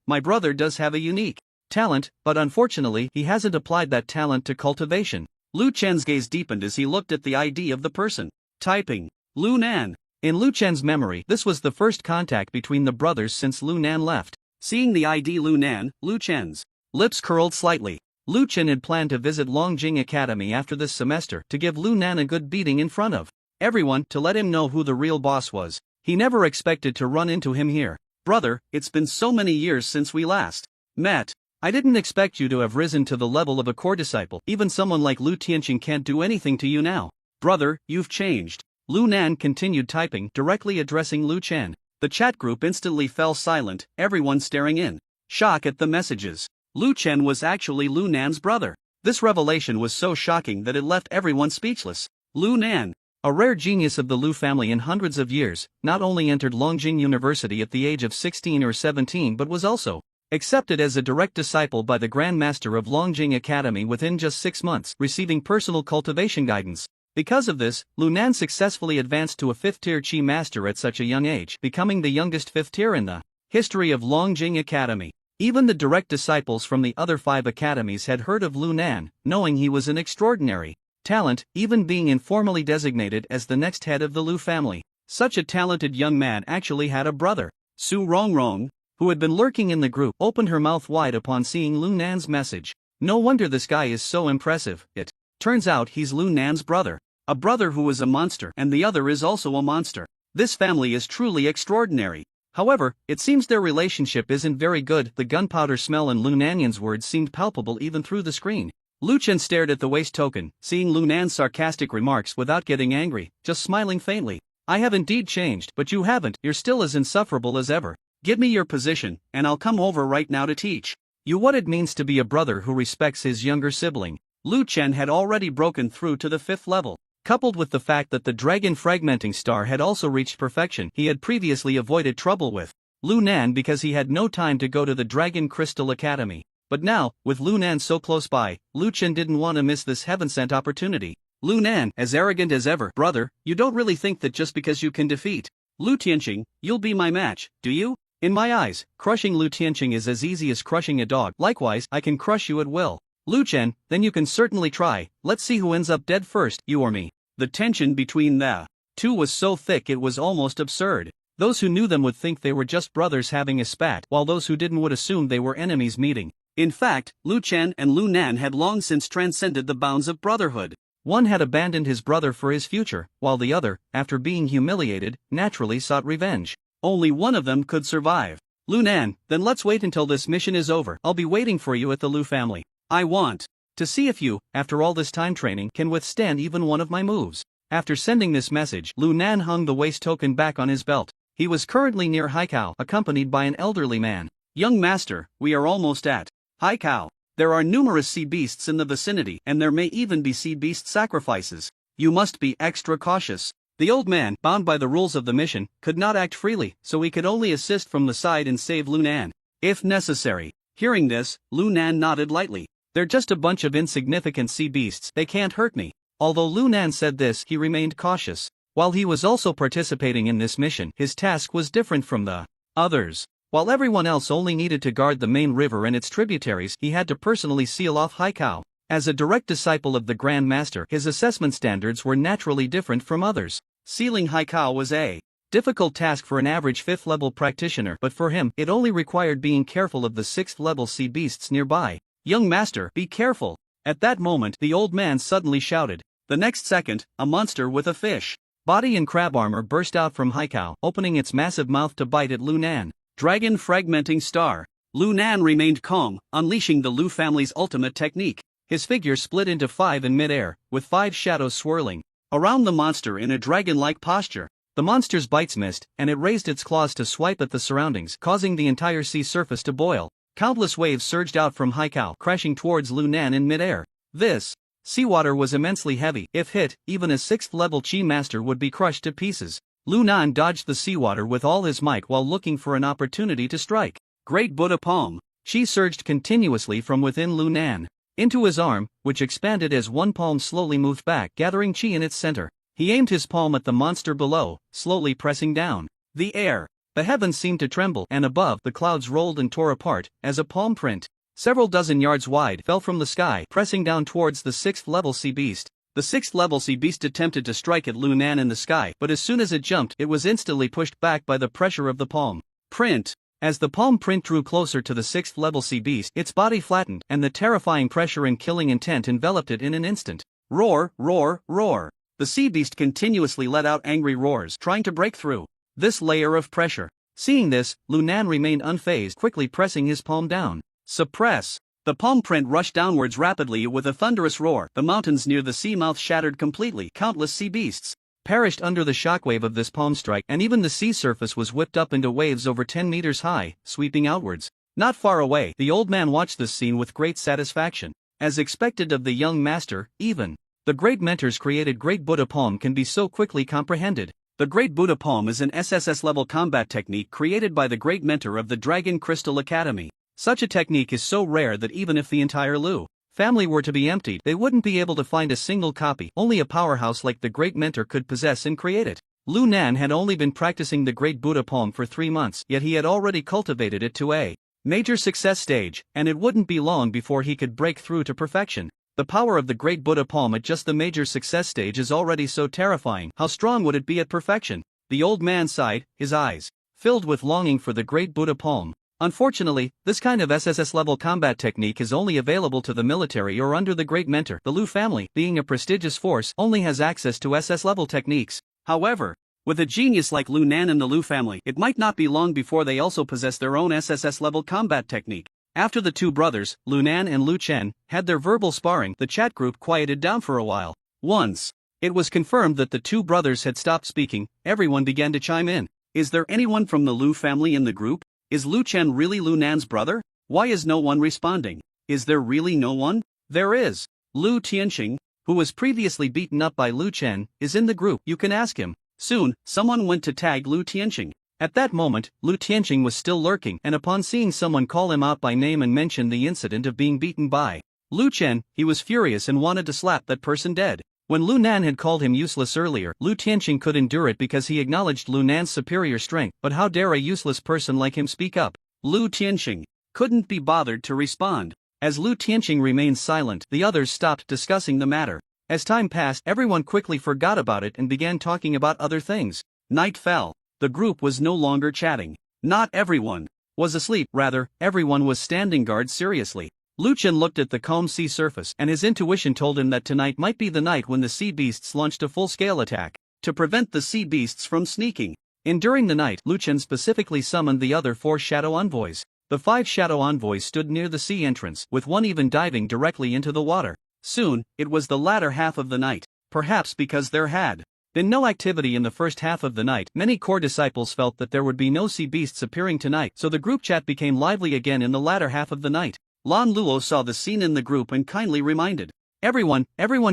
My brother does have a unique talent, but unfortunately, he hasn't applied that talent to cultivation. Lu Chen's gaze deepened as he looked at the ID of the person typing. Lu Nan. In Lu Chen's memory, this was the first contact between the brothers since Lu Nan left. Seeing the ID Lu Nan, Lu Chen's lips curled slightly. Lu Chen had planned to visit Longjing Academy after this semester to give Lu Nan a good beating in front of everyone to let him know who the real boss was. He never expected to run into him here. Brother, it's been so many years since we last met. I didn't expect you to have risen to the level of a core disciple. Even someone like Lu Tianqing can't do anything to you now. Brother, you've changed. Lu Nan continued typing, directly addressing Lu Chen. The chat group instantly fell silent, everyone staring in shock at the messages. Lu Chen was actually Lu Nan's brother. This revelation was so shocking that it left everyone speechless. Lu Nan, a rare genius of the Lu family in hundreds of years, not only entered Longjing University at the age of 16 or 17 but was also accepted as a direct disciple by the Grand Master of Longjing Academy within just 6 months, receiving personal cultivation guidance. Because of this, Lu Nan successfully advanced to a 5th-tier Chi Master at such a young age, becoming the youngest 5th-tier in the history of Longjing Academy. Even the direct disciples from the other 5 academies had heard of Lu Nan, knowing he was an extraordinary talent, even being informally designated as the next head of the Lu family. Such a talented young man actually had a brother. Su Rongrong, who had been lurking in the group, opened her mouth wide upon seeing Lu Nan's message. No wonder this guy is so impressive. It turns out he's Lu Nan's brother. A brother who is a monster, and the other is also a monster. This family is truly extraordinary. However, it seems their relationship isn't very good. The gunpowder smell in Lu Nanyan's words seemed palpable even through the screen. Lu Chen stared at the waist token, seeing Lu Nan's sarcastic remarks without getting angry, just smiling faintly. I have indeed changed, but you haven't. You're still as insufferable as ever. Give me your position, and I'll come over right now to teach you what it means to be a brother who respects his younger sibling. Lu Chen had already broken through to the 5th level. Coupled with the fact that the dragon fragmenting star had also reached perfection, he had previously avoided trouble with Lu Nan because he had no time to go to the Dragon Crystal Academy. But now, with Lu Nan so close by, Lu Chen didn't want to miss this heaven-sent opportunity. Lu Nan, as arrogant as ever. Brother, you don't really think that just because you can defeat Lu Tianqing, you'll be my match, do you? In my eyes, crushing Lu Tianqing is as easy as crushing a dog. Likewise, I can crush you at will. Lu Chen, then you can certainly try. Let's see who ends up dead first, you or me. The tension between the two was so thick it was almost absurd. Those who knew them would think they were just brothers having a spat, while those who didn't would assume they were enemies meeting. In fact, Lu Chen and Lu Nan had long since transcended the bounds of brotherhood. One had abandoned his brother for his future, while the other, after being humiliated, naturally sought revenge. Only one of them could survive. Lu Nan, then let's wait until this mission is over. I'll be waiting for you at the Lu family. I want to see if you, after all this time training, can withstand even one of my moves. After sending this message, Lu Nan hung the waist token back on his belt. He was currently near Haikao, accompanied by an elderly man. Young master, we are almost at Haikao. There are numerous sea beasts in the vicinity, and there may even be sea beast sacrifices. You must be extra cautious. The old man, bound by the rules of the mission, could not act freely, so he could only assist from the side and save Lu Nan, if necessary. Hearing this, Lu Nan nodded lightly. They're just a bunch of insignificant sea beasts, they can't hurt me. Although Lu Nan said this, he remained cautious. While he was also participating in this mission, his task was different from the others. While everyone else only needed to guard the main river and its tributaries, he had to personally seal off Haikao. As a direct disciple of the Grand Master, his assessment standards were naturally different from others. Sealing Haikao was a difficult task for an average 5th level practitioner, but for him, it only required being careful of the 6th level sea beasts nearby. Young master, be careful. At that moment, the old man suddenly shouted. The next second, a monster with a fish body and crab armor burst out from Haikao, opening its massive mouth to bite at Lu Nan. Dragon Fragmenting Star. Lu Nan remained calm, unleashing the Lu family's ultimate technique. His figure split into 5 in midair, with 5 shadows swirling around the monster in a dragon-like posture. The monster's bites missed, and it raised its claws to swipe at the surroundings, causing the entire sea surface to boil. Countless waves surged out from Haikao, crashing towards Lu Nan in midair. This seawater was immensely heavy. If hit, even a 6th level Chi master would be crushed to pieces. Lu Nan dodged the seawater with all his might while looking for an opportunity to strike. Great Buddha Palm. Chi surged continuously from within Lu Nan into his arm, which expanded as one palm slowly moved back, gathering Chi in its center. He aimed his palm at the monster below, slowly pressing down the air. The heavens seemed to tremble, and above, the clouds rolled and tore apart, as a palm print, several dozen yards wide, fell from the sky, pressing down towards the 6th level sea beast. The 6th level sea beast attempted to strike at Lu Nan in the sky, but as soon as it jumped, it was instantly pushed back by the pressure of the palm print. As the palm print drew closer to the 6th level sea beast, its body flattened, and the terrifying pressure and killing intent enveloped it in an instant. Roar, roar, roar. The sea beast continuously let out angry roars, trying to break through this layer of pressure. Seeing this, Lu Nan remained unfazed, quickly pressing his palm down. Suppress. The palm print rushed downwards rapidly with a thunderous roar. The mountains near the sea mouth shattered completely. Countless sea beasts perished under the shockwave of this palm strike, and even the sea surface was whipped up into waves over 10 meters high, sweeping outwards. Not far away, the old man watched this scene with great satisfaction. As expected of the young master, even the great mentor's created Great Buddha Palm can be so quickly comprehended. The Great Buddha Palm is an SSS-level combat technique created by the great mentor of the Dragon Crystal Academy. Such a technique is so rare that even if the entire Lu family were to be emptied, they wouldn't be able to find a single copy. Only a powerhouse like the great mentor could possess and create it. Lu Nan had only been practicing the Great Buddha Palm for 3 months, yet he had already cultivated it to a major success stage, and it wouldn't be long before he could break through to perfection. The power of the Great Buddha Palm at just the major success stage is already so terrifying. How strong would it be at perfection? The old man sighed, his eyes filled with longing for the Great Buddha Palm. Unfortunately, this kind of SSS-level combat technique is only available to the military or under the Great Mentor. The Lu family, being a prestigious force, only has access to SS-level techniques. However, with a genius like Lu Nan in the Lu family, it might not be long before they also possess their own SSS-level combat technique. After the two brothers, Lu Nan and Lu Chen, had their verbal sparring, the chat group quieted down for a while. Once it was confirmed that the two brothers had stopped speaking, everyone began to chime in. Is there anyone from the Lu family in the group? Is Lu Chen really Lu Nan's brother? Why is no one responding? Is there really no one? There is. Lu Tianqing, who was previously beaten up by Lu Chen, is in the group. You can ask him. Soon, someone went to tag Lu Tianqing. At that moment, Lu Tianqing was still lurking, and upon seeing someone call him out by name and mention the incident of being beaten by Lu Chen, he was furious and wanted to slap that person dead. When Lu Nan had called him useless earlier, Lu Tianqing could endure it because he acknowledged Lu Nan's superior strength, but how dare a useless person like him speak up? Lu Tianqing couldn't be bothered to respond. As Lu Tianqing remained silent, the others stopped discussing the matter. As time passed, everyone quickly forgot about it and began talking about other things. Night fell. the group was no longer chatting. Not everyone was asleep, rather, everyone was standing guard seriously. Lu Chen looked at the calm sea surface, and his intuition told him that tonight might be the night when the sea beasts launched a full-scale attack to prevent the sea beasts from sneaking in. During the night, Lu Chen specifically summoned the other 4 shadow envoys. The 5 shadow envoys stood near the sea entrance, with one even diving directly into the water. Soon, it was the latter half of the night. Perhaps because there had been no activity in the first half of the night, many core disciples felt that there would be no sea beasts appearing tonight, so the group chat became lively again in the latter half of the night. Lan Luo saw the scene in the group and kindly reminded everyone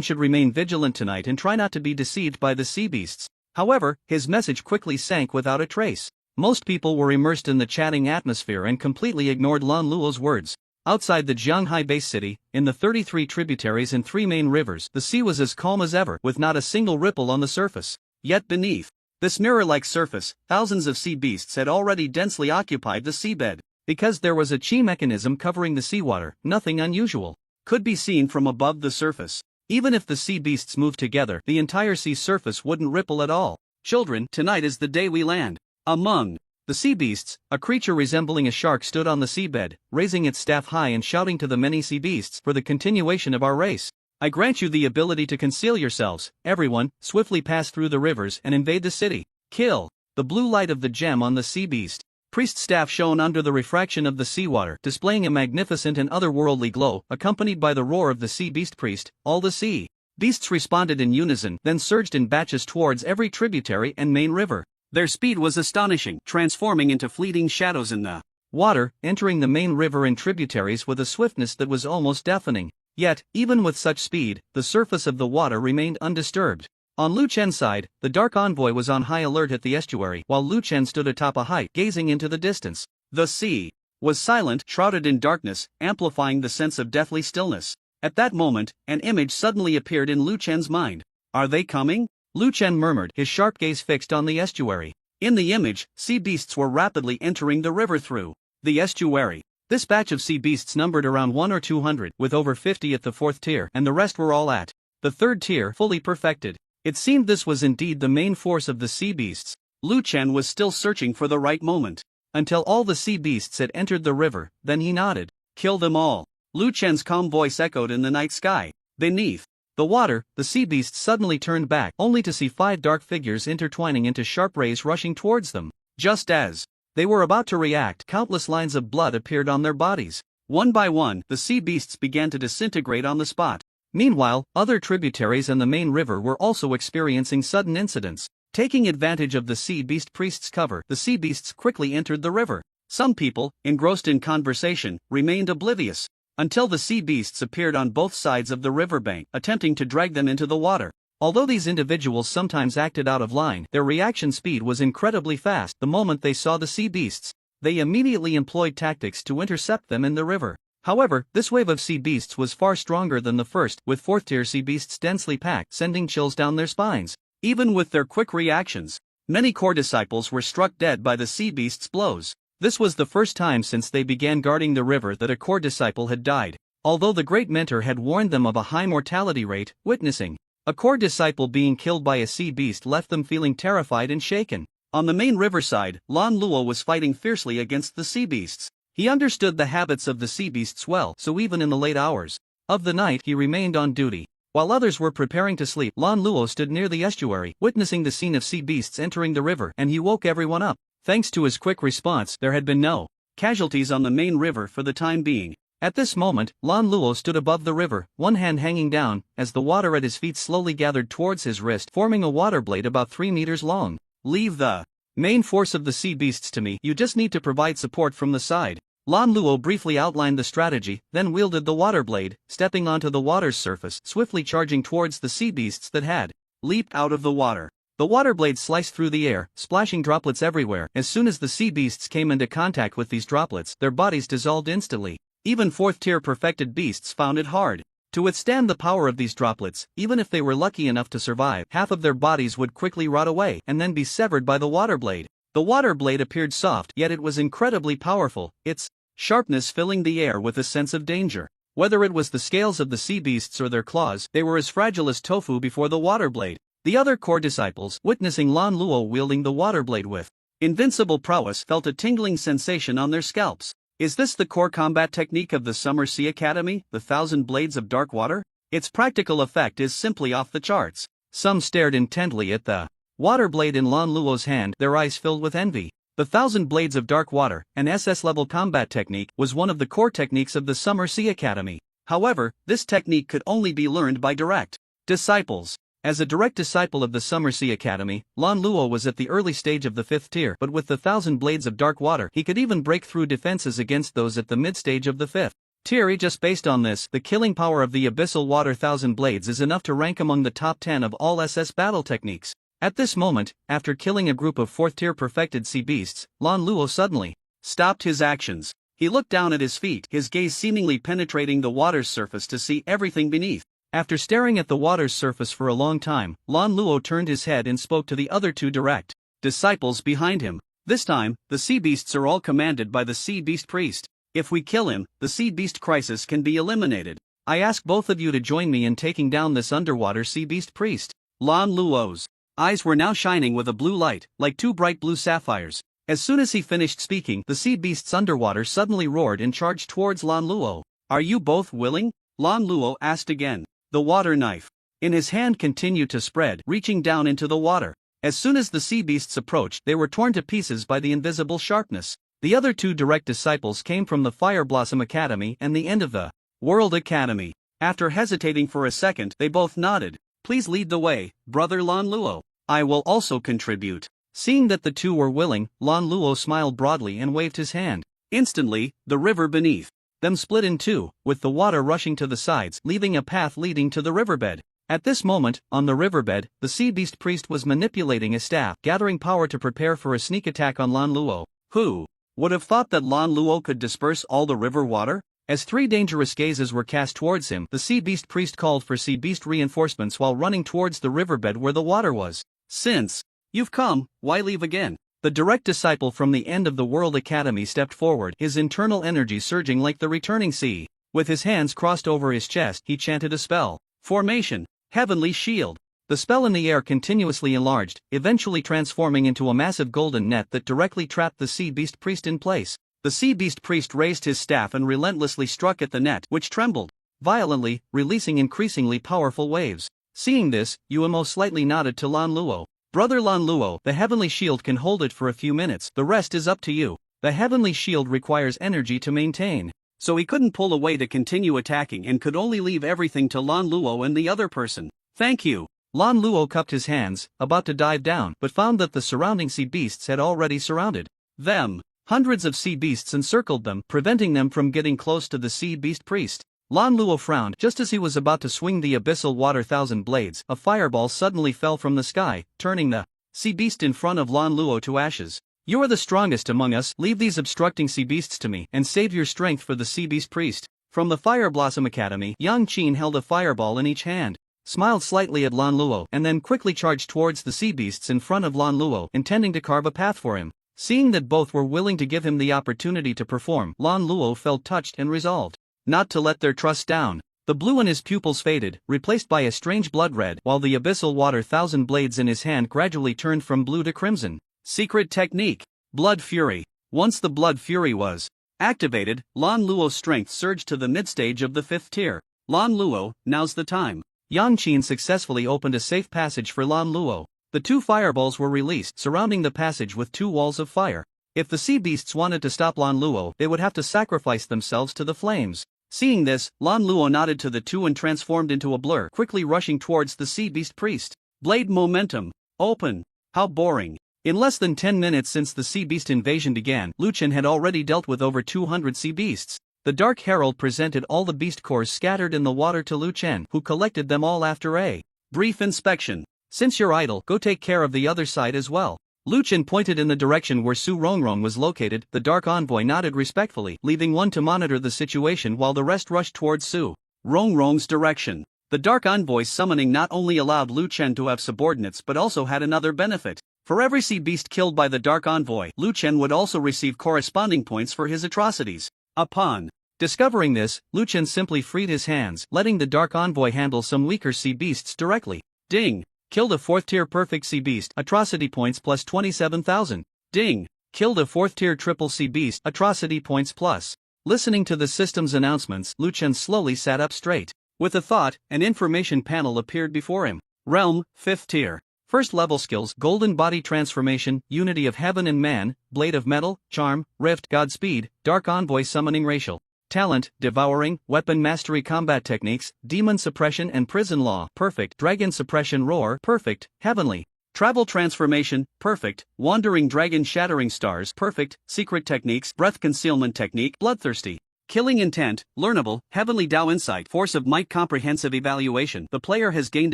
should remain vigilant tonight and try not to be deceived by the sea beasts. However, his message quickly sank without a trace. Most people were immersed in the chatting atmosphere and completely ignored Lan Luo's words. Outside the Jianghai base city, in the 33 tributaries and 3 main rivers, the sea was as calm as ever, with not a single ripple on the surface. Yet beneath this mirror-like surface, thousands of sea beasts had already densely occupied the seabed. Because there was a chi mechanism covering the seawater, nothing unusual could be seen from above the surface. Even if the sea beasts moved together, the entire sea surface wouldn't ripple at all. Children, tonight is the day we land. Among the sea beasts, a creature resembling a shark stood on the seabed, raising its staff high and shouting to the many sea beasts, for the continuation of our race, I grant you the ability to conceal yourselves. Everyone, swiftly pass through the rivers and invade the city. Kill the blue light of the gem on the sea beast. Priest's staff shone under the refraction of the seawater, displaying a magnificent and otherworldly glow, accompanied by the roar of the sea beast priest. All the sea beasts responded in unison, then surged in batches towards every tributary and main river. Their speed was astonishing, transforming into fleeting shadows in the water, entering the main river and tributaries with a swiftness that was almost deafening. Yet, even with such speed, the surface of the water remained undisturbed. On Lu Chen's side, the Dark Envoy was on high alert at the estuary, while Lu Chen stood atop a height, gazing into the distance. The sea was silent, shrouded in darkness, amplifying the sense of deathly stillness. At that moment, an image suddenly appeared in Lu Chen's mind. Are they coming? Lu Chen murmured, his sharp gaze fixed on the estuary. In the image, sea beasts were rapidly entering the river through the estuary. This batch of sea beasts numbered around 100 or 200, with over 50 at the 4th tier, and the rest were all at the 3rd tier, fully perfected. It seemed this was indeed the main force of the sea beasts. Lu Chen was still searching for the right moment, until all the sea beasts had entered the river, then he nodded. Kill them all. Lu Chen's calm voice echoed in the night sky. Beneath the water, the sea beasts suddenly turned back, only to see 5 dark figures intertwining into sharp rays rushing towards them. Just as they were about to react, countless lines of blood appeared on their bodies. One by one, the sea beasts began to disintegrate on the spot. Meanwhile, other tributaries and the main river were also experiencing sudden incidents. Taking advantage of the sea beast priest's cover, the sea beasts quickly entered the river. Some people, engrossed in conversation, remained oblivious until the sea beasts appeared on both sides of the riverbank, attempting to drag them into the water. Although these individuals sometimes acted out of line, their reaction speed was incredibly fast. The moment they saw the sea beasts, they immediately employed tactics to intercept them in the river. However, this wave of sea beasts was far stronger than the first, with 4th tier sea beasts densely packed, sending chills down their spines. Even with their quick reactions, many core disciples were struck dead by the sea beasts' blows. This was the first time since they began guarding the river that a core disciple had died. Although the great mentor had warned them of a high mortality rate, witnessing a core disciple being killed by a sea beast left them feeling terrified and shaken. On the main riverside, Lan Luo was fighting fiercely against the sea beasts. He understood the habits of the sea beasts well, so even in the late hours of the night he remained on duty. While others were preparing to sleep, Lan Luo stood near the estuary, witnessing the scene of sea beasts entering the river, and he woke everyone up. Thanks to his quick response, there had been no casualties on the main river for the time being. At this moment, Lan Luo stood above the river, one hand hanging down, as the water at his feet slowly gathered towards his wrist, forming a water blade about 3 meters long. Leave the main force of the sea beasts to me, you just need to provide support from the side. Lan Luo briefly outlined the strategy, then wielded the water blade, stepping onto the water's surface, swiftly charging towards the sea beasts that had leaped out of the water. The water blade sliced through the air, splashing droplets everywhere. As soon as the sea beasts came into contact with these droplets, their bodies dissolved instantly. Even 4th tier perfected beasts found it hard to withstand the power of these droplets. Even if they were lucky enough to survive, half of their bodies would quickly rot away and then be severed by the water blade. The water blade appeared soft, yet it was incredibly powerful, its sharpness filling the air with a sense of danger. Whether it was the scales of the sea beasts or their claws, they were as fragile as tofu before the water blade. The other core disciples, witnessing Lan Luo wielding the water blade with Invincible Prowess felt a tingling sensation on their scalps. Is this the core combat technique of the Summer Sea Academy, the Thousand Blades of Dark Water? Its practical effect is simply off the charts. Some stared intently at the water blade in Lan Luo's hand, their eyes filled with envy. The Thousand Blades of Dark Water, an SS-level combat technique, was one of the core techniques of the Summer Sea Academy. However, this technique could only be learned by direct disciples. As a direct disciple of the Summer Sea Academy, Lan Luo was at the early stage of the 5th tier, but with the Thousand Blades of Dark Water, he could even break through defenses against those at the mid-stage of the 5th tier. Just based on this, the killing power of the Abyssal Water Thousand Blades is enough to rank among the top 10 of all SS battle techniques. At this moment, after killing a group of 4th tier perfected sea beasts, Lan Luo suddenly stopped his actions. He looked down at his feet, his gaze seemingly penetrating the water's surface to see everything beneath. After staring at the water's surface for a long time, Lan Luo turned his head and spoke to the other two direct disciples behind him. This time, the sea beasts are all commanded by the sea beast priest. If we kill him, the sea beast crisis can be eliminated. I ask both of you to join me in taking down this underwater sea beast priest. Lan Luo's eyes were now shining with a blue light, like two bright blue sapphires. As soon as he finished speaking, the sea beasts underwater suddenly roared and charged towards Lan Luo. Are you both willing? Lan Luo asked again. The water knife in his hand continued to spread, reaching down into the water. As soon as the sea beasts approached, they were torn to pieces by the invisible sharpness. The other two direct disciples came from the Fire Blossom Academy and the end of the World Academy. After hesitating for a second, they both nodded. Please lead the way, brother Lan Luo. I will also contribute. Seeing that the two were willing, Lan Luo smiled broadly and waved his hand. Instantly, the river beneath them split in two, with the water rushing to the sides, leaving a path leading to the riverbed. At this moment, on the riverbed, the sea beast priest was manipulating a staff, gathering power to prepare for a sneak attack on Lan Luo. Who would have thought that Lan Luo could disperse all the river water? As three dangerous gazes were cast towards him, the sea beast priest called for sea beast reinforcements while running towards the riverbed where the water was. Since you've come, why leave again? The direct disciple from the end of the World Academy stepped forward, his internal energy surging like the returning sea. With his hands crossed over his chest, he chanted a spell. Formation. Heavenly Shield. The spell in the air continuously enlarged, eventually transforming into a massive golden net that directly trapped the sea beast priest in place. The sea beast priest raised his staff and relentlessly struck at the net, which trembled violently, releasing increasingly powerful waves. Seeing this, Yuemo slightly nodded to Lan Luo. Brother Lan Luo, the Heavenly Shield can hold it for a few minutes, the rest is up to you. The Heavenly Shield requires energy to maintain. So he couldn't pull away to continue attacking and could only leave everything to Lan Luo and the other person. Thank you. Lan Luo cupped his hands, about to dive down, but found that the surrounding sea beasts had already surrounded them. Hundreds of sea beasts encircled them, preventing them from getting close to the sea beast priest. Lan Luo frowned. Just as he was about to swing the Abyssal Water Thousand Blades, a fireball suddenly fell from the sky, turning the sea beast in front of Lan Luo to ashes. You are the strongest among us, leave these obstructing sea beasts to me, and save your strength for the sea beast priest. From the Fire Blossom Academy, Yang Qin held a fireball in each hand, smiled slightly at Lan Luo, and then quickly charged towards the sea beasts in front of Lan Luo, intending to carve a path for him. Seeing that both were willing to give him the opportunity to perform, Lan Luo felt touched and resolved not to let their trust down. The blue in his pupils faded, replaced by a strange blood red, while the Abyssal Water Thousand Blades in his hand gradually turned from blue to crimson. Secret technique. Blood Fury. Once the Blood Fury was activated, Lan Luo's strength surged to the mid-stage of the 5th tier. Lan Luo, now's the time. Yang Qin successfully opened a safe passage for Lan Luo. The two fireballs were released, surrounding the passage with two walls of fire. If the sea beasts wanted to stop Lan Luo, they would have to sacrifice themselves to the flames. Seeing this, Lan Luo nodded to the two and transformed into a blur, quickly rushing towards the sea beast priest. Blade momentum. Open. How boring. In less than 10 minutes since the sea beast invasion began, Lu Chen had already dealt with over 200 sea beasts. The Dark Herald presented all the beast cores scattered in the water to Lu Chen, who collected them all after a brief inspection. Since you're idle, go take care of the other side as well. Lu Chen pointed in the direction where Su Rongrong was located. The Dark Envoy nodded respectfully, leaving one to monitor the situation while the rest rushed towards Su Rongrong's direction. The Dark Envoy's summoning not only allowed Lu Chen to have subordinates but also had another benefit. For every sea beast killed by the Dark Envoy, Lu Chen would also receive corresponding points for his atrocities. Upon discovering this, Lu Chen simply freed his hands, letting the Dark Envoy handle some weaker sea beasts directly. Ding! Killed a 4th tier perfect sea beast, atrocity points plus 27,000. Ding! Killed a 4th tier triple C beast, atrocity points plus. Listening to the system's announcements, Lu Chen slowly sat up straight. With a thought, an information panel appeared before him. Realm, 5th tier. First level skills: Golden Body Transformation, Unity of Heaven and Man, Blade of Metal, Charm, Rift, Godspeed, Dark Envoy Summoning Racial. Talent: Devouring, Weapon Mastery Combat Techniques, Demon Suppression and Prison Law, Perfect. Dragon Suppression Roar, Perfect. Heavenly. Travel Transformation, Perfect. Wandering Dragon Shattering Stars, Perfect. Secret Techniques, Breath Concealment Technique, Bloodthirsty. Killing Intent, Learnable, Heavenly Dao Insight, Force of Might Comprehensive Evaluation. The player has gained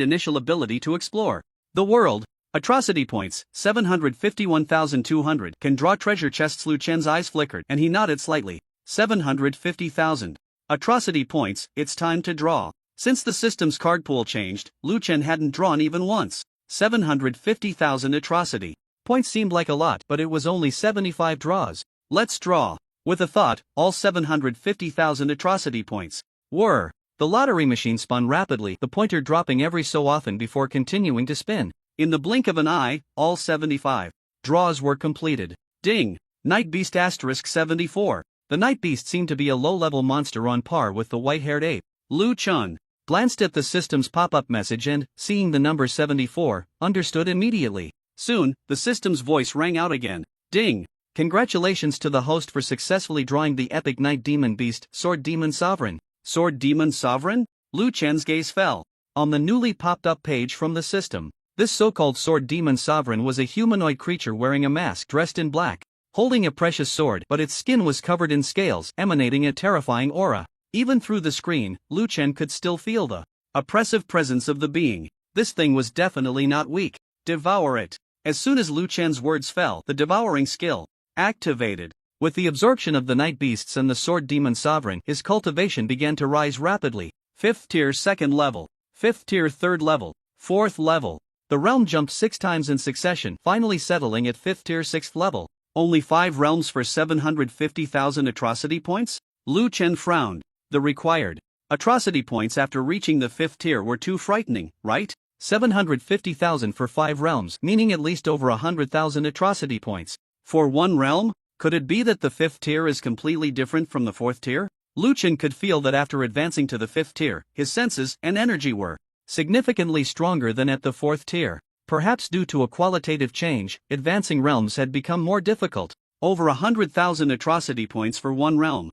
initial ability to explore the world. Atrocity points, 751,200. Can draw treasure chests. Lu Chen's eyes flickered, and he nodded slightly. 750,000. Atrocity points, it's time to draw. Since the system's card pool changed, Lu Chen hadn't drawn even once. 750,000 atrocity points seemed like a lot, but it was only 75 draws. Let's draw. With a thought, all 750,000 atrocity points were. The lottery machine spun rapidly, the pointer dropping every so often before continuing to spin. In the blink of an eye, all 75 draws were completed. Ding! Night Beast * 74. The Night Beast seemed to be a low-level monster on par with the white-haired ape. Lu Chen glanced at the system's pop-up message and, seeing the number 74, understood immediately. Soon, the system's voice rang out again. Ding! Congratulations to the host for successfully drawing the epic Night Demon Beast, Sword Demon Sovereign. Sword Demon Sovereign? Lu Chen's gaze fell on the newly popped-up page from the system. This so-called Sword Demon Sovereign was a humanoid creature wearing a mask, dressed in black, holding a precious sword, but its skin was covered in scales, emanating a terrifying aura. Even through the screen, Lu Chen could still feel the oppressive presence of the being. This thing was definitely not weak. Devour it. As soon as Lu Chen's words fell, the devouring skill activated. With the absorption of the Night Beasts and the Sword Demon Sovereign, his cultivation began to rise rapidly. 5th tier 2nd level, 5th tier 3rd level, 4th level. The realm jumped 6 times in succession, finally settling at 5th tier 6th level. Only 5 realms for 750,000 atrocity points? Lu Chen frowned. The required atrocity points after reaching the 5th tier were too frightening, right? 750,000 for 5 realms, meaning at least over 100,000 atrocity points. For one realm? Could it be that the 5th tier is completely different from the 4th tier? Lu Chen could feel that after advancing to the 5th tier, his senses and energy were significantly stronger than at the 4th tier. Perhaps due to a qualitative change, advancing realms had become more difficult. Over 100,000 atrocity points for one realm.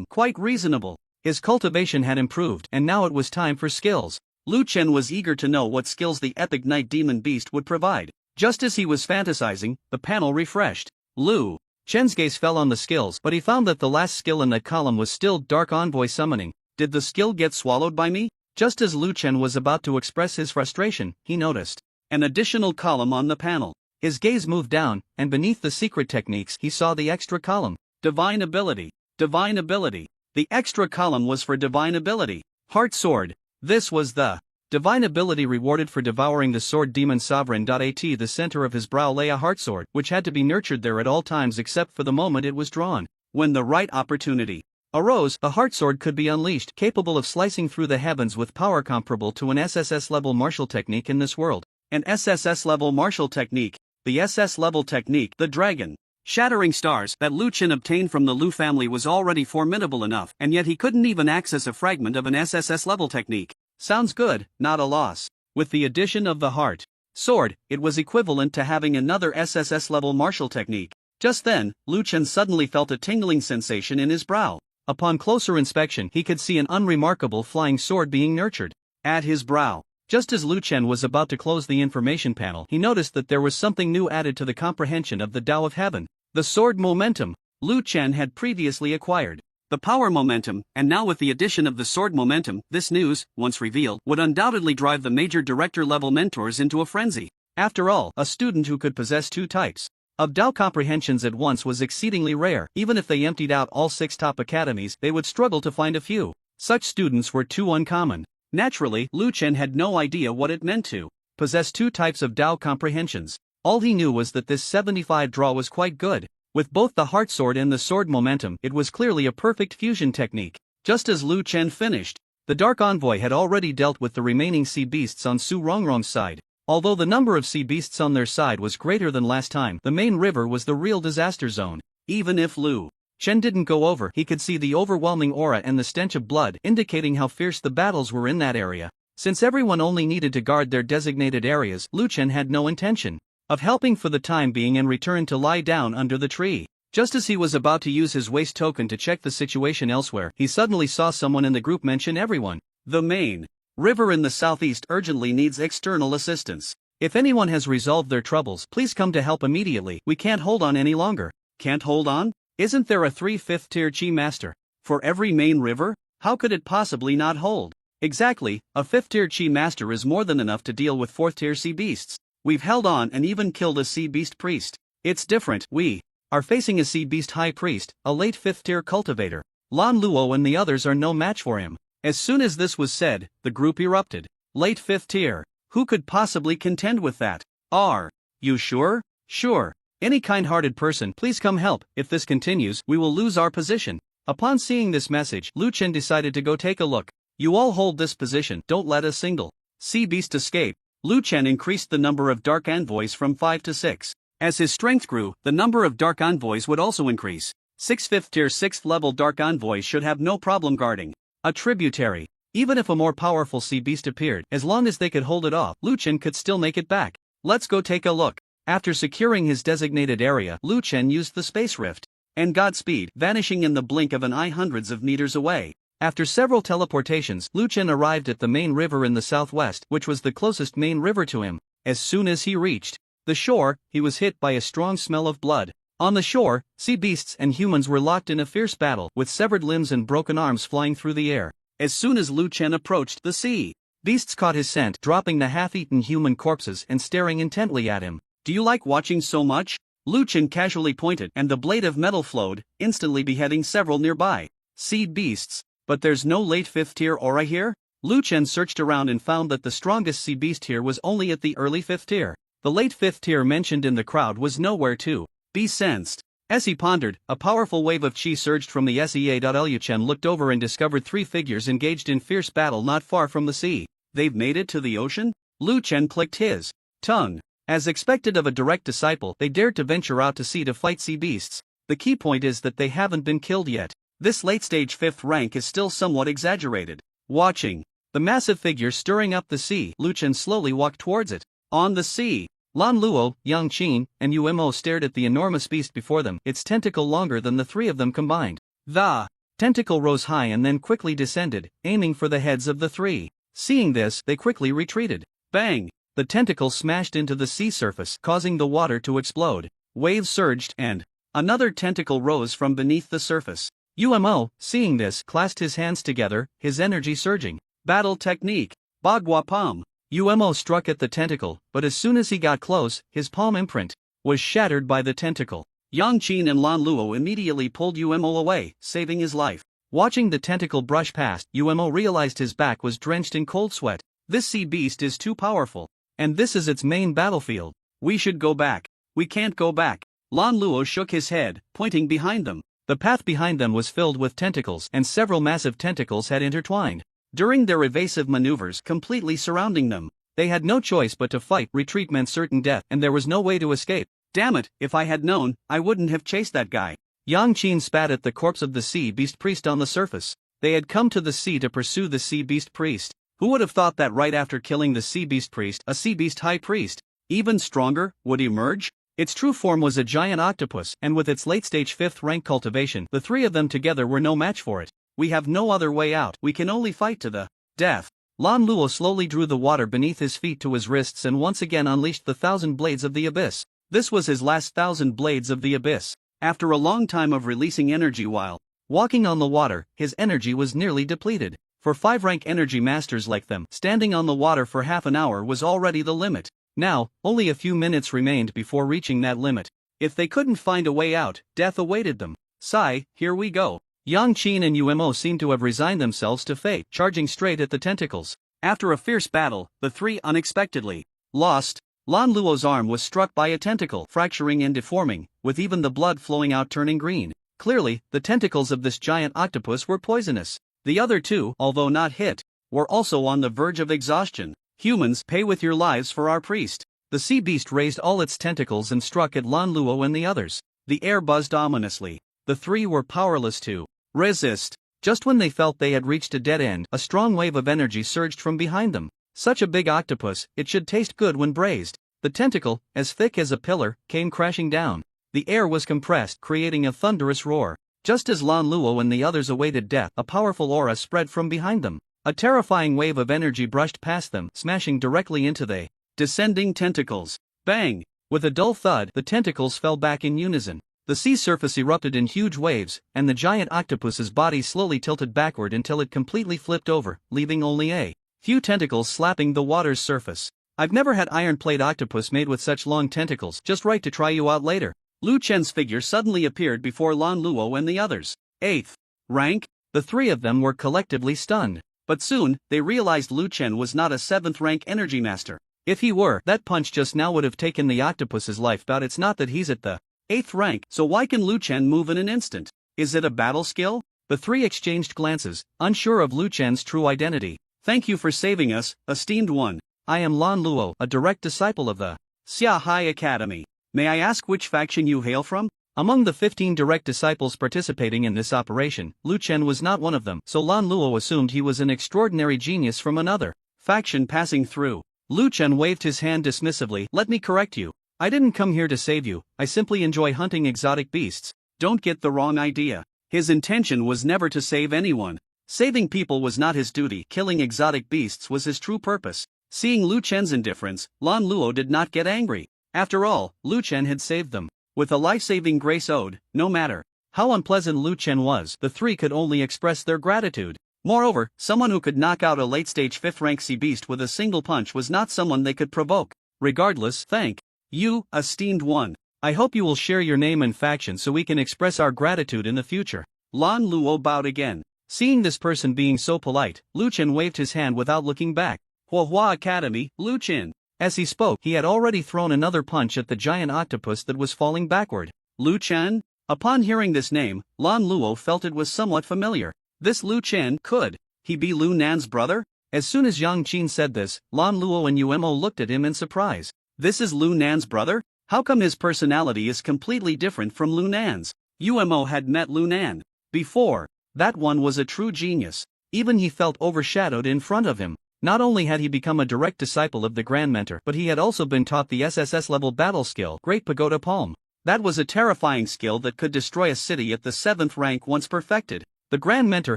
Quite reasonable. His cultivation had improved, and now it was time for skills. Lu Chen was eager to know what skills the epic Night Demon Beast would provide. Just as he was fantasizing, the panel refreshed. Lu Chen's gaze fell on the skills, but he found that the last skill in that column was still Dark Envoy Summoning. Did the skill get swallowed by me? Just as Lu Chen was about to express his frustration, he noticed an additional column on the panel. His gaze moved down, and beneath the secret techniques he saw the extra column. Divine Ability. Divine Ability. The extra column was for Divine Ability. Heart Sword. This was the Divine Ability rewarded for devouring the Sword Demon Sovereign. At the center of his brow lay a heart sword, which had to be nurtured there at all times except for the moment it was drawn. When the right opportunity arose, the heart sword could be unleashed, capable of slicing through the heavens with power comparable to an SSS-level martial technique in this world. An SSS-level martial technique. The SS-level technique, the Dragon Shattering Stars, that Lu Chen obtained from the Lu family was already formidable enough, and yet he couldn't even access a fragment of an SSS-level technique. Sounds good, not a loss. With the addition of the heart sword, it was equivalent to having another SSS-level martial technique. Just then, Lu Chen suddenly felt a tingling sensation in his brow. Upon closer inspection, he could see an unremarkable flying sword being nurtured at his brow. Just as Lu Chen was about to close the information panel, he noticed that there was something new added to the comprehension of the Tao of Heaven. The sword momentum Lu Chen had previously acquired. The power momentum, and now with the addition of the sword momentum, this news, once revealed, would undoubtedly drive the major director-level mentors into a frenzy. After all, a student who could possess 2 types of Tao comprehensions at once was exceedingly rare. Even if they emptied out all 6 top academies, they would struggle to find a few. Such students were too uncommon. Naturally, Lu Chen had no idea what it meant to possess 2 types of Tao comprehensions. All he knew was that this 75 draw was quite good. With both the heart sword and the sword momentum, it was clearly a perfect fusion technique. Just as Lu Chen finished, the Dark Envoy had already dealt with the remaining sea beasts on Su Rongrong's side. Although the number of sea beasts on their side was greater than last time, the main river was the real disaster zone. Even if Lu Chen didn't go over, he could see the overwhelming aura and the stench of blood, indicating how fierce the battles were in that area. Since everyone only needed to guard their designated areas, Lu Chen had no intention of helping for the time being and returned to lie down under the tree. Just as he was about to use his waste token to check the situation elsewhere, he suddenly saw someone in the group mention everyone. The main river in the southeast urgently needs external assistance. If anyone has resolved their troubles, please come to help immediately. We can't hold on any longer. Can't hold on? Isn't there a 3/5 tier chi master for every main river? How could it possibly not hold? Exactly, a 5th tier chi master is more than enough to deal with 4th tier sea beasts. We've held on and even killed a sea beast priest. It's different. We are facing a sea beast high priest, a late 5th tier cultivator. Lan Luo and the others are no match for him. As soon as this was said, the group erupted. Late 5th tier. Who could possibly contend with that? Are you sure? Sure. Any kind-hearted person, please come help. If this continues, we will lose our position. Upon seeing this message, Lu Chen decided to go take a look. You all hold this position, don't let a single sea beast escape. Lu Chen increased the number of dark envoys from 5 to 6. As his strength grew, the number of dark envoys would also increase. 6 5th tier 6th level dark envoys should have no problem guarding a tributary. Even if a more powerful sea beast appeared, as long as they could hold it off, Lu Chen could still make it back. Let's go take a look. After securing his designated area, Lu Chen used the space rift and Godspeed, vanishing in the blink of an eye hundreds of meters away. After several teleportations, Lu Chen arrived at the main river in the southwest, which was the closest main river to him. As soon as he reached the shore, he was hit by a strong smell of blood. On the shore, sea beasts and humans were locked in a fierce battle, with severed limbs and broken arms flying through the air. As soon as Lu Chen approached, the sea beasts caught his scent, dropping the half-eaten human corpses and staring intently at him. Do you like watching so much? Lu Chen casually pointed, and the blade of metal flowed, instantly beheading several nearby sea beasts. But there's no late 5th tier aura here? Lu Chen searched around and found that the strongest sea beast here was only at the early 5th tier. The late 5th tier mentioned in the crowd was nowhere to be sensed. As he pondered, a powerful wave of chi surged from the SEA. Lu Chen looked over and discovered 3 figures engaged in fierce battle not far from the sea. They've made it to the ocean? Lu Chen clicked his tongue. As expected of a direct disciple, they dared to venture out to sea to fight sea beasts. The key point is that they haven't been killed yet. This late-stage 5th rank is still somewhat exaggerated. Watching the massive figure stirring up the sea, Lu Chen slowly walked towards it. On the sea, Lan Luo, Yang Qin, and Umo stared at the enormous beast before them, its tentacle longer than the 3 of them combined. The tentacle rose high and then quickly descended, aiming for the heads of the 3. Seeing this, they quickly retreated. Bang! The tentacle smashed into the sea surface, causing the water to explode. Waves surged, and another tentacle rose from beneath the surface. Umo, seeing this, clasped his hands together, his energy surging. Battle technique. Bagua palm. Umo struck at the tentacle, but as soon as he got close, his palm imprint was shattered by the tentacle. Yang Qin and Lan Luo immediately pulled Umo away, saving his life. Watching the tentacle brush past, Umo realized his back was drenched in cold sweat. This sea beast is too powerful. And this is its main battlefield. We should go back. We can't go back. Lan Luo shook his head, pointing behind them. The path behind them was filled with tentacles, and several massive tentacles had intertwined during their evasive maneuvers, completely surrounding them. They had no choice but to fight. Retreat meant certain death, and there was no way to escape. Damn it, if I had known, I wouldn't have chased that guy. Yang Qin spat at the corpse of the sea beast priest on the surface. They had come to the sea to pursue the sea beast priest. Who would have thought that right after killing the sea beast priest, a sea beast high priest, even stronger, would emerge? Its true form was a giant octopus, and with its late-stage 5th rank cultivation, the 3 of them together were no match for it. We have no other way out. We can only fight to the death. Lan Luo slowly drew the water beneath his feet to his wrists and once again unleashed the 1,000 blades of the abyss. This was his last 1,000 blades of the abyss. After a long time of releasing energy while walking on the water, his energy was nearly depleted. For 5-rank energy masters like them, standing on the water for half an hour was already the limit. Now, only a few minutes remained before reaching that limit. If they couldn't find a way out, death awaited them. Sigh, here we go. Yang Qin and Umo seemed to have resigned themselves to fate, charging straight at the tentacles. After a fierce battle, the 3 unexpectedly lost. Lan Luo's arm was struck by a tentacle, fracturing and deforming, with even the blood flowing out turning green. Clearly, the tentacles of this giant octopus were poisonous. The other 2, although not hit, were also on the verge of exhaustion. Humans, pay with your lives for our priest. The sea beast raised all its tentacles and struck at Lan Luo and the others. The air buzzed ominously. The three were powerless to resist. Just when they felt they had reached a dead end, a strong wave of energy surged from behind them. Such a big octopus, it should taste good when braised. The tentacle, as thick as a pillar, came crashing down. The air was compressed, creating a thunderous roar. Just as Lan Luo and the others awaited death, a powerful aura spread from behind them. A terrifying wave of energy brushed past them, smashing directly into the descending tentacles. Bang! With a dull thud, the tentacles fell back in unison. The sea surface erupted in huge waves, and the giant octopus's body slowly tilted backward until it completely flipped over, leaving only a few tentacles slapping the water's surface. I've never had iron plate octopus made with such long tentacles, just right to try you out later. Lu Chen's figure suddenly appeared before Lan Luo and the others. 8th rank? The three of them were collectively stunned. But soon, they realized Lu Chen was not a 7th rank energy master. If he were, that punch just now would have taken the octopus's life, but it's not that he's at the 8th rank, so why can Lu Chen move in an instant? Is it a battle skill? The three exchanged glances, unsure of Lu Chen's true identity. Thank you for saving us, esteemed one. I am Lan Luo, a direct disciple of the Xia Hai Academy. May I ask which faction you hail from? Among the 15 direct disciples participating in this operation, Lu Chen was not one of them, so Lan Luo assumed he was an extraordinary genius from another faction passing through. Lu Chen waved his hand dismissively. Let me correct you. I didn't come here to save you, I simply enjoy hunting exotic beasts. Don't get the wrong idea. His intention was never to save anyone. Saving people was not his duty, killing exotic beasts was his true purpose. Seeing Lu Chen's indifference, Lan Luo did not get angry. After all, Lu Chen had saved them. With a life-saving grace owed, no matter how unpleasant Lu Chen was, the three could only express their gratitude. Moreover, someone who could knock out a late-stage 5th-rank sea beast with a single punch was not someone they could provoke. Regardless, thank you, esteemed one. I hope you will share your name and faction so we can express our gratitude in the future. Lan Luo bowed again. Seeing this person being so polite, Lu Chen waved his hand without looking back. Huahua Academy, Lu Chen. As he spoke, he had already thrown another punch at the giant octopus that was falling backward. Lu Chen? Upon hearing this name, Lan Luo felt it was somewhat familiar. This Lu Chen, could he be Lu Nan's brother? As soon as Yang Qin said this, Lan Luo and Umo looked at him in surprise. This is Lu Nan's brother? How come his personality is completely different from Lu Nan's? Umo had met Lu Nan before. That one was a true genius. Even he felt overshadowed in front of him. Not only had he become a direct disciple of the Grand Mentor, but he had also been taught the SSS level battle skill, Great Pagoda Palm. That was a terrifying skill that could destroy a city at the 7th rank once perfected. The Grand Mentor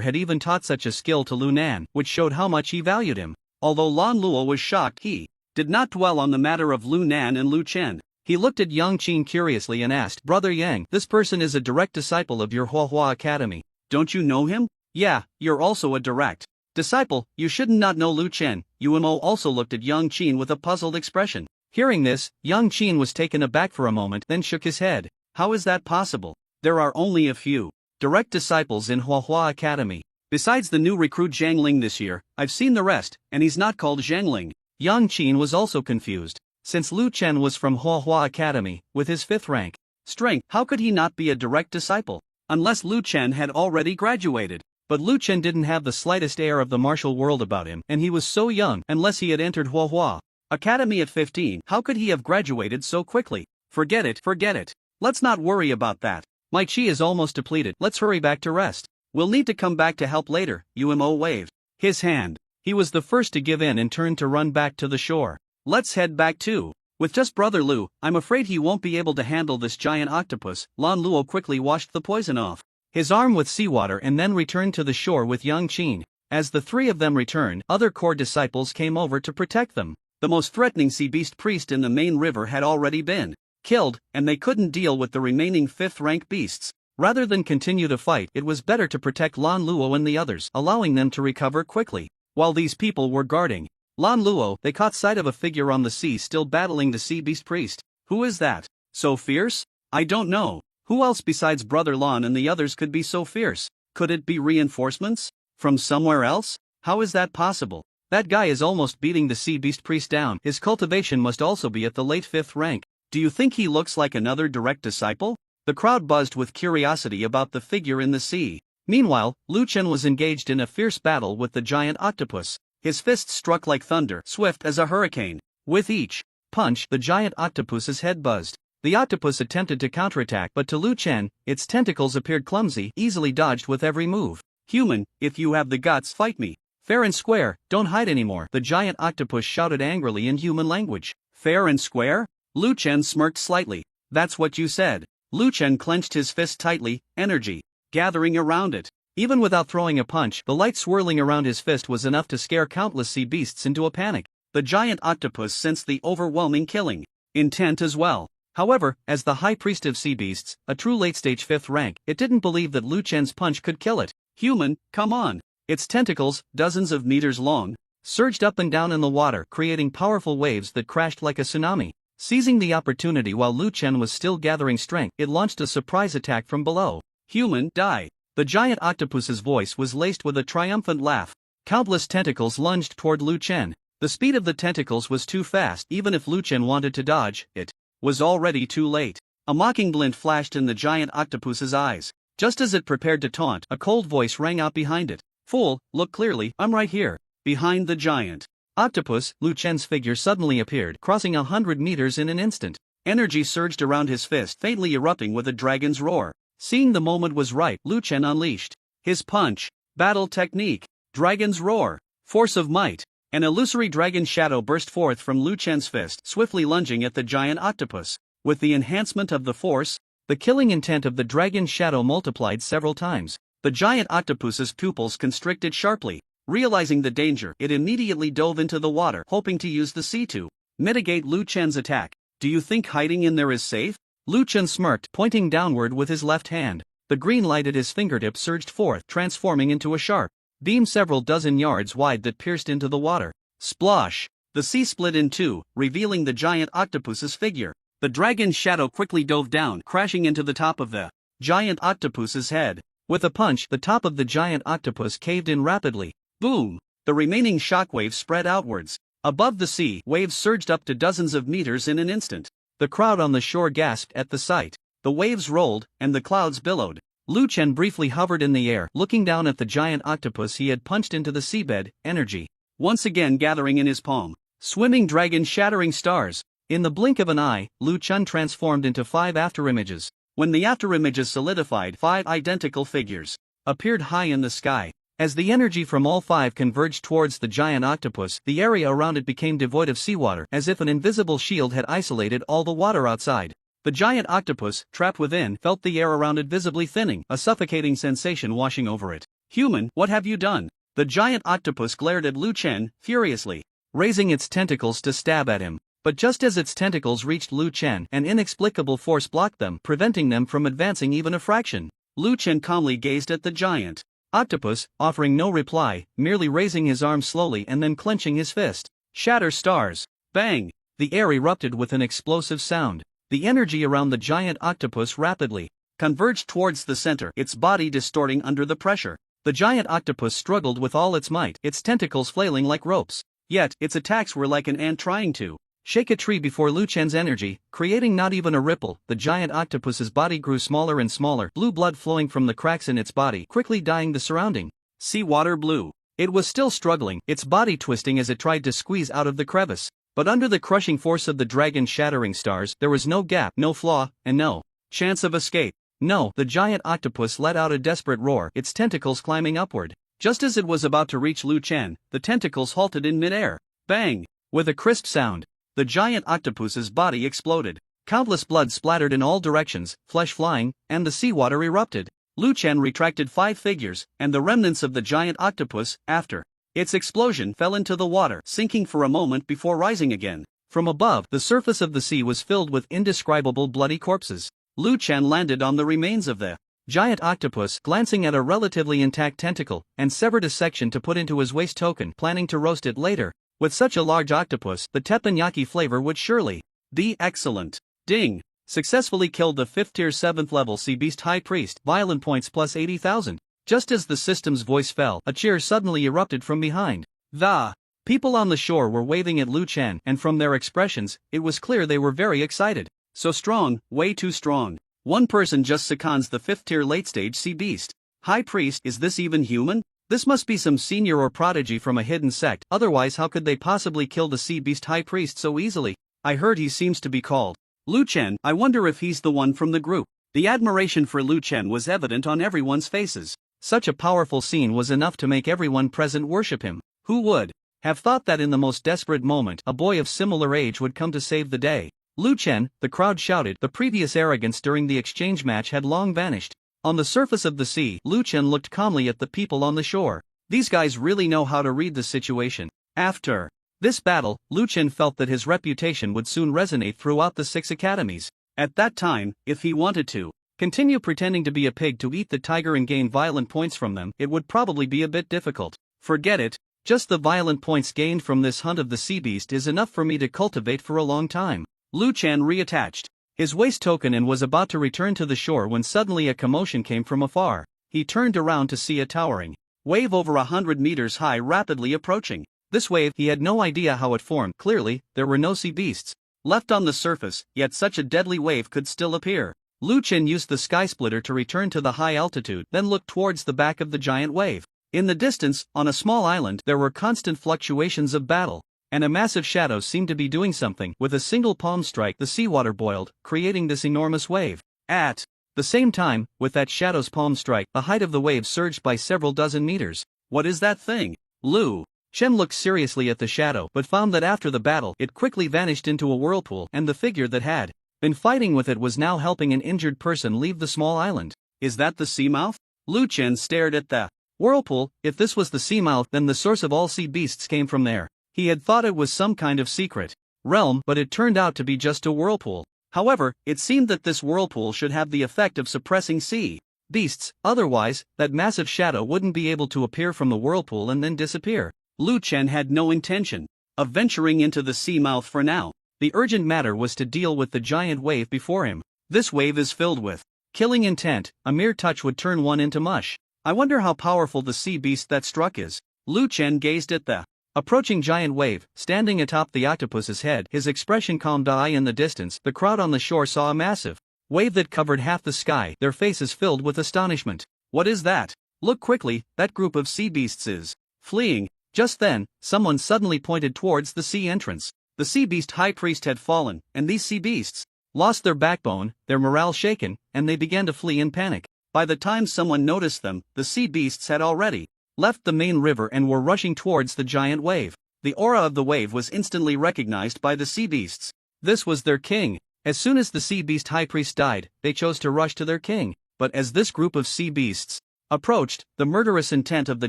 had even taught such a skill to Lu Nan, which showed how much he valued him. Although Lan Luo was shocked, he did not dwell on the matter of Lu Nan and Lu Chen. He looked at Yang Qin curiously and asked, Brother Yang, this person is a direct disciple of your Huahua Academy. Don't you know him? Yeah, you're also a direct disciple. You shouldn't not know Lu Chen. Umo also looked at Yang Qin with a puzzled expression. Hearing this, Yang Qin was taken aback for a moment, then shook his head. How is that possible? There are only a few direct disciples in Huahua Academy. Besides the new recruit Zhangling this year, I've seen the rest, and he's not called Zhangling. Yang Qin was also confused. Since Lu Chen was from Huahua Academy, with his 5th rank strength, how could he not be a direct disciple? Unless Lu Chen had already graduated. But Lu Chen didn't have the slightest air of the martial world about him, and he was so young. Unless he had entered Huahua Academy at 15, how could he have graduated so quickly? Forget it. Let's not worry about that. My chi is almost depleted. Let's hurry back to rest. We'll need to come back to help later. Umo waved his hand. He was the first to give in and turned to run back to the shore. Let's head back too. With just Brother Lu, I'm afraid he won't be able to handle this giant octopus. Lan Luo quickly washed the poison off his arm with seawater and then returned to the shore with Yang Qin. As the three of them returned, other core disciples came over to protect them. The most threatening sea beast priest in the main river had already been killed, and they couldn't deal with the remaining 5th rank beasts. Rather than continue to fight, it was better to protect Lan Luo and the others, allowing them to recover quickly. While these people were guarding Lan Luo, they caught sight of a figure on the sea still battling the sea beast priest. Who is that? So fierce? I don't know. Who else besides Brother Lan and the others could be so fierce? Could it be reinforcements? From somewhere else? How is that possible? That guy is almost beating the sea beast priest down. His cultivation must also be at the late 5th rank. Do you think he looks like another direct disciple? The crowd buzzed with curiosity about the figure in the sea. Meanwhile, Lu Chen was engaged in a fierce battle with the giant octopus. His fists struck like thunder, swift as a hurricane. With each punch, the giant octopus's head buzzed. The octopus attempted to counterattack, but to Lu Chen, its tentacles appeared clumsy, easily dodged with every move. Human, if you have the guts, fight me. Fair and square, don't hide anymore, the giant octopus shouted angrily in human language. Fair and square? Lu Chen smirked slightly. That's what you said. Lu Chen clenched his fist tightly, energy gathering around it. Even without throwing a punch, the light swirling around his fist was enough to scare countless sea beasts into a panic. The giant octopus sensed the overwhelming killing intent as well. However, as the high priest of sea beasts, a true late-stage 5th rank, it didn't believe that Lu Chen's punch could kill it. Human, come on. Its tentacles, dozens of meters long, surged up and down in the water, creating powerful waves that crashed like a tsunami. Seizing the opportunity while Lu Chen was still gathering strength, it launched a surprise attack from below. Human, die. The giant octopus's voice was laced with a triumphant laugh. Countless tentacles lunged toward Lu Chen. The speed of the tentacles was too fast. Even if Lu Chen wanted to dodge, it was already too late. A mocking glint flashed in the giant octopus's eyes. Just as it prepared to taunt, a cold voice rang out behind it. Fool, look clearly, I'm right here. Behind the giant octopus, Lu Chen's figure suddenly appeared, crossing 100 meters in an instant. Energy surged around his fist, faintly erupting with a dragon's roar. Seeing the moment was right, Lu Chen unleashed his punch, battle technique, dragon's roar, force of might. An illusory dragon shadow burst forth from Lu Chen's fist, swiftly lunging at the giant octopus. With the enhancement of the force, the killing intent of the dragon shadow multiplied several times. The giant octopus's pupils constricted sharply. Realizing the danger, it immediately dove into the water, hoping to use the sea to mitigate Lu Chen's attack. Do you think hiding in there is safe? Lu Chen smirked, pointing downward with his left hand. The green light at his fingertip surged forth, transforming into a sharp beam several dozen yards wide that pierced into the water. Splosh! The sea split in two, revealing the giant octopus's figure. The dragon's shadow quickly dove down, crashing into the top of the giant octopus's head. With a punch, the top of the giant octopus caved in rapidly. Boom! The remaining shockwaves spread outwards. Above the sea, waves surged up to dozens of meters in an instant. The crowd on the shore gasped at the sight. The waves rolled, and the clouds billowed. Lu Chen briefly hovered in the air, looking down at the giant octopus he had punched into the seabed, energy once again gathering in his palm. Swimming dragon shattering stars. In the blink of an eye, Lu Chen transformed into 5 afterimages. When the afterimages solidified, 5 identical figures appeared high in the sky. As the energy from all 5 converged towards the giant octopus, the area around it became devoid of seawater, as if an invisible shield had isolated all the water outside. The giant octopus, trapped within, felt the air around it visibly thinning, a suffocating sensation washing over it. Human, what have you done? The giant octopus glared at Lu Chen, furiously, raising its tentacles to stab at him. But just as its tentacles reached Lu Chen, an inexplicable force blocked them, preventing them from advancing even a fraction. Lu Chen calmly gazed at the giant octopus, offering no reply, merely raising his arm slowly and then clenching his fist. Shatter stars! Bang! The air erupted with an explosive sound. The energy around the giant octopus rapidly converged towards the center, its body distorting under the pressure. The giant octopus struggled with all its might, its tentacles flailing like ropes. Yet, its attacks were like an ant trying to shake a tree before Lu Chen's energy, creating not even a ripple. The giant octopus's body grew smaller and smaller, blue blood flowing from the cracks in its body, quickly dyeing the surrounding seawater blue. It was still struggling, its body twisting as it tried to squeeze out of the crevice. But under the crushing force of the dragon shattering stars, there was no gap, no flaw, and no chance of escape. No, the giant octopus let out a desperate roar, its tentacles climbing upward. Just as it was about to reach Lu Chen, the tentacles halted in midair. Bang! With a crisp sound, the giant octopus's body exploded. Countless blood splattered in all directions, flesh flying, and the seawater erupted. Lu Chen retracted 5 figures, and the remnants of the giant octopus, after its explosion, fell into the water, sinking for a moment before rising again. From above, the surface of the sea was filled with indescribable bloody corpses. Lu Chen landed on the remains of the giant octopus, glancing at a relatively intact tentacle, and severed a section to put into his waste token, planning to roast it later. With such a large octopus, the teppanyaki flavor would surely be excellent. Ding! Successfully killed the 5th tier 7th level sea beast high priest, violent points plus 80,000. Just as the system's voice fell, a cheer suddenly erupted from behind. The people on the shore were waving at Lu Chen, and from their expressions, it was clear they were very excited. So strong, way too strong. One person just seconds the 5th tier late stage sea beast. High priest, is this even human? This must be some senior or prodigy from a hidden sect, otherwise how could they possibly kill the sea beast high priest so easily? I heard he seems to be called Lu Chen. I wonder if he's the one from the group. The admiration for Lu Chen was evident on everyone's faces. Such a powerful scene was enough to make everyone present worship him. Who would have thought that in the most desperate moment a boy of similar age would come to save the day? Lu Chen, the crowd shouted. The previous arrogance during the exchange match had long vanished. On the surface of the sea, Lu Chen looked calmly at the people on the shore. These guys really know how to read the situation. After this battle, Lu Chen felt that his reputation would soon resonate throughout the 6 academies. At that time, if he wanted to continue pretending to be a pig to eat the tiger and gain violent points from them, it would probably be a bit difficult. Forget it, just the violent points gained from this hunt of the sea beast is enough for me to cultivate for a long time. Lu Chen reattached his waist token and was about to return to the shore when suddenly a commotion came from afar. He turned around to see a towering wave over 100 meters high rapidly approaching. This wave, he had no idea how it formed. Clearly, there were no sea beasts left on the surface, yet such a deadly wave could still appear. Lu Chen used the sky splitter to return to the high altitude, then looked towards the back of the giant wave. In the distance, on a small island, there were constant fluctuations of battle, and a massive shadow seemed to be doing something. With a single palm strike, the seawater boiled, creating this enormous wave. At the same time, with that shadow's palm strike, the height of the wave surged by several dozen meters. What is that thing? Lu Chen looked seriously at the shadow but found that after the battle it quickly vanished into a whirlpool, and the figure that had been fighting with it was now helping an injured person leave the small island. Is that the seamouth? Lu Chen stared at the whirlpool. If this was the seamouth, then the source of all sea beasts came from there. He had thought it was some kind of secret realm, but it turned out to be just a whirlpool. However, it seemed that this whirlpool should have the effect of suppressing sea beasts, otherwise, that massive shadow wouldn't be able to appear from the whirlpool and then disappear. Lu Chen had no intention of venturing into the seamouth for now. The urgent matter was to deal with the giant wave before him. This wave is filled with killing intent. A mere touch would turn one into mush. I wonder how powerful the sea beast that struck is. Lu Chen gazed at the approaching giant wave, standing atop the octopus's head, his expression calm. In the distance, the crowd on the shore saw a massive wave that covered half the sky, their faces filled with astonishment. What is that? Look quickly, that group of sea beasts is fleeing. Just then, someone suddenly pointed towards the sea entrance. The sea beast high priest had fallen, and these sea beasts lost their backbone, their morale shaken, and they began to flee in panic. By the time someone noticed them, the sea beasts had already left the main river and were rushing towards the giant wave. The aura of the wave was instantly recognized by the sea beasts. This was their king. As soon as the sea beast high priest died, they chose to rush to their king. But as this group of sea beasts approached, the murderous intent of the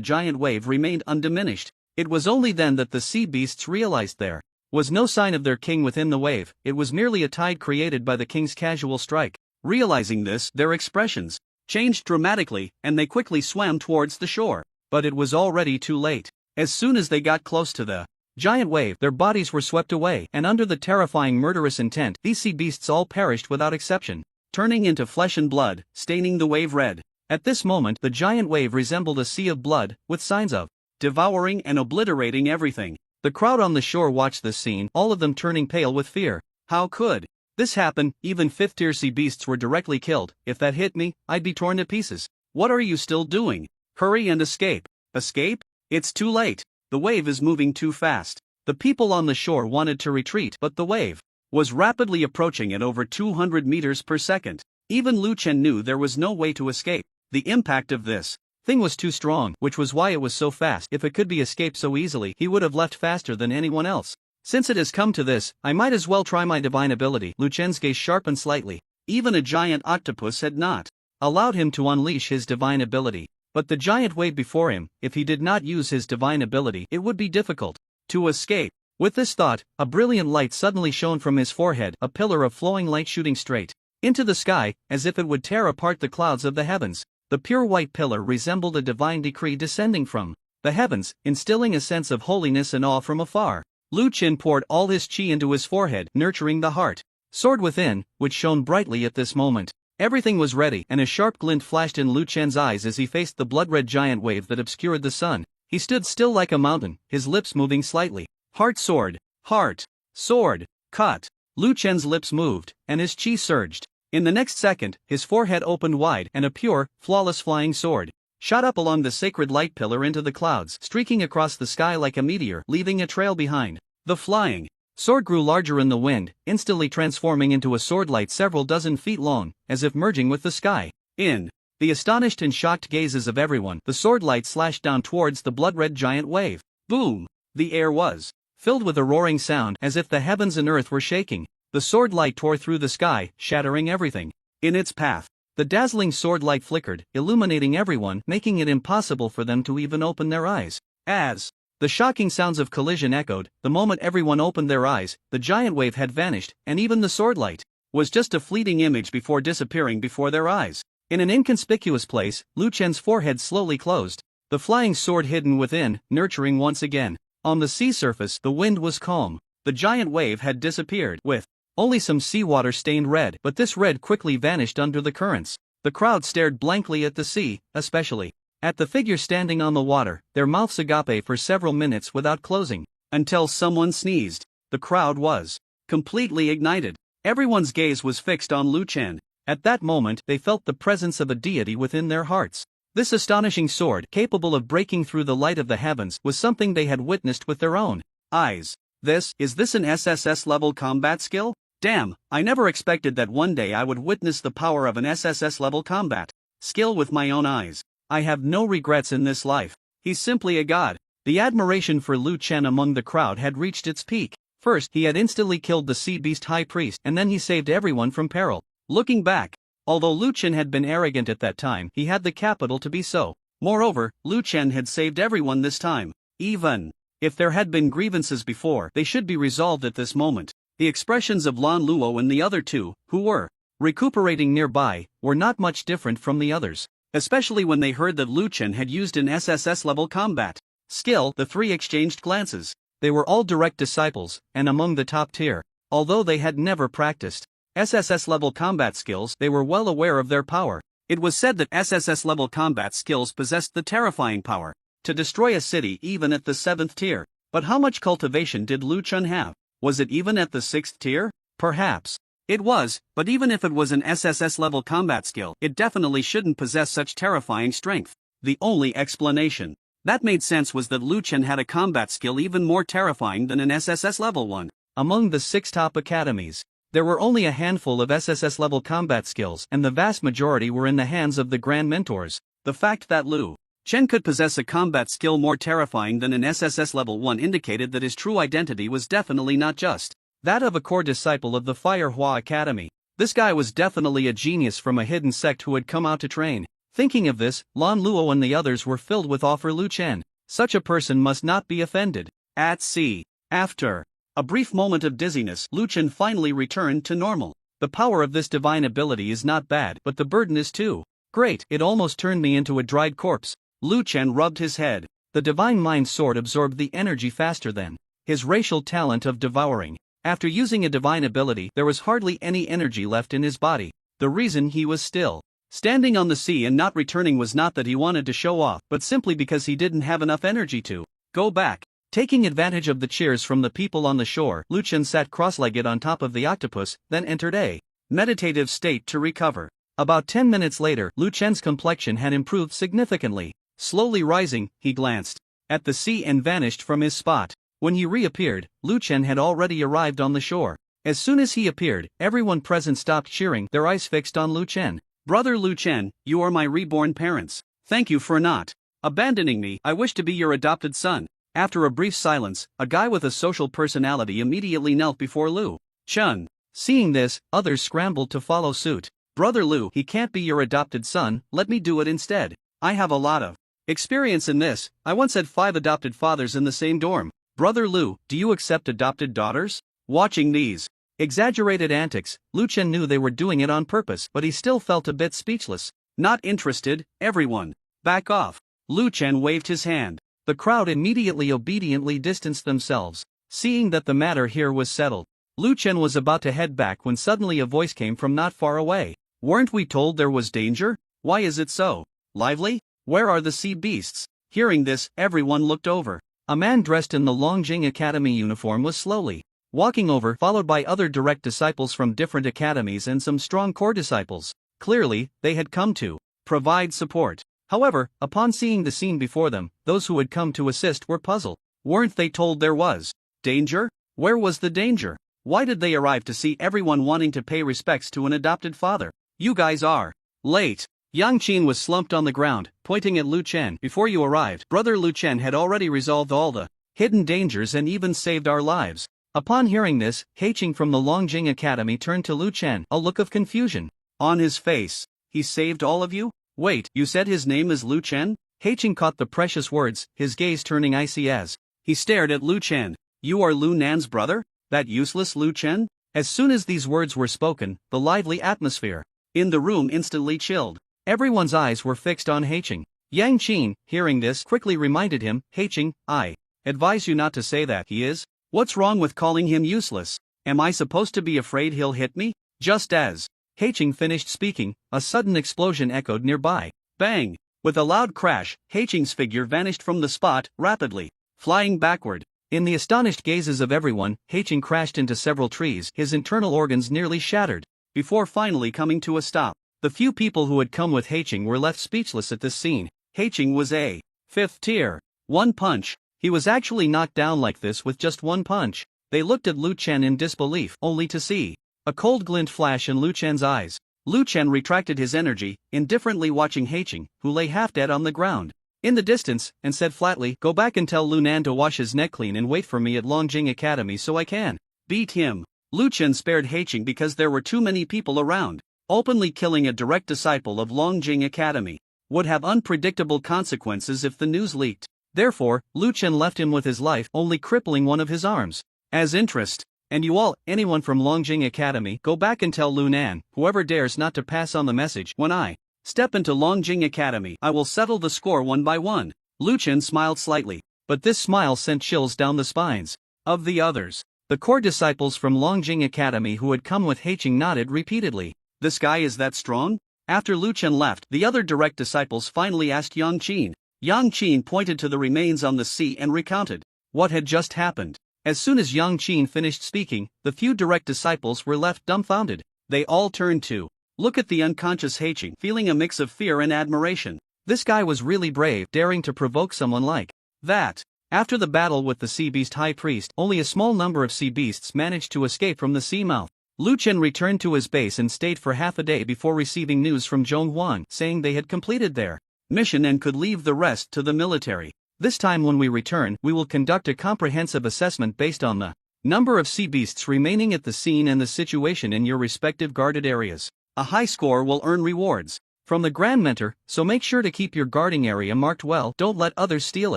giant wave remained undiminished. It was only then that the sea beasts realized there was no sign of their king within the wave. It was merely a tide created by the king's casual strike. Realizing this, their expressions changed dramatically, and they quickly swam towards the shore. But it was already too late. As soon as they got close to the giant wave, their bodies were swept away, and under the terrifying murderous intent, these sea beasts all perished without exception, turning into flesh and blood, staining the wave red. At this moment, the giant wave resembled a sea of blood, with signs of devouring and obliterating everything. The crowd on the shore watched this scene, all of them turning pale with fear. How could this happen? Even 5th-tier sea beasts were directly killed. If that hit me, I'd be torn to pieces. What are you still doing? Hurry and escape. Escape? It's too late. The wave is moving too fast. The people on the shore wanted to retreat, but the wave was rapidly approaching at over 200 meters per second. Even Lu Chen knew there was no way to escape. The impact of this thing was too strong, which was why it was so fast. If it could be escaped so easily, he would have left faster than anyone else. Since it has come to this, I might as well try my divine ability. Lu Chen's gaze sharpened slightly. Even a giant octopus had not allowed him to unleash his divine ability. But the giant wave before him, if he did not use his divine ability, it would be difficult to escape. With this thought, a brilliant light suddenly shone from his forehead, a pillar of flowing light shooting straight into the sky, as if it would tear apart the clouds of the heavens. The pure white pillar resembled a divine decree descending from the heavens, instilling a sense of holiness and awe from afar. Lu Chen poured all his chi into his forehead, nurturing the heart sword within, which shone brightly at this moment. Everything was ready, and a sharp glint flashed in Lu Chen's eyes as he faced the blood-red giant wave that obscured the sun. He stood still like a mountain, his lips moving slightly. Heart sword, cut. Lu Chen's lips moved, and his chi surged. In the next second, his forehead opened wide, and a pure, flawless flying sword shot up along the sacred light pillar into the clouds, streaking across the sky like a meteor, leaving a trail behind. The flying sword grew larger in the wind, instantly transforming into a sword light several dozen feet long, as if merging with the sky. In the astonished and shocked gazes of everyone, the sword light slashed down towards the blood-red giant wave. Boom! The air was filled with a roaring sound, as if the heavens and earth were shaking. The sword light tore through the sky, shattering everything in its path. The dazzling sword light flickered, illuminating everyone, making it impossible for them to even open their eyes. As the shocking sounds of collision echoed, the moment everyone opened their eyes, the giant wave had vanished, and even the sword light was just a fleeting image before disappearing before their eyes. In an inconspicuous place, Lu Chen's forehead slowly closed, the flying sword hidden within, nurturing once again. On the sea surface, the wind was calm. The giant wave had disappeared, with only some seawater stained red, but this red quickly vanished under the currents. The crowd stared blankly at the sea, especially at the figure standing on the water, their mouths agape for several minutes without closing, until someone sneezed. The crowd was completely ignited. Everyone's gaze was fixed on Lu Chen. At that moment, they felt the presence of a deity within their hearts. This astonishing sword, capable of breaking through the light of the heavens, was something they had witnessed with their own eyes. Is this an SSS level combat skill? Damn, I never expected that one day I would witness the power of an SSS level combat skill with my own eyes. I have no regrets in this life. He's simply a god. The admiration for Lu Chen among the crowd had reached its peak. First, he had instantly killed the sea beast high priest, and then he saved everyone from peril. Looking back, although Lu Chen had been arrogant at that time, he had the capital to be so. Moreover, Lu Chen had saved everyone this time. Even if there had been grievances before, they should be resolved at this moment. The expressions of Lan Luo and the other two, who were recuperating nearby, were not much different from the others, especially when they heard that Lu Chen had used an SSS level combat skill. The three exchanged glances. They were all direct disciples, and among the top tier. Although they had never practiced SSS level combat skills, they were well aware of their power. It was said that SSS level combat skills possessed the terrifying power to destroy a city even at the 7th tier. But how much cultivation did Lu Chen have? Was it even at the 6th tier? Perhaps it was, but even if it was an SSS level combat skill, it definitely shouldn't possess such terrifying strength. The only explanation that made sense was that Lu Chen had a combat skill even more terrifying than an SSS level one. Among the 6 top academies, there were only a handful of SSS level combat skills, and the vast majority were in the hands of the Grand Mentors. The fact that Lu Chen could possess a combat skill more terrifying than an SSS level 1 indicated that his true identity was definitely not just that of a core disciple of the Fire Hua Academy. This guy was definitely a genius from a hidden sect who had come out to train. Thinking of this, Lan Luo and the others were filled with awe for Lu Chen. Such a person must not be offended. At sea, after a brief moment of dizziness, Lu Chen finally returned to normal. The power of this divine ability is not bad, but the burden is too great. It almost turned me into a dried corpse. Lu Chen rubbed his head. The divine mind sword absorbed the energy faster than his racial talent of devouring. After using a divine ability, there was hardly any energy left in his body. The reason he was still standing on the sea and not returning was not that he wanted to show off, but simply because he didn't have enough energy to go back. Taking advantage of the cheers from the people on the shore, Lu Chen sat cross-legged on top of the octopus, then entered a meditative state to recover. About 10 minutes later, Lu Chen's complexion had improved significantly. Slowly rising, he glanced at the sea and vanished from his spot. When he reappeared, Lu Chen had already arrived on the shore. As soon as he appeared, everyone present stopped cheering, their eyes fixed on Lu Chen. Brother Lu Chen, you are my reborn parents. Thank you for not abandoning me. I wish to be your adopted son. After a brief silence, a guy with a social personality immediately knelt before Lu Chen. Seeing this, others scrambled to follow suit. Brother Lu, he can't be your adopted son, let me do it instead. I have a lot of experience in this. I once had 5 adopted fathers in the same dorm. Brother Lu, do you accept adopted daughters? Watching these exaggerated antics, Lu Chen knew they were doing it on purpose, but he still felt a bit speechless. Not interested, everyone. Back off. Lu Chen waved his hand. The crowd immediately obediently distanced themselves. Seeing that the matter here was settled, Lu Chen was about to head back when suddenly a voice came from not far away. Weren't we told there was danger? Why is it so lively? Where are the sea beasts? Hearing this, everyone looked over. A man dressed in the Longjing Academy uniform was slowly walking over, followed by other direct disciples from different academies and some strong core disciples. Clearly, they had come to provide support. However, upon seeing the scene before them, those who had come to assist were puzzled. Weren't they told there was danger? Where was the danger? Why did they arrive to see everyone wanting to pay respects to an adopted father? You guys are late. Yang Qin was slumped on the ground, pointing at Lu Chen. Before you arrived, Brother Lu Chen had already resolved all the hidden dangers and even saved our lives. Upon hearing this, Heiqing from the Longjing Academy turned to Lu Chen, a look of confusion on his face. He saved all of you? Wait, you said his name is Lu Chen? Heiqing caught the precious words, his gaze turning icy as he stared at Lu Chen. You are Lu Nan's brother? That useless Lu Chen? As soon as these words were spoken, the lively atmosphere in the room instantly chilled. Everyone's eyes were fixed on Heiqing. Yang Qin, hearing this, quickly reminded him, Heiqing, I advise you not to say that. He is. What's wrong with calling him useless? Am I supposed to be afraid he'll hit me? Just as Heiqing finished speaking, a sudden explosion echoed nearby. Bang! With a loud crash, Heiqing's figure vanished from the spot, rapidly flying backward. In the astonished gazes of everyone, Heiqing crashed into several trees, his internal organs nearly shattered, before finally coming to a stop. The few people who had come with Heiqing were left speechless at this scene. Heiqing was a 5th tier. One punch. He was actually knocked down like this with just one punch. They looked at Lu Chen in disbelief, only to see a cold glint flash in Lu Chen's eyes. Lu Chen retracted his energy, indifferently watching Heiqing, who lay half dead on the ground in the distance, and said flatly, Go back and tell Lu Nan to wash his neck clean and wait for me at Longjing Academy so I can beat him. Lu Chen spared Heiqing because there were too many people around. Openly killing a direct disciple of Longjing Academy would have unpredictable consequences if the news leaked. Therefore, Lu Chen left him with his life, only crippling one of his arms as interest. And you all, anyone from Longjing Academy, go back and tell Lu Nan, whoever dares not to pass on the message, when I step into Longjing Academy, I will settle the score one by one. Lu Chen smiled slightly, but this smile sent chills down the spines of the others. The core disciples from Longjing Academy who had come with Heiqing nodded repeatedly. This guy is that strong? After Lu Chen left, the other direct disciples finally asked Yang Qin. Yang Qin pointed to the remains on the sea and recounted what had just happened. As soon as Yang Qin finished speaking, the few direct disciples were left dumbfounded. They all turned to look at the unconscious Heiqing, feeling a mix of fear and admiration. This guy was really brave, daring to provoke someone like that. After the battle with the Sea Beast High Priest, only a small number of sea beasts managed to escape from the sea mouth. Lu Chen returned to his base and stayed for half a day before receiving news from Zhonghuang, saying they had completed their mission and could leave the rest to the military. This time when we return, we will conduct a comprehensive assessment based on the number of sea beasts remaining at the scene and the situation in your respective guarded areas. A high score will earn rewards from the Grand Mentor, so make sure to keep your guarding area marked well. Don't let others steal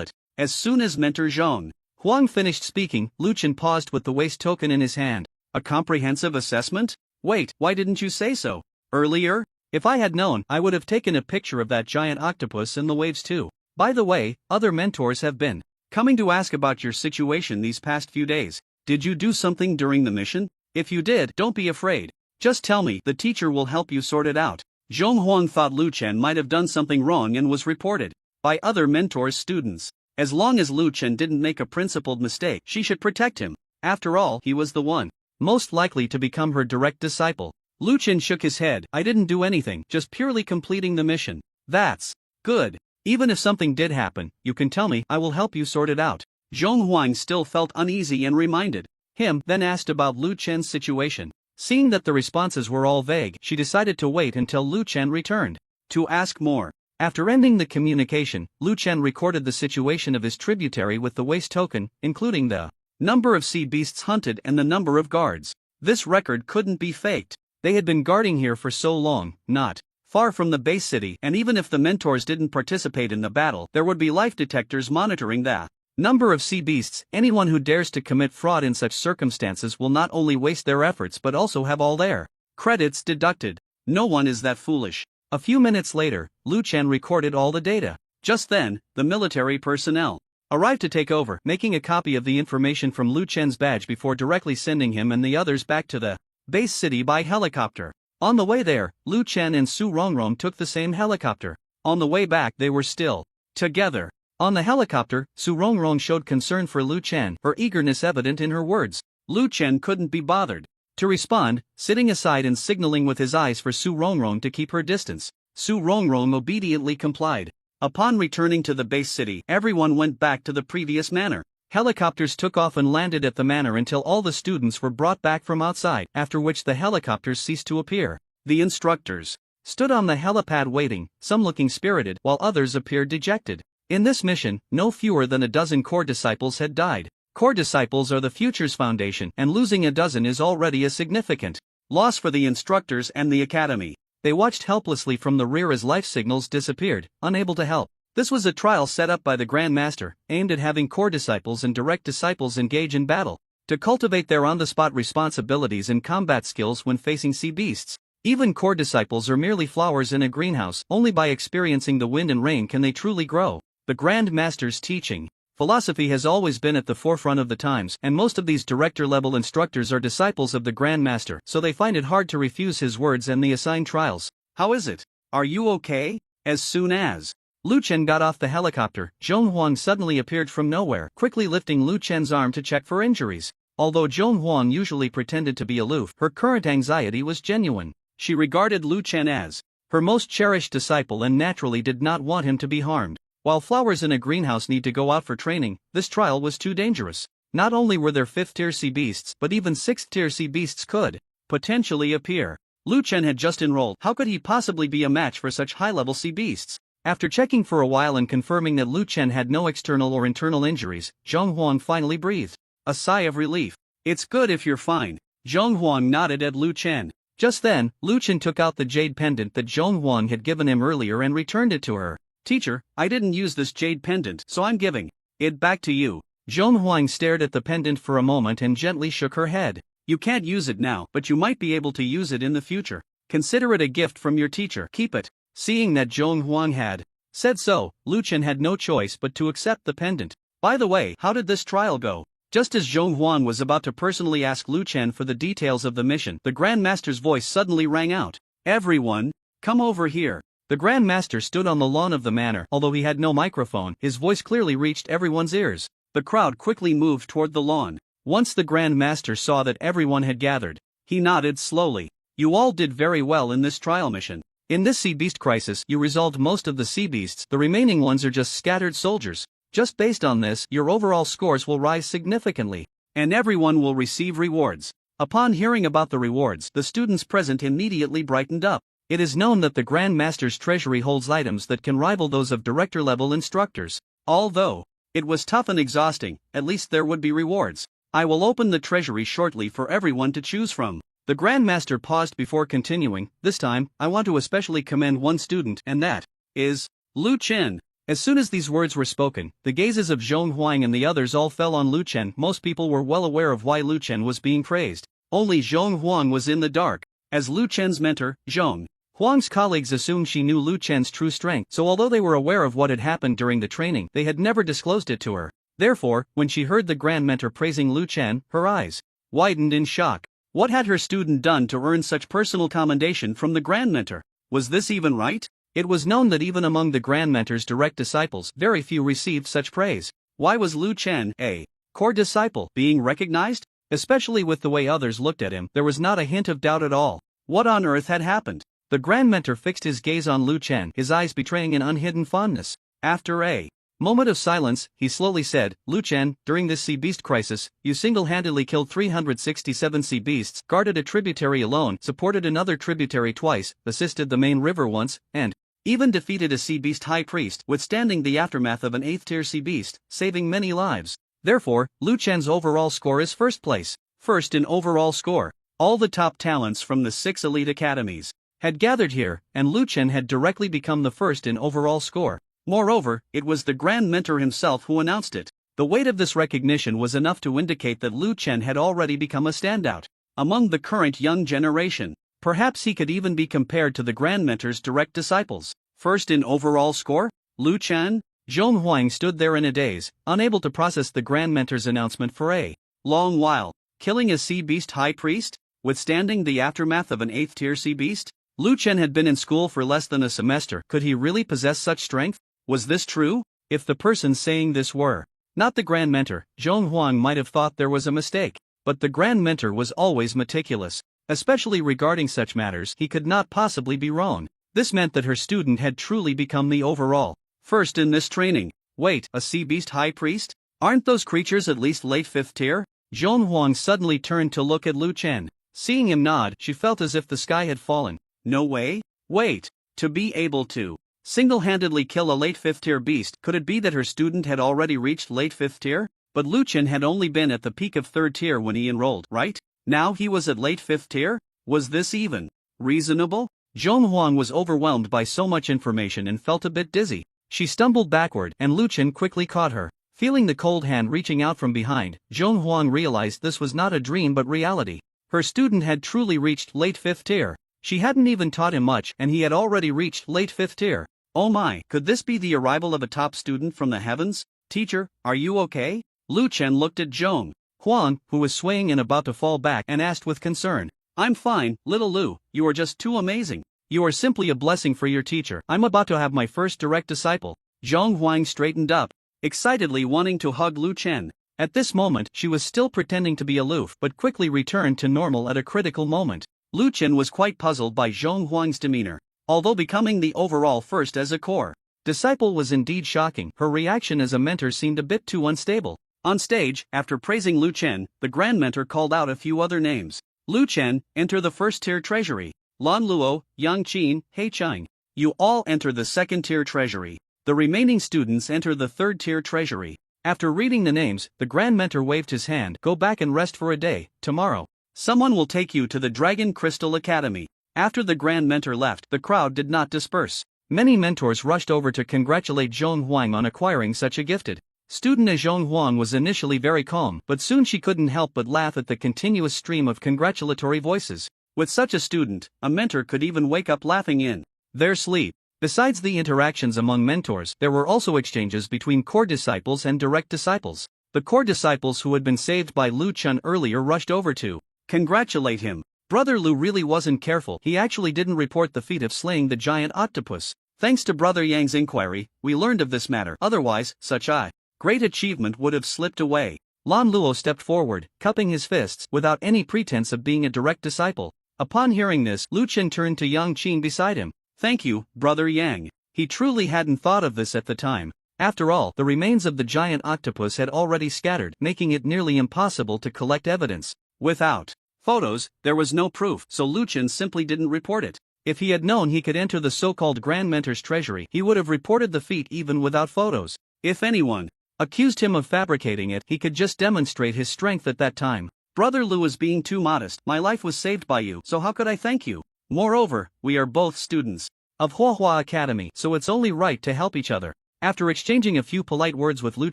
it. As soon as Mentor Zhonghuang finished speaking, Lu Chen paused with the waste token in his hand. A comprehensive assessment? Wait, why didn't you say so earlier? If I had known, I would have taken a picture of that giant octopus in the waves too. By the way, other mentors have been coming to ask about your situation these past few days. Did you do something during the mission? If you did, don't be afraid. Just tell me, the teacher will help you sort it out. Zhonghuang thought Lu Chen might have done something wrong and was reported by other mentors' students. As long as Lu Chen didn't make a principled mistake, she should protect him. After all, he was the one most likely to become her direct disciple. Lu Chen shook his head. I didn't do anything, just purely completing the mission. That's good. Even if something did happen, you can tell me, I will help you sort it out. Zhonghuang still felt uneasy and reminded him, then asked about Lu Chen's situation. Seeing that the responses were all vague, she decided to wait until Lu Chen returned to ask more. After ending the communication, Lu Chen recorded the situation of his tributary with the waste token, including the number of sea beasts hunted and the number of guards. This record couldn't be faked. They had been guarding here for so long, not far from the base city, and even if the mentors didn't participate in the battle, there would be life detectors monitoring the number of sea beasts. Anyone who dares to commit fraud in such circumstances will not only waste their efforts but also have all their credits deducted. No one is that foolish. A few minutes later, Lu Chen recorded all the data. Just then, the military personnel arrived to take over, making a copy of the information from Lu Chen's badge before directly sending him and the others back to the base city by helicopter. On the way there, Lu Chen and Su Rongrong took the same helicopter. On the way back, they were still together. On the helicopter, Su Rongrong showed concern for Lu Chen, her eagerness evident in her words. Lu Chen couldn't be bothered to respond, sitting aside and signaling with his eyes for Su Rongrong to keep her distance. Su Rongrong obediently complied. Upon returning to the base city, everyone went back to the previous manor. Helicopters took off and landed at the manor until all the students were brought back from outside, after which the helicopters ceased to appear. The instructors stood on the helipad waiting, some looking spirited, while others appeared dejected. In this mission, no fewer than a dozen core disciples had died. Core disciples are the future's foundation, and losing a dozen is already a significant loss for the instructors and the academy. They watched helplessly from the rear as life signals disappeared, unable to help. This was a trial set up by the Grand Master, aimed at having core disciples and direct disciples engage in battle, to cultivate their on-the-spot responsibilities and combat skills when facing sea beasts. Even core disciples are merely flowers in a greenhouse. Only by experiencing the wind and rain can they truly grow. The Grand Master's teaching philosophy has always been at the forefront of the times, and most of these director-level instructors are disciples of the Grand Master, so they find it hard to refuse his words and the assigned trials. How is it? Are you okay? As soon as Lu Chen got off the helicopter, Zhong Huang suddenly appeared from nowhere, quickly lifting Lu Chen's arm to check for injuries. Although Zhong Huang usually pretended to be aloof, her current anxiety was genuine. She regarded Lu Chen as her most cherished disciple and naturally did not want him to be harmed. While flowers in a greenhouse need to go out for training, this trial was too dangerous. Not only were there 5th-tier sea beasts, but even 6th-tier sea beasts could potentially appear. Lu Chen had just enrolled. How could he possibly be a match for such high-level sea beasts? After checking for a while and confirming that Lu Chen had no external or internal injuries, Zhong Huang finally breathed a sigh of relief. It's good if you're fine. Zhong Huang nodded at Lu Chen. Just then, Lu Chen took out the jade pendant that Zhong Huang had given him earlier and returned it to her. Teacher, I didn't use this jade pendant, so I'm giving it back to you. Zhong Huang stared at the pendant for a moment and gently shook her head. You can't use it now, but you might be able to use it in the future. Consider it a gift from your teacher. Keep it. Seeing that Zhong Huang had said so, Lu Chen had no choice but to accept the pendant. By the way, how did this trial go? Just as Zhong Huang was about to personally ask Lu Chen for the details of the mission, the Grand Master's voice suddenly rang out. Everyone, come over here. The Grand Master stood on the lawn of the manor. Although he had no microphone, his voice clearly reached everyone's ears. The crowd quickly moved toward the lawn. Once the Grand Master saw that everyone had gathered, he nodded slowly. You all did very well in this trial mission. In this sea beast crisis, you resolved most of the sea beasts. The remaining ones are just scattered soldiers. Just based on this, your overall scores will rise significantly, and everyone will receive rewards. Upon hearing about the rewards, the students present immediately brightened up. It is known that the Grand Master's treasury holds items that can rival those of director-level instructors. Although it was tough and exhausting, at least there would be rewards. I will open the treasury shortly for everyone to choose from. The Grand Master paused before continuing. This time, I want to especially commend one student, and that is Lu Chen. As soon as these words were spoken, the gazes of Zhong Huang and the others all fell on Lu Chen. Most people were well aware of why Lu Chen was being praised. Only Zhong Huang was in the dark. As Lu Chen's mentor, Zhong Huang's colleagues assumed she knew Lu Chen's true strength, so although they were aware of what had happened during the training, they had never disclosed it to her. Therefore, when she heard the Grand Mentor praising Lu Chen, her eyes widened in shock. What had her student done to earn such personal commendation from the Grand Mentor? Was this even right? It was known that even among the Grand Mentor's direct disciples, very few received such praise. Why was Lu Chen, a core disciple, being recognized? Especially with the way others looked at him, there was not a hint of doubt at all. What on earth had happened? The Grand Mentor fixed his gaze on Lu Chen, his eyes betraying an unhidden fondness. After a moment of silence, he slowly said, Lu Chen, during this sea beast crisis, you single-handedly killed 367 sea beasts, guarded a tributary alone, supported another tributary twice, assisted the main river once, and even defeated a sea beast high priest, withstanding the aftermath of an 8th-tier sea beast, saving many lives. Therefore, Lu Chen's overall score is first place. First in overall score. All the top talents from the 6 elite academies had gathered here, and Lu Chen had directly become the first in overall score. Moreover, it was the Grand Mentor himself who announced it. The weight of this recognition was enough to indicate that Lu Chen had already become a standout among the current young generation. Perhaps he could even be compared to the Grand Mentor's direct disciples. First in overall score? Lu Chen? Zhong Huang stood there in a daze, unable to process the Grand Mentor's announcement for a long while. Killing a sea beast high priest? Withstanding the aftermath of an 8th-tier sea beast? Lu Chen had been in school for less than a semester. Could he really possess such strength? Was this true? If the person saying this were not the Grand Mentor, Zhong Huang might have thought there was a mistake. But the Grand Mentor was always meticulous. Especially regarding such matters, he could not possibly be wrong. This meant that her student had truly become the overall First in this training. Wait, a sea beast high priest? Aren't those creatures at least late 5th tier? Zhong Huang suddenly turned to look at Lu Chen. Seeing him nod, she felt as if the sky had fallen. No way? Wait. To be able to single-handedly kill a late 5th tier beast, could it be that her student had already reached late 5th tier? But Lu Chen had only been at the peak of 3rd tier when he enrolled, right? Now he was at late 5th tier? Was this even reasonable? Zhong Huang was overwhelmed by so much information and felt a bit dizzy. She stumbled backward and Lu Chen quickly caught her. Feeling the cold hand reaching out from behind, Zhong Huang realized this was not a dream but reality. Her student had truly reached late 5th tier. She hadn't even taught him much and he had already reached late 5th tier. Oh my, could this be the arrival of a top student from the heavens? Teacher, are you okay? Lu Chen looked at Zhong Huang, who was swaying and about to fall back, and asked with concern. I'm fine, little Lu, you are just too amazing. You are simply a blessing for your teacher. I'm about to have my first direct disciple. Zhong Huang straightened up, excitedly wanting to hug Lu Chen. At this moment, she was still pretending to be aloof but quickly returned to normal at a critical moment. Lu Chen was quite puzzled by Zhong Huang's demeanor. Although becoming the overall first as a core disciple was indeed shocking, her reaction as a mentor seemed a bit too unstable. On stage, after praising Lu Chen, the Grand Mentor called out a few other names. Lu Chen, enter the 1st tier treasury. Lan Luo, Yang Qin, He Chang. You all enter the 2nd tier treasury. The remaining students enter the 3rd tier treasury. After reading the names, the Grand Mentor waved his hand. Go back and rest for a day. Tomorrow, someone will take you to the Dragon Crystal Academy. After the Grand Mentor left, the crowd did not disperse. Many mentors rushed over to congratulate Zhong Huang on acquiring such a gifted student. As Zhong Huang was initially very calm, but soon she couldn't help but laugh at the continuous stream of congratulatory voices. With such a student, a mentor could even wake up laughing in their sleep. Besides the interactions among mentors, there were also exchanges between core disciples and direct disciples. The core disciples who had been saved by Lu Chen earlier rushed over to congratulate him. Brother Lu really wasn't careful. He actually didn't report the feat of slaying the giant octopus. Thanks to Brother Yang's inquiry, we learned of this matter. Otherwise, such a great achievement would have slipped away. Lan Luo stepped forward, cupping his fists, without any pretense of being a direct disciple. Upon hearing this, Lu Chen turned to Yang Qin beside him. Thank you, Brother Yang. He truly hadn't thought of this at the time. After all, the remains of the giant octopus had already scattered, making it nearly impossible to collect evidence. Without photos, there was no proof, so Lu Chen simply didn't report it. If he had known he could enter the so-called Grand Mentor's treasury, he would have reported the feat even without photos. If anyone accused him of fabricating it, he could just demonstrate his strength at that time. Brother Lu is being too modest. My life was saved by you, so how could I thank you? Moreover, we are both students of Huahua Academy, so it's only right to help each other. After exchanging a few polite words with Lu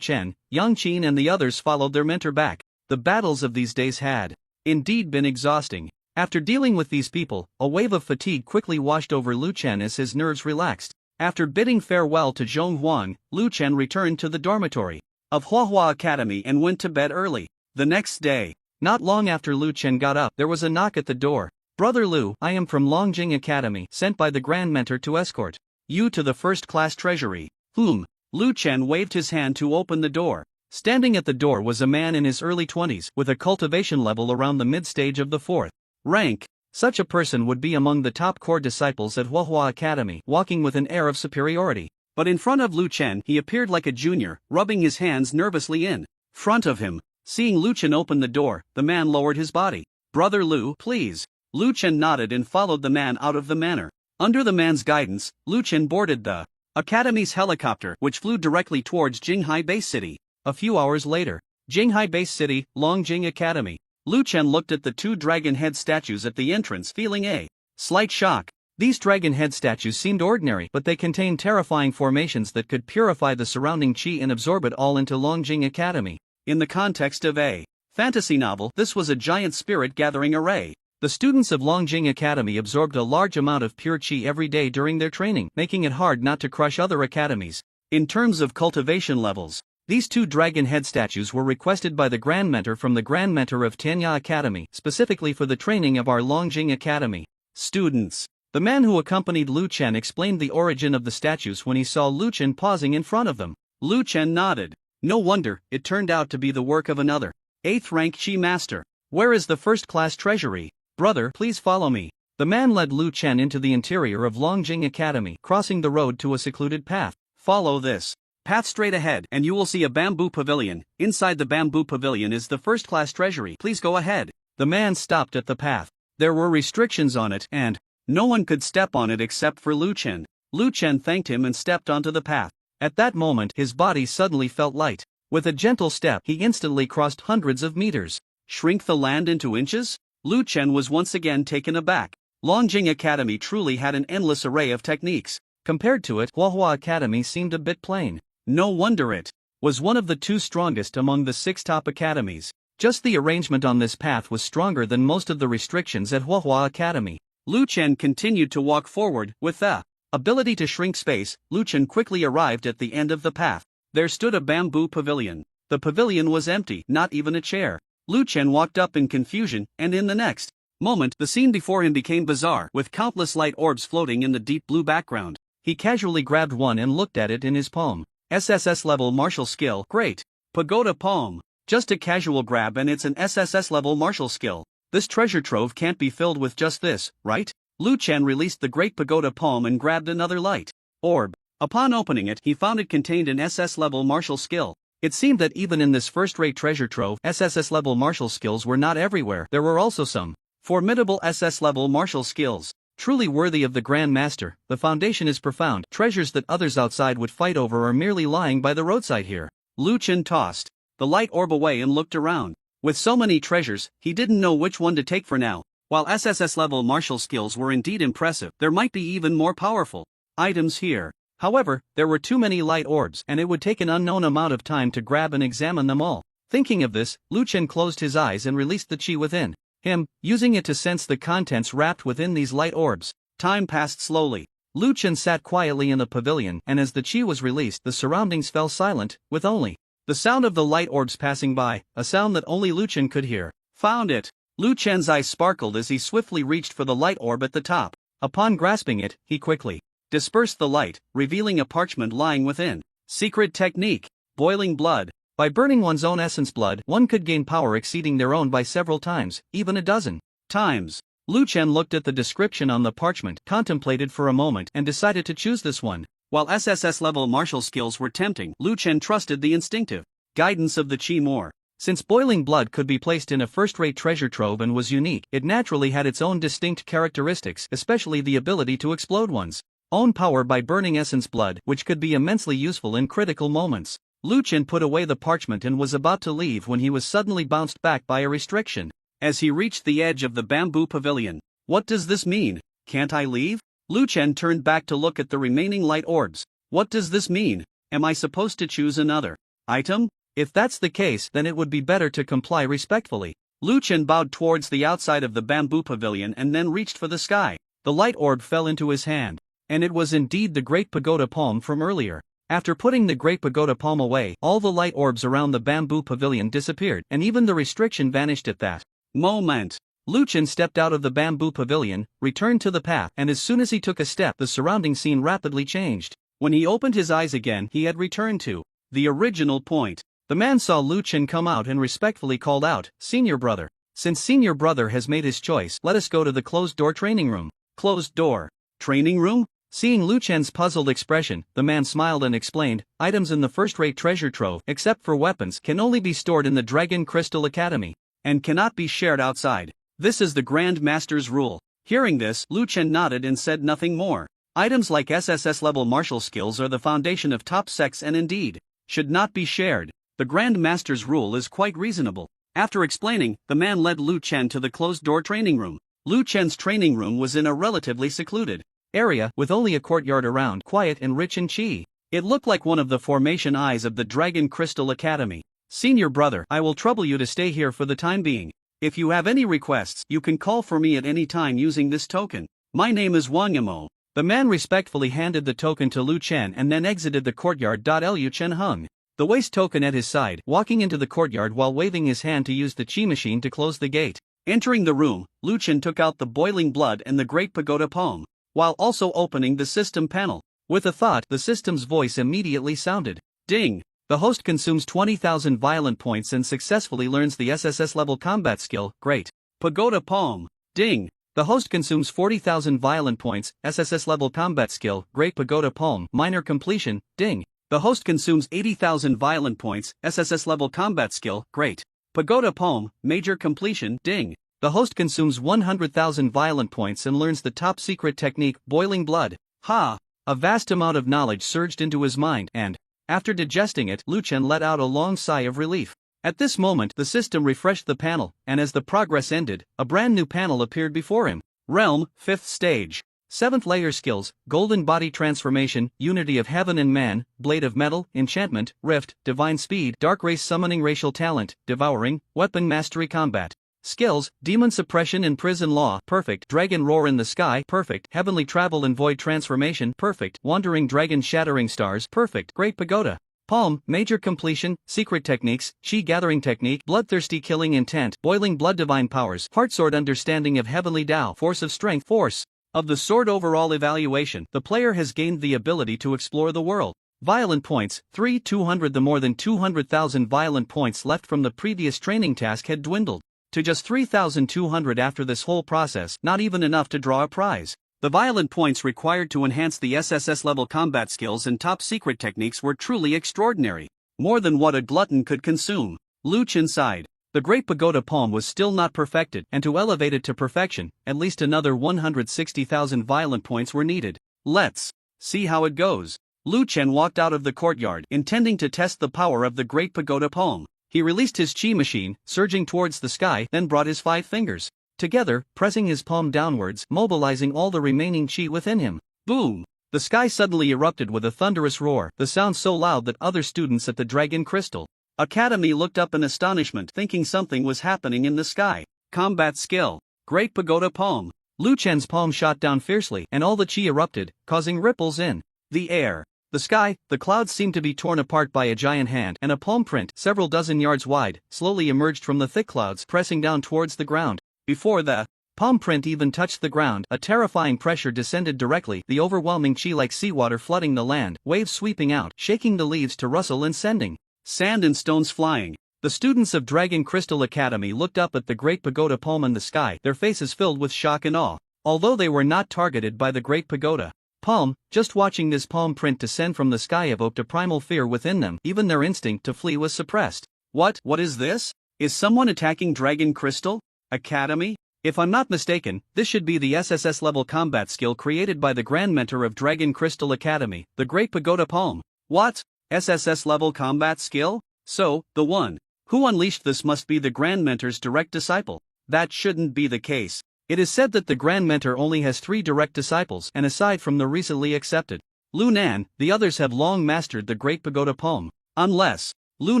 Chen, Yang Qin and the others followed their mentor back. The battles of these days had indeed been exhausting. After dealing with these people, a wave of fatigue quickly washed over Lu Chen as his nerves relaxed. After bidding farewell to Zhong Huang, Lu Chen returned to the dormitory of Huahua Academy and went to bed early. The next day, not long after Lu Chen got up, there was a knock at the door. Brother Lu, I am from Longjing Academy, sent by the Grand Mentor to escort you to the 1st class treasury. Lu Chen waved his hand to open the door. Standing at the door was a man in his early 20s, with a cultivation level around the mid-stage of the 4th rank. Such a person would be among the top core disciples at Huahua Academy, walking with an air of superiority. But in front of Lu Chen, he appeared like a junior, rubbing his hands nervously in front of him. Seeing Lu Chen open the door, the man lowered his body. Brother Lu, please. Lu Chen nodded and followed the man out of the manor. Under the man's guidance, Lu Chen boarded the Academy's helicopter, which flew directly towards Jinghai Base City. A few hours later, Jinghai Base City, Longjing Academy. Lu Chen looked at the 2 dragon head statues at the entrance, feeling a slight shock. These dragon head statues seemed ordinary, but they contained terrifying formations that could purify the surrounding qi and absorb it all into Longjing Academy. In the context of a fantasy novel, this was a giant spirit-gathering array. The students of Longjing Academy absorbed a large amount of pure qi every day during their training, making it hard not to crush other academies. In terms of cultivation levels, these 2 dragon head statues were requested by the Grand Mentor from the Grand Mentor of Tanya Academy, specifically for the training of our Longjing Academy students. The man who accompanied Lu Chen explained the origin of the statues when he saw Lu Chen pausing in front of them. Lu Chen nodded. No wonder, it turned out to be the work of another 8th rank Qi master. Where is the 1st class treasury? Brother, please follow me. The man led Lu Chen into the interior of Longjing Academy, crossing the road to a secluded path. Follow this path straight ahead and you will see a bamboo pavilion. Inside the bamboo pavilion is the first-class treasury. Please go ahead. The man stopped at the path. There were restrictions on it and no one could step on it except for Lu Chen. Lu Chen thanked him and stepped onto the path. At that moment his body suddenly felt light. With a gentle step he instantly crossed hundreds of meters. Shrink the land into inches? Lu Chen was once again taken aback. Longjing Academy truly had an endless array of techniques. Compared to it, Huahua Academy seemed a bit plain. No wonder it was one of the two strongest among the 6 top academies. Just the arrangement on this path was stronger than most of the restrictions at Huahua Academy. Lu Chen continued to walk forward. With the ability to shrink space, Lu Chen quickly arrived at the end of the path. There stood a bamboo pavilion. The pavilion was empty, not even a chair. Lu Chen walked up in confusion, and in the next moment, the scene before him became bizarre, with countless light orbs floating in the deep blue background. He casually grabbed one and looked at it in his palm. SSS level martial skill. Great. Pagoda palm. Just a casual grab and it's an SSS level martial skill. This treasure trove can't be filled with just this, right? Lu Chen released the great pagoda palm and grabbed another light orb. Upon opening it, he found it contained an SS level martial skill. It seemed that even in this first-rate treasure trove, SSS level martial skills were not everywhere. There were also some formidable SS level martial skills. Truly worthy of the Grand Master, the foundation is profound. Treasures that others outside would fight over are merely lying by the roadside here. Lu Chen tossed the light orb away and looked around. With so many treasures, he didn't know which one to take for now. While SSS level martial skills were indeed impressive, there might be even more powerful items here. However, there were too many light orbs and it would take an unknown amount of time to grab and examine them all. Thinking of this, Lu Chen closed his eyes and released the chi within him, using it to sense the contents wrapped within these light orbs. Time passed slowly. Lu Chen sat quietly in the pavilion and as the chi was released the surroundings fell silent, with only the sound of the light orbs passing by, a sound that only Lu Chen could hear. Found it! Lu Chen's eyes sparkled as he swiftly reached for the light orb at the top. Upon grasping it, he quickly dispersed the light, revealing a parchment lying within. Secret technique. Boiling blood. By burning one's own essence blood, one could gain power exceeding their own by several times, even a dozen times. Lu Chen looked at the description on the parchment, contemplated for a moment, and decided to choose this one. While SSS level martial skills were tempting, Lu Chen trusted the instinctive guidance of the chi more. Since boiling blood could be placed in a first-rate treasure trove and was unique, it naturally had its own distinct characteristics, especially the ability to explode one's own power by burning essence blood, which could be immensely useful in critical moments. Lu Chen put away the parchment and was about to leave when he was suddenly bounced back by a restriction. As he reached the edge of the bamboo pavilion. What does this mean? Can't I leave? Lu Chen turned back to look at the remaining light orbs. What does this mean? Am I supposed to choose another item? If that's the case, then it would be better to comply respectfully. Lu Chen bowed towards the outside of the bamboo pavilion and then reached for the sky. The light orb fell into his hand. And it was indeed the great pagoda palm from earlier. After putting the great pagoda palm away, all the light orbs around the bamboo pavilion disappeared, and even the restriction vanished at that moment. Lu Chen stepped out of the bamboo pavilion, returned to the path, and as soon as he took a step, the surrounding scene rapidly changed. When he opened his eyes again, he had returned to the original point. The man saw Lu Chen come out and respectfully called out, "Senior brother. Since senior brother has made his choice, let us go to the closed-door training room." Closed-door training room? Seeing Lu Chen's puzzled expression, the man smiled and explained, "Items in the first-rate treasure trove, except for weapons, can only be stored in the Dragon Crystal Academy, and cannot be shared outside. This is the Grand Master's rule." Hearing this, Lu Chen nodded and said nothing more. Items like SSS level martial skills are the foundation of top sects and indeed should not be shared. The Grand Master's rule is quite reasonable. After explaining, the man led Lu Chen to the closed-door training room. Lu Chen's training room was in a relatively secluded area, with only a courtyard around, quiet and rich in chi. It looked like one of the formation eyes of the Dragon Crystal Academy. "Senior brother, I will trouble you to stay here for the time being. If you have any requests, you can call for me at any time using this token. My name is Wang Yamo." The man respectfully handed the token to Lu Chen and then exited the courtyard. Lu Chen hung the waist token at his side, walking into the courtyard while waving his hand to use the chi machine to close the gate. Entering the room, Lu Chen took out the boiling blood and the great pagoda palm, while also opening the system panel. With a thought, the system's voice immediately sounded. Ding! The host consumes 20,000 violent points and successfully learns the SSS level combat skill, Great Pagoda Palm. Ding! The host consumes 40,000 violent points, SSS level combat skill, Great Pagoda Palm, minor completion, ding. The host consumes 80,000 violent points, SSS level combat skill, Great Pagoda Palm, major completion, ding. The host consumes 100,000 violent points and learns the top secret technique, Boiling Blood. Ha! A vast amount of knowledge surged into his mind and, after digesting it, Lu Chen let out a long sigh of relief. At this moment, the system refreshed the panel, and as the progress ended, a brand new panel appeared before him. Realm, 5th stage. 7th layer skills, Golden Body Transformation, Unity of Heaven and Man, Blade of Metal, Enchantment, Rift, Divine Speed, Dark Race Summoning Racial Talent, Devouring, Weapon Mastery Combat. Skills, Demon Suppression and Prison Law, perfect. Dragon Roar in the Sky, perfect. Heavenly Travel and Void Transformation, perfect. Wandering Dragon Shattering Stars, perfect. Great Pagoda Palm, major completion, secret techniques, Chi gathering technique, bloodthirsty killing intent, boiling blood divine powers, heartsword understanding of heavenly Tao, force of strength, force of the sword. Overall evaluation, the player has gained the ability to explore the world. Violent points, 200. The more than 200,000 violent points left from the previous training task had dwindled to just 3,200 after this whole process, not even enough to draw a prize. The violent points required to enhance the SSS level combat skills and top secret techniques were truly extraordinary. More than what a glutton could consume. Lu Chen sighed. The Great Pagoda Palm was still not perfected, and to elevate it to perfection, at least another 160,000 violent points were needed. Let's see how it goes. Lu Chen walked out of the courtyard, intending to test the power of the Great Pagoda Palm. He released his chi machine, surging towards the sky, then brought his 5 fingers together, pressing his palm downwards, mobilizing all the remaining chi within him. Boom! The sky suddenly erupted with a thunderous roar, the sound so loud that other students at the Dragon Crystal Academy looked up in astonishment, thinking something was happening in the sky. Combat skill, Great Pagoda Palm. Lu Chen's palm shot down fiercely, and all the chi erupted, causing ripples in the air. The sky, the clouds seemed to be torn apart by a giant hand, and a palm print, several dozen yards wide, slowly emerged from the thick clouds, pressing down towards the ground. Before the palm print even touched the ground, a terrifying pressure descended directly, the overwhelming chi like seawater flooding the land, waves sweeping out, shaking the leaves to rustle and sending sand and stones flying. The students of Dragon Crystal Academy looked up at the Great Pagoda Palm in the sky, their faces filled with shock and awe. Although they were not targeted by the Great Pagoda Palm, just watching this palm print descend from the sky evoked a primal fear within them. Even their instinct to flee was suppressed. What is this? Is someone attacking Dragon Crystal Academy? If I'm not mistaken, this should be the SSS level combat skill created by the Grand Mentor of Dragon Crystal Academy, the Great Pagoda Palm. What? SSS level combat skill? So, the one who unleashed this must be the Grand Mentor's direct disciple. That shouldn't be the case. It is said that the Grand Mentor only has 3 direct disciples, and aside from the recently accepted Lu Nan, the others have long mastered the Great Pagoda Palm. Unless Lu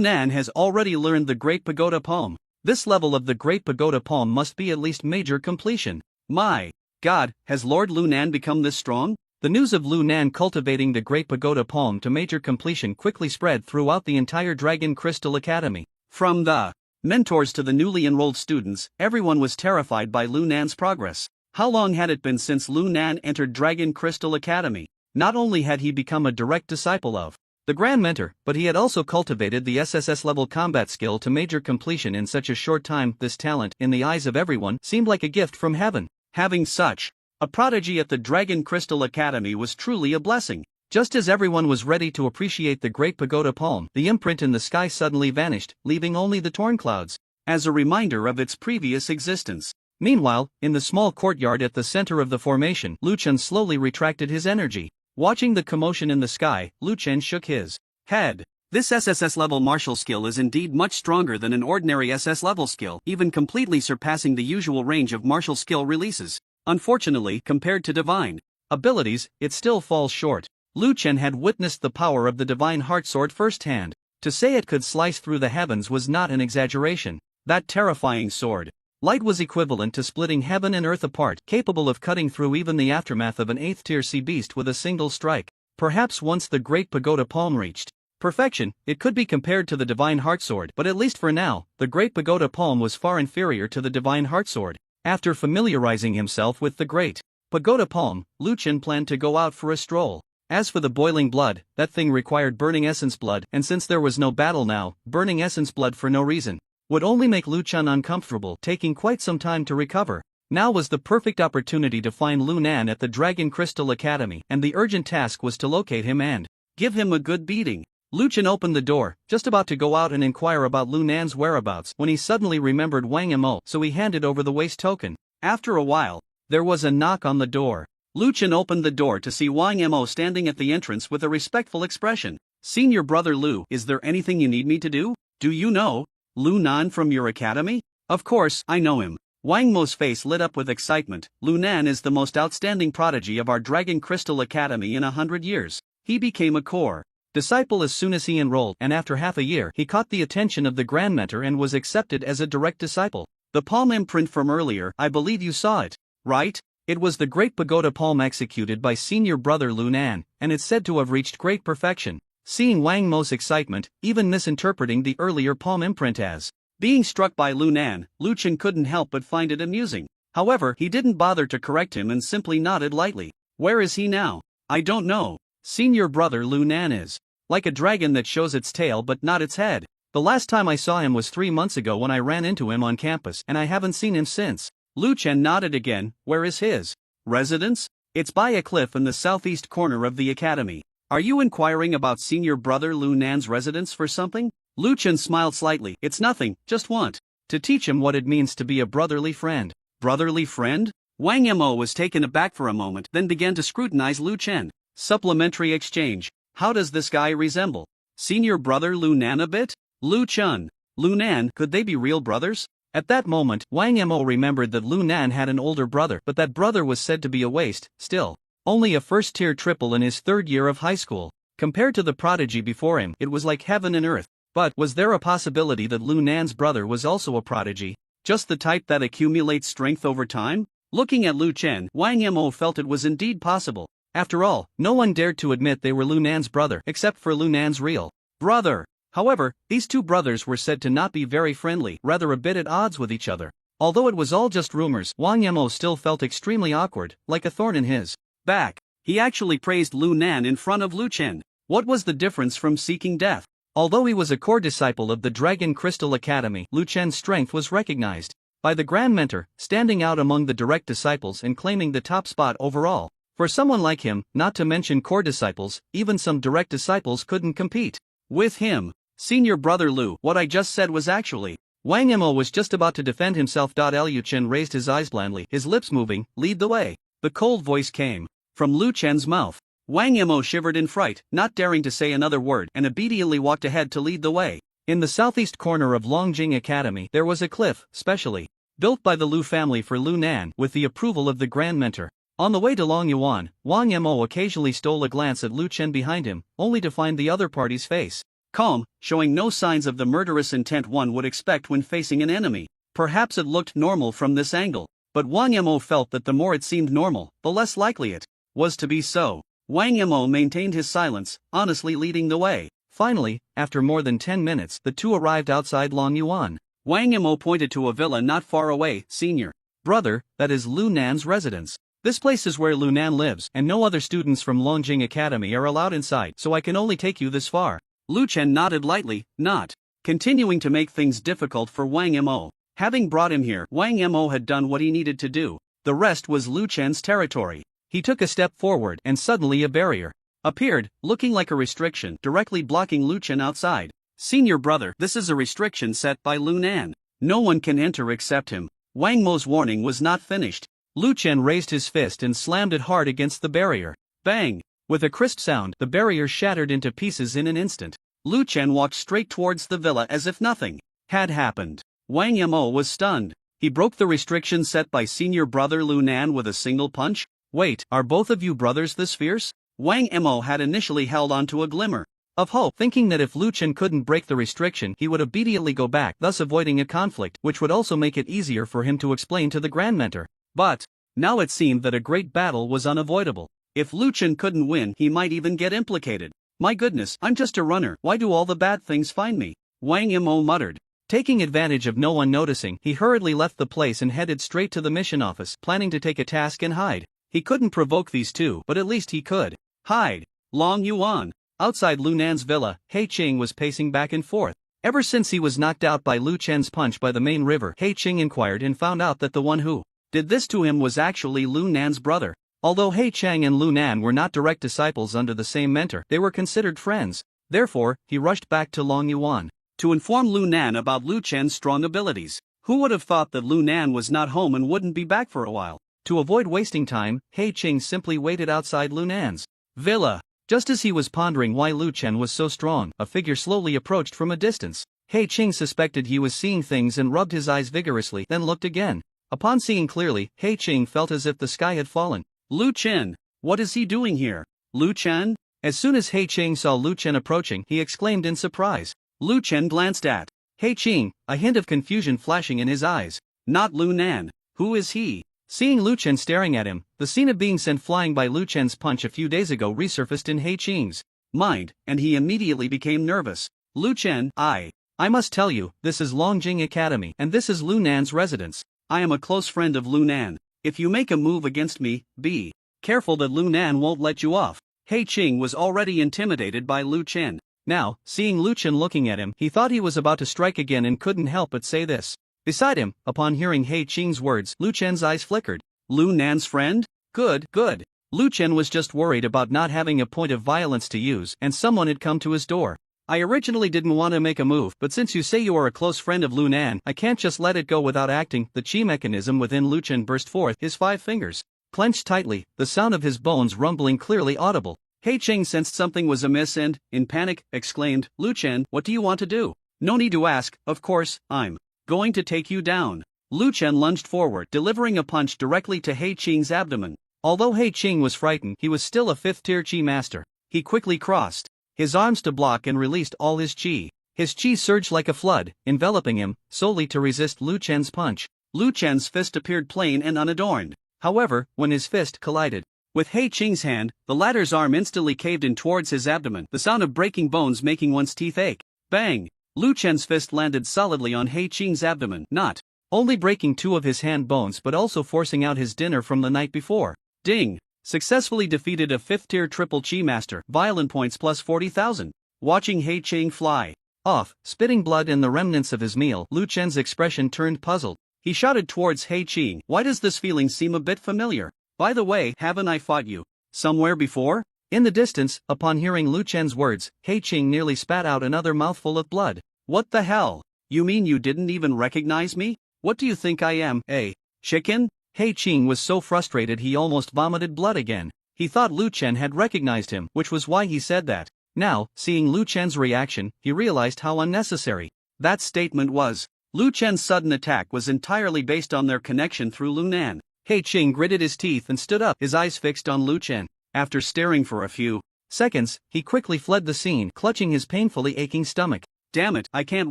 Nan has already learned the Great Pagoda Palm. This level of the Great Pagoda Palm must be at least major completion. My God, has Lord Lu Nan become this strong? The news of Lu Nan cultivating the Great Pagoda Palm to major completion quickly spread throughout the entire Dragon Crystal Academy. From the mentors to the newly enrolled students, everyone was terrified by Lu Nan's progress. How long had it been since Lu Nan entered Dragon Crystal Academy? Not only had he become a direct disciple of the Grand Mentor, but he had also cultivated the SSS level combat skill to major completion in such a short time. This talent, in the eyes of everyone, seemed like a gift from heaven. Having such a prodigy at the Dragon Crystal Academy was truly a blessing. Just as everyone was ready to appreciate the Great Pagoda Palm, the imprint in the sky suddenly vanished, leaving only the torn clouds as a reminder of its previous existence. Meanwhile, in the small courtyard at the center of the formation, Lu Chen slowly retracted his energy. Watching the commotion in the sky, Lu Chen shook his head. This SSS level martial skill is indeed much stronger than an ordinary SS level skill, even completely surpassing the usual range of martial skill releases. Unfortunately, compared to divine abilities, it still falls short. Lu Chen had witnessed the power of the divine heart sword firsthand. To say it could slice through the heavens was not an exaggeration. That terrifying sword light was equivalent to splitting heaven and earth apart, capable of cutting through even the aftermath of an 8th tier sea beast with a single strike. Perhaps once the Great Pagoda Palm reached perfection, it could be compared to the Divine Heart Sword, but at least for now, the Great Pagoda Palm was far inferior to the Divine Heart Sword. After familiarizing himself with the Great Pagoda Palm, Lu Chen planned to go out for a stroll. As for the boiling blood, that thing required burning essence blood, and since there was no battle now, burning essence blood for no reason would only make Lu Chen uncomfortable, taking quite some time to recover. Now was the perfect opportunity to find Lu Nan at the Dragon Crystal Academy, and the urgent task was to locate him and give him a good beating. Lu Chen opened the door, just about to go out and inquire about Lu Nan's whereabouts when he suddenly remembered Wang Mo, so he handed over the waste token. After a while, there was a knock on the door. Lu Chen opened the door to see Wang Mo standing at the entrance with a respectful expression. "Senior brother Lu, is there anything you need me to do? Do you know Lu Nan from your academy?" "Of course, I know him." Wang Mo's face lit up with excitement. "Lu Nan is the most outstanding prodigy of our Dragon Crystal Academy in 100 years. He became a core disciple as soon as he enrolled, and after half a year he caught the attention of the Grand Mentor and was accepted as a direct disciple. The palm imprint from earlier, I believe you saw it, right? It was the Great Pagoda palm executed by senior brother Lu Nan, and it's said to have reached great perfection." Seeing Wang Mo's excitement, even misinterpreting the earlier palm imprint as being struck by Lu Nan, Lu Chen couldn't help but find it amusing. However, he didn't bother to correct him and simply nodded lightly. "Where is he now?" "I don't know. Senior brother Lu Nan is like a dragon that shows its tail but not its head. The last time I saw him was 3 months ago when I ran into him on campus, and I haven't seen him since." Lu Chen nodded again. "Where is his residence?" "It's by a cliff in the southeast corner of the academy." "Are you inquiring about senior brother Lu Nan's residence for something?" Lu Chen smiled slightly. "It's nothing, just want to teach him what it means to be a brotherly friend." "Brotherly friend?" Wang Mo was taken aback for a moment, then began to scrutinize Lu Chen. "Supplementary exchange. How does this guy resemble senior brother Lu Nan a bit?" Lu Chen, Lu Nan, could they be real brothers? At that moment, Wang Mo remembered that Lu Nan had an older brother, but that brother was said to be a waste, still only a first-tier triple in his 3rd year of high school. Compared to the prodigy before him, it was like heaven and earth. But was there a possibility that Lu Nan's brother was also a prodigy, just the type that accumulates strength over time? Looking at Lu Chen, Wang Mo felt it was indeed possible. After all, no one dared to admit they were Lu Nan's brother except for Lu Nan's real brother. However, these two brothers were said to not be very friendly, rather a bit at odds with each other. Although it was all just rumors, Wang Mo still felt extremely awkward, like a thorn in his back. He actually praised Lu Nan in front of Lu Chen. What was the difference from seeking death? Although he was a core disciple of the Dragon Crystal Academy, Lu Chen's strength was recognized by the Grand Mentor, standing out among the direct disciples and claiming the top spot overall. For someone like him, not to mention core disciples, even some direct disciples couldn't compete with him. "Senior brother Lu, what I just said was actually..." Wang Mo was just about to defend himself. Lu Chen raised his eyes blandly, his lips moving. "Lead the way." The cold voice came from Lu Chen's mouth. Wang Mo shivered in fright, not daring to say another word, and obediently walked ahead to lead the way. In the southeast corner of Longjing Academy, there was a cliff, specially built by the Lu family for Lu Nan, with the approval of the Grand Mentor. On the way to Longyuan, Wang Mo occasionally stole a glance at Lu Chen behind him, only to find the other party's face calm, showing no signs of the murderous intent one would expect when facing an enemy. Perhaps it looked normal from this angle, but Wang Mo felt that the more it seemed normal, the less likely it was to be so. Wang Mo maintained his silence, honestly leading the way. Finally, after more than 10 minutes, the two arrived outside Longyuan. Wang Mo pointed to a villa not far away. "Senior brother, that is Lu Nan's residence. This place is where Lu Nan lives, and no other students from Longjing Academy are allowed inside, so I can only take you this far." Lu Chen nodded lightly, not continuing to make things difficult for Wang Mo. Having brought him here, Wang Mo had done what he needed to do. The rest was Lu Chen's territory. He took a step forward, and suddenly a barrier appeared, looking like a restriction, directly blocking Lu Chen outside. "Senior brother, this is a restriction set by Lu Nan. No one can enter except him." Wang Mo's warning was not finished. Lu Chen raised his fist and slammed it hard against the barrier. Bang! With a crisp sound, the barrier shattered into pieces in an instant. Lu Chen walked straight towards the villa as if nothing had happened. Wang Mo was stunned. He broke the restriction set by senior brother Lu Nan with a single punch? Wait, are both of you brothers this fierce? Wang Mo had initially held on to a glimmer of hope, thinking that if Lu Chen couldn't break the restriction, he would immediately go back, thus avoiding a conflict, which would also make it easier for him to explain to the Grand Mentor. But now it seemed that a great battle was unavoidable. If Lu Chen couldn't win, he might even get implicated. "My goodness, I'm just a runner, why do all the bad things find me?" Wang Mo muttered. Taking advantage of no one noticing, he hurriedly left the place and headed straight to the mission office, planning to take a task and hide. He couldn't provoke these two, but at least he could hide. Longyuan. Outside Lu Nan's villa, He Qing was pacing back and forth. Ever since he was knocked out by Lu Chen's punch by the main river, He Qing inquired and found out that the one who did this to him was actually Lu Nan's brother. Although He Chang and Lu Nan were not direct disciples under the same mentor, they were considered friends. Therefore, he rushed back to Long Yuan to inform Lu Nan about Lu Chen's strong abilities. Who would have thought that Lu Nan was not home and wouldn't be back for a while? To avoid wasting time, He Ching simply waited outside Lu Nan's villa. Just as he was pondering why Lu Chen was so strong, a figure slowly approached from a distance. He Ching suspected he was seeing things and rubbed his eyes vigorously, then looked again. Upon seeing clearly, He Ching felt as if the sky had fallen. Lu Chen, what is he doing here? Lu Chen? As soon as He Ching saw Lu Chen approaching, he exclaimed in surprise. Lu Chen glanced at He Ching, a hint of confusion flashing in his eyes. Not Lu Nan. Who is he? Seeing Lu Chen staring at him, the scene of being sent flying by Lu Chen's punch a few days ago resurfaced in He Ching's mind, and he immediately became nervous. Lu Chen, I must tell you, this is Longjing Academy, and this is Lu Nan's residence. I am a close friend of Lu Nan. If you make a move against me, be careful that Lu Nan won't let you off. He Ching was already intimidated by Lu Chen. Now, seeing Lu Chen looking at him, he thought he was about to strike again and couldn't help but say this. Beside him, upon hearing He Ching's words, Lu Chen's eyes flickered. Lu Nan's friend? Good, good. Lu Chen was just worried about not having a point of violence to use, and someone had come to his door. I originally didn't want to make a move, but since you say you are a close friend of Lu Nan, I can't just let it go without acting. The chi mechanism within Lu Chen burst forth, his 5 fingers clenched tightly, the sound of his bones rumbling clearly audible. He Ching sensed something was amiss and, in panic, exclaimed, Lu Chen, what do you want to do? No need to ask, of course, I'm going to take you down. Lu Chen lunged forward, delivering a punch directly to He Ching's abdomen. Although He Ching was frightened, he was still a 5th-tier chi master. He quickly crossed his arms to block and released all his chi. His chi surged like a flood, enveloping him, solely to resist Lu Chen's punch. Lu Chen's fist appeared plain and unadorned. However, when his fist collided with He Ching's hand, the latter's arm instantly caved in towards his abdomen, the sound of breaking bones making one's teeth ache. Bang! Lu Chen's fist landed solidly on He Ching's abdomen, not only breaking 2 of his hand bones but also forcing out his dinner from the night before. Ding! Successfully defeated a 5th-tier triple chi master, violent points plus 40,000. Watching He Ching fly off, spitting blood and the remnants of his meal, Lu Chen's expression turned puzzled. He shouted towards He Ching, why does this feeling seem a bit familiar? By the way, haven't I fought you somewhere before? In the distance, upon hearing Lu Chen's words, He Ching nearly spat out another mouthful of blood. What the hell? You mean you didn't even recognize me? What do you think I am, a chicken? He Ching was so frustrated he almost vomited blood again. He thought Lu Chen had recognized him, which was why he said that. Now, seeing Lu Chen's reaction, he realized how unnecessary that statement was. Lu Chen's sudden attack was entirely based on their connection through Lu Nan. He Ching gritted his teeth and stood up, his eyes fixed on Lu Chen. After staring for a few seconds, he quickly fled the scene, clutching his painfully aching stomach. Damn it, I can't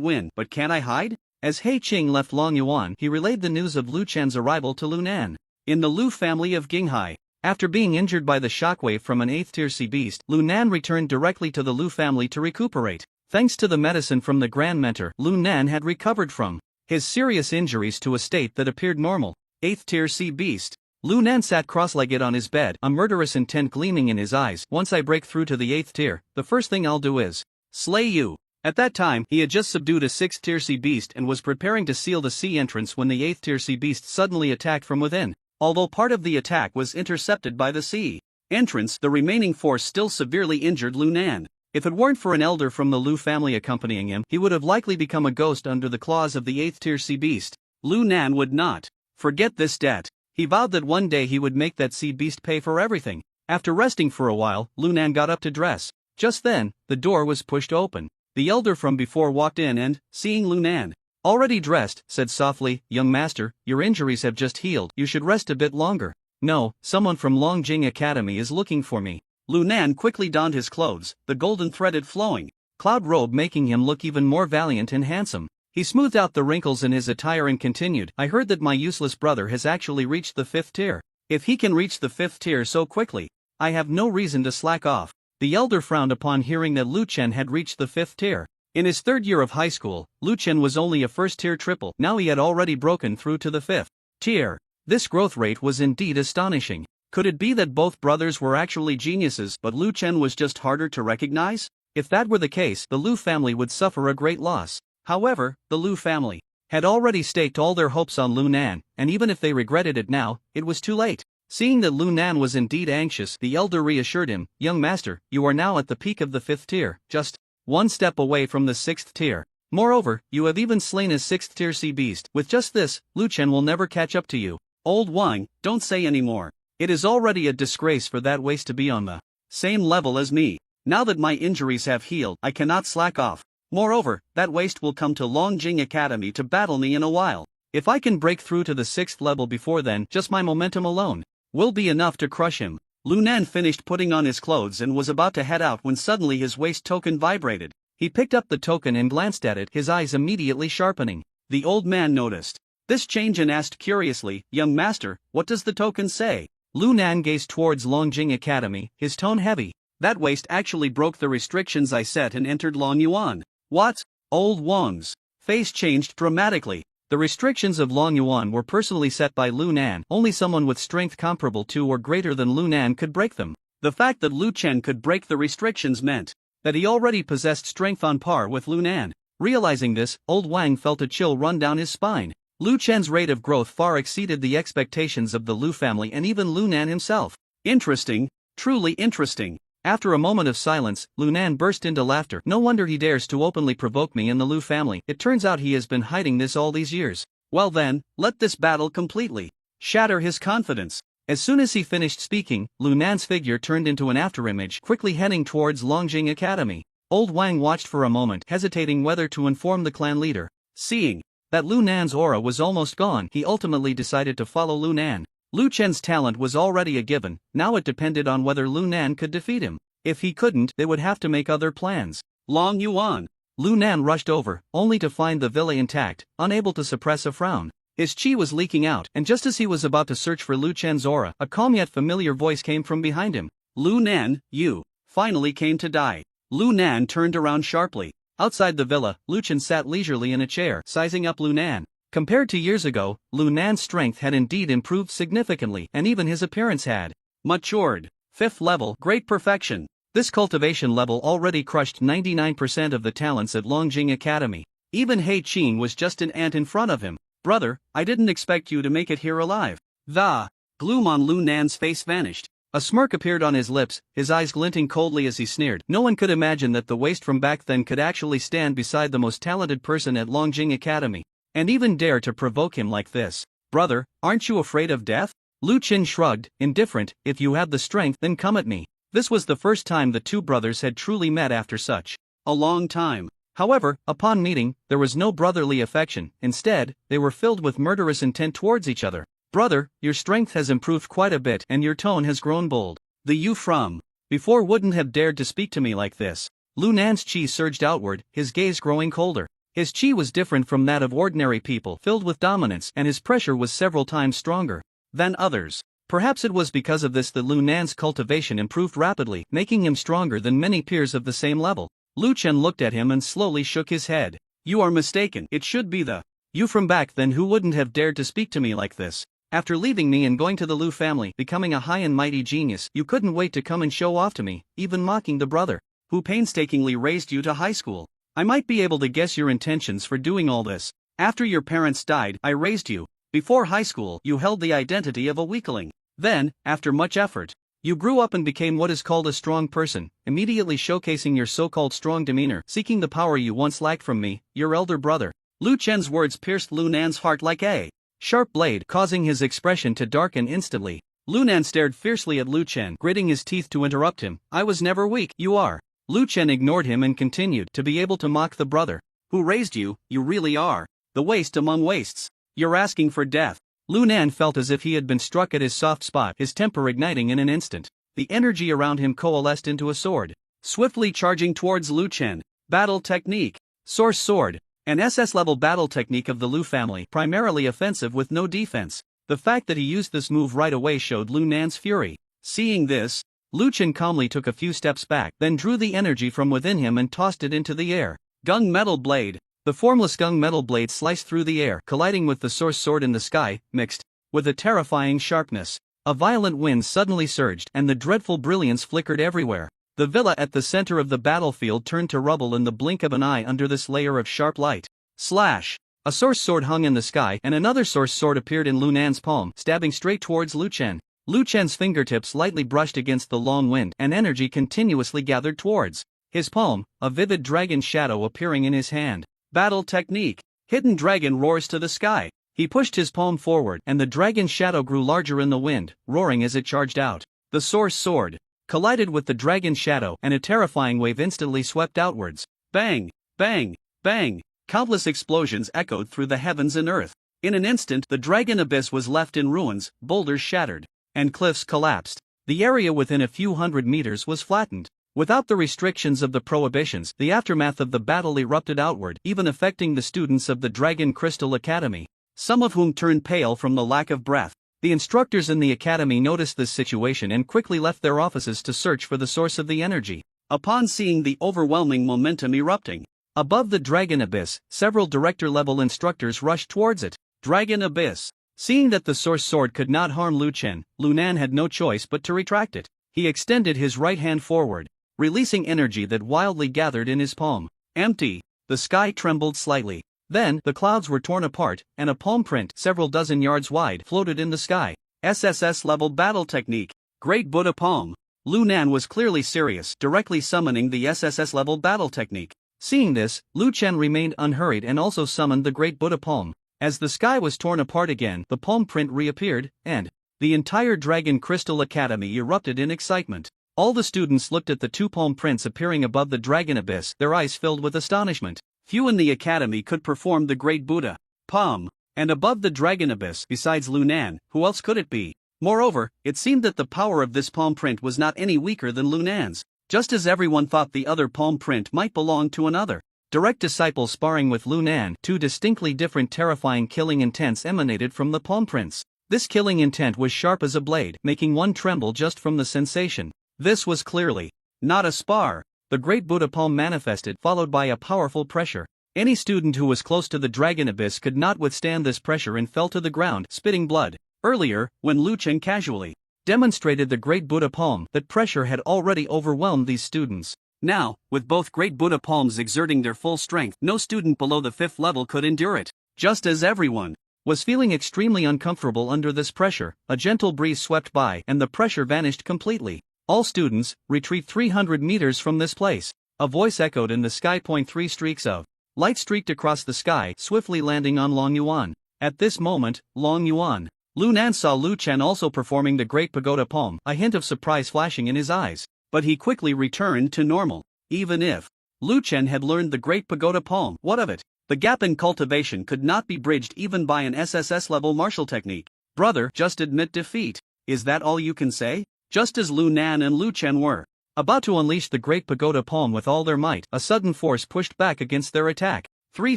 win, but can't I hide? As He Ching left Long Yuan, he relayed the news of Lu Chen's arrival to Lu Nan. In the Lu family of Ginghai, after being injured by the shockwave from an 8th-tier sea beast, Lu Nan returned directly to the Lu family to recuperate. Thanks to the medicine from the Grand Mentor, Lu Nan had recovered from his serious injuries to a state that appeared normal. 8th-tier sea beast. Lu Nan sat cross-legged on his bed, a murderous intent gleaming in his eyes. Once I break through to the 8th tier, the first thing I'll do is slay you. At that time, he had just subdued a 6th-tier sea beast and was preparing to seal the sea entrance when the 8th-tier sea beast suddenly attacked from within. Although part of the attack was intercepted by the sea entrance, the remaining force still severely injured Lu Nan. If it weren't for an elder from the Lu family accompanying him, he would have likely become a ghost under the claws of the 8th-tier sea beast. Lu Nan would not forget this debt. He vowed that one day he would make that sea beast pay for everything. After resting for a while, Lu Nan got up to dress. Just then, the door was pushed open. The elder from before walked in and, seeing Lu Nan already dressed, said softly, "Young master, your injuries have just healed, you should rest a bit longer." "No, someone from Longjing Academy is looking for me." Lu Nan quickly donned his clothes, the golden threaded flowing cloud robe making him look even more valiant and handsome. He smoothed out the wrinkles in his attire and continued, "I heard that my useless brother has actually reached the 5th tier. If he can reach the 5th tier so quickly, I have no reason to slack off." The elder frowned upon hearing that Lu Chen had reached the 5th tier. In his 3rd year of high school, Lu Chen was only a 1st-tier triple. Now he had already broken through to the 5th tier. This growth rate was indeed astonishing. Could it be that both brothers were actually geniuses, but Lu Chen was just harder to recognize? If that were the case, the Lu family would suffer a great loss. However, the Lu family had already staked all their hopes on Lu Nan, and even if they regretted it now, it was too late. Seeing that Lu Nan was indeed anxious, the elder reassured him, "Young master, you are now at the peak of the 5th tier, just one step away from the 6th tier. Moreover, you have even slain a 6th tier sea beast. With just this, Lu Chen will never catch up to you." "Old Wang, don't say any more. It is already a disgrace for that waste to be on the same level as me. Now that my injuries have healed, I cannot slack off. Moreover, that waste will come to Longjing Academy to battle me in a while. If I can break through to the 6th level before then, just my momentum alone will be enough to crush him." Lu Nan finished putting on his clothes and was about to head out when suddenly his waist token vibrated. He picked up the token and glanced at it, his eyes immediately sharpening. The old man noticed this change and asked curiously, "Young master, what does the token say?" Lu Nan gazed towards Longjing Academy, his tone heavy. "That waste actually broke the restrictions I set and entered Long Yuan." "What?" Old Wang's face changed dramatically. The restrictions of Long Yuan were personally set by Lu Nan. Only someone with strength comparable to or greater than Lu Nan could break them. The fact that Lu Chen could break the restrictions meant that he already possessed strength on par with Lu Nan. Realizing this, Old Wang felt a chill run down his spine. Lu Chen's rate of growth far exceeded the expectations of the Lu family and even Lu Nan himself. "Interesting, truly interesting." After a moment of silence, Lu Nan burst into laughter. "No wonder he dares to openly provoke me in the Lu family. It turns out he has been hiding this all these years. Well then, let this battle completely shatter his confidence." As soon as he finished speaking, Lu Nan's figure turned into an afterimage, quickly heading towards Longjing Academy. Old Wang watched for a moment, hesitating whether to inform the clan leader. Seeing that Lu Nan's aura was almost gone, he ultimately decided to follow Lu Nan. Lu Chen's talent was already a given, now it depended on whether Lu Nan could defeat him. If he couldn't, they would have to make other plans. Long Yuan. Lu Nan rushed over, only to find the villa intact, unable to suppress a frown. His chi was leaking out, and just as he was about to search for Lu Chen's aura, a calm yet familiar voice came from behind him. "Lu Nan, you finally came to die." Lu Nan turned around sharply. Outside the villa, Lu Chen sat leisurely in a chair, sizing up Lu Nan. Compared to years ago, Lu Nan's strength had indeed improved significantly, and even his appearance had matured. 5th level, great perfection. This cultivation level already crushed 99% of the talents at Longjing Academy. Even He Qing was just an ant in front of him. "Brother, I didn't expect you to make it here alive." The gloom on Lu Nan's face vanished. A smirk appeared on his lips, his eyes glinting coldly as he sneered. No one could imagine that the waste from back then could actually stand beside the most talented person at Longjing Academy, and even dare to provoke him like this. "Brother, aren't you afraid of death?" Lu Chen shrugged, indifferent. "If you have the strength, then come at me." This was the first time the two brothers had truly met after such a long time. However, upon meeting, there was no brotherly affection. Instead, they were filled with murderous intent towards each other. "Brother, your strength has improved quite a bit and your tone has grown bold. The you from before wouldn't have dared to speak to me like this." Lu Nan's chi surged outward, his gaze growing colder. His chi was different from that of ordinary people, filled with dominance, and his pressure was several times stronger than others. Perhaps it was because of this that Lu Nan's cultivation improved rapidly, making him stronger than many peers of the same level. Lu Chen looked at him and slowly shook his head. "You are mistaken. It should be the you from back then who wouldn't have dared to speak to me like this. After leaving me and going to the Lu family, becoming a high and mighty genius, you couldn't wait to come and show off to me, even mocking the brother who painstakingly raised you to high school. I might be able to guess your intentions for doing all this. After your parents died, I raised you. Before high school, you held the identity of a weakling. Then, after much effort, you grew up and became what is called a strong person, immediately showcasing your so-called strong demeanor, seeking the power you once lacked from me, your elder brother." Lu Chen's words pierced Lu Nan's heart like a sharp blade, causing his expression to darken instantly. Lu Nan stared fiercely at Lu Chen, gritting his teeth to interrupt him. "I was never weak. You are." Lu Chen ignored him and continued. "To be able to mock the brother who raised you, you really are the waste among wastes. You're asking for death." Lu Nan felt as if he had been struck at his soft spot, his temper igniting in an instant. The energy around him coalesced into a sword, swiftly charging towards Lu Chen. Battle technique. Source sword. An SS-level battle technique of the Lu family, primarily offensive with no defense. The fact that he used this move right away showed Lu Nan's fury. Seeing this, Lu Chen calmly took a few steps back, then drew the energy from within him and tossed it into the air. Gung metal blade. The formless gung metal blade sliced through the air, colliding with the source sword in the sky, mixed with a terrifying sharpness. A violent wind suddenly surged, and the dreadful brilliance flickered everywhere. The villa at the center of the battlefield turned to rubble in the blink of an eye under this layer of sharp light. Slash! A source sword hung in the sky and another source sword appeared in Lu Nan's palm, stabbing straight towards Lu Chen. Lu Chen's fingertips lightly brushed against the long wind and energy continuously gathered towards his palm, a vivid dragon shadow appearing in his hand. Battle technique. Hidden dragon roars to the sky. He pushed his palm forward and the dragon shadow grew larger in the wind, roaring as it charged out. The source sword collided with the dragon shadow and a terrifying wave instantly swept outwards. Bang! Bang! Bang! Countless explosions echoed through the heavens and earth. In an instant the dragon abyss was left in ruins, boulders shattered, and cliffs collapsed. The area within a few hundred meters was flattened. Without the restrictions of the prohibitions, the aftermath of the battle erupted outward, even affecting the students of the Dragon Crystal Academy, some of whom turned pale from the lack of breath. The instructors in the academy noticed this situation and quickly left their offices to search for the source of the energy. Upon seeing the overwhelming momentum erupting above the Dragon Abyss, several director-level instructors rushed towards it. Dragon Abyss. Seeing that the source sword could not harm Lu Chen, Lu Nan had no choice but to retract it. He extended his right hand forward, releasing energy that wildly gathered in his palm. Empty. The sky trembled slightly. Then, the clouds were torn apart, and a palm print several dozen yards wide floated in the sky. SSS-level battle technique. Great Buddha Palm. Lu Nan was clearly serious, directly summoning the SSS-level battle technique. Seeing this, Lu Chen remained unhurried and also summoned the Great Buddha Palm. As the sky was torn apart again, the palm print reappeared, and the entire Dragon Crystal Academy erupted in excitement. All the students looked at the two palm prints appearing above the Dragon Abyss, their eyes filled with astonishment. Few in the academy could perform the Great Buddha Palm, and above the Dragon Abyss, besides Lu Nan, who else could it be? Moreover, it seemed that the power of this palm print was not any weaker than Lu Nan's, just as everyone thought the other palm print might belong to another direct disciple sparring with Lu Nan. Two distinctly different terrifying killing intents emanated from the palm prints. This killing intent was sharp as a blade, making one tremble just from the sensation. This was clearly not a spar. The Great Buddha Palm manifested, followed by a powerful pressure. Any student who was close to the Dragon Abyss could not withstand this pressure and fell to the ground, spitting blood. Earlier, when Lu Chen casually demonstrated the Great Buddha Palm, that pressure had already overwhelmed these students. Now, with both Great Buddha Palms exerting their full strength, no student below the 5th level could endure it. Just as everyone was feeling extremely uncomfortable under this pressure, a gentle breeze swept by and the pressure vanished completely. All students, retreat 300 meters from this place. A voice echoed in the sky. 3 streaks of light streaked across the sky, swiftly landing on Long Yuan. At this moment, Long Yuan, Lu Nan saw Lu Chen also performing the Great Pagoda Palm, a hint of surprise flashing in his eyes. But he quickly returned to normal. Even if Lu Chen had learned the Great Pagoda Palm, what of it? The gap in cultivation could not be bridged even by an SSS-level martial technique. Brother, just admit defeat. Is that all you can say? Just as Lu Nan and Lu Chen were about to unleash the Great Pagoda Palm with all their might, a sudden force pushed back against their attack. 3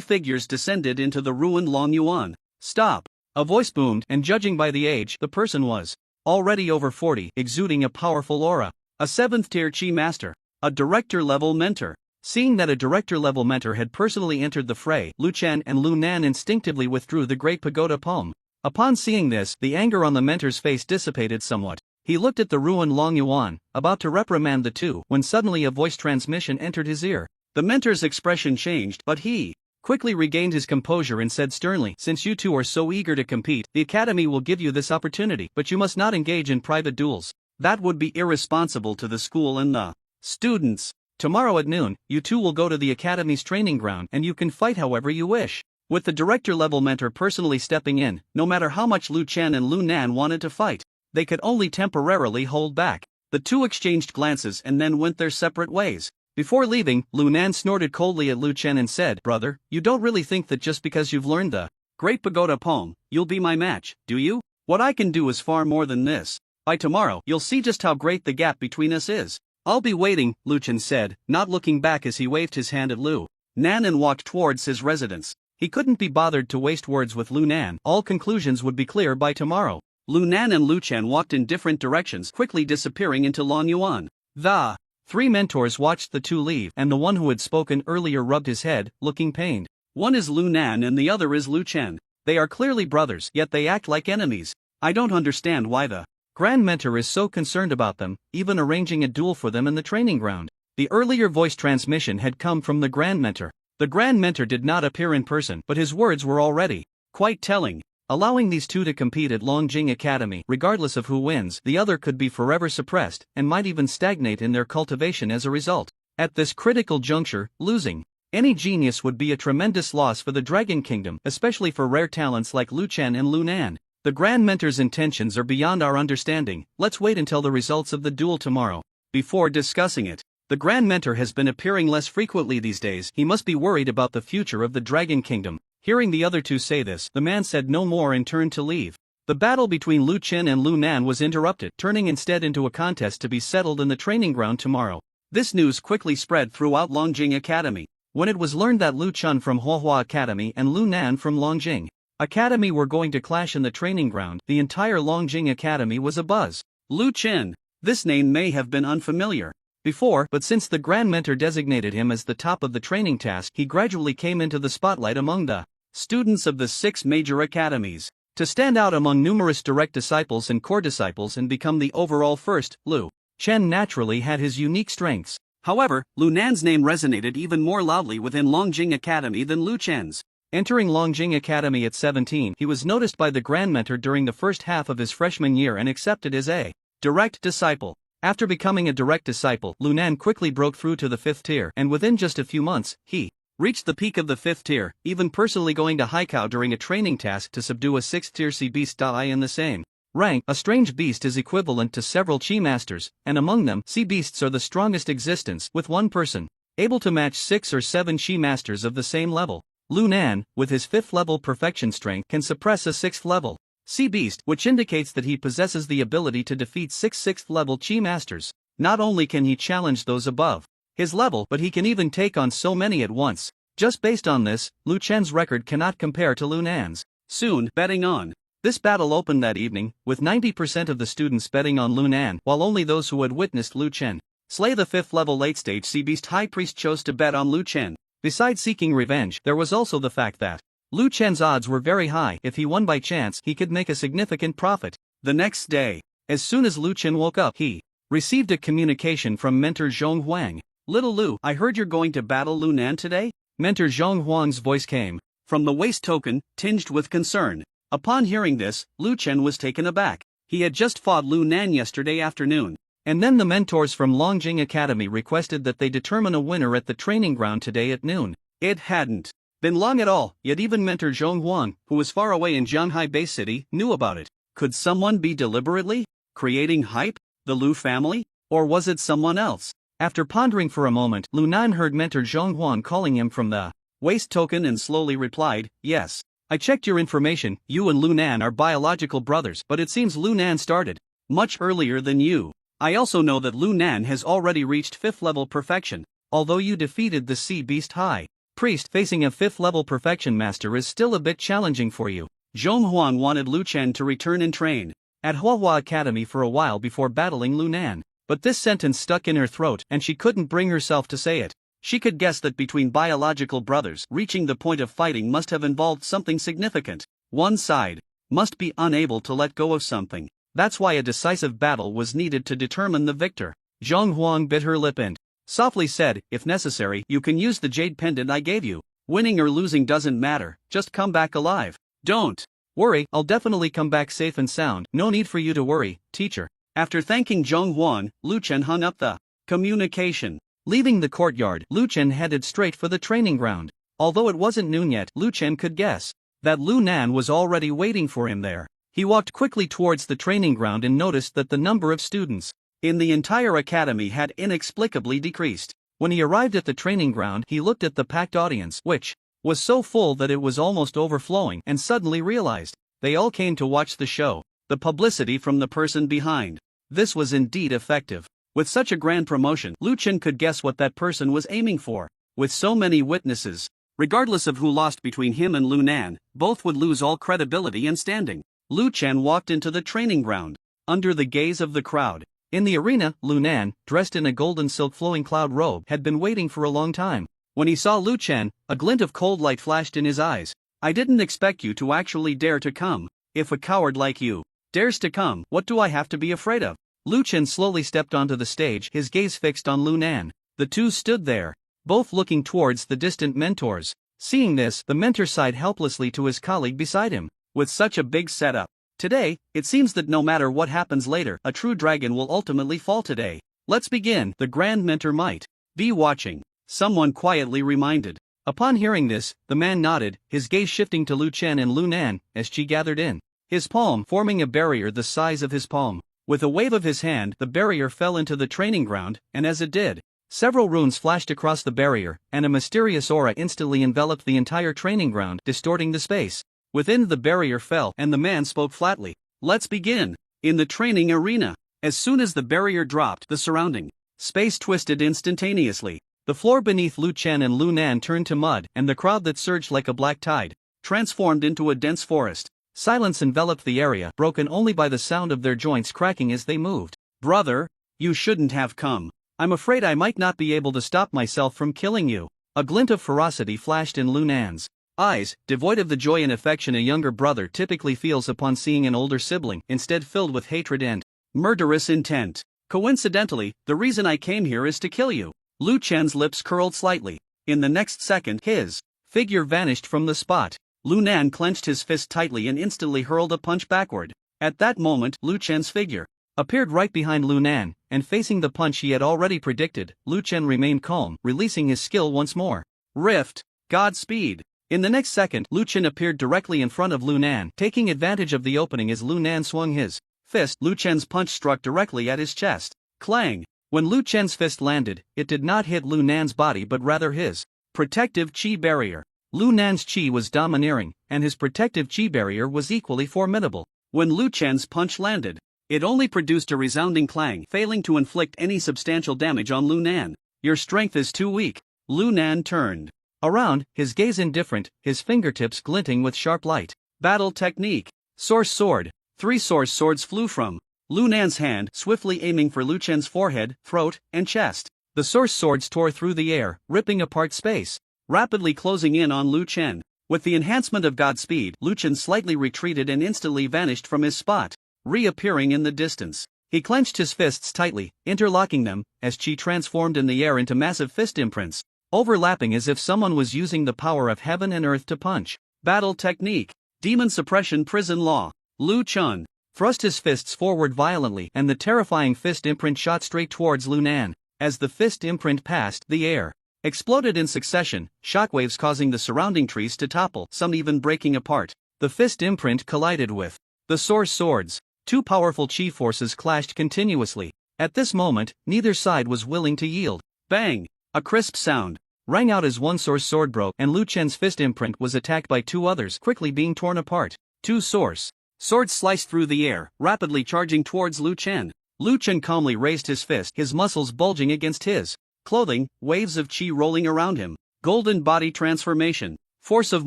figures descended into the ruined Long Yuan. Stop! A voice boomed, and judging by the age, the person was already over 40, exuding a powerful aura. A 7th-tier Chi Master. A director-level mentor. Seeing that a director-level mentor had personally entered the fray, Lu Chen and Lu Nan instinctively withdrew the Great Pagoda Palm. Upon seeing this, the anger on the mentor's face dissipated somewhat. He looked at the ruined Long Yuan, about to reprimand the two, when suddenly a voice transmission entered his ear. The mentor's expression changed, but he quickly regained his composure and said sternly, "Since you two are so eager to compete, the academy will give you this opportunity, but you must not engage in private duels. That would be irresponsible to the school and the students. Tomorrow at noon, you two will go to the academy's training ground and you can fight however you wish." With the director-level mentor personally stepping in, no matter how much Lu Chen and Lu Nan wanted to fight, they could only temporarily hold back. The two exchanged glances and then went their separate ways. Before leaving, Lu Nan snorted coldly at Lu Chen and said, "Brother, you don't really think that just because you've learned the Great Pagoda Palm, you'll be my match, do you? What I can do is far more than this. By tomorrow, you'll see just how great the gap between us is." "I'll be waiting," Lu Chen said, not looking back as he waved his hand at Lu Nan and walked towards his residence. He couldn't be bothered to waste words with Lu Nan. All conclusions would be clear by tomorrow. Lu Nan and Lu Chen walked in different directions, quickly disappearing into Long Yuan. The 3 mentors watched the two leave, and the one who had spoken earlier rubbed his head, looking pained. "One is Lu Nan and the other is Lu Chen. They are clearly brothers, yet they act like enemies. I don't understand why the Grand Mentor is so concerned about them, even arranging a duel for them in the training ground." The earlier voice transmission had come from the Grand Mentor. The Grand Mentor did not appear in person, but his words were already quite telling. Allowing these two to compete at Longjing Academy, regardless of who wins, the other could be forever suppressed, and might even stagnate in their cultivation as a result. At this critical juncture, losing any genius would be a tremendous loss for the Dragon Kingdom, especially for rare talents like Lu Chen and Lu Nan. The Grand Mentor's intentions are beyond our understanding. Let's wait until the results of the duel tomorrow before discussing it. The Grand Mentor has been appearing less frequently these days. He must be worried about the future of the Dragon Kingdom. Hearing the other two say this, the man said no more and turned to leave. The battle between Lu Chen and Lu Nan was interrupted, turning instead into a contest to be settled in the training ground tomorrow. This news quickly spread throughout Longjing Academy. When it was learned that Lu Chen from Huahua Academy and Lu Nan from Longjing Academy were going to clash in the training ground, the entire Longjing Academy was abuzz. Lu Chen. This name may have been unfamiliar before, but since the Grand Mentor designated him as the top of the training task, he gradually came into the spotlight among the students of the 6 major academies. To stand out among numerous direct disciples and core disciples and become the overall first, Lu Chen naturally had his unique strengths. However, Lu Nan's name resonated even more loudly within Longjing Academy than Lu Chen's. Entering Longjing Academy at 17, he was noticed by the Grand Mentor during the first half of his freshman year and accepted as a direct disciple. After becoming a direct disciple, Lu Nan quickly broke through to the 5th tier, and within just a few months, he reached the peak of the 5th tier, even personally going to Haikao during a training task to subdue a 6th tier sea beast in the same rank. A strange beast is equivalent to several chi masters, and among them, sea beasts are the strongest existence, with one person able to match 6 or 7 chi masters of the same level. Lu Nan, with his 5th level perfection strength, can suppress a 6th level sea beast, which indicates that he possesses the ability to defeat 6 6th level chi masters. Not only can he challenge those above his level, but he can even take on so many at once. Just based on this, Lu Chen's record cannot compare to Lu Nan's. Soon, betting on this battle opened that evening, with 90% of the students betting on Lu Nan, while only those who had witnessed Lu Chen slay the 5th level late-stage sea beast high priest chose to bet on Lu Chen. Besides seeking revenge, there was also the fact that Lu Chen's odds were very high. If he won by chance, he could make a significant profit. The next day, as soon as Lu Chen woke up, he received a communication from Mentor Zhong Huang. "Little Lu, I heard you're going to battle Lu Nan today?" Mentor Zhong Huang's voice came from the waist token, tinged with concern. Upon hearing this, Lu Chen was taken aback. He had just fought Lu Nan yesterday afternoon. And then the mentors from Longjing Academy requested that they determine a winner at the training ground today at noon. It hadn't been long at all, yet even Mentor Zhong Huang, who was far away in Zhanghai Bay City, knew about it. Could someone be deliberately creating hype? The Lu family? Or was it someone else? After pondering for a moment, Lu Nan heard Mentor Zhong Huang calling him from the waist token and slowly replied, "Yes. I checked your information, you and Lu Nan are biological brothers, but it seems Lu Nan started much earlier than you. I also know that Lu Nan has already reached 5th level perfection. Although you defeated the sea beast high priest, facing a 5th level perfection master is still a bit challenging for you." Zhong Huang wanted Lu Chen to return and train at Huahua Academy for a while before battling Lu Nan. But this sentence stuck in her throat and she couldn't bring herself to say it. She could guess that between biological brothers, reaching the point of fighting must have involved something significant. One side must be unable to let go of something. That's why a decisive battle was needed to determine the victor. Zhong Huang bit her lip and softly said, "If necessary, you can use the jade pendant I gave you. Winning or losing doesn't matter, just come back alive. Don't worry, I'll definitely come back safe and sound. No need for you to worry, teacher." After thanking Zhong Huang, Lu Chen hung up the communication. Leaving the courtyard, Lu Chen headed straight for the training ground. Although it wasn't noon yet, Lu Chen could guess that Lu Nan was already waiting for him there. He walked quickly towards the training ground and noticed that the number of students in the entire academy had inexplicably decreased. When he arrived at the training ground, he looked at the packed audience, which was so full that it was almost overflowing, and suddenly realized they all came to watch the show. The publicity from the person behind this was indeed effective. With such a grand promotion, Lu Chen could guess what that person was aiming for. With so many witnesses, regardless of who lost between him and Lu Nan, both would lose all credibility and standing. Lu Chen walked into the training ground, under the gaze of the crowd. In the arena, Lu Nan, dressed in a golden silk flowing cloud robe, had been waiting for a long time. When he saw Lu Chen, a glint of cold light flashed in his eyes. "I didn't expect you to actually dare to come. If a coward like you dares to come, what do I have to be afraid of?" Lu Chen slowly stepped onto the stage, his gaze fixed on Lu Nan. The two stood there, both looking towards the distant mentors. Seeing this, the mentor sighed helplessly to his colleague beside him. With such a big setup, today, it seems that no matter what happens later, a true dragon will ultimately fall today. Let's begin. The Grand Mentor might be watching, someone quietly reminded. Upon hearing this, the man nodded, his gaze shifting to Lu Chen and Lu Nan, as Qi gathered in his palm, forming a barrier the size of his palm. With a wave of his hand, the barrier fell into the training ground, and as it did, several runes flashed across the barrier, and a mysterious aura instantly enveloped the entire training ground, distorting the space within. The barrier fell, and the man spoke flatly. Let's begin. In the training arena, as soon as the barrier dropped, the surrounding space twisted instantaneously. The floor beneath Lu Chen and Lu Nan turned to mud, and the crowd that surged like a black tide transformed into a dense forest. Silence enveloped the area, broken only by the sound of their joints cracking as they moved. Brother, you shouldn't have come. I'm afraid I might not be able to stop myself from killing you. A glint of ferocity flashed in Lu Nan's eyes, devoid of the joy and affection a younger brother typically feels upon seeing an older sibling, instead filled with hatred and murderous intent. Coincidentally, the reason I came here is to kill you. Lu Chen's lips curled slightly. In the next second, his figure vanished from the spot. Lu Nan clenched his fist tightly and instantly hurled a punch backward. At that moment, Lu Chen's figure appeared right behind Lu Nan, and facing the punch he had already predicted, Lu Chen remained calm, releasing his skill once more. Rift. Godspeed. In the next second, Lu Chen appeared directly in front of Lu Nan, taking advantage of the opening as Lu Nan swung his fist. Lu Chen's punch struck directly at his chest. Clang. When Lu Chen's fist landed, it did not hit Lu Nan's body but rather his protective chi barrier. Lu Nan's chi was domineering, and his protective chi barrier was equally formidable. When Lu Chen's punch landed, it only produced a resounding clang, failing to inflict any substantial damage on Lu Nan. Your strength is too weak. Lu Nan turned around, his gaze indifferent, his fingertips glinting with sharp light. Battle technique. Source sword. 3 source swords flew from Lu Nan's hand, swiftly aiming for Lu Chen's forehead, throat, and chest. The source swords tore through the air, ripping apart space, rapidly closing in on Lu Chen. With the enhancement of Godspeed, Lu Chen slightly retreated and instantly vanished from his spot, reappearing in the distance. He clenched his fists tightly, interlocking them, as Qi transformed in the air into massive fist imprints, overlapping as if someone was using the power of heaven and earth to punch. Battle technique. Demon suppression prison law. Lu Chen thrust his fists forward violently, and the terrifying fist imprint shot straight towards Lu Nan. As the fist imprint passed, the air exploded in succession, shockwaves causing the surrounding trees to topple, some even breaking apart. The fist imprint collided with the source swords. 2 powerful chi forces clashed continuously. At this moment, neither side was willing to yield. Bang! A crisp sound rang out as one source sword broke, and Lu Chen's fist imprint was attacked by 2 others, quickly being torn apart. 2 source swords sliced through the air, rapidly charging towards Lu Chen. Lu Chen calmly raised his fist, his muscles bulging against his clothing, waves of chi rolling around him. Golden body transformation. Force of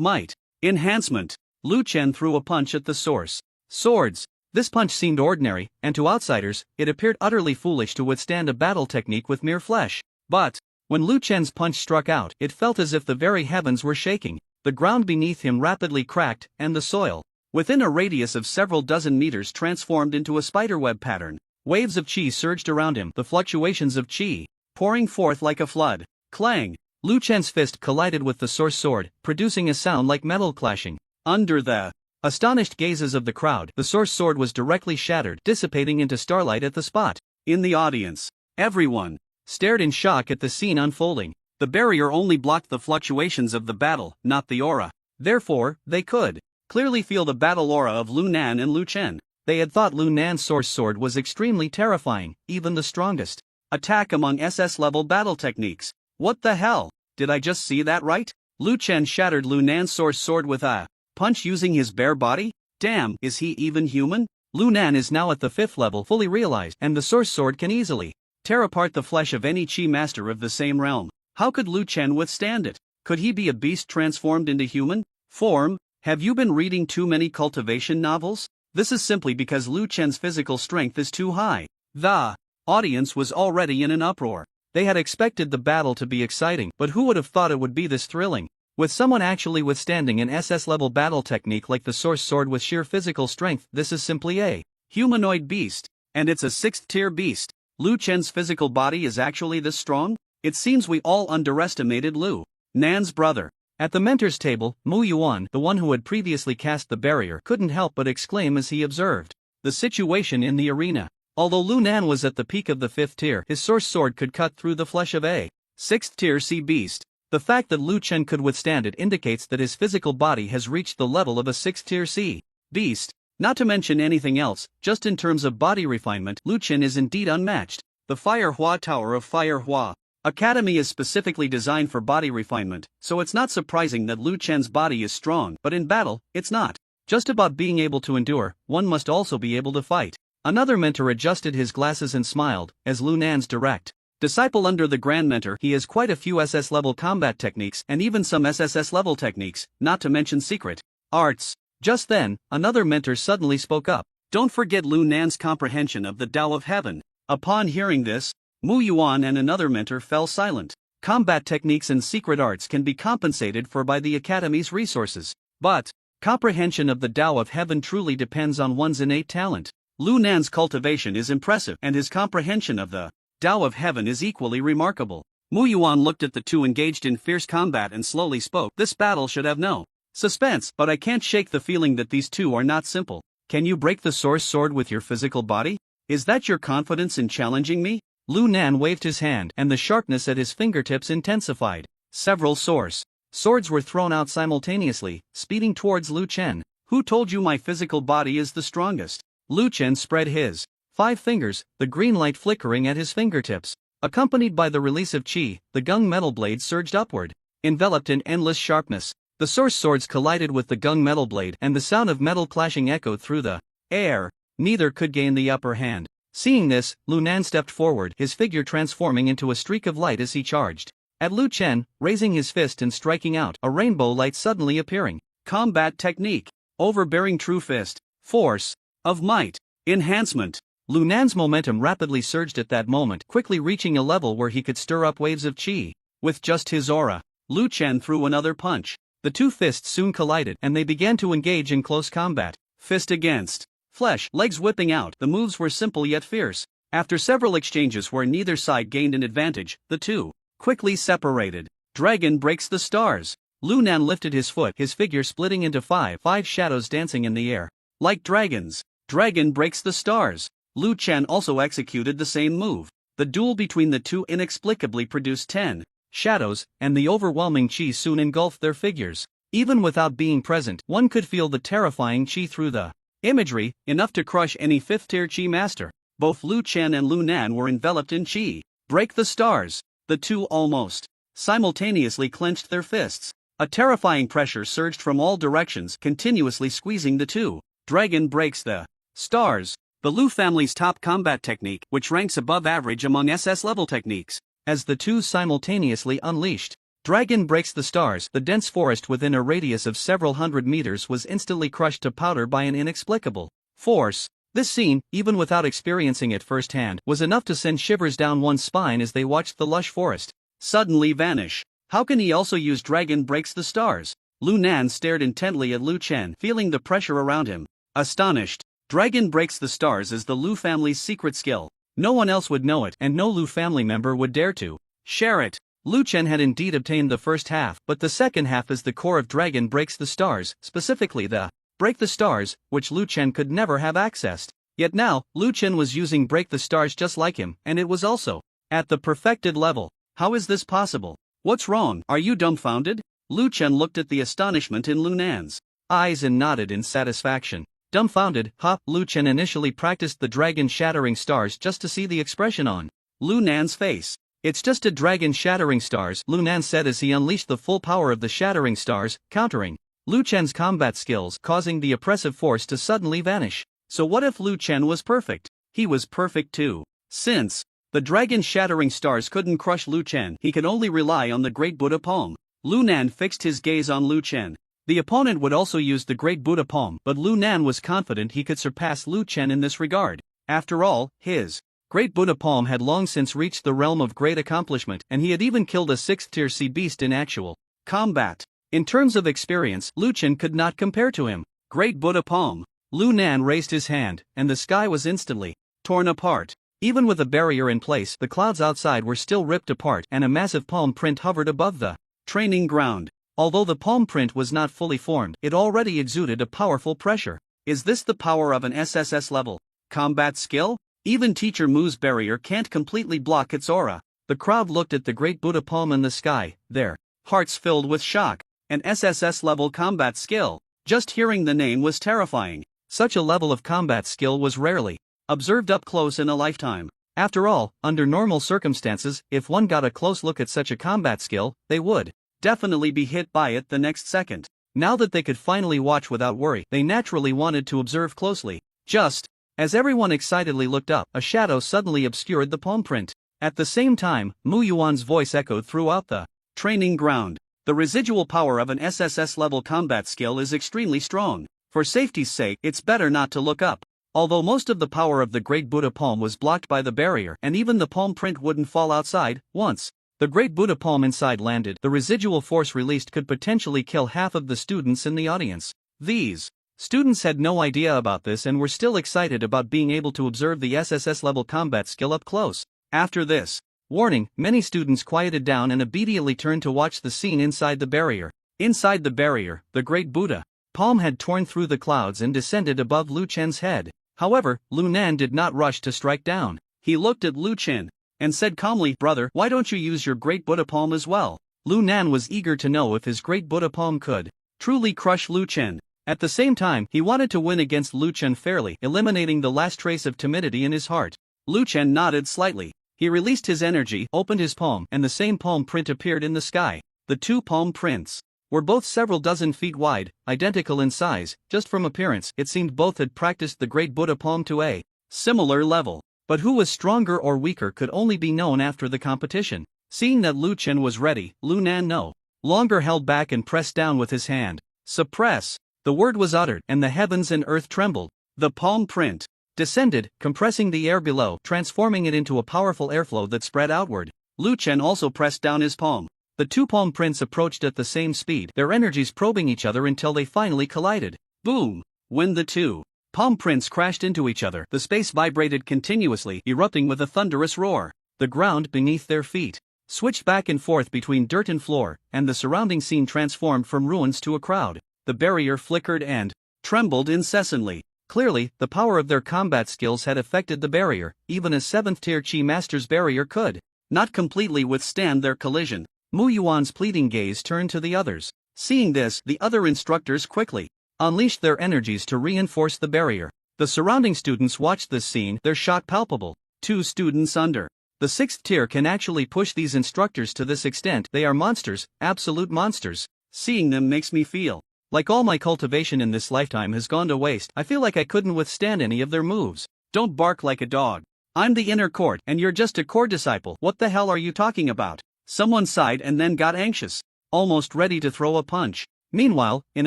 might. Enhancement. Lu Chen threw a punch at the source swords. This punch seemed ordinary, and to outsiders, it appeared utterly foolish to withstand a battle technique with mere flesh. But when Lu Chen's punch struck out, it felt as if the very heavens were shaking. The ground beneath him rapidly cracked, and the soil within a radius of several dozen meters transformed into a spiderweb pattern. Waves of chi surged around him, the fluctuations of chi pouring forth like a flood. Clang! Lu Chen's fist collided with the source sword, producing a sound like metal clashing. Under the astonished gazes of the crowd, the source sword was directly shattered, dissipating into starlight at the spot. In the audience, everyone stared in shock at the scene unfolding. The barrier only blocked the fluctuations of the battle, not the aura. Therefore, they could clearly feel the battle aura of Lu Nan and Lu Chen. They had thought Lu Nan's source sword was extremely terrifying, even the strongest attack among SS-level battle techniques. What the hell? Did I just see that right? Lu Chen shattered Lu Nan's source sword with a punch using his bare body? Damn, is he even human? Lu Nan is now at the 5th level, fully realized, and the source sword can easily tear apart the flesh of any chi master of the same realm. How could Lu Chen withstand it? Could he be a beast transformed into human form? Have you been reading too many cultivation novels? This is simply because Lu Chen's physical strength is too high. The audience was already in an uproar. They had expected the battle to be exciting, but who would have thought it would be this thrilling? With someone actually withstanding an SS-level battle technique like the source sword with sheer physical strength, this is simply a humanoid beast. And it's a 6th-tier beast. Lu Chen's physical body is actually this strong? It seems we all underestimated Lu Nan's brother. At the mentor's table, Mu Yuan, the one who had previously cast the barrier, couldn't help but exclaim as he observed the situation in the arena. Although Lu Nan was at the peak of the 5th tier, his source sword could cut through the flesh of a 6th tier sea beast. The fact that Lu Chen could withstand it indicates that his physical body has reached the level of a 6th tier sea beast. Not to mention anything else, just in terms of body refinement, Lu Chen is indeed unmatched. The Fire Hua Tower of Fire Hua Academy is specifically designed for body refinement, so it's not surprising that Lu Chen's body is strong, but in battle, it's not just about being able to endure, one must also be able to fight. Another mentor adjusted his glasses and smiled, as Lu Nan's direct disciple under the Grand Mentor, he has quite a few SS level combat techniques and even some SSS level techniques, not to mention secret arts. Just then, another mentor suddenly spoke up. Don't forget Lu Nan's comprehension of the Tao of Heaven. Upon hearing this, Mu Yuan and another mentor fell silent. Combat techniques and secret arts can be compensated for by the Academy's resources, but comprehension of the Tao of Heaven truly depends on one's innate talent. Lu Nan's cultivation is impressive and his comprehension of the Tao of Heaven is equally remarkable. Mu Yuan looked at the two engaged in fierce combat and slowly spoke. This battle should have no suspense, but I can't shake the feeling that these two are not simple. Can you break the source sword with your physical body? Is that your confidence in challenging me? Lu Nan waved his hand and the sharpness at his fingertips intensified. Several swords were thrown out simultaneously, speeding towards Lu Chen. Who told you my physical body is the strongest? Lu Chen spread his 5 fingers, the green light flickering at his fingertips. Accompanied by the release of chi, the gung metal blade surged upward, enveloped in endless sharpness. The source swords collided with the gung metal blade and the sound of metal clashing echoed through the air. Neither could gain the upper hand. Seeing this, Lu Nan stepped forward, his figure transforming into a streak of light as he charged at Lu Chen, raising his fist and striking out, a rainbow light suddenly appearing. Combat technique. Overbearing true fist. Force of might. Enhancement. Lu Nan's momentum rapidly surged at that moment, quickly reaching a level where he could stir up waves of chi. With just his aura, Lu Chen threw another punch. The two fists soon collided and they began to engage in close combat. Fist against flesh, legs whipping out. The moves were simple yet fierce. After several exchanges where neither side gained an advantage, the two quickly separated. Dragon breaks the stars. Lu Nan lifted his foot, his figure splitting into five shadows dancing in the air. Like dragons. Dragon breaks the stars. Lu Chen also executed the same move. The duel between the two inexplicably produced 10 shadows, and the overwhelming chi soon engulfed their figures. Even without being present, one could feel the terrifying chi through the imagery, enough to crush any 5th tier chi master. Both Lu Chen and Lu Nan were enveloped in chi. Break the stars. The two almost simultaneously clenched their fists. A terrifying pressure surged from all directions, continuously squeezing the two. Dragon breaks the stars. The Lu family's top combat technique, which ranks above average among SS level techniques. As the two simultaneously unleashed Dragon breaks the stars, the dense forest within a radius of several hundred meters was instantly crushed to powder by an inexplicable force. This scene, even without experiencing it firsthand, was enough to send shivers down one's spine as they watched the lush forest suddenly vanish. How can he also use Dragon breaks the stars? Lu Nan stared intently at Lu Chen, feeling the pressure around him. Astonished. Dragon breaks the stars is the Lu family's secret skill. No one else would know it, and no Lu family member would dare to share it. Lu Chen had indeed obtained the first half, but the second half is the core of Dragon breaks the stars, specifically the break the stars, which Lu Chen could never have accessed. Yet now, Lu Chen was using break the stars just like him, and it was also at the perfected level. How is this possible? What's wrong? Are you dumbfounded? Lu Chen looked at the astonishment in Lu Nan's eyes and nodded in satisfaction. Dumbfounded, Lu Chen initially practiced the dragon shattering stars just to see the expression on Lu Nan's face. It's just a dragon shattering stars, Lu Nan said as he unleashed the full power of the shattering stars, countering Lu Chen's combat skills, causing the oppressive force to suddenly vanish. So what if Lu Chen was perfect? He was perfect too. Since the dragon shattering stars couldn't crush Lu Chen, he could only rely on the Great Buddha Palm. Lu Nan fixed his gaze on Lu Chen. The opponent would also use the Great Buddha Palm, but Lu Nan was confident he could surpass Lu Chen in this regard. After all, his Great Buddha Palm had long since reached the realm of great accomplishment, and he had even killed a 6th tier sea beast in actual combat. In terms of experience, Lu Chen could not compare to him. Great Buddha Palm. Lu Nan raised his hand, and the sky was instantly torn apart. Even with a barrier in place, the clouds outside were still ripped apart and a massive palm print hovered above the training ground. Although the palm print was not fully formed, it already exuded a powerful pressure. Is this the power of an SSS level combat skill? Even Teacher Mu's barrier can't completely block its aura. The crowd looked at the great Buddha palm in the sky, their hearts filled with shock. An SSS level combat skill. Just hearing the name was terrifying. Such a level of combat skill was rarely observed up close in a lifetime. After all, under normal circumstances, if one got a close look at such a combat skill, they would definitely be hit by it the next second. Now that they could finally watch without worry, they naturally wanted to observe closely. Just as everyone excitedly looked up, a shadow suddenly obscured the palm print. At the same time, Mu Yuan's voice echoed throughout the training ground. The residual power of an SSS level combat skill is extremely strong. For safety's sake, it's better not to look up. Although most of the power of the Great Buddha palm was blocked by the barrier and even the palm print wouldn't fall outside, once the Great Buddha palm inside landed, the residual force released could potentially kill half of the students in the audience. These students had no idea about this and were still excited about being able to observe the SSS level combat skill up close. After this warning, many students quieted down and immediately turned to watch the scene inside the barrier. Inside the barrier, the Great Buddha palm had torn through the clouds and descended above Lu Chen's head. However, Lu Nan did not rush to strike down. He looked at Lu Chen and said calmly, "Brother, why don't you use your Great Buddha palm as well?" Lu Nan was eager to know if his Great Buddha palm could truly crush Lu Chen. At the same time, he wanted to win against Lu Chen fairly, eliminating the last trace of timidity in his heart. Lu Chen nodded slightly. He released his energy, opened his palm, and the same palm print appeared in the sky. The two palm prints were both several dozen feet wide, identical in size. Just from appearance, it seemed both had practiced the Great Buddha palm to a similar level. But who was stronger or weaker could only be known after the competition. Seeing that Lu Chen was ready, Lu Nan no longer held back and pressed down with his hand. Suppress. The word was uttered, and the heavens and earth trembled. The palm print descended, compressing the air below, transforming it into a powerful airflow that spread outward. Lu Chen also pressed down his palm. The two palm prints approached at the same speed, their energies probing each other until they finally collided. Boom! When the two palm prints crashed into each other, the space vibrated continuously, erupting with a thunderous roar. The ground beneath their feet switched back and forth between dirt and floor, and the surrounding scene transformed from ruins to a crowd. The barrier flickered and trembled incessantly. Clearly, the power of their combat skills had affected the barrier. Even a 7th-tier Chi Master's barrier could not completely withstand their collision. Mu Yuan's pleading gaze turned to the others. Seeing this, the other instructors quickly unleashed their energies to reinforce the barrier. The surrounding students watched this scene, their shock palpable. 2 students under the 6th tier can actually push these instructors to this extent. They are monsters, absolute monsters. Seeing them makes me feel like all my cultivation in this lifetime has gone to waste. I feel like I couldn't withstand any of their moves. Don't bark like a dog. I'm the inner court, and you're just a core disciple. What the hell are you talking about? Someone sighed and then got anxious, almost ready to throw a punch. Meanwhile, in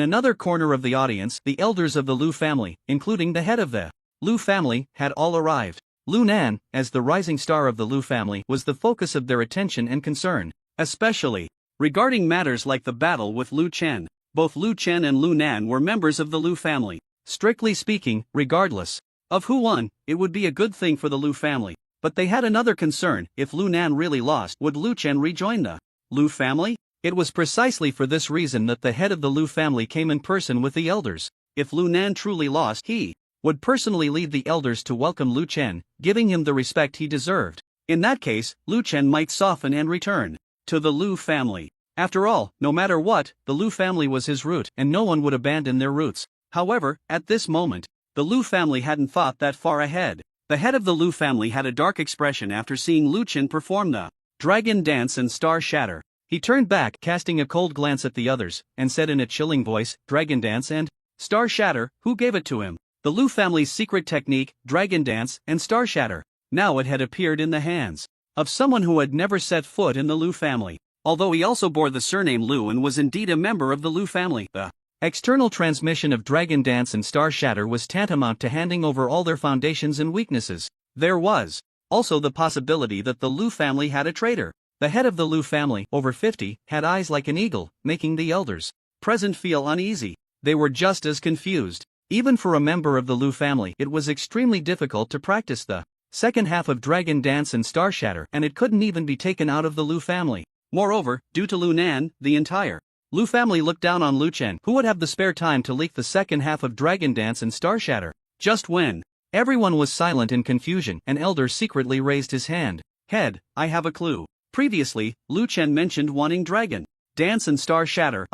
another corner of the audience, the elders of the Lu family, including the head of the Lu family, had all arrived. Lu Nan, as the rising star of the Lu family, was the focus of their attention and concern, especially regarding matters like the battle with Lu Chen. Both Lu Chen and Lu Nan were members of the Lu family. Strictly speaking, regardless of who won, it would be a good thing for the Lu family. But they had another concern: if Lu Nan really lost, would Lu Chen rejoin the Lu family? It was precisely for this reason that the head of the Lu family came in person with the elders. If Lu Nan truly lost, he would personally lead the elders to welcome Lu Chen, giving him the respect he deserved. In that case, Lu Chen might soften and return to the Lu family. After all, no matter what, the Lu family was his root, and no one would abandon their roots. However, at this moment, the Lu family hadn't thought that far ahead. The head of the Lu family had a dark expression after seeing Lu Chen perform the dragon dance and star shatter. He turned back, casting a cold glance at the others, and said in a chilling voice, "Dragon dance and star shatter, who gave it to him?" The Lu family's secret technique, dragon dance and star shatter. Now it had appeared in the hands of someone who had never set foot in the Lu family. Although he also bore the surname Lu and was indeed a member of the Lu family, the external transmission of Dragon Dance and Star Shatter was tantamount to handing over all their foundations and weaknesses. There was also the possibility that the Lu family had a traitor. The head of the Lu family, over 50, had eyes like an eagle, making the elders present feel uneasy. They were just as confused. Even for a member of the Lu family, it was extremely difficult to practice the second half of Dragon Dance and Star Shatter, and it couldn't even be taken out of the Lu family. Moreover, due to Lu Nan, the entire Lu family looked down on Lu Chen, who would have the spare time to leak the second half of Dragon Dance and Star Shatter. Just when everyone was silent in confusion, an elder secretly raised his hand. Head, I have a clue. Previously, Lu Chen mentioned wanting Dragon Dance and Star Shatter.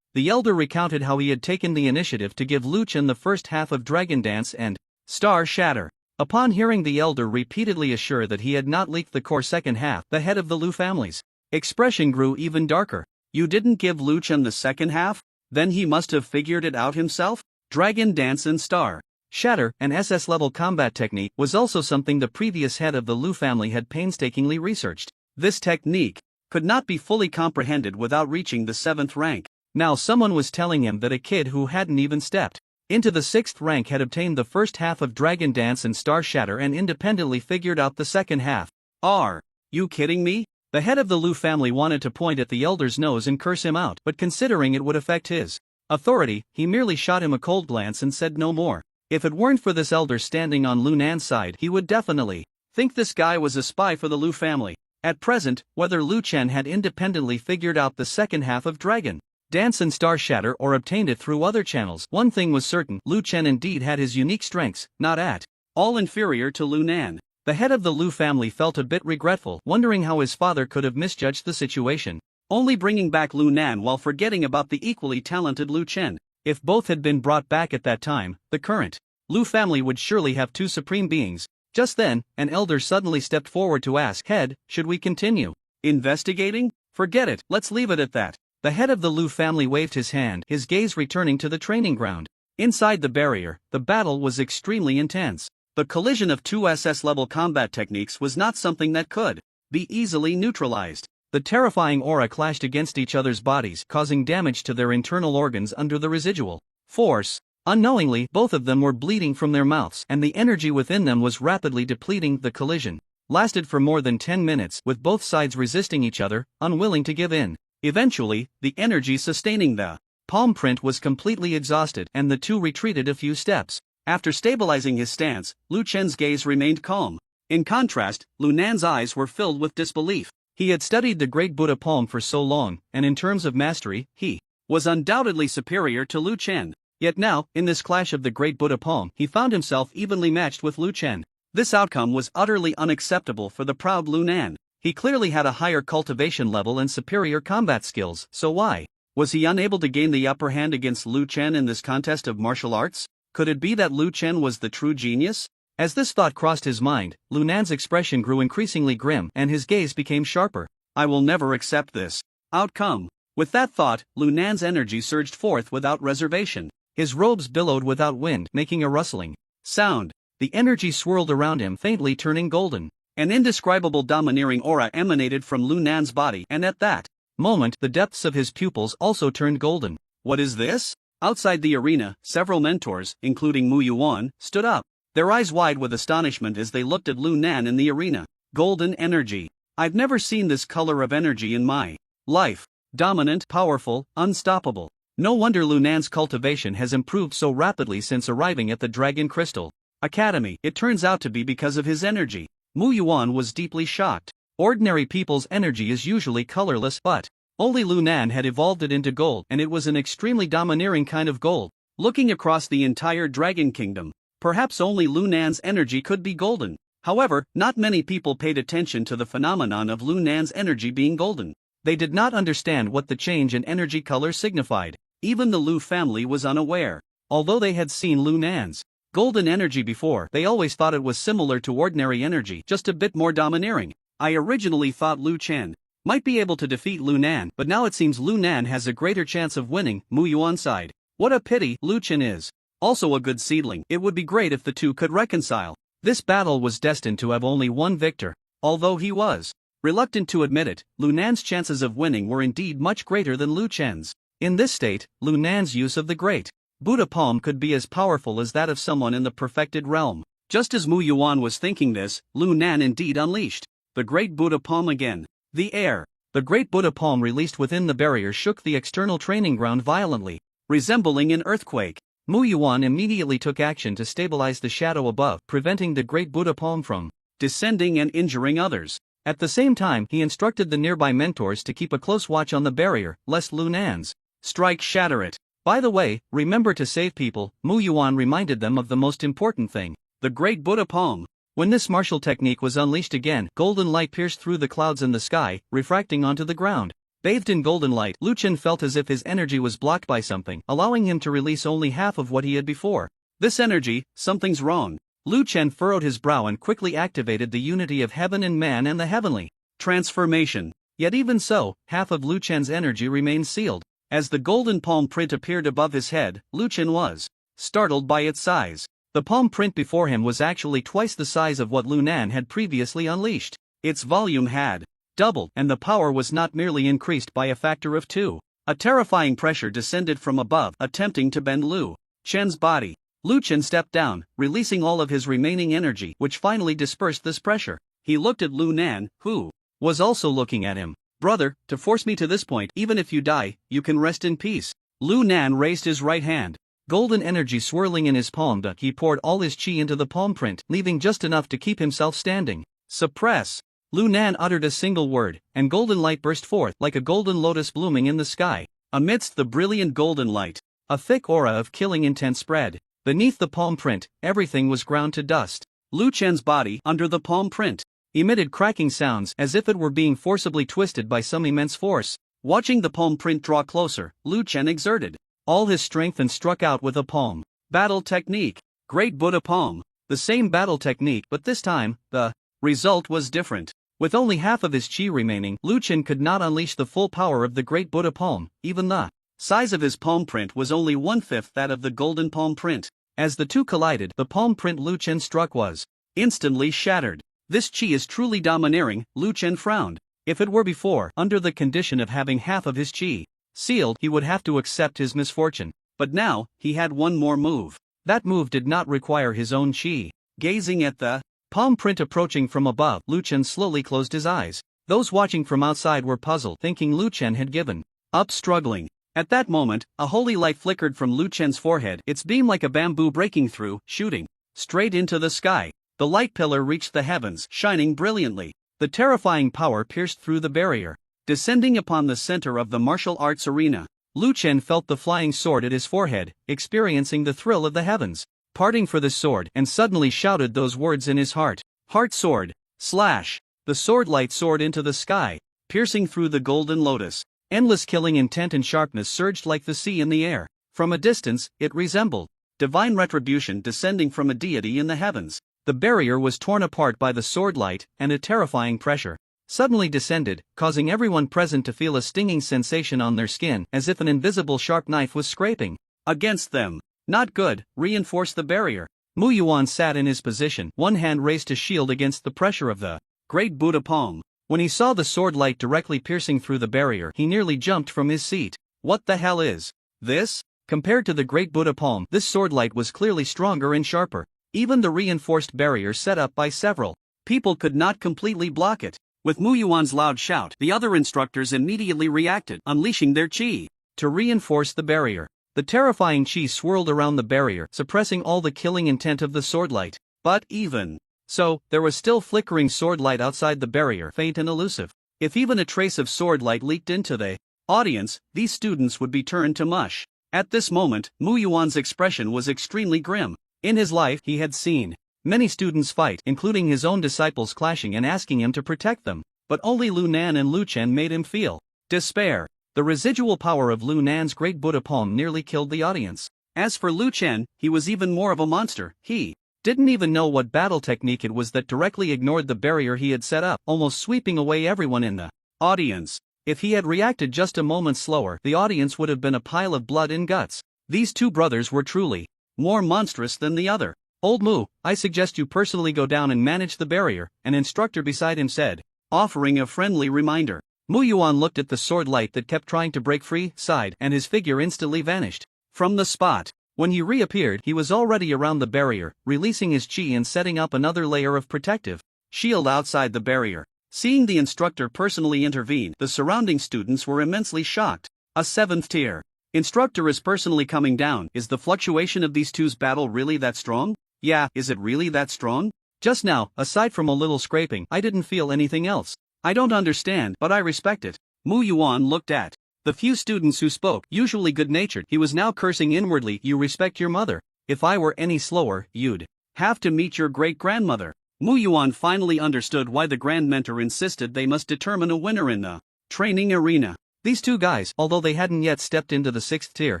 The elder recounted how he had taken the initiative to give Lu Chen the first half of Dragon Dance and Star Shatter. Upon hearing the elder repeatedly assure that he had not leaked the core second half, the head of the Lu family's expression grew even darker. You didn't give Lu Chen the second half? Then he must have figured it out himself? Dragon Dance and Star Shatter, an SS-level combat technique, was also something the previous head of the Lu family had painstakingly researched. This technique could not be fully comprehended without reaching the 7th rank. Now someone was telling him that a kid who hadn't even stepped into the 6th rank had obtained the first half of Dragon Dance and Star Shatter and independently figured out the second half. Are you kidding me? The head of the Lu family wanted to point at the elder's nose and curse him out, but considering it would affect his authority, he merely shot him a cold glance and said no more. If it weren't for this elder standing on Lu Nan's side, he would definitely think this guy was a spy for the Lu family. At present, whether Lu Chen had independently figured out the second half of Dragon Dance and Star Shatter or obtained it through other channels, one thing was certain: Lu Chen indeed had his unique strengths, not at all inferior to Lu Nan. The head of the Lu family felt a bit regretful, wondering how his father could have misjudged the situation, only bringing back Lu Nan while forgetting about the equally talented Lu Chen. If both had been brought back at that time, the current Lu family would surely have two supreme beings. Just then, an elder suddenly stepped forward to ask, Head, should we continue investigating? Forget it, let's leave it at that. The head of the Lu family waved his hand, his gaze returning to the training ground. Inside the barrier, the battle was extremely intense. The collision of two SS-level combat techniques was not something that could be easily neutralized. The terrifying aura clashed against each other's bodies, causing damage to their internal organs under the residual force. Unknowingly, both of them were bleeding from their mouths, and the energy within them was rapidly depleting. The collision lasted for more than 10 minutes, with both sides resisting each other, unwilling to give in. Eventually, the energy sustaining the palm print was completely exhausted, and the two retreated a few steps. After stabilizing his stance, Lu Chen's gaze remained calm. In contrast, Lu Nan's eyes were filled with disbelief. He had studied the Great Buddha palm for so long, and in terms of mastery, he was undoubtedly superior to Lu Chen. Yet now, in this clash of the Great Buddha palm, he found himself evenly matched with Lu Chen. This outcome was utterly unacceptable for the proud Lu Nan. He clearly had a higher cultivation level and superior combat skills, so why was he unable to gain the upper hand against Lu Chen in this contest of martial arts? Could it be that Lu Chen was the true genius? As this thought crossed his mind, Lu Nan's expression grew increasingly grim and his gaze became sharper. I will never accept this outcome. With that thought, Lu Nan's energy surged forth without reservation. His robes billowed without wind, making a rustling sound. The energy swirled around him, faintly turning golden. An indescribable domineering aura emanated from Lu Nan's body, and at that moment, the depths of his pupils also turned golden. What is this? Outside the arena, several mentors, including Mu Yuan, stood up, their eyes wide with astonishment as they looked at Lu Nan in the arena. Golden energy. I've never seen this color of energy in my life. Dominant, powerful, unstoppable. No wonder Lu Nan's cultivation has improved so rapidly since arriving at the Dragon Crystal Academy. It turns out to be because of his energy. Mu Yuan was deeply shocked. Ordinary people's energy is usually colorless, but only Lu Nan had evolved it into gold, and it was an extremely domineering kind of gold. Looking across the entire Dragon Kingdom, perhaps only Lu Nan's energy could be golden. However, not many people paid attention to the phenomenon of Lu Nan's energy being golden. They did not understand what the change in energy color signified. Even the Lu family was unaware. Although they had seen Lu Nan's golden energy before, they always thought it was similar to ordinary energy, just a bit more domineering. I originally thought Lu Chen might be able to defeat Lu Nan, but now it seems Lu Nan has a greater chance of winning. Mu Yuan's side. What a pity. Lu Chen is also a good seedling. It would be great if the two could reconcile. This battle was destined to have only one victor. Although he was reluctant to admit it, Lu Nan's chances of winning were indeed much greater than Lu Chen's. In this state, Lu Nan's use of the Great Buddha palm could be as powerful as that of someone in the perfected realm. Just as Mu Yuan was thinking this, Lu Nan indeed unleashed the Great Buddha palm again. The Great Buddha palm released within the barrier shook the external training ground violently, resembling an earthquake. Mu Yuan immediately took action to stabilize the shadow above, preventing the Great Buddha palm from descending and injuring others. At the same time, he instructed the nearby mentors to keep a close watch on the barrier, lest Lu Nan's strike shatter it. By the way, remember to save people. Mu Yuan reminded them of the most important thing, the Great Buddha Palm. When this martial technique was unleashed again, golden light pierced through the clouds in the sky, refracting onto the ground. Bathed in golden light, Lu Chen felt as if his energy was blocked by something, allowing him to release only half of what he had before. This energy, something's wrong. Lu Chen furrowed his brow and quickly activated the unity of heaven and man and the heavenly transformation. Yet even so, half of Lu Chen's energy remained sealed. As the golden palm print appeared above his head, Lu Chen was startled by its size. The palm print before him was actually twice the size of what Lu Nan had previously unleashed. Its volume had doubled, and the power was not merely increased by a factor of 2. A terrifying pressure descended from above, attempting to bend Lu Chen's body. Lu Chen stepped down, releasing all of his remaining energy, which finally dispersed this pressure. He looked at Lu Nan, who was also looking at him. Brother, to force me to this point, even if you die, you can rest in peace. Lu Nan raised his right hand. Golden energy swirling in his palm, he poured all his chi into the palm print, leaving just enough to keep himself standing. Suppress. Lu Nan uttered a single word, and golden light burst forth like a golden lotus blooming in the sky. Amidst the brilliant golden light, a thick aura of killing intent spread. Beneath the palm print, everything was ground to dust. Lu Chen's body, under the palm print, emitted cracking sounds as if it were being forcibly twisted by some immense force. Watching the palm print draw closer, Lu Chen exerted all his strength and struck out with a palm battle technique. Great Buddha Palm. The same battle technique, but this time, the result was different. With only half of his chi remaining, Lu Chen could not unleash the full power of the Great Buddha Palm. Even the size of his palm print was only 1/5 that of the golden palm print. As the two collided, the palm print Lu Chen struck was instantly shattered. This chi is truly domineering, Lu Chen frowned. If it were before, under the condition of having half of his chi sealed, he would have to accept his misfortune. But now, he had one more move. That move did not require his own chi. Gazing at the palm print approaching from above, Lu Chen slowly closed his eyes. Those watching from outside were puzzled, thinking Lu Chen had given up struggling. At that moment, a holy light flickered from Lu Chen's forehead, its beam like a bamboo breaking through, shooting straight into the sky. The light pillar reached the heavens, shining brilliantly. The terrifying power pierced through the barrier. Descending upon the center of the martial arts arena, Lu Chen felt the flying sword at his forehead, experiencing the thrill of the heavens. Parting for the sword, and suddenly shouted those words in his heart. Heart sword. Slash. The sword light soared into the sky, piercing through the golden lotus. Endless killing intent and sharpness surged like the sea in the air. From a distance, it resembled divine retribution descending from a deity in the heavens. The barrier was torn apart by the sword light, and a terrifying pressure suddenly descended, causing everyone present to feel a stinging sensation on their skin, as if an invisible sharp knife was scraping against them. Not good. Reinforce the barrier. Mu Yuan sat in his position, one hand raised to shield against the pressure of the Great Buddha Palm. When he saw the sword light directly piercing through the barrier, he nearly jumped from his seat. What the hell is this? Compared to the Great Buddha Palm, this sword light was clearly stronger and sharper. Even the reinforced barrier set up by several people could not completely block it. With Mu Yuan's loud shout, the other instructors immediately reacted, unleashing their chi to reinforce the barrier. The terrifying chi swirled around the barrier, suppressing all the killing intent of the sword light. But even so, there was still flickering sword light outside the barrier, faint and elusive. If even a trace of sword light leaked into the audience, these students would be turned to mush. At this moment, Mu Yuan's expression was extremely grim. In his life, he had seen many students fight, including his own disciples clashing and asking him to protect them. But only Lu Nan and Lu Chen made him feel despair. The residual power of Lu Nan's Great Buddha Palm nearly killed the audience. As for Lu Chen, he was even more of a monster. He didn't even know what battle technique it was that directly ignored the barrier he had set up, almost sweeping away everyone in the audience. If he had reacted just a moment slower, the audience would have been a pile of blood and guts. These two brothers were truly more monstrous than the other. Old Mu, I suggest you personally go down and manage the barrier, an instructor beside him said, offering a friendly reminder. Mu Yuan looked at the sword light that kept trying to break free, sighed, and his figure instantly vanished from the spot. When he reappeared, he was already around the barrier, releasing his chi and setting up another layer of protective shield outside the barrier. Seeing the instructor personally intervene, the surrounding students were immensely shocked. A 7th tier instructor is personally coming down. Is the fluctuation of these two's battle really that strong? Yeah, is it really that strong? Just now, aside from a little scraping, I didn't feel anything else. I don't understand, but I respect it. Mu Yuan looked at the few students who spoke, usually good-natured. He was now cursing inwardly. You respect your mother. If I were any slower, you'd have to meet your great-grandmother. Mu Yuan finally understood why the Grand Mentor insisted they must determine a winner in the training arena. These two guys, although they hadn't yet stepped into the 6th tier,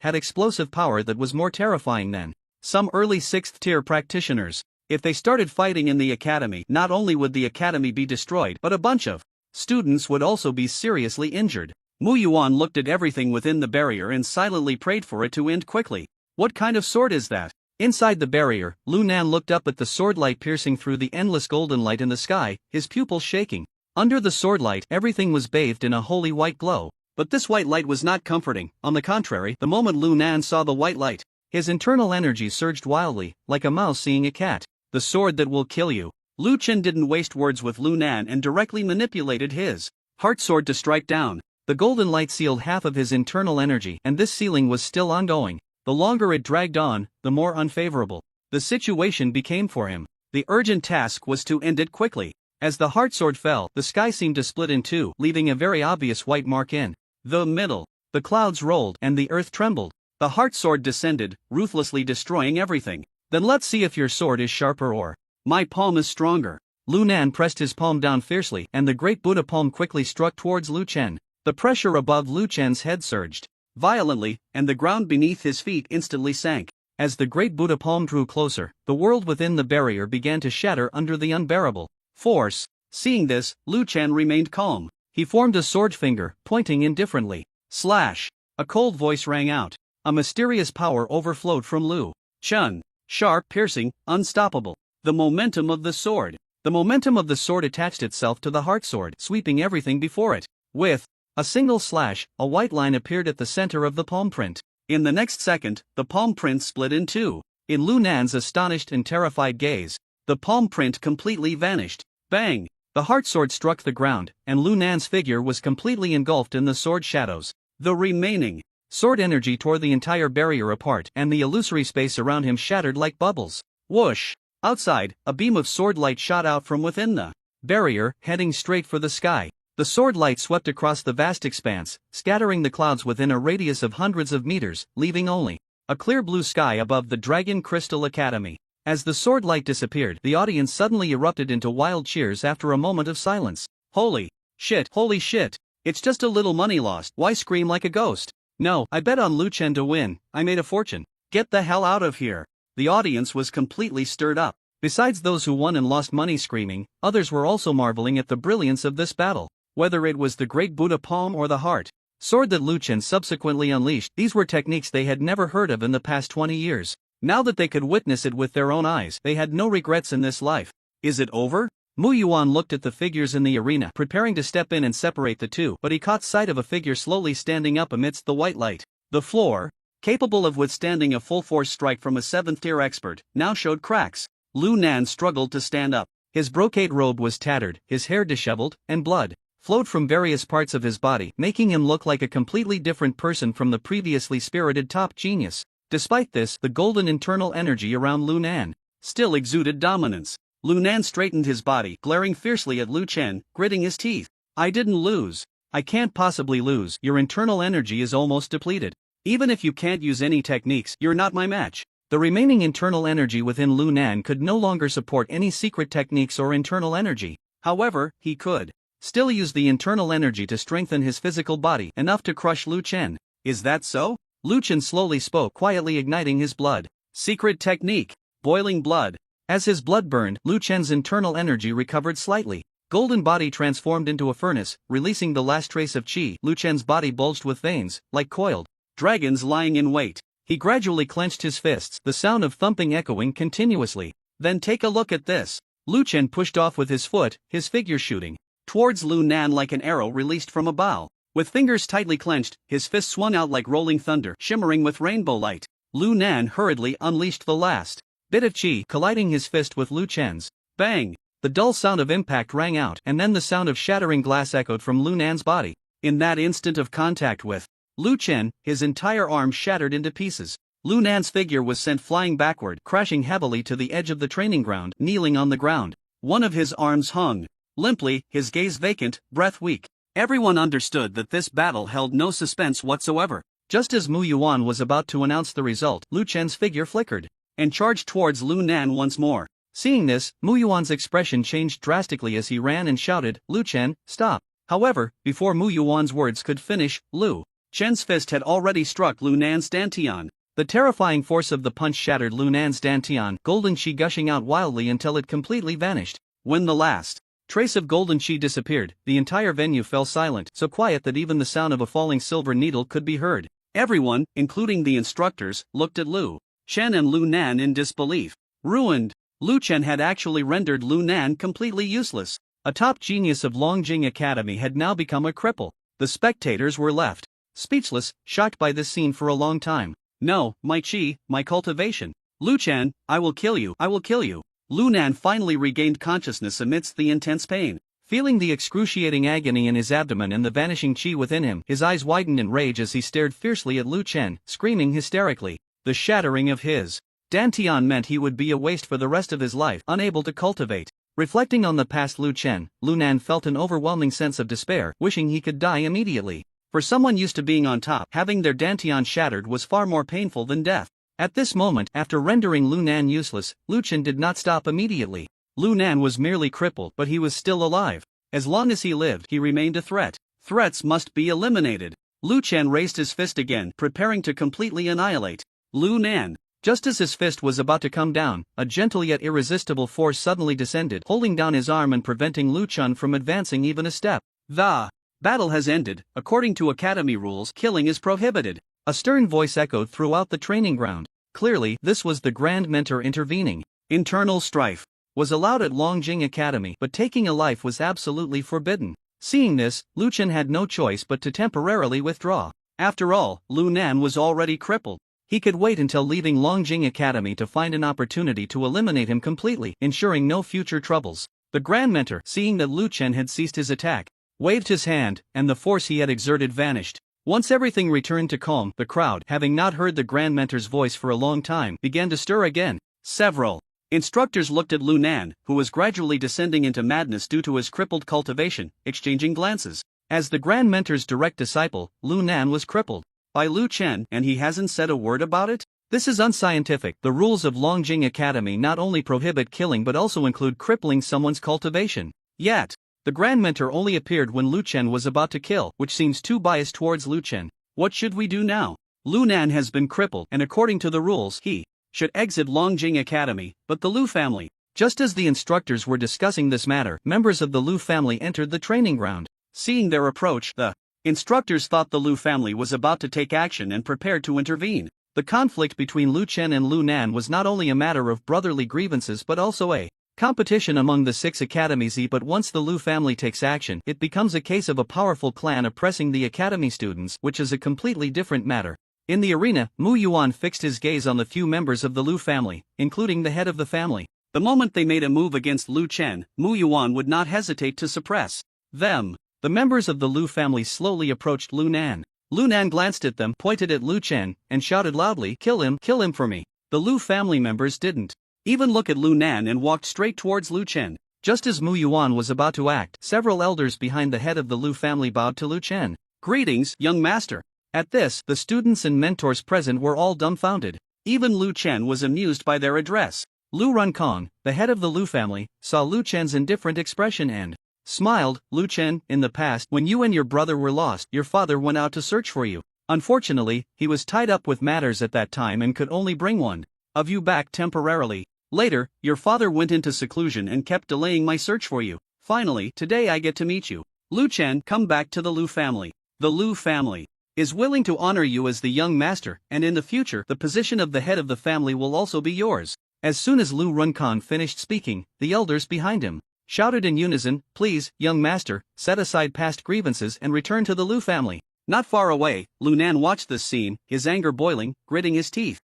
had explosive power that was more terrifying than some early 6th tier practitioners. If they started fighting in the academy, not only would the academy be destroyed, but a bunch of students would also be seriously injured. Mu Yuan looked at everything within the barrier and silently prayed for it to end quickly. What kind of sword is that? Inside the barrier, Lu Nan looked up at the sword light piercing through the endless golden light in the sky, his pupils shaking. Under the sword light, everything was bathed in a holy white glow. But this white light was not comforting. On the contrary, the moment Lu Nan saw the white light, his internal energy surged wildly, like a mouse seeing a cat. The sword that will kill you. Lu Chen didn't waste words with Lu Nan and directly manipulated his heart sword to strike down. The golden light sealed half of his internal energy, and this sealing was still ongoing. The longer it dragged on, the more unfavorable the situation became for him. The urgent task was to end it quickly. As the heart sword fell, the sky seemed to split in two, leaving a very obvious white mark in the middle. The clouds rolled, and the earth trembled. The heart sword descended, ruthlessly destroying everything. Then let's see if your sword is sharper or my palm is stronger. Lu Nan pressed his palm down fiercely, and the great Buddha palm quickly struck towards Lu Chen. The pressure above Lu Chen's head surged violently, and the ground beneath his feet instantly sank. As the great Buddha palm drew closer, the world within the barrier began to shatter under the unbearable force. Seeing this, Lu Chen remained calm. He formed a sword finger, pointing indifferently. Slash! A cold voice rang out. A mysterious power overflowed from Lu Chen. Sharp, piercing, unstoppable. The momentum of the sword. The momentum of the sword attached itself to the heart sword, sweeping everything before it. With a single slash, a white line appeared at the center of the palm print. In the next second, the palm print split in two. In Lu Nan's astonished and terrified gaze, the palm print completely vanished. Bang! The heart sword struck the ground, and Lu Nan's figure was completely engulfed in the sword shadows. The remaining sword energy tore the entire barrier apart, and the illusory space around him shattered like bubbles. Whoosh! Outside, a beam of sword light shot out from within the barrier, heading straight for the sky. The sword light swept across the vast expanse, scattering the clouds within a radius of hundreds of meters, leaving only a clear blue sky above the Dragon Crystal Academy. As the sword light disappeared, the audience suddenly erupted into wild cheers after a moment of silence. Holy shit! Holy shit! It's just a little money lost. Why scream like a ghost? No, I bet on Lu Chen to win. I made a fortune. Get the hell out of here. The audience was completely stirred up. Besides those who won and lost money screaming, others were also marveling at the brilliance of this battle. Whether it was the great Buddha palm or the heart sword that Lu Chen subsequently unleashed, these were techniques they had never heard of in the past 20 years. Now that they could witness it with their own eyes, they had no regrets in this life. Is it over? Mu Yuan looked at the figures in the arena, preparing to step in and separate the two, but he caught sight of a figure slowly standing up amidst the white light. The floor, capable of withstanding a full-force strike from a 7th-tier expert, now showed cracks. Lu Nan struggled to stand up. His brocade robe was tattered, his hair disheveled, and blood flowed from various parts of his body, making him look like a completely different person from the previously spirited top genius. Despite this, the golden internal energy around Lu Nan still exuded dominance. Lu Nan straightened his body, glaring fiercely at Lu Chen, gritting his teeth. I didn't lose. I can't possibly lose. Your internal energy is almost depleted. Even if you can't use any techniques, you're not my match. The remaining internal energy within Lu Nan could no longer support any secret techniques or internal energy. However, he could still use the internal energy to strengthen his physical body, enough to crush Lu Chen. Is that so? Lu Chen slowly spoke, quietly igniting his blood. Secret technique. Boiling blood. As his blood burned, Lu Chen's internal energy recovered slightly. Golden body transformed into a furnace, releasing the last trace of qi. Lu Chen's body bulged with veins, like coiled dragons lying in wait. He gradually clenched his fists, the sound of thumping echoing continuously. Then take a look at this. Lu Chen pushed off with his foot, his figure shooting towards Lu Nan like an arrow released from a bow. With fingers tightly clenched, his fist swung out like rolling thunder, shimmering with rainbow light. Lu Nan hurriedly unleashed the last bit of qi, colliding his fist with Lu Chen's. Bang! The dull sound of impact rang out, and then the sound of shattering glass echoed from Lu Nan's body. In that instant of contact with Lu Chen, his entire arm shattered into pieces. Lu Nan's figure was sent flying backward, crashing heavily to the edge of the training ground, kneeling on the ground. One of his arms hung limply, his gaze vacant, breath weak. Everyone understood that this battle held no suspense whatsoever. Just as Mu Yuan was about to announce the result, Lu Chen's figure flickered and charged towards Lu Nan once more. Seeing this, Mu Yuan's expression changed drastically as he ran and shouted, "Lu Chen, stop!" However, before Mu Yuan's words could finish, Lu Chen's fist had already struck Lu Nan's dantian. The terrifying force of the punch shattered Lu Nan's dantian, golden qi gushing out wildly until it completely vanished. When the last trace of golden qi disappeared, the entire venue fell silent, so quiet that even the sound of a falling silver needle could be heard. Everyone, including the instructors, looked at Lu Chen and Lu Nan in disbelief. Ruined. Lu Chen had actually rendered Lu Nan completely useless. A top genius of Longjing Academy had now become a cripple. The spectators were left speechless, shocked by this scene for a long time. "No, my qi, my cultivation. Lu Chen, I will kill you, I will kill you." Lu Nan finally regained consciousness amidst the intense pain. Feeling the excruciating agony in his abdomen and the vanishing qi within him, his eyes widened in rage as he stared fiercely at Lu Chen, screaming hysterically. The shattering of his dantian meant he would be a waste for the rest of his life, unable to cultivate. Reflecting on the past Lu Chen, Lu Nan felt an overwhelming sense of despair, wishing he could die immediately. For someone used to being on top, having their dantian shattered was far more painful than death. At this moment, after rendering Lu Nan useless, Lu Chen did not stop immediately. Lu Nan was merely crippled, but he was still alive. As long as he lived, he remained a threat. Threats must be eliminated. Lu Chen raised his fist again, preparing to completely annihilate Lu Nan. Just as his fist was about to come down, a gentle yet irresistible force suddenly descended, holding down his arm and preventing Lu Chen from advancing even a step. The battle has ended. According to Academy rules, killing is prohibited. A stern voice echoed throughout the training ground. Clearly, this was the Grand Mentor intervening. Internal strife was allowed at Longjing Academy, but taking a life was absolutely forbidden. Seeing this, Lu Chen had no choice but to temporarily withdraw. After all, Lu Nan was already crippled. He could wait until leaving Longjing Academy to find an opportunity to eliminate him completely, ensuring no future troubles. The Grand Mentor, seeing that Lu Chen had ceased his attack, waved his hand, and the force he had exerted vanished. Once everything returned to calm, the crowd, having not heard the Grand Mentor's voice for a long time, began to stir again. Several instructors looked at Lu Nan, who was gradually descending into madness due to his crippled cultivation, exchanging glances. As the Grand Mentor's direct disciple, Lu Nan was crippled by Lu Chen, and he hasn't said a word about it? This is unscientific. The rules of Longjing Academy not only prohibit killing but also include crippling someone's cultivation. Yet, the Grand Mentor only appeared when Lu Chen was about to kill, which seems too biased towards Lu Chen. What should we do now? Lu Nan has been crippled, and according to the rules, he should exit Longjing Academy, but the Lu family. Just as the instructors were discussing this matter, members of the Lu family entered the training ground. Seeing their approach, the instructors thought the Lu family was about to take action and prepared to intervene. The conflict between Lu Chen and Lu Nan was not only a matter of brotherly grievances but also a competition among the 6 academies. But once the Lu family takes action, it becomes a case of a powerful clan oppressing the academy students, which is a completely different matter. In the arena, Mu Yuan fixed his gaze on the few members of the Lu family, including the head of the family. The moment they made a move against Lu Chen, Mu Yuan would not hesitate to suppress them. The members of the Lu family slowly approached Lu Nan. Lu Nan glanced at them, pointed at Lu Chen, and shouted loudly, kill him for me." The Lu family members didn't even look at Lu Nan and walked straight towards Lu Chen. Just as Mu Yuan was about to act, several elders behind the head of the Lu family bowed to Lu Chen. "Greetings, young master." At this, the students and mentors present were all dumbfounded. Even Lu Chen was amused by their address. Lu Runkong, the head of the Lu family, saw Lu Chen's indifferent expression and smiled. "Lu Chen, in the past, when you and your brother were lost, your father went out to search for you. Unfortunately, he was tied up with matters at that time and could only bring one of you back temporarily. Later, your father went into seclusion and kept delaying my search for you. Finally, today I get to meet you. Lu Chen, come back to the Lu family. The Lu family is willing to honor you as the young master, and in the future, the position of the head of the family will also be yours." As soon as Lu Runkong finished speaking, the elders behind him shouted in unison, "Please, young master, set aside past grievances and return to the Lu family." Not far away, Lu Nan watched this scene, his anger boiling, gritting his teeth.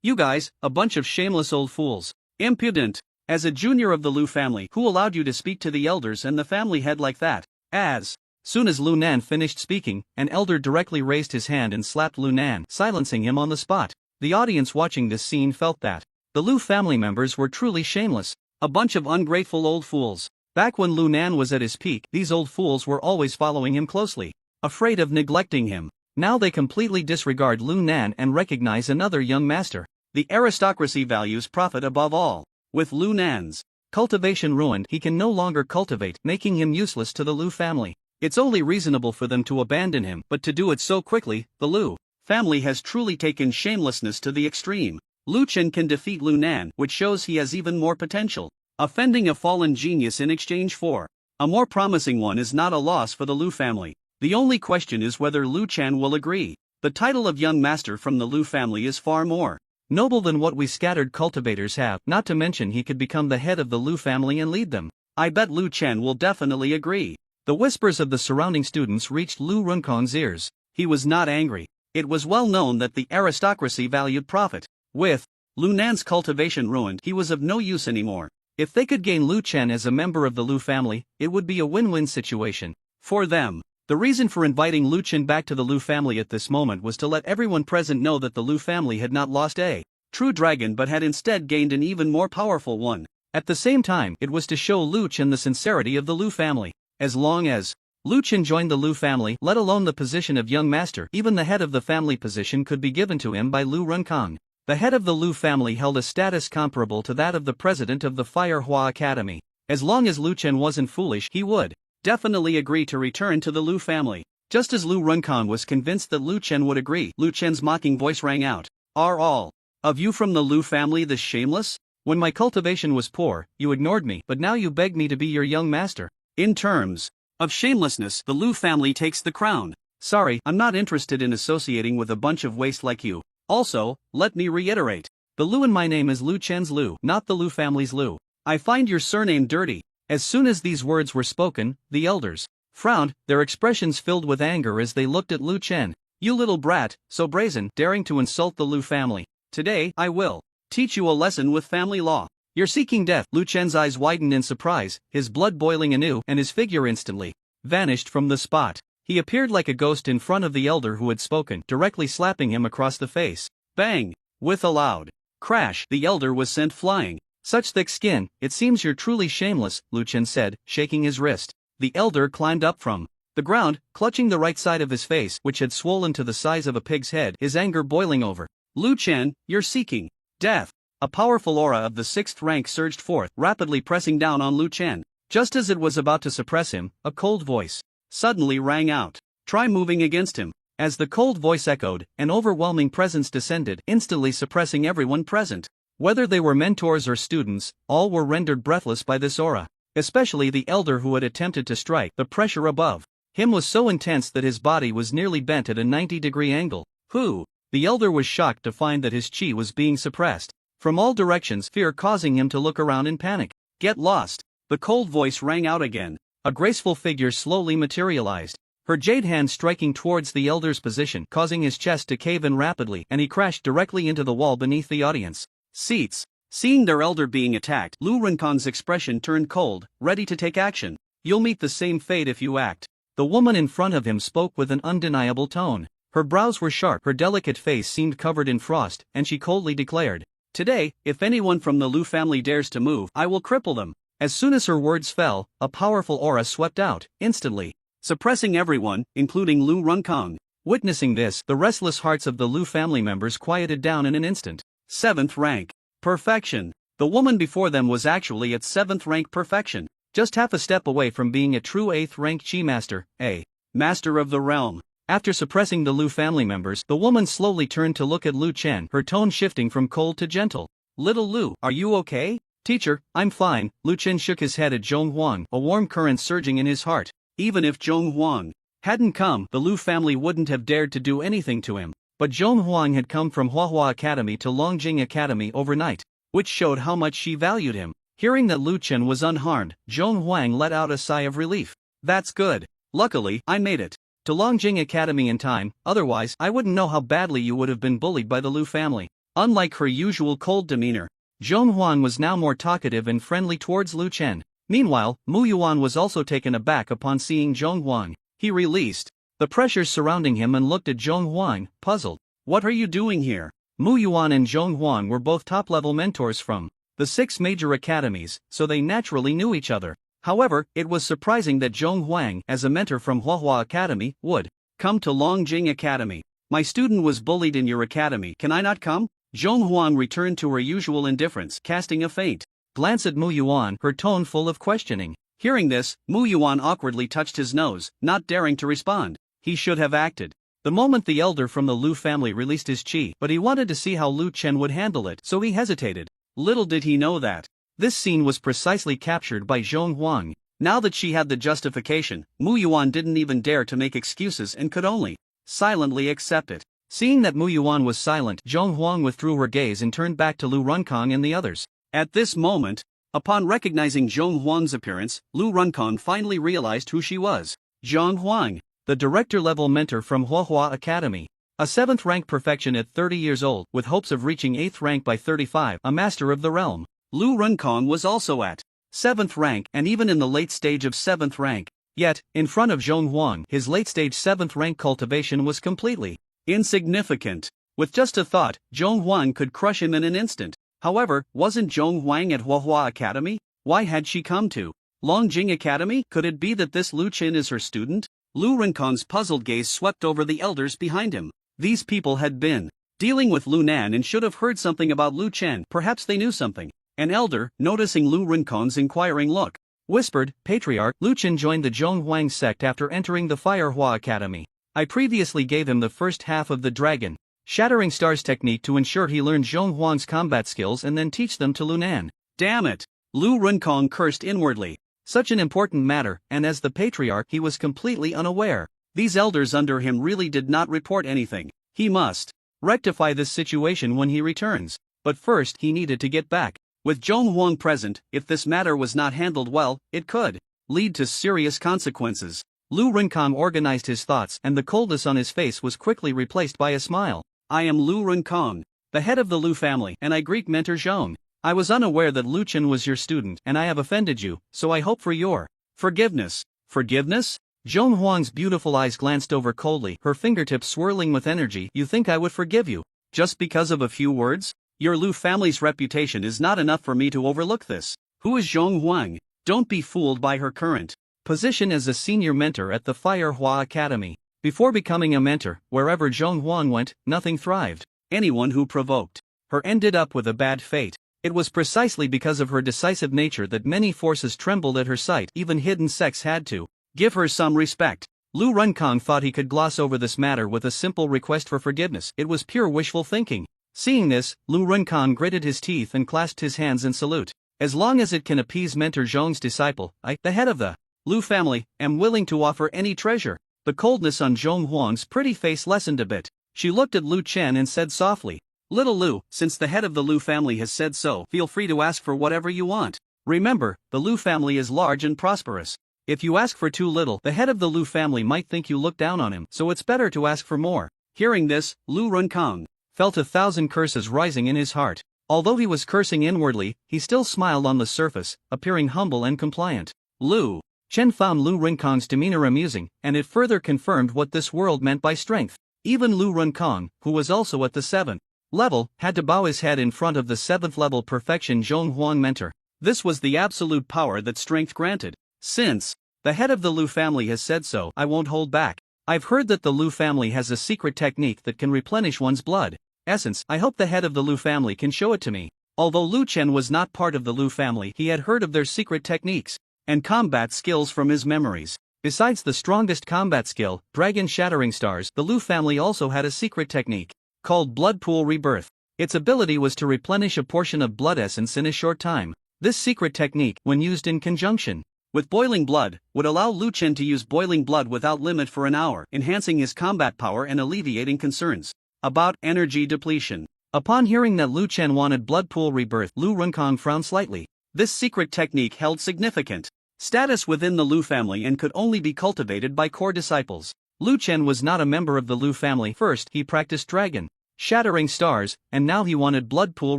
You guys, a bunch of shameless old fools. Impudent. As a junior of the Lu family, who allowed you to speak to the elders and the family head like that? As soon as Lu Nan finished speaking, an elder directly raised his hand and slapped Lu Nan, silencing him on the spot. The audience watching this scene felt that the Lu family members were truly shameless. A bunch of ungrateful old fools. Back when Lu Nan was at his peak, these old fools were always following him closely, afraid of neglecting him. Now they completely disregard Lu Nan and recognize another young master. The aristocracy values profit above all. With Lu Nan's cultivation ruined, he can no longer cultivate, making him useless to the Lu family. It's only reasonable for them to abandon him, but to do it so quickly, the Lu family has truly taken shamelessness to the extreme. Lu Chen can defeat Lu Nan, which shows he has even more potential. Offending a fallen genius in exchange for a more promising one is not a loss for the Lu family. The only question is whether Lu Chen will agree. The title of young master from the Lu family is far more noble than what we scattered cultivators have, not to mention he could become the head of the Lu family and lead them. I bet Lu Chen will definitely agree. The whispers of the surrounding students reached Lu Runkong's ears. He was not angry. It was well known that the aristocracy valued profit. With Lu Nan's cultivation ruined, he was of no use anymore. If they could gain Lu Chen as a member of the Lu family, it would be a win-win situation for them. The reason for inviting Lu Chen back to the Lu family at this moment was to let everyone present know that the Lu family had not lost a true dragon but had instead gained an even more powerful one. At the same time, it was to show Lu Chen the sincerity of the Lu family. As long as Lu Chen joined the Lu family, let alone the position of young master, even the head of the family position could be given to him by Lu Runkong. The head of the Lu family held a status comparable to that of the president of the Fire Hua Academy. As long as Lu Chen wasn't foolish, he would definitely agree to return to the Lu family. Just as Lu Runkong was convinced that Lu Chen would agree, Lu Chen's mocking voice rang out. Are all of you from the Lu family this shameless? When my cultivation was poor, you ignored me, but now you beg me to be your young master. In terms of shamelessness, the Lu family takes the crown. Sorry, I'm not interested in associating with a bunch of waste like you. Also, let me reiterate. The Lu in my name is Lu Chen's Lu, not the Lu family's Lu. I find your surname dirty. As soon as these words were spoken, the elders frowned, their expressions filled with anger as they looked at Lu Chen. You little brat, so brazen, daring to insult the Lu family. Today, I will teach you a lesson with family law. You're seeking death. Lu Chen's eyes widened in surprise, his blood boiling anew, and his figure instantly vanished from the spot. He appeared like a ghost in front of the elder who had spoken, directly slapping him across the face. Bang! With a loud crash, the elder was sent flying. Such thick skin, it seems you're truly shameless, Lu Chen said, shaking his wrist. The elder climbed up from the ground, clutching the right side of his face, which had swollen to the size of a pig's head, his anger boiling over. Lu Chen, you're seeking death. A powerful aura of the 6th rank surged forth, rapidly pressing down on Lu Chen. Just as it was about to suppress him, a cold voice suddenly rang out. Try moving against him. As the cold voice echoed, an overwhelming presence descended, instantly suppressing everyone present. Whether they were mentors or students, all were rendered breathless by this aura. Especially the elder who had attempted to strike. The pressure above him was so intense that his body was nearly bent at a 90-degree angle. The elder was shocked to find that his chi was being suppressed from all directions, fear causing him to look around in panic. Get lost. The cold voice rang out again. A graceful figure slowly materialized, her jade hand striking towards the elder's position, causing his chest to cave in rapidly, and he crashed directly into the wall beneath the audience seats. Seeing their elder being attacked, Lu Runkong's expression turned cold, ready to take action. You'll meet the same fate if you act. The woman in front of him spoke with an undeniable tone. Her brows were sharp, her delicate face seemed covered in frost, and she coldly declared, Today, if anyone from the Lu family dares to move, I will cripple them. As soon as her words fell, a powerful aura swept out, instantly suppressing everyone, including Lu Runkong. Witnessing this, the restless hearts of the Lu family members quieted down in an instant. 7th rank. Perfection. The woman before them was actually at 7th rank perfection, just half a step away from being a true 8th rank chi master, a master of the realm. After suppressing the Lu family members, the woman slowly turned to look at Lu Chen, her tone shifting from cold to gentle. Little Lu, are you okay? Teacher, I'm fine. Lu Chen shook his head at Zhong Huang, a warm current surging in his heart. Even if Zhong Huang hadn't come, the Lu family wouldn't have dared to do anything to him. But Zhong Huang had come from Huahua Academy to Longjing Academy overnight, which showed how much she valued him. Hearing that Lu Chen was unharmed, Zhong Huang let out a sigh of relief. That's good. Luckily, I made it to Longjing Academy in time, otherwise I wouldn't know how badly you would have been bullied by the Lu family. Unlike her usual cold demeanor, Zhong Huang was now more talkative and friendly towards Lu Chen. Meanwhile, Mu Yuan was also taken aback upon seeing Zhong Huang. He released the pressures surrounding him and looked at Zhong Huang, puzzled. What are you doing here? Mu Yuan and Zhong Huang were both top-level mentors from the 6 major academies, so they naturally knew each other. However, it was surprising that Zhong Huang, as a mentor from Huahua Academy, would come to Longjing Academy. My student was bullied in your academy, can I not come? Zhong Huang returned to her usual indifference, casting a faint glance at Mu Yuan, her tone full of questioning. Hearing this, Mu Yuan awkwardly touched his nose, not daring to respond. He should have acted the moment the elder from the Lu family released his chi, but he wanted to see how Lu Chen would handle it, so he hesitated. Little did he know that this scene was precisely captured by Zhong Huang. Now that she had the justification, Mu Yuan didn't even dare to make excuses and could only silently accept it. Seeing that Mu Yuan was silent, Zhong Huang withdrew her gaze and turned back to Lu Runkong and the others. At this moment, upon recognizing Zhong Huang's appearance, Lu Runkong finally realized who she was. Zhong Huang, the director-level mentor from Huahua Academy. A 7th rank perfection at 30 years old, with hopes of reaching 8th rank by 35, a master of the realm. Lu Runkong was also at 7th rank and even in the late stage of 7th rank. Yet, in front of Zhong Huang, his late-stage 7th rank cultivation was completely insignificant. With just a thought, Zhong Huang could crush him in an instant. However, wasn't Zhong Huang at Huahua Academy? Why had she come to Longjing Academy? Could it be that this Lu Chen is her student? Lu Runkong's puzzled gaze swept over the elders behind him. These people had been dealing with Lu Nan and should have heard something about Lu Chen. Perhaps they knew something. An elder, noticing Lu Runkong's inquiring look, whispered, "Patriarch, Lu Chen joined the Zhong Huang sect after entering the Firehua Academy. I previously gave him the first half of the Dragon Shattering Stars technique to ensure he learned Zhong Huang's combat skills and then teach them to Lu Nan." Damn it! Lu Runkong cursed inwardly. Such an important matter, and as the Patriarch he was completely unaware. These elders under him really did not report anything. He must rectify this situation when he returns. But first he needed to get back. With Zhong Huang present, if this matter was not handled well, it could lead to serious consequences. Lu Runkong organized his thoughts and the coldness on his face was quickly replaced by a smile. I am Lu Runkong, the head of the Lu family, and I greet Mentor Zhong. I was unaware that Lu Chen was your student and I have offended you, so I hope for your forgiveness. Forgiveness? Zhong Huang's beautiful eyes glanced over coldly, her fingertips swirling with energy. You think I would forgive you? Just because of a few words? Your Lu family's reputation is not enough for me to overlook this. Who is Zhong Huang? Don't be fooled by her current position as a senior mentor at the Firehua Academy. Before becoming a mentor, wherever Zhong Huang went, nothing thrived. Anyone who provoked her ended up with a bad fate. It was precisely because of her decisive nature that many forces trembled at her sight. Even hidden sects had to give her some respect. Lu Runkong thought he could gloss over this matter with a simple request for forgiveness. It was pure wishful thinking. Seeing this, Lu Runkong gritted his teeth and clasped his hands in salute. As long as it can appease Mentor Zhong's disciple, I, the head of the Lu family, am willing to offer any treasure. The coldness on Zhong Huang's pretty face lessened a bit. She looked at Lu Chen and said softly, "Little Lu, since the head of the Lu family has said so, feel free to ask for whatever you want. Remember, the Lu family is large and prosperous. If you ask for too little, the head of the Lu family might think you look down on him, so it's better to ask for more." Hearing this, Lu Runkong felt 1,000 curses rising in his heart. Although he was cursing inwardly, he still smiled on the surface, appearing humble and compliant. Lu Chen found Lu Runkong's demeanor amusing, and it further confirmed what this world meant by strength. Even Lu Runkong, who was also at the 7th level, had to bow his head in front of the 7th level perfection Zhong Huang mentor. This was the absolute power that strength granted. Since the head of the Lu family has said so, I won't hold back. I've heard that the Lu family has a secret technique that can replenish one's blood essence. I hope the head of the Lu family can show it to me. Although Lu Chen was not part of the Lu family, he had heard of their secret techniques and combat skills from his memories. Besides the strongest combat skill, Dragon Shattering Stars, the Lu family also had a secret technique called Blood Pool Rebirth. Its ability was to replenish a portion of blood essence in a short time. This secret technique, when used in conjunction with boiling blood, would allow Lu Chen to use boiling blood without limit for an hour, enhancing his combat power and alleviating concerns about energy depletion. Upon hearing that Lu Chen wanted Blood Pool Rebirth, Lu Runkong frowned slightly. This secret technique held significant status within the Lu family and could only be cultivated by core disciples. Lu Chen was not a member of the Lu family. First, he practiced Dragon Shattering Stars, and now he wanted Blood Pool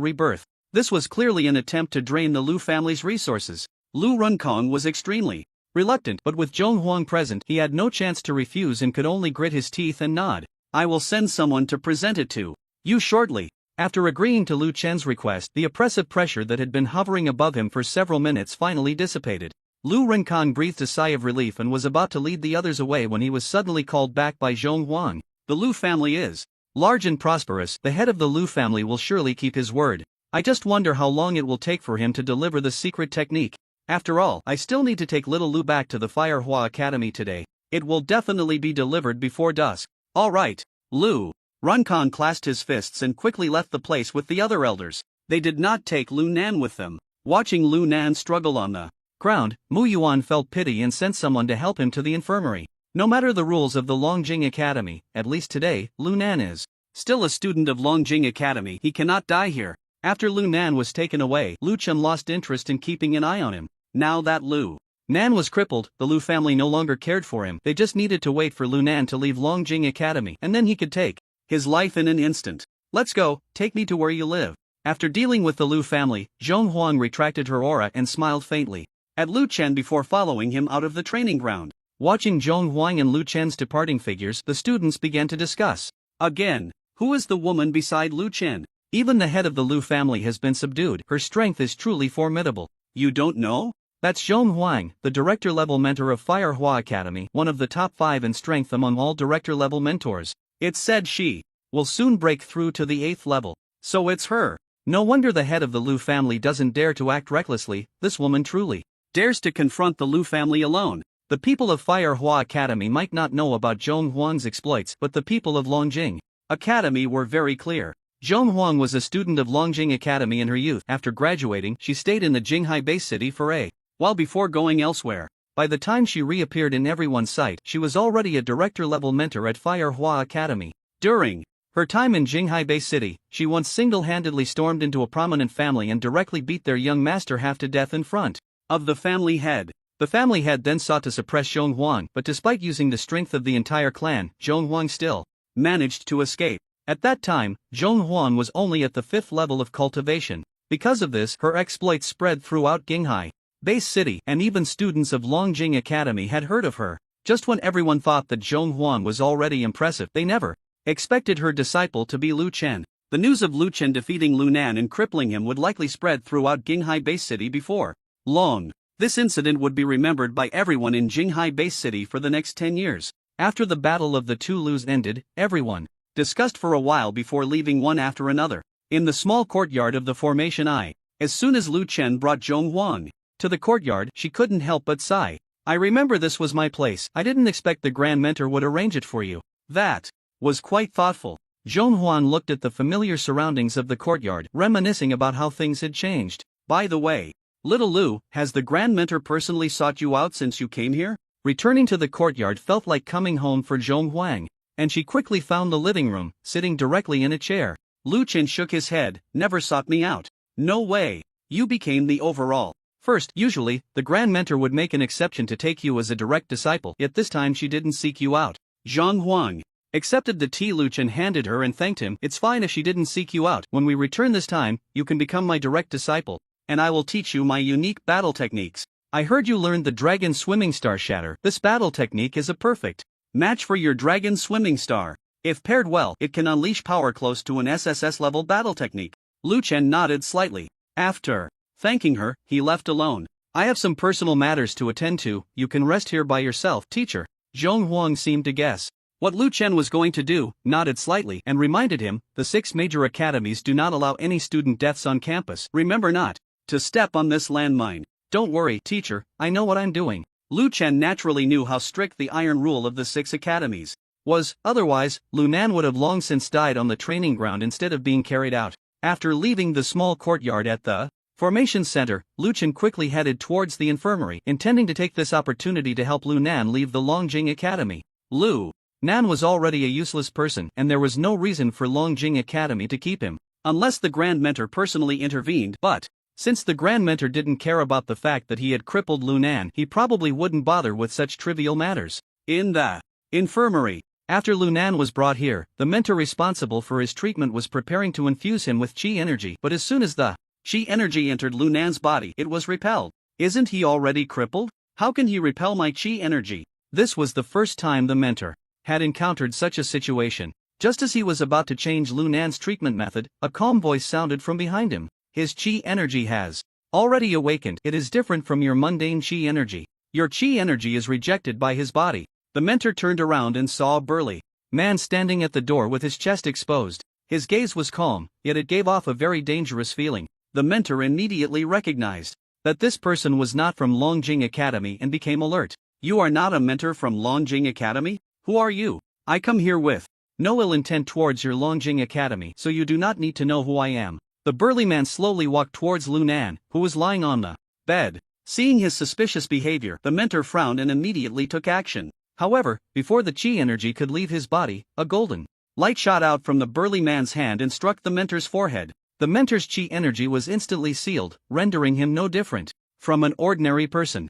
Rebirth. This was clearly an attempt to drain the Lu family's resources. Lu Runkong was extremely reluctant, but with Zhong Huang present, he had no chance to refuse and could only grit his teeth and nod. I will send someone to present it to you shortly. After agreeing to Lu Chen's request, the oppressive pressure that had been hovering above him for several minutes finally dissipated. Lu Renkan breathed a sigh of relief and was about to lead the others away when he was suddenly called back by Zhong Huang. The Lu family is large and prosperous. The head of the Lu family will surely keep his word. I just wonder how long it will take for him to deliver the secret technique. After all, I still need to take little Lu back to the Fire Hua Academy today. It will definitely be delivered before dusk. All right, Lu. Runkan clasped his fists and quickly left the place with the other elders. They did not take Lu Nan with them. Watching Lu Nan struggle on the ground, Mu Yuan felt pity and sent someone to help him to the infirmary. No matter the rules of the Longjing Academy, at least today, Lu Nan is still a student of Longjing Academy. He cannot die here. After Lu Nan was taken away, Lu Chen lost interest in keeping an eye on him. Now that Lu Nan was crippled, the Lu family no longer cared for him. They just needed to wait for Lu Nan to leave Longjing Academy, and then he could take his life in an instant. Let's go, take me to where you live. After dealing with the Lu family, Zhong Huang retracted her aura and smiled faintly at Lu Chen before following him out of the training ground. Watching Zhong Huang and Lu Chen's departing figures, the students began to discuss. Again, who is the woman beside Lu Chen? Even the head of the Lu family has been subdued. Her strength is truly formidable. You don't know? That's Zhong Huang, the director-level mentor of Fire Hua Academy, one of the top 5 in strength among all director-level mentors. It's said she will soon break through to the 8th level. So it's her. No wonder the head of the Lu family doesn't dare to act recklessly. This woman truly dares to confront the Lu family alone. The people of Fire Hua Academy might not know about Zhong Huang's exploits, but the people of Longjing Academy were very clear. Zhong Huang was a student of Longjing Academy in her youth. After graduating, she stayed in the Jinghai base city for a while before going elsewhere. By the time she reappeared in everyone's sight, she was already a director-level mentor at Fire Hua Academy. During her time in Jinghai base city, she once single-handedly stormed into a prominent family and directly beat their young master half to death in front of the family head. The family head then sought to suppress Zhong Huang, but despite using the strength of the entire clan, Zhong Huang still managed to escape. At that time, Zhong Huang was only at the 5th level of cultivation. Because of this, her exploits spread throughout Jinghai base city, and even students of Longjing Academy had heard of her. Just when everyone thought that Zhong Huang was already impressive, they never expected her disciple to be Lu Chen. The news of Lu Chen defeating Lu Nan and crippling him would likely spread throughout Jinghai base city before long. This incident would be remembered by everyone in Jinghai base city for the next 10 years. After the battle of the 2 Lus ended, everyone discussed for a while before leaving one after another. In the small courtyard of the Formation I, as soon as Lu Chen brought Zhong Huang to the courtyard, she couldn't help but sigh. I remember this was my place. I didn't expect the Grand Mentor would arrange it for you. That was quite thoughtful. Zhong Huang looked at the familiar surroundings of the courtyard, reminiscing about how things had changed. By the way, little Lu, has the Grand Mentor personally sought you out since you came here? Returning to the courtyard felt like coming home for Zhong Huang, and she quickly found the living room, sitting directly in a chair. Lu Chen shook his head. Never sought me out. No way. You became the overall first. Usually, the Grand Mentor would make an exception to take you as a direct disciple, yet this time she didn't seek you out. Zhong Huang accepted the tea Lu Chen handed her and thanked him. It's fine if she didn't seek you out. When we return this time, you can become my direct disciple, and I will teach you my unique battle techniques. I heard you learned the Dragon Swimming Star Shatter. This battle technique is a perfect match for your Dragon Swimming Star. If paired well, it can unleash power close to an SSS level battle technique. Lu Chen nodded slightly. After thanking her, he left alone. I have some personal matters to attend to. You can rest here by yourself, teacher. Zhong Huang seemed to guess what Lu Chen was going to do, nodded slightly, and reminded him, the 6 major academies do not allow any student deaths on campus. Remember not to step on this landmine. Don't worry, teacher, I know what I'm doing. Lu Chen naturally knew how strict the iron rule of the 6 academies was. Otherwise, Lu Nan would have long since died on the training ground instead of being carried out. After leaving the small courtyard at the Formation Center, Lu Chen quickly headed towards the infirmary, intending to take this opportunity to help Lu Nan leave the Longjing Academy. Lu Nan was already a useless person, and there was no reason for Longjing Academy to keep him, unless the Grand Mentor personally intervened. But since the Grand Mentor didn't care about the fact that he had crippled Lu Nan, he probably wouldn't bother with such trivial matters. In the infirmary, after Lu Nan was brought here, the mentor responsible for his treatment was preparing to infuse him with chi energy, but as soon as the chi energy entered Lu Nan's body, it was repelled. Isn't he already crippled? How can he repel my chi energy? This was the first time the mentor had encountered such a situation. Just as he was about to change Lu Nan's treatment method, a calm voice sounded from behind him. His chi energy has already awakened. It is different from your mundane chi energy. Your chi energy is rejected by his body. The mentor turned around and saw a burly man standing at the door with his chest exposed. His gaze was calm, yet it gave off a very dangerous feeling. The mentor immediately recognized that this person was not from Longjing Academy and became alert. You are not a mentor from Longjing Academy? Who are you? I come here with no ill intent towards your Longjing Academy, so you do not need to know who I am. The burly man slowly walked towards Lu Nan, who was lying on the bed. Seeing his suspicious behavior, the mentor frowned and immediately took action. However, before the chi energy could leave his body, a golden light shot out from the burly man's hand and struck the mentor's forehead. The mentor's chi energy was instantly sealed, rendering him no different from an ordinary person.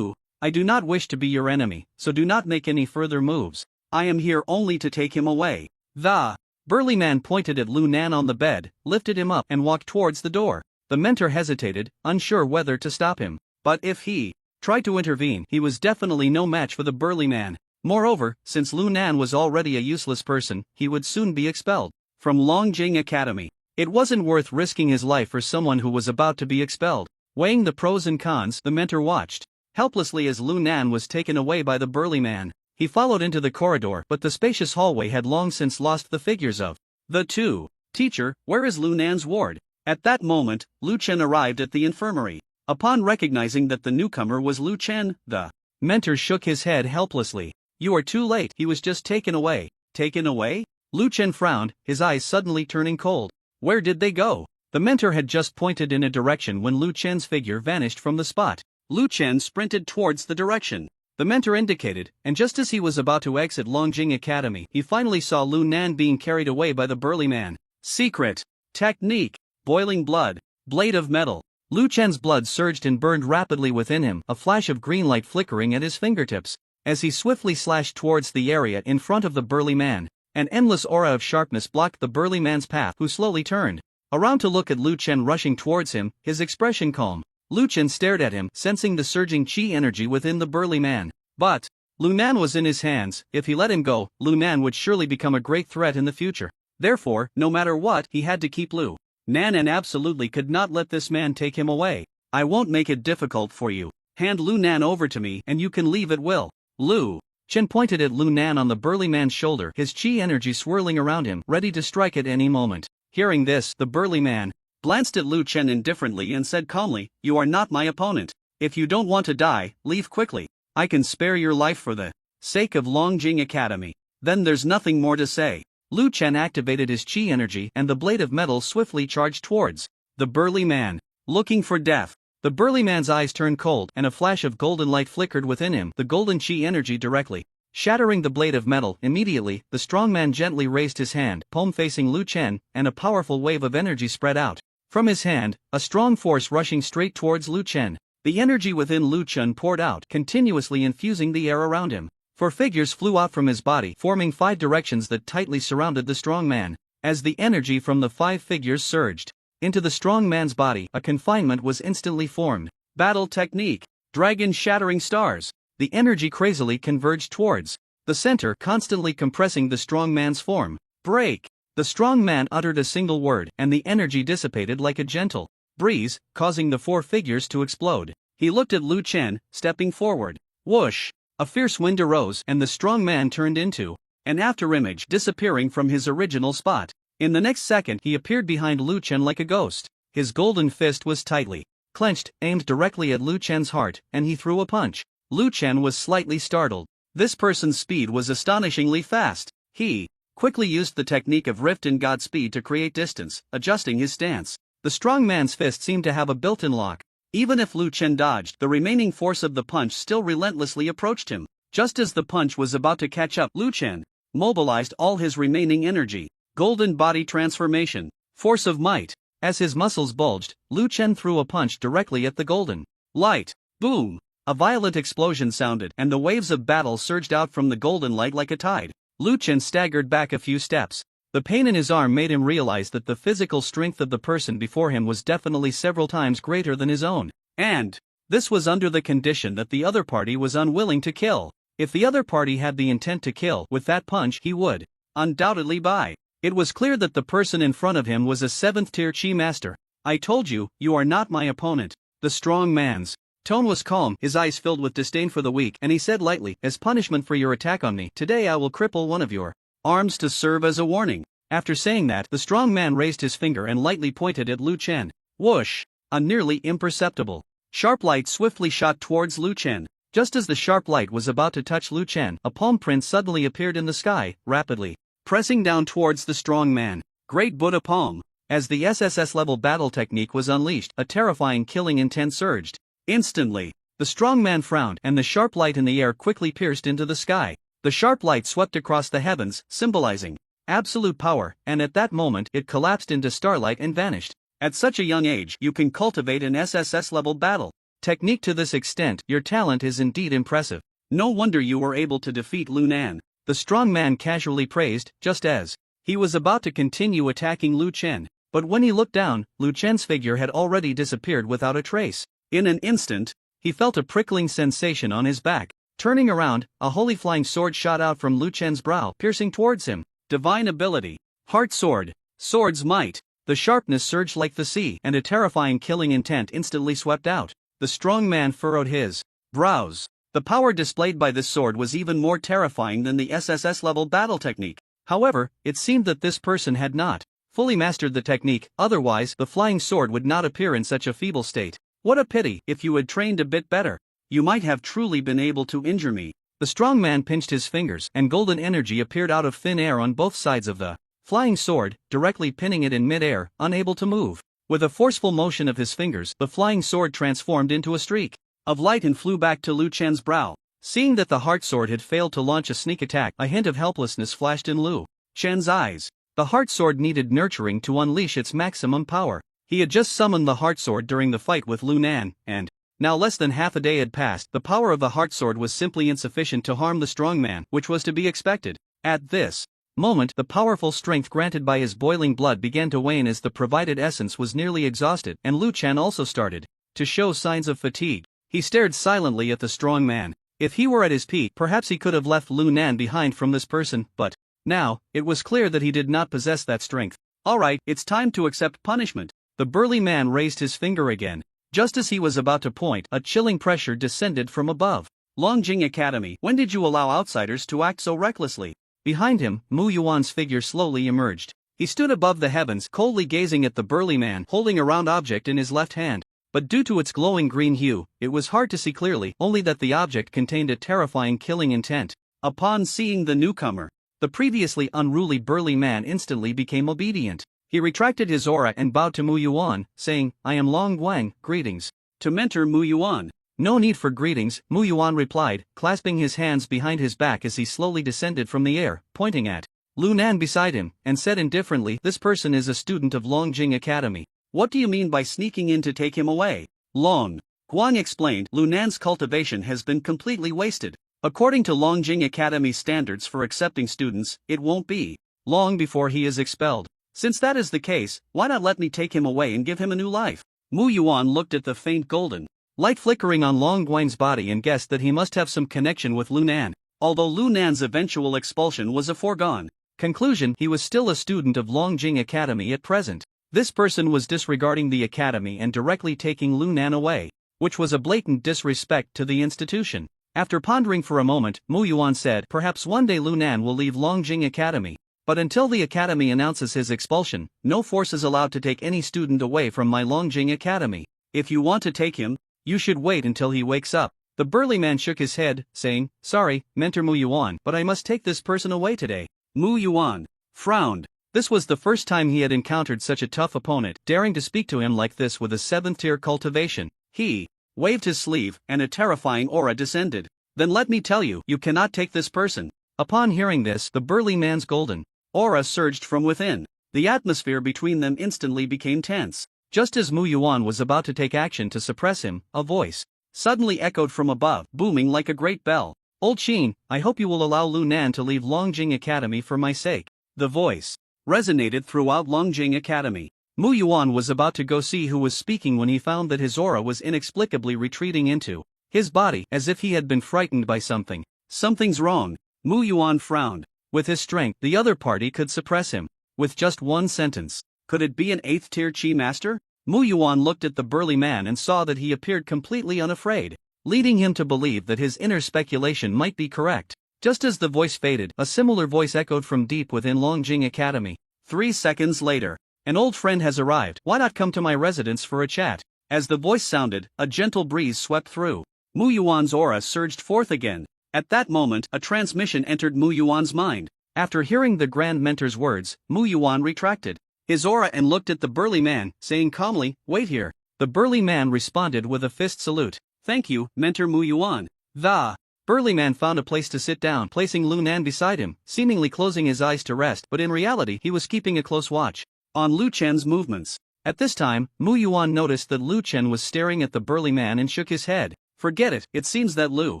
I do not wish to be your enemy, so do not make any further moves. I am here only to take him away. The burly man pointed at Lu Nan on the bed, lifted him up and walked towards the door. The mentor hesitated, unsure whether to stop him. But if he tried to intervene, he was definitely no match for the burly man. Moreover, since Lu Nan was already a useless person, he would soon be expelled from Longjing Academy. It wasn't worth risking his life for someone who was about to be expelled. Weighing the pros and cons, the mentor watched helplessly as Lu Nan was taken away by the burly man. He followed into the corridor, but the spacious hallway had long since lost the figures of the two. Teacher, where is Lu Nan's ward? At that moment, Lu Chen arrived at the infirmary. Upon recognizing that the newcomer was Lu Chen, the mentor shook his head helplessly. You are too late, he was just taken away. Taken away? Lu Chen frowned, his eyes suddenly turning cold. Where did they go? The mentor had just pointed in a direction when Lu Chen's figure vanished from the spot. Lu Chen sprinted towards the direction the mentor indicated, and just as he was about to exit Longjing Academy, he finally saw Lu Nan being carried away by the burly man. Secret technique. Boiling blood. Blade of metal. Lu Chen's blood surged and burned rapidly within him, a flash of green light flickering at his fingertips. As he swiftly slashed towards the area in front of the burly man, an endless aura of sharpness blocked the burly man's path, who slowly turned around to look at Lu Chen rushing towards him, his expression calm. Lu Chen stared at him, sensing the surging chi energy within the burly man. But Lu Nan was in his hands. If he let him go, Lu Nan would surely become a great threat in the future. Therefore, no matter what, he had to keep Lu Nan and absolutely could not let this man take him away. I won't make it difficult for you. Hand Lu Nan over to me and you can leave at will. Lu Chen pointed at Lu Nan on the burly man's shoulder, his chi energy swirling around him, ready to strike at any moment. Hearing this, the burly man glanced at Lu Chen indifferently and said calmly, You are not my opponent. If you don't want to die, leave quickly. I can spare your life for the sake of Longjing Academy. Then there's nothing more to say. Lu Chen activated his chi energy and the blade of metal swiftly charged towards the burly man. Looking for death. The burly man's eyes turned cold and a flash of golden light flickered within him, the golden chi energy directly shattering the blade of metal. Immediately, the strong man gently raised his hand, palm facing Lu Chen, and a powerful wave of energy spread out from his hand, a strong force rushing straight towards Lu Chen. The energy within Lu Chen poured out, continuously infusing the air around him. 4 figures flew out from his body, forming 5 directions that tightly surrounded the strong man. As the energy from the 5 figures surged into the strong man's body, a confinement was instantly formed. Battle technique. Dragon shattering stars. The energy crazily converged towards the center, constantly compressing the strong man's form. Break. The strong man uttered a single word, and the energy dissipated like a gentle breeze, causing the 4 figures to explode. He looked at Lu Chen, stepping forward. Whoosh! A fierce wind arose, and the strong man turned into an afterimage, disappearing from his original spot. In the next second, he appeared behind Lu Chen like a ghost. His golden fist was tightly clenched, aimed directly at Lu Chen's heart, and he threw a punch. Lu Chen was slightly startled. This person's speed was astonishingly fast. He quickly used the technique of Rift and Godspeed to create distance, adjusting his stance. The strong man's fist seemed to have a built-in lock. Even if Lu Chen dodged, the remaining force of the punch still relentlessly approached him. Just as the punch was about to catch up, Lu Chen mobilized all his remaining energy. Golden body transformation. Force of might. As his muscles bulged, Lu Chen threw a punch directly at the golden light. Boom! A violent explosion sounded, and the waves of battle surged out from the golden light like a tide. Lu Chen staggered back a few steps. The pain in his arm made him realize that the physical strength of the person before him was definitely several times greater than his own. And this was under the condition that the other party was unwilling to kill. If the other party had the intent to kill with that punch, he would undoubtedly by. It was clear that the person in front of him was a 7th tier chi master. I told you, you are not my opponent. The strong man's tone was calm, his eyes filled with disdain for the weak, and he said lightly, as punishment for your attack on me, today I will cripple one of your arms to serve as a warning. After saying that, the strong man raised his finger and lightly pointed at Lu Chen. Whoosh! A nearly imperceptible sharp light swiftly shot towards Lu Chen. Just as the sharp light was about to touch Lu Chen, a palm print suddenly appeared in the sky, rapidly pressing down towards the strong man. Great Buddha palm. As the SSS level battle technique was unleashed, a terrifying killing intent surged. Instantly, the strong man frowned and the sharp light in the air quickly pierced into the sky. The sharp light swept across the heavens, symbolizing absolute power, and at that moment it collapsed into starlight and vanished. At such a young age, you can cultivate an SSS level battle technique to this extent. Your talent is indeed impressive. No wonder you were able to defeat Lu Nan. The strong man casually praised, just as he was about to continue attacking Lu Chen. But when he looked down, Lu Chen's figure had already disappeared without a trace. In an instant, he felt a prickling sensation on his back. Turning around, a holy flying sword shot out from Lu Chen's brow, piercing towards him. Divine ability. Heart sword. Sword's might. The sharpness surged like the sea, and a terrifying killing intent instantly swept out. The strong man furrowed his brows. The power displayed by this sword was even more terrifying than the SSS level battle technique. However, it seemed that this person had not fully mastered the technique, otherwise the flying sword would not appear in such a feeble state. What a pity, if you had trained a bit better, you might have truly been able to injure me. The strong man pinched his fingers, and golden energy appeared out of thin air on both sides of the flying sword, directly pinning it in mid-air, unable to move. With a forceful motion of his fingers, the flying sword transformed into a streak of light and flew back to Lu Chen's brow. Seeing that the heart sword had failed to launch a sneak attack, a hint of helplessness flashed in Lu Chen's eyes. The heart sword needed nurturing to unleash its maximum power. He had just summoned the heart sword during the fight with Lu Nan, and now less than half a day had passed. The power of the heart sword was simply insufficient to harm the strong man, which was to be expected. At this moment, the powerful strength granted by his boiling blood began to wane as the provided essence was nearly exhausted, and Lu Chen also started to show signs of fatigue. He stared silently at the strong man. If he were at his peak, perhaps he could have left Lu Nan behind from this person, but now, it was clear that he did not possess that strength. Alright, it's time to accept punishment. The burly man raised his finger again. Just as he was about to point, a chilling pressure descended from above. Longjing Academy, when did you allow outsiders to act so recklessly? Behind him, Mu Yuan's figure slowly emerged. He stood above the heavens, coldly gazing at the burly man, holding a round object in his left hand. But due to its glowing green hue, it was hard to see clearly, only that the object contained a terrifying killing intent. Upon seeing the newcomer, the previously unruly burly man instantly became obedient. He retracted his aura and bowed to Mu Yuan, saying, I am Long Guang, greetings. To mentor Mu Yuan. No need for greetings, Mu Yuan replied, clasping his hands behind his back as he slowly descended from the air, pointing at Lu Nan beside him, and said indifferently, this person is a student of Longjing Academy. What do you mean by sneaking in to take him away? Long Guang explained, Lu Nan's cultivation has been completely wasted. According to Longjing Academy standards for accepting students, it won't be long before he is expelled. Since that is the case, why not let me take him away and give him a new life? Mu Yuan looked at the faint golden light flickering on Long Guang's body and guessed that he must have some connection with Lu Nan. Although Lu Nan's eventual expulsion was a foregone conclusion, he was still a student of Longjing Academy at present. This person was disregarding the academy and directly taking Lu Nan away, which was a blatant disrespect to the institution. After pondering for a moment, Mu Yuan said, perhaps one day Lu Nan will leave Longjing Academy. But until the academy announces his expulsion, no force is allowed to take any student away from my Longjing Academy. If you want to take him, you should wait until he wakes up. The burly man shook his head, saying, sorry, Mentor Mu Yuan, but I must take this person away today. Mu Yuan frowned. This was the first time he had encountered such a tough opponent, daring to speak to him like this with a 7th tier cultivation. He waved his sleeve, and a terrifying aura descended. Then let me tell you, you cannot take this person. Upon hearing this, the burly man's golden aura surged from within. The atmosphere between them instantly became tense. Just as Mu Yuan was about to take action to suppress him, a voice suddenly echoed from above, booming like a great bell. Old Sheen, I hope you will allow Lu Nan to leave Longjing Academy for my sake. The voice resonated throughout Longjing Academy. Mu Yuan was about to go see who was speaking when he found that his aura was inexplicably retreating into his body, as if he had been frightened by something. Something's wrong. Mu Yuan frowned. With his strength, the other party could suppress him. With just one sentence. Could it be an 8th tier Chi master? Mu Yuan looked at the burly man and saw that he appeared completely unafraid, leading him to believe that his inner speculation might be correct. Just as the voice faded, a similar voice echoed from deep within Longjing Academy. 3 seconds later. An old friend has arrived. Why not come to my residence for a chat? As the voice sounded, a gentle breeze swept through. Mu Yuan's aura surged forth again. At that moment, a transmission entered Mu Yuan's mind. After hearing the Grand Mentor's words, Mu Yuan retracted his aura and looked at the burly man, saying calmly, "Wait here." The burly man responded with a fist salute. "Thank you, Mentor Mu Yuan." The burly man found a place to sit down, placing Lu Nan beside him, seemingly closing his eyes to rest, but in reality he was keeping a close watch on Lu Chen's movements. At this time, Mu Yuan noticed that Lu Chen was staring at the burly man and shook his head. "Forget it, it seems that Lu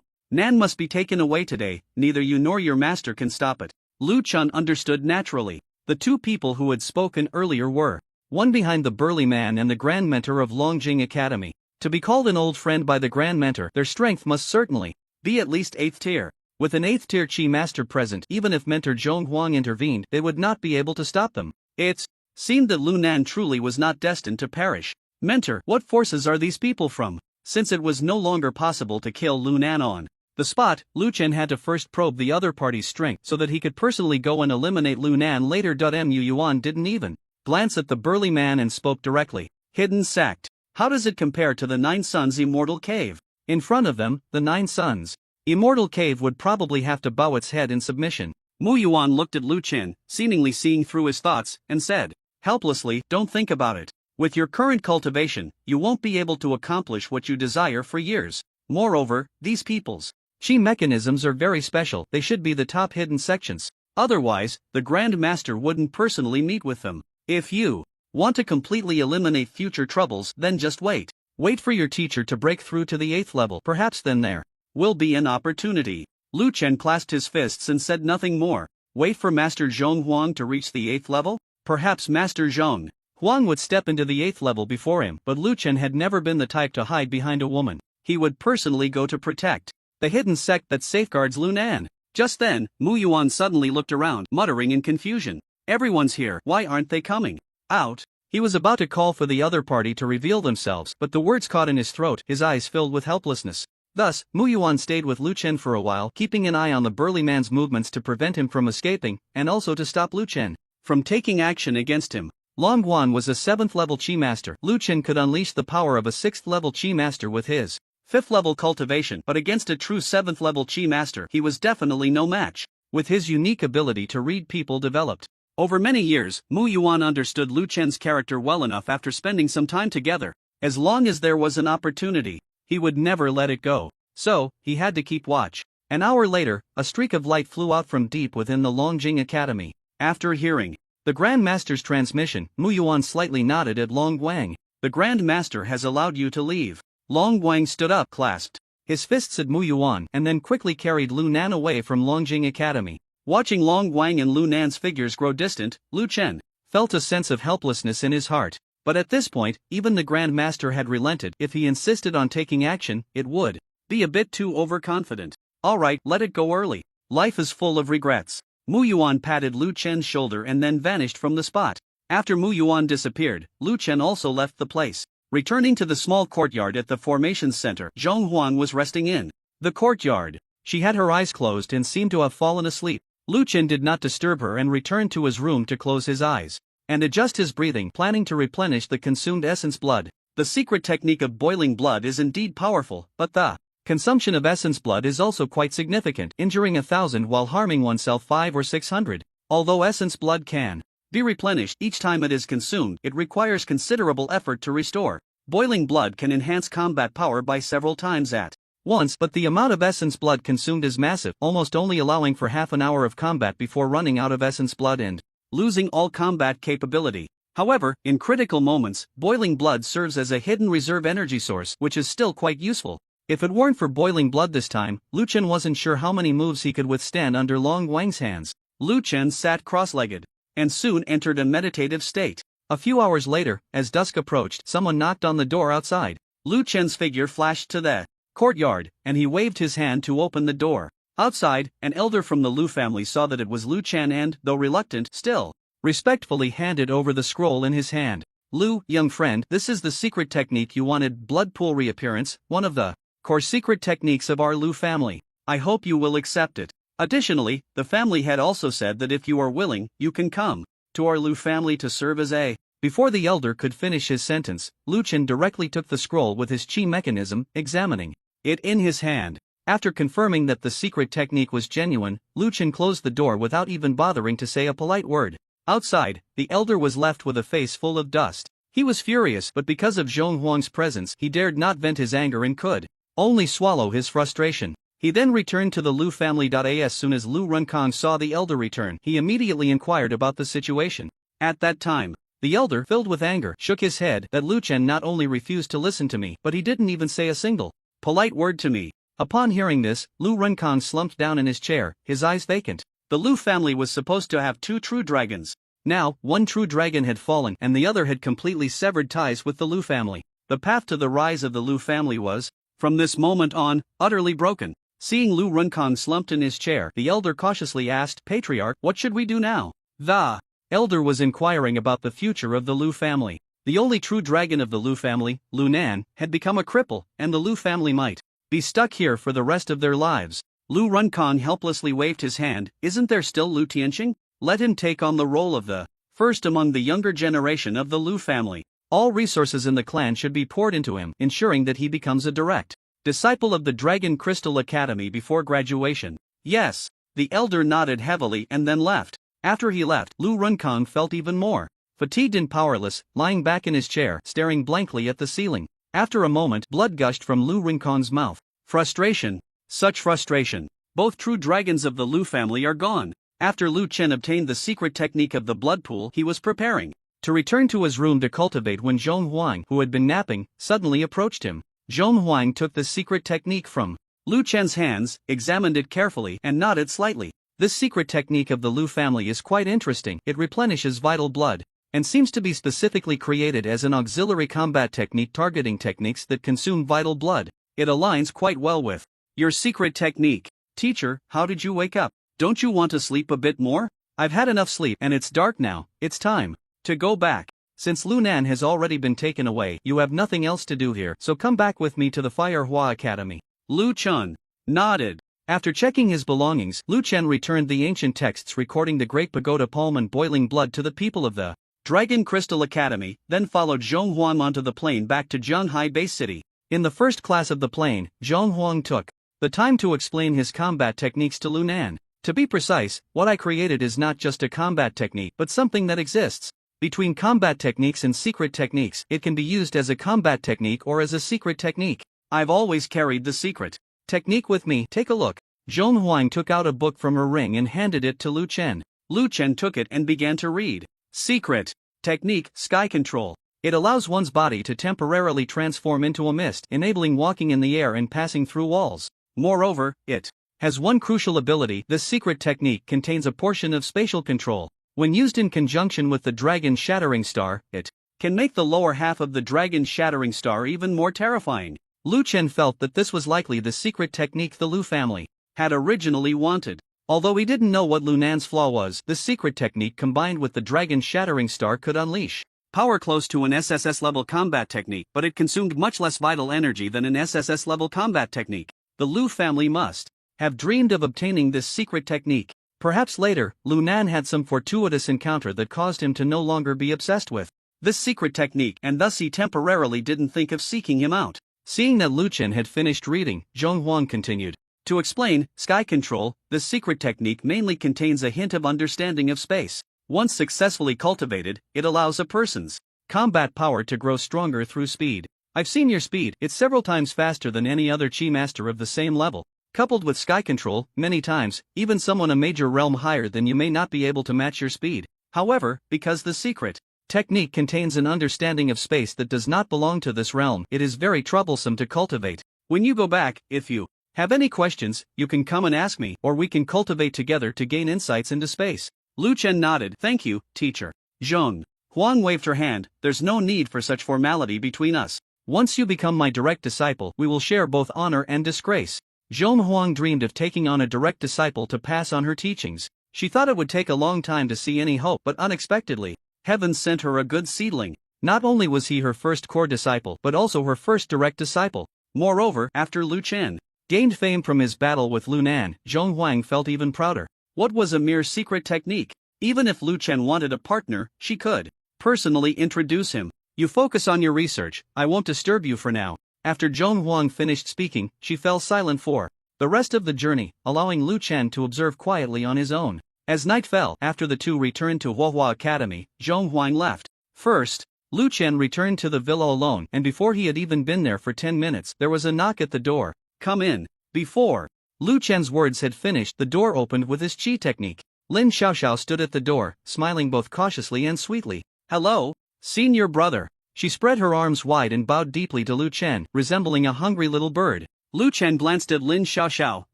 Nan must be taken away today, neither you nor your master can stop it." Lu Chen understood naturally. The two people who had spoken earlier were one behind the burly man and the Grand Mentor of Longjing Academy. To be called an old friend by the Grand Mentor, their strength must certainly be at least 8th tier. With an 8th tier Chi master present, even if Mentor Zhong Huang intervened, they would not be able to stop them. It seemed that Lu Nan truly was not destined to perish. "Mentor, what forces are these people from?" Since it was no longer possible to kill Lu Nan on the spot, Lu Chen had to first probe the other party's strength so that he could personally go and eliminate Lu Nan later. Mu Yuan didn't even glance at the burly man and spoke directly. "Hidden sect. How does it compare to the 9 Suns Immortal Cave?" In front of them, the 9 Suns Immortal Cave would probably have to bow its head in submission. Mu Yuan looked at Lu Chen, seemingly seeing through his thoughts, and said helplessly, "Don't think about it. With your current cultivation, you won't be able to accomplish what you desire for years. Moreover, these people's Chi mechanisms are very special. They should be the top hidden sections. Otherwise, the Grand Master wouldn't personally meet with them. If you want to completely eliminate future troubles, then just wait. Wait for your teacher to break through to the 8th level. Perhaps then there will be an opportunity." Lu Chen clasped his fists and said nothing more. Wait for Master Zhong Huang to reach the 8th level? Perhaps Master Zhong Huang would step into the 8th level before him, but Lu Chen had never been the type to hide behind a woman. He would personally go to protect the hidden sect that safeguards Lu Nan. Just then, Mu Yuan suddenly looked around, muttering in confusion. "Everyone's here, why aren't they coming out?" He was about to call for the other party to reveal themselves, but the words caught in his throat, his eyes filled with helplessness. Thus, Mu Yuan stayed with Lu Chen for a while, keeping an eye on the burly man's movements to prevent him from escaping, and also to stop Lu Chen from taking action against him. Long Guan was a 7th level Chi master. Lu Chen could unleash the power of a 6th level Chi master with his 5th level cultivation, but against a true 7th level Chi master, he was definitely no match. With his unique ability to read people developed over many years, Mu Yuan understood Lu Chen's character well enough after spending some time together. As long as there was an opportunity, he would never let it go. So, he had to keep watch. An hour later, a streak of light flew out from deep within the Longjing Academy. After hearing the Grand Master's transmission, Mu Yuan slightly nodded at Long Guang. "The Grand Master has allowed you to leave." Long Guang stood up, clasped his fists at Mu Yuan, and then quickly carried Lu Nan away from Longjing Academy. Watching Long Guang and Lu Nan's figures grow distant, Lu Chen felt a sense of helplessness in his heart. But at this point, even the Grand Master had relented. If he insisted on taking action, it would be a bit too overconfident. "Alright, let it go early. Life is full of regrets." Mu Yuan patted Lu Chen's shoulder and then vanished from the spot. After Mu Yuan disappeared, Lu Chen also left the place. Returning to the small courtyard at the formation center, Zhong Huang was resting in the courtyard. She had her eyes closed and seemed to have fallen asleep. Lu Chen did not disturb her and returned to his room to close his eyes and adjust his breathing, planning to replenish the consumed essence blood. The secret technique of boiling blood is indeed powerful, but the consumption of essence blood is also quite significant, injuring 1,000 while harming oneself 500 or 600. Although essence blood can be replenished each time it is consumed, it requires considerable effort to restore. Boiling blood can enhance combat power by several times at once, but the amount of essence blood consumed is massive, almost only allowing for half an hour of combat before running out of essence blood and losing all combat capability. However, in critical moments, boiling blood serves as a hidden reserve energy source, which is still quite useful. If it weren't for boiling blood this time, Lu Chen wasn't sure how many moves he could withstand under Long Guang's hands. Lu Chen sat cross-legged and soon entered a meditative state. A few hours later, as dusk approached, someone knocked on the door outside. Lu Chen's figure flashed to the courtyard, and he waved his hand to open the door. Outside, an elder from the Lu family saw that it was Lu Chen and, though reluctant, still respectfully handed over the scroll in his hand. Lu, young friend, this is the secret technique you wanted, blood pool reappearance, one of the core secret techniques of our Lu family. I hope you will accept it. Additionally, the family had also said that if you are willing, you can come to our Lu family to serve as a. Before the elder could finish his sentence, Lu Chen directly took the scroll with his chi mechanism, examining it in his hand. After confirming that the secret technique was genuine, Lu Chen closed the door without even bothering to say a polite word. Outside, the elder was left with a face full of dust. He was furious, but because of Zhong Huang's presence, he dared not vent his anger and could only swallow his frustration. He then returned to the Lu family. As soon as Lu Runkong saw the elder return, he immediately inquired about the situation. At that time, the elder, filled with anger, shook his head that Lu Chen not only refused to listen to me, but he didn't even say a single polite word to me. Upon hearing this, Lu Runkong slumped down in his chair, his eyes vacant. The Lu family was supposed to have 2 true dragons. Now, one true dragon had fallen and the other had completely severed ties with the Lu family. The path to the rise of the Lu family was, from this moment on, utterly broken. Seeing Lu Runkong slumped in his chair, the elder cautiously asked, Patriarch, what should we do now? The elder was inquiring about the future of the Lu family. The only true dragon of the Lu family, Lu Nan, had become a cripple, and the Lu family might be stuck here for the rest of their lives. Lu Runkong helplessly waved his hand. Isn't there still Lu Tianqing? Let him take on the role of the first among the younger generation of the Lu family. All resources in the clan should be poured into him, ensuring that he becomes a direct disciple of the Dragon Crystal Academy before graduation. Yes. The elder nodded heavily and then left. After he left, Lu Runkong felt even more fatigued and powerless, lying back in his chair, staring blankly at the ceiling. After a moment, blood gushed from Lu Runkong's mouth. Frustration. Such frustration. Both true dragons of the Lu family are gone. After Lu Chen obtained the secret technique of the blood pool, he was preparing to return to his room to cultivate when Zhong Huang, who had been napping, suddenly approached him. Zhong Huang took the secret technique from Lu Chen's hands, examined it carefully, and nodded slightly. This secret technique of the Lu family is quite interesting. It replenishes vital blood and seems to be specifically created as an auxiliary combat technique targeting techniques that consume vital blood. It aligns quite well with your secret technique. Teacher, how did you wake up? Don't you want to sleep a bit more? I've had enough sleep and it's dark now. It's time to go back. Since Lu Nan has already been taken away, you have nothing else to do here, so come back with me to the Fire Hua Academy. Lu Chen nodded. After checking his belongings, Lu Chen returned the ancient texts recording the Great Pagoda Poem and boiling blood to the people of the Dragon Crystal Academy, then followed Zhong Huang onto the plane back to Zhonghai Base City. In the first class of the plane, Zhong Huang took the time to explain his combat techniques to Lu Nan. To be precise, what I created is not just a combat technique but something that exists between combat techniques and secret techniques. It can be used as a combat technique or as a secret technique. I've always carried the secret technique with me. Take a look. Zhong Huang took out a book from her ring and handed it to Lu Chen. Lu Chen took it and began to read. Secret technique, sky control. It allows one's body to temporarily transform into a mist, enabling walking in the air and passing through walls. Moreover, it has one crucial ability. This secret technique contains a portion of spatial control. When used in conjunction with the Dragon Shattering Star, it can make the lower half of the Dragon Shattering Star even more terrifying. Lu Chen felt that this was likely the secret technique the Lu family had originally wanted. Although he didn't know what Lu Nan's flaw was, the secret technique combined with the Dragon Shattering Star could unleash power close to an SSS level combat technique, but it consumed much less vital energy than an SSS level combat technique. The Lu family must have dreamed of obtaining this secret technique. Perhaps later, Lu Nan had some fortuitous encounter that caused him to no longer be obsessed with this secret technique, and thus he temporarily didn't think of seeking him out. Seeing that Lu Chen had finished reading, Zhong Huang continued to explain. Sky control, this secret technique mainly contains a hint of understanding of space. Once successfully cultivated, it allows a person's combat power to grow stronger through speed. I've seen your speed, it's several times faster than any other chi master of the same level. Coupled with sky control, many times, even someone a major realm higher than you may not be able to match your speed. However, because the secret technique contains an understanding of space that does not belong to this realm, it is very troublesome to cultivate. When you go back, if you have any questions, you can come and ask me, or we can cultivate together to gain insights into space. Lu Chen nodded. Thank you, teacher. Zhong Huang waved her hand. There's no need for such formality between us. Once you become my direct disciple, we will share both honor and disgrace. Zhong Huang dreamed of taking on a direct disciple to pass on her teachings. She thought it would take a long time to see any hope, but unexpectedly, heaven sent her a good seedling. Not only was he her first core disciple, but also her first direct disciple. Moreover, after Lu Chen gained fame from his battle with Lu Nan, Zhong Huang felt even prouder. What was a mere secret technique? Even if Lu Chen wanted a partner, she could personally introduce him. You focus on your research, I won't disturb you for now. After Zhong Huang finished speaking, she fell silent for the rest of the journey, allowing Lu Chen to observe quietly on his own. As night fell, after the two returned to Huahua Academy, Zhong Huang left. First, Lu Chen returned to the villa alone, and before he had even been there for 10 minutes, there was a knock at the door. Come in. Before Lu Chen's words had finished, the door opened with his chi technique. Lin Xiaoxiao stood at the door, smiling both cautiously and sweetly. Hello, senior brother. She spread her arms wide and bowed deeply to Lu Chen, resembling a hungry little bird. Lu Chen glanced at Lin Xiaoxiao,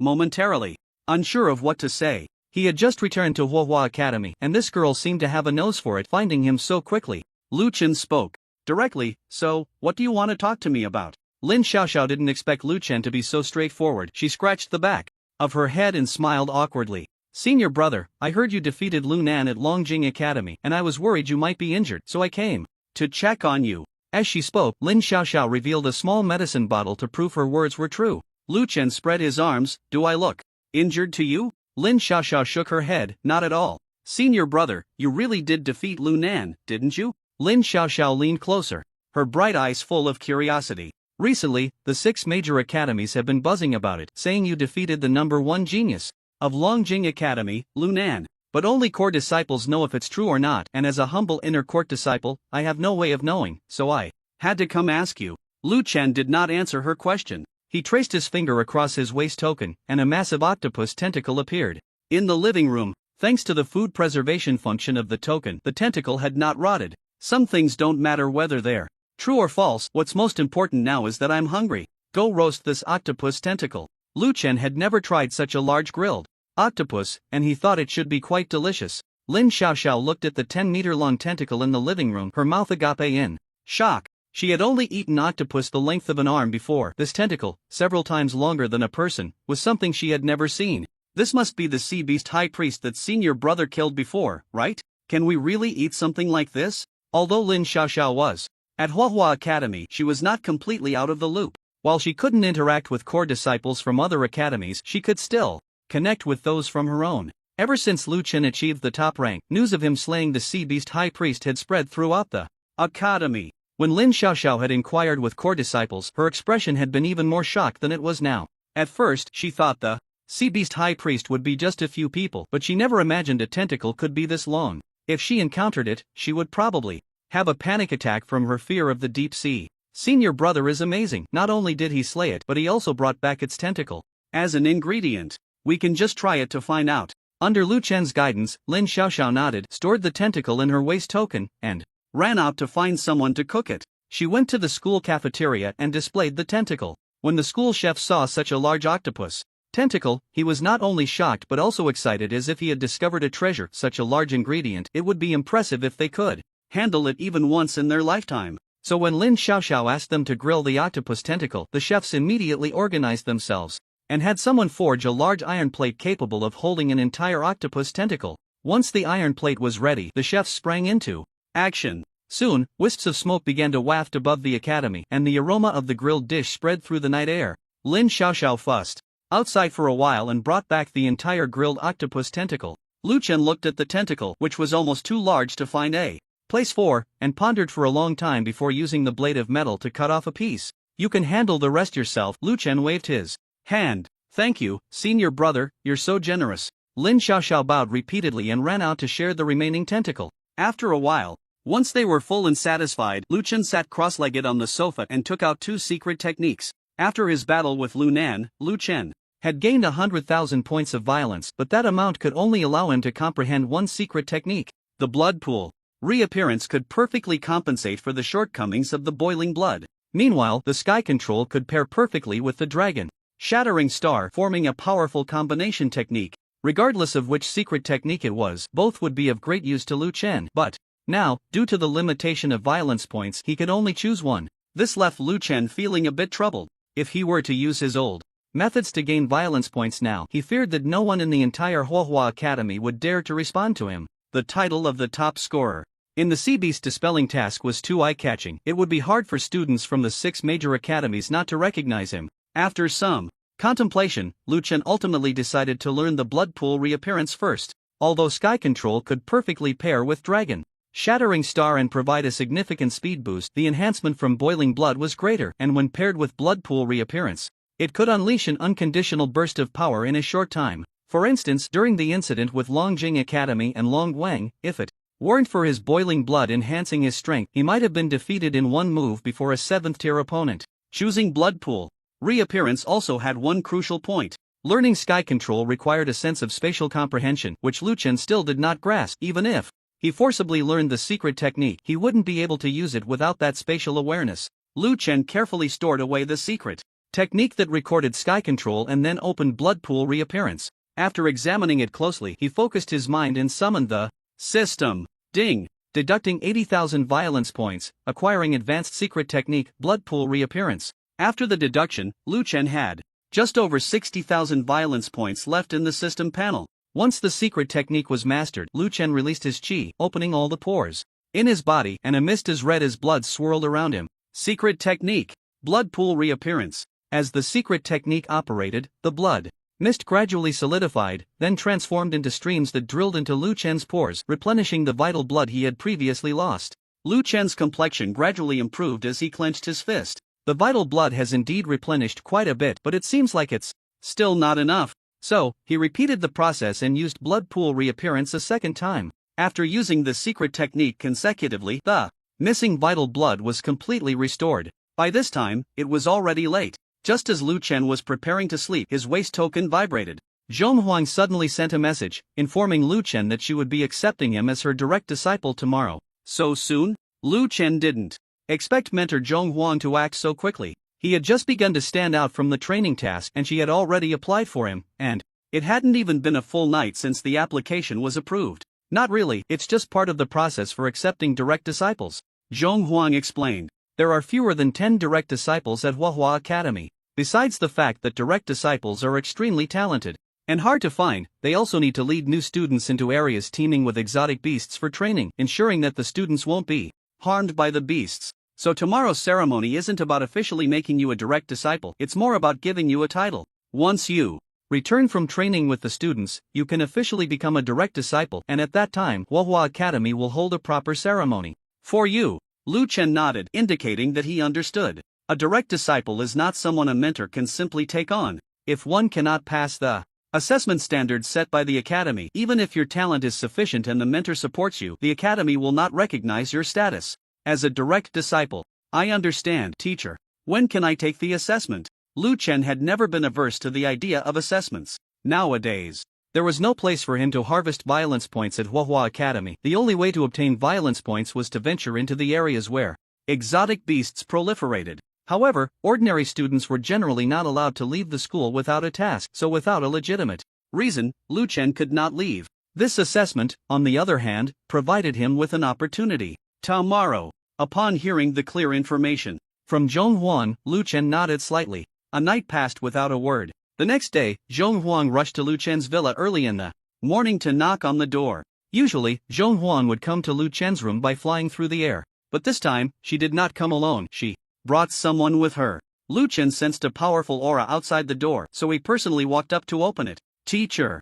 momentarily unsure of what to say. He had just returned to Huahua Academy, and this girl seemed to have a nose for it, finding him so quickly. Lu Chen spoke directly, so, what do you want to talk to me about? Lin Xiaoxiao didn't expect Lu Chen to be so straightforward. She scratched the back of her head and smiled awkwardly. Senior brother, I heard you defeated Lu Nan at Longjing Academy, and I was worried you might be injured, so I came to check on you. As she spoke, Lin Xiaoxiao revealed a small medicine bottle to prove her words were true. Lu Chen spread his arms. Do I look injured to you? Lin Xiaoxiao shook her head. Not at all. Senior brother, you really did defeat Lu Nan, didn't you? Lin Xiaoxiao leaned closer, her bright eyes full of curiosity. Recently, the 6 major academies have been buzzing about it, saying you defeated the #1 genius of Longjing Academy, Lu Nan. But only core disciples know if it's true or not, and as a humble inner court disciple, I have no way of knowing, so I had to come ask you. Lu Chen did not answer her question. He traced his finger across his waist token, and a massive octopus tentacle appeared. In the living room, thanks to the food preservation function of the token, the tentacle had not rotted. Some things don't matter whether they're true or false, what's most important now is that I'm hungry. Go roast this octopus tentacle. Lu Chen had never tried such a large grilled octopus, and he thought it should be quite delicious. Lin Xiaoxiao looked at the 10-meter-long tentacle in the living room, her mouth agape in shock. She had only eaten octopus the length of an arm before. This tentacle, several times longer than a person, was something she had never seen. This must be the sea beast high priest that senior brother killed before, right? Can we really eat something like this? Although Lin Xiaoxiao was at Huahua Academy, she was not completely out of the loop. While she couldn't interact with core disciples from other academies, she could still connect with those from her own. Ever since Lu Chen achieved the top rank, news of him slaying the sea beast high priest had spread throughout the academy. When Lin Xiaoxiao had inquired with core disciples, her expression had been even more shocked than it was now. At first, she thought the sea beast high priest would be just a few people, but she never imagined a tentacle could be this long. If she encountered it, she would probably have a panic attack from her fear of the deep sea. Senior brother is amazing. Not only did he slay it, but he also brought back its tentacle as an ingredient. We can just try it to find out. Under Lu Chen's guidance, Lin Xiaoxiao nodded, stored the tentacle in her waist token, and ran out to find someone to cook it. She went to the school cafeteria and displayed the tentacle. When the school chef saw such a large octopus tentacle, he was not only shocked but also excited, as if he had discovered a treasure. Such a large ingredient, it would be impressive if they could handle it even once in their lifetime. So when Lin Xiaoxiao asked them to grill the octopus tentacle, the chefs immediately organized themselves and had someone forge a large iron plate capable of holding an entire octopus tentacle. Once the iron plate was ready, the chefs sprang into action. Soon, wisps of smoke began to waft above the academy, and the aroma of the grilled dish spread through the night air. Lin Xiaoxiao fussed outside for a while and brought back the entire grilled octopus tentacle. Lu Chen looked at the tentacle, which was almost too large to find a place for, and pondered for a long time before using the blade of metal to cut off a piece. You can handle the rest yourself. Lu Chen waved his hand. Thank you, senior brother, you're so generous. Lin Xiaoxiao bowed repeatedly and ran out to share the remaining tentacle. After a while, once they were full and satisfied, Lu Chen sat cross-legged on the sofa and took out 2 secret techniques. After his battle with Lu Nan, Lu Chen had gained 100,000 points of violence, but that amount could only allow him to comprehend 1 secret technique. The blood pool reappearance could perfectly compensate for the shortcomings of the boiling blood. Meanwhile, the sky control could pair perfectly with the dragon shattering star, forming a powerful combination technique. Regardless of which secret technique it was, both would be of great use to Lu Chen. But now, due to the limitation of violence points, he could only choose one. This left Lu Chen feeling a bit troubled. If he were to use his old methods to gain violence points. Now he feared that no one in the entire Huohua Academy would dare to respond to him. The title of the top scorer in the Sea Beast dispelling task was too eye-catching. It would be hard for students from the 6 major academies not to recognize him. After some contemplation, Lu Chen ultimately decided to learn the blood pool reappearance first. Although Sky Control could perfectly pair with Dragon Shattering Star and provide a significant speed boost, the enhancement from Boiling Blood was greater, and when paired with Blood Pool Reappearance, it could unleash an unconditional burst of power in a short time. For instance, during the incident with Longjing Academy and Long Wang, if it weren't for his Boiling Blood enhancing his strength, he might have been defeated in one move before a 7th-tier opponent. Choosing Blood Pool Reappearance also had one crucial point. Learning Sky Control required a sense of spatial comprehension, which Lu Chen still did not grasp. Even if he forcibly learned the secret technique, he wouldn't be able to use it without that spatial awareness. Lu Chen carefully stored away the secret technique that recorded Sky Control and then opened Blood Pool Reappearance. After examining it closely, he focused his mind and summoned the system. Ding! Deducting 80,000 violence points, acquiring advanced secret technique, Blood Pool Reappearance. After the deduction, Lu Chen had just over 60,000 violence points left in the system panel. Once the secret technique was mastered, Lu Chen released his chi, opening all the pores in his body, and a mist as red as blood swirled around him. Secret technique, Blood Pool Reappearance. As the secret technique operated, the blood mist gradually solidified, then transformed into streams that drilled into Lu Chen's pores, replenishing the vital blood he had previously lost. Lu Chen's complexion gradually improved as he clenched his fist. The vital blood has indeed replenished quite a bit, but it seems like it's still not enough. So, he repeated the process and used Blood Pool Reappearance a second time. After using the secret technique consecutively, the missing vital blood was completely restored. By this time, it was already late. Just as Lu Chen was preparing to sleep, his waist token vibrated. Zhong Huang suddenly sent a message, informing Lu Chen that she would be accepting him as her direct disciple tomorrow. So soon? Lu Chen didn't expect Mentor Zhong Huang to act so quickly. He had just begun to stand out from the training task and she had already applied for him, and it hadn't even been a full night since the application was approved. Not really, it's just part of the process for accepting direct disciples. Zhong Huang explained. There are fewer than 10 direct disciples at Huohua Academy. Besides the fact that direct disciples are extremely talented and hard to find, they also need to lead new students into areas teeming with exotic beasts for training, ensuring that the students won't be harmed by the beasts. So tomorrow's ceremony isn't about officially making you a direct disciple, it's more about giving you a title. Once you return from training with the students, you can officially become a direct disciple, and at that time, Huohua Academy will hold a proper ceremony for you. Lu Chen nodded, indicating that he understood. A direct disciple is not someone a mentor can simply take on. If one cannot pass the assessment standards set by the academy, even if your talent is sufficient and the mentor supports you, the academy will not recognize your status as a direct disciple. I understand, teacher. When can I take the assessment? Lu Chen had never been averse to the idea of assessments. Nowadays, there was no place for him to harvest violence points at Huohua Academy. The only way to obtain violence points was to venture into the areas where exotic beasts proliferated. However, ordinary students were generally not allowed to leave the school without a task, so without a legitimate reason, Lu Chen could not leave. This assessment, on the other hand, provided him with an opportunity. Tomorrow. Upon hearing the clear information from Zhong Huang, Lu Chen nodded slightly. A night passed without a word. The next day, Zhong Huang rushed to Lu Chen's villa early in the morning to knock on the door. Usually, Zhong Huang would come to Lu Chen's room by flying through the air. But this time, she did not come alone. She brought someone with her. Lu Chen sensed a powerful aura outside the door, so he personally walked up to open it. Teacher.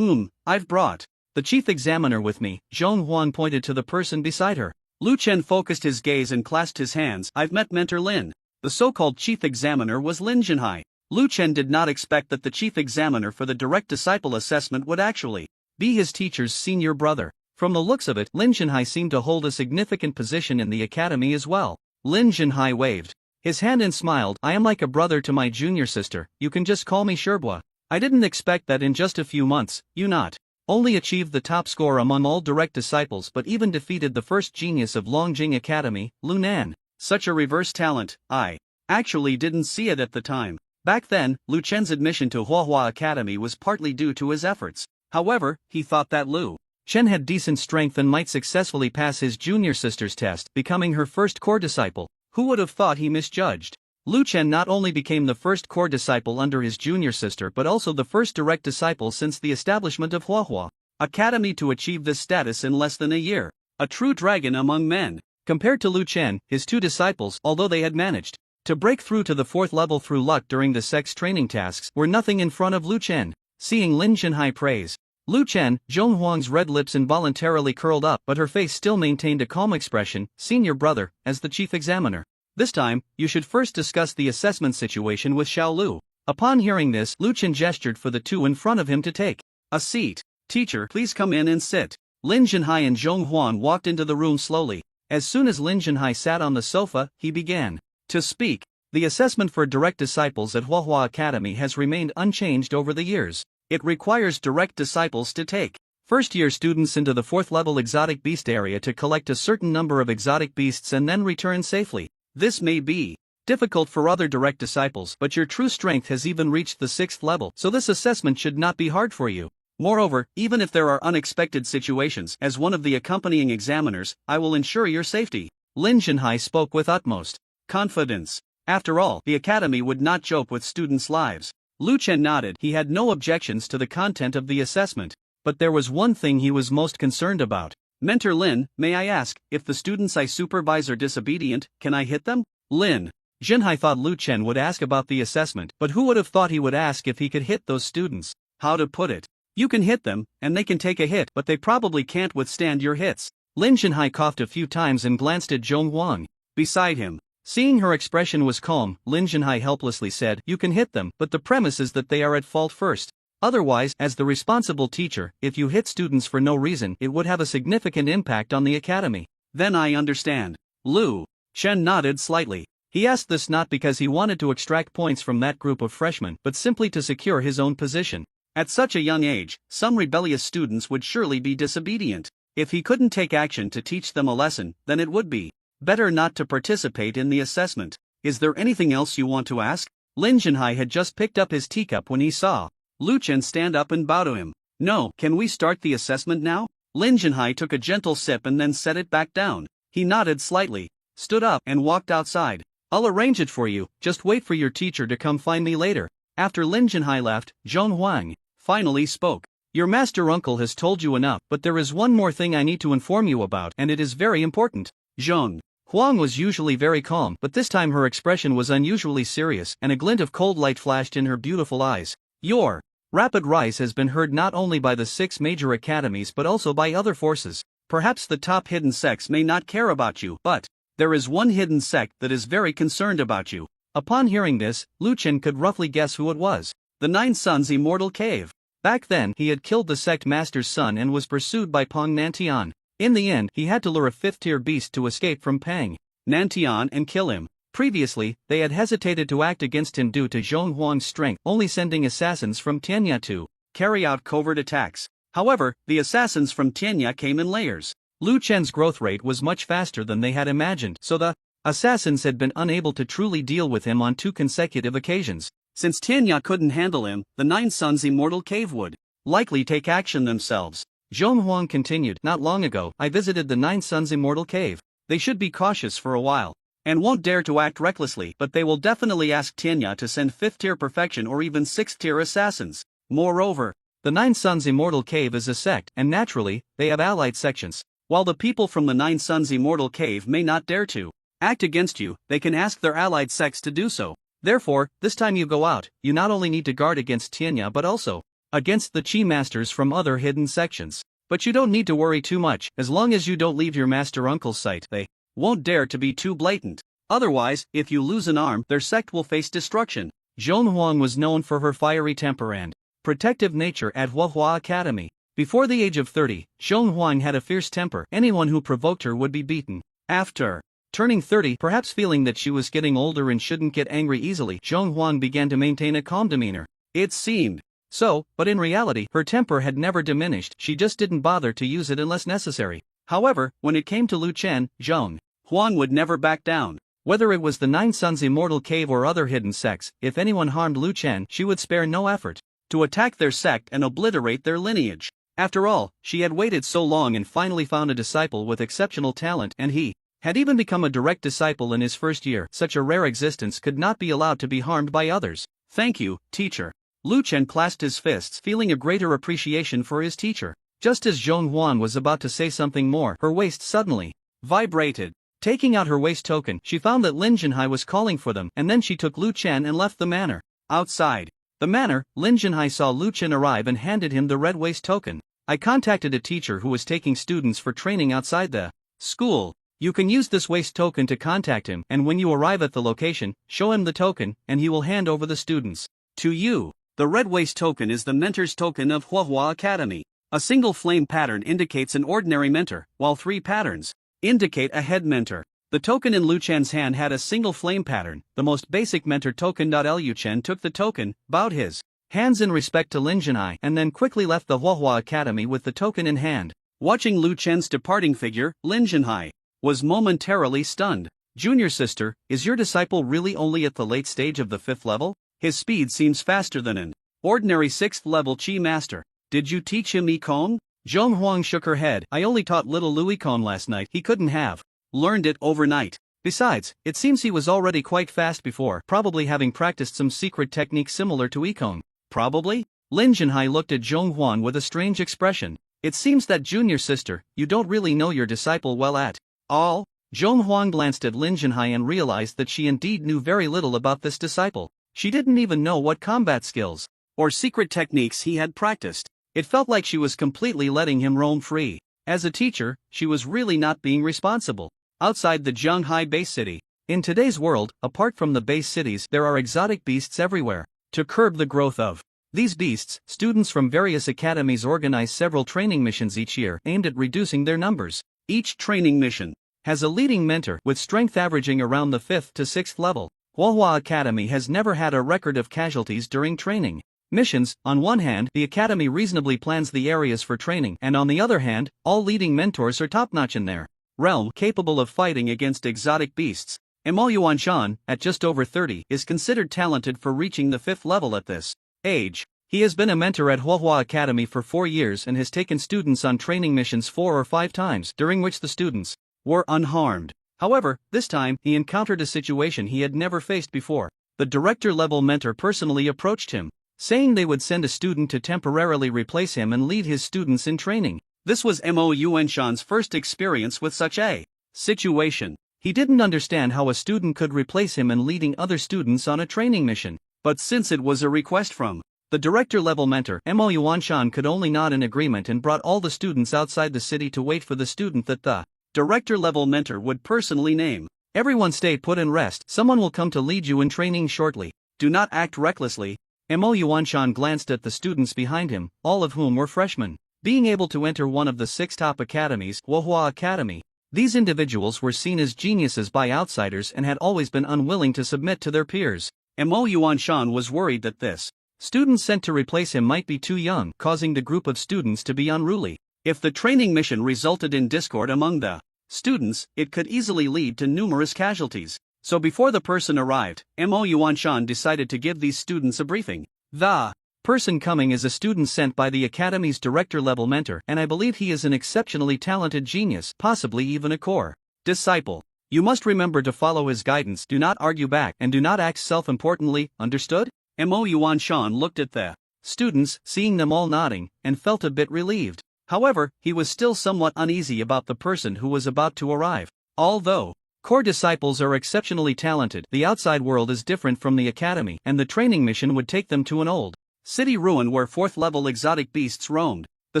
I've brought the chief examiner with me. Zhong Huang pointed to the person beside her. Lu Chen focused his gaze and clasped his hands. I've met Mentor Lin. The so-called chief examiner was Lin Jinhai. Lu Chen did not expect that the chief examiner for the direct disciple assessment would actually be his teacher's senior brother. From the looks of it, Lin Jinhai seemed to hold a significant position in the academy as well. Lin Jinhai waved his hand and smiled. I am like a brother to my junior sister, you can just call me Sherbua. I didn't expect that in just a few months, you not only achieved the top score among all direct disciples but even defeated the first genius of Longjing Academy, Lu Nan. Such a reverse talent, I actually didn't see it at the time. Back then, Lu Chen's admission to Huohua Academy was partly due to his efforts. However, he thought that Lu Chen had decent strength and might successfully pass his junior sister's test, becoming her first core disciple. Who would have thought he misjudged? Lu Chen not only became the first core disciple under his junior sister but also the first direct disciple since the establishment of Huahua Academy to achieve this status in less than a year. A true dragon among men. Compared to Lu Chen, his two disciples, although they had managed to break through to the 4th level through luck during the sex training tasks, were nothing in front of Lu Chen. Seeing Lin Jinhai praise Lu Chen, Zhong Huang's red lips involuntarily curled up, but her face still maintained a calm expression. Senior brother, as the chief examiner, this time, you should first discuss the assessment situation with Xiao Lu. Upon hearing this, Lu Chen gestured for the two in front of him to take a seat. Teacher, please come in and sit. Lin Jinhai and Zhong Huang walked into the room slowly. As soon as Lin Jinhai sat on the sofa, he began to speak. The assessment for direct disciples at Huahua Academy has remained unchanged over the years. It requires direct disciples to take first-year students into the 4th level exotic beast area to collect a certain number of exotic beasts and then return safely. This may be difficult for other direct disciples, but your true strength has even reached the 6th level, so this assessment should not be hard for you. Moreover, even if there are unexpected situations, as one of the accompanying examiners, I will ensure your safety. Lin Jinhai spoke with utmost confidence. After all, the academy would not joke with students' lives. Lu Chen nodded. He had no objections to the content of the assessment, but there was one thing he was most concerned about. Mentor Lin, may I ask, if the students I supervise are disobedient, can I hit them? Lin Jinhai thought Lu Chen would ask about the assessment, but who would have thought he would ask if he could hit those students? How to put it? You can hit them, and they can take a hit, but they probably can't withstand your hits. Lin Jinhai coughed a few times and glanced at Zhong Huang beside him. Seeing her expression was calm, Lin Jinhai helplessly said, you can hit them, but the premise is that they are at fault first. Otherwise, as the responsible teacher, if you hit students for no reason, it would have a significant impact on the academy. Then I understand. Lu Chen nodded slightly. He asked this not because he wanted to extract points from that group of freshmen, but simply to secure his own position. At such a young age, some rebellious students would surely be disobedient. If he couldn't take action to teach them a lesson, then it would be better not to participate in the assessment. Is there anything else you want to ask? Lin Jinhai had just picked up his teacup when he saw Lu Chen stand up and bow to him. No, can we start the assessment now? Lin Jinhai took a gentle sip and then set it back down. He nodded slightly, stood up, and walked outside. I'll arrange it for you, just wait for your teacher to come find me later. After Lin Jinhai left, Zhong Huang finally spoke. Your master uncle has told you enough, but there is one more thing I need to inform you about, and it is very important. Zhong Huang was usually very calm, but this time her expression was unusually serious, and a glint of cold light flashed in her beautiful eyes. Your rapid rise has been heard not only by the 6 major academies but also by other forces. Perhaps the top hidden sects may not care about you, but there is one hidden sect that is very concerned about you. Upon hearing this, Lu Chen could roughly guess who it was. The 9 Suns Immortal Cave. Back then, he had killed the sect master's son and was pursued by Peng Nantian. In the end, he had to lure a 5th-tier beast to escape from Peng Nantian and kill him. Previously, they had hesitated to act against him due to Zhong Huang's strength, only sending assassins from Tianya to carry out covert attacks. However, the assassins from Tianya came in layers. Lu Chen's growth rate was much faster than they had imagined, so the assassins had been unable to truly deal with him on 2 consecutive occasions. Since Tianya couldn't handle him, the 9 Suns Immortal Cave would likely take action themselves. Zhong Huang continued, not long ago, I visited the 9 Suns Immortal Cave. They should be cautious for a while and won't dare to act recklessly, but they will definitely ask Tianya to send 5th-tier perfection or even 6th-tier assassins. Moreover, the 9 Suns Immortal Cave is a sect, and naturally, they have allied sections. While the people from the 9 Suns Immortal Cave may not dare to act against you, they can ask their allied sects to do so. Therefore, this time you go out, you not only need to guard against Tianya but also against the Chi Masters from other hidden sections. But you don't need to worry too much, as long as you don't leave your master uncle's sight, they won't dare to be too blatant. Otherwise, if you lose an arm, their sect will face destruction. Zhong Huang was known for her fiery temper and protective nature at Huahua Academy. Before the age of 30, Zhong Huang had a fierce temper. Anyone who provoked her would be beaten. After turning 30, perhaps feeling that she was getting older and shouldn't get angry easily, Zhong Huang began to maintain a calm demeanor. It seemed so, but in reality, her temper had never diminished, she just didn't bother to use it unless necessary. However, when it came to Lu Chen, Zhong Huang would never back down. Whether it was the 9 Suns Immortal Cave or other hidden sects, if anyone harmed Lu Chen, she would spare no effort to attack their sect and obliterate their lineage. After all, she had waited so long and finally found a disciple with exceptional talent, and he Had even become a direct disciple in his first year. Such a rare existence could not be allowed to be harmed by others. Thank you, teacher. Lu Chen clasped his fists, feeling a greater appreciation for his teacher. Just as Zhong Huan was about to say something more, her waist suddenly vibrated. Taking out her waist token, she found that Lin Jinhai was calling for them, and then she took Lu Chen and left the manor. Outside the manor, Lin Jinhai saw Lu Chen arrive and handed him the red waist token. I contacted a teacher who was taking students for training outside the school. You can use this waist token to contact him, and when you arrive at the location, show him the token, and he will hand over the students to you. The red waist token is the mentor's token of Huahua Academy. A single flame pattern indicates an ordinary mentor, while 3 patterns indicate a head mentor. The token in Lu Chen's hand had a single flame pattern, the most basic mentor token. Liu Chen took the token, bowed his hands in respect to Lin Jinhai, and then quickly left the Huahua Academy with the token in hand. Watching Lu Chen's departing figure, Lin Jinhai was momentarily stunned. Junior sister, is your disciple really only at the late stage of the 5th level? His speed seems faster than an ordinary 6th level Qi master. Did you teach him Ikon? Zhong Huang shook her head. I only taught little Lu Ikon last night. He couldn't have learned it overnight. Besides, it seems he was already quite fast before, probably having practiced some secret technique similar to Ikon. Probably? Lin Jinhai looked at Zhong Huan with a strange expression. It seems that junior sister, you don't really know your disciple well at all. Zhong Huang glanced at Lin Jinhai and realized that she indeed knew very little about this disciple. She didn't even know what combat skills or secret techniques he had practiced. It felt like she was completely letting him roam free. As a teacher, she was really not being responsible. Outside the Zhanghai base city. In today's world, apart from the base cities, there are exotic beasts everywhere. To curb the growth of these beasts, students from various academies organize several training missions each year aimed at reducing their numbers. Each training mission has a leading mentor with strength averaging around the 5th to 6th level. Huahua Academy has never had a record of casualties during training missions. On one hand, the academy reasonably plans the areas for training, and on the other hand, all leading mentors are top-notch in their realm, capable of fighting against exotic beasts. Mo Yuanshan, at just over 30, is considered talented for reaching the 5th level at this age. He has been a mentor at Huahua Academy for 4 years and has taken students on training missions 4 or 5 times, during which the students were unharmed. However, this time, he encountered a situation he had never faced before. The director-level mentor personally approached him, saying they would send a student to temporarily replace him and lead his students in training. This was Mo Yuanshan's first experience with such a situation. He didn't understand how a student could replace him in leading other students on a training mission. But since it was a request from the director-level mentor, Mo Yuanshan could only nod in agreement and brought all the students outside the city to wait for the student that the director-level mentor would personally name. Everyone stay put and rest. Someone will come to lead you in training shortly. Do not act recklessly. Mo Yuanshan glanced at the students behind him, all of whom were freshmen. Being able to enter one of the 6 top academies, Huahua Academy, these individuals were seen as geniuses by outsiders and had always been unwilling to submit to their peers. Mo Yuanshan was worried that this student sent to replace him might be too young, causing the group of students to be unruly. If the training mission resulted in discord among the students, it could easily lead to numerous casualties. So before the person arrived, Mo Yuanshan decided to give these students a briefing. The person coming is a student sent by the academy's director-level mentor, and I believe he is an exceptionally talented genius, possibly even a core disciple. You must remember to follow his guidance, do not argue back, and do not act self-importantly, understood? Mo Yuanshan looked at the students, seeing them all nodding, and felt a bit relieved. However, he was still somewhat uneasy about the person who was about to arrive. Although core disciples are exceptionally talented, the outside world is different from the academy, and the training mission would take them to an old city ruin where 4th level exotic beasts roamed. The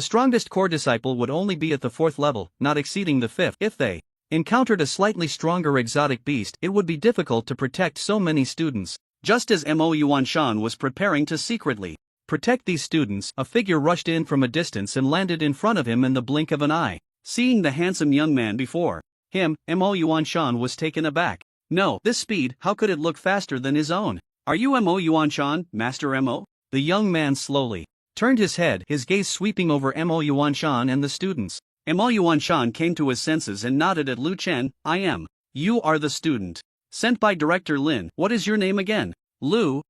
strongest core disciple would only be at the 4th level, not exceeding the 5th. If they encountered a slightly stronger exotic beast, it would be difficult to protect so many students. Just as Mo Yuanshan was preparing to secretly protect these students, a figure rushed in from a distance and landed in front of him in the blink of an eye. Seeing the handsome young man before him, Mo Yuanshan was taken aback. No, this speed, how could it look faster than his own? Are you Mo Yuanshan, Master Mo? The young man slowly turned his head, his gaze sweeping over Mo Yuanshan and the students. Mo Yuanshan came to his senses and nodded at Lu Chen. I am. You are the student sent by Director Lin. What is your name again? Lu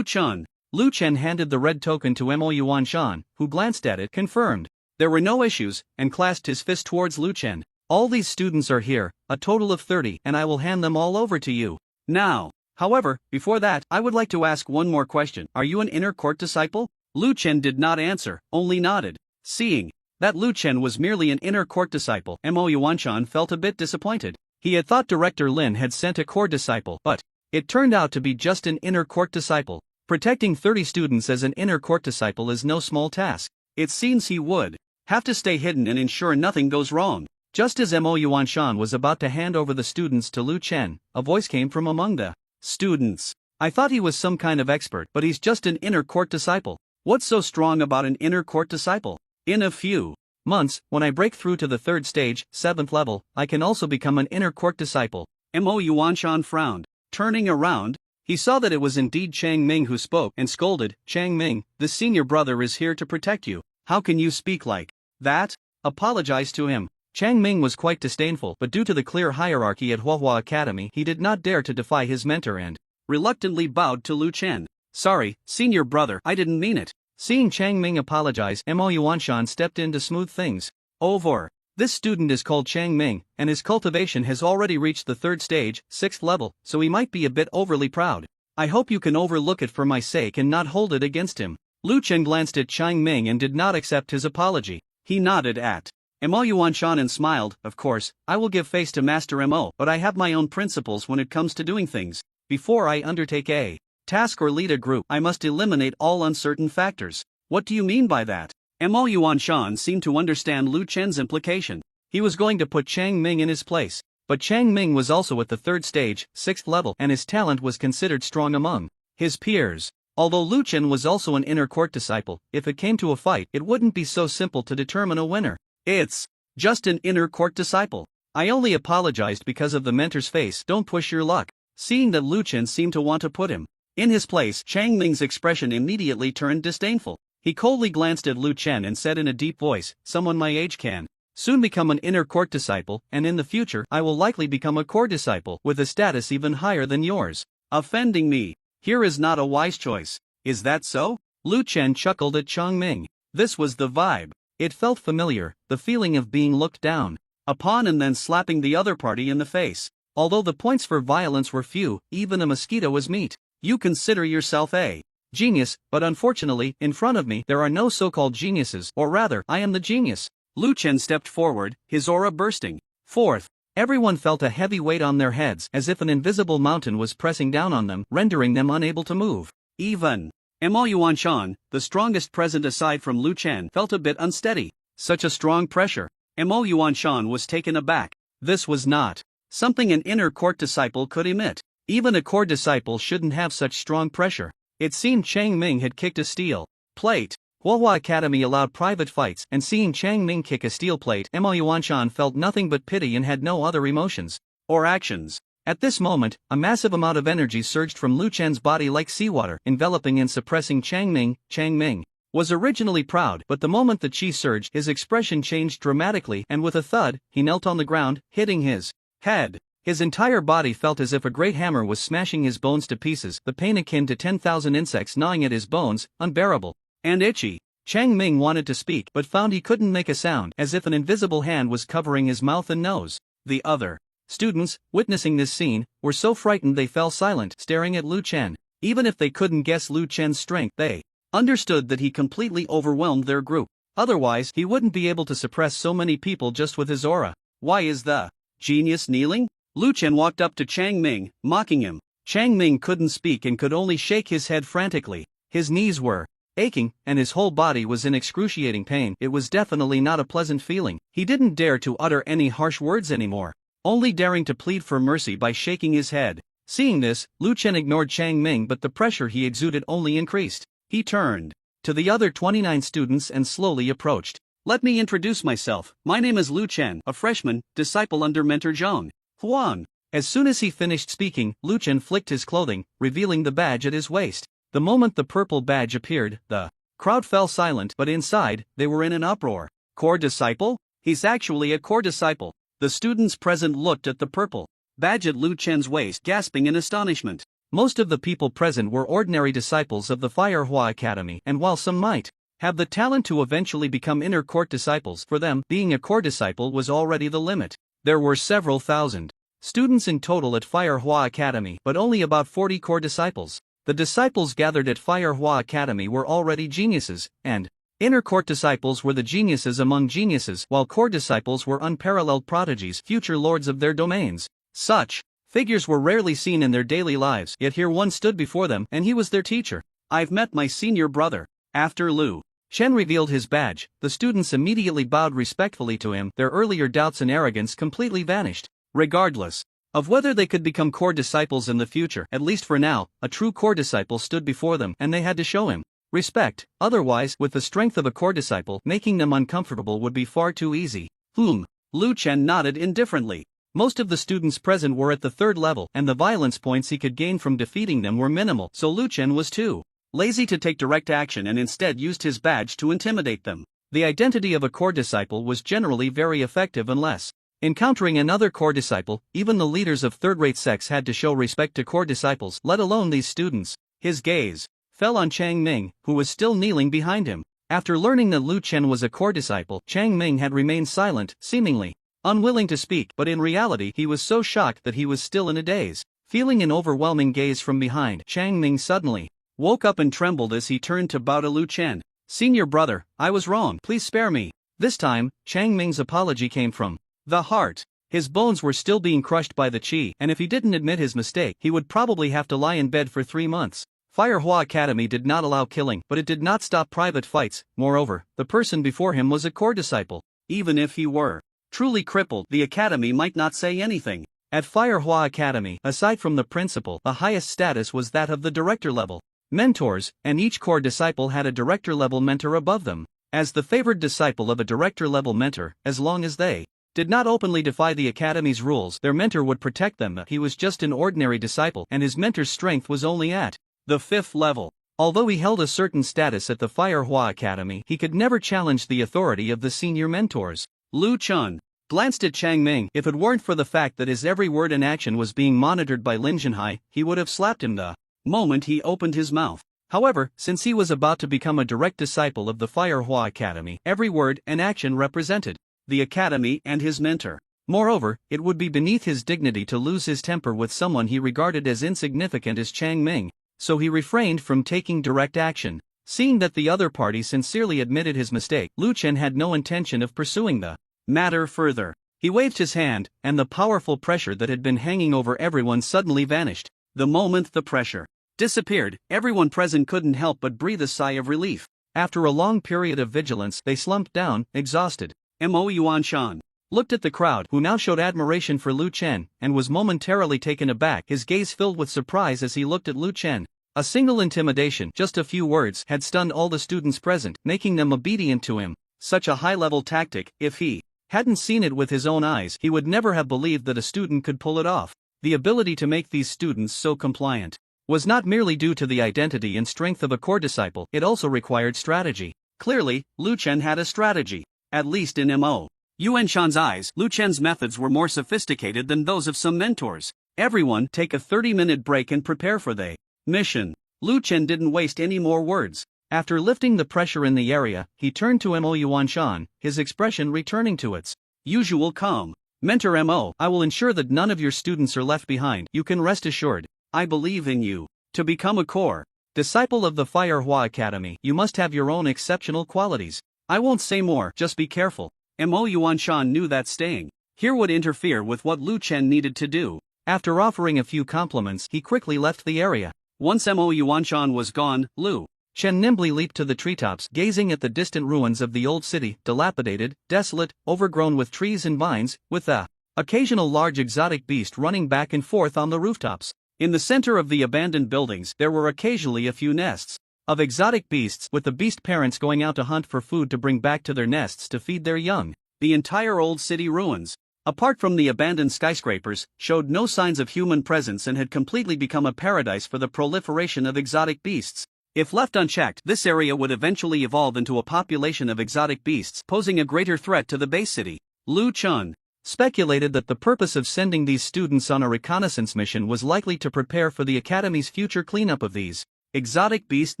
Chen. Lu Chen handed the red token to Mo Yuanshan, who glanced at it, confirmed there were no issues, and clasped his fist towards Lu Chen. All these students are here, a total of 30, and I will hand them all over to you. Now. However, before that, I would like to ask one more question. Are you an inner court disciple? Lu Chen did not answer, only nodded. Seeing that Lu Chen was merely an inner court disciple, Mo Yuanshan felt a bit disappointed. He had thought Director Lin had sent a core disciple, but it turned out to be just an inner court disciple. Protecting 30 students as an inner court disciple is no small task. It seems he would have to stay hidden and ensure nothing goes wrong. Just as Mo Yuanshan was about to hand over the students to Lu Chen, a voice came from among the students. I thought he was some kind of expert, but he's just an inner court disciple. What's so strong about an inner court disciple? In a few months, when I break through to the 3rd stage, 7th level, I can also become an inner court disciple. Mo Yuanshan frowned. Turning around, he saw that it was indeed Chang Ming who spoke and scolded. Chang Ming, the senior brother is here to protect you. How can you speak like that? Apologize to him. Chang Ming was quite disdainful, but due to the clear hierarchy at Huahua Academy, he did not dare to defy his mentor and reluctantly bowed to Lu Chen. Sorry, senior brother, I didn't mean it. Seeing Chang Ming apologize, Mo Yuanshan stepped in to smooth things over. This student is called Chang Ming, and his cultivation has already reached the 3rd stage, 6th level, so he might be a bit overly proud. I hope you can overlook it for my sake and not hold it against him. Lu Chen glanced at Chang Ming and did not accept his apology. He nodded at Mo Yuanshan and smiled. Of course, I will give face to Master Mo, but I have my own principles when it comes to doing things. Before I undertake a task or lead a group, I must eliminate all uncertain factors. What do you mean by that? Mo Yuanshan seemed to understand Lu Chen's implication. He was going to put Chang Ming in his place. But Chang Ming was also at the 3rd stage, 6th level, and his talent was considered strong among his peers. Although Lu Chen was also an inner court disciple, if it came to a fight, it wouldn't be so simple to determine a winner. It's just an inner court disciple. I only apologized because of the mentor's face. Don't push your luck. Seeing that Lu Chen seemed to want to put him in his place, Chang Ming's expression immediately turned disdainful. He coldly glanced at Lu Chen and said in a deep voice, someone my age can soon become an inner court disciple, and in the future I will likely become a core disciple with a status even higher than yours. Offending me here is not a wise choice. Is that so? Lu Chen chuckled at Chang Ming. This was the vibe. It felt familiar, the feeling of being looked down upon and then slapping the other party in the face. Although the points for violence were few, even a mosquito was meat. You consider yourself a genius, but unfortunately, in front of me there are no so-called geniuses, or rather, I am the genius. Lu Chen stepped forward, his aura bursting forth. Everyone felt a heavy weight on their heads, as if an invisible mountain was pressing down on them, rendering them unable to move. Even Mo Yuanshan, the strongest present aside from Lu Chen, felt a bit unsteady. Such a strong pressure. Mo Yuanshan was taken aback. This was not something an inner court disciple could emit. Even a core disciple shouldn't have such strong pressure. It seemed Chang Ming had kicked a steel plate. Huahua Academy allowed private fights, and seeing Chang Ming kick a steel plate, Mo Yuanshan felt nothing but pity and had no other emotions or actions. At this moment, a massive amount of energy surged from Lu Chen's body like seawater, enveloping and suppressing Chang Ming. Chang Ming was originally proud, but the moment the chi surged, his expression changed dramatically, and with a thud, he knelt on the ground, hitting his head. His entire body felt as if a great hammer was smashing his bones to pieces, the pain akin to 10,000 insects gnawing at his bones, unbearable and itchy. Chang Ming wanted to speak, but found he couldn't make a sound, as if an invisible hand was covering his mouth and nose. The other students, witnessing this scene, were so frightened they fell silent, staring at Lu Chen. Even if they couldn't guess Lu Chen's strength, they understood that he completely overwhelmed their group. Otherwise, he wouldn't be able to suppress so many people just with his aura. Why is the genius kneeling? Lu Chen walked up to Chang Ming, mocking him. Chang Ming couldn't speak and could only shake his head frantically. His knees were aching, and his whole body was in excruciating pain. It was definitely not a pleasant feeling. He didn't dare to utter any harsh words anymore, only daring to plead for mercy by shaking his head. Seeing this, Lu Chen ignored Chang Ming, but the pressure he exuded only increased. He turned to the other 29 students and slowly approached. Let me introduce myself. My name is Lu Chen, a freshman, disciple under mentor Zhang Huang. As soon as he finished speaking, Lu Chen flicked his clothing, revealing the badge at his waist. The moment the purple badge appeared, the crowd fell silent, but inside, they were in an uproar. Core disciple? He's actually a core disciple. The students present looked at the purple badge at Lu Chen's waist, gasping in astonishment. Most of the people present were ordinary disciples of the Firehua Academy, and while some might have the talent to eventually become inner court disciples. For them, being a core disciple was already the limit. There were several thousand students in total at Firehua Academy, but only about 40 core disciples. The disciples gathered at Firehua Academy were already geniuses, and inner court disciples were the geniuses among geniuses, while core disciples were unparalleled prodigies, future lords of their domains. Such figures were rarely seen in their daily lives, yet here one stood before them, and he was their teacher. "I've met my senior brother." After Lu Chen revealed his badge, the students immediately bowed respectfully to him, their earlier doubts and arrogance completely vanished. Regardless of whether they could become core disciples in the future, at least for now, a true core disciple stood before them, and they had to show him respect. Otherwise, with the strength of a core disciple, making them uncomfortable would be far too easy. Lu Chen nodded indifferently. Most of the students present were at the 3rd level, and the violence points he could gain from defeating them were minimal, so Lu Chen was too lazy to take direct action and instead used his badge to intimidate them. The identity of a core disciple was generally very effective unless encountering another core disciple. Even the leaders of third-rate sects had to show respect to core disciples, let alone these students. His gaze fell on Chang Ming, who was still kneeling behind him. After learning that Lu Chen was a core disciple, Chang Ming had remained silent, seemingly unwilling to speak, but in reality he was so shocked that he was still in a daze. Feeling an overwhelming gaze from behind, Chang Ming suddenly woke up and trembled as he turned to bow to Lu Chen. "Senior brother, I was wrong, please spare me." This time, Chang Ming's apology came from the heart. His bones were still being crushed by the qi, and if he didn't admit his mistake, he would probably have to lie in bed for 3 months. Firehua Academy did not allow killing, but it did not stop private fights. Moreover, the person before him was a core disciple. Even if he were truly crippled, the academy might not say anything. At Firehua Academy, aside from the principal, the highest status was that of the director level mentors, and each core disciple had a director level mentor above them. As the favored disciple of a director level mentor, as long as they did not openly defy the academy's rules, their mentor would protect them. He was just an ordinary disciple, and his mentor's strength was only at the 5th level. Although he held a certain status at the Firehua Academy, he could never challenge the authority of the senior mentors. Lu Chen glanced at Chang Ming. If it weren't for the fact that his every word and action was being monitored by Lin Zhenhai, he would have slapped him the moment he opened his mouth. However, since he was about to become a direct disciple of the Firehua Academy, every word and action represented the academy and his mentor. Moreover, it would be beneath his dignity to lose his temper with someone he regarded as insignificant as Chang Ming, so he refrained from taking direct action. Seeing that the other party sincerely admitted his mistake, Lu Chen had no intention of pursuing the matter further. He waved his hand, and the powerful pressure that had been hanging over everyone suddenly vanished. The moment the pressure disappeared, everyone present couldn't help but breathe a sigh of relief. After a long period of vigilance, they slumped down, exhausted. Mo Yuanshan looked at the crowd, who now showed admiration for Lu Chen, and was momentarily taken aback, his gaze filled with surprise as he looked at Lu Chen. A single intimidation, just a few words, had stunned all the students present, making them obedient to him. Such a high-level tactic, if he hadn't seen it with his own eyes, he would never have believed that a student could pull it off. The ability to make these students so compliant was not merely due to the identity and strength of a core disciple, it also required strategy. Clearly, Lu Chen had a strategy. At least in Mo Yuanshan's eyes, Lu Chen's methods were more sophisticated than those of some mentors. Everyone, take a 30-minute break and prepare for the mission. Lu Chen didn't waste any more words. After lifting the pressure in the area, he turned to Mo Yuanshan, his expression returning to its usual calm. "Mentor Mo, I will ensure that none of your students are left behind. You can rest assured. I believe in you. To become a core disciple of the Firehua Academy, you must have your own exceptional qualities. I won't say more, just be careful." Mo Yuanshan knew that staying here would interfere with what Lu Chen needed to do. After offering a few compliments, he quickly left the area. Once Mo Yuanshan was gone, Lu Chen nimbly leaped to the treetops, gazing at the distant ruins of the old city, dilapidated, desolate, overgrown with trees and vines, with the occasional large exotic beast running back and forth on the rooftops. In the center of the abandoned buildings, there were occasionally a few nests of exotic beasts, with the beast parents going out to hunt for food to bring back to their nests to feed their young. The entire old city ruins, apart from the abandoned skyscrapers, showed no signs of human presence and had completely become a paradise for the proliferation of exotic beasts. If left unchecked, this area would eventually evolve into a population of exotic beasts, posing a greater threat to the base city. Lu Chen speculated that the purpose of sending these students on a reconnaissance mission was likely to prepare for the academy's future cleanup of these exotic beast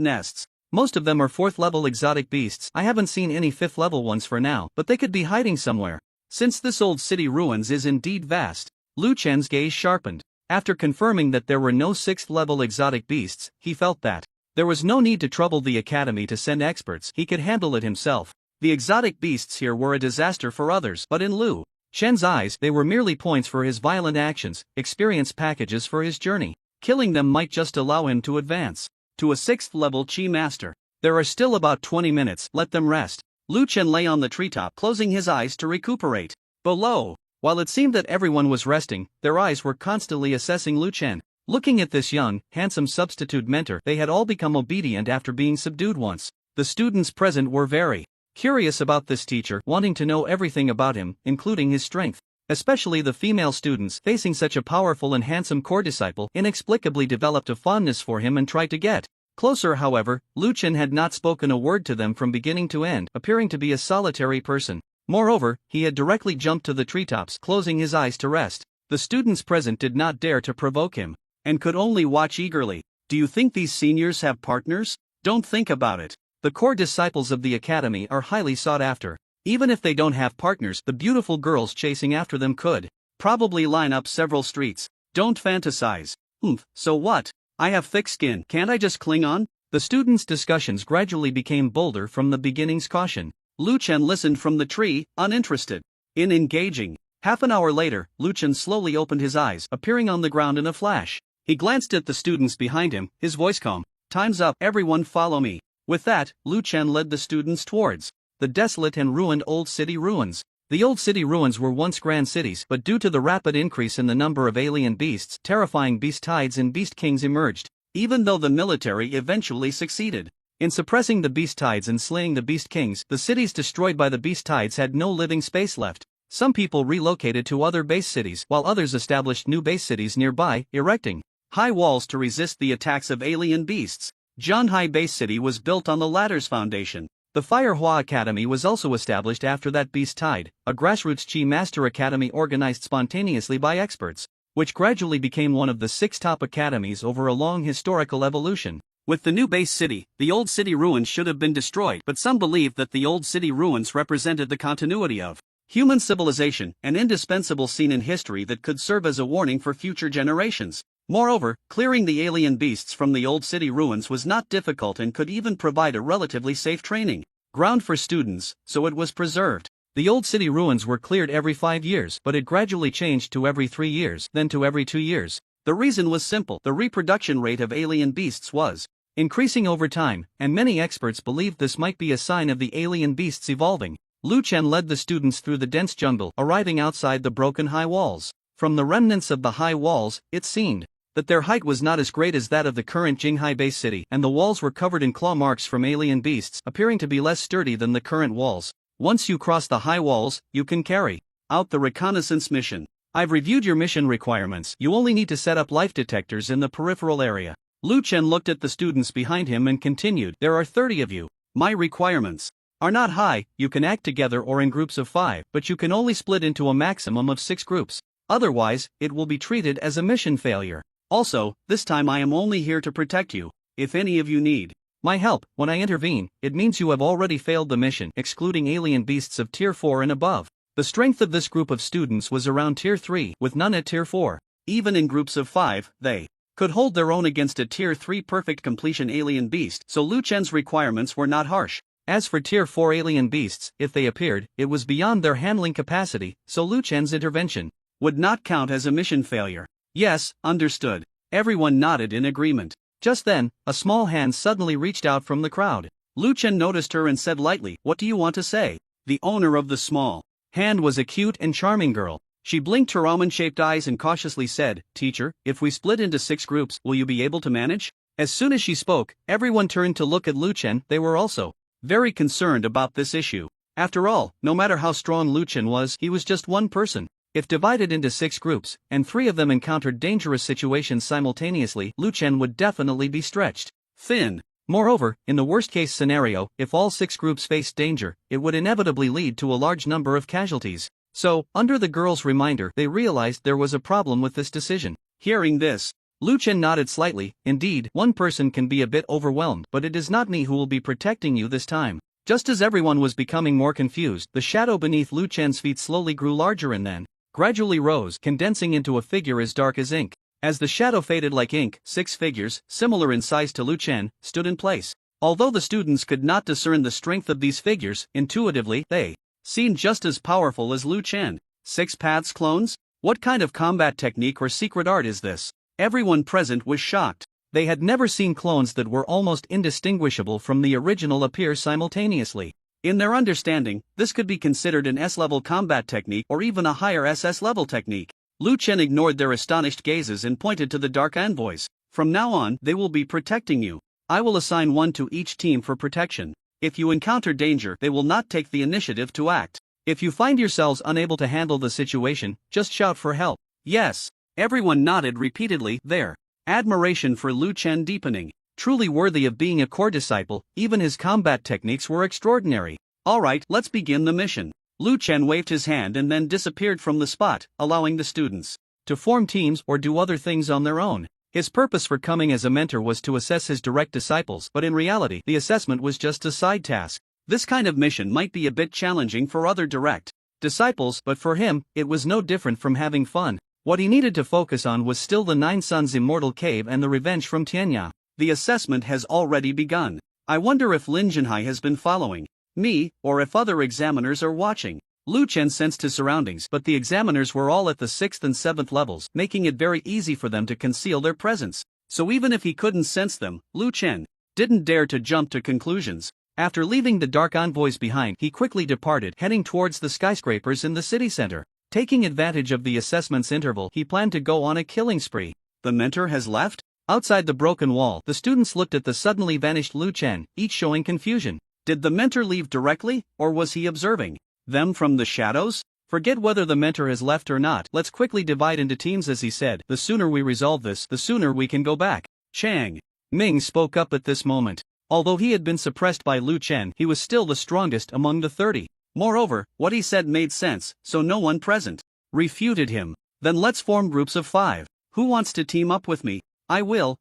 nests. Most of them are 4th level exotic beasts. I haven't seen any 5th level ones for now, but they could be hiding somewhere. Since this old city ruins is indeed vast, Lu Chen's gaze sharpened. After confirming that there were no 6th level exotic beasts, he felt that there was no need to trouble the academy to send experts, he could handle it himself. The exotic beasts here were a disaster for others, but in Lu Chen's eyes, they were merely points for his violent actions, experience packages for his journey. Killing them might just allow him to advance to a 6th level Chi Master. There are still about 20 minutes, let them rest. Lu Chen lay on the treetop, closing his eyes to recuperate. Below, while it seemed that everyone was resting, their eyes were constantly assessing Lu Chen. Looking at this young, handsome substitute mentor, they had all become obedient after being subdued once. The students present were very curious about this teacher, wanting to know everything about him, including his strength. Especially the female students, facing such a powerful and handsome core disciple, inexplicably developed a fondness for him and tried to get closer. However, Lu Chen had not spoken a word to them from beginning to end, appearing to be a solitary person. Moreover, he had directly jumped to the treetops, closing his eyes to rest. The students present did not dare to provoke him, and could only watch eagerly. Do you think these seniors have partners? Don't think about it. The core disciples of the academy are highly sought after. Even if they don't have partners, the beautiful girls chasing after them could probably line up several streets. Don't fantasize. So what? I have thick skin, can't I just cling on? The students' discussions gradually became bolder from the beginning's caution. Lu Chen listened from the tree, uninterested in engaging. Half an hour later, Lu Chen slowly opened his eyes, appearing on the ground in a flash. He glanced at the students behind him, his voice calm. Time's up, everyone follow me. With that, Lu Chen led the students towards the desolate and ruined old city ruins. The old city ruins were once grand cities, but due to the rapid increase in the number of alien beasts, terrifying beast tides and beast kings emerged. Even though the military eventually succeeded in suppressing the beast tides and slaying the beast kings, the cities destroyed by the beast tides had no living space left. Some people relocated to other base cities, while others established new base cities nearby, erecting high walls to resist the attacks of alien beasts. Zhanhai Base City was built on the latter's foundation. The Firehua Academy was also established after that beast tide, a grassroots Chi Master Academy organized spontaneously by experts, which gradually became one of the 6 top academies over a long historical evolution. With the new base city, the old city ruins should have been destroyed, but some believe that the old city ruins represented the continuity of human civilization, an indispensable scene in history that could serve as a warning for future generations. Moreover, clearing the alien beasts from the old city ruins was not difficult and could even provide a relatively safe training ground for students, so it was preserved. The old city ruins were cleared every 5 years, but it gradually changed to every 3 years, then to every 2 years. The reason was simple: the reproduction rate of alien beasts was increasing over time, and many experts believed this might be a sign of the alien beasts evolving. Lu Chen led the students through the dense jungle, arriving outside the broken high walls. From the remnants of the high walls, it seemed that their height was not as great as that of the current Jinghai base city, and the walls were covered in claw marks from alien beasts, appearing to be less sturdy than the current walls. Once you cross the high walls, you can carry out the reconnaissance mission. I've reviewed your mission requirements. You only need to set up life detectors in the peripheral area. Lu Chen looked at the students behind him and continued, there are 30 of you. My requirements are not high. You can act together or in groups of 5, but you can only split into a maximum of 6 groups. Otherwise, it will be treated as a mission failure. Also, this time I am only here to protect you. If any of you need my help, when I intervene, it means you have already failed the mission, excluding alien beasts of Tier 4 and above. The strength of this group of students was around Tier 3, with none at Tier 4. Even in groups of 5, they could hold their own against a Tier 3 perfect completion alien beast, so Lu Chen's requirements were not harsh. As for Tier 4 alien beasts, if they appeared, it was beyond their handling capacity, so Lu Chen's intervention would not count as a mission failure. Yes, understood. Everyone nodded in agreement. Just then, a small hand suddenly reached out from the crowd. Lu Chen noticed her and said lightly, what do you want to say? The owner of the small hand was a cute and charming girl. She blinked her almond-shaped eyes and cautiously said, Teacher, if we split into 6 groups, will you be able to manage? As soon as she spoke, everyone turned to look at Lu Chen. They were also very concerned about this issue. After all, no matter how strong Lu Chen was, he was just one person. If divided into 6 groups, and 3 of them encountered dangerous situations simultaneously, Lu Chen would definitely be stretched thin. Moreover, in the worst-case scenario, if all 6 groups faced danger, it would inevitably lead to a large number of casualties. So, under the girl's reminder, they realized there was a problem with this decision. Hearing this, Lu Chen nodded slightly. Indeed, one person can be a bit overwhelmed, but it is not me who will be protecting you this time. Just as everyone was becoming more confused, the shadow beneath Lu Chen's feet slowly grew larger and then gradually rose, condensing into a figure as dark as ink. As the shadow faded like ink, 6 figures, similar in size to Lu Chen, stood in place. Although the students could not discern the strength of these figures, intuitively, they seemed just as powerful as Lu Chen. 6 paths clones? What kind of combat technique or secret art is this? Everyone present was shocked. They had never seen clones that were almost indistinguishable from the original appear simultaneously. In their understanding, this could be considered an S-level combat technique or even a higher SS-level technique. Lu Chen ignored their astonished gazes and pointed to the Dark Envoys. From now on, they will be protecting you. I will assign one to each team for protection. If you encounter danger, they will not take the initiative to act. If you find yourselves unable to handle the situation, just shout for help. Yes. Everyone nodded repeatedly, their admiration for Lu Chen deepening. Truly worthy of being a core disciple, even his combat techniques were extraordinary. Alright, let's begin the mission. Lu Chen waved his hand and then disappeared from the spot, allowing the students to form teams or do other things on their own. His purpose for coming as a mentor was to assess his direct disciples, but in reality, the assessment was just a side task. This kind of mission might be a bit challenging for other direct disciples, but for him, it was no different from having fun. What he needed to focus on was still the 9 Suns Immortal Cave and the revenge from Tianya. The assessment has already begun. I wonder if Lin Jinhai has been following me, or if other examiners are watching. Lu Chen sensed his surroundings, but the examiners were all at the 6th and 7th levels, making it very easy for them to conceal their presence. So even if he couldn't sense them, Lu Chen didn't dare to jump to conclusions. After leaving the Dark Envoys behind, he quickly departed, heading towards the skyscrapers in the city center. Taking advantage of the assessment's interval, he planned to go on a killing spree. The mentor has left? Outside the broken wall, the students looked at the suddenly vanished Lu Chen, each showing confusion. Did the mentor leave directly, or was he observing them from the shadows? Forget whether the mentor has left or not, let's quickly divide into teams, as he said. The sooner we resolve this, the sooner we can go back. Chang Ming spoke up at this moment. Although he had been suppressed by Lu Chen, he was still the strongest among the 30. Moreover, what he said made sense, so no one present refuted him. Then let's form groups of 5. Who wants to team up with me? I will.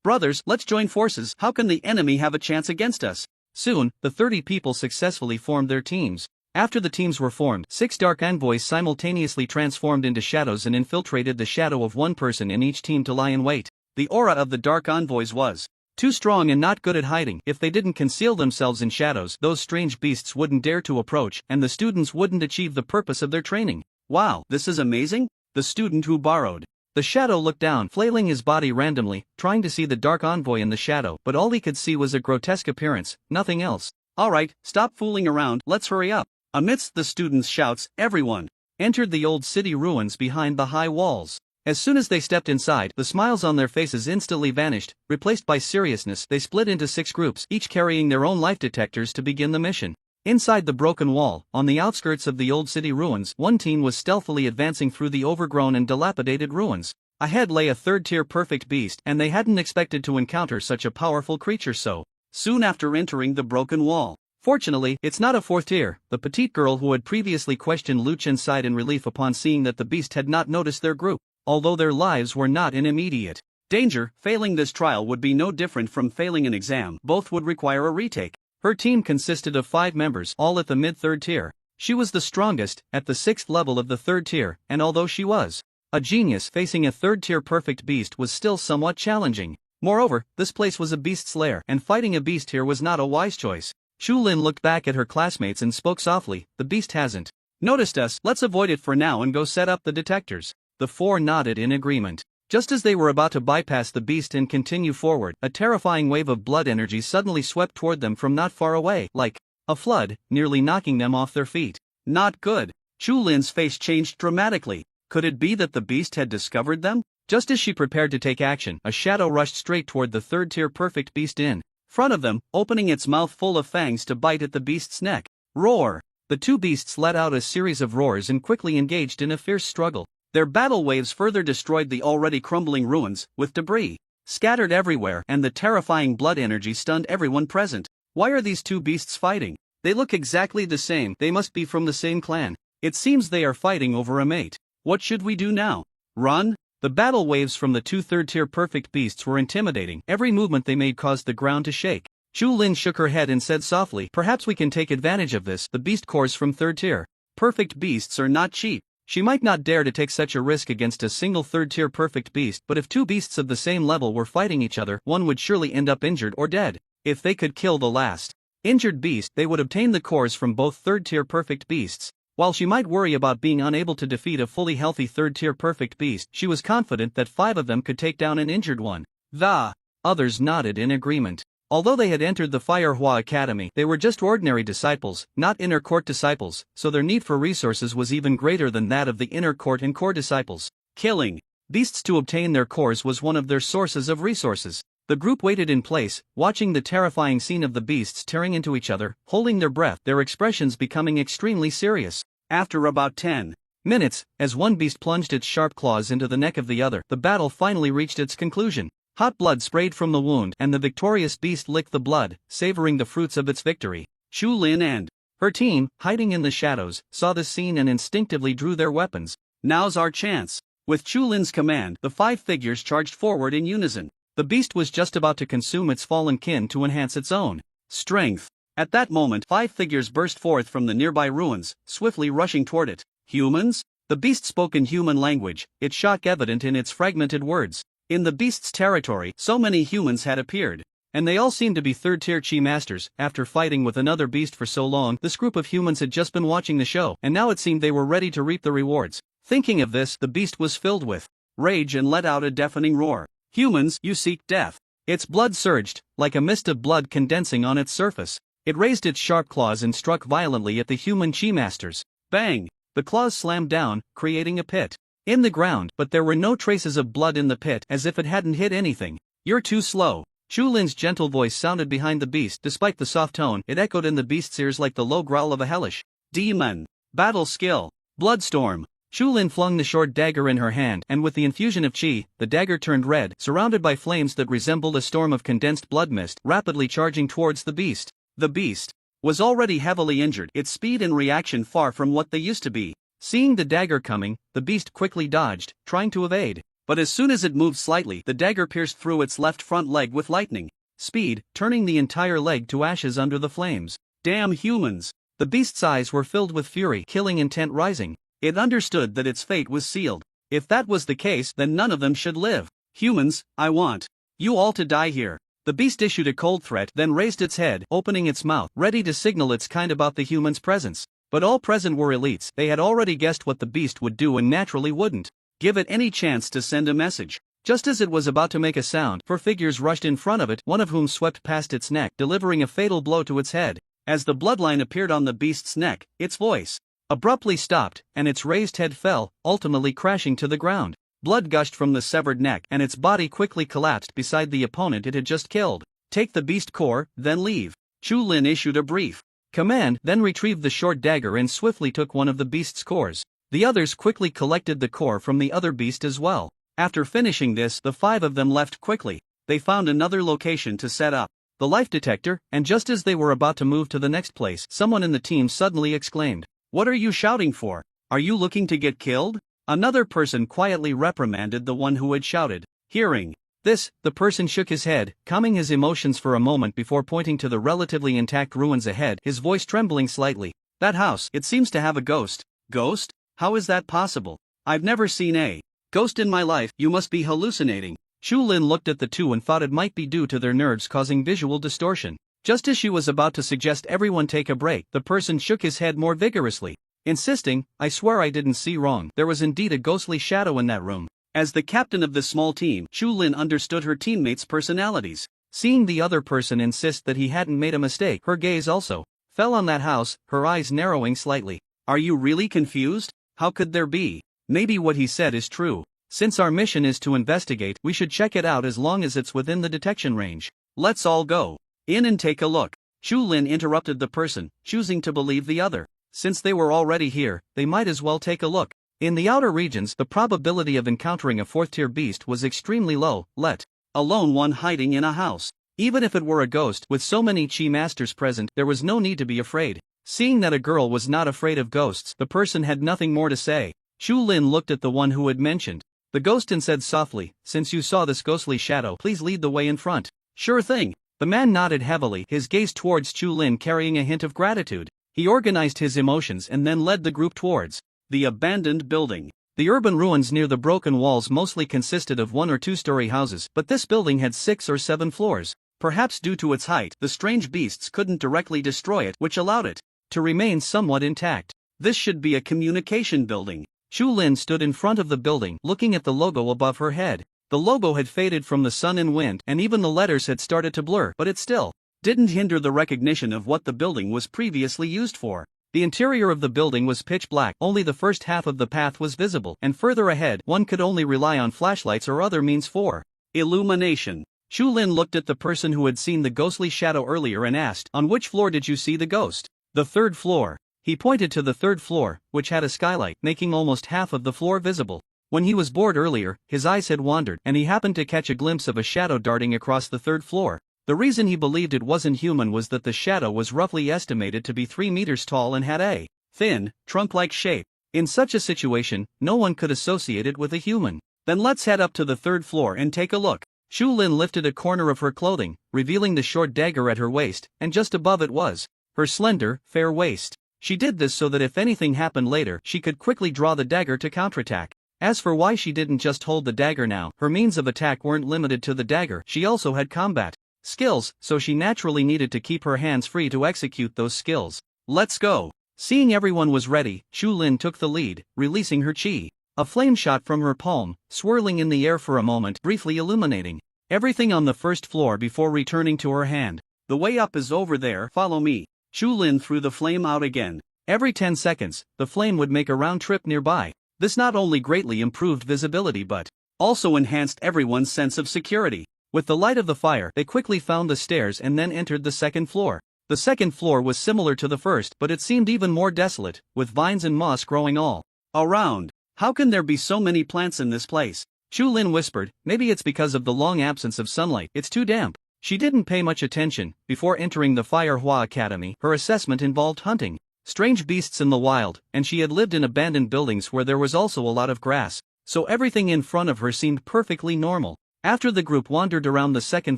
Brothers, let's join forces. How can the enemy have a chance against us? Soon, the 30 people successfully formed their teams. After the teams were formed, 6 Dark Envoys simultaneously transformed into shadows and infiltrated the shadow of one person in each team to lie in wait. The aura of the Dark Envoys was too strong and not good at hiding. If they didn't conceal themselves in shadows, those strange beasts wouldn't dare to approach, and the students wouldn't achieve the purpose of their training. Wow, this is amazing? The student who borrowed. The shadow looked down, flailing his body randomly, trying to see the Dark Envoy in the shadow, but all he could see was a grotesque appearance, nothing else. Alright, stop fooling around, let's hurry up. Amidst the students' shouts, everyone entered the old city ruins behind the high walls. As soon as they stepped inside, the smiles on their faces instantly vanished, replaced by seriousness. They split into 6 groups, each carrying their own life detectors to begin the mission. Inside the broken wall, on the outskirts of the old city ruins, one team was stealthily advancing through the overgrown and dilapidated ruins. Ahead lay a 3rd-tier perfect beast, and they hadn't expected to encounter such a powerful creature so soon after entering the broken wall. Fortunately, it's not a 4th tier. The petite girl who had previously questioned Lu Chen sighed in relief upon seeing that the beast had not noticed their group. Although their lives were not in immediate danger, failing this trial would be no different from failing an exam. Both would require a retake. Her team consisted of 5 members, all at the mid-3rd tier. She was the strongest, at the 6th level of the 3rd tier, and although she was a genius, facing a 3rd-tier perfect beast was still somewhat challenging. Moreover, this place was a beast's lair, and fighting a beast here was not a wise choice. Shu Lin looked back at her classmates and spoke softly, "The beast hasn't noticed us, let's avoid it for now and go set up the detectors." The 4 nodded in agreement. Just as they were about to bypass the beast and continue forward, a terrifying wave of blood energy suddenly swept toward them from not far away, like a flood, nearly knocking them off their feet. Not good. Shu Lin's face changed dramatically. Could it be that the beast had discovered them? Just as she prepared to take action, a shadow rushed straight toward the 3rd-tier perfect beast in front of them, opening its mouth full of fangs to bite at the beast's neck. Roar! The 2 beasts let out a series of roars and quickly engaged in a fierce struggle. Their battle waves further destroyed the already crumbling ruins, with debris scattered everywhere, and the terrifying blood energy stunned everyone present. Why are these 2 beasts fighting? They look exactly the same. They must be from the same clan. It seems they are fighting over a mate. What should we do now? Run? The battle waves from the two third-tier perfect beasts were intimidating. Every movement they made caused the ground to shake. Chu Lin shook her head and said softly, "Perhaps we can take advantage of this." The beast cores from third-tier perfect beasts are not cheap. She might not dare to take such a risk against a single third-tier perfect beast, but if two beasts of the same level were fighting each other, one would surely end up injured or dead. If they could kill the last injured beast, they would obtain the cores from both third-tier perfect beasts. While she might worry about being unable to defeat a fully healthy third-tier perfect beast, she was confident that 5 of them could take down an injured one. The others nodded in agreement. Although they had entered the Firehua Academy, they were just ordinary disciples, not inner court disciples, so their need for resources was even greater than that of the inner court and core disciples. Killing beasts to obtain their cores was one of their sources of resources. The group waited in place, watching the terrifying scene of the beasts tearing into each other, holding their breath, their expressions becoming extremely serious. After about 10 minutes, as one beast plunged its sharp claws into the neck of the other, the battle finally reached its conclusion. Hot blood sprayed from the wound, and the victorious beast licked the blood, savoring the fruits of its victory. Chu Lin and her team, hiding in the shadows, saw this scene and instinctively drew their weapons. Now's our chance. With Chu Lin's command, the 5 figures charged forward in unison. The beast was just about to consume its fallen kin to enhance its own strength. At that moment, 5 figures burst forth from the nearby ruins, swiftly rushing toward it. Humans? The beast spoke in human language, its shock evident in its fragmented words. In the beast's territory, so many humans had appeared, and they all seemed to be third-tier chi masters. After fighting with another beast for so long, this group of humans had just been watching the show, and now it seemed they were ready to reap the rewards. Thinking of this, the beast was filled with rage and let out a deafening roar. "Humans, you seek death." Its blood surged, like a mist of blood condensing on its surface. It raised its sharp claws and struck violently at the human chi masters. Bang! The claws slammed down, creating a pit in the ground, but there were no traces of blood in the pit, as if it hadn't hit anything. "You're too slow." Chu Lin's gentle voice sounded behind the beast. Despite the soft tone, it echoed in the beast's ears like the low growl of a hellish demon. Battle skill. Bloodstorm. Chu Lin flung the short dagger in her hand, and with the infusion of chi, the dagger turned red, surrounded by flames that resembled a storm of condensed blood mist, rapidly charging towards the beast. The beast was already heavily injured, its speed and reaction far from what they used to be. Seeing the dagger coming, the beast quickly dodged, trying to evade. But as soon as it moved slightly, the dagger pierced through its left front leg with lightning speed, turning the entire leg to ashes under the flames. Damn humans! The beast's eyes were filled with fury, killing intent rising. It understood that its fate was sealed. If that was the case, then none of them should live. "Humans, I want you all to die here." The beast issued a cold threat, then raised its head, opening its mouth, ready to signal its kind about the humans' presence. But all present were elites. They had already guessed what the beast would do and naturally wouldn't give it any chance to send a message. Just as it was about to make a sound, 4 figures rushed in front of it, one of whom swept past its neck, delivering a fatal blow to its head. As the bloodline appeared on the beast's neck, its voice abruptly stopped, and its raised head fell, ultimately crashing to the ground. Blood gushed from the severed neck, and its body quickly collapsed beside the opponent it had just killed. "Take the beast core, then leave." Chu Lin issued a brief command, then retrieved the short dagger and swiftly took one of the beast's cores. The others quickly collected the core from the other beast as well. After finishing this, the 5 of them left quickly. They found another location to set up the life detector, and just as they were about to move to the next place, someone in the team suddenly exclaimed, "What are you shouting for? Are you looking to get killed?" Another person quietly reprimanded the one who had shouted. Hearing this, the person shook his head, calming his emotions for a moment before pointing to the relatively intact ruins ahead, his voice trembling slightly. "That house, it seems to have a ghost." "Ghost? How is that possible? I've never seen a ghost in my life." "You must be hallucinating." Chu Lin looked at the two and thought it might be due to their nerves causing visual distortion. Just as she was about to suggest everyone take a break, the person shook his head more vigorously, insisting, "I swear I didn't see wrong. There was indeed a ghostly shadow in that room." As the captain of this small team, Chu Lin understood her teammates' personalities. Seeing the other person insist that he hadn't made a mistake, her gaze also fell on that house, her eyes narrowing slightly. "Are you really confused? How could there be? Maybe what he said is true. Since our mission is to investigate, we should check it out as long as it's within the detection range. Let's all go in and take a look." Chu Lin interrupted the person, choosing to believe the other. Since they were already here, they might as well take a look. In the outer regions, the probability of encountering a 4th-tier beast was extremely low, let alone one hiding in a house. Even if it were a ghost, with so many chi masters present, there was no need to be afraid. Seeing that a girl was not afraid of ghosts, the person had nothing more to say. Chu Lin looked at the one who had mentioned The ghostin said softly, "Since you saw this ghostly shadow, please lead the way in front." "Sure thing." The man nodded heavily, his gaze towards Chulin carrying a hint of gratitude. He organized his emotions and then led the group towards the abandoned building. The urban ruins near the broken walls mostly consisted of 1 or 2-story houses, but this building had 6 or 7 floors. Perhaps due to its height, the strange beasts couldn't directly destroy it, which allowed it to remain somewhat intact. This should be a communication building. Chulin stood in front of the building, looking at the logo above her head. The logo had faded from the sun and wind, and even the letters had started to blur, but it still didn't hinder the recognition of what the building was previously used for. The interior of the building was pitch black, only the first half of the path was visible, and further ahead, one could only rely on flashlights or other means for illumination. Chulin looked at the person who had seen the ghostly shadow earlier and asked, "On which floor did you see the ghost?" "The 3rd floor." He pointed to the 3rd floor, which had a skylight, making almost half of the floor visible. When he was bored earlier, his eyes had wandered, and he happened to catch a glimpse of a shadow darting across the 3rd floor. The reason he believed it wasn't human was that the shadow was roughly estimated to be 3 meters tall and had a thin, trunk-like shape. In such a situation, no one could associate it with a human. "Then let's head up to the 3rd floor and take a look." Chulin lifted a corner of her clothing, revealing the short dagger at her waist, and just above it was her slender, fair waist. She did this so that if anything happened later, she could quickly draw the dagger to counterattack. As for why she didn't just hold the dagger now, her means of attack weren't limited to the dagger, she also had combat skills, so she naturally needed to keep her hands free to execute those skills. "Let's go." Seeing everyone was ready, Chulin took the lead, releasing her chi. A flame shot from her palm, swirling in the air for a moment, briefly illuminating everything on the 1st floor before returning to her hand. "The way up is over there, follow me." Chulin threw the flame out again. Every 10 seconds, the flame would make a round trip nearby. This not only greatly improved visibility but also enhanced everyone's sense of security. With the light of the fire, they quickly found the stairs and then entered the 2nd floor. The 2nd floor was similar to the 1st, but it seemed even more desolate, with vines and moss growing all around. "How can there be so many plants in this place?" Chulin whispered. "Maybe it's because of the long absence of sunlight, it's too damp." She didn't pay much attention. Before entering the Firehua Academy, her assessment involved hunting strange beasts in the wild, and she had lived in abandoned buildings where there was also a lot of grass, so everything in front of her seemed perfectly normal. After the group wandered around the 2nd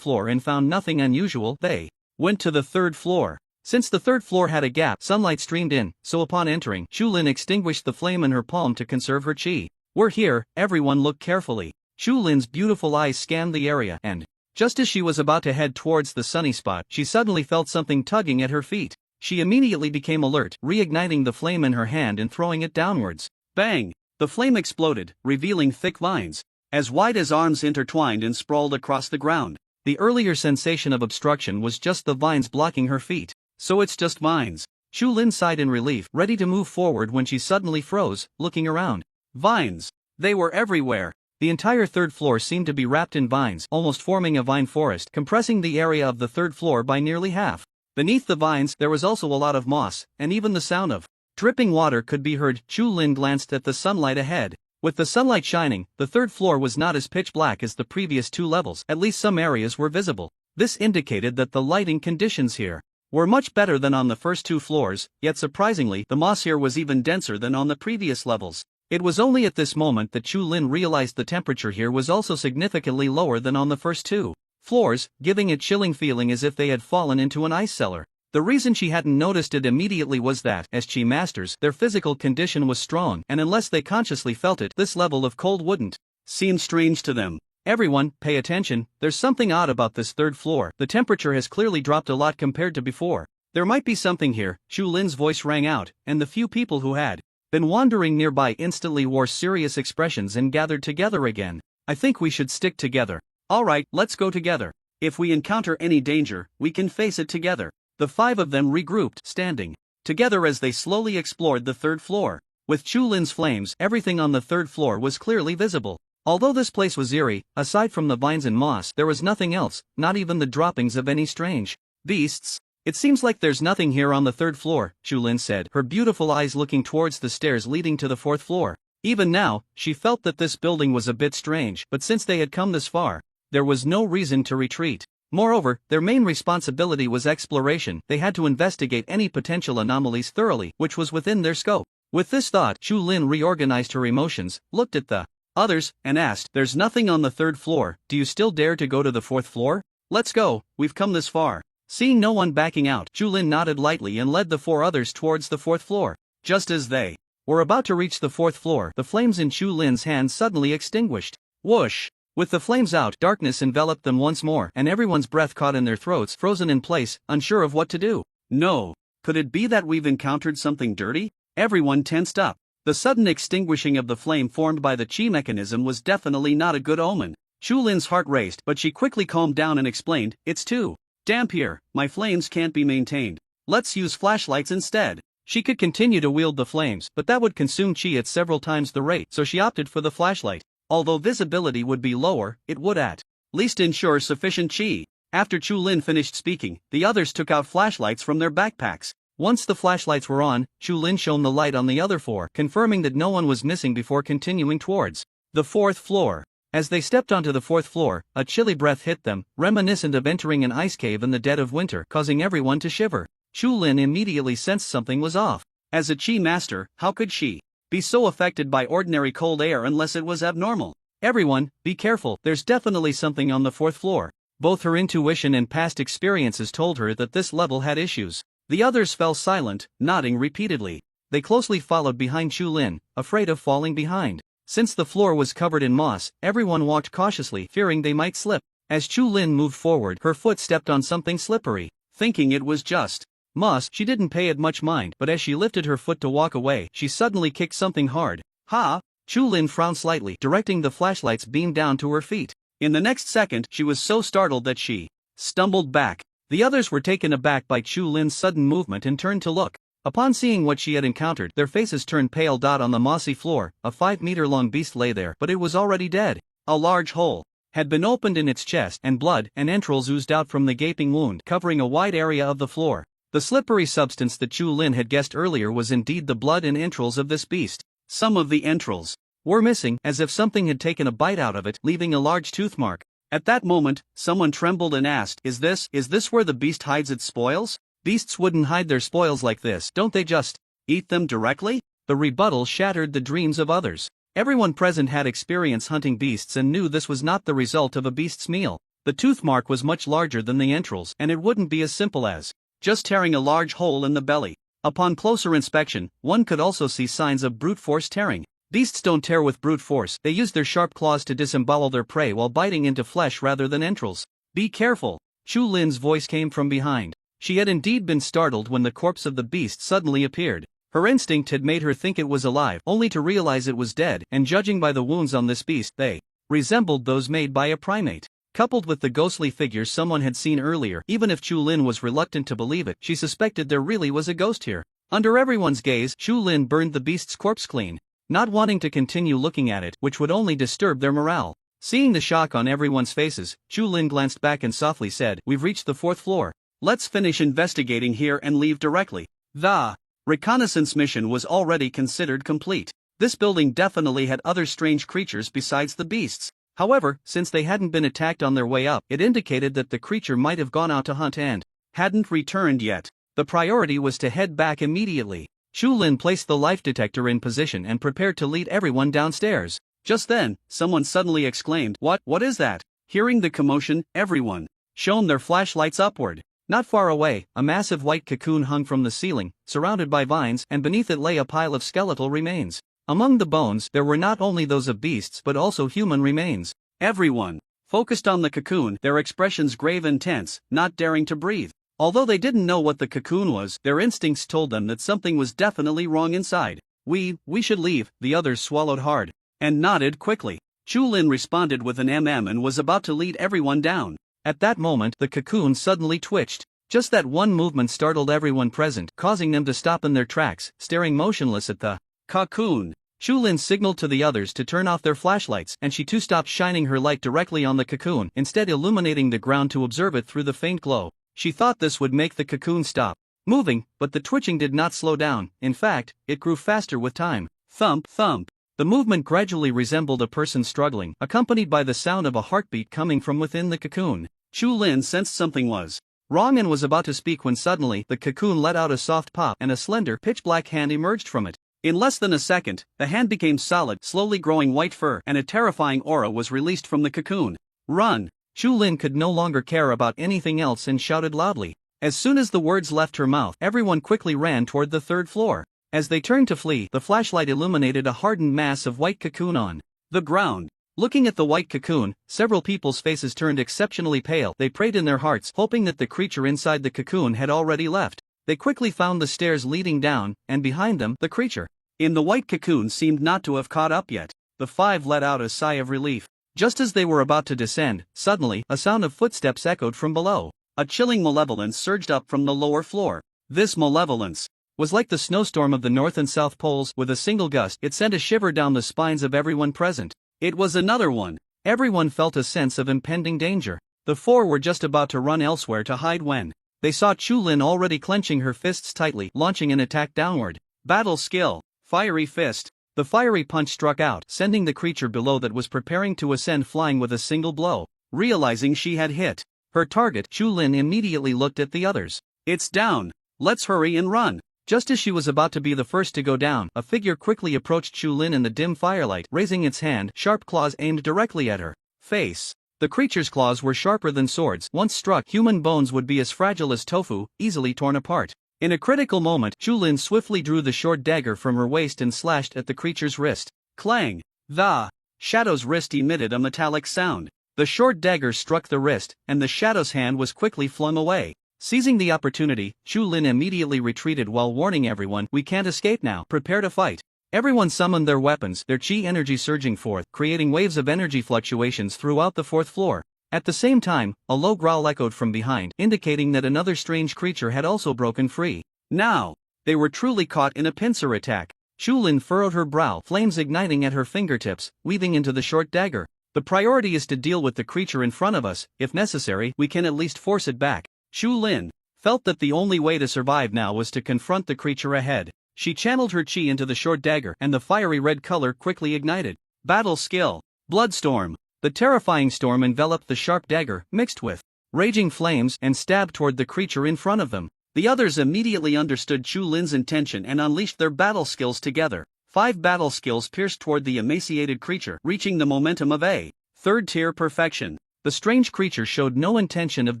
floor and found nothing unusual, they went to the 3rd floor. Since the 3rd floor had a gap, sunlight streamed in, so upon entering, Chulin extinguished the flame in her palm to conserve her chi. "We're here." Everyone looked carefully. Chulin's beautiful eyes scanned the area, and just as she was about to head towards the sunny spot, she suddenly felt something tugging at her feet. She immediately became alert, reigniting the flame in her hand and throwing it downwards. Bang! The flame exploded, revealing thick vines, as wide as arms, intertwined and sprawled across the ground. The earlier sensation of obstruction was just the vines blocking her feet. "So it's just vines." Chulin sighed in relief, ready to move forward when she suddenly froze, looking around. Vines! They were everywhere. The entire 3rd floor seemed to be wrapped in vines, almost forming a vine forest, compressing the area of the 3rd floor by nearly half. Beneath the vines, there was also a lot of moss, and even the sound of dripping water could be heard. Chulin glanced at the sunlight ahead. With the sunlight shining, the 3rd floor was not as pitch black as the previous 2 levels, at least some areas were visible. This indicated that the lighting conditions here were much better than on the first 2 floors, yet surprisingly, the moss here was even denser than on the previous levels. It was only at this moment that Chulin realized the temperature here was also significantly lower than on the first 2 floors, giving a chilling feeling as if they had fallen into an ice cellar. The reason she hadn't noticed it immediately was that, as chi masters, their physical condition was strong, and unless they consciously felt it, this level of cold wouldn't seem strange to them. "Everyone, pay attention, there's something odd about this 3rd floor. The temperature has clearly dropped a lot compared to before. There might be something here." Chulin's voice rang out, and the few people who had been wandering nearby instantly wore serious expressions and gathered together again. "I think we should stick together." "Alright, let's go together. If we encounter any danger, we can face it together." The 5 of them regrouped, standing together as they slowly explored the 3rd floor. With Chulin's flames, everything on the 3rd floor was clearly visible. Although this place was eerie, aside from the vines and moss, there was nothing else, not even the droppings of any strange beasts. "It seems like there's nothing here on the 3rd floor," Chulin said, her beautiful eyes looking towards the stairs leading to the 4th floor. Even now, she felt that this building was a bit strange, but since they had come this far, there was no reason to retreat. Moreover, their main responsibility was exploration. They had to investigate any potential anomalies thoroughly, which was within their scope. With this thought, Chulin reorganized her emotions, looked at the others, and asked, "There's nothing on the 3rd floor, do you still dare to go to the 4th floor? Let's go, we've come this far." Seeing no one backing out, Chulin nodded lightly and led the 4 others towards the 4th floor. Just as they were about to reach the 4th floor, the flames in Chulin's hand suddenly extinguished. Whoosh! With the flames out, darkness enveloped them once more, and everyone's breath caught in their throats, frozen in place, unsure of what to do. No. Could it be that we've encountered something dirty? Everyone tensed up. The sudden extinguishing of the flame formed by the chi mechanism was definitely not a good omen. Chulin's heart raced, but she quickly calmed down and explained, "It's too damp here, my flames can't be maintained. Let's use flashlights instead." She could continue to wield the flames, but that would consume chi at several times the rate, so she opted for the flashlight. Although visibility would be lower, it would at least ensure sufficient chi. After Chulin finished speaking, the others took out flashlights from their backpacks. Once the flashlights were on, Chulin shone the light on the other 4, confirming that no one was missing before continuing towards the 4th floor. As they stepped onto the 4th floor, a chilly breath hit them, reminiscent of entering an ice cave in the dead of winter, causing everyone to shiver. Chulin immediately sensed something was off. As a chi master, how could she be so affected by ordinary cold air unless it was abnormal? "Everyone, be careful, there's definitely something on the 4th floor." Both her intuition and past experiences told her that this level had issues. The others fell silent, nodding repeatedly. They closely followed behind Chulin, afraid of falling behind. Since the floor was covered in moss, everyone walked cautiously, fearing they might slip. As Chulin moved forward, her foot stepped on something slippery. Thinking it was just moss, she didn't pay it much mind, but as she lifted her foot to walk away, she suddenly kicked something hard. "Ha!" Chulin frowned slightly, directing the flashlight's beam down to her feet. In the next second, she was so startled that she stumbled back. The others were taken aback by Chulin's sudden movement and turned to look. Upon seeing what she had encountered, their faces turned pale. On the mossy floor, a 5-meter-long beast lay there, but it was already dead. A large hole had been opened in its chest, and blood and entrails oozed out from the gaping wound, covering a wide area of the floor. The slippery substance that Chulin had guessed earlier was indeed the blood and entrails of this beast. Some of the entrails were missing, as if something had taken a bite out of it, leaving a large tooth mark. At that moment, someone trembled and asked, Is this where the beast hides its spoils? Beasts wouldn't hide their spoils like this, don't they just eat them directly? The rebuttal shattered the dreams of others. Everyone present had experience hunting beasts and knew this was not the result of a beast's meal. The tooth mark was much larger than the entrails, and it wouldn't be as simple as just tearing a large hole in the belly. Upon closer inspection, one could also see signs of brute force tearing. Beasts don't tear with brute force, they use their sharp claws to disembowel their prey while biting into flesh rather than entrails. Be careful! Chulin's voice came from behind. She had indeed been startled when the corpse of the beast suddenly appeared. Her instinct had made her think it was alive, only to realize it was dead, and judging by the wounds on this beast, they resembled those made by a primate. Coupled with the ghostly figure someone had seen earlier, even if Chulin was reluctant to believe it, she suspected there really was a ghost here. Under everyone's gaze, Chulin burned the beast's corpse clean, not wanting to continue looking at it, which would only disturb their morale. Seeing the shock on everyone's faces, Chulin glanced back and softly said, "We've reached the 4th floor. Let's finish investigating here and leave directly." The reconnaissance mission was already considered complete. This building definitely had other strange creatures besides the beasts. However, since they hadn't been attacked on their way up, it indicated that the creature might have gone out to hunt and hadn't returned yet. The priority was to head back immediately. Chulin placed the life detector in position and prepared to lead everyone downstairs. Just then, someone suddenly exclaimed, What is that?" Hearing the commotion, everyone shone their flashlights upward. Not far away, a massive white cocoon hung from the ceiling, surrounded by vines, and beneath it lay a pile of skeletal remains. Among the bones, there were not only those of beasts but also human remains. Everyone focused on the cocoon, their expressions grave and tense, not daring to breathe. Although they didn't know what the cocoon was, their instincts told them that something was definitely wrong inside. We should leave," the others swallowed hard and nodded quickly. Chulin responded with an and was about to lead everyone down. At that moment, the cocoon suddenly twitched. Just that one movement startled everyone present, causing them to stop in their tracks, staring motionless at the cocoon. Chulin signaled to the others to turn off their flashlights, and she too stopped shining her light directly on the cocoon, instead illuminating the ground to observe it through the faint glow. She thought this would make the cocoon stop moving, but the twitching did not slow down. In fact, it grew faster with time. Thump, thump. The movement gradually resembled a person struggling, accompanied by the sound of a heartbeat coming from within the cocoon. Chulin sensed something was wrong and was about to speak when suddenly the cocoon let out a soft pop and a slender, pitch-black hand emerged from it. In less than a second, the hand became solid, slowly growing white fur, and a terrifying aura was released from the cocoon. Run! Chu Lin could no longer care about anything else and shouted loudly. As soon as the words left her mouth, everyone quickly ran toward the third floor. As they turned to flee, the flashlight illuminated a hardened mass of white cocoon on the ground. Looking at the white cocoon, several people's faces turned exceptionally pale. They prayed in their hearts, hoping that the creature inside the cocoon had already left. They quickly found the stairs leading down, and behind them, the creature in the white cocoon seemed not to have caught up yet. The five let out a sigh of relief. Just as they were about to descend, suddenly, a sound of footsteps echoed from below. A chilling malevolence surged up from the lower floor. This malevolence was like the snowstorm of the North and South Poles. With a single gust, it sent a shiver down the spines of everyone present. It was another one. Everyone felt a sense of impending danger. The four were just about to run elsewhere to hide when they saw Chu Lin already clenching her fists tightly, launching an attack downward. Battle skill. Fiery fist. The fiery punch struck out, sending the creature below that was preparing to ascend flying with a single blow. Realizing she had hit her target, Chu Lin immediately looked at the others. It's down. Let's hurry and run. Just as she was about to be the first to go down, a figure quickly approached Chu Lin in the dim firelight, raising its hand, sharp claws aimed directly at her face. The creature's claws were sharper than swords. Once struck, human bones would be as fragile as tofu, easily torn apart. In a critical moment, Chu Lin swiftly drew the short dagger from her waist and slashed at the creature's wrist. Clang! The shadow's wrist emitted a metallic sound. The short dagger struck the wrist, and the shadow's hand was quickly flung away. Seizing the opportunity, Chu Lin immediately retreated while warning everyone, "We can't escape now, prepare to fight." Everyone summoned their weapons, their chi energy surging forth, creating waves of energy fluctuations throughout the fourth floor. At the same time, a low growl echoed from behind, indicating that another strange creature had also broken free. Now, they were truly caught in a pincer attack. Chu Lin furrowed her brow, flames igniting at her fingertips, weaving into the short dagger. The priority is to deal with the creature in front of us. If necessary, we can at least force it back. Chu Lin felt that the only way to survive now was to confront the creature ahead. She channeled her chi into the short dagger, and the fiery red color quickly ignited. Battle skill. Bloodstorm. The terrifying storm enveloped the sharp dagger, mixed with raging flames, and stabbed toward the creature in front of them. The others immediately understood Chu Lin's intention and unleashed their battle skills together. 5 battle skills pierced toward the emaciated creature, reaching the momentum of a third-tier perfection. The strange creature showed no intention of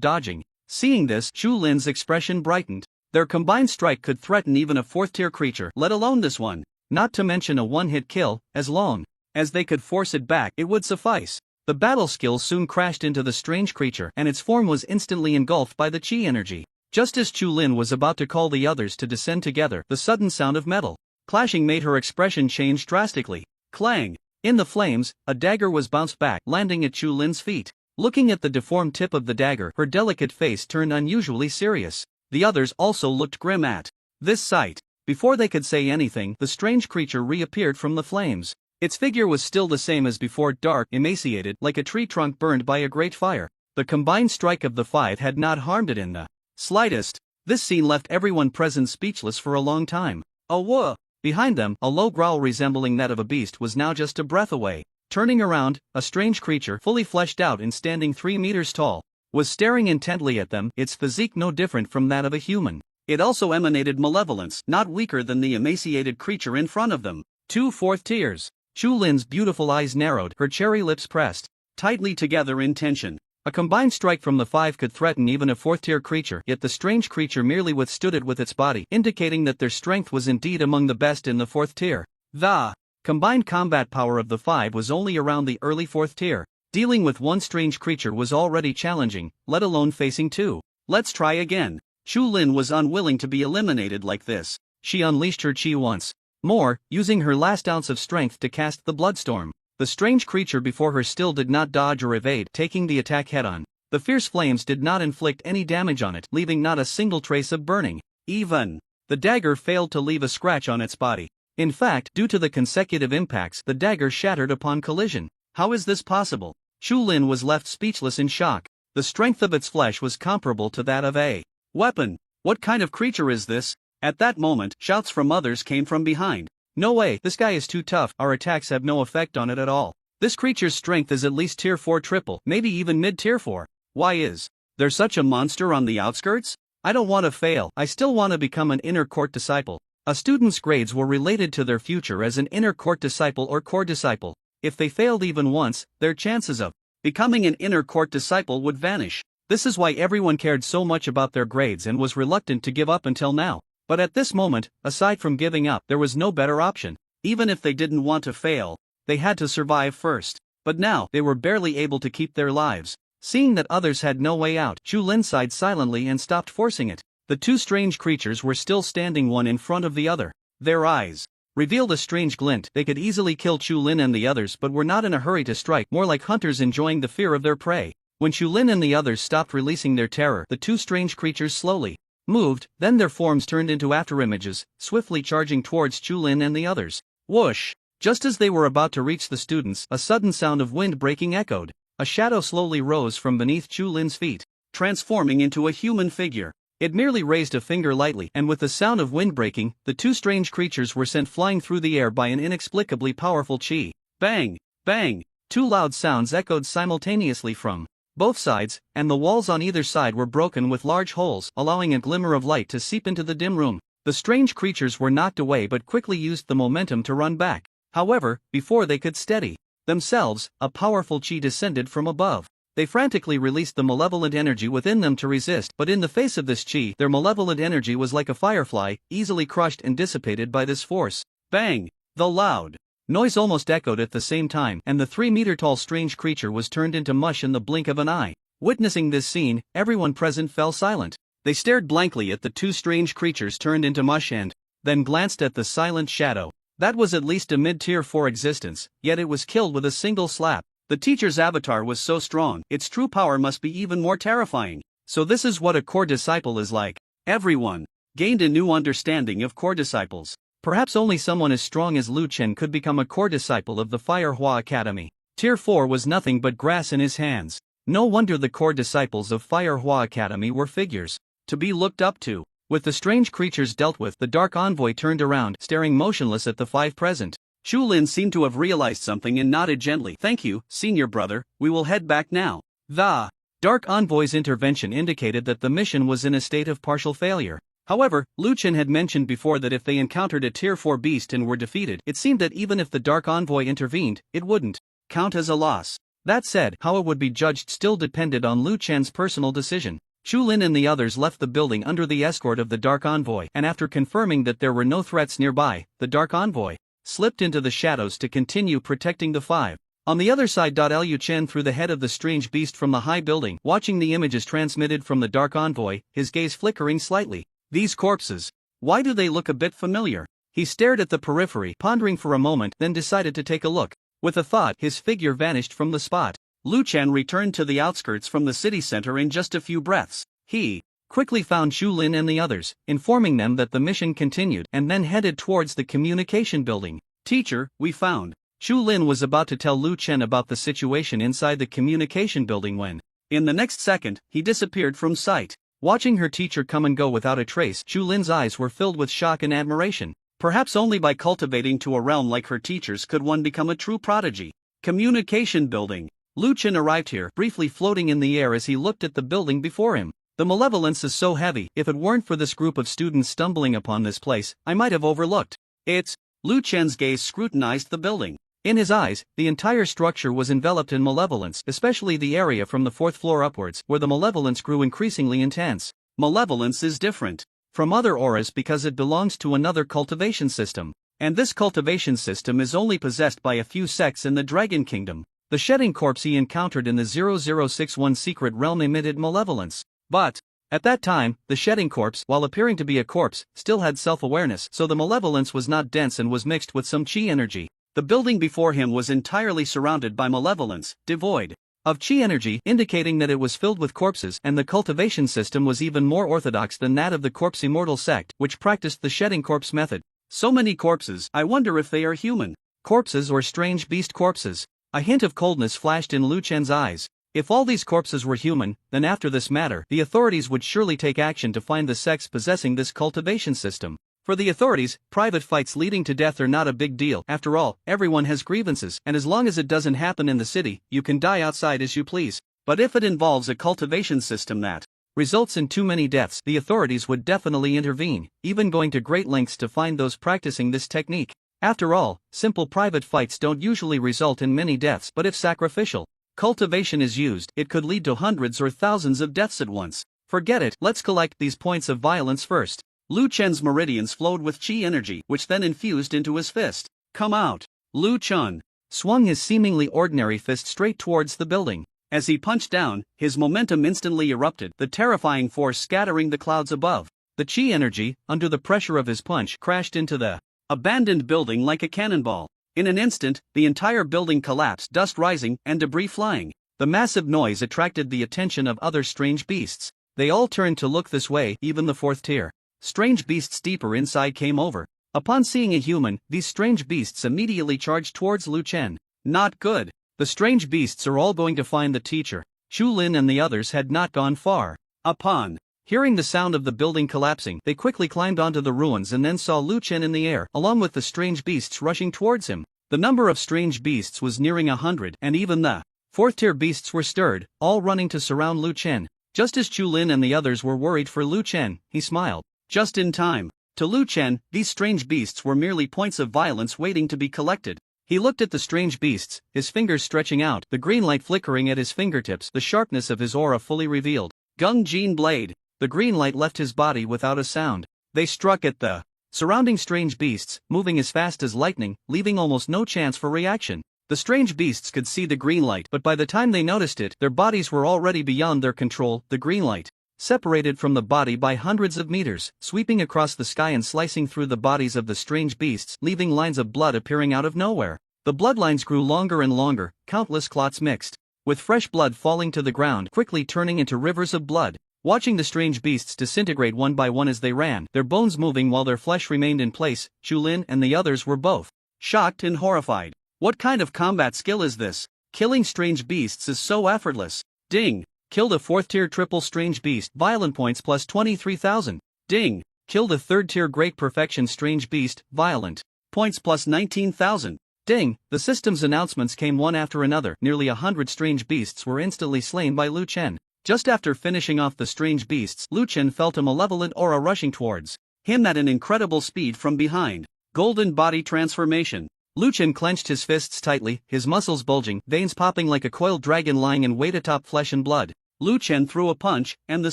dodging. Seeing this, Chu Lin's expression brightened. Their combined strike could threaten even a 4th-tier creature, let alone this one. Not to mention a one-hit kill. As long as they could force it back, it would suffice. The battle skill soon crashed into the strange creature, and its form was instantly engulfed by the chi energy. Just as Chu Lin was about to call the others to descend together, the sudden sound of metal clashing made her expression change drastically. Clang! In the flames, a dagger was bounced back, landing at Chu Lin's feet. Looking at the deformed tip of the dagger, her delicate face turned unusually serious. The others also looked grim at this sight. Before they could say anything, the strange creature reappeared from the flames. Its figure was still the same as before, dark, emaciated, like a tree trunk burned by a great fire. The combined strike of the 5 had not harmed it in the slightest. This scene left everyone present speechless for a long time. Whoa! Behind them, a low growl resembling that of a beast was now just a breath away. Turning around, a strange creature, fully fleshed out and standing 3 meters tall, was staring intently at them, its physique no different from that of a human. It also emanated malevolence, not weaker than the emaciated creature in front of them. 2 4th tiers. Chu Lin's beautiful eyes narrowed, her cherry lips pressed tightly together in tension. A combined strike from the 5 could threaten even a 4th-tier creature, yet the strange creature merely withstood it with its body, indicating that their strength was indeed among the best in the 4th tier. The combined combat power of the 5 was only around the early 4th tier. Dealing with one strange creature was already challenging, let alone facing 2. Let's try again. Chu Lin was unwilling to be eliminated like this. She unleashed her chi once more, using her last ounce of strength to cast the Bloodstorm. The strange creature before her still did not dodge or evade, taking the attack head-on. The fierce flames did not inflict any damage on it, leaving not a single trace of burning. Even the dagger failed to leave a scratch on its body. In fact, due to the consecutive impacts, the dagger shattered upon collision. How is this possible? Chu Lin was left speechless in shock. The strength of its flesh was comparable to that of a weapon. What kind of creature is this? At that moment, shouts from others came from behind. No way, this guy is too tough, our attacks have no effect on it at all. This creature's strength is at least tier 4 triple, maybe even mid-tier 4. Why is there such a monster on the outskirts? I don't want to fail, I still want to become an inner court disciple. A student's grades were related to their future as an inner court disciple or core disciple. If they failed even once, their chances of becoming an inner court disciple would vanish. This is why everyone cared so much about their grades and was reluctant to give up until now. But at this moment, aside from giving up, there was no better option. Even if they didn't want to fail, they had to survive first. But now, they were barely able to keep their lives. Seeing that others had no way out, Chulin sighed silently and stopped forcing it. The two strange creatures were still standing one in front of the other. Their eyes revealed a strange glint. They could easily kill Chulin and the others but were not in a hurry to strike, more like hunters enjoying the fear of their prey. When Chulin and the others stopped releasing their terror, the two strange creatures slowly moved, then their forms turned into afterimages, swiftly charging towards Chulin and the others. Whoosh! Just as they were about to reach the students, a sudden sound of wind breaking echoed. A shadow slowly rose from beneath Chulin's feet, transforming into a human figure. It merely raised a finger lightly, and with the sound of wind breaking, the two strange creatures were sent flying through the air by an inexplicably powerful chi. Bang! Bang! Two loud sounds echoed simultaneously from both sides, and the walls on either side were broken with large holes, allowing a glimmer of light to seep into the dim room. The strange creatures were knocked away but quickly used the momentum to run back. However, before they could steady themselves, a powerful chi descended from above. They frantically released the malevolent energy within them to resist, but in the face of this chi, their malevolent energy was like a firefly, easily crushed and dissipated by this force. Bang! The loud noise almost echoed at the same time, and the 3-meter-tall strange creature was turned into mush in the blink of an eye. Witnessing this scene, everyone present fell silent. They stared blankly at the two strange creatures turned into mush and then glanced at the silent shadow. That was at least a mid-tier 4 existence, yet it was killed with a single slap. The teacher's avatar was so strong, its true power must be even more terrifying. So this is what a core disciple is like. Everyone gained a new understanding of core disciples. Perhaps only someone as strong as Lu Chen could become a core disciple of the Fire Hua Academy. Tier 4 was nothing but grass in his hands. No wonder the core disciples of Fire Hua Academy were figures to be looked up to. With the strange creatures dealt with, the Dark Envoy turned around, staring motionless at the 5 present. Chulin seemed to have realized something and nodded gently. Thank you, senior brother, we will head back now. The Dark Envoy's intervention indicated that the mission was in a state of partial failure. However, Lu Chen had mentioned before that if they encountered a Tier 4 beast and were defeated, it seemed that even if the Dark Envoy intervened, it wouldn't count as a loss. That said, how it would be judged still depended on Lu Chen's personal decision. Chulin and the others left the building under the escort of the Dark Envoy, and after confirming that there were no threats nearby, the Dark Envoy slipped into the shadows to continue protecting the 5. On the other side, Liu Chen threw the head of the strange beast from the high building, watching the images transmitted from the Dark Envoy, his gaze flickering slightly. These corpses, why do they look a bit familiar? He stared at the periphery, pondering for a moment, then decided to take a look. With a thought, his figure vanished from the spot. Lu Chen returned to the outskirts from the city center in just a few breaths. He quickly found Chulin and the others, informing them that the mission continued, and then headed towards the communication building. Teacher, we found. Chulin was about to tell Lu Chen about the situation inside the communication building when, in the next second, he disappeared from sight. Watching her teacher come and go without a trace, Chulin's eyes were filled with shock and admiration. Perhaps only by cultivating to a realm like her teacher's could one become a true prodigy. Communication building. Lu Chen arrived here, briefly floating in the air as he looked at the building before him. The malevolence is so heavy, if it weren't for this group of students stumbling upon this place, I might have overlooked it. Lu Chen's gaze scrutinized the building. In his eyes, the entire structure was enveloped in malevolence, especially the area from the 4th floor upwards, where the malevolence grew increasingly intense. Malevolence is different from other auras because it belongs to another cultivation system. And this cultivation system is only possessed by a few sects in the Dragon Kingdom. The shedding corpse he encountered in the 0061 secret realm emitted malevolence. But, at that time, the shedding corpse, while appearing to be a corpse, still had self-awareness, so the malevolence was not dense and was mixed with some chi energy. The building before him was entirely surrounded by malevolence, devoid of chi energy, indicating that it was filled with corpses, and the cultivation system was even more orthodox than that of the Corpse Immortal sect, which practiced the shedding corpse method. So many corpses, I wonder if they are human corpses or strange beast corpses. A hint of coldness flashed in Lu Chen's eyes. If all these corpses were human, then after this matter, the authorities would surely take action to find the sects possessing this cultivation system. For the authorities, private fights leading to death are not a big deal. After all, everyone has grievances, and as long as it doesn't happen in the city, you can die outside as you please. But if it involves a cultivation system that results in too many deaths, the authorities would definitely intervene, even going to great lengths to find those practicing this technique. After all, simple private fights don't usually result in many deaths, but if sacrificial cultivation is used, it could lead to hundreds or thousands of deaths at once. Forget it, let's collect these points of violence first. Lu Chen's meridians flowed with chi energy, which then infused into his fist. Come out. Lu Chen swung his seemingly ordinary fist straight towards the building. As he punched down, his momentum instantly erupted, the terrifying force scattering the clouds above. The chi energy, under the pressure of his punch, crashed into the abandoned building like a cannonball. In an instant, the entire building collapsed, dust rising and debris flying. The massive noise attracted the attention of other strange beasts. They all turned to look this way, even the fourth tier. Strange beasts deeper inside came over. Upon seeing a human, these strange beasts immediately charged towards Lu Chen. Not good. The strange beasts are all going to find the teacher. Chu Lin and the others had not gone far. Upon hearing the sound of the building collapsing, they quickly climbed onto the ruins and then saw Lu Chen in the air, along with the strange beasts rushing towards him. The number of strange beasts was nearing 100, and even the fourth-tier beasts were stirred, all running to surround Lu Chen. Just as Chu Lin and the others were worried for Lu Chen, he smiled. Just in time. To Lu Chen, these strange beasts were merely points of violence waiting to be collected. He looked at the strange beasts, his fingers stretching out, the green light flickering at his fingertips, the sharpness of his aura fully revealed. Gung Jin Blade. The green light left his body without a sound. They struck at the surrounding strange beasts, moving as fast as lightning, leaving almost no chance for reaction. The strange beasts could see the green light, but by the time they noticed it, their bodies were already beyond their control. The green light separated from the body by hundreds of meters, sweeping across the sky and slicing through the bodies of the strange beasts, leaving lines of blood appearing out of nowhere. The bloodlines grew longer and longer, countless clots mixed with fresh blood falling to the ground, quickly turning into rivers of blood. Watching the strange beasts disintegrate one by one as they ran, their bones moving while their flesh remained in place, Chu Lin and the others were both shocked and horrified. What kind of combat skill is this? Killing strange beasts is so effortless. Ding. Killed a 4th tier triple strange beast, violent points plus 23,000. Ding. Killed a 3rd tier great perfection strange beast, violent points plus 19,000. Ding. The system's announcements came one after another. Nearly 100 strange beasts were instantly slain by Lu Chen. Just after finishing off the strange beasts, Lu Chen felt a malevolent aura rushing towards him at an incredible speed from behind. Golden body transformation. Lu Chen clenched his fists tightly, his muscles bulging, veins popping like a coiled dragon lying in wait atop flesh and blood. Lu Chen threw a punch, and the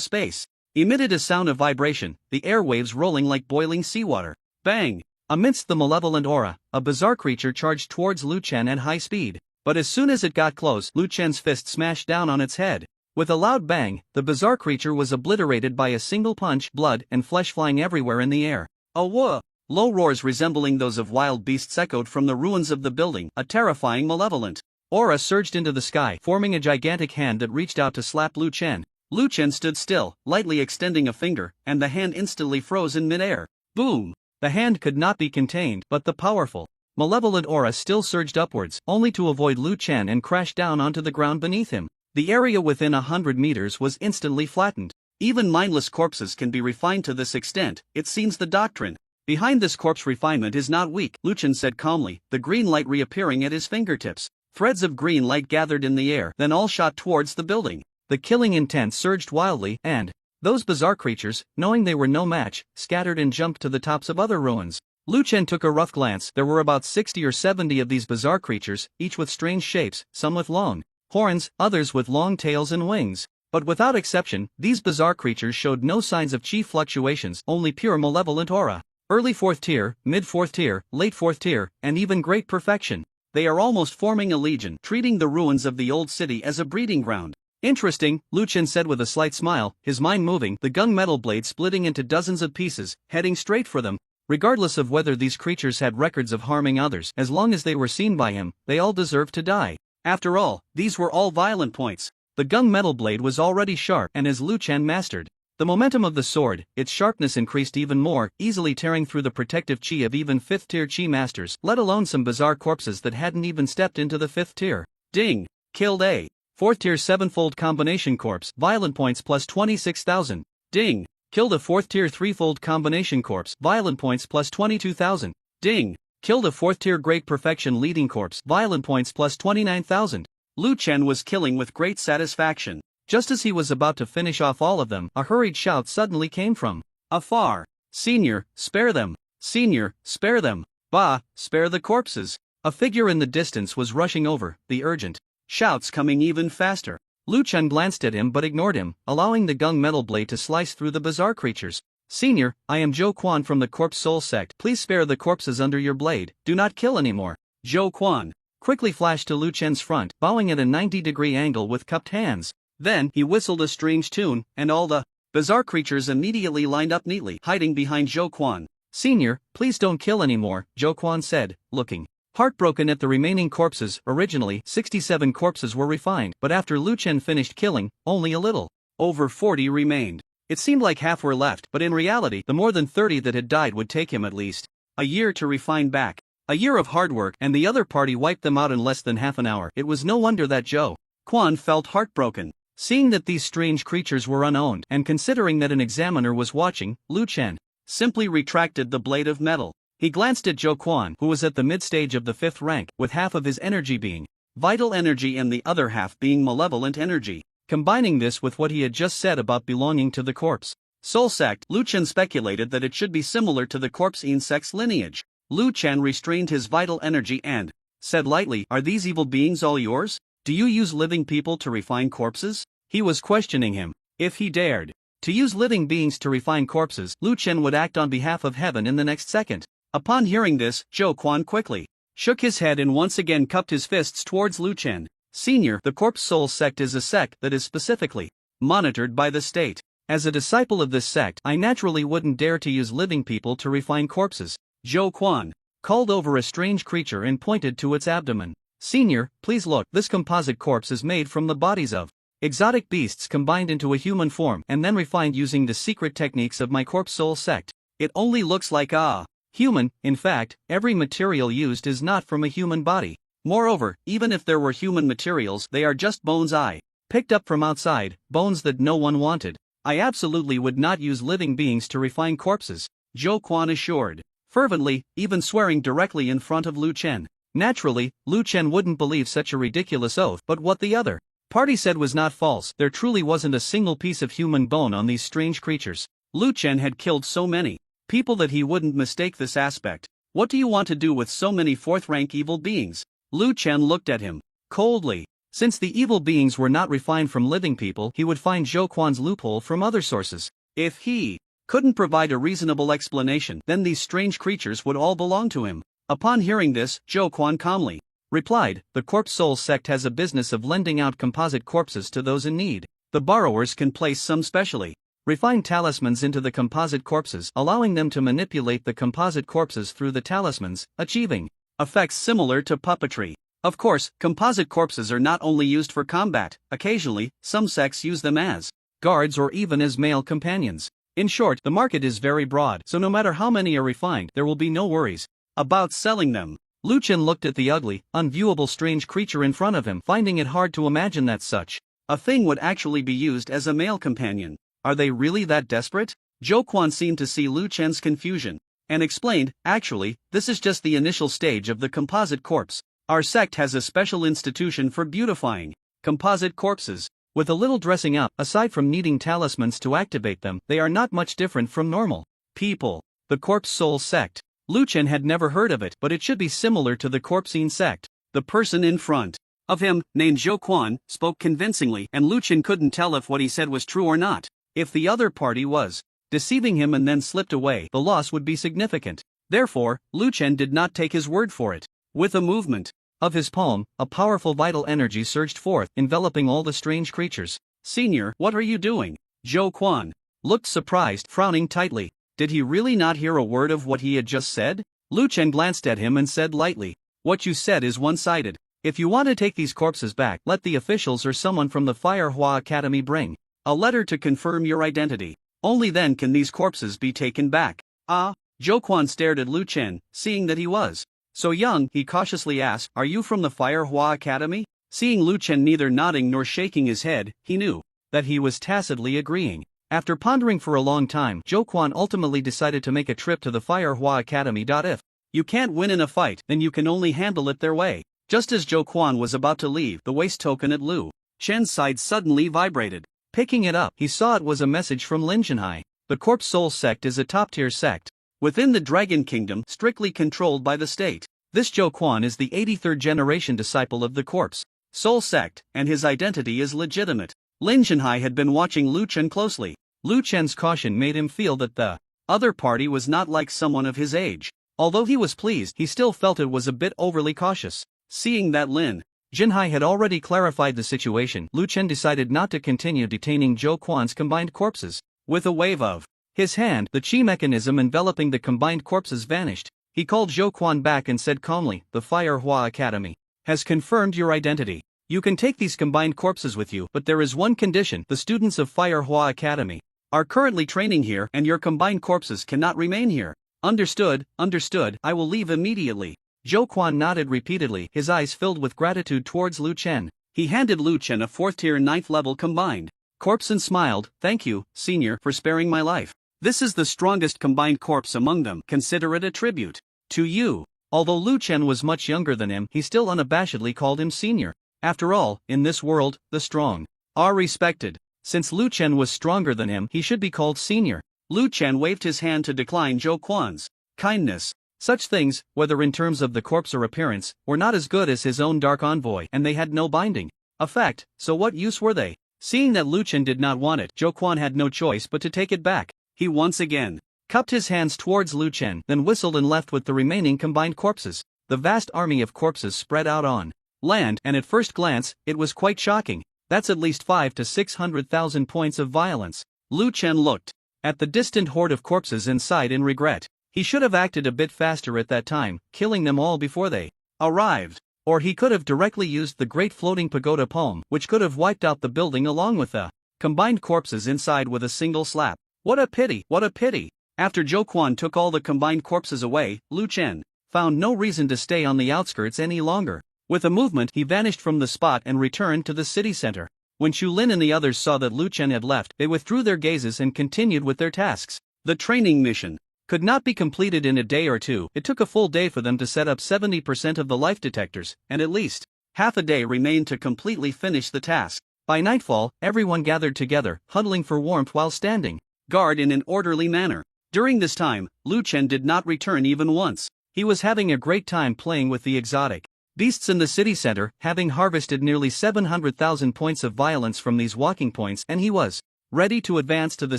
space emitted a sound of vibration, the airwaves rolling like boiling seawater. Bang! Amidst the malevolent aura, a bizarre creature charged towards Lu Chen at high speed. But as soon as it got close, Lu Chen's fist smashed down on its head. With a loud bang, the bizarre creature was obliterated by a single punch, blood and flesh flying everywhere in the air. A whoa! Low roars resembling those of wild beasts echoed from the ruins of the building. A terrifying malevolent aura surged into the sky, forming a gigantic hand that reached out to slap Lu Chen. Lu Chen stood still, lightly extending a finger, and the hand instantly froze in midair. Boom! The hand could not be contained, but the powerful, malevolent aura still surged upwards, only to avoid Lu Chen and crash down onto the ground beneath him. The area within 100 meters was instantly flattened. Even mindless corpses can be refined to this extent, it seems the doctrine behind this corpse refinement is not weak, Lu Chen said calmly, the green light reappearing at his fingertips. Threads of green light gathered in the air, then all shot towards the building. The killing intent surged wildly, and those bizarre creatures, knowing they were no match, scattered and jumped to the tops of other ruins. Lu Chen took a rough glance. There were about 60 or 70 of these bizarre creatures, each with strange shapes, some with long horns, others with long tails and wings. But without exception, these bizarre creatures showed no signs of chi fluctuations, only pure malevolent aura. Early 4th tier, mid 4th tier, late 4th tier, and even great perfection. They are almost forming a legion, treating the ruins of the old city as a breeding ground. Interesting, Lu Chen said with a slight smile, his mind moving, the gung metal blade splitting into dozens of pieces, heading straight for them. Regardless of whether these creatures had records of harming others, as long as they were seen by him, they all deserved to die. After all, these were all violent points. The gung metal blade was already sharp, and as Lu Chen mastered the momentum of the sword, its sharpness increased even more, easily tearing through the protective chi of even 5th tier chi masters, let alone some bizarre corpses that hadn't even stepped into the 5th tier. Ding! Killed a 4th tier 7-fold combination corpse, violent points plus 26,000. Ding! Killed a 4th tier 3-fold combination corpse, violent points plus 22,000. Ding! Killed a 4th tier great perfection leading corpse, violent points plus 29,000. Lu Chen was killing with great satisfaction. Just as he was about to finish off all of them, a hurried shout suddenly came from afar. "Senior, spare them! Senior, spare them! Bah, spare the corpses!" A figure in the distance was rushing over, the urgent shouts coming even faster. Lu Chen glanced at him but ignored him, allowing the gunmetal blade to slice through the bizarre creatures. "Senior, I am Zhou Quan from the Corpse Soul Sect. Please spare the corpses under your blade, do not kill anymore." Zhou Quan quickly flashed to Lu Chen's front, bowing at a 90-degree angle with cupped hands. Then he whistled a strange tune, and all the bizarre creatures immediately lined up neatly, hiding behind Zhou Quan. "Senior, please don't kill anymore," Zhou Quan said, looking heartbroken at the remaining corpses. Originally, 67 corpses were refined, but after Lu Chen finished killing, only a little over 40 remained. It seemed like half were left, but in reality, the more than 30 that had died would take him at least a year to refine back. A year of hard work, and the other party wiped them out in less than half an hour. It was no wonder that Zhou Quan felt heartbroken. Seeing that these strange creatures were unowned, and considering that an examiner was watching, Lu Chen simply retracted the blade of metal. He glanced at Zhou Quan, who was at the mid-stage of the 5th rank, with half of his energy being vital energy and the other half being malevolent energy. Combining this with what he had just said about belonging to the Corpse Soul Sect, Lu Chen speculated that it should be similar to the Corpse Insect's lineage. Lu Chen restrained his vital energy and said lightly, "Are these evil beings all yours? Do you use living people to refine corpses?" He was questioning him. If he dared to use living beings to refine corpses, Lu Chen would act on behalf of heaven in the next second. Upon hearing this, Zhou Quan quickly shook his head and once again cupped his fists towards Lu Chen. "Senior, the Corpse Soul Sect is a sect that is specifically monitored by the state. As a disciple of this sect, I naturally wouldn't dare to use living people to refine corpses." Zhou Quan called over a strange creature and pointed to its abdomen. "Senior, please look, this composite corpse is made from the bodies of exotic beasts combined into a human form and then refined using the secret techniques of my Corpse Soul Sect. It only looks like a human. In fact, every material used is not from a human body. Moreover, even if there were human materials, they are just bones I picked up from outside, bones that no one wanted. I absolutely would not use living beings to refine corpses," Zhou Quan assured fervently, even swearing directly in front of Lu Chen. Naturally, Lu Chen wouldn't believe such a ridiculous oath, but what the other party said was not false. There truly wasn't a single piece of human bone on these strange creatures. Lu Chen had killed so many people that he wouldn't mistake this aspect. "What do you want to do with so many 4th-rank evil beings?" Lu Chen looked at him coldly. Since the evil beings were not refined from living people, he would find Zhou Quan's loophole from other sources. If he couldn't provide a reasonable explanation, then these strange creatures would all belong to him. Upon hearing this, Zhou Quan calmly replied, "The Corpse Soul Sect has a business of lending out composite corpses to those in need. The borrowers can place some specially refined talismans into the composite corpses, allowing them to manipulate the composite corpses through the talismans, achieving effects similar to puppetry. Of course, composite corpses are not only used for combat. Occasionally, some sects use them as guards or even as male companions. In short, the market is very broad, so no matter how many are refined, there will be no worries about selling them." Lu Chen looked at the ugly, unviewable strange creature in front of him, finding it hard to imagine that such a thing would actually be used as a male companion. Are they really that desperate? Zhou Quan seemed to see Lu Chen's confusion and explained, "Actually, this is just the initial stage of the composite corpse. Our sect has a special institution for beautifying composite corpses. With a little dressing up, aside from needing talismans to activate them, they are not much different from normal people." The Corpse Soul Sect. Lu Chen had never heard of it, but it should be similar to the Corpsine Sect. The person in front of him, named Zhou Quan, spoke convincingly, and Lu Chen couldn't tell if what he said was true or not. If the other party was deceiving him and then slipped away, the loss would be significant. Therefore, Lu Chen did not take his word for it. With a movement of his palm, a powerful vital energy surged forth, enveloping all the strange creatures. "Senior, what are you doing?" Zhou Quan looked surprised, frowning tightly. Did he really not hear a word of what he had just said? Lu Chen glanced at him and said lightly, "What you said is one-sided. If you want to take these corpses back, let the officials or someone from the Fire Hua Academy bring a letter to confirm your identity. Only then can these corpses be taken back." "Ah?" Zhou Quan stared at Lu Chen, seeing that he was so young. He cautiously asked, "Are you from the Fire Hua Academy?" Seeing Lu Chen neither nodding nor shaking his head, he knew that he was tacitly agreeing. After pondering for a long time, Zhou Quan ultimately decided to make a trip to the Fire Hua Academy. If you can't win in a fight, then you can only handle it their way. Just as Zhou Quan was about to leave, the waste token at Lu Chen's side suddenly vibrated. Picking it up, he saw it was a message from Lin Jinhai. The Corpse Soul sect is a top-tier sect within the Dragon Kingdom, strictly controlled by the state. This Zhou Quan is the 83rd generation disciple of the Corpse Soul sect, and his identity is legitimate. Lin Jinhai had been watching Lu Chen closely. Lu Chen's caution made him feel that the other party was not like someone of his age. Although he was pleased, he still felt it was a bit overly cautious. Seeing that Lin Jinhai had already clarified the situation, Lu Chen decided not to continue detaining Zhou Quan's combined corpses. With a wave of his hand, the chi mechanism enveloping the combined corpses vanished. He called Zhou Quan back and said calmly, "The Fire Hua Academy has confirmed your identity. You can take these combined corpses with you, but there is one condition. The students of Fire Hua Academy are currently training here, and your combined corpses cannot remain here." "Understood, understood, I will leave immediately." Zhou Quan nodded repeatedly, his eyes filled with gratitude towards Lu Chen. He handed Lu Chen a 4th-tier 9th level combined corpse and smiled, "Thank you, senior, for sparing my life. This is the strongest combined corpse among them. Consider it a tribute to you." Although Lu Chen was much younger than him, he still unabashedly called him senior. After all, in this world, the strong are respected. Since Lu Chen was stronger than him, he should be called senior. Lu Chen waved his hand to decline Zhou Quan's kindness. Such things, whether in terms of the corpse or appearance, were not as good as his own Dark Envoy, and they had no binding effect, so what use were they? Seeing that Lu Chen did not want it, Zhou Quan had no choice but to take it back. He once again cupped his hands towards Lu Chen, then whistled and left with the remaining combined corpses. The vast army of corpses spread out on land, and at first glance, it was quite shocking. That's at least 500 to 600,000 points of violence. Lu Chen looked at the distant horde of corpses and sighed in regret. He should have acted a bit faster at that time, killing them all before they arrived. Or he could have directly used the great floating pagoda palm, which could have wiped out the building along with the combined corpses inside with a single slap. What a pity, what a pity. After Zhou Quan took all the combined corpses away, Lu Chen found no reason to stay on the outskirts any longer. With a movement, he vanished from the spot and returned to the city center. When Xu Lin and the others saw that Lu Chen had left, they withdrew their gazes and continued with their tasks. The training mission could not be completed in a day or two. It took a full day for them to set up 70% of the life detectors, and at least half a day remained to completely finish the task. By nightfall, everyone gathered together, huddling for warmth while standing guard in an orderly manner. During this time, Lu Chen did not return even once. He was having a great time playing with the exotic beasts in the city center, having harvested nearly 700,000 points of violence from these walking points, and he was ready to advance to the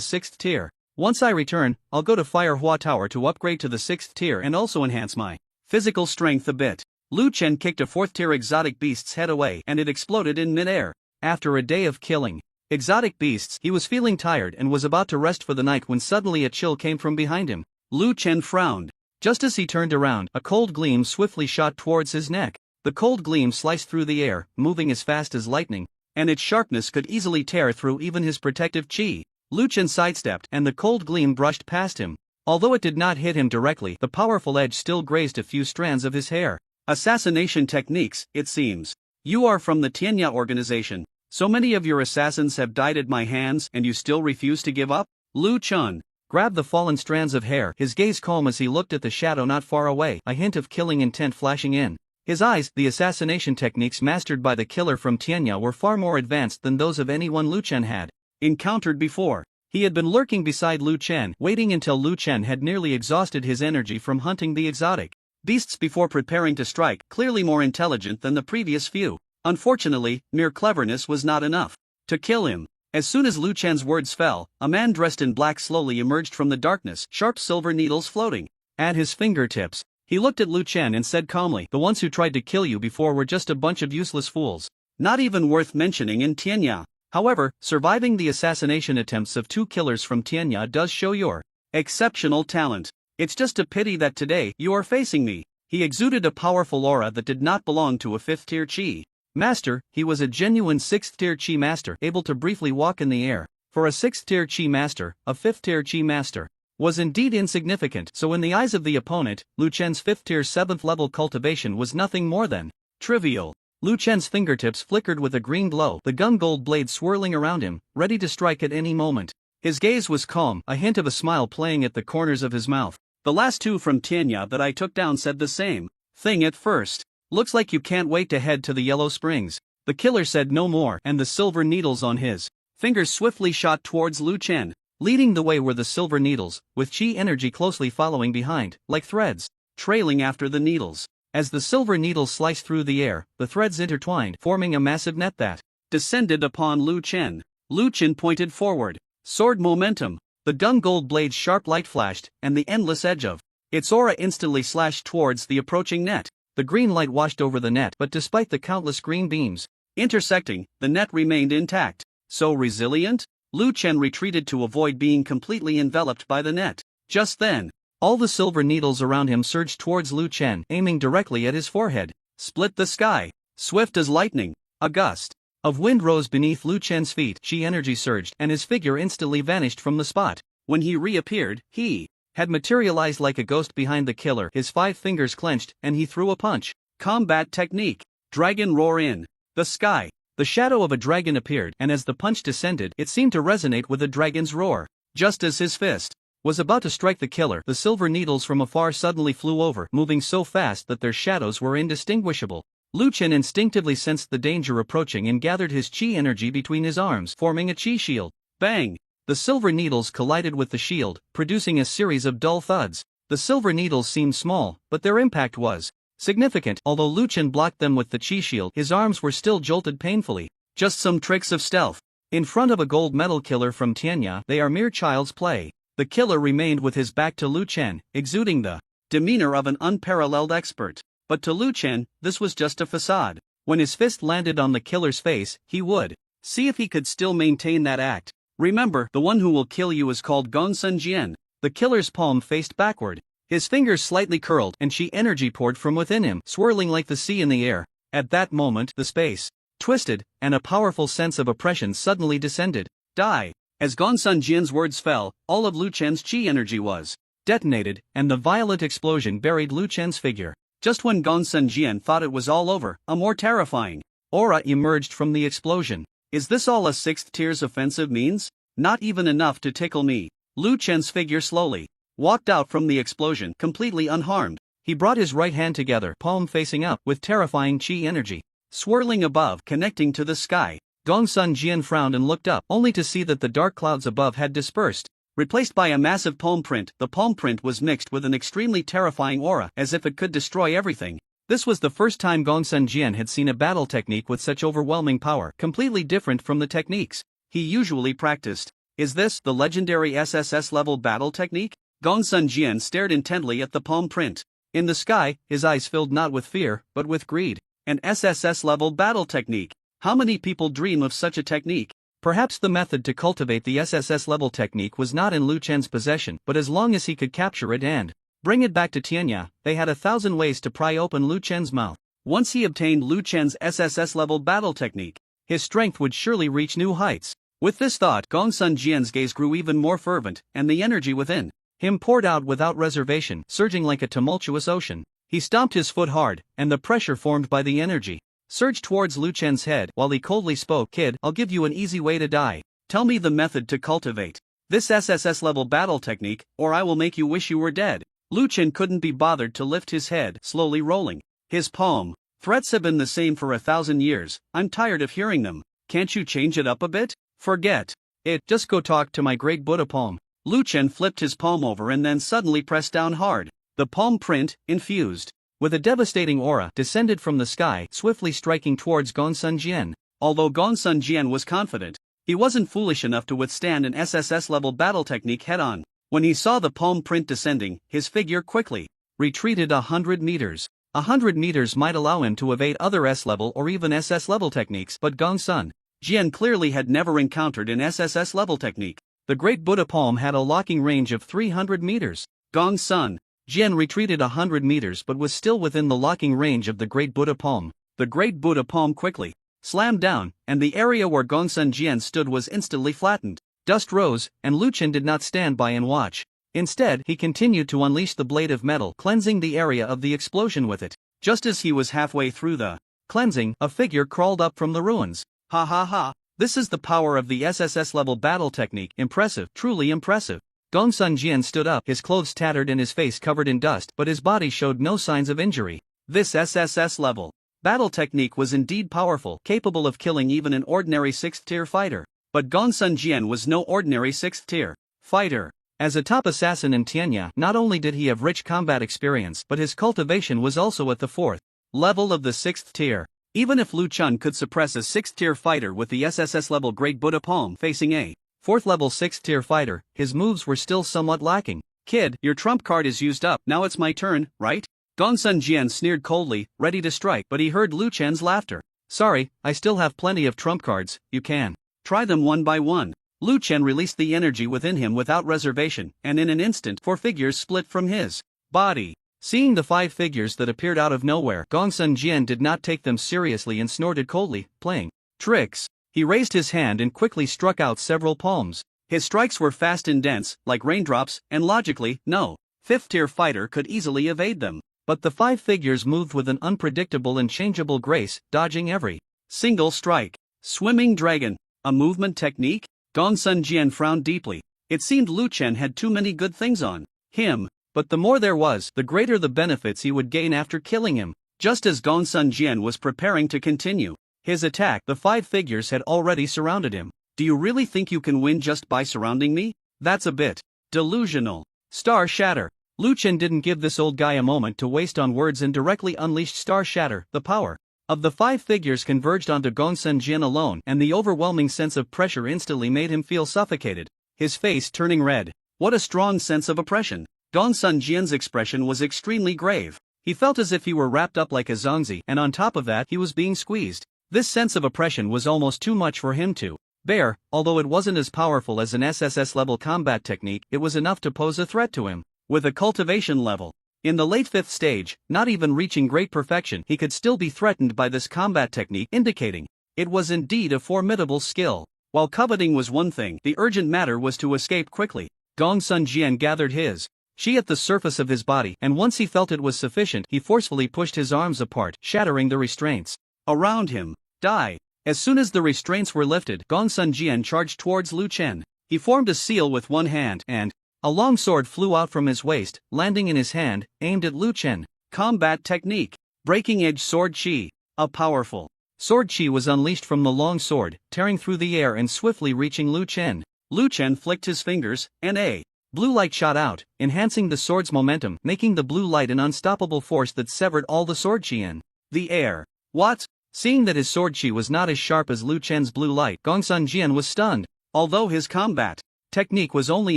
6th tier. "Once I return, I'll go to Fire Hua Tower to upgrade to the 6th tier and also enhance my physical strength a bit." Lu Chen kicked a 4th-tier exotic beast's head away and it exploded in mid-air. After a day of killing exotic beasts, he was feeling tired and was about to rest for the night when suddenly a chill came from behind him. Lu Chen frowned. Just as he turned around, a cold gleam swiftly shot towards his neck. The cold gleam sliced through the air, moving as fast as lightning, and its sharpness could easily tear through even his protective chi. Lu Chen sidestepped, and the cold gleam brushed past him. Although it did not hit him directly, the powerful edge still grazed a few strands of his hair. "Assassination techniques, it seems. You are from the Tianya organization. So many of your assassins have died at my hands, and you still refuse to give up?" Lu Chen grabbed the fallen strands of hair, his gaze calm as he looked at the shadow not far away, a hint of killing intent flashing in his eyes. The assassination techniques mastered by the killer from Tianya were far more advanced than those of anyone Lu Chen had encountered before. He had been lurking beside Lu Chen, waiting until Lu Chen had nearly exhausted his energy from hunting the exotic beasts before preparing to strike, clearly more intelligent than the previous few. Unfortunately, mere cleverness was not enough to kill him. As soon as Lu Chen's words fell, a man dressed in black slowly emerged from the darkness, sharp silver needles floating at his fingertips. He looked at Lu Chen and said calmly, "The ones who tried to kill you before were just a bunch of useless fools, not even worth mentioning in Tianya. However, surviving the assassination attempts of 2 killers from Tianya does show your exceptional talent. It's just a pity that today you are facing me." He exuded a powerful aura that did not belong to a 5th-tier chi master. He was a genuine 6th-tier chi master, able to briefly walk in the air. For a 6th-tier chi master, a 5th-tier chi master was indeed insignificant. So in the eyes of the opponent, Lu Chen's 5th-tier 7th-level cultivation was nothing more than trivial. Lu Chen's fingertips flickered with a green glow, the gun gold blade swirling around him, ready to strike at any moment. His gaze was calm, a hint of a smile playing at the corners of his mouth. "The last 2 from Tianya that I took down said the same thing at first. Looks like you can't wait to head to the Yellow Springs." The killer said no more, and the silver needles on his fingers swiftly shot towards Lu Chen. Leading the way were the silver needles, with chi energy closely following behind, like threads, trailing after the needles. As the silver needles sliced through the air, the threads intertwined, forming a massive net that descended upon Lu Chen. Lu Chen pointed forward. Sword momentum. The dung gold blade's sharp light flashed, and the endless edge of its aura instantly slashed towards the approaching net. The green light washed over the net, but despite the countless green beams intersecting, the net remained intact. So resilient? Lu Chen retreated to avoid being completely enveloped by the net. Just then, all the silver needles around him surged towards Lu Chen, aiming directly at his forehead. Split the sky. Swift as lightning, a gust of wind rose beneath Lu Chen's feet. Chi energy surged, and his figure instantly vanished from the spot. When he reappeared, he had materialized like a ghost behind the killer. His 5 fingers clenched, and he threw a punch. Combat technique. Dragon roar in the sky. The shadow of a dragon appeared, and as the punch descended, it seemed to resonate with a dragon's roar. Just as his fist was about to strike the killer, the silver needles from afar suddenly flew over, moving so fast that their shadows were indistinguishable. Lu Chen instinctively sensed the danger approaching and gathered his chi energy between his arms, forming a chi shield. Bang! The silver needles collided with the shield, producing a series of dull thuds. The silver needles seemed small, but their impact was significant. Although Lu Chen blocked them with the chi shield, his arms were still jolted painfully. Just some tricks of stealth. In front of a gold medal killer from Tianya, they are mere child's play. The killer remained with his back to Lu Chen, exuding the demeanor of an unparalleled expert. But to Lu Chen, this was just a facade. When his fist landed on the killer's face, he would see if he could still maintain that act. Remember, the one who will kill you is called Gongsun Jian. The killer's palm faced backward. His fingers slightly curled, and chi energy poured from within him, swirling like the sea in the air. At that moment, the space twisted, and a powerful sense of oppression suddenly descended. Die! As Gongsun Jian's words fell, all of Lu Chen's chi energy was detonated, and the violent explosion buried Lu Chen's figure. Just when Gongsun Jian thought it was all over, a more terrifying aura emerged from the explosion. Is this all a 6th tier's offensive means? Not even enough to tickle me. Lu Chen's figure slowly walked out from the explosion, completely unharmed. He brought his right hand together, palm facing up, with terrifying chi energy swirling above, connecting to the sky. Gongsun Jian frowned and looked up, only to see that the dark clouds above had dispersed, replaced by a massive palm print. The palm print was mixed with an extremely terrifying aura, as if it could destroy everything. This was the first time Gongsun Jian had seen a battle technique with such overwhelming power, completely different from the techniques he usually practiced. Is this the legendary SSS-level battle technique? Gongsun Jian stared intently at the palm print. In the sky, his eyes filled not with fear, but with greed. An SSS-level battle technique. How many people dream of such a technique? Perhaps the method to cultivate the SSS-level technique was not in Lu Chen's possession, but as long as he could capture it and bring it back to Tianya, they had 1,000 ways to pry open Lu Chen's mouth. Once he obtained Lu Chen's SSS-level battle technique, his strength would surely reach new heights. With this thought, Gongsun Jian's gaze grew even more fervent, and the energy within him poured out without reservation, surging like a tumultuous ocean. He stomped his foot hard, and the pressure formed by the energy surged towards Lu Chen's head while he coldly spoke. Kid, I'll give you an easy way to die. Tell me the method to cultivate this SSS-level battle technique, or I will make you wish you were dead. Lu Chen couldn't be bothered to lift his head, slowly rolling his palm. Threats have been the same for 1,000 years, I'm tired of hearing them. Can't you change it up a bit? Forget it, just go talk to my great Buddha palm. Lu Chen flipped his palm over and then suddenly pressed down hard. The palm print, infused with a devastating aura, descended from the sky, swiftly striking towards Gongsun Jian. Although Gongsun Jian was confident, he wasn't foolish enough to withstand an SSS-level battle technique head-on. When he saw the palm print descending, his figure quickly retreated 100 meters. 100 meters might allow him to evade other S-level or even SS-level techniques, but Gongsun Jian clearly had never encountered an SSS-level technique. The Great Buddha Palm had a locking range of 300 meters. Gongsun Jian retreated 100 meters but was still within the locking range of the Great Buddha Palm. The Great Buddha Palm quickly slammed down, and the area where Gongsun Jian stood was instantly flattened. Dust rose, and Lu Chen did not stand by and watch. Instead, he continued to unleash the blade of metal, cleansing the area of the explosion with it. Just as he was halfway through the cleansing, a figure crawled up from the ruins. Ha ha ha! This is the power of the SSS-level battle technique. Impressive, truly impressive. Gongsun Jian stood up, his clothes tattered and his face covered in dust, but his body showed no signs of injury. This SSS-level battle technique was indeed powerful, capable of killing even an ordinary 6th tier fighter. But Gongsun Jian was no ordinary 6th tier fighter. As a top assassin in Tianya, not only did he have rich combat experience, but his cultivation was also at the 4th level of the 6th tier. Even if Lu Chun could suppress a 6th tier fighter with the SSS level Great Buddha palm facing a 4th level 6th tier fighter, his moves were still somewhat lacking. Kid, your trump card is used up, now it's my turn, right? Gongsun Jian sneered coldly, ready to strike, but he heard Lu Chen's laughter. Sorry, I still have plenty of trump cards, you can try them one by one. Lu Chen released the energy within him without reservation, and in an instant 4 figures split from his body. Seeing the 5 figures that appeared out of nowhere, Gongsun Jian did not take them seriously and snorted coldly, playing tricks. He raised his hand and quickly struck out several palms. His strikes were fast and dense, like raindrops, and logically, no 5th tier fighter could easily evade them. But the 5 figures moved with an unpredictable and changeable grace, dodging every single strike. Swimming dragon, a movement technique? Gongsun Jian frowned deeply. It seemed Lu Chen had too many good things on him. But the more there was, the greater the benefits he would gain after killing him. Just as Gongsun Jian was preparing to continue his attack, the 5 figures had already surrounded him. Do you really think you can win just by surrounding me? That's a bit delusional. Star Shatter. Lu Chen didn't give this old guy a moment to waste on words and directly unleashed Star Shatter. The power of the 5 figures converged onto Gongsun Jian alone, and the overwhelming sense of pressure instantly made him feel suffocated, his face turning red. What a strong sense of oppression. Gongsun Jian's expression was extremely grave. He felt as if he were wrapped up like a zongzi, and on top of that he was being squeezed. This sense of oppression was almost too much for him to bear. Although it wasn't as powerful as an SSS level combat technique, it was enough to pose a threat to him. With a cultivation level in the late 5th stage, not even reaching great perfection, he could still be threatened by this combat technique, indicating it was indeed a formidable skill. While coveting was one thing, the urgent matter was to escape quickly. Gongsun Jian gathered his chi at the surface of his body, and once he felt it was sufficient, he forcefully pushed his arms apart, shattering the restraints around him. Die. As soon as the restraints were lifted, Gongsun Jian charged towards Lu Chen. He formed a seal with one hand, and a long sword flew out from his waist, landing in his hand, aimed at Lu Chen. Combat technique. Breaking edge sword chi. A powerful sword chi was unleashed from the long sword, tearing through the air and swiftly reaching Lu Chen. Lu Chen flicked his fingers, and a blue light shot out, enhancing the sword's momentum, making the blue light an unstoppable force that severed all the sword chi in the air. What? Seeing that his sword chi was not as sharp as Lu Chen's blue light, Gongsun Jian was stunned. Although his combat technique was only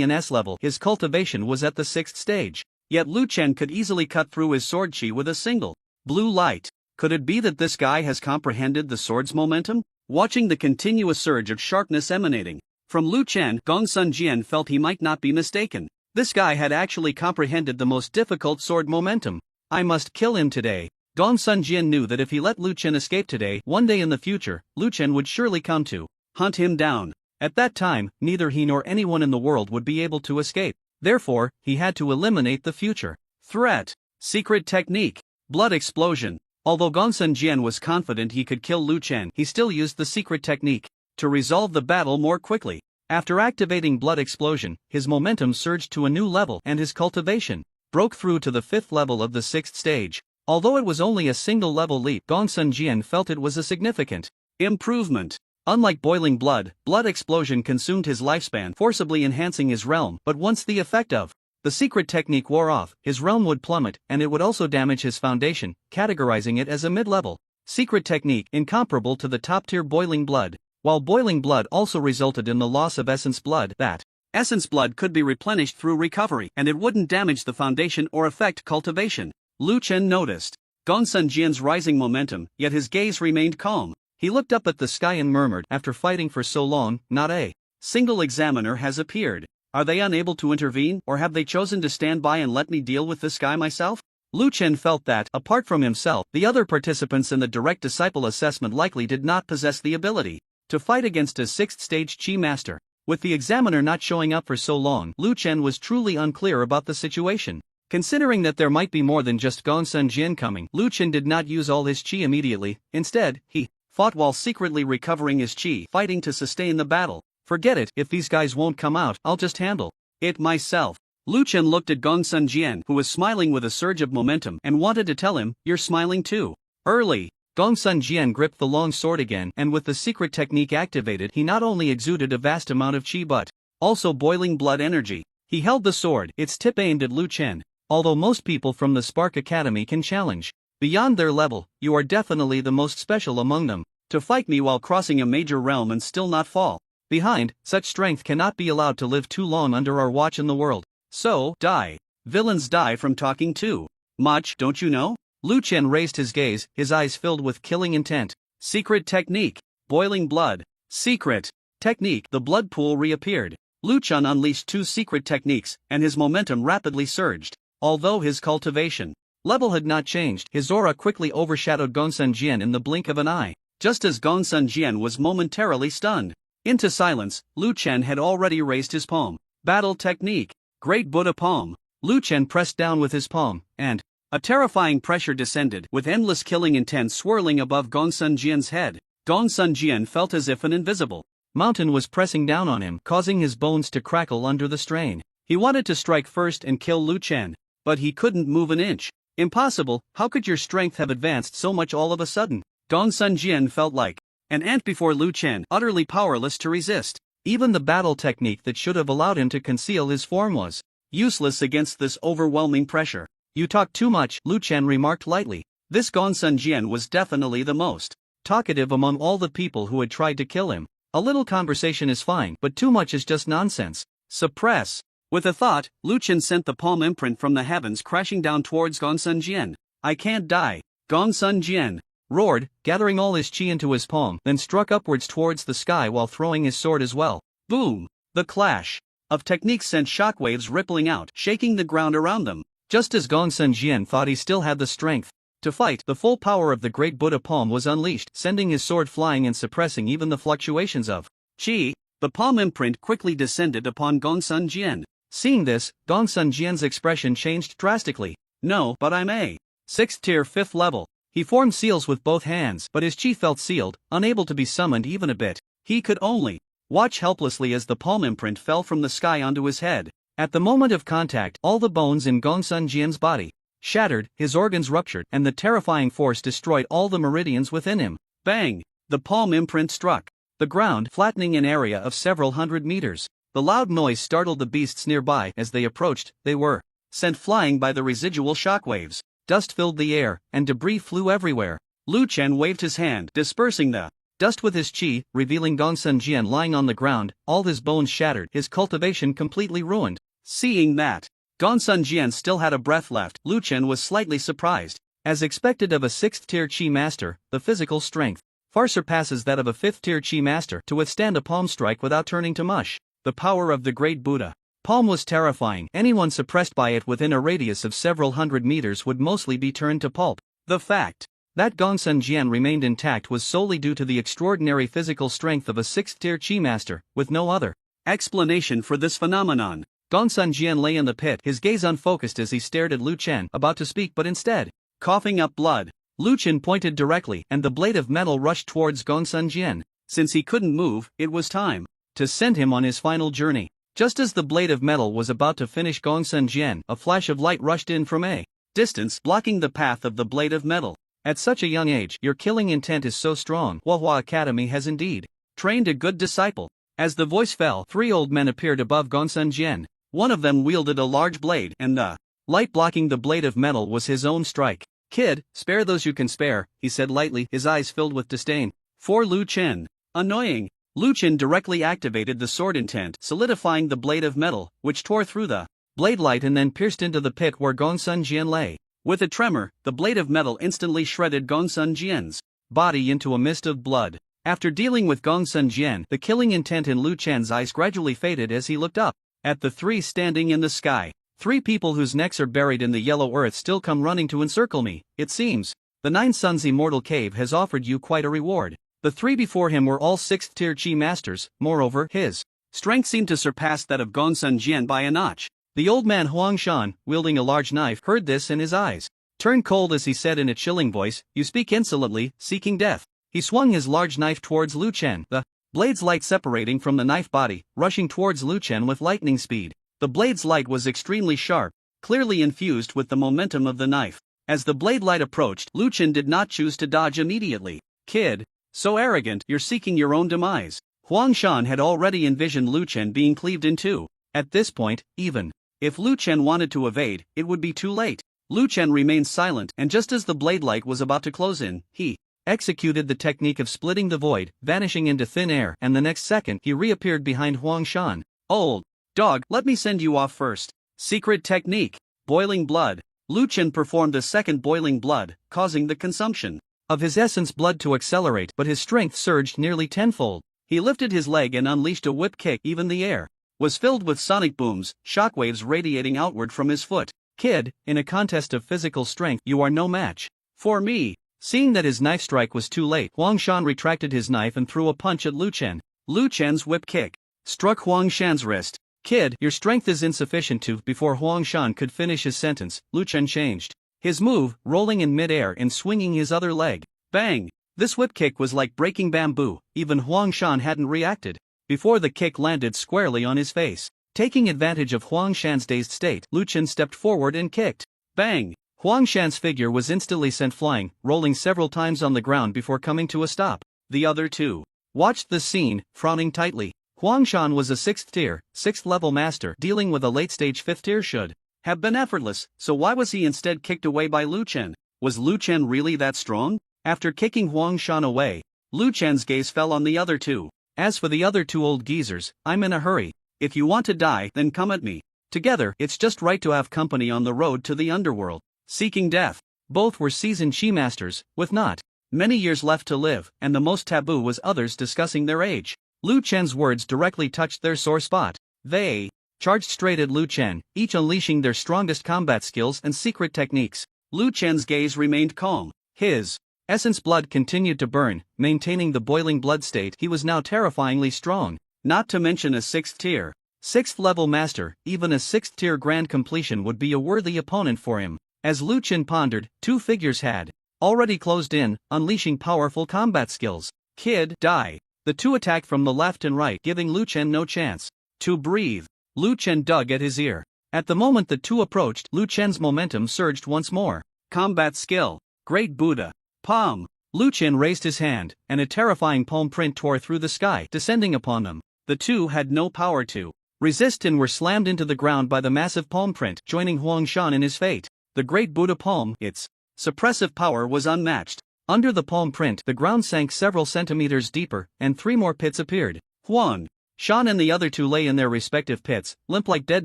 an S level, his cultivation was at the 6th stage. Yet Lu Chen could easily cut through his sword chi with a single blue light. Could it be that this guy has comprehended the sword's momentum? Watching the continuous surge of sharpness emanating from Lu Chen, Gongsun Jian felt he might not be mistaken. This guy had actually comprehended the most difficult sword momentum. I must kill him today. Gongsun Jian knew that if he let Lu Chen escape today, one day in the future, Lu Chen would surely come to hunt him down. At that time, neither he nor anyone in the world would be able to escape. Therefore, he had to eliminate the future threat. Secret technique. Blood explosion. Although Gongsun Jian was confident he could kill Lu Chen, he still used the secret technique to resolve the battle more quickly. After activating blood explosion, his momentum surged to a new level and his cultivation broke through to the 5th level of the 6th stage. Although it was only a single level leap, Gongsun Jian felt it was a significant improvement. Unlike boiling blood, blood explosion consumed his lifespan, forcibly enhancing his realm, but once the effect of the secret technique wore off, his realm would plummet, and it would also damage his foundation, categorizing it as a mid-level secret technique incomparable to the top-tier boiling blood. While boiling blood also resulted in the loss of essence blood, that essence blood could be replenished through recovery, and it wouldn't damage the foundation or affect cultivation. Lu Chen noticed Gongsun Jian's rising momentum, yet his gaze remained calm. He looked up at the sky and murmured, after fighting for so long, not a single examiner has appeared. Are they unable to intervene, or have they chosen to stand by and let me deal with this guy myself? Lu Chen felt that, apart from himself, the other participants in the direct disciple assessment likely did not possess the ability to fight against a 6th stage Chi master. With the examiner not showing up for so long, Lu Chen was truly unclear about the situation. Considering that there might be more than just Gongsun Jian coming, Lu Chen did not use all his chi immediately. Instead, he fought while secretly recovering his chi, fighting to sustain the battle. Forget it, if these guys won't come out, I'll just handle it myself. Lu Chen looked at Gongsun Jian, who was smiling with a surge of momentum, and wanted to tell him, you're smiling too early. Gongsun Jian gripped the long sword again, and with the secret technique activated, he not only exuded a vast amount of chi but also boiling blood energy. He held the sword, its tip aimed at Lu Chen. Although most people from the Spark Academy can challenge beyond their level, you are definitely the most special among them. To fight me while crossing a major realm and still not fall behind, such strength cannot be allowed to live too long under our watch in the world. So, die. Villains die from talking too much, don't you know? Lu Chen raised his gaze, his eyes filled with killing intent. Secret technique. Boiling blood. Secret technique. The blood pool reappeared. Lu Chen unleashed 2 secret techniques, and his momentum rapidly surged. Although his cultivation level had not changed, his aura quickly overshadowed Gongsun Jian in the blink of an eye. Just as Gongsun Jian was momentarily stunned into silence, Lu Chen had already raised his palm. Battle technique. Great Buddha palm. Lu Chen pressed down with his palm, and a terrifying pressure descended, with endless killing intent swirling above Gongsun Jian's head. Gongsun Jian felt as if an invisible mountain was pressing down on him, causing his bones to crackle under the strain. He wanted to strike first and kill Lu Chen, but he couldn't move an inch. Impossible. How could your strength have advanced so much all of a sudden? Gongsun Jian felt like an ant before Lu Chen, utterly powerless to resist. Even the battle technique that should have allowed him to conceal his form was useless against this overwhelming pressure. You talk too much, Lu Chen remarked lightly. This Gongsun Jian was definitely the most talkative among all the people who had tried to kill him. A little conversation is fine, but too much is just nonsense. Suppress. With a thought, Lu Chen sent the palm imprint from the heavens crashing down towards Gongsun Jian. I can't die. Gongsun Jian roared, gathering all his chi into his palm, then struck upwards towards the sky while throwing his sword as well. Boom! The clash of techniques sent shockwaves rippling out, shaking the ground around them. Just as Gongsun Jian thought he still had the strength to fight, the full power of the great Buddha palm was unleashed, sending his sword flying and suppressing even the fluctuations of chi. The palm imprint quickly descended upon Gongsun Jian. Seeing this, Gongsun Jian's expression changed drastically. No, but I'm a 6th tier 5th level. He formed seals with both hands, but his chi felt sealed, unable to be summoned even a bit. He could only watch helplessly as the palm imprint fell from the sky onto his head. At the moment of contact, all the bones in Gongsun Jian's body shattered, his organs ruptured, and the terrifying force destroyed all the meridians within him. Bang! The palm imprint struck the ground, flattening an area of several hundred meters. The loud noise startled the beasts nearby. As they approached, they were sent flying by the residual shockwaves. Dust filled the air, and debris flew everywhere. Lu Chen waved his hand, dispersing the dust with his chi, revealing Gongsun Jian lying on the ground, all his bones shattered, his cultivation completely ruined. Seeing that Gongsun Jian still had a breath left, Lu Chen was slightly surprised. As expected of a 6th tier chi master, the physical strength far surpasses that of a 5th tier chi master to withstand a palm strike without turning to mush. The power of the great Buddha palm was terrifying. Anyone suppressed by it within a radius of several hundred meters would mostly be turned to pulp. The fact that Gongsun Jian remained intact was solely due to the extraordinary physical strength of a 6th tier chi master, with no other explanation for this phenomenon. Gongsun Jian lay in the pit, his gaze unfocused as he stared at Lu Chen, about to speak but instead coughing up blood. Lu Chen pointed directly, and the blade of metal rushed towards Gongsun Jian. Since he couldn't move, it was time to send him on his final journey. Just as the blade of metal was about to finish Gongsun Jian, a flash of light rushed in from a distance, blocking the path of the blade of metal. At such a young age, your killing intent is so strong. Huahua Academy has indeed trained a good disciple. As the voice fell, 3 old men appeared above Gongsun Jian. One of them wielded a large blade, and the light blocking the blade of metal was his own strike. Kid, spare those you can spare, he said lightly, his eyes filled with disdain. For Lu Chen. Annoying. Lu Chen directly activated the sword intent, solidifying the blade of metal, which tore through the blade light and then pierced into the pit where Gongsun Jian lay. With a tremor, the blade of metal instantly shredded Gongsun Jian's body into a mist of blood. After dealing with Gongsun Jian, the killing intent in Lu Chen's eyes gradually faded as he looked up at the 3 standing in the sky. 3 people whose necks are buried in the yellow earth still come running to encircle me. It seems the 9 Suns Immortal Cave has offered you quite a reward. The 3 before him were all 6th tier chi masters. Moreover, his strength seemed to surpass that of Gongsun Jian by a notch. The old man Huang Shan, wielding a large knife, heard this and his eyes turned cold as he said in a chilling voice, "You speak insolently, seeking death." He swung his large knife towards Lu Chen, the blade's light separating from the knife body, rushing towards Lu Chen with lightning speed. The blade's light was extremely sharp, clearly infused with the momentum of the knife. As the blade light approached, Lu Chen did not choose to dodge immediately. Kid, so arrogant, you're seeking your own demise. Huang Shan had already envisioned Lu Chen being cleaved in two. At this point, even if Lu Chen wanted to evade, it would be too late. Lu Chen remained silent, and just as the blade light was about to close in, he executed the technique of splitting the void, vanishing into thin air, and the next second he reappeared behind Huang Shan. Old dog, let me send you off first. Secret technique. Boiling blood. Lu Chen performed a second boiling blood, causing the consumption of his essence blood to accelerate, but his strength surged nearly tenfold. He lifted his leg and unleashed a whip kick. Even the air was filled with sonic booms, shockwaves radiating outward from his foot. Kid, in a contest of physical strength, you are no match for me. Seeing that his knife strike was too late, Huang Shan retracted his knife and threw a punch at Lu Chen. Lu Chen's whip kick struck Huang Shan's wrist. Kid, your strength is insufficient to. Before Huang Shan could finish his sentence, Lu Chen changed his move, rolling in mid-air and swinging his other leg. Bang! This whip kick was like breaking bamboo. Even Huang Shan hadn't reacted before the kick landed squarely on his face. Taking advantage of Huang Shan's dazed state, Lu Chen stepped forward and kicked. Bang! Huang Shan's figure was instantly sent flying, rolling several times on the ground before coming to a stop. The other two watched the scene, frowning tightly. Huang Shan was a 6th tier, 6th level master. Dealing with a late-stage 5th tier should have been effortless, so why was he instead kicked away by Lu Chen? Was Lu Chen really that strong? After kicking Huang Shan away, Lu Chen's gaze fell on the other two. As for the other two old geezers, I'm in a hurry. If you want to die, then come at me. Together, it's just right to have company on the road to the underworld. Seeking death. Both were seasoned chi masters, with not many years left to live, and the most taboo was others discussing their age. Lu Chen's words directly touched their sore spot. They charged straight at Lu Chen, each unleashing their strongest combat skills and secret techniques. Lu Chen's gaze remained calm. His essence blood continued to burn, maintaining the boiling blood state. He was now terrifyingly strong. Not to mention a 6th tier, 6th level master. Even a 6th tier grand completion would be a worthy opponent for him. As Lu Chen pondered, two figures had already closed in, unleashing powerful combat skills. Kid, die. The two attacked from the left and right, giving Lu Chen no chance to breathe. Lu Chen dug at his ear. At the moment the two approached, Lu Chen's momentum surged once more. Combat skill. Great Buddha. Palm. Lu Chen raised his hand, and a terrifying palm print tore through the sky, descending upon them. The two had no power to resist and were slammed into the ground by the massive palm print, joining Huang Shan in his fate. The Great Buddha palm, its suppressive power was unmatched. Under the palm print, the ground sank several centimeters deeper, and 3 more pits appeared. Huang Shan and the other two lay in their respective pits, limp like dead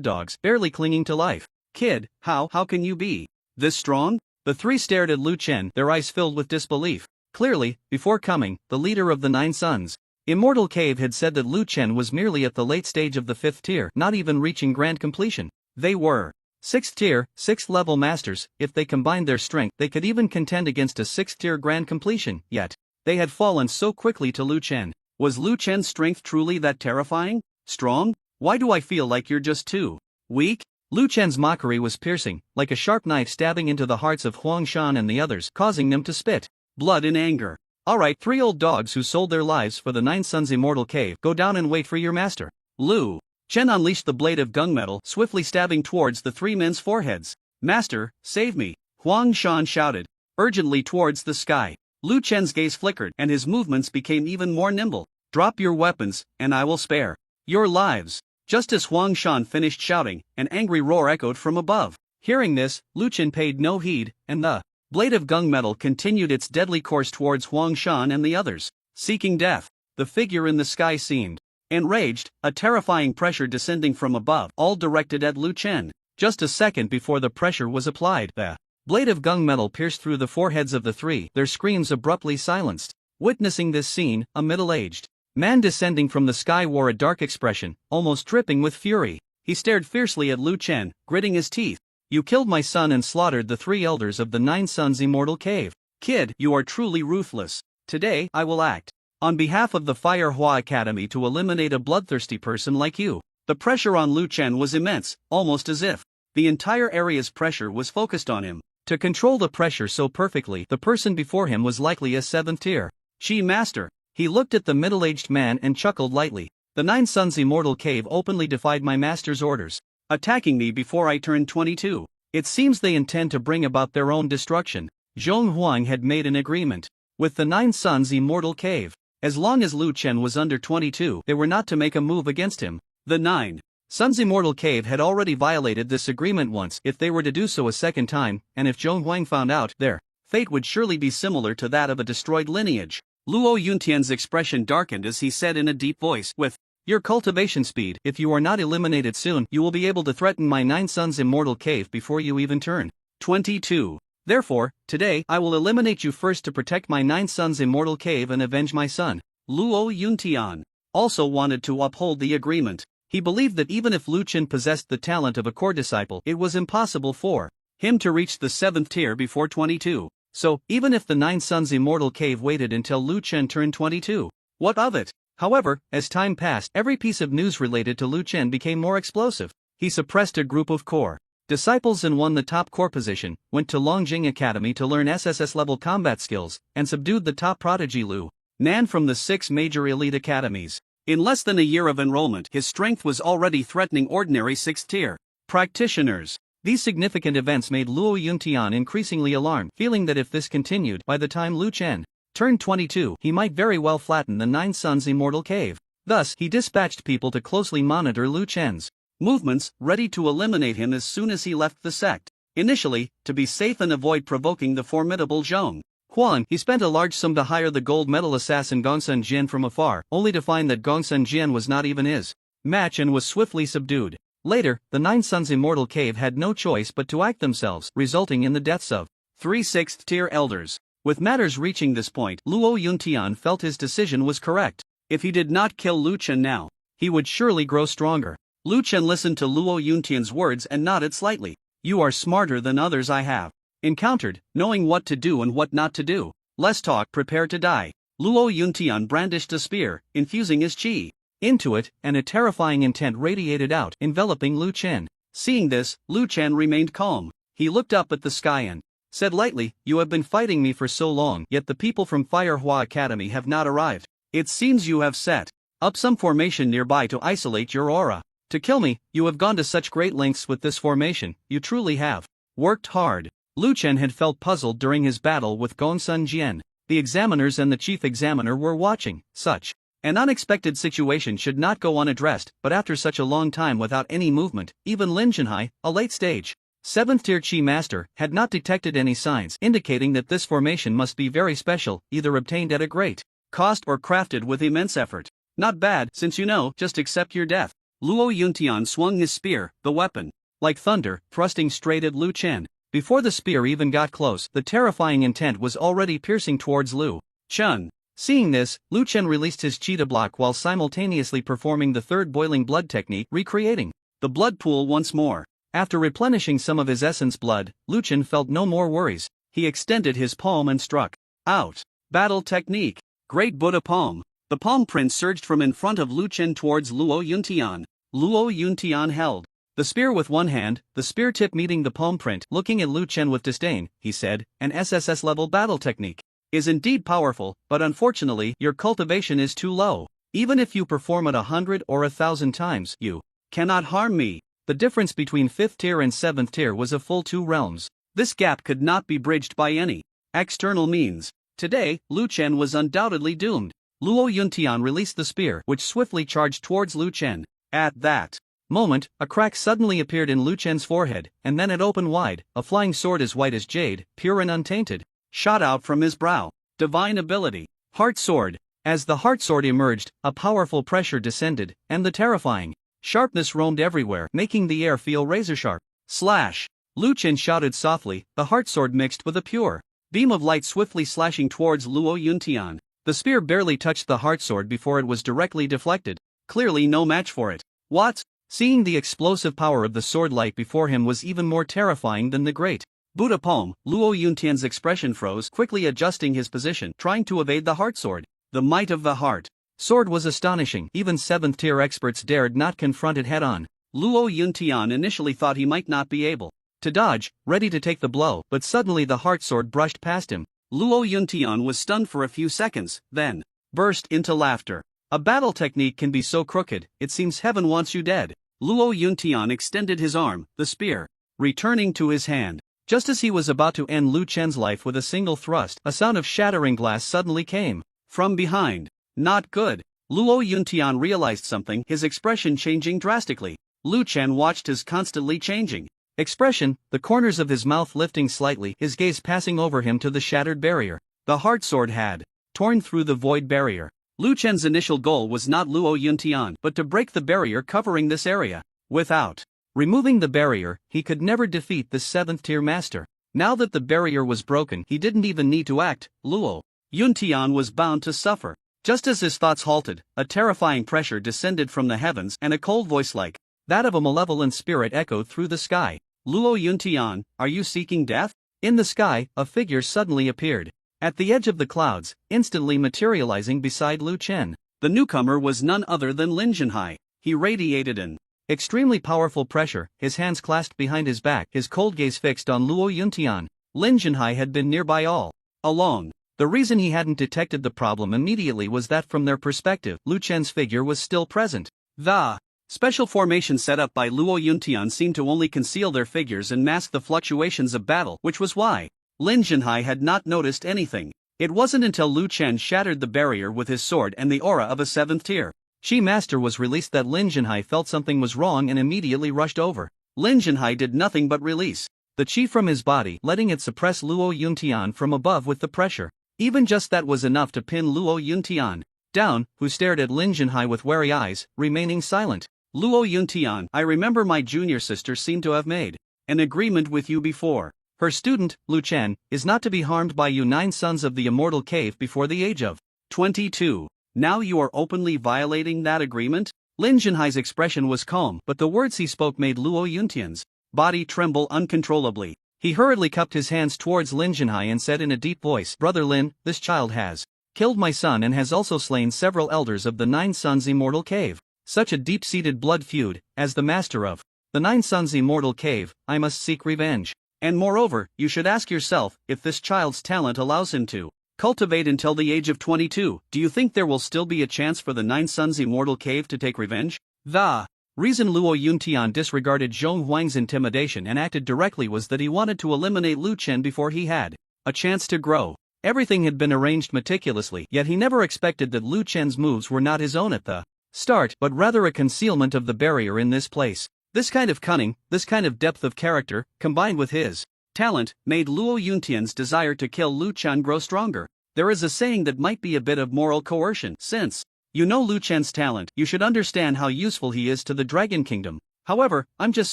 dogs, barely clinging to life. Kid, how can you be this strong? The three stared at Lu Chen, their eyes filled with disbelief. Clearly, before coming, the leader of the 9 Sons Immortal Cave had said that Lu Chen was merely at the late stage of the 5th tier, not even reaching grand completion. They were 6th tier, 6th level masters. If they combined their strength, they could even contend against a 6th tier grand completion. Yet they had fallen so quickly to Lu Chen. Was Lu Chen's strength truly that terrifying? Strong? Why do I feel like you're just too weak? Lu Chen's mockery was piercing, like a sharp knife stabbing into the hearts of Huang Shan and the others, causing them to spit blood in anger. Alright, 3 old dogs who sold their lives for the 9 Sons Immortal Cave, go down and wait for your master. Lu Chen unleashed the blade of gunmetal, swiftly stabbing towards the 3 men's foreheads. Master, save me! Huang Shan shouted urgently towards the sky. Lu Chen's gaze flickered, and his movements became even more nimble. Drop your weapons, and I will spare your lives. Just as Huang Shan finished shouting, an angry roar echoed from above. Hearing this, Lu Chen paid no heed, and the blade of gunmetal continued its deadly course towards Huang Shan and the others. Seeking death, the figure in the sky seemed enraged, a terrifying pressure descending from above, all directed at Lu Chen. Just a second before the pressure was applied, the blade of gunmetal pierced through the foreheads of the 3, their screams abruptly silenced. Witnessing this scene, a middle-aged man descending from the sky wore a dark expression, almost dripping with fury. He stared fiercely at Lu Chen, gritting his teeth. You killed my son and slaughtered the 3 elders of the 9 Sons Immortal Cave. Kid, you are truly ruthless. Today, I will act on behalf of the Fire Hua Academy to eliminate a bloodthirsty person like you. The pressure on Lu Chen was immense, almost as if the entire area's pressure was focused on him. To control the pressure so perfectly, the person before him was likely a 7th tier Chi Master. He looked at the middle-aged man and chuckled lightly. The 9 Sons Immortal Cave openly defied my master's orders, attacking me before I turned 22. It seems they intend to bring about their own destruction. Zhong Huang had made an agreement with the Nine Suns Immortal Cave. As long as Lu Chen was under 22, they were not to make a move against him. The Nine Suns Immortal Cave had already violated this agreement once. If they were to do so a second time, and if Zhong Huang found out, their fate would surely be similar to that of a destroyed lineage. Luo Yuntian's expression darkened as he said in a deep voice, with your cultivation speed, if you are not eliminated soon, you will be able to threaten my Nine Suns Immortal Cave before you even turn 22. Therefore, today I will eliminate you first to protect my Nine Suns Immortal Cave and avenge my son. Luo Yuntian also wanted to uphold the agreement. He believed that even if Lu Chen possessed the talent of a core disciple, it was impossible for him to reach the 7th tier before 22. So, even if the Nine Suns Immortal Cave waited until Lu Chen turned 22, what of it? However, as time passed, every piece of news related to Lu Chen became more explosive. He suppressed a group of core disciples and won the top core position, went to Longjing Academy to learn SSS-level combat skills, and subdued the top prodigy Lu Nan from the 6 major elite academies. In less than a year of enrollment, his strength was already threatening ordinary 6th-tier practitioners. These significant events made Luo Yuntian increasingly alarmed, feeling that if this continued, by the time Lu Chen turned 22, he might very well flatten the Nine Suns Immortal Cave. Thus, he dispatched people to closely monitor Lu Chen's movements, ready to eliminate him as soon as he left the sect. Initially, to be safe and avoid provoking the formidable Zhong Huang, he spent a large sum to hire the gold medal assassin Gongsun Jian from afar, only to find that Gongsun Jian was not even his match and was swiftly subdued. Later, the Nine Suns Immortal Cave had no choice but to act themselves, resulting in the deaths of 3 6th-tier elders. With matters reaching this point, Luo Yuntian felt his decision was correct. If he did not kill Lu Chen now, he would surely grow stronger. Lu Chen listened to Luo Yuntian's words and nodded slightly. You are smarter than others I have encountered, knowing what to do and what not to do. Less talk, prepare to die. Luo Yuntian brandished a spear, infusing his qi into it, and a terrifying intent radiated out, enveloping Lu Chen. Seeing this, Lu Chen remained calm. He looked up at the sky and said lightly, you have been fighting me for so long, yet the people from Firehua Academy have not arrived. It seems you have set up some formation nearby to isolate your aura. To kill me, you have gone to such great lengths with this formation, you truly have worked hard. Lu Chen had felt puzzled during his battle with Gongsun Jian. The examiners and the chief examiner were watching. Such an unexpected situation should not go unaddressed, but after such a long time without any movement, even Lin Jinhai, a late-stage 7th-tier Qi master, had not detected any signs indicating that this formation must be very special, either obtained at a great cost or crafted with immense effort. Not bad, since you know, just accept your death. Luo Yuntian swung his spear, the weapon, like thunder, thrusting straight at Lu Chen. Before the spear even got close, the terrifying intent was already piercing towards Lu Chen. Seeing this, Lu Chen released his qi to block while simultaneously performing the third boiling blood technique, recreating the blood pool once more. After replenishing some of his essence blood, Lu Chen felt no more worries. He extended his palm and struck out. Battle technique. Great Buddha palm. The palm print surged from in front of Lu Chen towards Luo Yuntian. Luo Yuntian held the spear with one hand, the spear tip meeting the palm print. Looking at Lu Chen with disdain, he said, an SSS-level battle technique is indeed powerful, but unfortunately, your cultivation is too low. Even if you perform it 100 or 1,000 times, you cannot harm me. The difference between 5th tier and 7th tier was a full 2 realms. This gap could not be bridged by any external means. Today, Lu Chen was undoubtedly doomed. Luo Yuntian released the spear, which swiftly charged towards Lu Chen. At that moment, a crack suddenly appeared in Lu Chen's forehead, and then it opened wide. A flying sword as white as jade, pure and untainted, shot out from his brow. Divine ability. Heart Sword. As the Heart Sword emerged, a powerful pressure descended, and the terrifying sharpness roamed everywhere, making the air feel razor-sharp. Slash! Lu Chen shouted softly, the Heart Sword mixed with a pure beam of light swiftly slashing towards Luo Yuntian. The spear barely touched the Heart Sword before it was directly deflected. Clearly no match for it. What? Seeing the explosive power of the sword light before him was even more terrifying than the great Buddha palm. Luo Yuntian's expression froze, quickly adjusting his position, trying to evade the Heart Sword. The might of the Heart Sword was astonishing. Even 7th tier experts dared not confront it head-on. Luo Yuntian initially thought he might not be able to dodge, ready to take the blow, but suddenly the Heart Sword brushed past him. Luo Yuntian was stunned for a few seconds, then burst into laughter. A battle technique can be so crooked, it seems heaven wants you dead. Luo Yuntian extended his arm, the spear returning to his hand. Just as he was about to end Lu Chen's life with a single thrust, a sound of shattering glass suddenly came from behind. Not good. Luo Yuntian realized something, his expression changing drastically. Lu Chen watched his constantly changing expression, the corners of his mouth lifting slightly, his gaze passing over him to the shattered barrier. The heart sword had torn through the void barrier. Lu Chen's initial goal was not Luo Yuntian, but to break the barrier covering this area. Without removing the barrier, he could never defeat the 7th tier master. Now that the barrier was broken, he didn't even need to act. Luo Yuntian was bound to suffer. Just as his thoughts halted, a terrifying pressure descended from the heavens, and a cold voice like that of a malevolent spirit echoed through the sky. Luo Yuntian, are you seeking death? In the sky, a figure suddenly appeared. At the edge of the clouds, instantly materializing beside Lu Chen. The newcomer was none other than Lin Jinhai. He radiated an extremely powerful pressure, his hands clasped behind his back, his cold gaze fixed on Luo Yuntian. Lin Jinhai had been nearby all along. The reason he hadn't detected the problem immediately was that from their perspective, Lu Chen's figure was still present. The special formation set up by Luo Yuntian seemed to only conceal their figures and mask the fluctuations of battle, which was why Lin Jinhai had not noticed anything. It wasn't until Lu Chen shattered the barrier with his sword and the aura of a 7th tier Chi Master was released that Lin Jinhai felt something was wrong and immediately rushed over. Lin Jinhai did nothing but release the chi from his body, letting it suppress Luo Yuntian from above with the pressure. Even just that was enough to pin Luo Yuntian down, who stared at Lin Jinhai with wary eyes, remaining silent. Luo Yuntian, I remember my junior sister seemed to have made an agreement with you before. Her student, Lu Chen, is not to be harmed by you 9 sons of the immortal cave before the age of 22. Now you are openly violating that agreement? Lin Jinhai's expression was calm, but the words he spoke made Luo Yuntian's body tremble uncontrollably. He hurriedly cupped his hands towards Lin Jinhai and said in a deep voice, Brother Lin, this child has killed my son and has also slain several elders of the 9 Sons Immortal Cave. Such a deep-seated blood feud, as the master of the 9 Sons Immortal Cave, I must seek revenge. And moreover, you should ask yourself if this child's talent allows him to cultivate until the age of 22. Do you think there will still be a chance for the 9 Sons Immortal Cave to take revenge? The reason Luo Yuntian disregarded Zhong Huang's intimidation and acted directly was that he wanted to eliminate Lu Chen before he had a chance to grow. Everything had been arranged meticulously, yet he never expected that Lu Chen's moves were not his own at the start, but rather a concealment of the barrier in this place. This kind of cunning, this kind of depth of character, combined with his talent, made Luo Yuntian's desire to kill Lu Chen grow stronger. There is a saying that might be a bit of moral coercion. Since you know Lu Chen's talent, you should understand how useful he is to the Dragon Kingdom. However, I'm just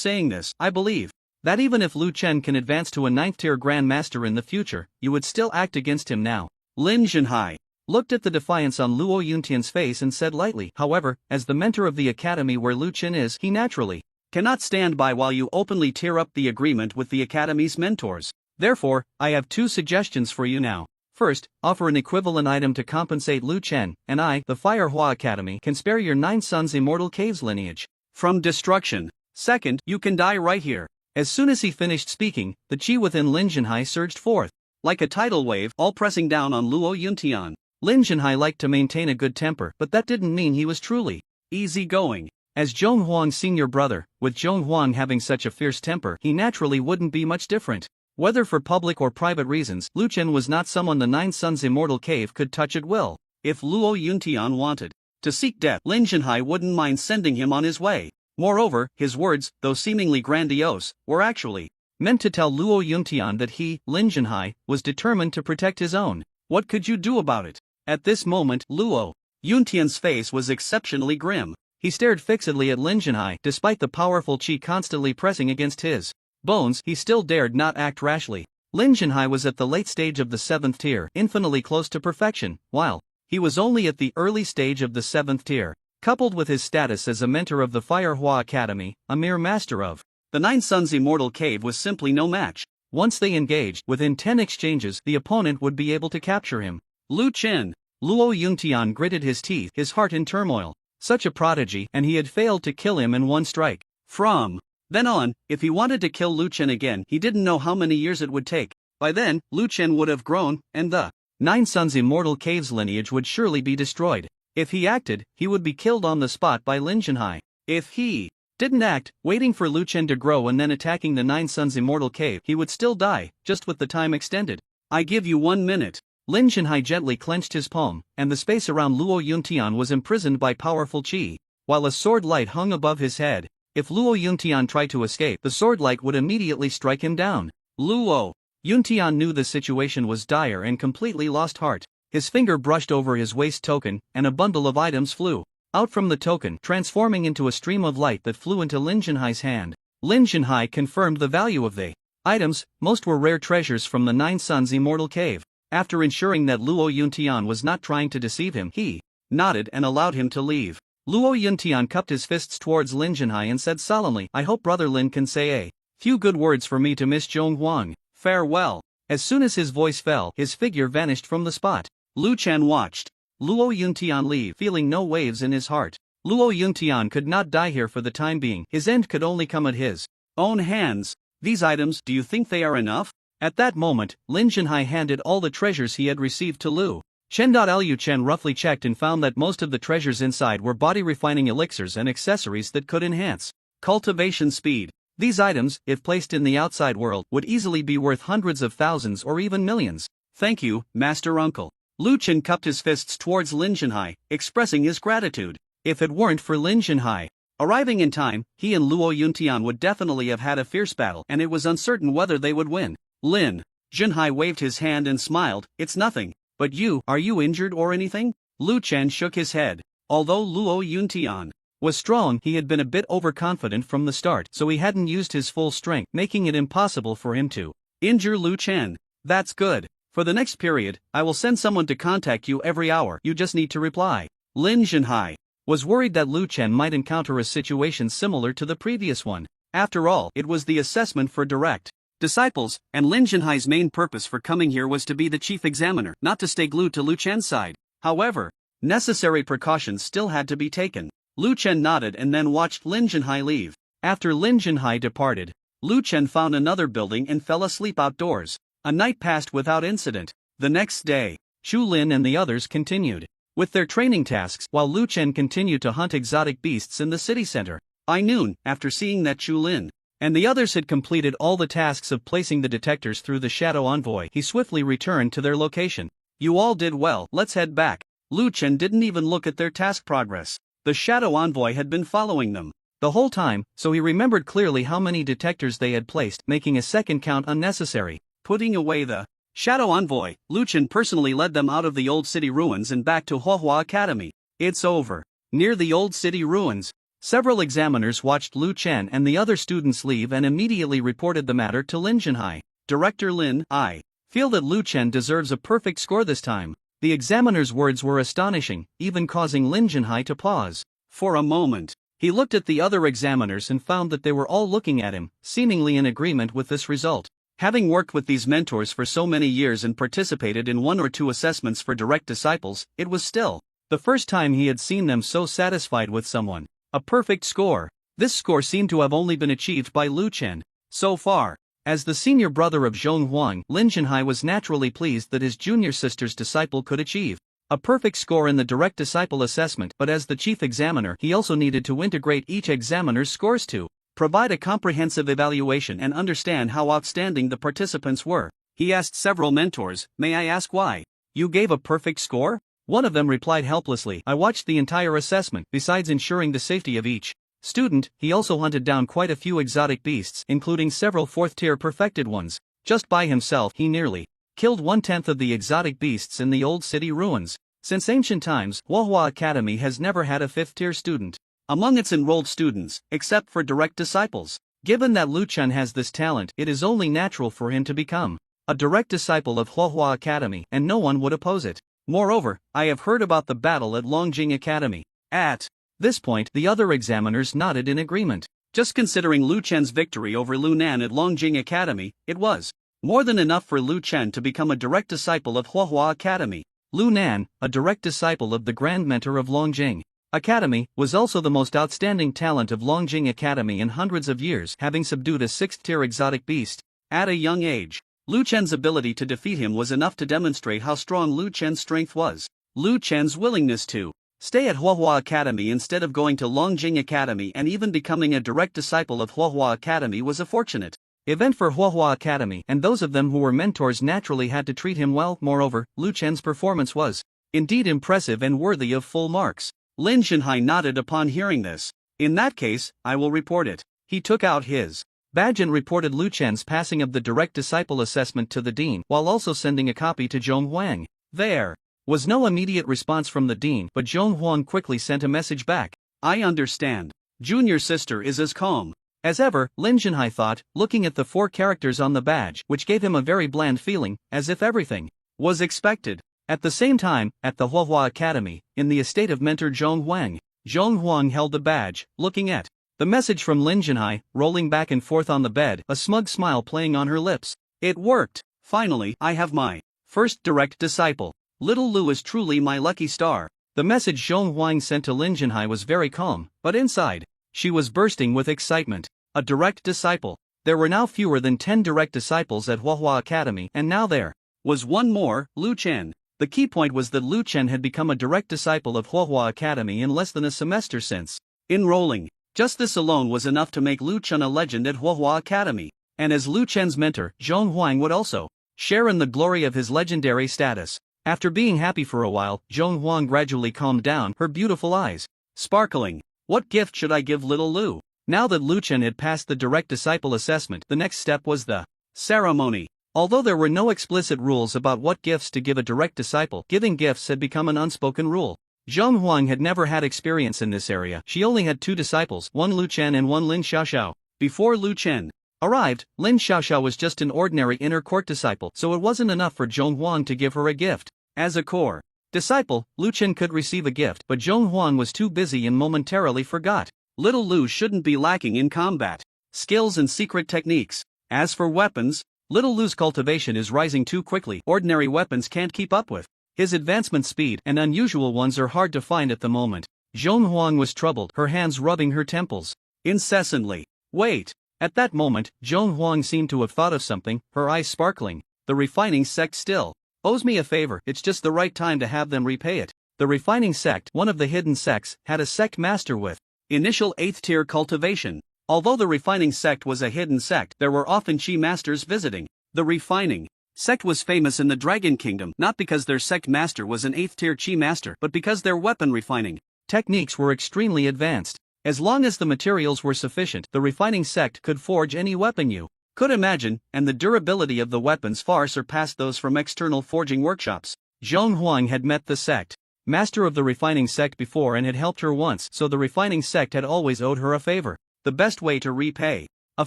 saying this, I believe that even if Lu Chen can advance to a 9th tier Grand Master in the future, you would still act against him now. Lin Jinhai looked at the defiance on Luo Yuntian's face and said lightly, however, as the mentor of the academy where Lu Chen is, he naturally cannot stand by while you openly tear up the agreement with the academy's mentors. Therefore, I have 2 suggestions for you now. First, offer an equivalent item to compensate Lu Chen, and I, the Firehua Academy, can spare your 9 Sons Immortal Cave's lineage from destruction. Second, you can die right here. As soon as he finished speaking, the chi within Lin Jinhai surged forth like a tidal wave, all pressing down on Luo Yuntian. Lin Jinhai liked to maintain a good temper, but that didn't mean he was truly easygoing. As Zhong Huang's senior brother, with Zhong Huang having such a fierce temper, he naturally wouldn't be much different. Whether for public or private reasons, Lu Chen was not someone the 9 Sons Immortal Cave could touch at will. If Luo Yuntian wanted to seek death, Lin Jinhai wouldn't mind sending him on his way. Moreover, his words, though seemingly grandiose, were actually meant to tell Luo Yuntian that he, Lin Jinhai, was determined to protect his own. What could you do about it? At this moment, Luo Yuntian's face was exceptionally grim. He stared fixedly at Lin Jinhai. Despite the powerful chi constantly pressing against his bones, he still dared not act rashly. Lin Jinhai was at the late stage of the 7th tier, infinitely close to perfection, while he was only at the early stage of the 7th tier. Coupled with his status as a mentor of the Firehua Academy, a mere master of the 9 Sons Immortal Cave was simply no match. Once they engaged, within 10 exchanges, the opponent would be able to capture him. Lu Chen. Luo Yuntian gritted his teeth, his heart in turmoil. Such a prodigy, and he had failed to kill him in one strike. From then on, if he wanted to kill Lu Chen again, he didn't know how many years it would take. By then, Lu Chen would have grown, and the 9 Sons Immortal Cave's lineage would surely be destroyed. If he acted, he would be killed on the spot by Lin Jinhai. If he didn't act, waiting for Lu Chen to grow and then attacking the Nine Suns Immortal Cave, he would still die, just with the time extended. I give you 1 minute. Lin Jinhai gently clenched his palm, and the space around Luo Yuntian was imprisoned by powerful qi, while a sword light hung above his head. If Luo Yuntian tried to escape, the sword light would immediately strike him down. Luo Yuntian knew the situation was dire and completely lost heart. His finger brushed over his waist token, and a bundle of items flew out from the token, transforming into a stream of light that flew into Lin Jinhai's hand. Lin Jinhai confirmed the value of the items. Most were rare treasures from the Nine Suns Immortal Cave. After ensuring that Luo Yuntian was not trying to deceive him, he nodded and allowed him to leave. Luo Yuntian cupped his fists towards Lin Jinhai and said solemnly, I hope Brother Lin can say a few good words for me to Miss Zhong Huang. Farewell. As soon as his voice fell, his figure vanished from the spot. Lu Chen watched Luo Yuntian leave, feeling no waves in his heart. Luo Yuntian could not die here for the time being. His end could only come at his own hands. These items, do you think they are enough? At that moment, Lin Jinhai handed all the treasures he had received to Lu Chen. Liu Chen roughly checked and found that most of the treasures inside were body-refining elixirs and accessories that could enhance cultivation speed. These items, if placed in the outside world, would easily be worth hundreds of thousands or even millions. Thank you, Master Uncle. Lu Chen cupped his fists towards Lin Jinhai, expressing his gratitude. If it weren't for Lin Jinhai arriving in time, he and Luo Yuntian would definitely have had a fierce battle, and it was uncertain whether they would win. Lin Jinhai waved his hand and smiled, it's nothing. But you, are you injured or anything? Lu Chen shook his head. Although Luo Yuntian was strong, he had been a bit overconfident from the start, so he hadn't used his full strength, making it impossible for him to injure Lu Chen. That's good. For the next period, I will send someone to contact you every hour. You just need to reply. Lin Jinhai was worried that Lu Chen might encounter a situation similar to the previous one. After all, it was the assessment for direct disciples, and Lin Jinhai's main purpose for coming here was to be the chief examiner, not to stay glued to Lu Chen's side. However, necessary precautions still had to be taken. Lu Chen nodded and then watched Lin Jinhai leave. After Lin Jinhai departed, Lu Chen found another building and fell asleep outdoors. A night passed without incident. The next day, Xu Lin and the others continued with their training tasks while Lu Chen continued to hunt exotic beasts in the city center. By noon, after seeing that Xu Lin and the others had completed all the tasks of placing the detectors through the Shadow Envoy, he swiftly returned to their location. You all did well, let's head back. Lu Chen didn't even look at their task progress. The Shadow Envoy had been following them the whole time, so he remembered clearly how many detectors they had placed, making a second count unnecessary. Putting away the Shadow Envoy, Lu Chen personally led them out of the old city ruins and back to Huahua Academy. It's over. Near the old city ruins, several examiners watched Lu Chen and the other students leave and immediately reported the matter to Lin Jinhai. Director Lin, I feel that Lu Chen deserves a perfect score this time. The examiner's words were astonishing, even causing Lin Jinhai to pause. For a moment, he looked at the other examiners and found that they were all looking at him, seemingly in agreement with this result. Having worked with these mentors for so many years and participated in 1 or 2 assessments for direct disciples, it was still the first time he had seen them so satisfied with someone. A perfect score. This score seemed to have only been achieved by Lu Chen so far. As the senior brother of Zhong Huang, Lin Jinhai was naturally pleased that his junior sister's disciple could achieve a perfect score in the direct disciple assessment, but as the chief examiner, he also needed to integrate each examiner's scores to provide a comprehensive evaluation and understand how outstanding the participants were. He asked several mentors, may I ask why you gave a perfect score? One of them replied helplessly, I watched the entire assessment. Besides ensuring the safety of each student, he also hunted down quite a few exotic beasts, including several 4th-tier perfected ones. Just by himself, he nearly killed 1/10 of the exotic beasts in the old city ruins. Since ancient times, Huahua Academy has never had a 5th-tier student among its enrolled students, except for direct disciples. Given that Lu Chen has this talent, it is only natural for him to become a direct disciple of Huahua Academy, and no one would oppose it. Moreover, I have heard about the battle at Longjing Academy. At this point, the other examiners nodded in agreement. Just considering Lu Chen's victory over Lu Nan at Longjing Academy, it was more than enough for Lu Chen to become a direct disciple of Huahua Academy. Lu Nan, a direct disciple of the Grand Mentor of Longjing Academy, was also the most outstanding talent of Longjing Academy in hundreds of years, having subdued a 6th-tier exotic beast at a young age. Lu Chen's ability to defeat him was enough to demonstrate how strong Lu Chen's strength was. Lu Chen's willingness to Stay at Huahua Academy instead of going to Longjing Academy, and even becoming a direct disciple of Huahua Academy was a fortunate event for Huahua Academy, and those of them who were mentors naturally had to treat him well. Moreover, Lu Chen's performance was indeed impressive and worthy of full marks. Lin Zhenhai nodded upon hearing this. In that case, I will report it. He took out his badge and reported Lu Chen's passing of the direct disciple assessment to the dean, while also sending a copy to Zhong Huang. There was no immediate response from the dean, but Zhong Huang quickly sent a message back. I understand. Junior sister is as calm as ever, Lin Zhenhai thought, looking at the 4 characters on the badge, which gave him a very bland feeling, as if everything was expected. At the same time, at the Huahua Academy, in the estate of mentor Zhong Huang held the badge, looking at the message from Lin Zhenhai, rolling back and forth on the bed, a smug smile playing on her lips. It worked. Finally, I have my first direct disciple. Little Lu is truly my lucky star. The message Zhong Huang sent to Lin Zhenhai was very calm, but inside, she was bursting with excitement. A direct disciple. There were now fewer than 10 direct disciples at Huahua Academy, and now there was one more, Lu Chen. The key point was that Lu Chen had become a direct disciple of Huahua Academy in less than a semester since enrolling. Just this alone was enough to make Lu Chen a legend at Huahua Academy, and as Lu Chen's mentor, Zhong Huang would also share in the glory of his legendary status. After being happy for a while, Zhong Huang gradually calmed down, her beautiful eyes sparkling. What gift should I give little Lu? Now that Lu Chen had passed the direct disciple assessment, the next step was the ceremony. Although there were no explicit rules about what gifts to give a direct disciple, giving gifts had become an unspoken rule. Zhong Huang had never had experience in this area. She only had 2 disciples, one Lu Chen and one Lin Xiaoxiao. Before Lu Chen arrived, Lin Xiaoxiao was just an ordinary inner court disciple, so it wasn't enough for Zhong Huang to give her a gift. As a core disciple, Lu Chen could receive a gift, but Zhong Huang was too busy and momentarily forgot. Little Lu shouldn't be lacking in combat skills and secret techniques. As for weapons, little Lu's cultivation is rising too quickly. Ordinary weapons can't keep up with his advancement speed, and unusual ones are hard to find at the moment. Zhong Huang was troubled, her hands rubbing her temples incessantly. Wait! At that moment, Zhong Huang seemed to have thought of something, her eyes sparkling. The refining sect still owes me a favor. It's just the right time to have them repay it. The refining sect, one of the hidden sects, had a sect master with initial 8th tier cultivation. Although the refining sect was a hidden sect, there were often chi masters visiting. The refining sect was famous in the Dragon Kingdom, not because their sect master was an 8th tier chi master, but because their weapon refining techniques were extremely advanced. As long as the materials were sufficient, the refining sect could forge any weapon you could imagine, and the durability of the weapons far surpassed those from external forging workshops. Zhong Huang had met the sect master of the refining sect before and had helped her once, so the refining sect had always owed her a favor. The best way to repay a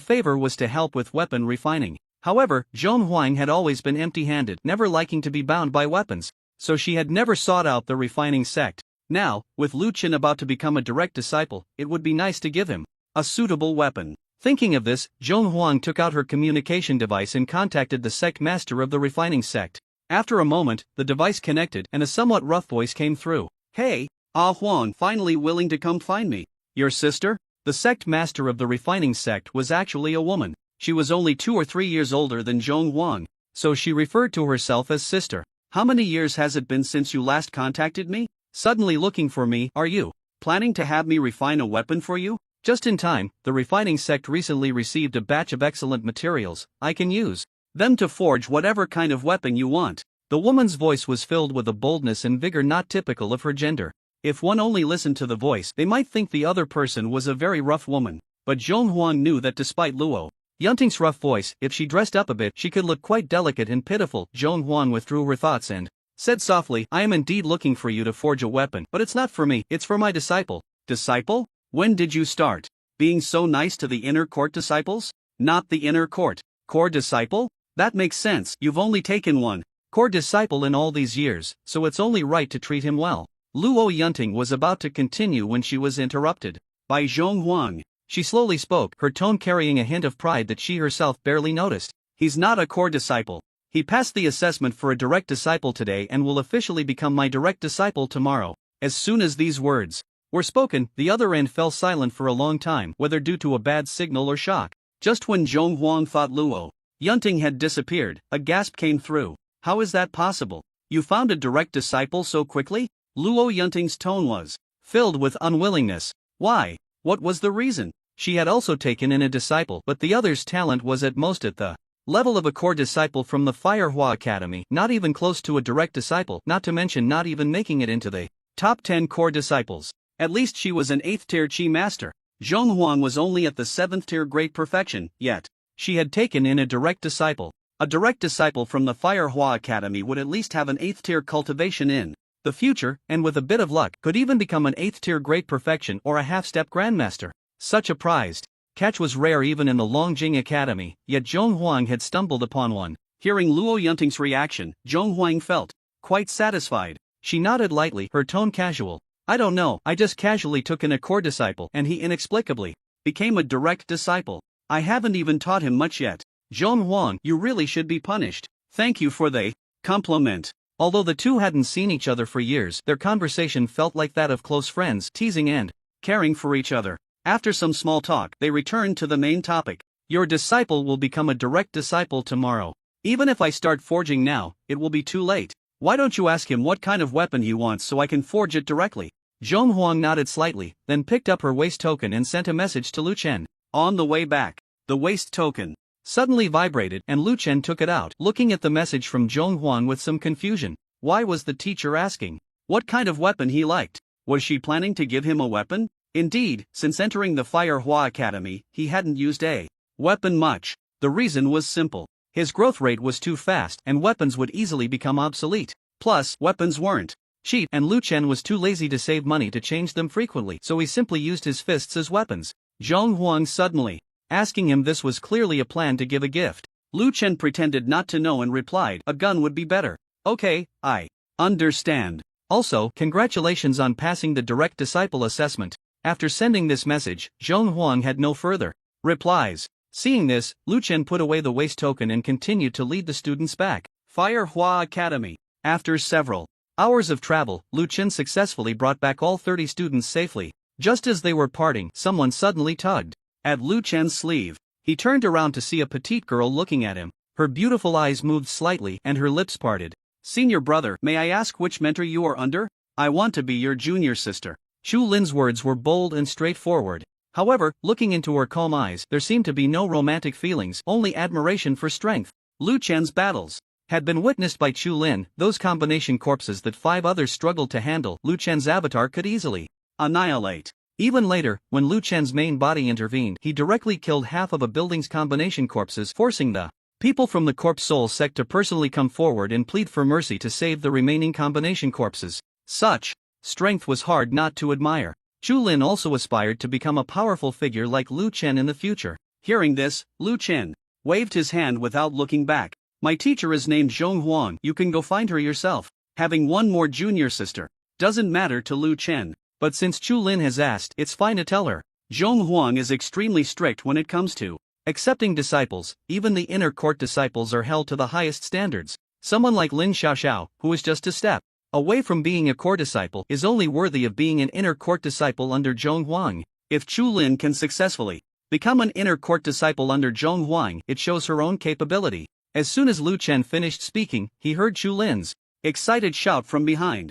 favor was to help with weapon refining. However, Zhong Huang had always been empty-handed, never liking to be bound by weapons, so she had never sought out the refining sect. Now, with Lu Chen about to become a direct disciple, it would be nice to give him a suitable weapon. Thinking of this, Zhong Huang took out her communication device and contacted the sect master of the refining sect. After a moment, the device connected and a somewhat rough voice came through. Hey, Huang, finally willing to come find me. Your sister? The sect master of the refining sect was actually a woman. She was only 2 or 3 years older than Zhong Huang, so she referred to herself as sister. How many years has it been since you last contacted me? Suddenly looking for me, are you planning to have me refine a weapon for you? Just in time, the refining sect recently received a batch of excellent materials. I can use them to forge whatever kind of weapon you want. The woman's voice was filled with a boldness and vigor not typical of her gender. If one only listened to the voice, they might think the other person was a very rough woman. But Zhong Huang knew that despite Luo Yunting's rough voice, if she dressed up a bit, she could look quite delicate and pitiful. Zhong Huang withdrew her thoughts and said softly, I am indeed looking for you to forge a weapon, but it's not for me, it's for my disciple. Disciple? When did you start being so nice to the inner court disciples? Not the inner court. Core disciple? That makes sense, you've only taken one core disciple in all these years, so it's only right to treat him well. Luo Yunting was about to continue when she was interrupted by Zhong Huang. She slowly spoke, her tone carrying a hint of pride that she herself barely noticed. He's not a core disciple. He passed the assessment for a direct disciple today and will officially become my direct disciple tomorrow. As soon as these words were spoken, the other end fell silent for a long time, whether due to a bad signal or shock. Just when Zhong Huang thought Luo Yunting had disappeared, a gasp came through. How is that possible? You found a direct disciple so quickly? Luo Yunting's tone was filled with unwillingness. Why? What was the reason? She had also taken in a disciple, but the other's talent was at most at the level of a core disciple from the Firehua Academy, not even close to a direct disciple, not to mention not even making it into the top 10 core disciples. At least she was an 8th tier Chi master. Zhong Huang was only at the 7th tier great perfection, yet she had taken in a direct disciple. A direct disciple from the Firehua Academy would at least have an 8th tier cultivation in the future, and with a bit of luck, could even become an 8th tier great perfection or a half-step grandmaster. Such a prized catch was rare even in the Longjing Academy, yet Zhong Huang had stumbled upon one. Hearing Luo Yunting's reaction, Zhong Huang felt quite satisfied. She nodded lightly, her tone casual. I don't know, I just casually took in a core disciple and he inexplicably became a direct disciple. I haven't even taught him much yet. Zhong Huang, you really should be punished. Thank you for the compliment. Although the two hadn't seen each other for years, their conversation felt like that of close friends, teasing and caring for each other. After some small talk, they returned to the main topic. Your disciple will become a direct disciple tomorrow. Even if I start forging now, it will be too late. Why don't you ask him what kind of weapon he wants so I can forge it directly? Zhong Huang nodded slightly, then picked up her waist token and sent a message to Lu Chen. On the way back, the waist token suddenly vibrated and Lu Chen took it out, looking at the message from Zhong Huang with some confusion. Why was the teacher asking what kind of weapon he liked? Was she planning to give him a weapon? Indeed, since entering the Firehua Academy, he hadn't used a weapon much. The reason was simple. His growth rate was too fast and weapons would easily become obsolete. Plus, weapons weren't cheap and Lu Chen was too lazy to save money to change them frequently, so he simply used his fists as weapons. Zhong Huang suddenly asking him this was clearly a plan to give a gift. Lu Chen pretended not to know and replied, a gun would be better. Okay, I understand. Also, congratulations on passing the direct disciple assessment. After sending this message, Zhong Huang had no further replies. Seeing this, Lu Chen put away the waist token and continued to lead the students back. Firehua Academy. After several hours of travel, Lu Chen successfully brought back all 30 students safely. Just as they were parting, someone suddenly tugged at Lu Chen's sleeve. He turned around to see a petite girl looking at him. Her beautiful eyes moved slightly and her lips parted. Senior brother, may I ask which mentor you are under? I want to be your junior sister. Chu Lin's words were bold and straightforward. However, looking into her calm eyes, there seemed to be no romantic feelings, only admiration for strength. Lu Chen's battles had been witnessed by Chu Lin, those combination corpses that 5 others struggled to handle, Lu Chen's avatar could easily annihilate. Even later, when Lu Chen's main body intervened, he directly killed half of a building's combination corpses, forcing the people from the Corpse Soul sect to personally come forward and plead for mercy to save the remaining combination corpses. Such strength was hard not to admire. Chu Lin also aspired to become a powerful figure like Lu Chen in the future. Hearing this, Lu Chen waved his hand without looking back. My teacher is named Zhong Huang, you can go find her yourself. Having one more junior sister doesn't matter to Lu Chen. But since Chu Lin has asked, it's fine to tell her. Zhong Huang is extremely strict when it comes to accepting disciples. Even the inner court disciples are held to the highest standards. Someone like Lin Xiaoxiao, who is just a step away from being a core disciple, is only worthy of being an inner court disciple under Zhong Huang. If Chu Lin can successfully become an inner court disciple under Zhong Huang, it shows her own capability. As soon as Lu Chen finished speaking, he heard Chu Lin's excited shout from behind.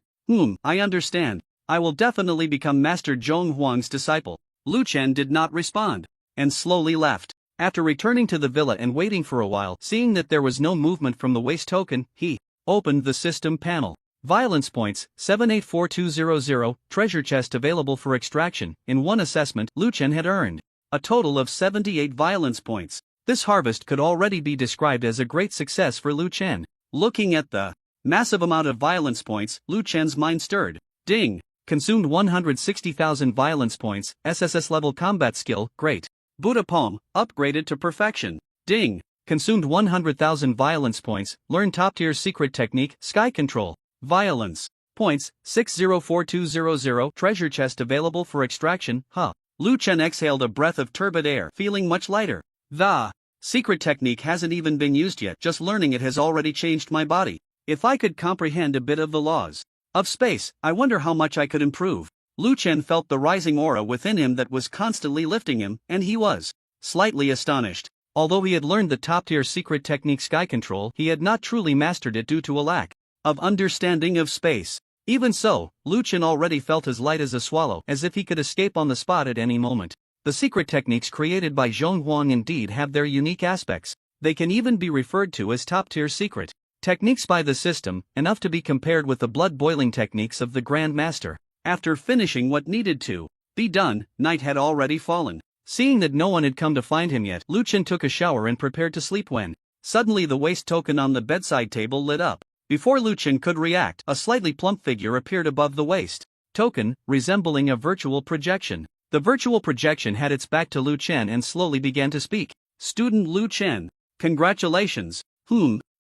I understand. I will definitely become Master Zhong Huang's disciple. Lu Chen did not respond, and slowly left. After returning to the villa and waiting for a while, seeing that there was no movement from the waist token, he opened the system panel. Violence points, 784200, treasure chest available for extraction. In one assessment, Lu Chen had earned a total of 78 violence points. This harvest could already be described as a great success for Lu Chen. Looking at the massive amount of violence points, Lu Chen's mind stirred. Ding! Consumed 160,000 violence points, SSS level combat skill, great. Buddha Poem, upgraded to perfection. Ding! Consumed 100,000 violence points, learned top tier secret technique, sky control. Violence points, 604200, treasure chest available for extraction, Lu Chen exhaled a breath of turbid air, feeling much lighter. The secret technique hasn't even been used yet, just learning it has already changed my body. If I could comprehend a bit of the laws of space, I wonder how much I could improve. Lu Chen felt the rising aura within him that was constantly lifting him, and he was slightly astonished. Although he had learned the top-tier secret technique sky control, he had not truly mastered it due to a lack of understanding of space. Even so, Lu Chen already felt as light as a swallow, as if he could escape on the spot at any moment. The secret techniques created by Zhong Huang indeed have their unique aspects. They can even be referred to as top-tier secret techniques by the system, enough to be compared with the blood-boiling techniques of the Grand Master. After finishing what needed to be done, night had already fallen. Seeing that no one had come to find him yet, Lu Chen took a shower and prepared to sleep when suddenly the waist token on the bedside table lit up. Before Lu Chen could react, a slightly plump figure appeared above the waist token, resembling a virtual projection. The virtual projection had its back to Lu Chen and slowly began to speak. Student Lu Chen. Congratulations.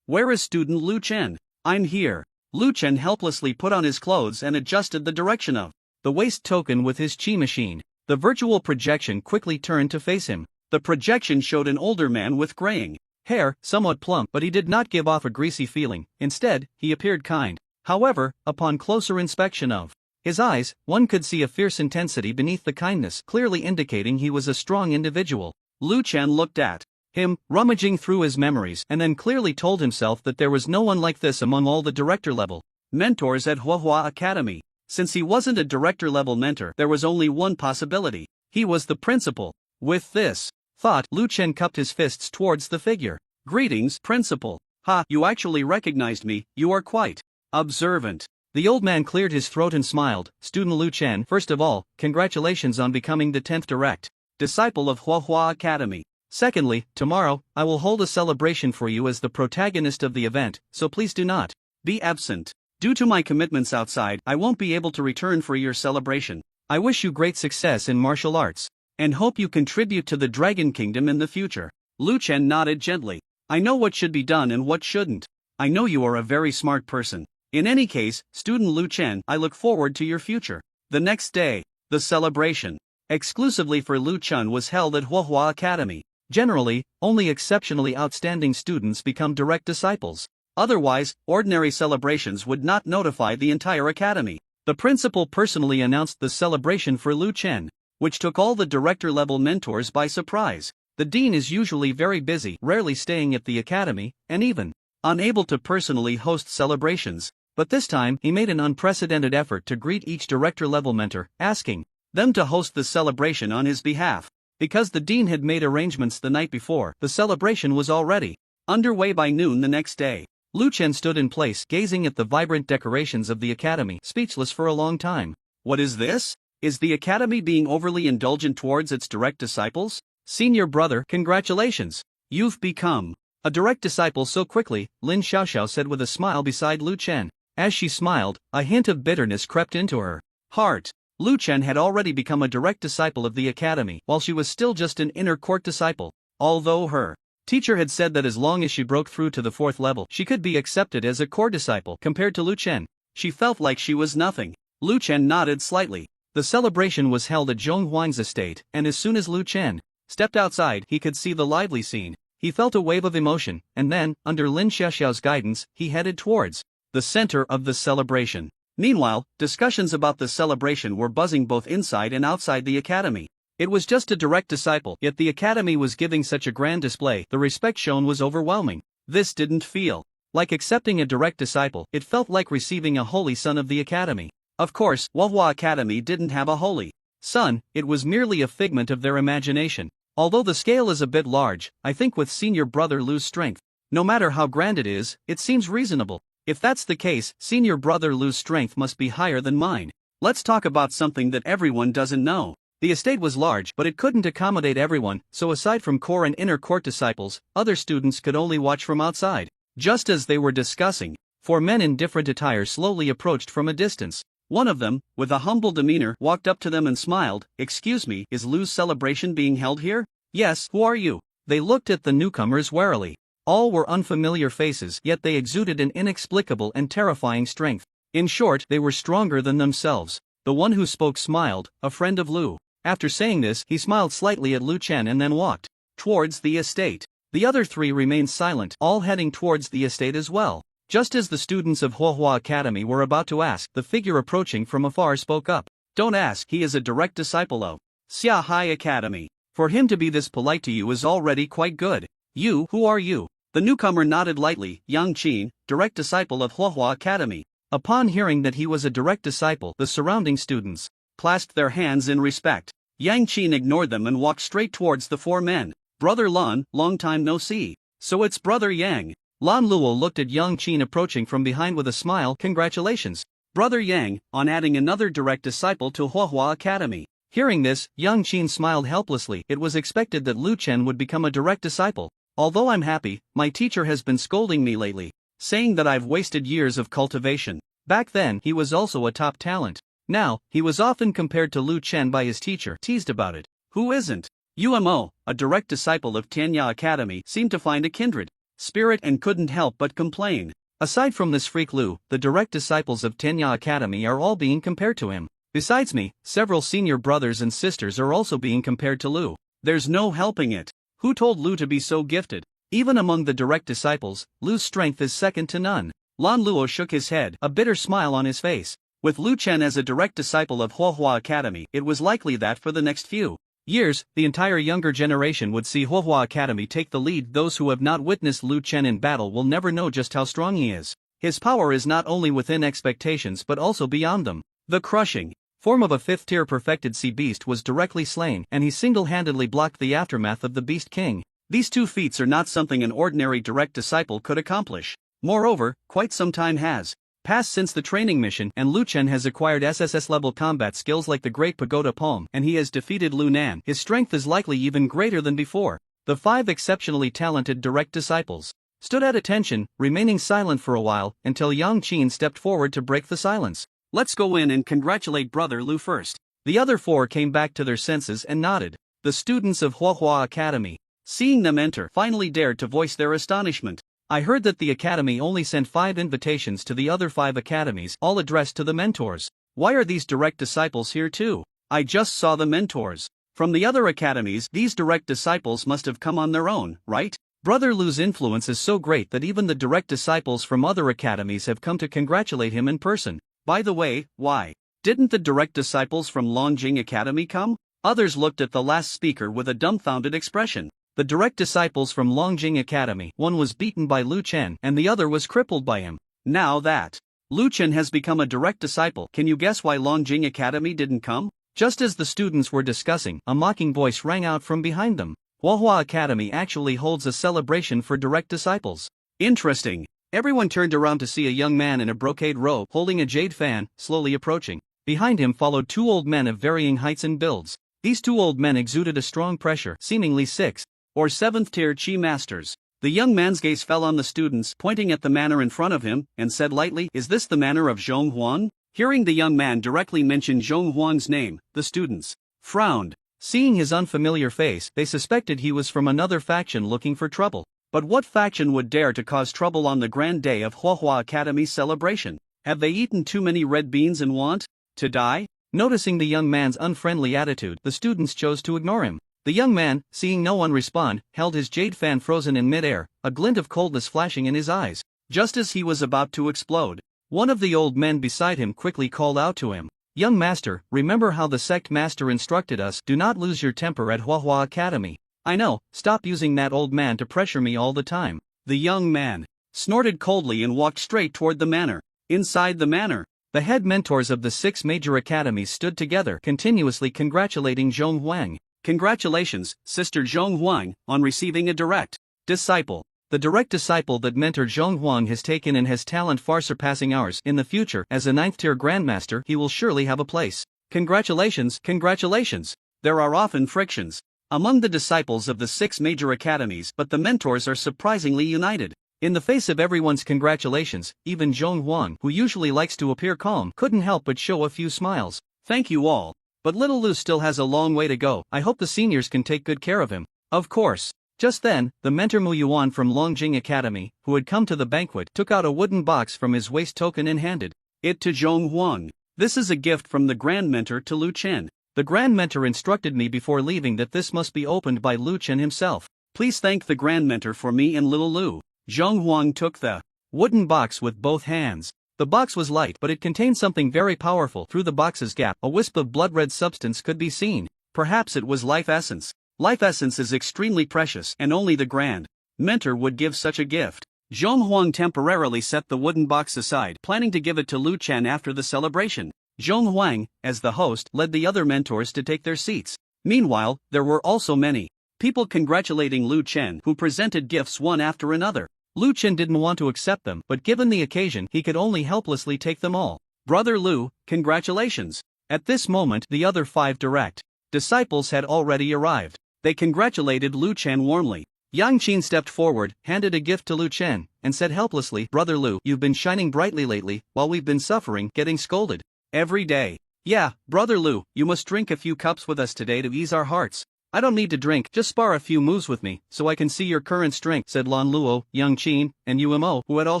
Where is student Lu Chen? I'm here. Lu Chen helplessly put on his clothes and adjusted the direction of the waist token with his chi machine. The virtual projection quickly turned to face him. The projection showed an older man with graying hair, somewhat plump, but he did not give off a greasy feeling. Instead, he appeared kind. However, upon closer inspection of his eyes, one could see a fierce intensity beneath the kindness, clearly indicating he was a strong individual. Lu Chen looked at him, rummaging through his memories, and then clearly told himself that there was no one like this among all the director-level mentors at Huahua Academy. Since he wasn't a director-level mentor, there was only one possibility. He was the principal. With this thought, Lu Chen cupped his fists towards the figure. Greetings, principal. Ha, you actually recognized me, you are quite observant. The old man cleared his throat and smiled. Student Lu Chen, first of all, congratulations on becoming the 10th direct disciple of Huahua Academy. Secondly, tomorrow, I will hold a celebration for you as the protagonist of the event, so please do not be absent. Due to my commitments outside, I won't be able to return for your celebration. I wish you great success in martial arts, and hope you contribute to the Dragon Kingdom in the future. Lu Chen nodded gently. I know what should be done and what shouldn't. I know you are a very smart person. In any case, student Lu Chen, I look forward to your future. The next day, the celebration, exclusively for Lu Chen, was held at Huahua Academy. Generally, only exceptionally outstanding students become direct disciples. Otherwise, ordinary celebrations would not notify the entire academy. The principal personally announced the celebration for Lu Chen, which took all the director-level mentors by surprise. The dean is usually very busy, rarely staying at the academy, and even unable to personally host celebrations. But this time, he made an unprecedented effort to greet each director-level mentor, asking them to host the celebration on his behalf. Because the dean had made arrangements the night before, the celebration was already underway by noon the next day. Lu Chen stood in place, gazing at the vibrant decorations of the academy, speechless for a long time. What is this? Is the academy being overly indulgent towards its direct disciples? Senior brother, congratulations. You've become a direct disciple so quickly, Lin Xiaoxiao said with a smile beside Lu Chen. As she smiled, a hint of bitterness crept into her heart. Lu Chen had already become a direct disciple of the academy, while she was still just an inner court disciple. Although her teacher had said that as long as she broke through to the 4th level, she could be accepted as a core disciple. Compared to Lu Chen, she felt like she was nothing. Lu Chen nodded slightly. The celebration was held at Zhong Huang's estate, and as soon as Lu Chen stepped outside, he could see the lively scene. He felt a wave of emotion, and then, under Lin Xiaoxiao's guidance, he headed towards the center of the celebration. Meanwhile, discussions about the celebration were buzzing both inside and outside the academy. It was just a direct disciple, yet the academy was giving such a grand display. The respect shown was overwhelming. This didn't feel like accepting a direct disciple, it felt like receiving a holy son of the academy. Of course, Huahua Academy didn't have a holy son, it was merely a figment of their imagination. Although the scale is a bit large, I think with senior brother Lu's strength, no matter how grand it is, it seems reasonable. If that's the case, senior brother Lu's strength must be higher than mine. Let's talk about something that everyone doesn't know. The estate was large, but it couldn't accommodate everyone, so aside from core and inner court disciples, other students could only watch from outside. Just as they were discussing, 4 men in different attire slowly approached from a distance. One of them, with a humble demeanor, walked up to them and smiled. Excuse me, is Lu's celebration being held here? Yes, who are you? They looked at the newcomers warily. All were unfamiliar faces, yet they exuded an inexplicable and terrifying strength. In short, they were stronger than themselves. The one who spoke smiled, a friend of Lu. After saying this, he smiled slightly at Lu Chen and then walked towards the estate. The other 3 remained silent, all heading towards the estate as well. Just as the students of Huahua Academy were about to ask, the figure approaching from afar spoke up. Don't ask, he is a direct disciple of Xia Hai Academy. For him to be this polite to you is already quite good. You, who are you? The newcomer nodded lightly. Yang Qin, direct disciple of Huahua Academy. Upon hearing that he was a direct disciple, the surrounding students clasped their hands in respect. Yang Qin ignored them and walked straight towards the four men. Brother Lan, long time no see. So it's Brother Yang. Lan Luo looked at Yang Qin approaching from behind with a smile. Congratulations, Brother Yang, on adding another direct disciple to Huahua Academy. Hearing this, Yang Qin smiled helplessly. It was expected that Lu Chen would become a direct disciple. Although I'm happy, my teacher has been scolding me lately, saying that I've wasted years of cultivation. Back then, he was also a top talent. Now, he was often compared to Lu Chen by his teacher, teased about it. Who isn't? Umo, a direct disciple of Tianya Academy, seemed to find a kindred spirit and couldn't help but complain. Aside from this freak Lu, the direct disciples of Tianya Academy are all being compared to him. Besides me, several senior brothers and sisters are also being compared to Lu. There's no helping it. Who told Lu to be so gifted? Even among the direct disciples, Lu's strength is second to none. Lan Luo shook his head, a bitter smile on his face. With Lu Chen as a direct disciple of Huahua Academy, it was likely that for the next few years, the entire younger generation would see Huahua Academy take the lead. Those who have not witnessed Lu Chen in battle will never know just how strong he is. His power is not only within expectations but also beyond them. The crushing form of a fifth-tier perfected sea beast was directly slain, and he single-handedly blocked the aftermath of the Beast King. These two feats are not something an ordinary direct disciple could accomplish. Moreover, quite some time has passed since the training mission, and Lu Chen has acquired SSS-level combat skills like the Great Pagoda Palm, and he has defeated Lu Nan. His strength is likely even greater than before. The five exceptionally talented direct disciples stood at attention, remaining silent for a while, until Yang Qin stepped forward to break the silence. Let's go in and congratulate Brother Lu first. The other four came back to their senses and nodded. The students of Huahua Academy, seeing them enter, finally dared to voice their astonishment. I heard that the academy only sent 5 invitations to the other 5 academies, all addressed to the mentors. Why are these direct disciples here too? I just saw the mentors from the other academies. These direct disciples must have come on their own, right? Brother Lu's influence is so great that even the direct disciples from other academies have come to congratulate him in person. By the way, why didn't the direct disciples from Longjing Academy come? Others looked at the last speaker with a dumbfounded expression. The direct disciples from Longjing Academy, one was beaten by Lu Chen and the other was crippled by him. Now that Lu Chen has become a direct disciple, can you guess why Longjing Academy didn't come? Just as the students were discussing, a mocking voice rang out from behind them. Huahua Academy actually holds a celebration for direct disciples. Interesting. Everyone turned around to see a young man in a brocade robe holding a jade fan, slowly approaching. Behind him followed 2 old men of varying heights and builds. These 2 old men exuded a strong pressure, seemingly 6th or 7th tier Chi masters. The young man's gaze fell on the students, pointing at the manor in front of him, and said lightly, "Is this the manor of Zhong Huang?" Hearing the young man directly mention Zhong Huang's name, the students frowned. Seeing his unfamiliar face, they suspected he was from another faction looking for trouble. But what faction would dare to cause trouble on the grand day of Huahua Academy's celebration? Have they eaten too many red beans and want to die? Noticing the young man's unfriendly attitude, the students chose to ignore him. The young man, seeing no one respond, held his jade fan frozen in mid-air, a glint of coldness flashing in his eyes. Just as he was about to explode, one of the old men beside him quickly called out to him, "Young master, remember how the sect master instructed us, do not lose your temper at Huahua Academy." "I know, stop using that old man to pressure me all the time." The young man snorted coldly and walked straight toward the manor. Inside the manor, the head mentors of the 6 major academies stood together, continuously congratulating Zhong Huang. "Congratulations, Sister Zhong Huang, on receiving a direct disciple. The direct disciple that mentored Zhong Huang has taken and has talent far surpassing ours. In the future, as a 9th-tier grandmaster, he will surely have a place. Congratulations, congratulations." There are often frictions among the disciples of the 6 major academies, but the mentors are surprisingly united. In the face of everyone's congratulations, even Zhong Huang, who usually likes to appear calm, couldn't help but show a few smiles. "Thank you all. But little Lu still has a long way to go. I hope the seniors can take good care of him." Of course. Just then, the mentor Mu Yuan from Longjing Academy, who had come to the banquet, took out a wooden box from his waist token and handed it to Zhong Huang. "This is a gift from the Grand Mentor to Lu Chen. The Grand Mentor instructed me before leaving that this must be opened by Lu Chen himself. Please thank the Grand Mentor for me and little Lu." Zhong Huang took the wooden box with both hands. The box was light, but it contained something very powerful. Through the box's gap, a wisp of blood-red substance could be seen. Perhaps it was life essence. Life essence is extremely precious, and only the Grand Mentor would give such a gift. Zhong Huang temporarily set the wooden box aside, planning to give it to Lu Chen after the celebration. Zhong Huang, as the host, led the other mentors to take their seats. Meanwhile, there were also many people congratulating Lu Chen, who presented gifts one after another. Lu Chen didn't want to accept them, but given the occasion, he could only helplessly take them all. Brother Lu, congratulations. At this moment, the other 5 direct disciples had already arrived. They congratulated Lu Chen warmly. Yang Qin stepped forward, handed a gift to Lu Chen, and said helplessly, Brother Lu, you've been shining brightly lately, while we've been suffering, getting scolded every day. Yeah, Brother Lu, you must drink a few cups with us today to ease our hearts. I don't need to drink, just spar a few moves with me, so I can see your current strength, said Lan Luo, Yang Qin, and Umo, who had all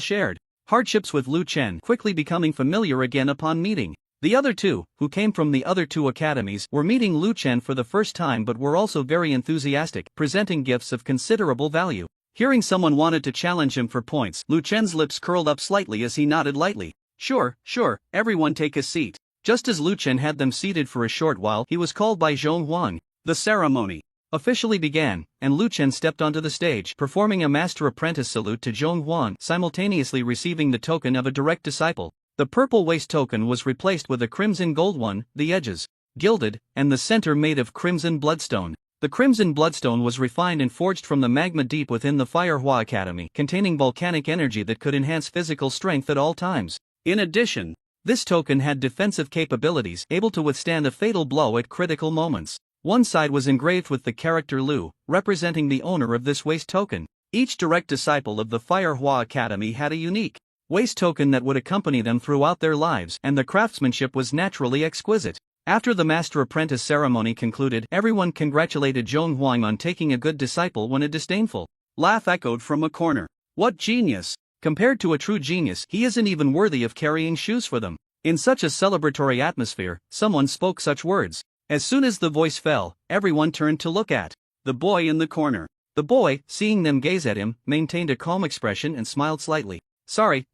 shared hardships with Lu Chen, quickly becoming familiar again upon meeting. The other 2, who came from the other 2 academies, were meeting Lu Chen for the first time but were also very enthusiastic, presenting gifts of considerable value. Hearing someone wanted to challenge him for points, Lu Chen's lips curled up slightly as he nodded lightly. Sure, everyone take a seat. Just as Lu Chen had them seated for a short while, he was called by Zhong Huang. The ceremony officially began, and Lu Chen stepped onto the stage, performing a master-apprentice salute to Zhong Huang, simultaneously receiving the token of a direct disciple. The purple waist token was replaced with a crimson gold one, the edges gilded, and the center made of crimson bloodstone. The crimson bloodstone was refined and forged from the magma deep within the Firehua Academy, containing volcanic energy that could enhance physical strength at all times. In addition, this token had defensive capabilities, able to withstand a fatal blow at critical moments. One side was engraved with the character Lu, representing the owner of this waist token. Each direct disciple of the Firehua Academy had a unique waist token that would accompany them throughout their lives, and the craftsmanship was naturally exquisite. After the master-apprentice ceremony concluded, everyone congratulated Zhong Huang on taking a good disciple when a disdainful laugh echoed from a corner. What genius! Compared to a true genius, he isn't even worthy of carrying shoes for them. In such a celebratory atmosphere, someone spoke such words. As soon as the voice fell, everyone turned to look at the boy in the corner. The boy, seeing them gaze at him, maintained a calm expression and smiled slightly. Sorry,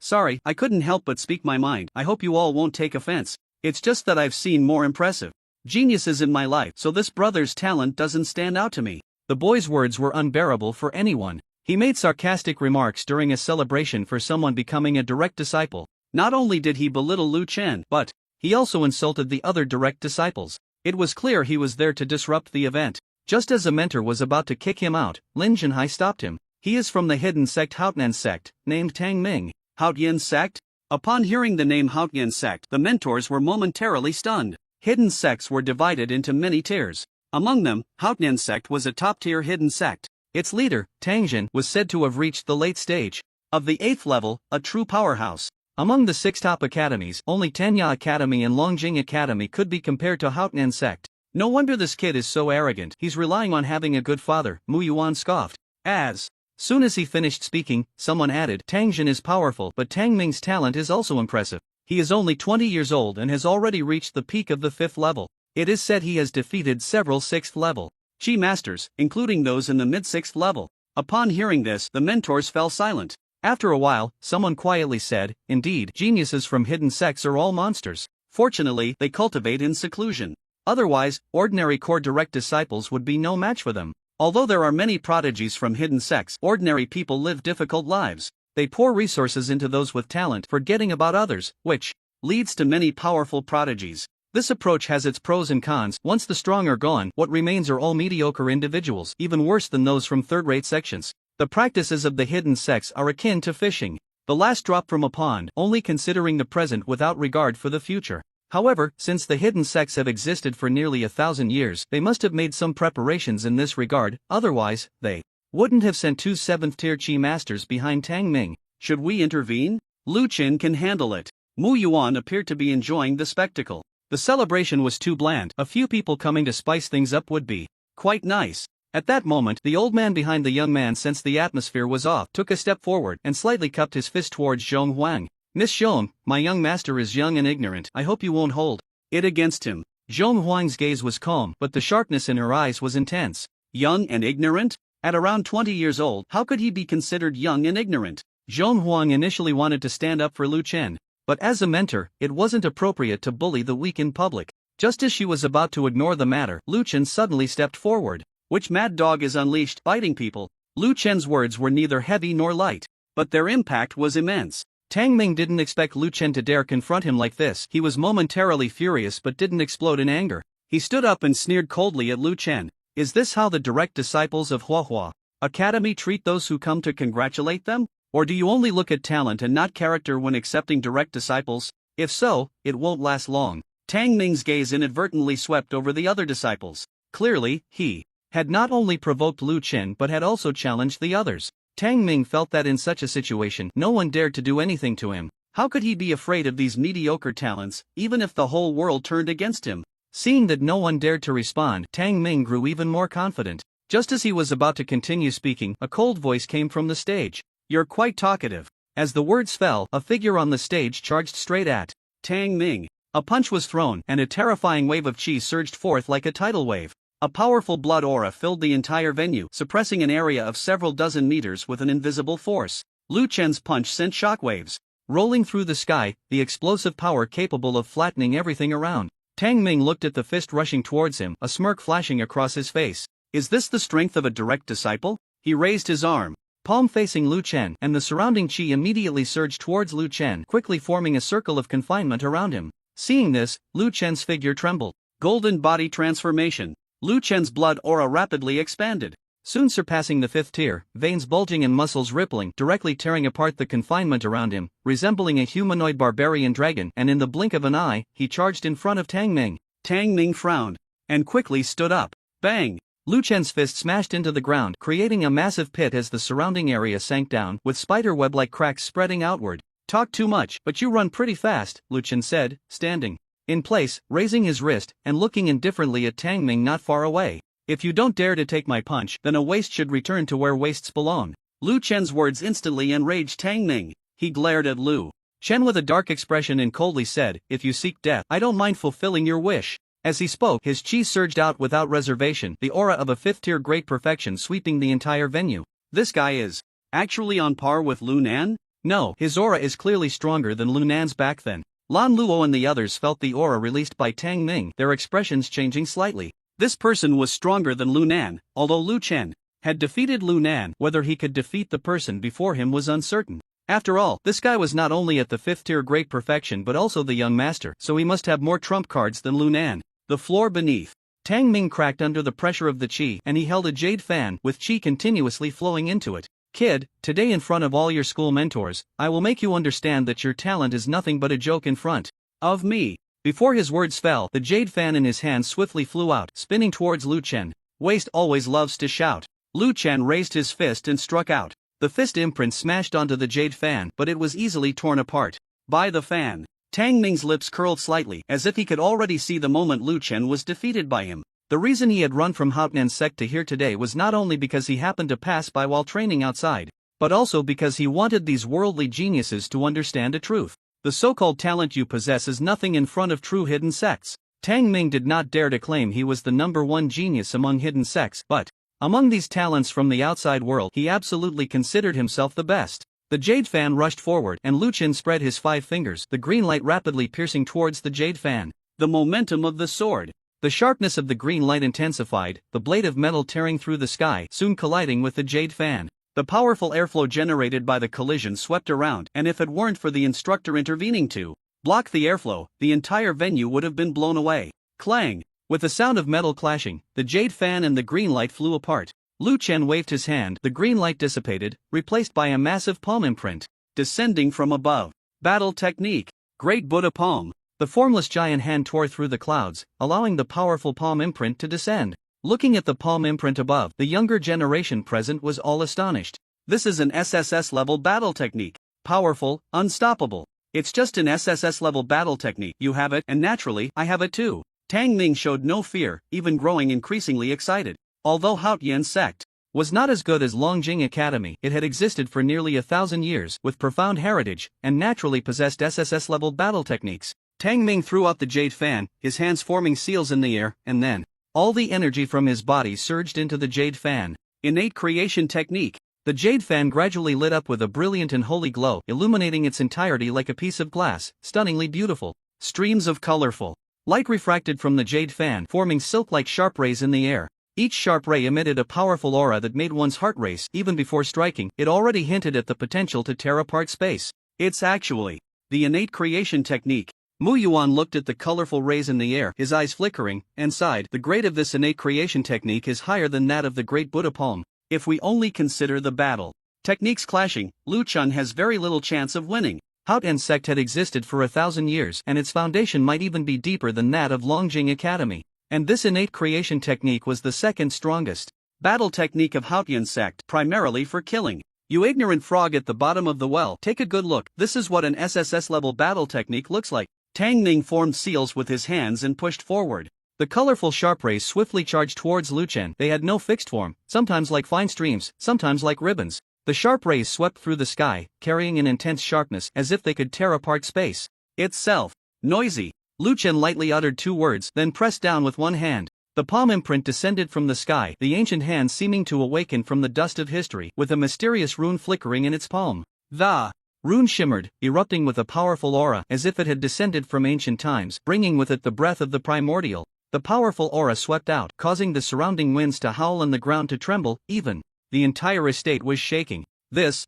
I couldn't help but speak my mind. I hope you all won't take offense. It's just that I've seen more impressive geniuses in my life, so this brother's talent doesn't stand out to me. The boy's words were unbearable for anyone. He made sarcastic remarks during a celebration for someone becoming a direct disciple. Not only did he belittle Lu Chen, but he also insulted the other direct disciples. It was clear he was there to disrupt the event. Just as a mentor was about to kick him out, Lin Jinhai stopped him. He is from the hidden sect Haotian sect, named Tang Ming. Haotian sect? Upon hearing the name Haotian sect, the mentors were momentarily stunned. Hidden sects were divided into many tiers. Among them, Haotian sect was a top-tier hidden sect. Its leader, Tangjin, was said to have reached the late stage of the 8th level, a true powerhouse. Among the 6 top academies, only Tanya Academy and Longjing Academy could be compared to Haotian sect. No wonder this kid is so arrogant. He's relying on having a good father, Mu Yuan scoffed. As soon as he finished speaking, someone added, Tangjin is powerful, but Tang Ming's talent is also impressive. He is only 20 years old and has already reached the peak of the 5th level. It is said he has defeated several 6th level Chi masters, including those in the mid-6th level. Upon hearing this, the mentors fell silent. After a while, someone quietly said, indeed, geniuses from hidden sects are all monsters. Fortunately, they cultivate in seclusion. Otherwise, ordinary core direct disciples would be no match for them. Although there are many prodigies from hidden sects, ordinary people live difficult lives. They pour resources into those with talent, forgetting about others, which leads to many powerful prodigies. This approach has its pros and cons. Once the strong are gone, what remains are all mediocre individuals, even worse than those from third-rate sections. The practices of the hidden sects are akin to fishing. The last drop from a pond, only considering the present without regard for the future. However, since the hidden sects have existed for nearly 1,000 years, they must have made some preparations in this regard, otherwise, they wouldn't have sent 2 7th-tier Chi masters behind Tang Ming. Should we intervene? Lu Chen can handle it. Mu Yuan appeared to be enjoying the spectacle. The celebration was too bland. A few people coming to spice things up would be quite nice. At that moment, the old man behind the young man sensed the atmosphere was off, took a step forward, and slightly cupped his fist towards Zhong Huang. Miss Zhong, my young master is young and ignorant. I hope you won't hold it against him. Zhong Huang's gaze was calm, but the sharpness in her eyes was intense. Young and ignorant? At around 20 years old, how could he be considered young and ignorant? Zhong Huang initially wanted to stand up for Lu Chen, but as a mentor, it wasn't appropriate to bully the weak in public. Just as she was about to ignore the matter, Lu Chen suddenly stepped forward. Which mad dog is unleashed, biting people? Lu Chen's words were neither heavy nor light. but their impact was immense. Tang Ming didn't expect Lu Chen to dare confront him like this. He was momentarily furious but didn't explode in anger. He stood up and sneered coldly at Lu Chen. Is this how the direct disciples of Huahua Academy treat those who come to congratulate them? Or do you only look at talent and not character when accepting direct disciples? If so, it won't last long. Tang Ming's gaze inadvertently swept over the other disciples. Clearly, he had not only provoked Lu Chen but had also challenged the others. Tang Ming felt that in such a situation, no one dared to do anything to him. How could he be afraid of these mediocre talents, even if the whole world turned against him? Seeing that no one dared to respond, Tang Ming grew even more confident. Just as he was about to continue speaking, a cold voice came from the stage. You're quite talkative. As the words fell, a figure on the stage charged straight at Tang Ming. A punch was thrown, and a terrifying wave of chi surged forth like a tidal wave. A powerful blood aura filled the entire venue, suppressing an area of several dozen meters with an invisible force. Lu Chen's punch sent shockwaves rolling through the sky, the explosive power capable of flattening everything around. Tang Ming looked at the fist rushing towards him, a smirk flashing across his face. Is this the strength of a direct disciple? He raised his arm, palm facing Lu Chen, and the surrounding chi immediately surged towards Lu Chen, quickly forming a circle of confinement around him. Seeing this, Lu Chen's figure trembled. Golden body transformation. Lu Chen's blood aura rapidly expanded, soon surpassing the 5th tier, veins bulging and muscles rippling, directly tearing apart the confinement around him, resembling a humanoid barbarian dragon, and in the blink of an eye, he charged in front of Tang Ming. Tang Ming frowned and quickly stood up. Bang! Lu Chen's fist smashed into the ground, creating a massive pit as the surrounding area sank down, with spiderweb-like cracks spreading outward. Talk too much, but you run pretty fast, Lu Chen said, standing in place, raising his wrist, and looking indifferently at Tang Ming not far away. If you don't dare to take my punch, then a waist should return to where waists belong. Lu Chen's words instantly enraged Tang Ming. He glared at Lu Chen with a dark expression and coldly said, if you seek death, I don't mind fulfilling your wish. As he spoke, his chi surged out without reservation, the aura of a 5th tier great perfection sweeping the entire venue. This guy is actually on par with Lu Nan? No, his aura is clearly stronger than Lu Nan's back then. Lan Luo and the others felt the aura released by Tang Ming, their expressions changing slightly. This person was stronger than Lu Nan, although Lu Chen had defeated Lu Nan. Whether he could defeat the person before him was uncertain. After all, this guy was not only at the 5th tier great perfection but also the young master, so he must have more trump cards than Lu Nan. The floor beneath Tang Ming cracked under the pressure of the chi, and he held a jade fan with chi continuously flowing into it. Kid, today in front of all your school mentors, I will make you understand that your talent is nothing but a joke in front of me. Before his words fell, the jade fan in his hand swiftly flew out, spinning towards Lu Chen. Waste always loves to shout. Lu Chen raised his fist and struck out. The fist imprint smashed onto the jade fan, but it was easily torn apart by the fan. Tang Ming's lips curled slightly, as if he could already see the moment Lu Chen was defeated by him. The reason he had run from Haotian's sect to here today was not only because he happened to pass by while training outside, but also because he wanted these worldly geniuses to understand a truth. The so-called talent you possess is nothing in front of true hidden sects. Tang Ming did not dare to claim he was the #1 genius among hidden sects, but among these talents from the outside world, he absolutely considered himself the best. The jade fan rushed forward, and Lu Chen spread his 5 fingers, the green light rapidly piercing towards the jade fan. The momentum of the sword. The sharpness of the green light intensified, the blade of metal tearing through the sky, soon colliding with the jade fan. The powerful airflow generated by the collision swept around, and if it weren't for the instructor intervening to block the airflow, the entire venue would have been blown away. Clang! With the sound of metal clashing, the jade fan and the green light flew apart. Lu Chen waved his hand, the green light dissipated, replaced by a massive palm imprint, descending from above. Battle technique. Great Buddha palm. The formless giant hand tore through the clouds, allowing the powerful palm imprint to descend. Looking at the palm imprint above, the younger generation present was all astonished. This is an SSS level battle technique. Powerful, unstoppable. It's just an SSS level battle technique. You have it, and naturally, I have it too. Tang Ming showed no fear, even growing increasingly excited. Although Haotian's sect was not as good as Longjing Academy, it had existed for nearly 1,000 years, with profound heritage, and naturally possessed SSS level battle techniques. Tang Ming threw out the jade fan, his hands forming seals in the air, and then all the energy from his body surged into the jade fan. Innate creation technique. The jade fan gradually lit up with a brilliant and holy glow, illuminating its entirety like a piece of glass, stunningly beautiful. Streams of colorful light refracted from the jade fan, forming silk-like sharp rays in the air. Each sharp ray emitted a powerful aura that made one's heart race. Even before striking, it already hinted at the potential to tear apart space. It's actually the innate creation technique. Mu Yuan looked at the colorful rays in the air, his eyes flickering, and sighed. The grade of this innate creation technique is higher than that of the great Buddha palm. If we only consider the battle techniques clashing, Lu Chun has very little chance of winning. Haotian sect had existed for 1,000 years, and its foundation might even be deeper than that of Longjing Academy. And this innate creation technique was the second strongest battle technique of Haotian sect, primarily for killing. You ignorant frog at the bottom of the well, take a good look. This is what an SSS level battle technique looks like. Tang Ning formed seals with his hands and pushed forward. The colorful sharp rays swiftly charged towards Lu Chen. They had no fixed form, sometimes like fine streams, sometimes like ribbons. The sharp rays swept through the sky, carrying an intense sharpness, as if they could tear apart space itself. Noisy. Lu Chen lightly uttered 2 words, then pressed down with one hand. The palm imprint descended from the sky, the ancient hand seeming to awaken from the dust of history, with a mysterious rune flickering in its palm. The rune shimmered, erupting with a powerful aura, as if it had descended from ancient times, bringing with it the breath of the primordial. The powerful aura swept out, causing the surrounding winds to howl and the ground to tremble. Even the entire estate was shaking.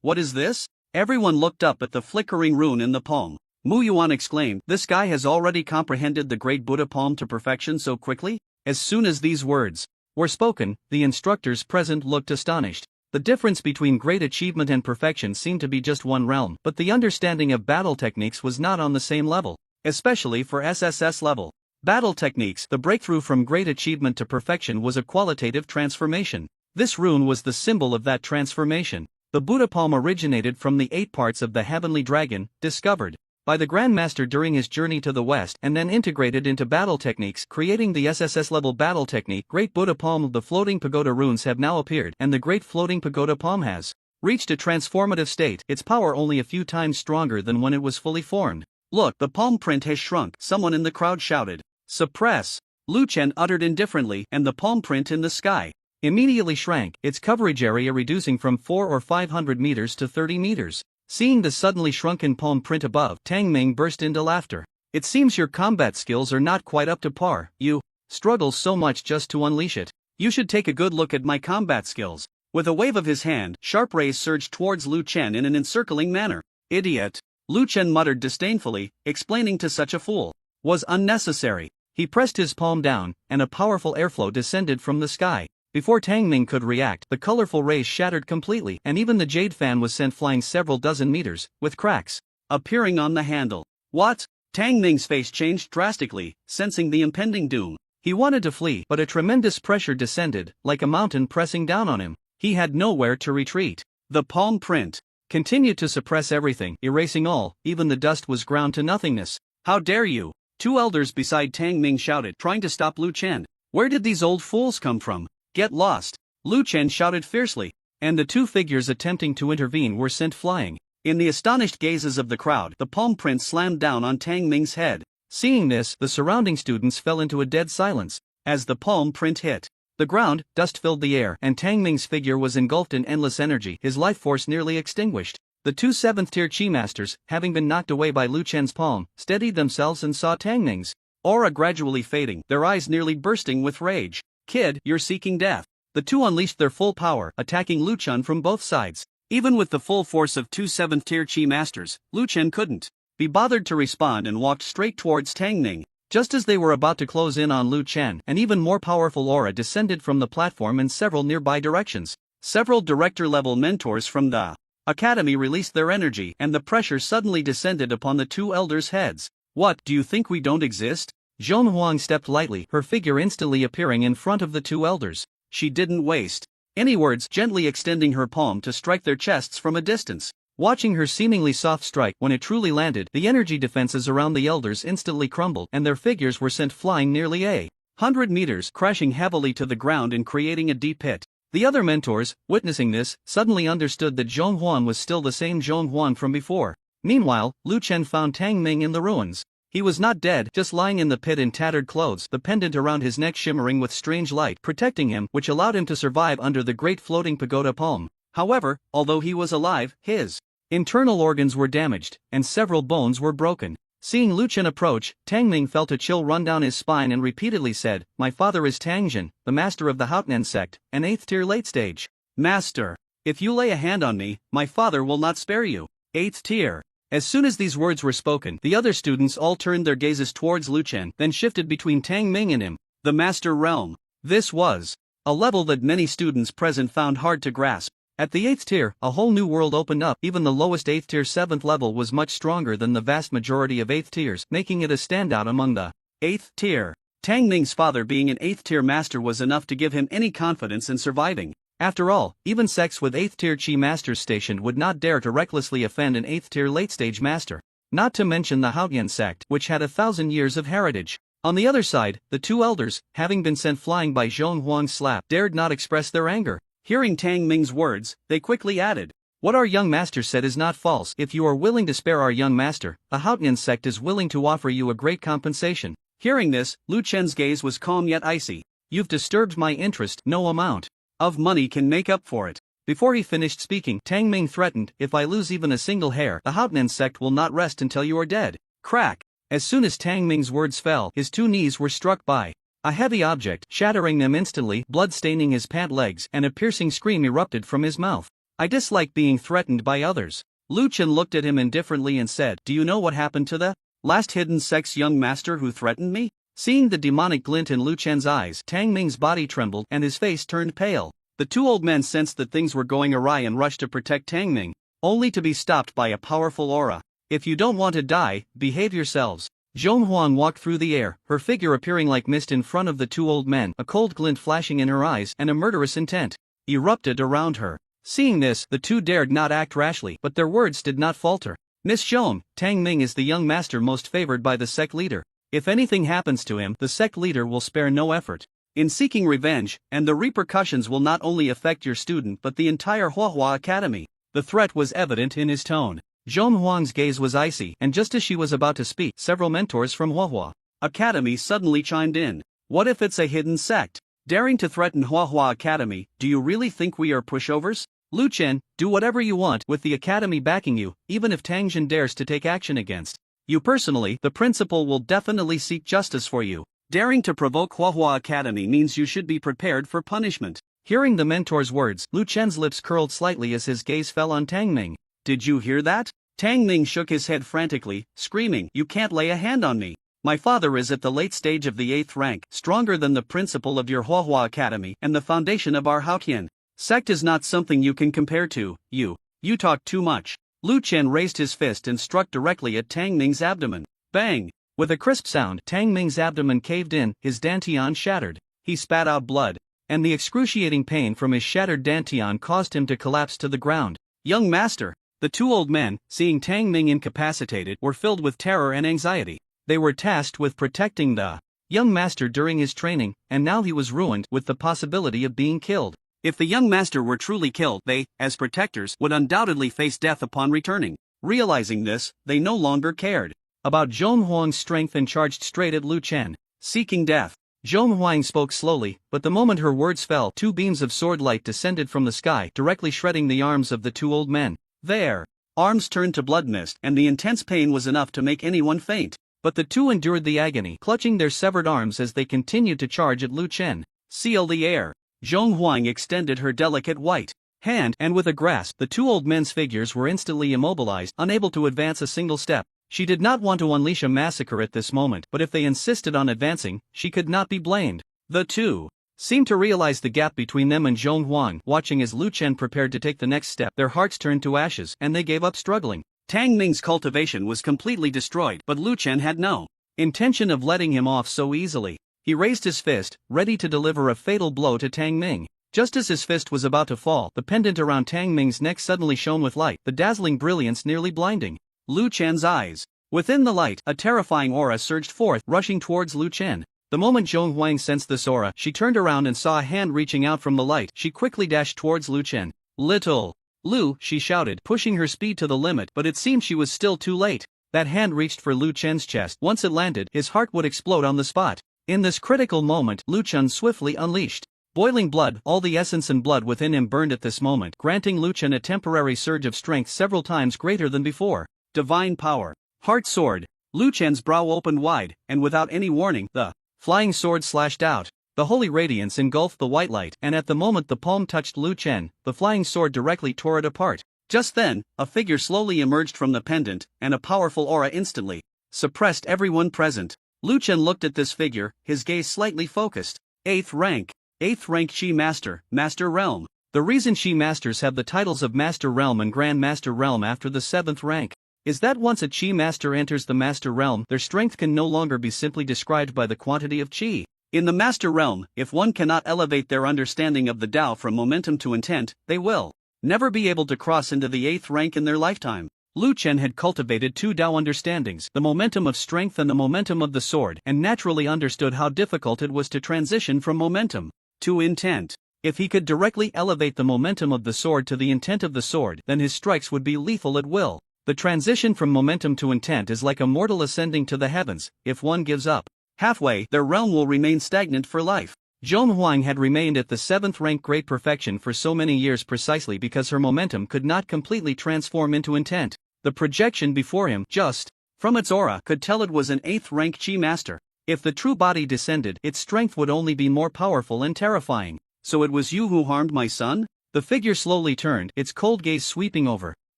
What is this? Everyone looked up at the flickering rune in the palm. Mu Yuan exclaimed, "This guy has already comprehended the great Buddha palm to perfection so quickly?" As soon as these words were spoken, the instructors present looked astonished. The difference between great achievement and perfection seemed to be just one realm, but the understanding of battle techniques was not on the same level, especially for SSS level battle techniques. The breakthrough from great achievement to perfection was a qualitative transformation. This rune was the symbol of that transformation. The Buddha palm originated from the 8 parts of the heavenly dragon, discovered by the Grand Master during his journey to the west, and then integrated into battle techniques, creating the SSS level battle technique. Great Buddha palm of the floating pagoda runes have now appeared, and the great floating pagoda palm has reached a transformative state, its power only a few times stronger than when it was fully formed. Look, the palm print has shrunk, someone in the crowd shouted. Suppress! Lu Chen uttered indifferently, and the palm print in the sky immediately shrank, its coverage area reducing from 400 or 500 meters to 30 meters. Seeing the suddenly shrunken palm print above, Tang Ming burst into laughter. "It seems your combat skills are not quite up to par. You struggle so much just to unleash it. You should take a good look at my combat skills." With a wave of his hand, sharp rays surged towards Lu Chen in an encircling manner. "Idiot!" Lu Chen muttered disdainfully, explaining to such a fool was unnecessary. He pressed his palm down, and a powerful airflow descended from the sky. Before Tang Ming could react, the colorful rays shattered completely, and even the jade fan was sent flying several dozen meters, with cracks appearing on the handle. What? Tang Ming's face changed drastically, sensing the impending doom. He wanted to flee, but a tremendous pressure descended, like a mountain pressing down on him. He had nowhere to retreat. The palm print continued to suppress everything, erasing all, even the dust was ground to nothingness. "How dare you!" 2 elders beside Tang Ming shouted, trying to stop Lu Chen. "Where did these old fools come from? Get lost!" Lu Chen shouted fiercely, and the 2 figures attempting to intervene were sent flying. In the astonished gazes of the crowd, the palm print slammed down on Tang Ming's head. Seeing this, the surrounding students fell into a dead silence. As the palm print hit the ground, dust filled the air, and Tang Ming's figure was engulfed in endless energy, his life force nearly extinguished. The 2 7th-tier Chi Masters, having been knocked away by Lu Chen's palm, steadied themselves and saw Tang Ming's aura gradually fading, their eyes nearly bursting with rage. "Kid, you're seeking death." The 2 unleashed their full power, attacking Lu Chen from both sides. Even with the full force of 2 7th-tier Chi Masters, Lu Chen couldn't be bothered to respond and walked straight towards Tang Ning. Just as they were about to close in on Lu Chen, an even more powerful aura descended from the platform in several nearby directions. Several director-level mentors from the academy released their energy, and the pressure suddenly descended upon the 2 elders' heads. "What, do you think we don't exist?" Zhong Huang stepped lightly, her figure instantly appearing in front of the 2 elders. She didn't waste any words, gently extending her palm to strike their chests from a distance. Watching her seemingly soft strike, when it truly landed, the energy defenses around the elders instantly crumbled, and their figures were sent flying nearly 100 meters, crashing heavily to the ground and creating a deep pit. The other mentors, witnessing this, suddenly understood that Zhong Huan was still the same Zhong Huan from before. Meanwhile, Lu Chen found Tang Ming in the ruins. He was not dead, just lying in the pit in tattered clothes, the pendant around his neck shimmering with strange light protecting him, which allowed him to survive under the great floating pagoda palm. However, although he was alive, his internal organs were damaged, and several bones were broken. Seeing Lu Chen approach, Tang Ming felt a chill run down his spine and repeatedly said, "My father is Tang Jin, the master of the Haotian sect, an 8th tier late stage. Master, if you lay a hand on me, my father will not spare you. 8th tier." As soon as these words were spoken, the other students all turned their gazes towards Lu Chen, then shifted between Tang Ming and him. The Master Realm. This was a level that many students present found hard to grasp. At the 8th tier, a whole new world opened up. Even the lowest 8th tier 7th level was much stronger than the vast majority of 8th tiers, making it a standout among the 8th tier. Tang Ming's father being an 8th tier master was enough to give him any confidence in surviving. After all, even sects with 8th tier chi masters stationed would not dare to recklessly offend an 8th tier late stage master. Not to mention the Haotian sect, which had 1,000 years of heritage. On the other side, the two elders, having been sent flying by Zhong Huang's slap, dared not express their anger. Hearing Tang Ming's words, they quickly added, "What our young master said is not false. If you are willing to spare our young master, the Haotian sect is willing to offer you a great compensation." Hearing this, Lu Chen's gaze was calm yet icy. "You've disturbed my interest. No amount of money can make up for it." Before he finished speaking, Tang Ming threatened, "If I lose even a single hair, the Haotian sect will not rest until you are dead." Crack! As soon as Tang Ming's words fell, his two knees were struck by a heavy object, shattering them instantly, blood staining his pant legs, and a piercing scream erupted from his mouth. "I dislike being threatened by others." Lu Chen looked at him indifferently and said, "Do you know what happened to the last hidden sect's young master who threatened me?" Seeing the demonic glint in Lu Chen's eyes, Tang Ming's body trembled and his face turned pale. The two old men sensed that things were going awry and rushed to protect Tang Ming, only to be stopped by a powerful aura. "If you don't want to die, behave yourselves." Zhong Huang walked through the air, her figure appearing like mist in front of the two old men, a cold glint flashing in her eyes and a murderous intent erupted around her. Seeing this, the two dared not act rashly, but their words did not falter. "Miss Zhong, Tang Ming is the young master most favored by the sect leader. If anything happens to him, the sect leader will spare no effort in seeking revenge, and the repercussions will not only affect your student but the entire Huahua Academy." The threat was evident in his tone. Zhong Huang's gaze was icy, and just as she was about to speak, several mentors from Huahua Academy suddenly chimed in. "What if it's a hidden sect? Daring to threaten Huahua Academy, do you really think we are pushovers? Lu Chen, do whatever you want with the Academy backing you, even if Tang Jin dares to take action against you personally, the principal will definitely seek justice for you. Daring to provoke Huahua Academy means you should be prepared for punishment." Hearing the mentor's words, Lu Chen's lips curled slightly as his gaze fell on Tang Ming. "Did you hear that?" Tang Ming shook his head frantically, screaming, "You can't lay a hand on me. My father is at the late stage of the 8th rank, stronger than the principal of your Huahua Academy, and the foundation of our Haotian sect is not something you can compare to. You talk too much." Lu Chen raised his fist and struck directly at Tang Ming's abdomen. Bang! With a crisp sound, Tang Ming's abdomen caved in, his dantian shattered. He spat out blood, and the excruciating pain from his shattered dantian caused him to collapse to the ground. "Young master!" The two old men, seeing Tang Ming incapacitated, were filled with terror and anxiety. They were tasked with protecting the young master during his training, and now he was ruined with the possibility of being killed. If the young master were truly killed, they, as protectors, would undoubtedly face death upon returning. Realizing this, they no longer cared about Zhong Huang's strength and charged straight at Lu Chen, seeking death. Zhong Huang spoke slowly, but the moment her words fell, two beams of sword light descended from the sky, directly shredding the arms of the two old men. Their arms turned to blood mist, and the intense pain was enough to make anyone faint. But the two endured the agony, clutching their severed arms as they continued to charge at Lu Chen. "Seal the air." Zhong Huang extended her delicate white hand, and with a grasp, the two old men's figures were instantly immobilized, unable to advance a single step. She did not want to unleash a massacre at this moment, but if they insisted on advancing, she could not be blamed. The two seemed to realize the gap between them and Zhong Huang. Watching as Lu Chen prepared to take the next step, their hearts turned to ashes, and they gave up struggling. Tang Ming's cultivation was completely destroyed, but Lu Chen had no intention of letting him off so easily. He raised his fist, ready to deliver a fatal blow to Tang Ming. Just as his fist was about to fall, the pendant around Tang Ming's neck suddenly shone with light, the dazzling brilliance nearly blinding Lu Chen's eyes. Within the light, a terrifying aura surged forth, rushing towards Lu Chen. The moment Zhong Huang sensed this aura, she turned around and saw a hand reaching out from the light. She quickly dashed towards Lu Chen. "Little Lu," she shouted, pushing her speed to the limit, but it seemed she was still too late. That hand reached for Lu Chen's chest. Once it landed, his heart would explode on the spot. In this critical moment, Lu Chen swiftly unleashed boiling blood. All the essence and blood within him burned at this moment, granting Lu Chen a temporary surge of strength several times greater than before. Divine power. Heart sword. Lu Chen's brow opened wide, and without any warning, the flying sword slashed out. The holy radiance engulfed the white light, and at the moment the palm touched Lu Chen, the flying sword directly tore it apart. Just then, a figure slowly emerged from the pendant, and a powerful aura instantly suppressed everyone present. Lu Chen looked at this figure, his gaze slightly focused. 8th rank. 8th rank Chi Master, Master Realm. The reason Chi Masters have the titles of Master Realm and Grand Master Realm after the 7th rank is that once a Chi Master enters the Master Realm, their strength can no longer be simply described by the quantity of Chi. In the Master Realm, if one cannot elevate their understanding of the Tao from momentum to intent, they will never be able to cross into the 8th rank in their lifetime. Lu Chen had cultivated two Tao understandings, the momentum of strength and the momentum of the sword, and naturally understood how difficult it was to transition from momentum to intent. If he could directly elevate the momentum of the sword to the intent of the sword, then his strikes would be lethal at will. The transition from momentum to intent is like a mortal ascending to the heavens. If one gives up halfway, their realm will remain stagnant for life. Zhong Huang had remained at the 7th rank great perfection for so many years precisely because her momentum could not completely transform into intent. The projection before him, just from its aura, could tell it was an 8th rank Chi Master. If the true body descended, its strength would only be more powerful and terrifying. So it was you who harmed my son? The figure slowly turned, its cold gaze sweeping over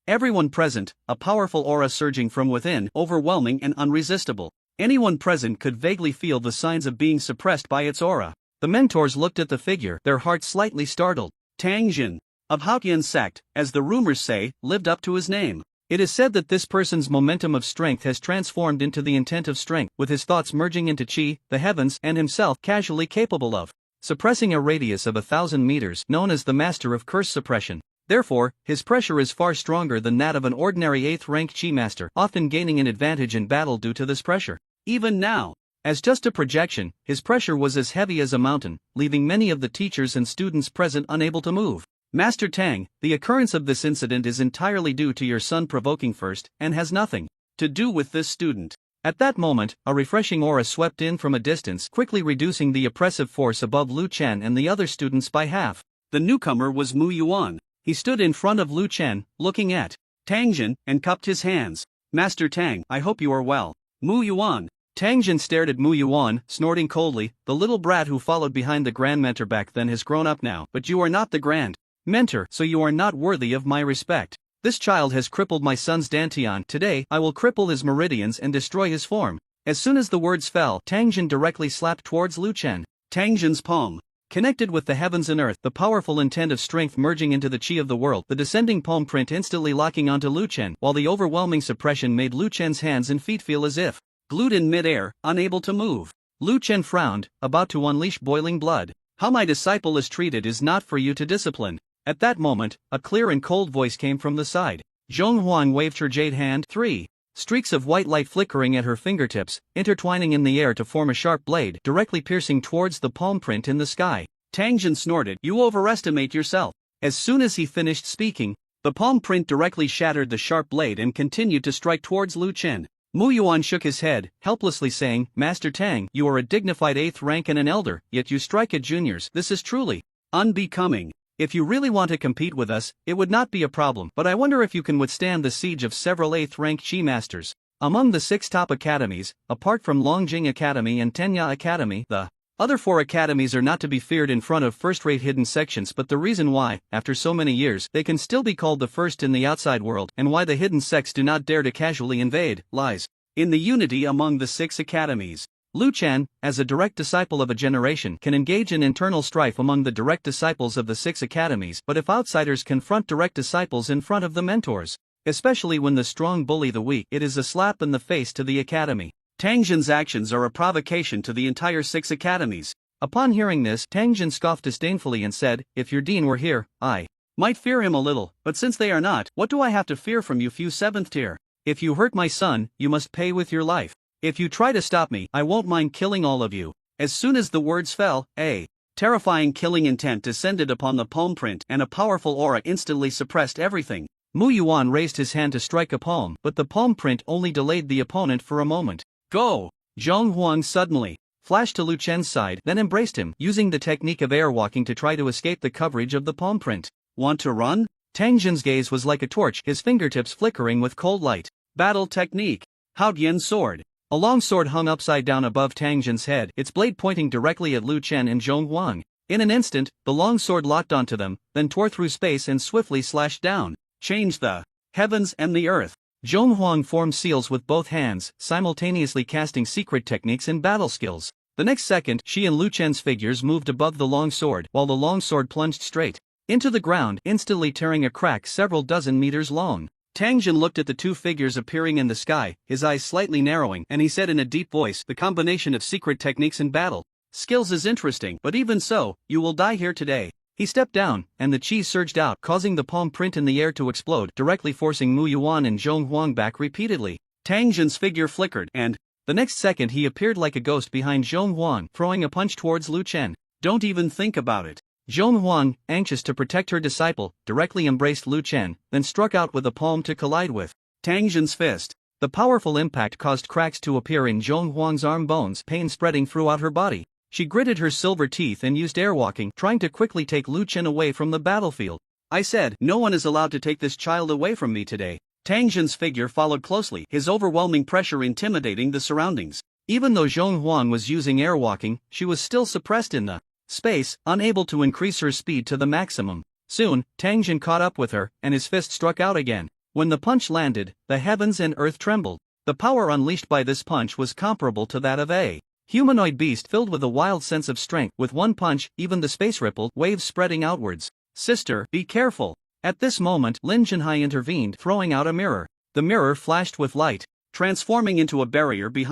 everyone present, a powerful aura surging from within, overwhelming and unresistible. Anyone present could vaguely feel the signs of being suppressed by its aura. The mentors looked at the figure, their hearts slightly startled. Tang Jin, of Haotian sect, as the rumors say, lived up to his name. It is said that this person's momentum of strength has transformed into the intent of strength, with his thoughts merging into Qi, the heavens, and himself casually capable of suppressing a radius of 1,000 meters, known as the Master of Curse Suppression. Therefore, his pressure is far stronger than that of an ordinary 8th rank Chi Master, often gaining an advantage in battle due to this pressure. Even now, as just a projection, his pressure was as heavy as a mountain, leaving many of the teachers and students present unable to move. Master Tang, the occurrence of this incident is entirely due to your son provoking first, and has nothing to do with this student. At that moment, a refreshing aura swept in from a distance, quickly reducing the oppressive force above Lu Chen and the other students by half. The newcomer was Mu Yuan. He stood in front of Lu Chen, looking at Tang Jin, and cupped his hands. Master Tang, I hope you are well. Mu Yuan. Tang Jin stared at Mu Yuan, snorting coldly. The little brat who followed behind the Grand Mentor back then has grown up now, but you are not the Grand Mentor, so you are not worthy of my respect. This child has crippled my son's Dantian. Today, I will cripple his meridians and destroy his form. As soon as the words fell, Tang Jin directly slapped towards Lu Chen. Tang Jin's palm connected with the heavens and earth, the powerful intent of strength merging into the chi of the world, the descending palm print instantly locking onto Lu Chen, while the overwhelming suppression made Lu Chen's hands and feet feel as if glued in mid-air, unable to move. Lu Chen frowned, about to unleash boiling blood. How my disciple is treated is not for you to discipline. At that moment, a clear and cold voice came from the side. Zhong Huang waved her jade hand. 3 streaks of white light flickering at her fingertips, intertwining in the air to form a sharp blade, directly piercing towards the palm print in the sky. Tang Jin snorted. You overestimate yourself. As soon as he finished speaking, the palm print directly shattered the sharp blade and continued to strike towards Lu Chen. Mu Yuan shook his head, helplessly saying, Master Tang, you are a dignified 8th rank and an elder, yet you strike at juniors. This is truly unbecoming. If you really want to compete with us, it would not be a problem, but I wonder if you can withstand the siege of several 8th rank Chi Masters. Among the 6 top academies, apart from Longjing Academy and Tenya Academy, the other 4 academies are not to be feared in front of first-rate hidden sections, but the reason why, after so many years, they can still be called the first in the outside world, and why the hidden sects do not dare to casually invade, lies in the unity among the 6 academies. Lu Chen, as a direct disciple of a generation, can engage in internal strife among the direct disciples of the 6 academies, but if outsiders confront direct disciples in front of the mentors, especially when the strong bully the weak, it is a slap in the face to the academy. Tang Jin's actions are a provocation to the entire 6 academies. Upon hearing this, Tang Jin scoffed disdainfully and said, If your dean were here, I might fear him a little, but since they are not, what do I have to fear from you few 7th tier? If you hurt my son, you must pay with your life. If you try to stop me, I won't mind killing all of you. As soon as the words fell, a terrifying killing intent descended upon the palm print and a powerful aura instantly suppressed everything. Mu Yuan raised his hand to strike a palm, but the palm print only delayed the opponent for a moment. Go! Zhong Huang suddenly flashed to Lu Chen's side, then embraced him, using the technique of airwalking to try to escape the coverage of the palm print. Want to run? Tang Jin's gaze was like a torch, his fingertips flickering with cold light. Battle technique. Hao Dian's sword. A long sword hung upside down above Tang Jin's head, its blade pointing directly at Lu Chen and Zhong Huang. In an instant, the long sword locked onto them, then tore through space and swiftly slashed down. Change the heavens and the earth. Zhong Huang formed seals with both hands, simultaneously casting secret techniques and battle skills. The next second, she and Lu Chen's figures moved above the long sword, while the long sword plunged straight into the ground, instantly tearing a crack several dozen meters long. Tang Jin looked at the two figures appearing in the sky, his eyes slightly narrowing, and he said in a deep voice, "The combination of secret techniques and battle skills is interesting, but even so, you will die here today." He stepped down, and the chi surged out, causing the palm print in the air to explode, directly forcing Mu Yuan and Zhong Huang back repeatedly. Tang Jin's figure flickered, and the next second he appeared like a ghost behind Zhong Huang, throwing a punch towards Lu Chen. "Don't even think about it." Zhong Huang, anxious to protect her disciple, directly embraced Lu Chen, then struck out with a palm to collide with Tang Jin's fist. The powerful impact caused cracks to appear in Zhong Huang's arm bones, pain spreading throughout her body. She gritted her silver teeth and used airwalking, trying to quickly take Lu Chen away from the battlefield. "I said, no one is allowed to take this child away from me today." Tang Jin's figure followed closely, his overwhelming pressure intimidating the surroundings. Even though Zhong Huang was using airwalking, she was still suppressed in the space, unable to increase her speed to the maximum. Soon, Tang Jin caught up with her, and his fist struck out again. When the punch landed, the heavens and earth trembled. The power unleashed by this punch was comparable to that of a humanoid beast filled with a wild sense of strength. With one punch, even the space rippled, waves spreading outwards. "Sister, be careful." At this moment, Lin Jinhai intervened, throwing out a mirror. The mirror flashed with light, transforming into a barrier behind